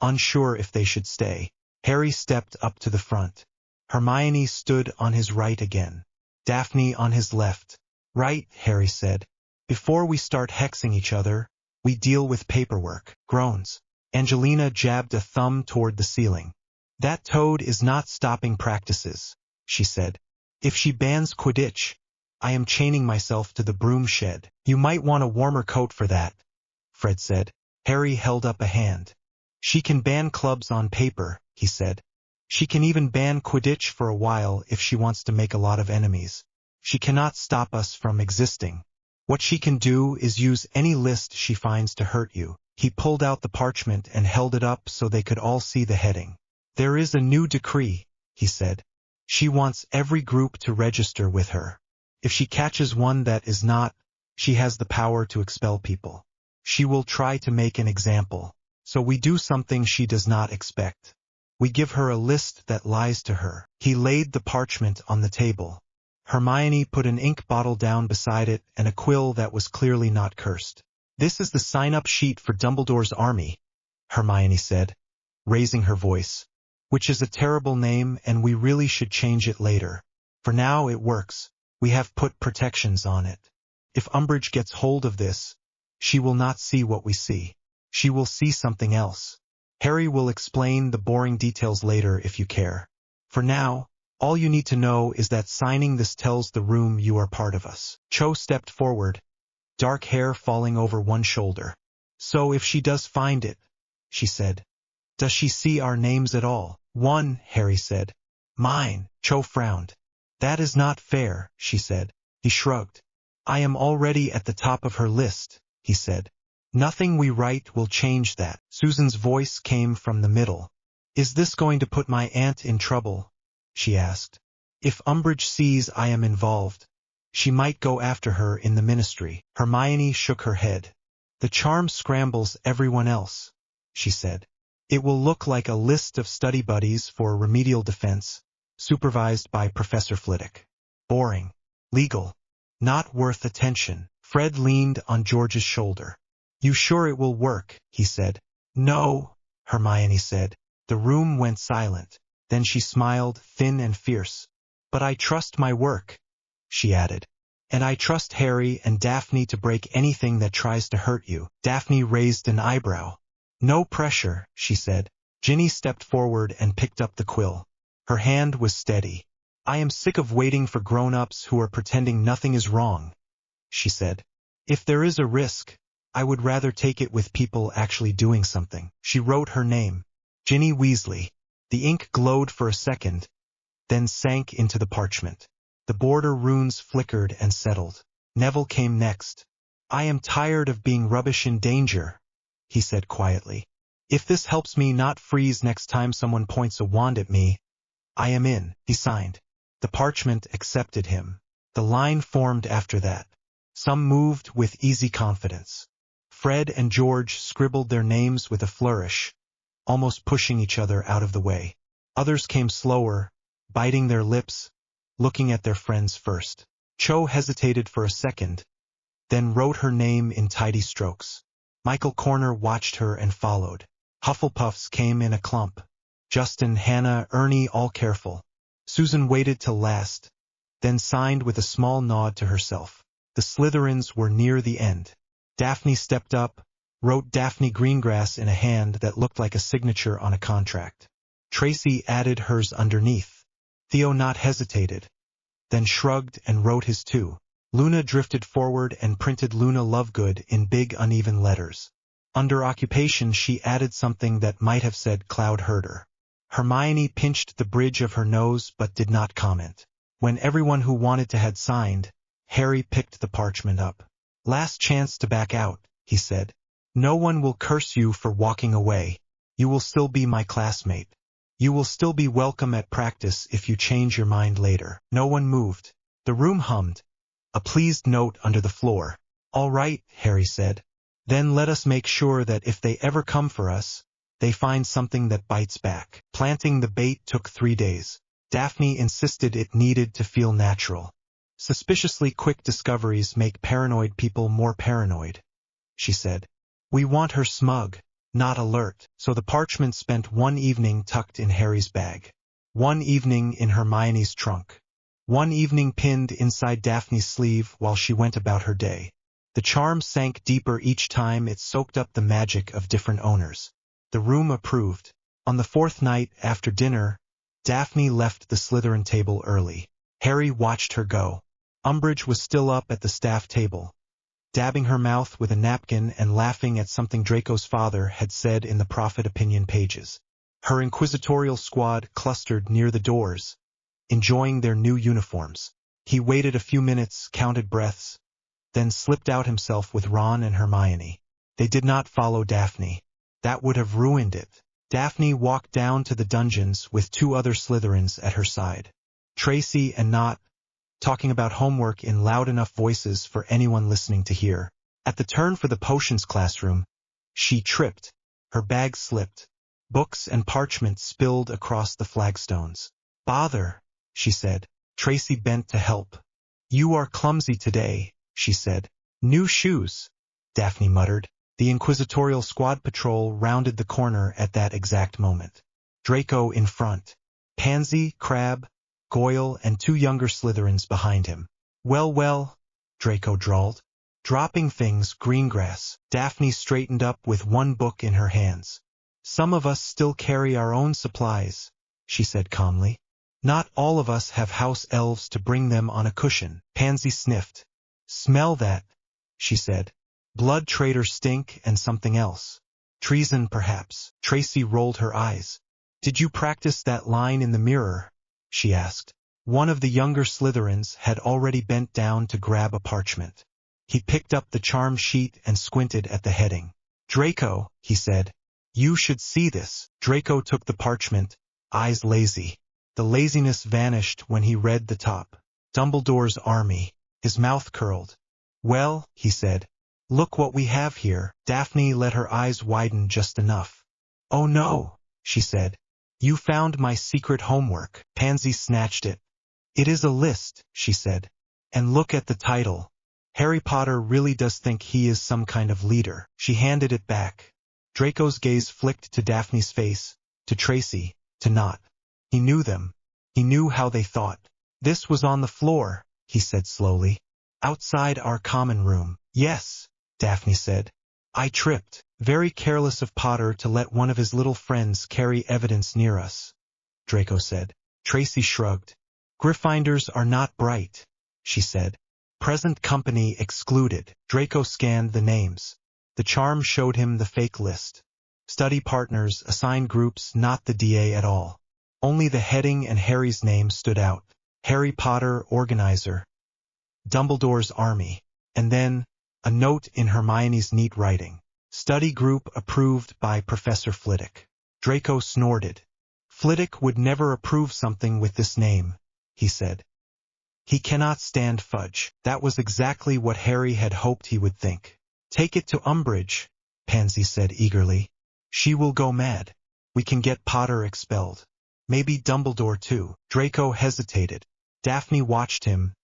B: unsure if they should stay. Harry stepped up to the front. Hermione stood on his right again. Daphne on his left. Right, Harry said. Before we start hexing each other, we deal with paperwork. Groans. Angelina jabbed a thumb toward the ceiling. That toad is not stopping practices, she said. If she bans Quidditch, I am chaining myself to the broom shed. You might want a warmer coat for that, Fred said. Harry held up a hand. She can ban clubs on paper, he said. She can even ban Quidditch for a while if she wants to make a lot of enemies. She cannot stop us from existing. What she can do is use any list she finds to hurt you. He pulled out the parchment and held it up so they could all see the heading. There is a new decree, he said. She wants every group to register with her. If she catches one that is not, she has the power to expel people. She will try to make an example. So we do something she does not expect. We give her a list that lies to her. He laid the parchment on the table. Hermione put an ink bottle down beside it and a quill that was clearly not cursed. This is the sign-up sheet for Dumbledore's army, Hermione said, raising her voice, which is a terrible name and we really should change it later. For now it works. We have put protections on it. If Umbridge gets hold of this, she will not see what we see. She will see something else. Harry will explain the boring details later if you care. For now, all you need to know is that signing this tells the room you are part of us. Cho stepped forward, dark hair falling over one shoulder. So if she does find it, she said, does she see our names at all? One, Harry said. Mine, Cho frowned. That is not fair, she said. He shrugged. I am already at the top of her list, he said. Nothing we write will change that. Susan's voice came from the middle. Is this going to put my aunt in trouble? She asked. If Umbridge sees I am involved, she might go after her in the ministry. Hermione shook her head. The charm scrambles everyone else, she said. It will look like a list of study buddies for remedial defense, supervised by Professor Flitwick. Boring. Legal. Not worth attention. Fred leaned on George's shoulder. You sure it will work? He said. No, Hermione said. The room went silent. Then she smiled, thin and fierce. But I trust my work, she added. And I trust Harry and Daphne to break anything that tries to hurt you. Daphne raised an eyebrow. No pressure, she said. Ginny stepped forward and picked up the quill. Her hand was steady. I am sick of waiting for grown-ups who are pretending nothing is wrong, she said. If there is a risk, I would rather take it with people actually doing something. She wrote her name, Ginny Weasley. The ink glowed for a second, then sank into the parchment. The border runes flickered and settled. Neville came next. I am tired of being rubbish in danger, he said quietly. If this helps me not freeze next time someone points a wand at me, I am in. He signed. The parchment accepted him. The line formed after that. Some moved with easy confidence. Fred and George scribbled their names with a flourish, almost pushing each other out of the way. Others came slower, biting their lips, looking at their friends first. Cho hesitated for a second, then wrote her name in tidy strokes. Michael Corner watched her and followed. Hufflepuffs came in a clump. Justin, Hannah, Ernie, all careful. Susan waited till last, then signed with a small nod to herself. The Slytherins were near the end. Daphne stepped up, wrote Daphne Greengrass in a hand that looked like a signature on a contract. Tracy added hers underneath. Theo not hesitated, then shrugged and wrote his too. Luna drifted forward and printed Luna Lovegood in big uneven letters. Under occupation she added something that might have said Cloud Herder. Hermione pinched the bridge of her nose but did not comment. When everyone who wanted to had signed, Harry picked the parchment up. Last chance to back out, he said. No one will curse you for walking away. You will still be my classmate. You will still be welcome at practice if you change your mind later. No one moved. The room hummed. A pleased note under the floor. All right, Harry said. Then let us make sure that if they ever come for us, they find something that bites back. Planting the bait took 3 days. Daphne insisted it needed to feel natural. Suspiciously quick discoveries make paranoid people more paranoid, she said. We want her smug, not alert. So the parchment spent one evening tucked in Harry's bag. One evening in Hermione's trunk. One evening pinned inside Daphne's sleeve while she went about her day. The charm sank deeper each time it soaked up the magic of different owners. The room approved. On the 4th night, after dinner, Daphne left the Slytherin table early. Harry watched her go. Umbridge was still up at the staff table, dabbing her mouth with a napkin and laughing at something Draco's father had said in the Prophet opinion pages. Her inquisitorial squad clustered near the doors, enjoying their new uniforms. He waited a few minutes, counted breaths, then slipped out himself with Ron and Hermione. They did not follow Daphne. That would have ruined it. Daphne walked down to the dungeons with 2 other Slytherins at her side. Tracy and Not, talking about homework in loud enough voices for anyone listening to hear. At the turn for the potions classroom, she tripped. Her bag slipped. Books and parchment spilled across the flagstones. "Bother," she said. Tracy bent to help. "You are clumsy today," she said. "New shoes," Daphne muttered. The inquisitorial squad patrol rounded the corner at that exact moment. Draco in front. Pansy, Crab, Goyle, and 2 younger Slytherins behind him. Well, Draco drawled. Dropping things, Greengrass. Daphne straightened up with one book in her hands. "Some of us still carry our own supplies," she said calmly. "Not all of us have house elves to bring them on a cushion." Pansy sniffed. "Smell that," she said. "Blood traitor stink and something else. Treason, perhaps." Tracy rolled her eyes. "Did you practice that line in the mirror?" she asked. One of the younger Slytherins had already bent down to grab a parchment. He picked up the charm sheet and squinted at the heading. "Draco," he said, "you should see this." Draco took the parchment, eyes lazy. The laziness vanished when he read the top. "Dumbledore's Army." His mouth curled. "Well," he said, "look what we have here." Daphne let her eyes widen just enough. "Oh no," she said. "You found my secret homework." Pansy snatched it. "It is a list," she said. "And look at the title. Harry Potter really does think he is some kind of leader." She handed it back. Draco's gaze flicked to Daphne's face, to Tracy, to Nott. He knew them. He knew how they thought. "This was on the floor," he said slowly. "Outside our common room." "Yes," Daphne said. "I tripped. Very careless of Potter to let one of his little friends carry evidence near us," Draco said. Tracy shrugged. "Gryffindors are not bright," she said. "Present company excluded." Draco scanned the names. The charm showed him the fake list. Study partners, assigned groups, not the DA at all. Only the heading and Harry's name stood out. Harry Potter, organizer. Dumbledore's Army. And then, a note in Hermione's neat writing. Study group approved by Professor Flitwick. Draco snorted. Flitwick would never approve something with this name, he said. He cannot stand fudge. That was exactly what Harry had hoped he would think. "Take it to Umbridge," Pansy said eagerly. "She will go mad. We can get Potter expelled. Maybe Dumbledore too." Draco hesitated. Daphne watched him,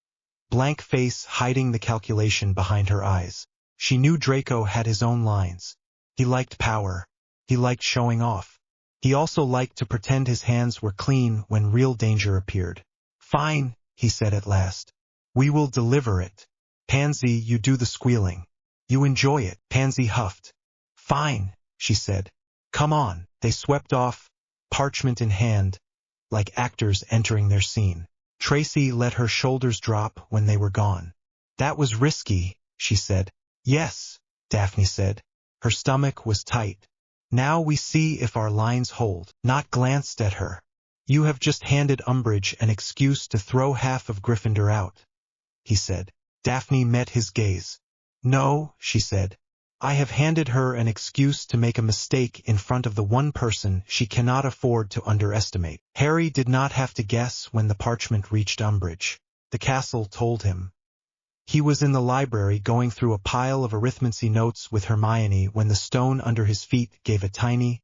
B: blank face hiding the calculation behind her eyes. She knew Draco had his own lines. He liked power. He liked showing off. He also liked to pretend his hands were clean when real danger appeared. "Fine," he said at last. "We will deliver it. Pansy, you do the squealing. You enjoy it." Pansy huffed. "Fine," she said. "Come on." They swept off, parchment in hand, like actors entering their scene. Tracy let her shoulders drop when they were gone. "That was risky," she said. "Yes," Daphne said. Her stomach was tight. "Now we see if our lines hold." Nott glanced at her. "You have just handed Umbridge an excuse to throw half of Gryffindor out," he said. Daphne met his gaze. "No," she said. "I have handed her an excuse to make a mistake in front of the one person she cannot afford to underestimate." Harry did not have to guess when the parchment reached Umbridge. The castle told him. He was in the library going through a pile of arithmancy notes with Hermione when the stone under his feet gave a tiny,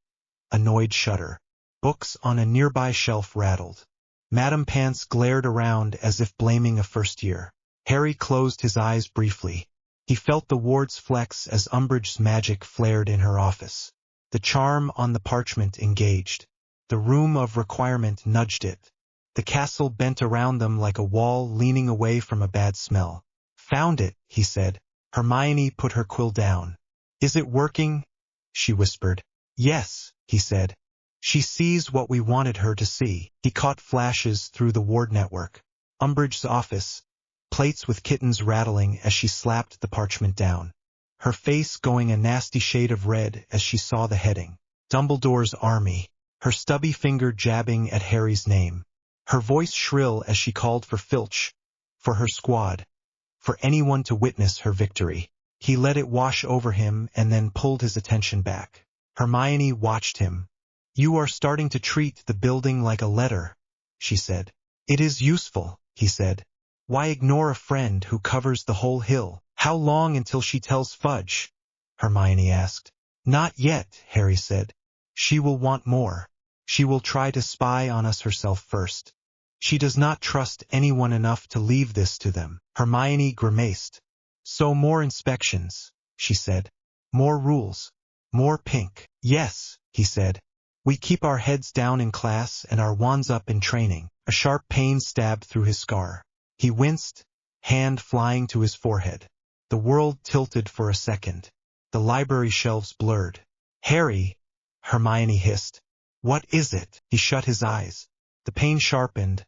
B: annoyed shudder. Books on a nearby shelf rattled. Madame Pants glared around as if blaming a first year. Harry closed his eyes briefly. He felt the wards flex as Umbridge's magic flared in her office. The charm on the parchment engaged. The room of requirement nudged it. The castle bent around them like a wall leaning away from a bad smell. "Found it," he said. Hermione put her quill down. "Is it working?" she whispered. "Yes," he said. "She sees what we wanted her to see." He caught flashes through the ward network. Umbridge's office. Plates with kittens rattling as she slapped the parchment down. Her face going a nasty shade of red as she saw the heading. Dumbledore's Army. Her stubby finger jabbing at Harry's name. Her voice shrill as she called for Filch, for her squad, for anyone to witness her victory. He let it wash over him and then pulled his attention back. Hermione watched him. "You are starting to treat the building like a letter," she said. "It is useful," he said. Why ignore a friend who covers the whole hill? How long until she tells Fudge? Hermione asked. Not yet, Harry said. She will want more. She will try to spy on us herself first. She does not trust anyone enough to leave this to them. Hermione grimaced. So more inspections, she said. More rules. More pink. Yes, he said. We keep our heads down in class and our wands up in training. A sharp pain stabbed through his scar. He winced, hand flying to his forehead. The world tilted for a second. The library shelves blurred. Harry, Hermione hissed. What is it? He shut his eyes. The pain sharpened,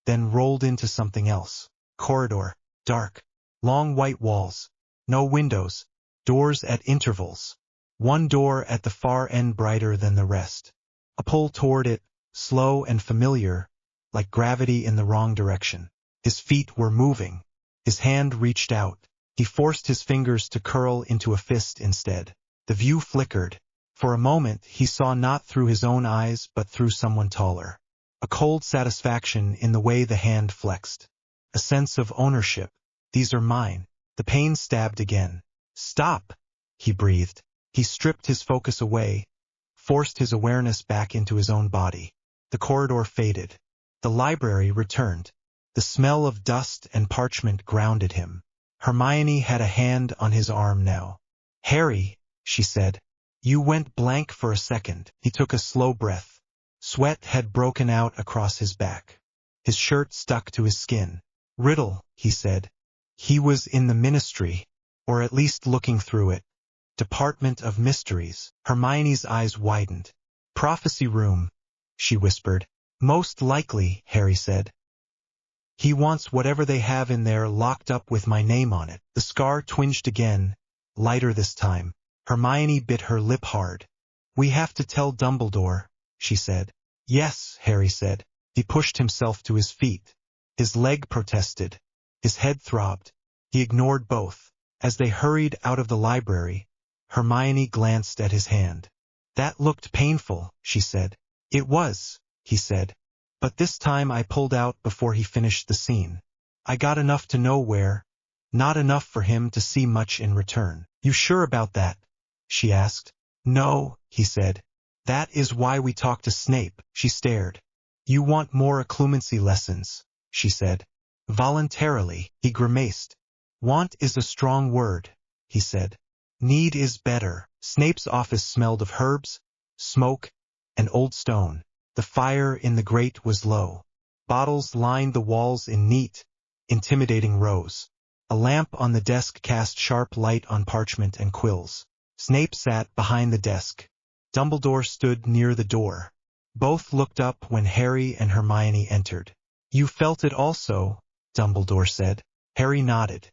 B: then rolled into something else. Corridor. Dark. Long white walls. No windows. Doors at intervals. One door at the far end brighter than the rest. A pull toward it, slow and familiar, like gravity in the wrong direction. His feet were moving. His hand reached out. He forced his fingers to curl into a fist instead. The view flickered. For a moment he saw not through his own eyes but through someone taller. A cold satisfaction in the way the hand flexed. A sense of ownership. These are mine. The pain stabbed again. Stop, he breathed. He stripped his focus away, forced his awareness back into his own body. The corridor faded. The library returned. The smell of dust and parchment grounded him. Hermione had a hand on his arm now. Harry, she said. You went blank for a second. He took a slow breath. Sweat had broken out across his back. His shirt stuck to his skin. Riddle, he said. He was in the ministry, or at least looking through it. Department of Mysteries. Hermione's eyes widened. Prophecy room, she whispered. Most likely, Harry said. He wants whatever they have in there locked up with my name on it. The scar twinged again, lighter this time. Hermione bit her lip hard. We have to tell Dumbledore, she said. Yes, Harry said. He pushed himself to his feet. His leg protested. His head throbbed. He ignored both. As they hurried out of the library, Hermione glanced at his hand. That looked painful, she said. It was, he said. But this time I pulled out before he finished the scene. I got enough to know where, not enough for him to see much in return. You sure about that? She asked. No, he said. That is why we talked to Snape. She stared. You want more occlumency lessons, she said. Voluntarily, he grimaced. Want is a strong word, he said. Need is better. Snape's office smelled of herbs, smoke, and old stone. The fire in the grate was low. Bottles lined the walls in neat, intimidating rows. A lamp on the desk cast sharp light on parchment and quills. Snape sat behind the desk. Dumbledore stood near the door. Both looked up when Harry and Hermione entered. You felt it also, Dumbledore said. Harry nodded.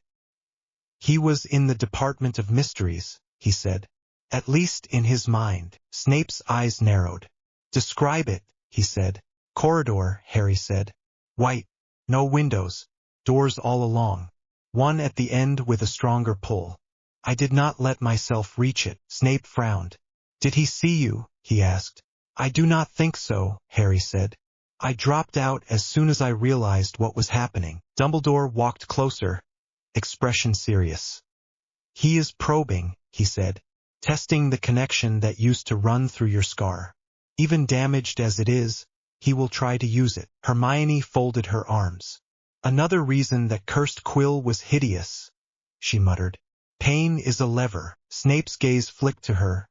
B: He was in the Department of Mysteries, he said. At least in his mind. Snape's eyes narrowed. Describe it, he said. Corridor, Harry said. White. No windows. Doors all along. One at the end with a stronger pull. I did not let myself reach it. Snape frowned. Did he see you? He asked. I do not think so, Harry said. I dropped out as soon as I realized what was happening. Dumbledore walked closer, expression serious. He is probing, he said, testing the connection that used to run through your scar. Even damaged as it is, he will try to use it. Hermione folded her arms. Another reason that cursed quill was hideous, she muttered. Pain is a lever. Snape's gaze flicked to her,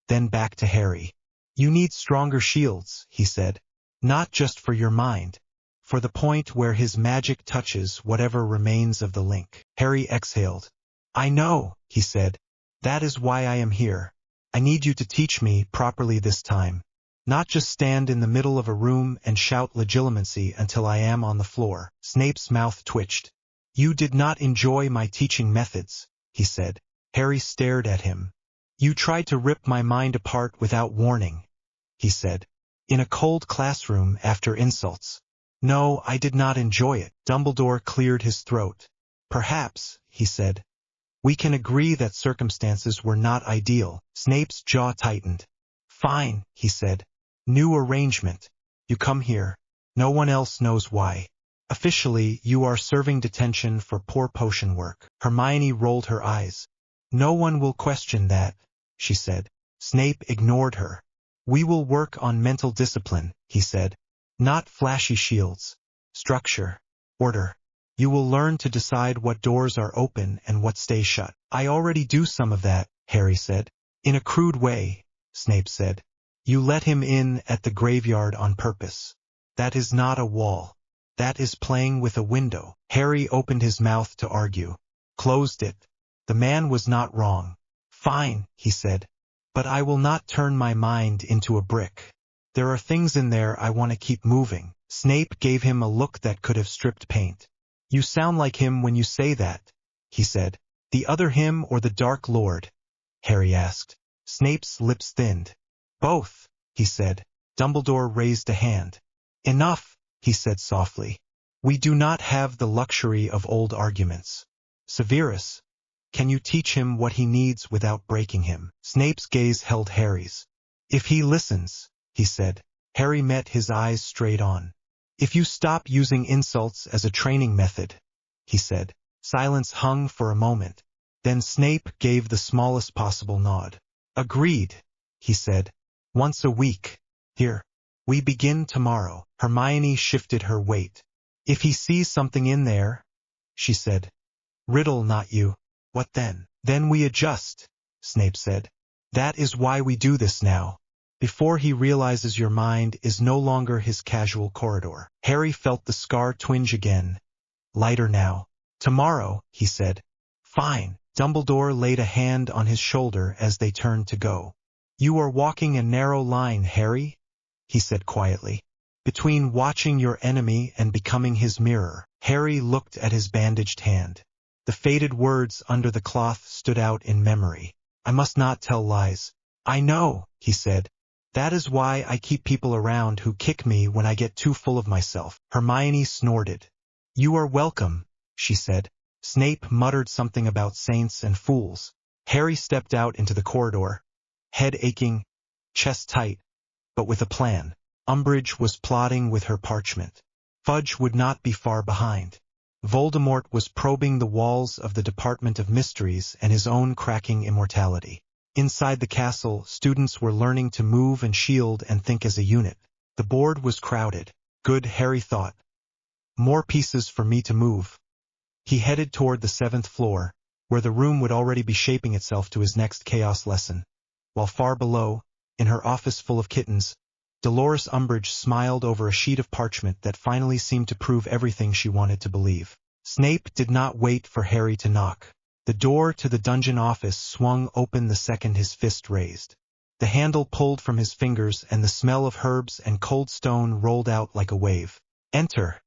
B: then back to Harry. You need stronger shields, he said. Not just for your mind, for the point where his magic touches whatever remains of the link. Harry exhaled. I know, he said. That is why I am here. I need you to teach me properly this time. Not just stand in the middle of a room and shout legilimency until I am on the floor. Snape's mouth twitched. You did not enjoy my teaching methods, he said. Harry stared at him. You tried to rip my mind apart without warning, he said. In a cold classroom after insults. No, I did not enjoy it. Dumbledore cleared his throat. Perhaps, he said. We can agree that circumstances were not ideal. Snape's jaw tightened. Fine, he said. New arrangement. You come here. No one else knows why. Officially, you are serving detention for poor potion work. Hermione rolled her eyes. No one will question that, she said. Snape ignored her. We will work on mental discipline, he said. Not flashy shields. Structure. Order. You will learn to decide what doors are open and what stay shut. I already do some of that, Harry said. In a crude way, Snape said. You let him in at the graveyard on purpose. That is not a wall. That is playing with a window. Harry opened his mouth to argue. Closed it. The man was not wrong. Fine, he said. But I will not turn my mind into a brick. There are things in there I want to keep moving. Snape gave him a look that could have stripped paint. You sound like him when you say that, he said. The other him or the Dark Lord? Harry asked. Snape's lips thinned. Both, he said. Dumbledore raised a hand. Enough, he said softly. We do not have the luxury of old arguments. Severus, can you teach him what he needs without breaking him? Snape's gaze held Harry's. If he listens, he said. Harry met his eyes straight on. If you stop using insults as a training method, he said. Silence hung for a moment. Then Snape gave the smallest possible nod. Agreed, he said. Once a week. Here. We begin tomorrow. Hermione shifted her weight. If he sees something in there, she said. Riddle, not you. What then? Then we adjust, Snape said. That is why we do this now. Before he realizes your mind is no longer his casual corridor. Harry felt the scar twinge again. Lighter now. Tomorrow, he said. Fine. Dumbledore laid a hand on his shoulder as they turned to go. You are walking a narrow line, Harry, he said quietly. Between watching your enemy and becoming his mirror. Harry looked at his bandaged hand. The faded words under the cloth stood out in memory. I must not tell lies. I know, he said. That is why I keep people around who kick me when I get too full of myself. Hermione snorted. You are welcome, she said. Snape muttered something about saints and fools. Harry stepped out into the corridor, head aching, chest tight, but with a plan. Umbridge was plotting with her parchment. Fudge would not be far behind. Voldemort was probing the walls of the Department of Mysteries and his own cracking immortality. Inside the castle, students were learning to move and shield and think as a unit. The board was crowded. Good, Harry thought. More pieces for me to move. He headed toward the 7th floor, where the room would already be shaping itself to his next chaos lesson. While far below, in her office full of kittens, Dolores Umbridge smiled over a sheet of parchment that finally seemed to prove everything she wanted to believe. Snape did not wait for Harry to knock. The door to the dungeon office swung open the second his fist raised. The handle pulled from his fingers and the smell of herbs and cold stone rolled out like a wave. Enter,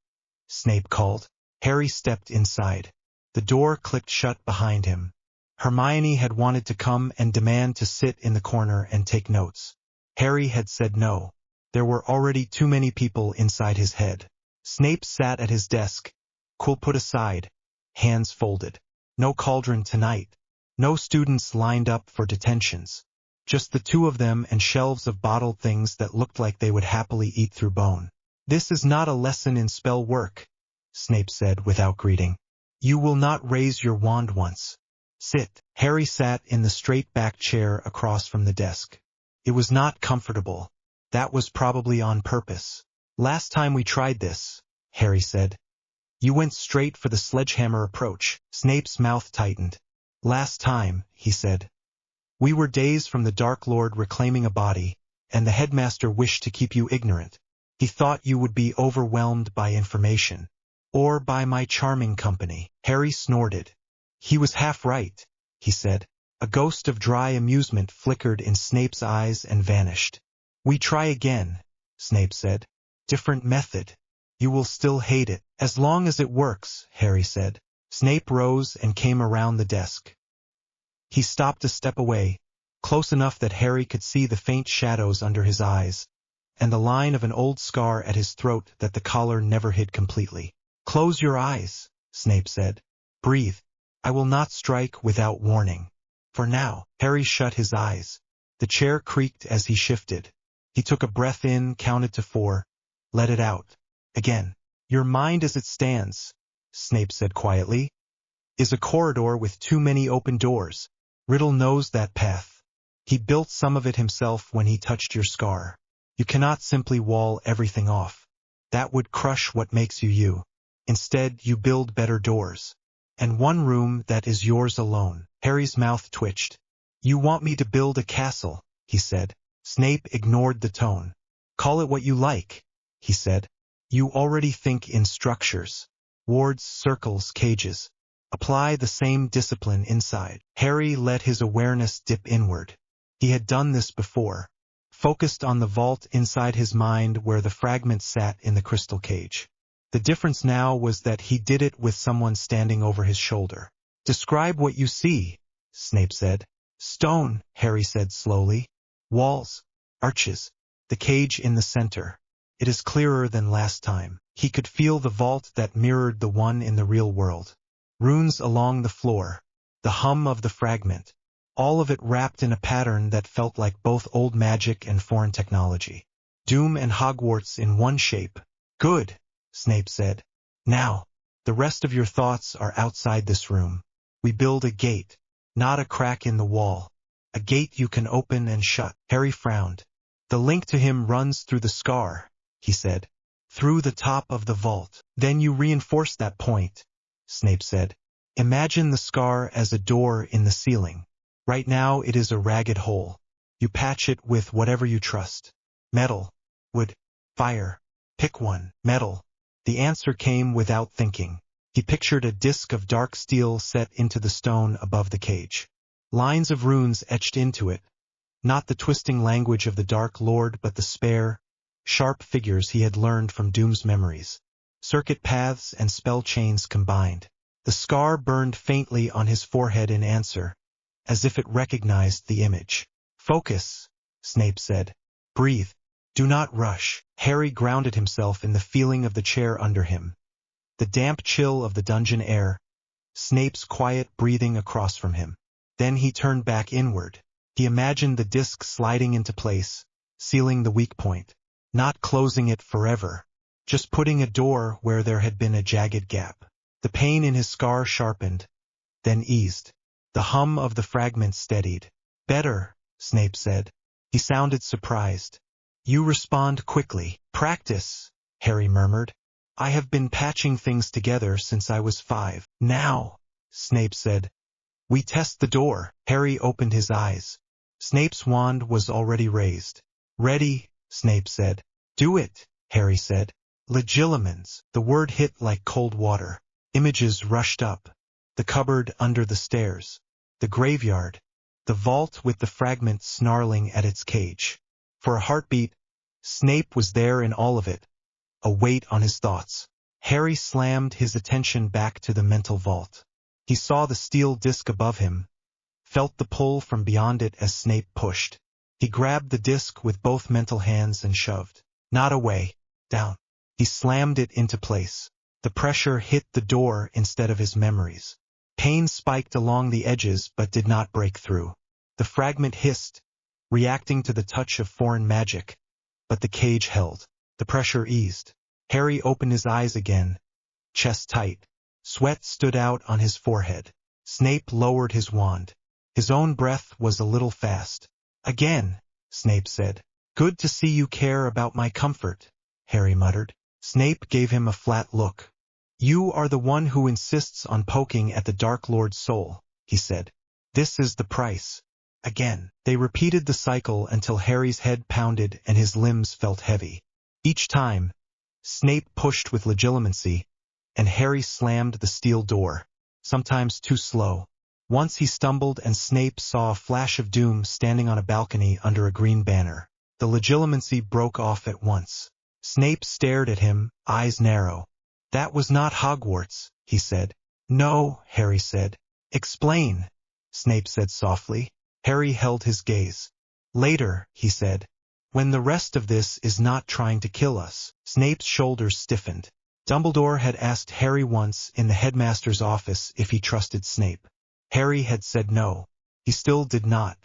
B: Snape called. Harry stepped inside. The door clicked shut behind him. Hermione had wanted to come and demand to sit in the corner and take notes. Harry had said no. There were already too many people inside his head. Snape sat at his desk, quill put aside, hands folded. No cauldron tonight. No students lined up for detentions. Just the two of them and shelves of bottled things that looked like they would happily eat through bone. This is not a lesson in spell work, Snape said without greeting. You will not raise your wand once. Sit. Harry sat in the straight-back chair across from the desk. It was not comfortable. That was probably on purpose. Last time we tried this, Harry said. You went straight for the sledgehammer approach. Snape's mouth tightened. Last time, he said. We were days from the Dark Lord reclaiming a body, and the headmaster wished to keep you ignorant. He thought you would be overwhelmed by information. Or by my charming company. Harry snorted. He was half right, he said. A ghost of dry amusement flickered in Snape's eyes and vanished. We try again, Snape said. Different method. You will still hate it. As long as it works, Harry said. Snape rose and came around the desk. He stopped a step away, close enough that Harry could see the faint shadows under his eyes, and the line of an old scar at his throat that the collar never hid completely. Close your eyes, Snape said. Breathe. I will not strike without warning. For now. Harry shut his eyes. The chair creaked as he shifted. He took a breath in, counted to 4, let it out. Again. Your mind as it stands, Snape said quietly, is a corridor with too many open doors. Riddle knows that path. He built some of it himself when he touched your scar. You cannot simply wall everything off. That would crush what makes you you. Instead, you build better doors. And one room that is yours alone. Harry's mouth twitched. You want me to build a castle, he said. Snape ignored the tone. Call it what you like, he said. You already think in structures. Wards, circles, cages. Apply the same discipline inside. Harry let his awareness dip inward. He had done this before. Focused on the vault inside his mind where the fragment sat in the crystal cage. The difference now was that he did it with someone standing over his shoulder. Describe what you see, Snape said. Stone, Harry said slowly. Walls, arches, the cage in the center. It is clearer than last time. He could feel the vault that mirrored the one in the real world. Runes along the floor, the hum of the fragment, all of it wrapped in a pattern that felt like both old magic and foreign technology. Doom and Hogwarts in one shape. Good, Snape said. Now, the rest of your thoughts are outside this room. We build a gate, not a crack in the wall. A gate you can open and shut. Harry frowned. The link to him runs through the scar, he said. Through the top of the vault. Then you reinforce that point, Snape said. Imagine the scar as a door in the ceiling. Right now it is a ragged hole. You patch it with whatever you trust. Metal, wood, fire. Pick one. Metal. The answer came without thinking. He pictured a disc of dark steel set into the stone above the cage. Lines of runes etched into it. Not the twisting language of the Dark Lord but the spare, sharp figures he had learned from Doom's memories. Circuit paths and spell chains combined. The scar burned faintly on his forehead in answer, as if it recognized the image. Focus, Snape said. Breathe. Do not rush. Harry grounded himself in the feeling of the chair under him. The damp chill of the dungeon air. Snape's quiet breathing across from him. Then he turned back inward. He imagined the disc sliding into place, sealing the weak point. Not closing it forever. Just putting a door where there had been a jagged gap. The pain in his scar sharpened, then eased. The hum of the fragment steadied. Better, Snape said. He sounded surprised. You respond quickly. Practice, Harry murmured. I have been patching things together since I was 5. Now, Snape said. We test the door. Harry opened his eyes. Snape's wand was already raised. Ready, Snape said. Do it, Harry said. Legilimens. The word hit like cold water. Images rushed up. The cupboard under the stairs. The graveyard. The vault with the fragment snarling at its cage. For a heartbeat, Snape was there in all of it. A weight on his thoughts. Harry slammed his attention back to the mental vault. He saw the steel disc above him, felt the pull from beyond it as Snape pushed. He grabbed the disc with both mental hands and shoved. Not away, down. He slammed it into place. The pressure hit the door instead of his memories. Pain spiked along the edges but did not break through. The fragment hissed, reacting to the touch of foreign magic. But the cage held. The pressure eased. Harry opened his eyes again, chest tight. Sweat stood out on his forehead. Snape lowered his wand. His own breath was a little fast. Again, Snape said. Good to see you care about my comfort, Harry muttered. Snape gave him a flat look. You are the one who insists on poking at the Dark Lord's soul, he said. This is the price. Again. They repeated the cycle until Harry's head pounded and his limbs felt heavy. Each time, Snape pushed with legitimacy, and Harry slammed the steel door, sometimes too slow. Once he stumbled and Snape saw a flash of doom standing on a balcony under a green banner. The legitimacy broke off at once. Snape stared at him, eyes narrow. That was not Hogwarts, he said. No, Harry said. Explain, Snape said softly. Harry held his gaze. Later, he said. When the rest of this is not trying to kill us. Snape's shoulders stiffened. Dumbledore had asked Harry once in the headmaster's office if he trusted Snape. Harry had said no. He still did not.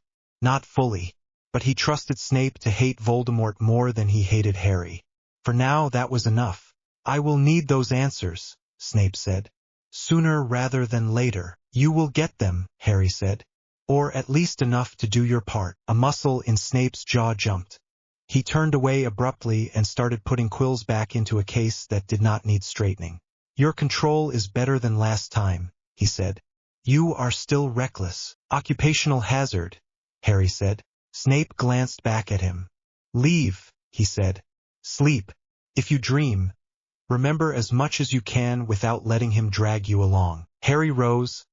B: Not fully. But he trusted Snape to hate Voldemort more than he hated Harry. For now that was enough. I will need those answers, Snape said. Sooner rather than later. You will get them, Harry said. Or at least enough to do your part. A muscle in Snape's jaw jumped. He turned away abruptly and started putting quills back into a case that did not need straightening. Your control is better than last time, he said. You are still reckless. Occupational hazard, Harry said. Snape glanced back at him. Leave, he said. Sleep. If you dream, remember as much as you can without letting him drag you along. Harry rose,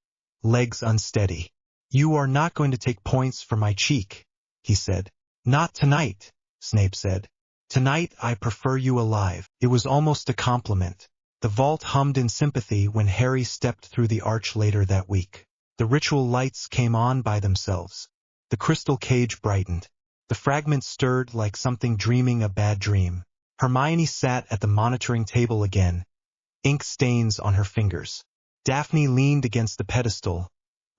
B: legs unsteady. You are not going to take points for my cheek, he said. Not tonight, Snape said. Tonight I prefer you alive. It was almost a compliment. The vault hummed in sympathy when Harry stepped through the arch later that week. The ritual lights came on by themselves. The crystal cage brightened. The fragment stirred like something dreaming a bad dream. Hermione sat at the monitoring table again, ink stains on her fingers. Daphne leaned against the pedestal,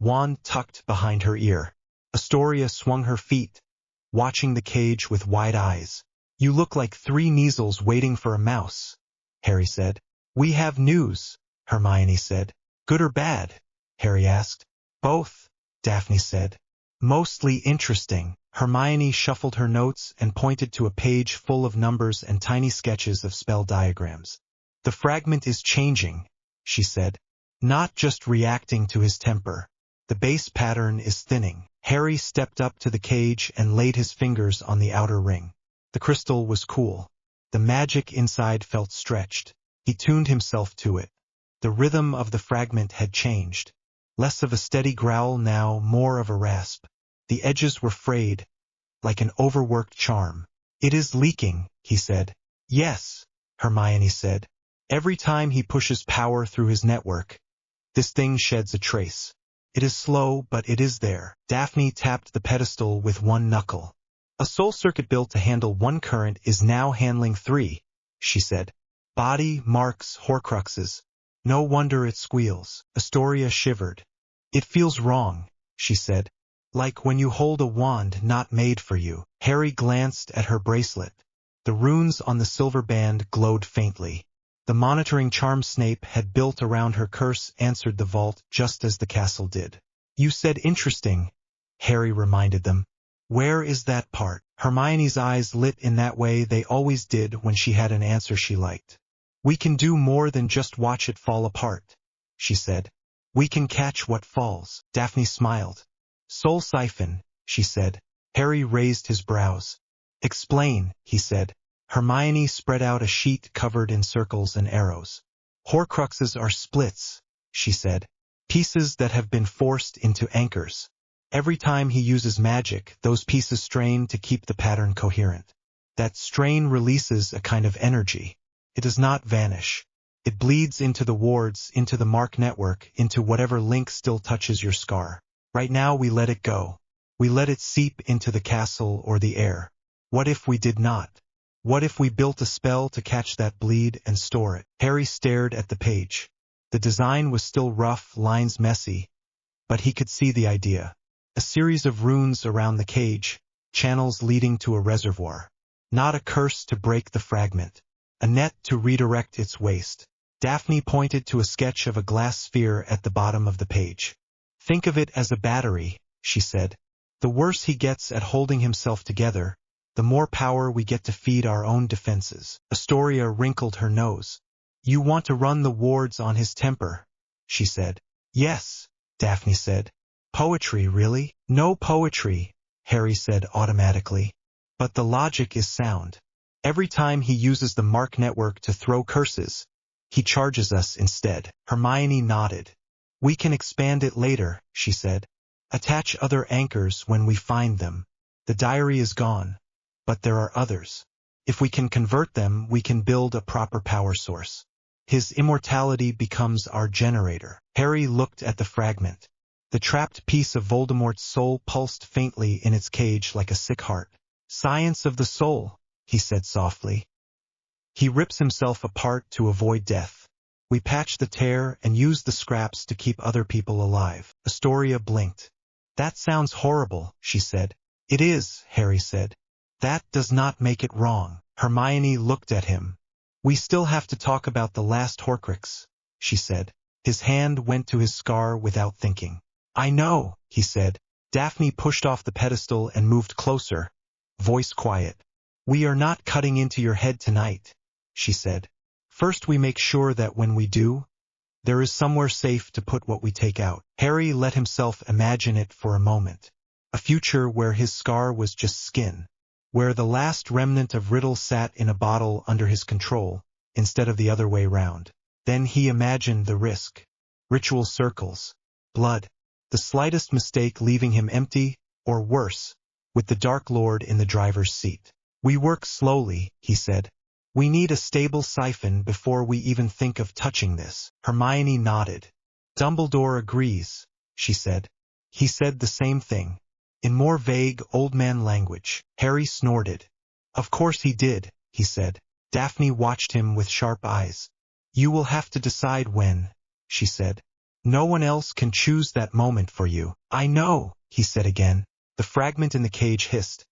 B: wand tucked behind her ear. Astoria swung her feet, watching the cage with wide eyes. You look like 3 measles waiting for a mouse, Harry said. We have news, Hermione said. Good or bad? Harry asked. Both, Daphne said. Mostly interesting. Hermione shuffled her notes and pointed to a page full of numbers and tiny sketches of spell diagrams. The fragment is changing, she said. Not just reacting to his temper. The base pattern is thinning. Harry stepped up to the cage and laid his fingers on the outer ring. The crystal was cool. The magic inside felt stretched. He tuned himself to it. The rhythm of the fragment had changed. Less of a steady growl now, more of a rasp. The edges were frayed, like an overworked charm. It is leaking, he said. Yes, Hermione said. Every time he pushes power through his network, this thing sheds a trace. It is slow, but it is there. Daphne tapped the pedestal with one knuckle. A soul circuit built to handle 1 current is now handling 3, she said. Body, marks, horcruxes. No wonder it squeals. Astoria shivered. It feels wrong, she said. Like when you hold a wand not made for you. Harry glanced at her bracelet. The runes on the silver band glowed faintly. The monitoring charm Snape had built around her curse answered the vault just as the castle did. You said interesting, Harry reminded them. Where is that part? Hermione's eyes lit in that way they always did when she had an answer she liked. We can do more than just watch it fall apart, she said. We can catch what falls. Daphne smiled. Soul siphon, she said. Harry raised his brows. Explain, he said. Hermione spread out a sheet covered in circles and arrows. Horcruxes are splits, she said. Pieces that have been forced into anchors. Every time he uses magic, those pieces strain to keep the pattern coherent. That strain releases a kind of energy. It does not vanish. It bleeds into the wards, into the mark network, into whatever link still touches your scar. Right now we let it go. We let it seep into the castle or the air. What if we did not? What if we built a spell to catch that bleed and store it? Harry stared at the page. The design was still rough, lines messy, but he could see the idea. A series of runes around the cage, channels leading to a reservoir. Not a curse to break the fragment. A net to redirect its waste. Daphne pointed to a sketch of a glass sphere at the bottom of the page. Think of it as a battery, she said. The worse he gets at holding himself together, the more power we get to feed our own defenses. Astoria wrinkled her nose. You want to run the wards on his temper, she said. Yes, Daphne said. Poetry, really? No poetry, Harry said automatically. But the logic is sound. Every time he uses the mark network to throw curses, he charges us instead. Hermione nodded. We can expand it later, she said. Attach other anchors when we find them. The diary is gone, but there are others. If we can convert them, we can build a proper power source. His immortality becomes our generator. Harry looked at the fragment. The trapped piece of Voldemort's soul pulsed faintly in its cage like a sick heart. Science of the soul, he said softly. He rips himself apart to avoid death. We patch the tear and use the scraps to keep other people alive. Astoria blinked. That sounds horrible, she said. It is, Harry said. That does not make it wrong. Hermione looked at him. We still have to talk about the last Horcrux, she said. His hand went to his scar without thinking. I know, he said. Daphne pushed off the pedestal and moved closer, voice quiet. We are not cutting into your head tonight, she said. First we make sure that when we do, there is somewhere safe to put what we take out. Harry let himself imagine it for a moment. A future where his scar was just skin, where the last remnant of Riddle sat in a bottle under his control, instead of the other way round. Then he imagined the risk. Ritual circles, blood, the slightest mistake leaving him empty, or worse, with the Dark Lord in the driver's seat. We work slowly, he said. We need a stable siphon before we even think of touching this. Hermione nodded. Dumbledore agrees, she said. He said the same thing, in more vague old man language. Harry snorted. Of course he did, he said. Daphne watched him with sharp eyes. You will have to decide when, she said. No one else can choose that moment for you. I know, he said again. The fragment in the cage hissed.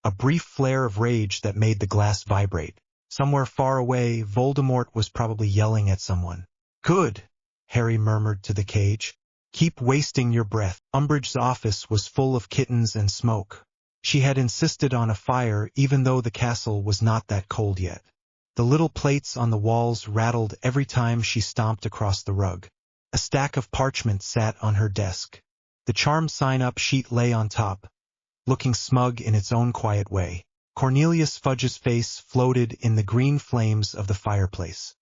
B: A brief flare of rage that made the glass vibrate. Somewhere far away, Voldemort was probably yelling at someone. Good, Harry murmured to the cage. Keep wasting your breath. Umbridge's office was full of kittens and smoke. She had insisted on a fire even though the castle was not that cold yet. The little plates on the walls rattled every time she stomped across the rug. A stack of parchment sat on her desk. The charm sign-up sheet lay on top, looking smug in its own quiet way. Cornelius Fudge's face floated in the green flames of the fireplace.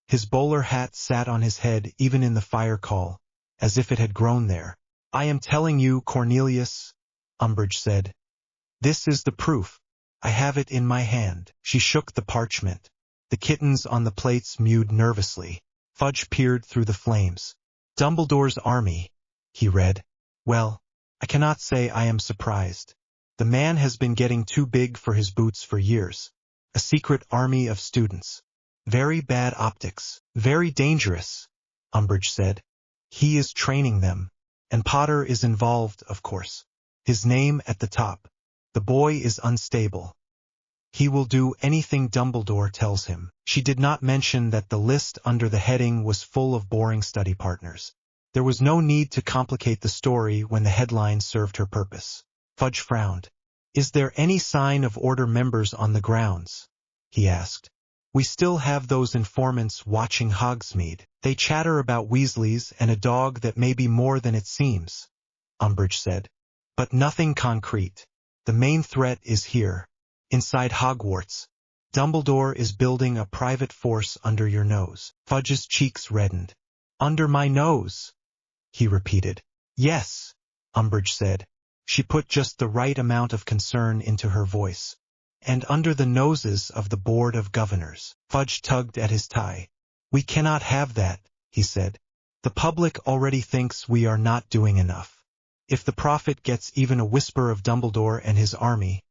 B: His bowler hat sat on his head even in the fire call, as if it had grown there. I am telling you, Cornelius, Umbridge said. This is the proof. I have it in my hand. She shook the parchment. The kittens on the plates mewed nervously. Fudge peered through the flames. Dumbledore's army, he read. Well, I cannot say I am surprised. The man has been getting too big for his boots for years. A secret army of students. Very bad optics. Very dangerous, Umbridge said. He is training them. And Potter is involved, of course. His name at the top. The boy is unstable. He will do anything Dumbledore tells him. She did not mention that the list under the heading was full of boring study partners. There was no need to complicate the story when the headline served her purpose. Fudge frowned. Is there any sign of Order members on the grounds? He asked. We still have those informants watching Hogsmeade. They chatter about Weasleys and a dog that may be more than it seems, Umbridge said. But nothing concrete. The main threat is here. Inside Hogwarts. Dumbledore is building a private force under your nose. Fudge's cheeks reddened. Under my nose, he repeated. Yes, Umbridge said. She put just the right amount of concern into her voice. And under the noses of the Board of Governors. Fudge tugged at his tie. We cannot have that, he said. The public already thinks we are not doing enough. If the Prophet gets even a whisper of Dumbledore and his army,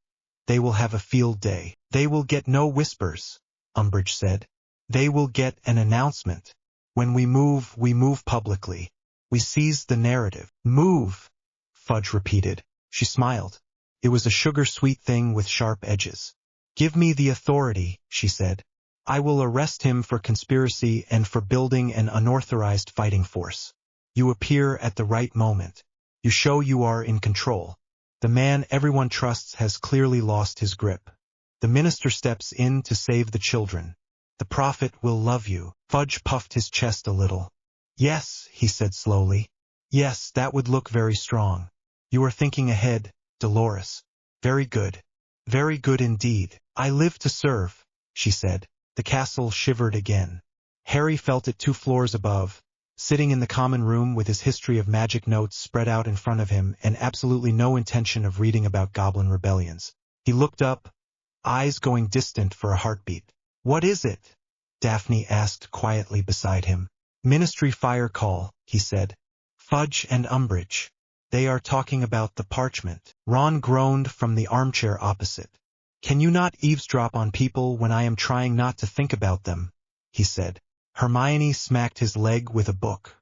B: they will have a field day. They will get no whispers, Umbridge said. They will get an announcement. When we move publicly. We seize the narrative. Move, Fudge repeated. She smiled. It was a sugar-sweet thing with sharp edges. Give me the authority, she said. I will arrest him for conspiracy and for building an unauthorized fighting force. You appear at the right moment. You show you are in control. The man everyone trusts has clearly lost his grip. The minister steps in to save the children. The Prophet will love you. Fudge puffed his chest a little. Yes, he said slowly. Yes, that would look very strong. You are thinking ahead, Dolores. Very good. Very good indeed. I live to serve, she said. The castle shivered again. Harry felt it 2 floors above, sitting in the common room with his history of magic notes spread out in front of him and absolutely no intention of reading about goblin rebellions. He looked up, eyes going distant for a heartbeat. What is it? Daphne asked quietly beside him. Ministry fire call, he said. Fudge and Umbridge. They are talking about the parchment. Ron groaned from the armchair opposite. Can you not eavesdrop on people when I am trying not to think about them? He said. Hermione smacked his leg with a book.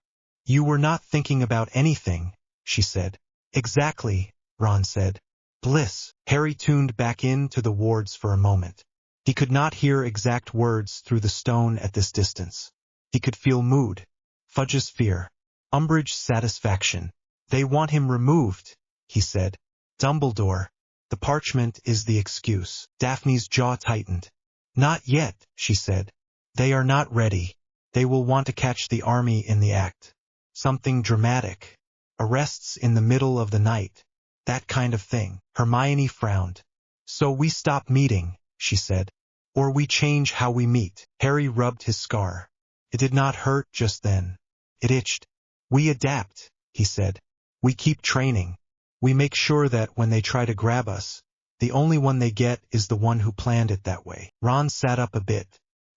B: You were not thinking about anything, she said. Exactly, Ron said. Bliss. Harry tuned back in to the wards for a moment. He could not hear exact words through the stone at this distance. He could feel mood, Fudge's fear, Umbridge's satisfaction. They want him removed, he said. Dumbledore. The parchment is the excuse. Daphne's jaw tightened. Not yet, she said. They are not ready. They will want to catch the army in the act. Something dramatic. Arrests in the middle of the night. That kind of thing. Hermione frowned. So we stop meeting, she said. Or we change how we meet. Harry rubbed his scar. It did not hurt just then. It itched. We adapt, he said. We keep training. We make sure that when they try to grab us, the only one they get is the one who planned it that way. Ron sat up a bit.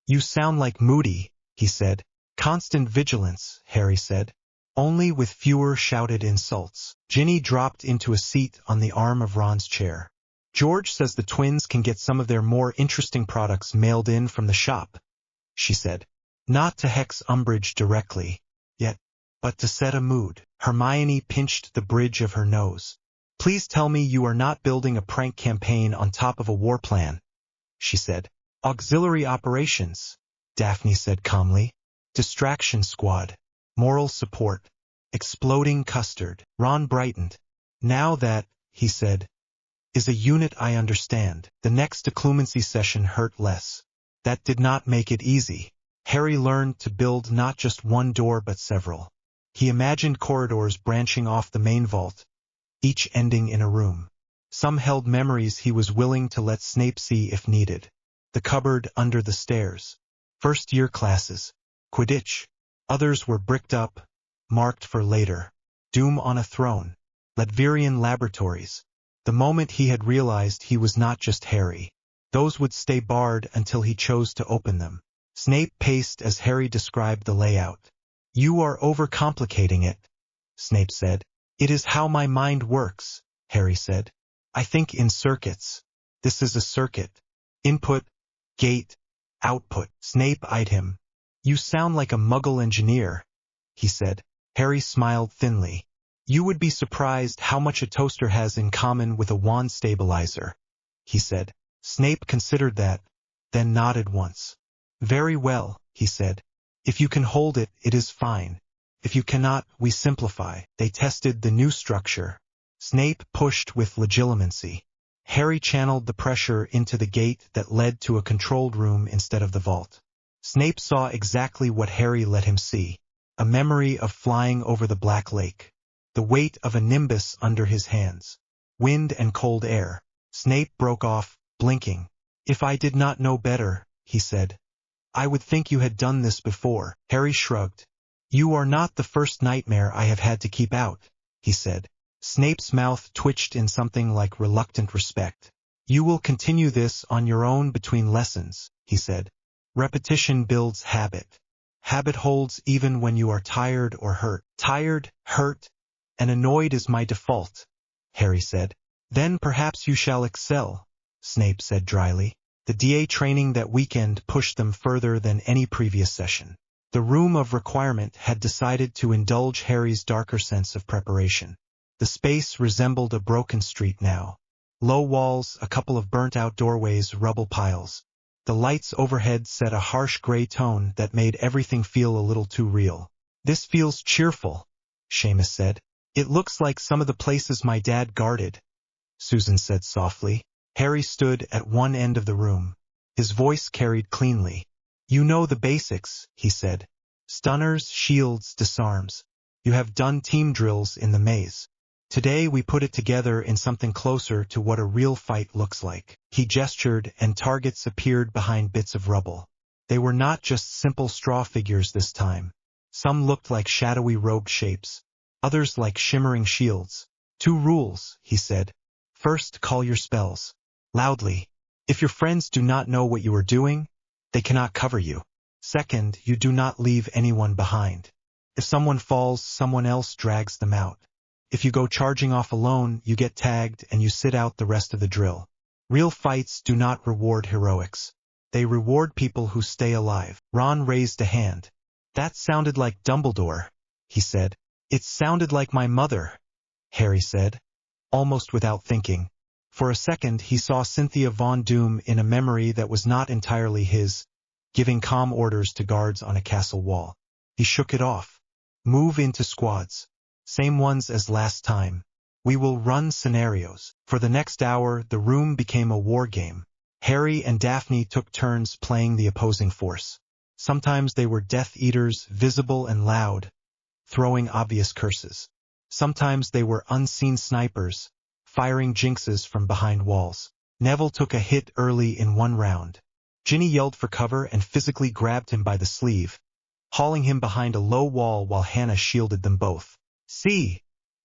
B: You sound like Moody, he said. Constant vigilance, Harry said. Only with fewer shouted insults. Ginny dropped into a seat on the arm of Ron's chair. George says the twins can get some of their more interesting products mailed in from the shop, she said. Not to hex Umbridge directly, yet, but to set a mood. Hermione pinched the bridge of her nose. Please tell me you are not building a prank campaign on top of a war plan, she said. Auxiliary operations, Daphne said calmly. Distraction squad. Moral support. Exploding custard. Ron brightened. Now that, he said, is a unit I understand. The next occlumency session hurt less. That did not make it easy. Harry learned to build not just one door but several. He imagined corridors branching off the main vault, each ending in a room. Some held memories he was willing to let Snape see if needed. The cupboard under the stairs. First-year classes. Quidditch. Others were bricked up, marked for later. Doom on a throne. Ledverian laboratories. The moment he had realized he was not just Harry. Those would stay barred until he chose to open them. Snape paced as Harry described the layout. You are overcomplicating it, Snape said. It is how my mind works, Harry said. I think in circuits. This is a circuit. Input, gate, output. Snape eyed him. You sound like a Muggle engineer, he said. Harry smiled thinly. You would be surprised how much a toaster has in common with a wand stabilizer, he said. Snape considered that, then nodded once. Very well, he said. If you can hold it, it is fine. If you cannot, we simplify. They tested the new structure. Snape pushed with legitimacy. Harry channeled the pressure into the gate that led to a controlled room instead of the vault. Snape saw exactly what Harry let him see. A memory of flying over the Black Lake. The weight of a nimbus under his hands. Wind and cold air. Snape broke off, blinking. If I did not know better, he said. I would think you had done this before. Harry shrugged. You are not the first nightmare I have had to keep out, he said. Snape's mouth twitched in something like reluctant respect. You will continue this on your own between lessons, he said. Repetition builds habit. Habit holds even when you are tired or hurt. Tired, hurt, and annoyed is my default, Harry said. Then perhaps you shall excel, Snape said dryly. The DA training that weekend pushed them further than any previous session. The room of requirement had decided to indulge Harry's darker sense of preparation. The space resembled a broken street now. Low walls, a couple of burnt-out doorways, rubble piles. The lights overhead set a harsh gray tone that made everything feel a little too real. This feels cheerful, Seamus said. It looks like some of the places my dad guarded, Susan said softly. Harry stood at one end of the room. His voice carried cleanly. You know the basics, he said. Stunners, shields, disarms. You have done team drills in the maze. Today we put it together in something closer to what a real fight looks like. He gestured and targets appeared behind bits of rubble. They were not just simple straw figures this time. Some looked like shadowy robed shapes. Others like shimmering shields. 2 rules, he said. First, call your spells. Loudly. If your friends do not know what you are doing, they cannot cover you. Second, you do not leave anyone behind. If someone falls, someone else drags them out. If you go charging off alone, you get tagged and you sit out the rest of the drill. Real fights do not reward heroics. They reward people who stay alive. Ron raised a hand. That sounded like Dumbledore, he said. It sounded like my mother, Harry said, almost without thinking. For a second he saw Cynthia Von Doom in a memory that was not entirely his, giving calm orders to guards on a castle wall. He shook it off. Move into squads. Same ones as last time. We will run scenarios. For the next hour, the room became a war game. Harry and Daphne took turns playing the opposing force. Sometimes they were Death Eaters, visible and loud, throwing obvious curses. Sometimes they were unseen snipers, firing jinxes from behind walls. Neville took a hit early in one round. Ginny yelled for cover and physically grabbed him by the sleeve, hauling him behind a low wall while Hannah shielded them both. "See,"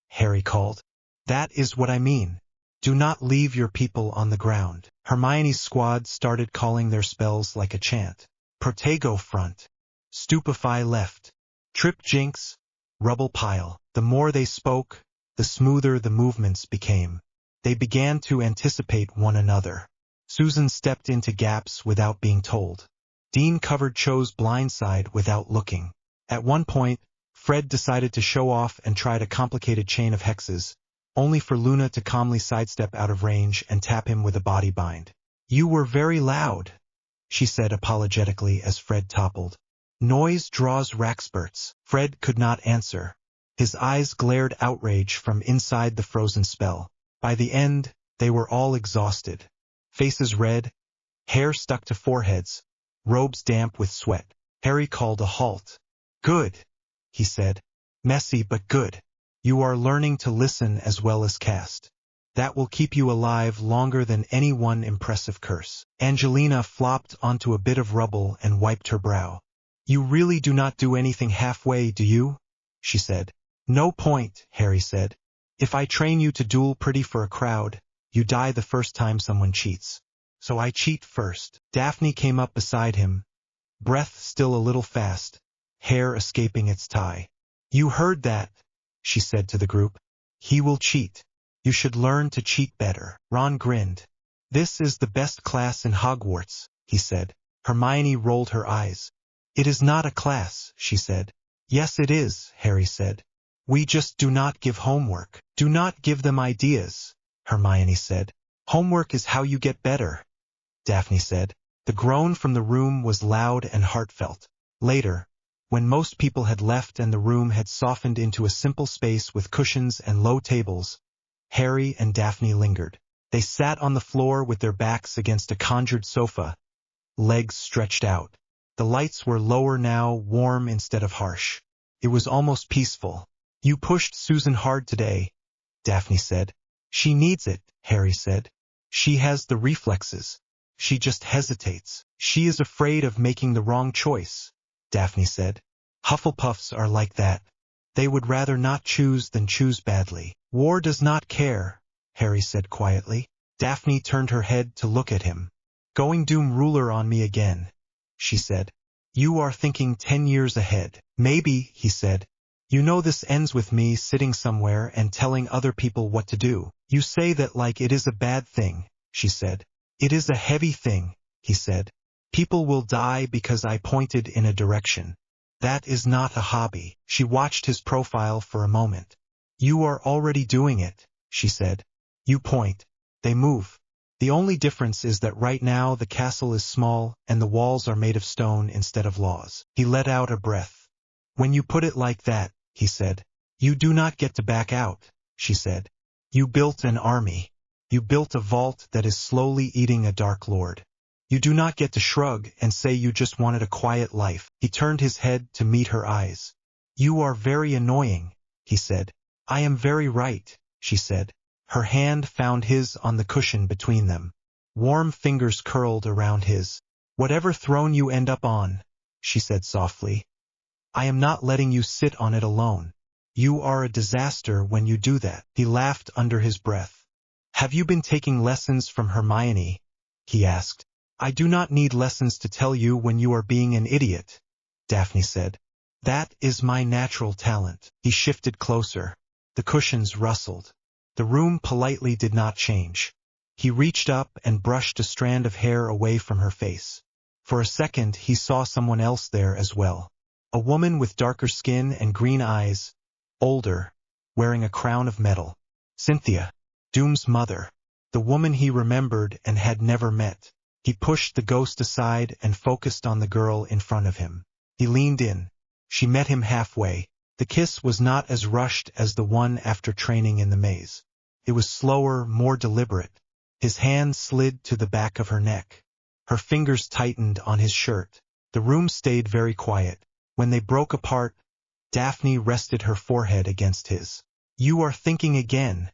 B: Harry called. "That is what I mean. Do not leave your people on the ground." Hermione's squad started calling their spells like a chant. Protego front. Stupefy left. Trip jinx. Rubble pile. The more they spoke, the smoother the movements became. They began to anticipate one another. Susan stepped into gaps without being told. Dean covered Cho's blindside without looking. At one point, Fred decided to show off and tried a complicated chain of hexes, only for Luna to calmly sidestep out of range and tap him with a body bind. "You were very loud," she said apologetically as Fred toppled. "Noise draws rackspurts." Fred could not answer. His eyes glared outrage from inside the frozen spell. By the end, they were all exhausted. Faces red, hair stuck to foreheads, robes damp with sweat. Harry called a halt. "Good," he said. "Messy but good. You are learning to listen as well as cast. That will keep you alive longer than any one impressive curse." Angelina flopped onto a bit of rubble and wiped her brow. "You really do not do anything halfway, do you?" she said. "No point," Harry said. "If I train you to duel pretty for a crowd, you die the first time someone cheats. So I cheat first." Daphne came up beside him, breath still a little fast, hair escaping its tie. "You heard that," she said to the group. "He will cheat. You should learn to cheat better." Ron grinned. "This is the best class in Hogwarts," he said. Hermione rolled her eyes. "It is not a class," she said. "Yes it is," Harry said. "We just do not give homework." "Do not give them ideas," Hermione said. "Homework is how you get better," Daphne said. The groan from the room was loud and heartfelt. Later, when most people had left and the room had softened into a simple space with cushions and low tables, Harry and Daphne lingered. They sat on the floor with their backs against a conjured sofa, legs stretched out. The lights were lower now, warm instead of harsh. It was almost peaceful. "You pushed Susan hard today," Daphne said. "She needs it," Harry said. "She has the reflexes. She just hesitates. She is afraid of making the wrong choice," Daphne said. "Hufflepuffs are like that. They would rather not choose than choose badly." "War does not care," Harry said quietly. Daphne turned her head to look at him. "Going Doom Ruler on me again," she said. "You are thinking 10 years ahead." "Maybe," he said. "You know this ends with me sitting somewhere and telling other people what to do." "You say that like it is a bad thing," she said. "It is a heavy thing," he said. "People will die because I pointed in a direction. That is not a hobby." She watched his profile for a moment. "You are already doing it," she said. "You point. They move. The only difference is that right now the castle is small and the walls are made of stone instead of laws." He let out a breath. "When you put it like that," he said. "You do not get to back out," she said. "You built an army. You built a vault that is slowly eating a Dark Lord. You do not get to shrug and say you just wanted a quiet life." He turned his head to meet her eyes. "You are very annoying," he said. "I am very right," she said. Her hand found his on the cushion between them. Warm fingers curled around his. "Whatever throne you end up on," she said softly, "I am not letting you sit on it alone. You are a disaster when you do that." He laughed under his breath. "Have you been taking lessons from Hermione?" he asked. "I do not need lessons to tell you when you are being an idiot," Daphne said. "That is my natural talent." He shifted closer. The cushions rustled. The room politely did not change. He reached up and brushed a strand of hair away from her face. For a second he saw someone else there as well. A woman with darker skin and green eyes, older, wearing a crown of metal. Cynthia, Doom's mother. the woman he remembered and had never met. He pushed the ghost aside and focused on the girl in front of him. He leaned in. She met him halfway. The kiss was not as rushed as the one after training in the maze. It was slower, more deliberate. His hand slid to the back of her neck. Her fingers tightened on his shirt. The room stayed very quiet. When they broke apart, Daphne rested her forehead against his. "You are thinking again,"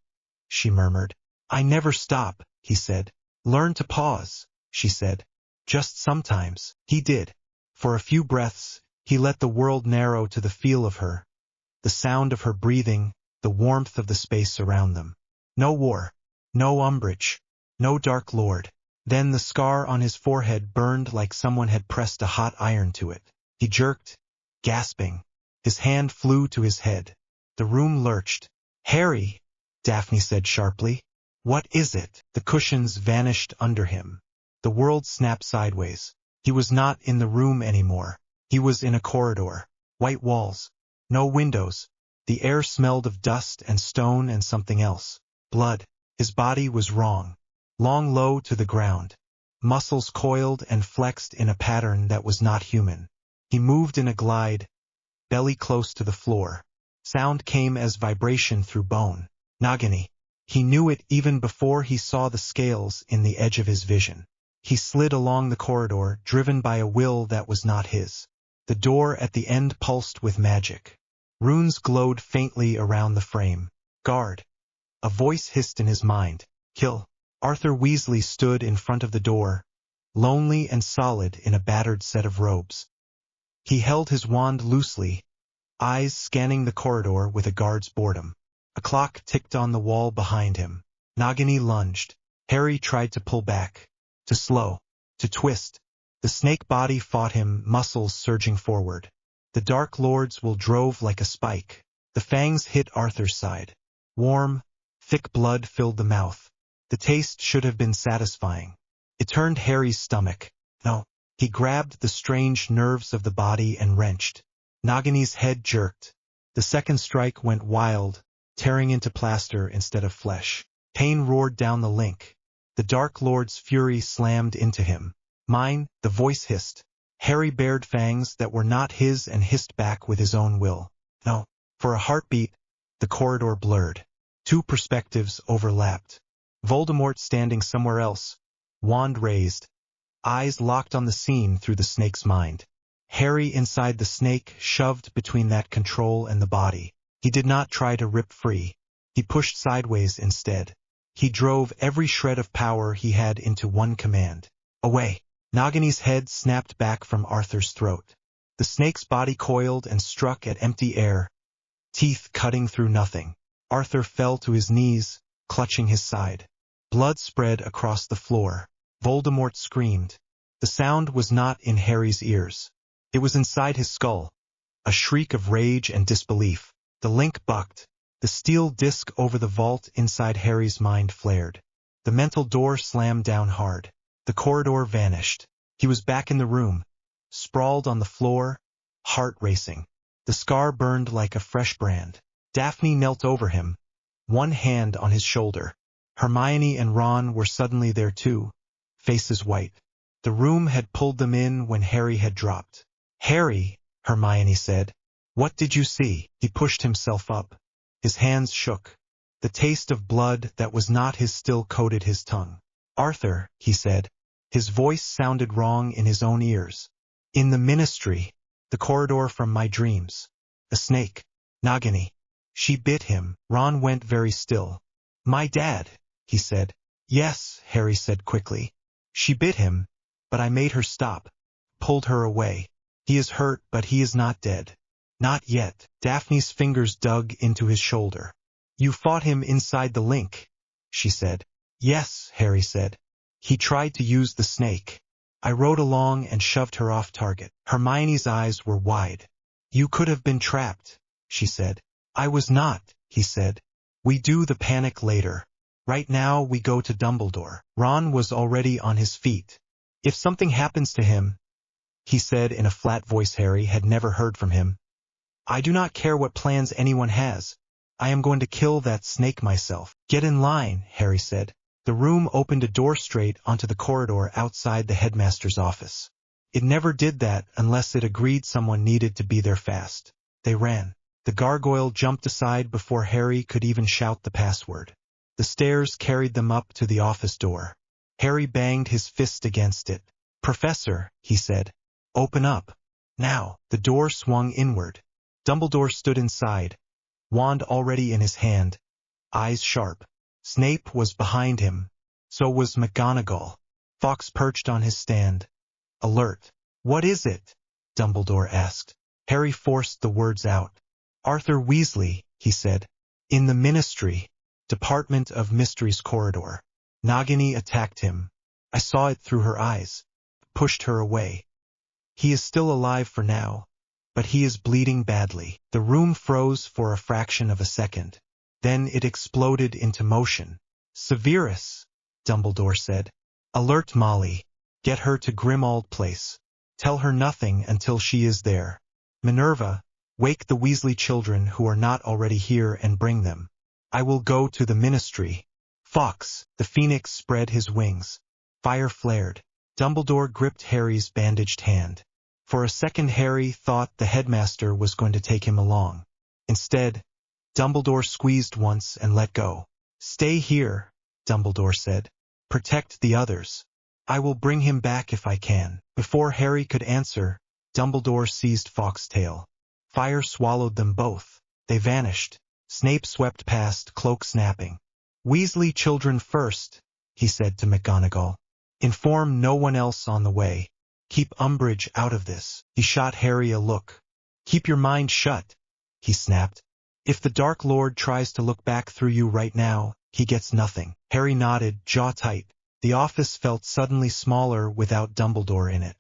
B: she murmured. "I never stop," he said. "Learn to pause," she said. "Just sometimes." He did. For a few breaths, he let the world narrow to the feel of her, the sound of her breathing, the warmth of the space around them. No war, no umbrage, no dark lord. Then the scar on his forehead burned like someone had pressed a hot iron to it. He jerked, gasping. His hand flew to his head. The room lurched. "Harry," Daphne said sharply. "What is it?" The cushions vanished under him. The world snapped sideways. He was not in the room anymore. He was in a corridor. White walls. No windows. The air smelled of dust and stone and something else. Blood. His body was wrong. Long low to the ground. Muscles coiled and flexed in a pattern that was not human. He moved in a glide, belly close to the floor. Sound came as vibration through bone. Nagini. He knew it even before he saw the scales in the edge of his vision. He slid along the corridor, driven by a will that was not his. The door at the end pulsed with magic. Runes glowed faintly around the frame. "Guard." A voice hissed in his mind. "Kill." Arthur Weasley stood in front of the door, lonely and solid in a battered set of robes. He held his wand loosely, eyes scanning the corridor with a guard's boredom. A clock ticked on the wall behind him. Nagini lunged. Harry tried to pull back, to slow, to twist. The snake body fought him, muscles surging forward. The Dark Lord's will drove like a spike. The fangs hit Arthur's side. Warm, thick blood filled the mouth. The taste should have been satisfying. It turned Harry's stomach. No. He grabbed the strange nerves of the body and wrenched. Nagini's head jerked. The second strike went wild, tearing into plaster instead of flesh. Pain roared down the link. The Dark Lord's fury slammed into him. "Mine," the voice hissed. Harry bared fangs that were not his and hissed back with his own will. No. For a heartbeat, the corridor blurred. Two perspectives overlapped. Voldemort standing somewhere else, wand raised, eyes locked on the scene through the snake's mind. Harry inside the snake, shoved between that control and the body. He did not try to rip free. He pushed sideways instead. He drove every shred of power he had into one command. Away. Nagini's head snapped back from Arthur's throat. The snake's body coiled and struck at empty air, teeth cutting through nothing. Arthur fell to his knees, clutching his side. Blood spread across the floor. Voldemort screamed. The sound was not in Harry's ears. It was inside his skull. A shriek of rage and disbelief. The link bucked. The steel disc over the vault inside Harry's mind flared. The mental door slammed down hard. The corridor vanished. He was back in the room, sprawled on the floor, heart racing. The scar burned like a fresh brand. Daphne knelt over him, one hand on his shoulder. Hermione and Ron were suddenly there too, faces white. The room had pulled them in when Harry had dropped. "Harry," Hermione said, "what did you see?" He pushed himself up. His hands shook. The taste of blood that was not his still coated his tongue. "Arthur," he said. His voice sounded wrong in his own ears. "In the ministry, the corridor from my dreams. A snake. Nagini. She bit him." Ron went very still. "My dad," he said. "Yes," Harry said quickly. "She bit him, but I made her stop, pulled her away. He is hurt, but he is not dead. Not yet." Daphne's fingers dug into his shoulder. "You fought him inside the link," she said. "Yes," Harry said. "He tried to use the snake. I rode along and shoved her off target." Hermione's eyes were wide. "You could have been trapped," she said. "I was not," he said. "We do the panic later. Right now we go to Dumbledore." Ron was already on his feet. "If something happens to him," he said in a flat voice Harry had never heard from him, "I do not care what plans anyone has. I am going to kill that snake myself." "Get in line," Harry said. The room opened a door straight onto the corridor outside the headmaster's office. It never did that unless it agreed someone needed to be there fast. They ran. The gargoyle jumped aside before Harry could even shout the password. The stairs carried them up to the office door. Harry banged his fist against it. "Professor," he said, "open up. Now." The door swung inward. Dumbledore stood inside, wand already in his hand, eyes sharp. Snape was behind him. So was McGonagall. Fawkes perched on his stand, alert. "What is it?" Dumbledore asked. Harry forced the words out. "Arthur Weasley," he said. "In the Ministry, Department of Mysteries corridor. Nagini attacked him. I saw it through her eyes. Pushed her away. He is still alive for now, but he is bleeding badly." The room froze for a fraction of a second. Then it exploded into motion. "Severus," Dumbledore said. "Alert Molly. Get her to Grimmauld Place. Tell her nothing until she is there. Minerva, wake the Weasley children who are not already here and bring them. I will go to the Ministry." "Fawkes!" The phoenix spread his wings. Fire flared. Dumbledore gripped Harry's bandaged hand. For a second Harry thought the headmaster was going to take him along. Instead, Dumbledore squeezed once and let go. "Stay here," Dumbledore said. "Protect the others. I will bring him back if I can." Before Harry could answer, Dumbledore seized Fawkes' tail. Fire swallowed them both. They vanished. Snape swept past, cloak snapping. "Weasley children first," he said to McGonagall. "Inform no one else on the way. Keep Umbridge out of this." He shot Harry a look. "Keep your mind shut," he snapped. "If the Dark Lord tries to look back through you right now, he gets nothing." Harry nodded, jaw tight. The office felt suddenly smaller without Dumbledore in it.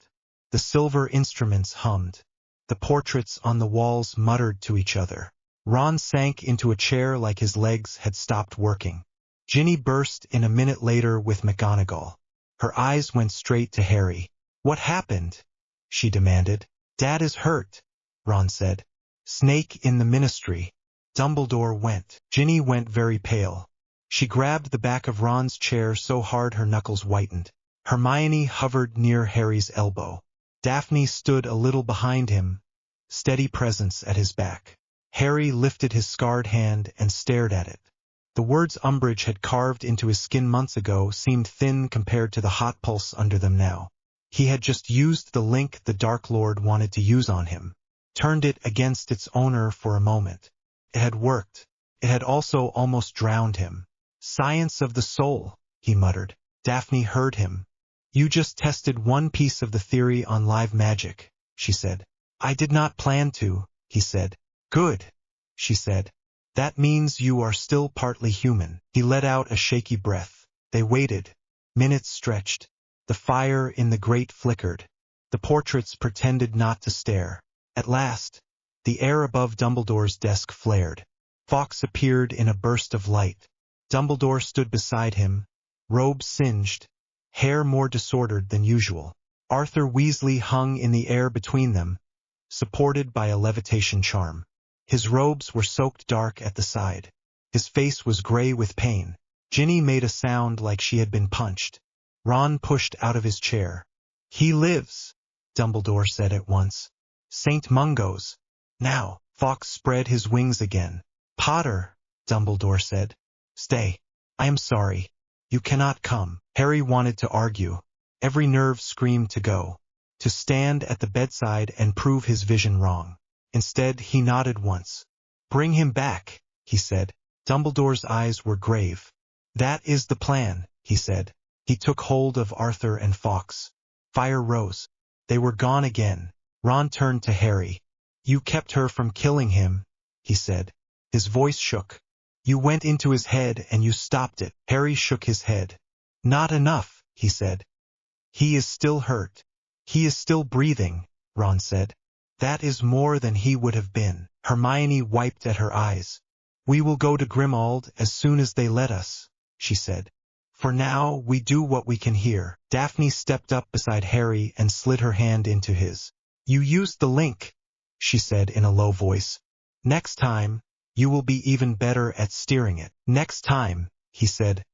B: The silver instruments hummed. The portraits on the walls muttered to each other. Ron sank into a chair like his legs had stopped working. Ginny burst in a minute later with McGonagall. Her eyes went straight to Harry. "What happened?" she demanded. "Dad is hurt," Ron said. "Snake in the Ministry." Dumbledore went. Ginny went very pale. She grabbed the back of Ron's chair so hard her knuckles whitened. Hermione hovered near Harry's elbow. Daphne stood a little behind him, steady presence at his back. Harry lifted his scarred hand and stared at it. The words Umbridge had carved into his skin months ago seemed thin compared to the hot pulse under them now. He had just used the link the Dark Lord wanted to use on him, turned it against its owner for a moment. It had worked. It had also almost drowned him. "Science of the soul," he muttered. Daphne heard him. "You just tested one piece of the theory on live magic," she said. "I did not plan to," he said. "Good," she said. "That means you are still partly human." He let out a shaky breath. They waited. Minutes stretched. The fire in the grate flickered. The portraits pretended not to stare. At last, the air above Dumbledore's desk flared. Fawkes appeared in a burst of light. Dumbledore stood beside him, robe singed, hair more disordered than usual. Arthur Weasley hung in the air between them, supported by a levitation charm. His robes were soaked dark at the side. His face was gray with pain. Ginny made a sound like she had been punched. Ron pushed out of his chair. "He lives," Dumbledore said at once. "St. Mungo's." Now, Fawkes spread his wings again. "Potter," Dumbledore said. "Stay. I am sorry. You cannot come." Harry wanted to argue. Every nerve screamed to go, to stand at the bedside and prove his vision wrong. Instead, he nodded once. "Bring him back," he said. Dumbledore's eyes were grave. "That is the plan," he said. He took hold of Arthur and Fawkes. Fire rose. They were gone again. Ron turned to Harry. "You kept her from killing him," he said. His voice shook. "You went into his head and you stopped it." Harry shook his head. "Not enough," he said. "He is still hurt. He is still breathing," Ron said. "That is more than he would have been." Hermione wiped at her eyes. "We will go to Grimmauld as soon as they let us," she said. "For now, we do what we can here." Daphne stepped up beside Harry and slid her hand into his. "You used the link," she said in a low voice. "Next time, you will be even better at steering it." "Next time," he said.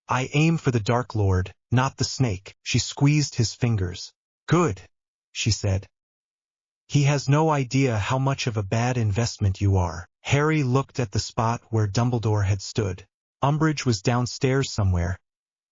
B: I aim for the Dark Lord, not the snake. She squeezed his fingers. Good, she said. He has no idea how much of a bad investment you are. Harry looked at the spot where Dumbledore had stood. Umbridge was downstairs somewhere,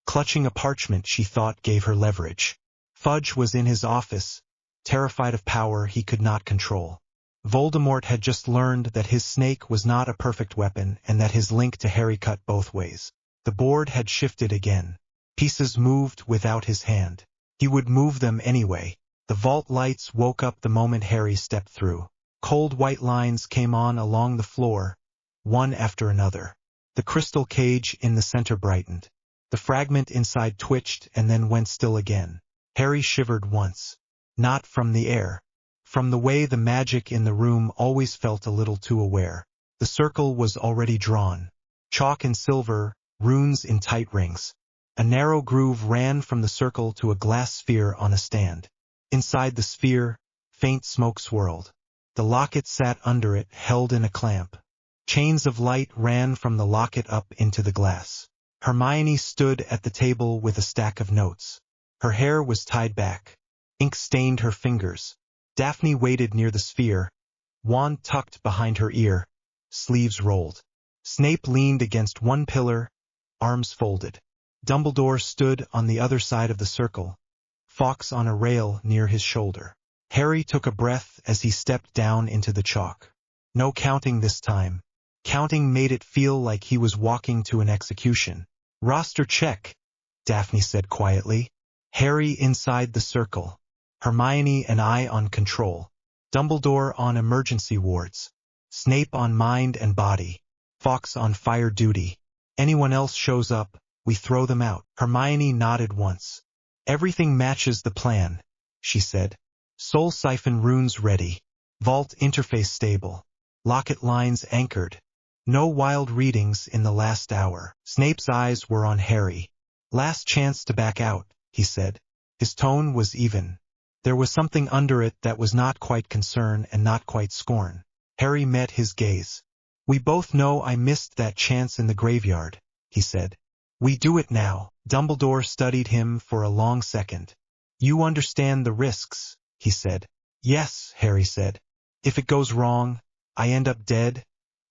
B: clutching a parchment she thought gave her leverage. Fudge was in his office, terrified of power he could not control. Voldemort had just learned that his snake was not a perfect weapon and that his link to Harry cut both ways. The board had shifted again. Pieces moved without his hand. He would move them anyway. The vault lights woke up the moment Harry stepped through. Cold white lines came on along the floor, one after another. The crystal cage in the center brightened. The fragment inside twitched and then went still again. Harry shivered once. Not from the air. From the way the magic in the room always felt a little too aware. The circle was already drawn. Chalk and silver, runes in tight rings. A narrow groove ran from the circle to a glass sphere on a stand. Inside the sphere, faint smoke swirled. The locket sat under it, held in a clamp. Chains of light ran from the locket up into the glass. Hermione stood at the table with a stack of notes. Her hair was tied back. Ink stained her fingers. Daphne waited near the sphere, wand tucked behind her ear, sleeves rolled. Snape leaned against one pillar, arms folded. Dumbledore stood on the other side of the circle, Fawkes on a rail near his shoulder. Harry took a breath as he stepped down into the chalk. No counting this time. Counting made it feel like he was walking to an execution. Roster check, Daphne said quietly. Harry inside the circle. Hermione and I on control. Dumbledore on emergency wards. Snape on mind and body. Fawkes on fire duty. Anyone else shows up, we throw them out. Hermione nodded once. Everything matches the plan, she said. Soul siphon runes ready. Vault interface stable. Locket lines anchored. No wild readings in the last hour. Snape's eyes were on Harry. Last chance to back out, he said. His tone was even. There was something under it that was not quite concern and not quite scorn. Harry met his gaze. We both know I missed that chance in the graveyard, he said. We do it now. Dumbledore studied him for a long second. You understand the risks, he said. Yes, Harry said. If it goes wrong, I end up dead,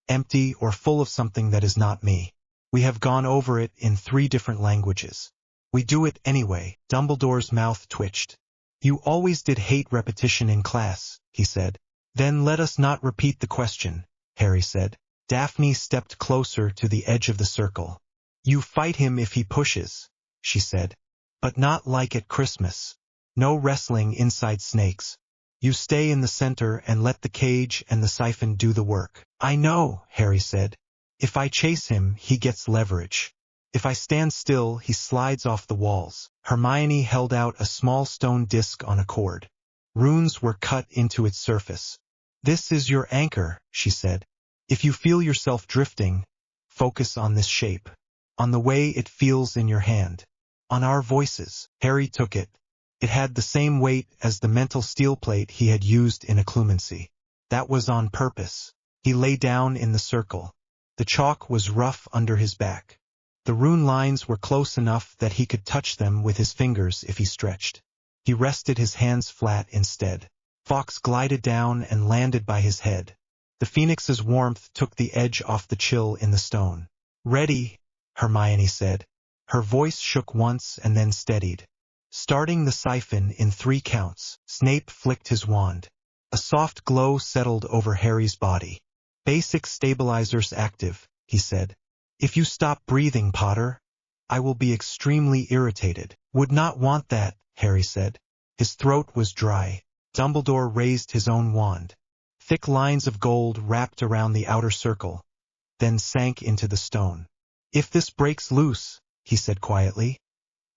B: empty or full of something that is not me. We have gone over it in 3 different languages. We do it anyway. Dumbledore's mouth twitched. You always did hate repetition in class, he said. Then let us not repeat the question, Harry said. Daphne stepped closer to the edge of the circle. You fight him if he pushes, she said. But not like at Christmas. No wrestling inside snakes. You stay in the center and let the cage and the siphon do the work. I know, Harry said. If I chase him, he gets leverage. If I stand still, he slides off the walls. Hermione held out a small stone disc on a cord. Runes were cut into its surface. This is your anchor, she said. If you feel yourself drifting, focus on this shape. On the way it feels in your hand. On our voices. Harry took it. It had the same weight as the mental steel plate he had used in occlumency. That was on purpose. He lay down in the circle. The chalk was rough under his back. The rune lines were close enough that he could touch them with his fingers if he stretched. He rested his hands flat instead. Fawkes glided down and landed by his head. The phoenix's warmth took the edge off the chill in the stone. Ready, Hermione said. Her voice shook once and then steadied. Starting the siphon in 3 counts, Snape flicked his wand. A soft glow settled over Harry's body. Basic stabilizers active, he said. If you stop breathing, Potter, I will be extremely irritated. Would not want that, Harry said. His throat was dry. Dumbledore raised his own wand. Thick lines of gold wrapped around the outer circle, then sank into the stone. If this breaks loose, he said quietly,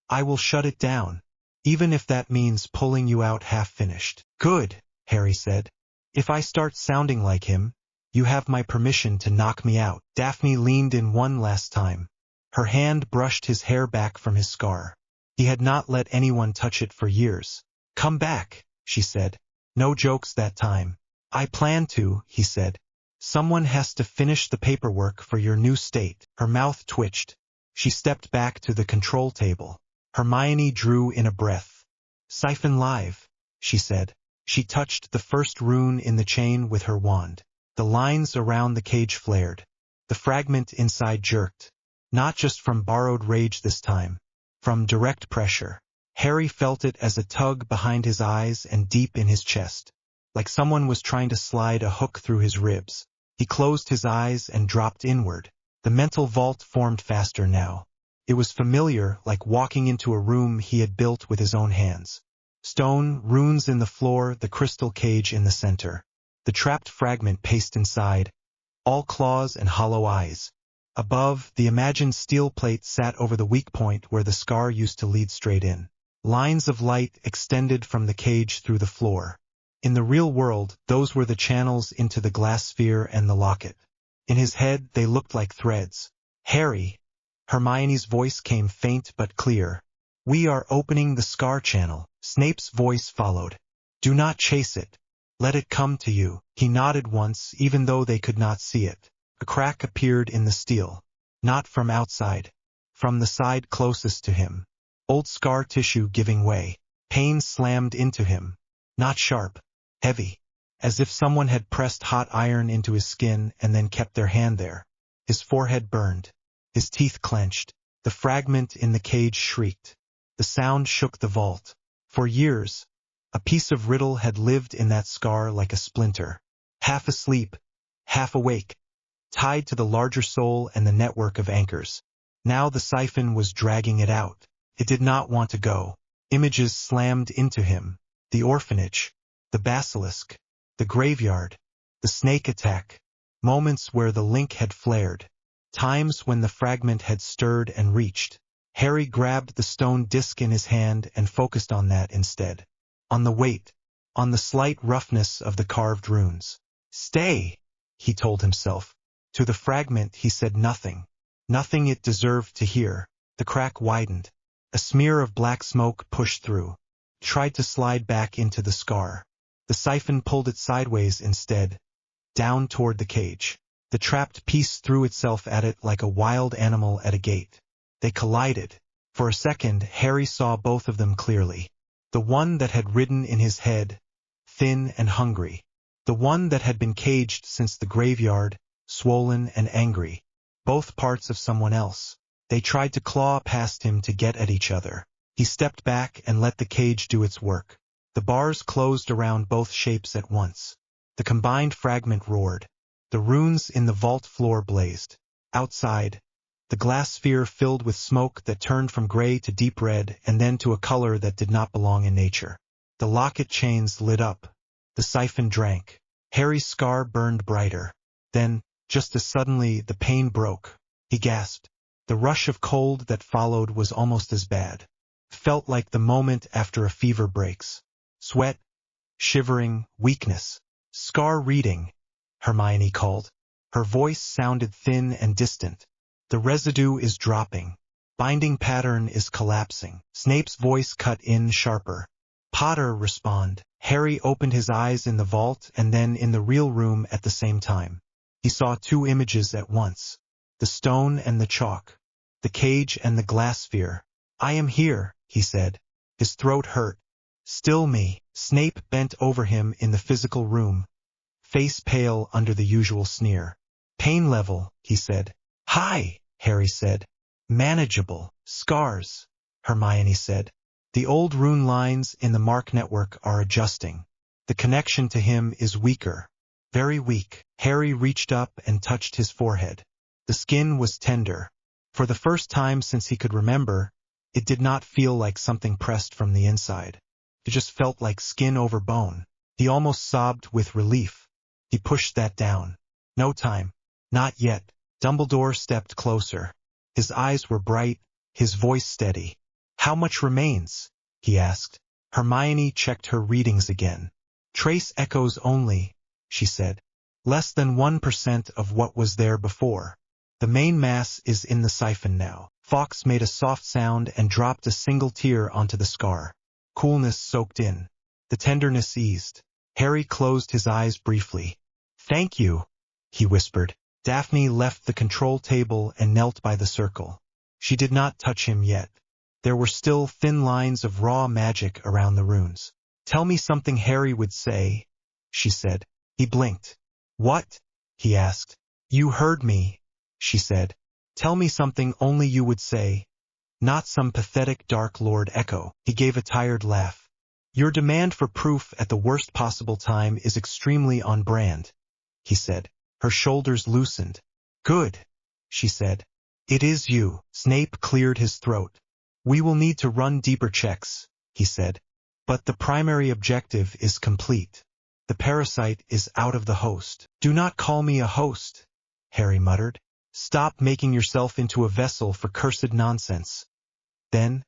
B: I will shut it down, even if that means pulling you out half-finished. Good, Harry said. If I start sounding like him, you have my permission to knock me out. Daphne leaned in one last time. Her hand brushed his hair back from his scar. He had not let anyone touch it for years. Come back, she said. No jokes that time. I plan to, he said. Someone has to finish the paperwork for your new state. Her mouth twitched. She stepped back to the control table. Hermione drew in a breath. "Siphon live," she said. She touched the first rune in the chain with her wand. The lines around the cage flared. The fragment inside jerked. Not just from borrowed rage this time. From direct pressure. Harry felt it as a tug behind his eyes and deep in his chest. Like someone was trying to slide a hook through his ribs. He closed his eyes and dropped inward. The mental vault formed faster now. It was familiar, like walking into a room he had built with his own hands. Stone, runes in the floor, the crystal cage in the center. The trapped fragment paced inside, all claws and hollow eyes. Above, the imagined steel plate sat over the weak point where the scar used to lead straight in. Lines of light extended from the cage through the floor. In the real world, those were the channels into the glass sphere and the locket. In his head, they looked like threads. "Harry," Hermione's voice came faint but clear. "We are opening the scar channel." Snape's voice followed. "Do not chase it. Let it come to you." He nodded once, even though they could not see it. A crack appeared in the steel. Not from outside. From the side closest to him. Old scar tissue giving way. Pain slammed into him. Not sharp. Heavy. As if someone had pressed hot iron into his skin and then kept their hand there. His forehead burned. His teeth clenched. The fragment in the cage shrieked. The sound shook the vault. For years, a piece of riddle had lived in that scar like a splinter. Half asleep, half awake, tied to the larger soul and the network of anchors. Now the siphon was dragging it out. It did not want to go. Images slammed into him. The orphanage, the basilisk, the graveyard, the snake attack. Moments where the link had flared. Times when the fragment had stirred and reached. Harry grabbed the stone disc in his hand and focused on that instead. On the weight. On the slight roughness of the carved runes. "Stay," he told himself. To the fragment he said nothing. Nothing it deserved to hear. The crack widened. A smear of black smoke pushed through. Tried to slide back into the scar. The siphon pulled it sideways instead. Down toward the cage. The trapped piece threw itself at it like a wild animal at a gate. They collided. For a second, Harry saw both of them clearly. The one that had ridden in his head, thin and hungry. The one that had been caged since the graveyard, swollen and angry. Both parts of someone else. They tried to claw past him to get at each other. He stepped back and let the cage do its work. The bars closed around both shapes at once. The combined fragment roared. The runes in the vault floor blazed. Outside, the glass sphere filled with smoke that turned from gray to deep red and then to a color that did not belong in nature. The locket chains lit up. The siphon drank. Harry's scar burned brighter. Then, just as suddenly, the pain broke. He gasped. The rush of cold that followed was almost as bad. Felt like the moment after a fever breaks. Sweat, shivering, weakness. "Scar reading," Hermione called. Her voice sounded thin and distant. "The residue is dropping. Binding pattern is collapsing." Snape's voice cut in sharper. "Potter, respond." Harry opened his eyes in the vault and then in the real room at the same time. He saw two images at once. The stone and the chalk. The cage and the glass sphere. "I am here," he said. His throat hurt. "Still me." Snape bent over him in the physical room, face pale under the usual sneer. "Pain level," he said. "High," Harry said. "Manageable." "Scars," Hermione said. "The old rune lines in the mark network are adjusting. The connection to him is weaker. Very weak." Harry reached up and touched his forehead. The skin was tender. For the first time since he could remember, it did not feel like something pressed from the inside. It just felt like skin over bone. He almost sobbed with relief. He pushed that down. "No time. Not yet." Dumbledore stepped closer. His eyes were bright, his voice steady. "How much remains?" he asked. Hermione checked her readings again. "Trace echoes only," she said. "Less than 1% of what was there before. The main mass is in the siphon now." Fawkes made a soft sound and dropped a single tear onto the scar. Coolness soaked in. The tenderness eased. Harry closed his eyes briefly. "Thank you," he whispered. Daphne left the control table and knelt by the circle. She did not touch him yet. There were still thin lines of raw magic around the runes. "Tell me something Harry would say," she said. He blinked. "What?" he asked. "You heard me," she said. "Tell me something only you would say. Not some pathetic Dark Lord echo." He gave a tired laugh. "Your demand for proof at the worst possible time is extremely on brand," he said. Her shoulders loosened. "Good," she said. "It is you." Snape cleared his throat. "We will need to run deeper checks," he said. "But the primary objective is complete. The parasite is out of the host." "Do not call me a host," Harry muttered. "Stop making yourself into a vessel for cursed nonsense." "Then,"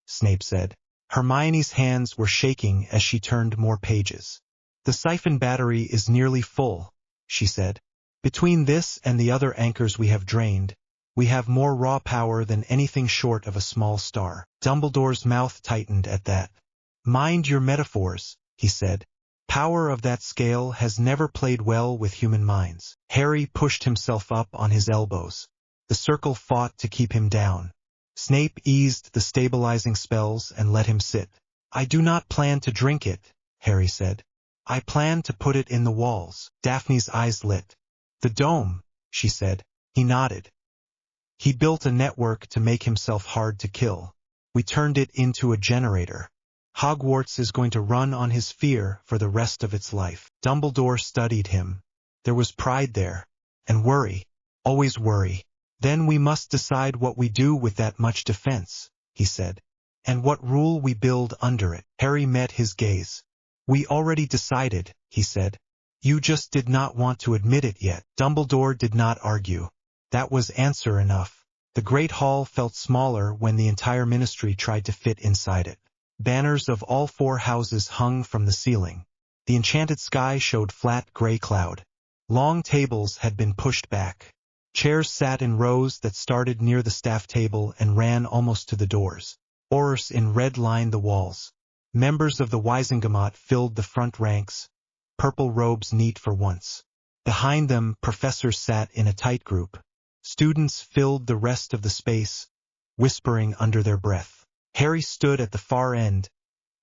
B: Snape said. Hermione's hands were shaking as she turned more pages. "The siphon battery is nearly full," she said. "Between this and the other anchors we have drained, we have more raw power than anything short of a small star." Dumbledore's mouth tightened at that. "Mind your metaphors," he said. "Power of that scale has never played well with human minds." Harry pushed himself up on his elbows. The circle fought to keep him down. Snape eased the stabilizing spells and let him sit. "I do not plan to drink it," Harry said. "I plan to put it in the walls." Daphne's eyes lit. "The dome," she said. He nodded. "He built a network to make himself hard to kill. We turned it into a generator. Hogwarts is going to run on his fear for the rest of its life." Dumbledore studied him. There was pride there. And worry. Always worry. "Then we must decide what we do with that much defense," he said. "And what rule we build under it." Harry met his gaze. "We already decided," he said. "You just did not want to admit it yet." Dumbledore did not argue. That was answer enough. The Great Hall felt smaller when the entire ministry tried to fit inside it. Banners of all 4 houses hung from the ceiling. The enchanted sky showed flat gray cloud. Long tables had been pushed back. Chairs sat in rows that started near the staff table and ran almost to the doors. Aurors in red lined the walls. Members of the Wisengamot filled the front ranks, purple robes neat for once. Behind them, professors sat in a tight group. Students filled the rest of the space, whispering under their breath. Harry stood at the far end,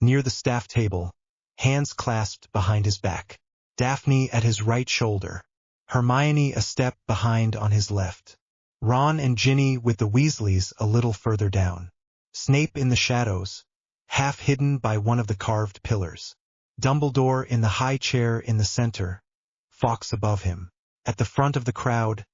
B: near the staff table, hands clasped behind his back. Daphne at his right shoulder. Hermione a step behind on his left. Ron and Ginny with the Weasleys a little further down. Snape in the shadows, half hidden by one of the carved pillars. Dumbledore in the high chair in the center, Fawkes above him. At the front of the crowd,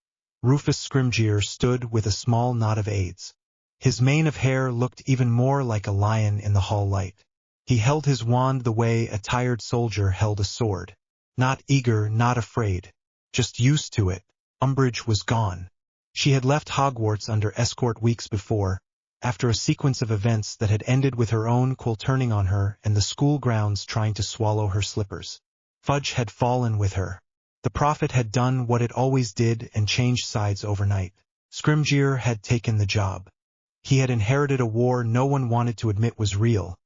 B: Rufus Scrimgeour stood with a small knot of aides. His mane of hair looked even more like a lion in the hall light. He held his wand the way a tired soldier held a sword. Not eager, not afraid, just used to it. Umbridge was gone. She had left Hogwarts under escort weeks before, after a sequence of events that had ended with her own quill turning on her and the school grounds trying to swallow her slippers. Fudge had fallen with her. The Prophet had done what it always did and changed sides overnight. Scrimgeour had taken the job. He had inherited a war no one wanted to admit was real,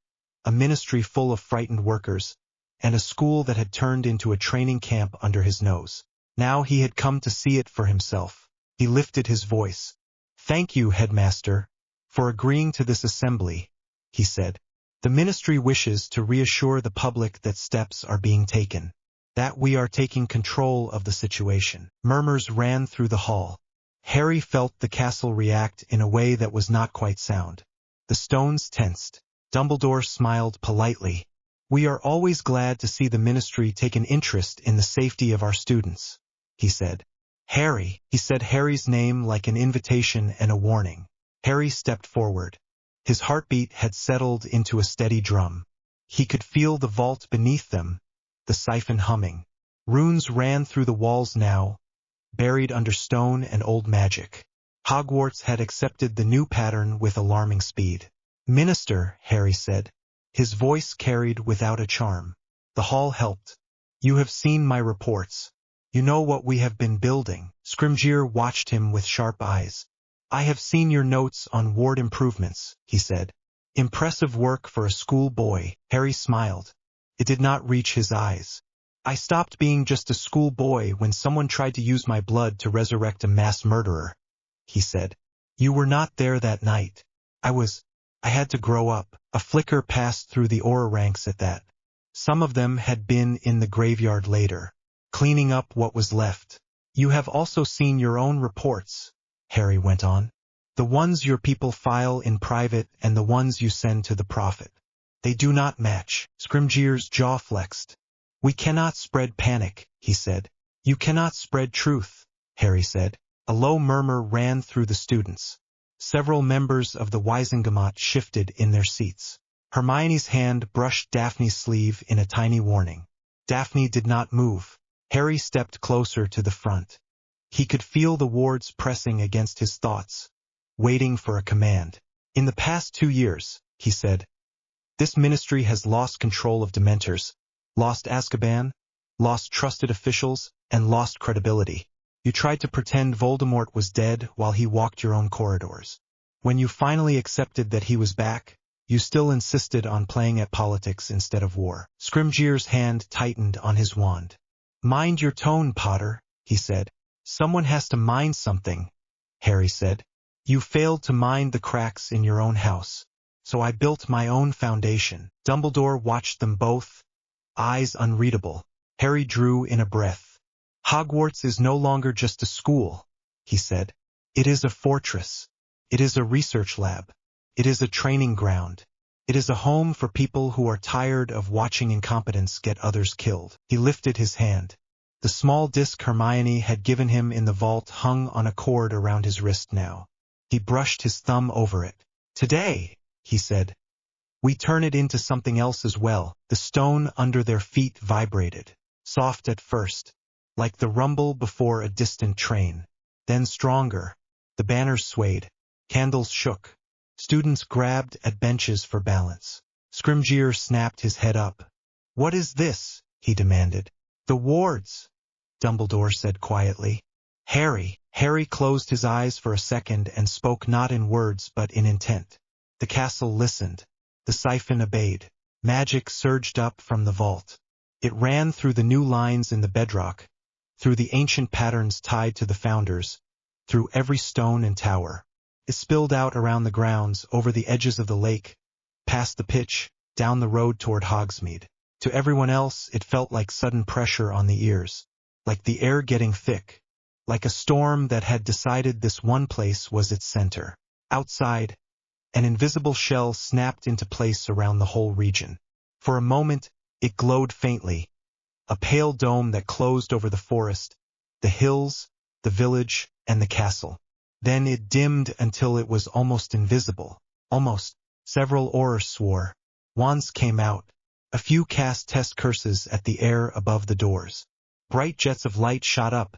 B: a ministry full of frightened workers, and a school that had turned into a training camp under his nose. Now he had come to see it for himself. He lifted his voice. "Thank you, Headmaster, for agreeing to this assembly," he said. "The ministry wishes to reassure the public that steps are being taken, that we are taking control of the situation." Murmurs ran through the hall. Harry felt the castle react in a way that was not quite sound. The stones tensed. Dumbledore smiled politely. "We are always glad to see the ministry take an interest in the safety of our students," he said. "Harry," he said Harry's name like an invitation and a warning. Harry stepped forward. His heartbeat had settled into a steady drum. He could feel the vault beneath them, the siphon humming. Runes ran through the walls now, buried under stone and old magic. Hogwarts had accepted the new pattern with alarming speed. "Minister," Harry said. His voice carried without a charm. The hall helped. "You have seen my reports. You know what we have been building." Scrimgeour watched him with sharp eyes. "I have seen your notes on ward improvements," he said. "Impressive work for a school boy." Harry smiled. It did not reach his eyes. "I stopped being just a school boy when someone tried to use my blood to resurrect a mass murderer," he said. You were not there that night. I had to grow up. A flicker passed through the aura ranks at that. Some of them had been in the graveyard later, cleaning up what was left. You have also seen your own reports, Harry went on. The ones your people file in private and the ones you send to the Prophet. They do not match. Scrimgeour's jaw flexed. We cannot spread panic, he said. You cannot spread truth, Harry said. A low murmur ran through the students. Several members of the Wisengamot shifted in their seats. Hermione's hand brushed Daphne's sleeve in a tiny warning. Daphne did not move. Harry stepped closer to the front. He could feel the wards pressing against his thoughts, waiting for a command. In the past 2 years, he said, this ministry has lost control of Dementors, lost Azkaban, lost trusted officials, and lost credibility. You tried to pretend Voldemort was dead while he walked your own corridors. When you finally accepted that he was back, you still insisted on playing at politics instead of war. Scrimgeour's hand tightened on his wand. Mind your tone, Potter, he said. Someone has to mind something, Harry said. You failed to mind the cracks in your own house, so I built my own foundation. Dumbledore watched them both, eyes unreadable. Harry drew in a breath. Hogwarts is no longer just a school, he said. It is a fortress. It is a research lab. It is a training ground. It is a home for people who are tired of watching incompetence get others killed. He lifted his hand. The small disc Hermione had given him in the vault hung on a cord around his wrist now. He brushed his thumb over it. Today, he said, we turn it into something else as well. The stone under their feet vibrated, soft at first, like the rumble before a distant train. Then stronger. The banners swayed. Candles shook. Students grabbed at benches for balance. Scrimgeour snapped his head up. What is this? He demanded. The wards, Dumbledore said quietly. Harry closed his eyes for a second and spoke not in words but in intent. The castle listened. The siphon obeyed. Magic surged up from the vault. It ran through the new lines in the bedrock, through the ancient patterns tied to the founders, through every stone and tower. It spilled out around the grounds, over the edges of the lake, past the pitch, down the road toward Hogsmeade. To everyone else, it felt like sudden pressure on the ears, like the air getting thick, like a storm that had decided this one place was its center. Outside, an invisible shell snapped into place around the whole region. For a moment, it glowed faintly, a pale dome that closed over the forest, the hills, the village, and the castle. Then it dimmed until it was almost invisible. Almost. Several Aurors swore. Wands came out. A few cast test curses at the air above the doors. Bright jets of light shot up,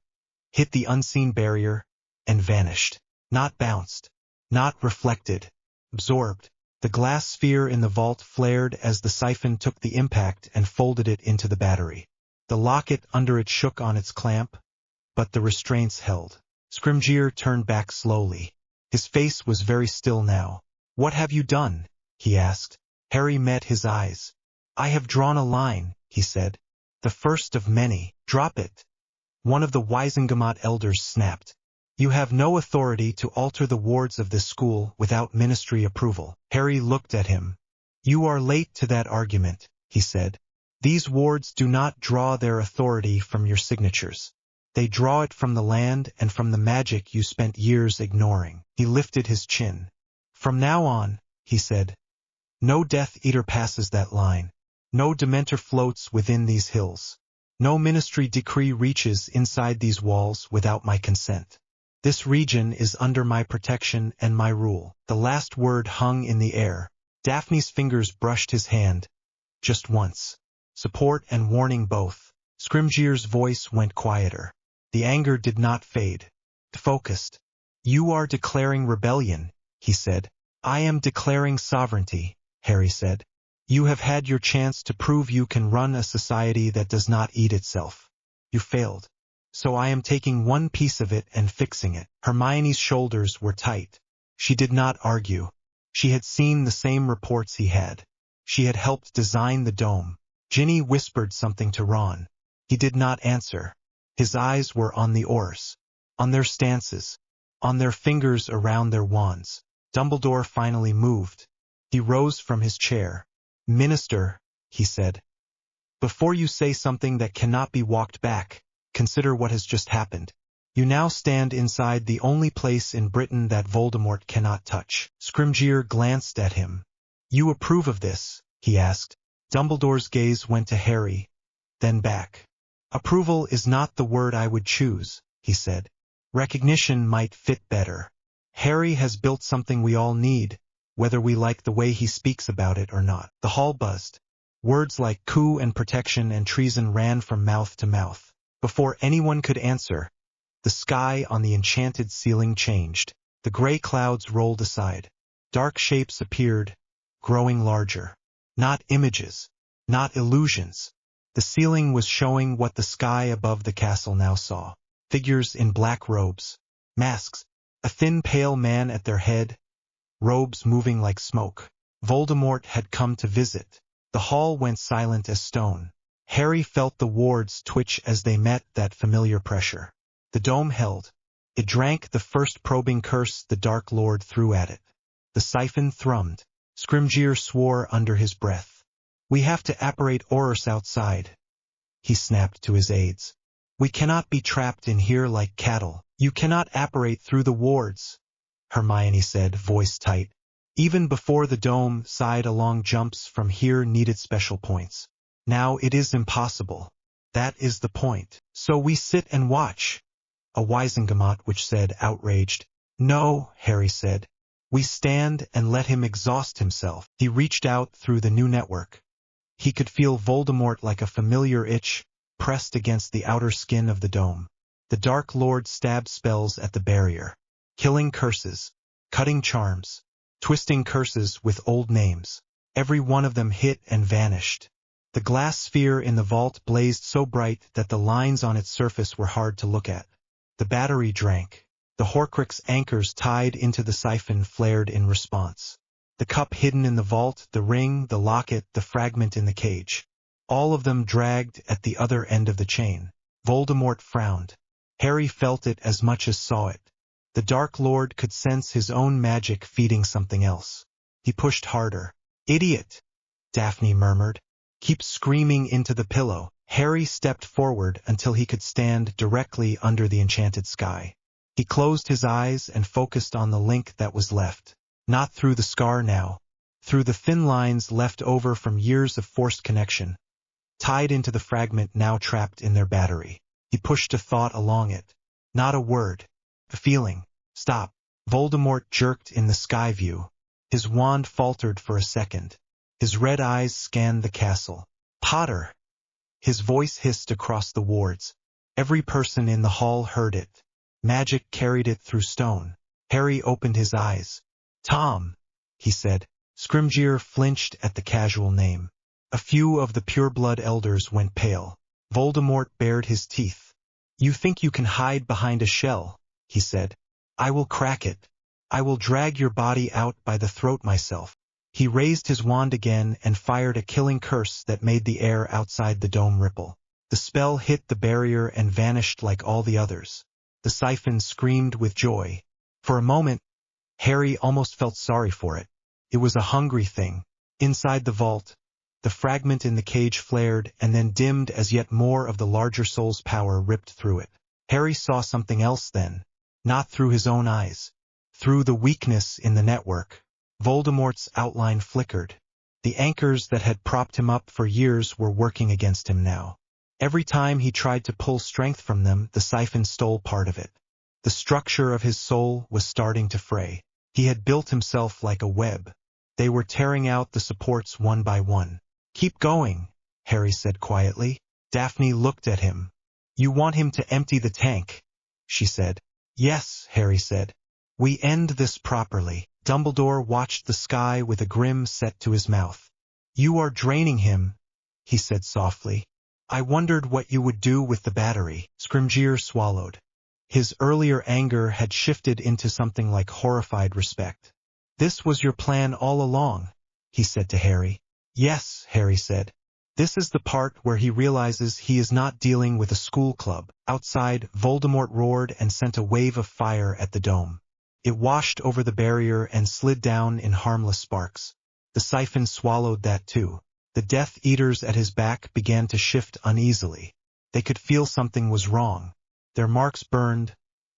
B: hit the unseen barrier, and vanished. Not bounced. Not reflected. Absorbed. The glass sphere in the vault flared as the siphon took the impact and folded it into the battery. The locket under it shook on its clamp, but the restraints held. Scrimgeour turned back slowly. His face was very still now. What have you done? He asked. Harry met his eyes. I have drawn a line, he said. The first of many. Drop it. One of the Wisengamot elders snapped. You have no authority to alter the wards of this school without ministry approval. Harry looked at him. You are late to that argument, he said. These wards do not draw their authority from your signatures. They draw it from the land and from the magic you spent years ignoring. He lifted his chin. From now on, he said, no Death Eater passes that line. No Dementor floats within these hills. No ministry decree reaches inside these walls without my consent. This region is under my protection and my rule. The last word hung in the air. Daphne's fingers brushed his hand. Just once. Support and warning both. Scrimgeour's voice went quieter. The anger did not fade. It focused. You are declaring rebellion, he said. I am declaring sovereignty, Harry said. You have had your chance to prove you can run a society that does not eat itself. You failed. So I am taking one piece of it and fixing it. Hermione's shoulders were tight. She did not argue. She had seen the same reports he had. She had helped design the dome. Ginny whispered something to Ron. He did not answer. His eyes were on the Aurors, on their stances, on their fingers around their wands. Dumbledore finally moved. He rose from his chair. "Minister," he said, "before you say something that cannot be walked back, consider what has just happened. You now stand inside the only place in Britain that Voldemort cannot touch." Scrimgeour glanced at him. "You approve of this?" he asked. Dumbledore's gaze went to Harry, then back. "Approval is not the word I would choose," he said. "Recognition might fit better. Harry has built something we all need, whether we like the way he speaks about it or not." The hall buzzed. Words like coup and protection and treason ran from mouth to mouth. Before anyone could answer, the sky on the enchanted ceiling changed. The gray clouds rolled aside. Dark shapes appeared, growing larger. Not images, not illusions. The ceiling was showing what the sky above the castle now saw. Figures in black robes, masks, a thin pale man at their head, robes moving like smoke. Voldemort had come to visit. The hall went silent as stone. Harry felt the wards twitch as they met that familiar pressure. The dome held. It drank the first probing curse the Dark Lord threw at it. The siphon thrummed. Scrimgeour swore under his breath. "We have to apparate Aurors outside," he snapped to his aides. "We cannot be trapped in here like cattle." "You cannot apparate through the wards," Hermione said, voice tight. "Even before the dome sighed along jumps from here needed special points. Now it is impossible. That is the point. So we sit and watch," a Wizengamot which said, outraged. "No," Harry said. "We stand and let him exhaust himself." He reached out through the new network. He could feel Voldemort like a familiar itch, pressed against the outer skin of the dome. The Dark Lord stabbed spells at the barrier, killing curses, cutting charms, twisting curses with old names. Every one of them hit and vanished. The glass sphere in the vault blazed so bright that the lines on its surface were hard to look at. The battery drank. The Horcrux anchors tied into the siphon flared in response. The cup hidden in the vault, the ring, the locket, the fragment in the cage. All of them dragged at the other end of the chain. Voldemort frowned. Harry felt it as much as saw it. The Dark Lord could sense his own magic feeding something else. He pushed harder. "Idiot," Daphne murmured. "Keep screaming into the pillow." Harry stepped forward until he could stand directly under the enchanted sky. He closed his eyes and focused on the link that was left. Not through the scar now, through the thin lines left over from years of forced connection, tied into the fragment now trapped in their battery. He pushed a thought along it. Not a word. A feeling. Stop. Voldemort jerked in the sky view. His wand faltered for a second. His red eyes scanned the castle. "Potter!" His voice hissed across the wards. Every person in the hall heard it. Magic carried it through stone. Harry opened his eyes. "Tom," he said. Scrimgeour flinched at the casual name. A few of the pureblood elders went pale. Voldemort bared his teeth. "You think you can hide behind a shell," he said. "I will crack it. I will drag your body out by the throat myself." He raised his wand again and fired a killing curse that made the air outside the dome ripple. The spell hit the barrier and vanished like all the others. The siphon screamed with joy. For a moment, Harry almost felt sorry for it. It was a hungry thing. Inside the vault, the fragment in the cage flared and then dimmed as yet more of the larger soul's power ripped through it. Harry saw something else then, not through his own eyes, through the weakness in the network. Voldemort's outline flickered. The anchors that had propped him up for years were working against him now. Every time he tried to pull strength from them, the siphon stole part of it. The structure of his soul was starting to fray. He had built himself like a web. They were tearing out the supports one by one. "Keep going," Harry said quietly. Daphne looked at him. "You want him to empty the tank," she said. "Yes," Harry said. "We end this properly." Dumbledore watched the sky with a grim set to his mouth. "You are draining him," he said softly. "I wondered what you would do with the battery." Scrimgeour swallowed. His earlier anger had shifted into something like horrified respect. "This was your plan all along," he said to Harry. "Yes," Harry said. This is the part where he realizes he is not dealing with a school club. Outside, Voldemort roared and sent a wave of fire at the dome. It washed over the barrier and slid down in harmless sparks. The siphon swallowed that too. The Death Eaters at his back began to shift uneasily. They could feel something was wrong. Their marks burned,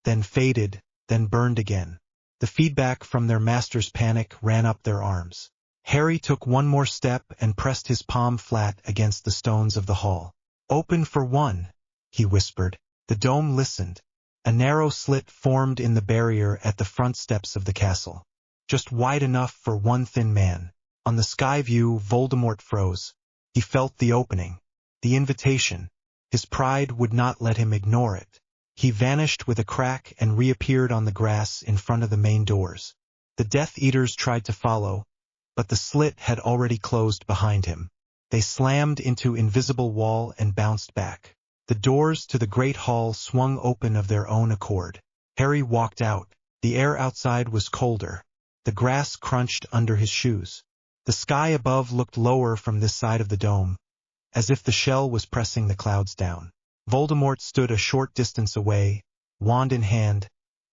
B: then faded, then burned again. The feedback from their master's panic ran up their arms. Harry took one more step and pressed his palm flat against the stones of the hall. "Open for one," he whispered. The dome listened. A narrow slit formed in the barrier at the front steps of the castle, just wide enough for one thin man. On the sky view, Voldemort froze. He felt the opening, the invitation. His pride would not let him ignore it. He vanished with a crack and reappeared on the grass in front of the main doors. The Death Eaters tried to follow, but the slit had already closed behind him. They slammed into invisible wall and bounced back. The doors to the great hall swung open of their own accord. Harry walked out. The air outside was colder. The grass crunched under his shoes. The sky above looked lower from this side of the dome, as if the shell was pressing the clouds down. Voldemort stood a short distance away, wand in hand,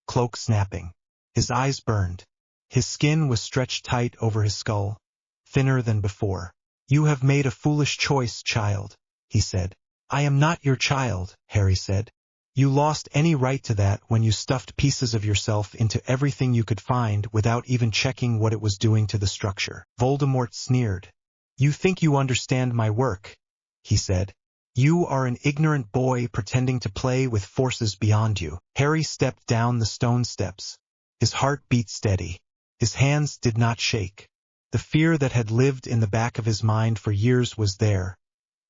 B: cloak snapping. His eyes burned. His skin was stretched tight over his skull, thinner than before. "You have made a foolish choice, child," he said. "I am not your child," Harry said. "You lost any right to that when you stuffed pieces of yourself into everything you could find without even checking what it was doing to the structure." Voldemort sneered. "You think you understand my work," he said. "You are an ignorant boy pretending to play with forces beyond you." Harry stepped down the stone steps. His heart beat steady. His hands did not shake. The fear that had lived in the back of his mind for years was there,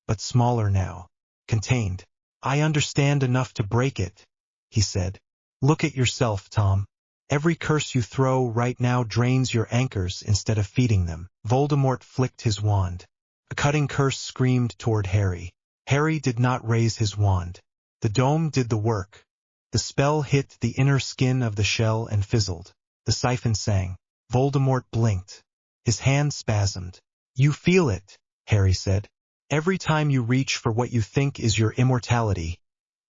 B: but smaller now, contained. "I understand enough to break it," he said. "Look at yourself, Tom. Every curse you throw right now drains your anchors instead of feeding them." Voldemort flicked his wand. A cutting curse screamed toward Harry. Harry did not raise his wand. The dome did the work. The spell hit the inner skin of the shell and fizzled. The siphon sang. Voldemort blinked. His hand spasmed. "You feel it," Harry said. "Every time you reach for what you think is your immortality,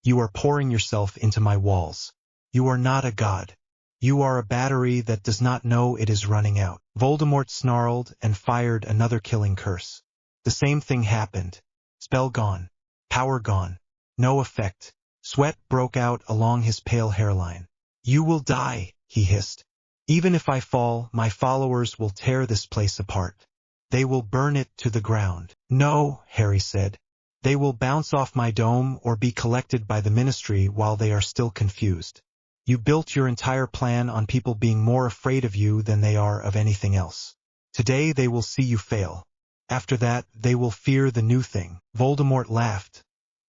B: you are pouring yourself into my walls. You are not a god. You are a battery that does not know it is running out." Voldemort snarled and fired another killing curse. The same thing happened. Spell gone. Power gone. No effect. Sweat broke out along his pale hairline. "You will die," he hissed. "Even if I fall, my followers will tear this place apart. They will burn it to the ground." "No," Harry said. "They will bounce off my dome or be collected by the ministry while they are still confused. You built your entire plan on people being more afraid of you than they are of anything else. Today they will see you fail. After that, they will fear the new thing." Voldemort laughed,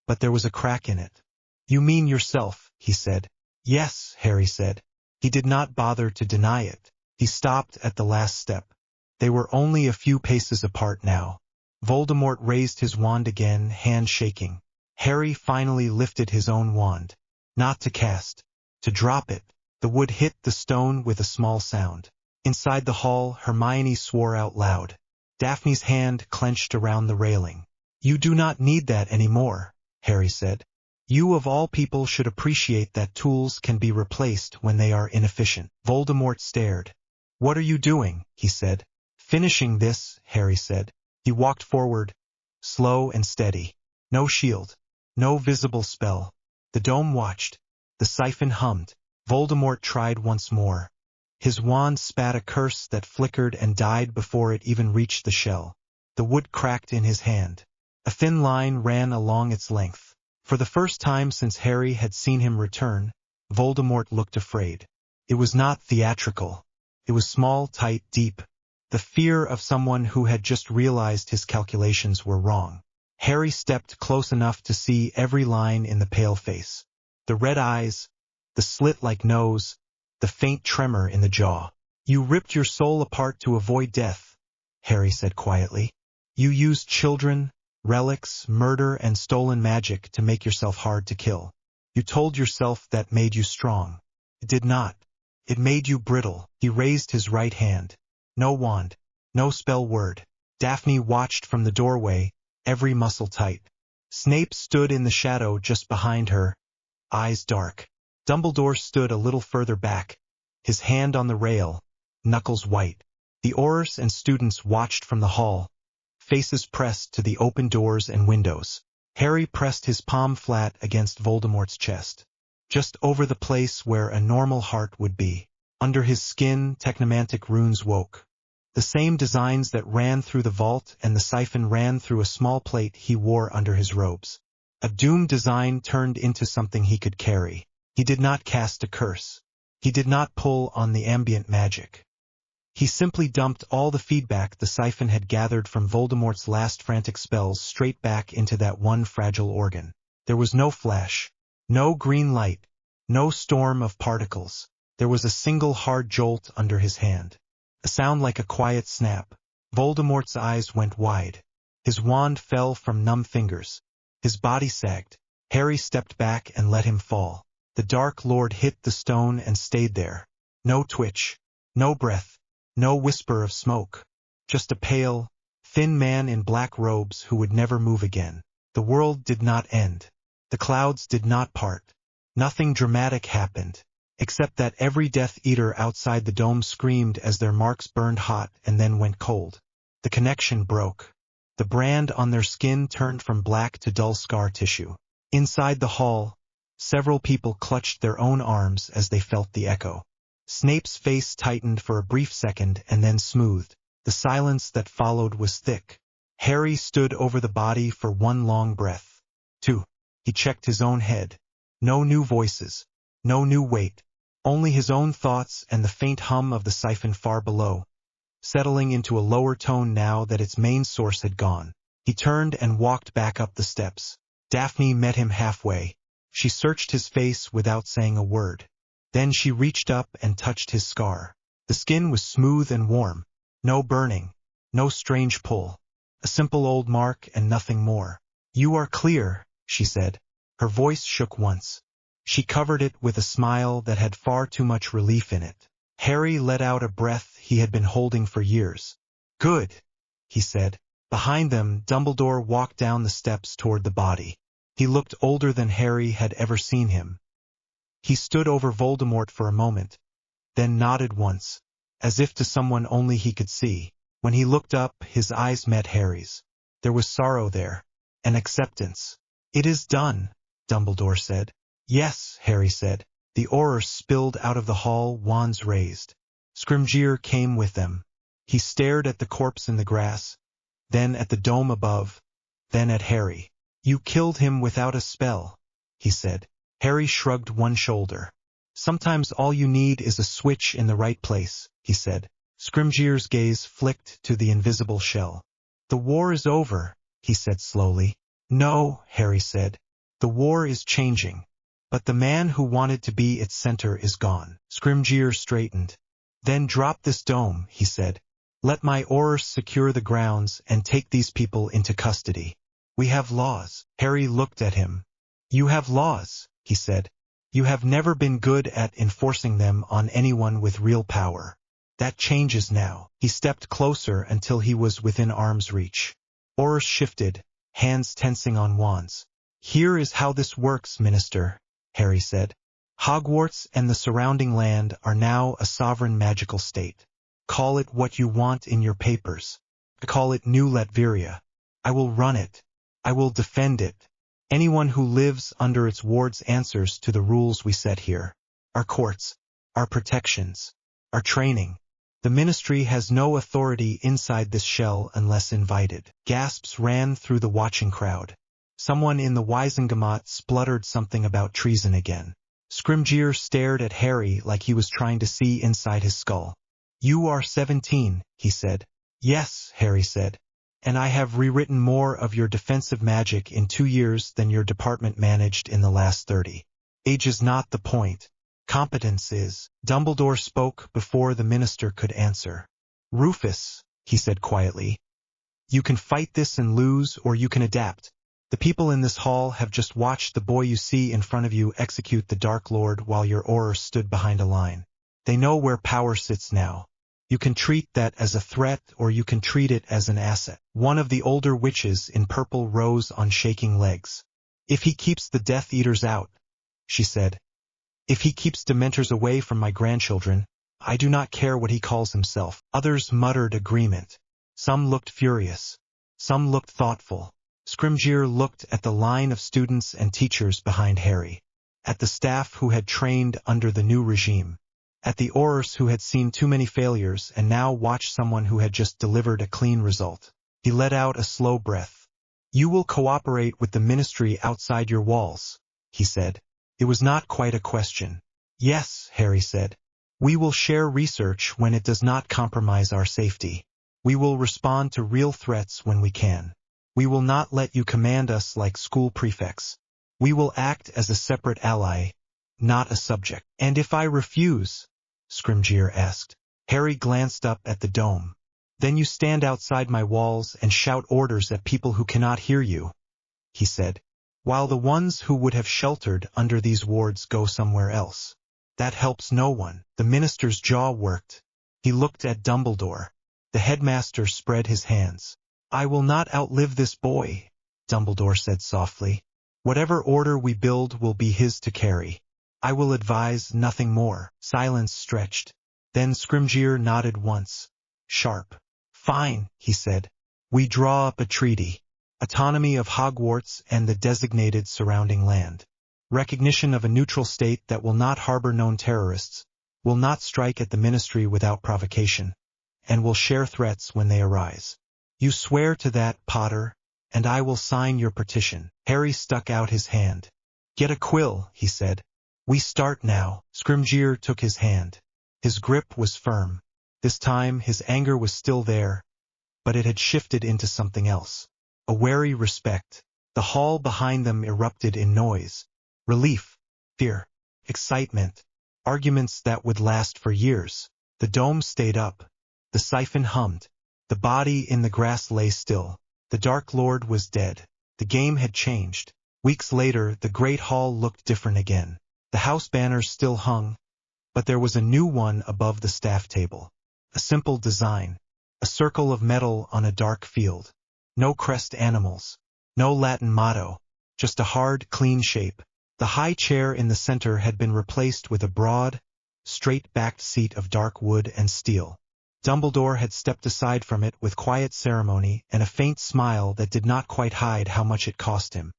B: but there was a crack in it. "You mean yourself," he said. "Yes," Harry said. He did not bother to deny it. He stopped at the last step. They were only a few paces apart now. Voldemort raised his wand again, hand shaking. Harry finally lifted his own wand. Not to cast, to drop it. The wood hit the stone with a small sound. Inside the hall, Hermione swore out loud. Daphne's hand clenched around the railing. "You do not need that anymore," Harry said. "You of all people should appreciate that tools can be replaced when they are inefficient." Voldemort stared. "What are you doing?" he said. "Finishing this," Harry said. He walked forward, slow and steady. No shield, no visible spell. The dome watched. The siphon hummed. Voldemort tried once more. His wand spat a curse that flickered and died before it even reached the shell. The wood cracked in his hand. A thin line ran along its length. For the first time since Harry had seen him return, Voldemort looked afraid. It was not theatrical. It was small, tight, deep. The fear of someone who had just realized his calculations were wrong. Harry stepped close enough to see every line in the pale face. The red eyes, the slit-like nose, the faint tremor in the jaw. "You ripped your soul apart to avoid death," Harry said quietly. "You used children, relics, murder, and stolen magic to make yourself hard to kill. You told yourself that made you strong. It did not. It made you brittle." He raised his right hand. No wand, no spell word. Daphne watched from the doorway, every muscle tight. Snape stood in the shadow just behind her, eyes dark. Dumbledore stood a little further back, his hand on the rail, knuckles white. The Aurors and students watched from the hall, faces pressed to the open doors and windows. Harry pressed his palm flat against Voldemort's chest, just over the place where a normal heart would be. Under his skin, technomantic runes woke. The same designs that ran through the vault and the siphon ran through a small plate he wore under his robes. A doom design turned into something he could carry. He did not cast a curse. He did not pull on the ambient magic. He simply dumped all the feedback the siphon had gathered from Voldemort's last frantic spells straight back into that one fragile organ. There was no flash, no green light, no storm of particles. There was a single hard jolt under his hand. A sound like a quiet snap. Voldemort's eyes went wide. His wand fell from numb fingers. His body sagged. Harry stepped back and let him fall. The Dark Lord hit the stone and stayed there. No twitch, no breath, no whisper of smoke. Just a pale, thin man in black robes who would never move again. The world did not end. The clouds did not part. Nothing dramatic happened, except that every Death Eater outside the dome screamed as their marks burned hot and then went cold. The connection broke. The brand on their skin turned from black to dull scar tissue. Inside the hall, several people clutched their own arms as they felt the echo. Snape's face tightened for a brief second and then smoothed. The silence that followed was thick. Harry stood over the body for one long breath. 2. He checked his own head. No new voices. No new weight. Only his own thoughts and the faint hum of the siphon far below, settling into a lower tone now that its main source had gone. He turned and walked back up the steps. Daphne met him halfway. She searched his face without saying a word. Then she reached up and touched his scar. The skin was smooth and warm. No burning. No strange pull. A simple old mark and nothing more. "You are clear," she said. Her voice shook once. She covered it with a smile that had far too much relief in it. Harry let out a breath he had been holding for years. "Good," he said. Behind them, Dumbledore walked down the steps toward the body. He looked older than Harry had ever seen him. He stood over Voldemort for a moment, then nodded once, as if to someone only he could see. When he looked up, his eyes met Harry's. There was sorrow there, an acceptance. "It is done," Dumbledore said. "Yes," Harry said. The Aurors spilled out of the hall, wands raised. Scrimgeour came with them. He stared at the corpse in the grass, then at the dome above, then at Harry. "You killed him without a spell," he said. Harry shrugged one shoulder. "Sometimes all you need is a switch in the right place," he said. Scrimgeour's gaze flicked to the invisible shell. "The war is over," he said slowly. "No," Harry said. "The war is changing. But the man who wanted to be its center is gone." Scrimgeour straightened. "Then drop this dome," he said. "Let my Aurors secure the grounds and take these people into custody. We have laws." Harry looked at him. "You have laws," he said. "You have never been good at enforcing them on anyone with real power. That changes now." He stepped closer until he was within arm's reach. Aurors shifted, hands tensing on wands. "Here is how this works, Minister," Harry said. "Hogwarts and the surrounding land are now a sovereign magical state. Call it what you want in your papers. Call it New Latveria. I will run it. I will defend it. Anyone who lives under its wards answers to the rules we set here. Our courts, our protections, our training. The Ministry has no authority inside this shell unless invited." Gasps ran through the watching crowd. Someone in the Wisengamot spluttered something about treason again. Scrimgeour stared at Harry like he was trying to see inside his skull. "You are 17, he said. "Yes," Harry said. "And I have rewritten more of your defensive magic in 2 years than your department managed in the last 30. Age is not the point. Competence is." Dumbledore spoke before the minister could answer. "Rufus," he said quietly, "you can fight this and lose, or you can adapt. The people in this hall have just watched the boy you see in front of you execute the Dark Lord while your Aurors stood behind a line. They know where power sits now. You can treat that as a threat or you can treat it as an asset. One of the older witches in purple rose on shaking legs. If he keeps the Death Eaters out, she said. If he keeps Dementors away from my grandchildren, I do not care what he calls himself. Others muttered agreement. Some looked furious. Some looked thoughtful. Scrimgeour looked at the line of students and teachers behind Harry, at the staff who had trained under the new regime, at the Aurors who had seen too many failures and now watched someone who had just delivered a clean result. He let out a slow breath. You will cooperate with the ministry outside your walls, he said. It was not quite a question. Yes, Harry said. We will share research when it does not compromise our safety. We will respond to real threats when we can. We will not let you command us like school prefects. We will act as a separate ally, not a subject. And if I refuse? Scrimgeour asked. Harry glanced up at the dome. Then you stand outside my walls and shout orders at people who cannot hear you, he said, while the ones who would have sheltered under these wards go somewhere else. That helps no one. The minister's jaw worked. He looked at Dumbledore. The headmaster spread his hands. I will not outlive this boy, Dumbledore said softly. Whatever order we build will be his to carry. I will advise nothing more. Silence stretched. Then Scrimgeour nodded once. Sharp. Fine, he said. We draw up a treaty. Autonomy of Hogwarts and the designated surrounding land. Recognition of a neutral state that will not harbor known terrorists, will not strike at the ministry without provocation, and will share threats when they arise. You swear to that, Potter, and I will sign your petition. Harry stuck out his hand. Get a quill, he said. We start now. Scrimgeour took his hand. His grip was firm. This time his anger was still there, but it had shifted into something else. A wary respect. The hall behind them erupted in noise. Relief, fear, excitement, arguments that would last for years. The dome stayed up. The siphon hummed. The body in the grass lay still. The Dark Lord was dead. The game had changed. Weeks later, the great hall looked different again. The house banners still hung, but there was a new one above the staff table. A simple design. A circle of metal on a dark field. No crest animals. No Latin motto. Just a hard, clean shape. The high chair in the center had been replaced with a broad, straight-backed seat of dark wood and steel. Dumbledore had stepped aside from it with quiet ceremony and a faint smile that did not quite hide how much it cost him.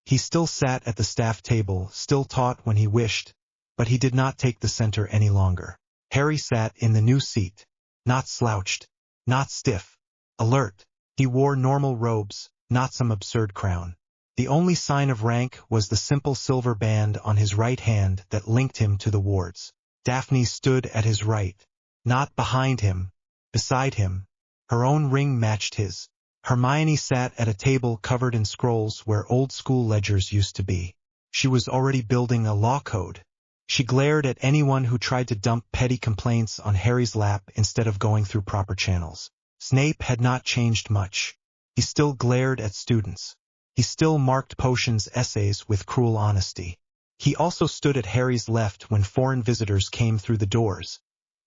B: He still sat at the staff table, still taught when he wished, but he did not take the center any longer. Harry sat in the new seat, not slouched, not stiff, alert. He wore normal robes, not some absurd crown. The only sign of rank was the simple silver band on his right hand that linked him to the wards. Daphne stood at his right, not behind him, beside him. Her own ring matched his. Hermione sat at a table covered in scrolls where old-school ledgers used to be. She was already building a law code. She glared at anyone who tried to dump petty complaints on Harry's lap instead of going through proper channels. Snape had not changed much. He still glared at students. He still marked Potion's essays with cruel honesty. He also stood at Harry's left when foreign visitors came through the doors.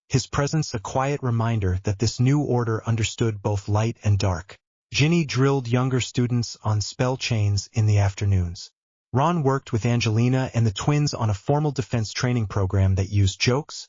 B: His presence a quiet reminder that this new order understood both light and dark. Ginny drilled younger students on spell chains in the afternoons. Ron worked with Angelina and the twins on a formal defense training program that used jokes,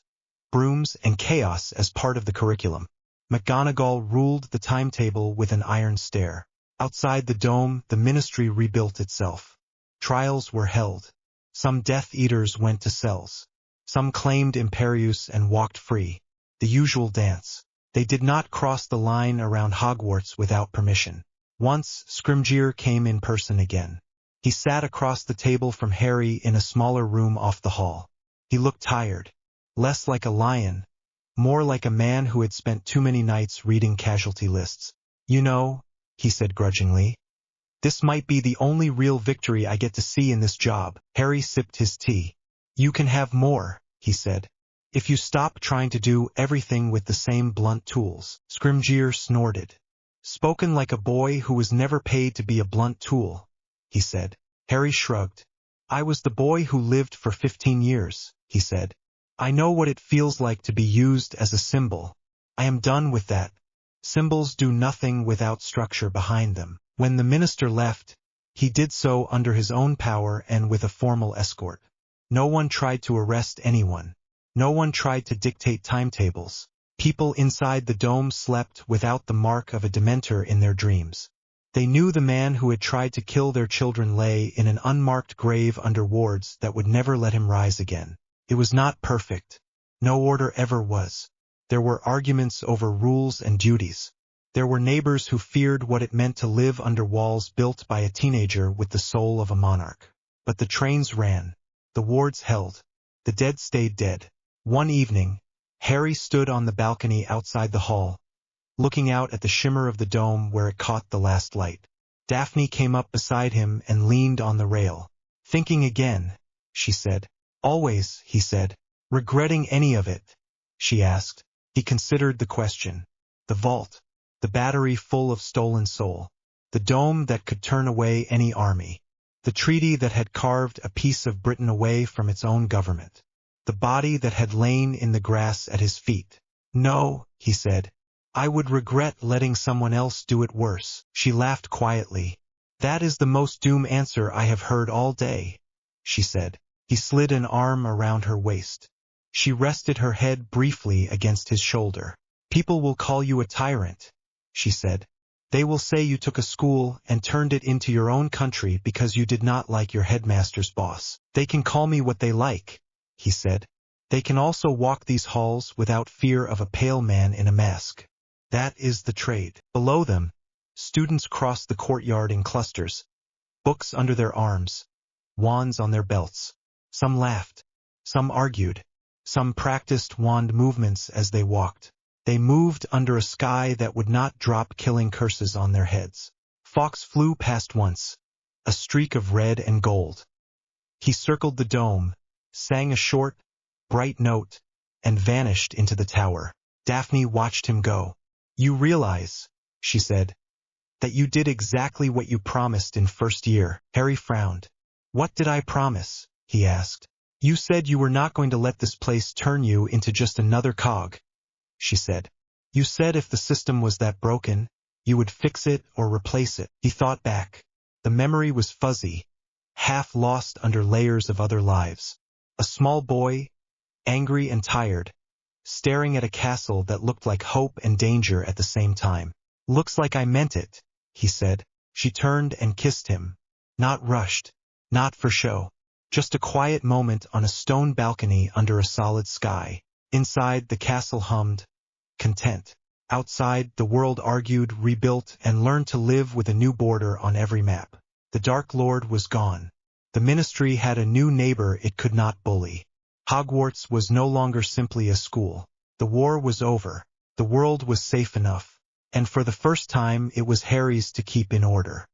B: brooms, and chaos as part of the curriculum. McGonagall ruled the timetable with an iron stare. Outside the dome, the ministry rebuilt itself. Trials were held. Some Death Eaters went to cells. Some claimed Imperius and walked free. The usual dance. They did not cross the line around Hogwarts without permission. Once, Scrimgeour came in person again. He sat across the table from Harry in a smaller room off the hall. He looked tired. Less like a lion, more like a man who had spent too many nights reading casualty lists. You know, he said grudgingly, this might be the only real victory I get to see in this job. Harry sipped his tea. You can have more, he said, if you stop trying to do everything with the same blunt tools. Scrimgeour snorted. Spoken like a boy who was never paid to be a blunt tool, he said. Harry shrugged. I was the boy who lived for 15 years, he said. I know what it feels like to be used as a symbol. I am done with that. Symbols do nothing without structure behind them. When the minister left, he did so under his own power and with a formal escort. No one tried to arrest anyone. No one tried to dictate timetables. People inside the dome slept without the mark of a dementor in their dreams. They knew the man who had tried to kill their children lay in an unmarked grave under wards that would never let him rise again. It was not perfect. No order ever was. There were arguments over rules and duties. There were neighbors who feared what it meant to live under walls built by a teenager with the soul of a monarch. But the trains ran. The wards held. The dead stayed dead. One evening, Harry stood on the balcony outside the hall, looking out at the shimmer of the dome where it caught the last light. Daphne came up beside him and leaned on the rail. "Thinking again," she said. "Always," he said. "Regretting any of it?" she asked. He considered the question. The vault. The battery full of stolen soul. The dome that could turn away any army. The treaty that had carved a piece of Britain away from its own government. The body that had lain in the grass at his feet. "No," he said. "I would regret letting someone else do it worse." She laughed quietly. "That is the most doom answer I have heard all day," she said. He slid an arm around her waist. She rested her head briefly against his shoulder. "People will call you a tyrant," she said. "They will say you took a school and turned it into your own country because you did not like your headmaster's boss." "They can call me what they like," he said. "They can also walk these halls without fear of a pale man in a mask. That is the trade." Below them, students crossed the courtyard in clusters, books under their arms, wands on their belts. Some laughed. Some argued. Some practiced wand movements as they walked. They moved under a sky that would not drop killing curses on their heads. Fawkes flew past once, a streak of red and gold. He circled the dome, sang a short, bright note, and vanished into the tower. Daphne watched him go. "You realize," she said, "that you did exactly what you promised in first year." Harry frowned. "What did I promise?" he asked. "You said you were not going to let this place turn you into just another cog," she said. "You said if the system was that broken, you would fix it or replace it." He thought back. The memory was fuzzy, half lost under layers of other lives. A small boy, angry and tired, staring at a castle that looked like hope and danger at the same time. "Looks like I meant it," he said. She turned and kissed him. Not rushed, not for show. Just a quiet moment on a stone balcony under a solid sky. Inside, the castle hummed, content. Outside, the world argued, rebuilt, and learned to live with a new border on every map. The Dark Lord was gone. The Ministry had a new neighbor it could not bully. Hogwarts was no longer simply a school. The war was over. The world was safe enough. And for the first time, it was Harry's to keep in order.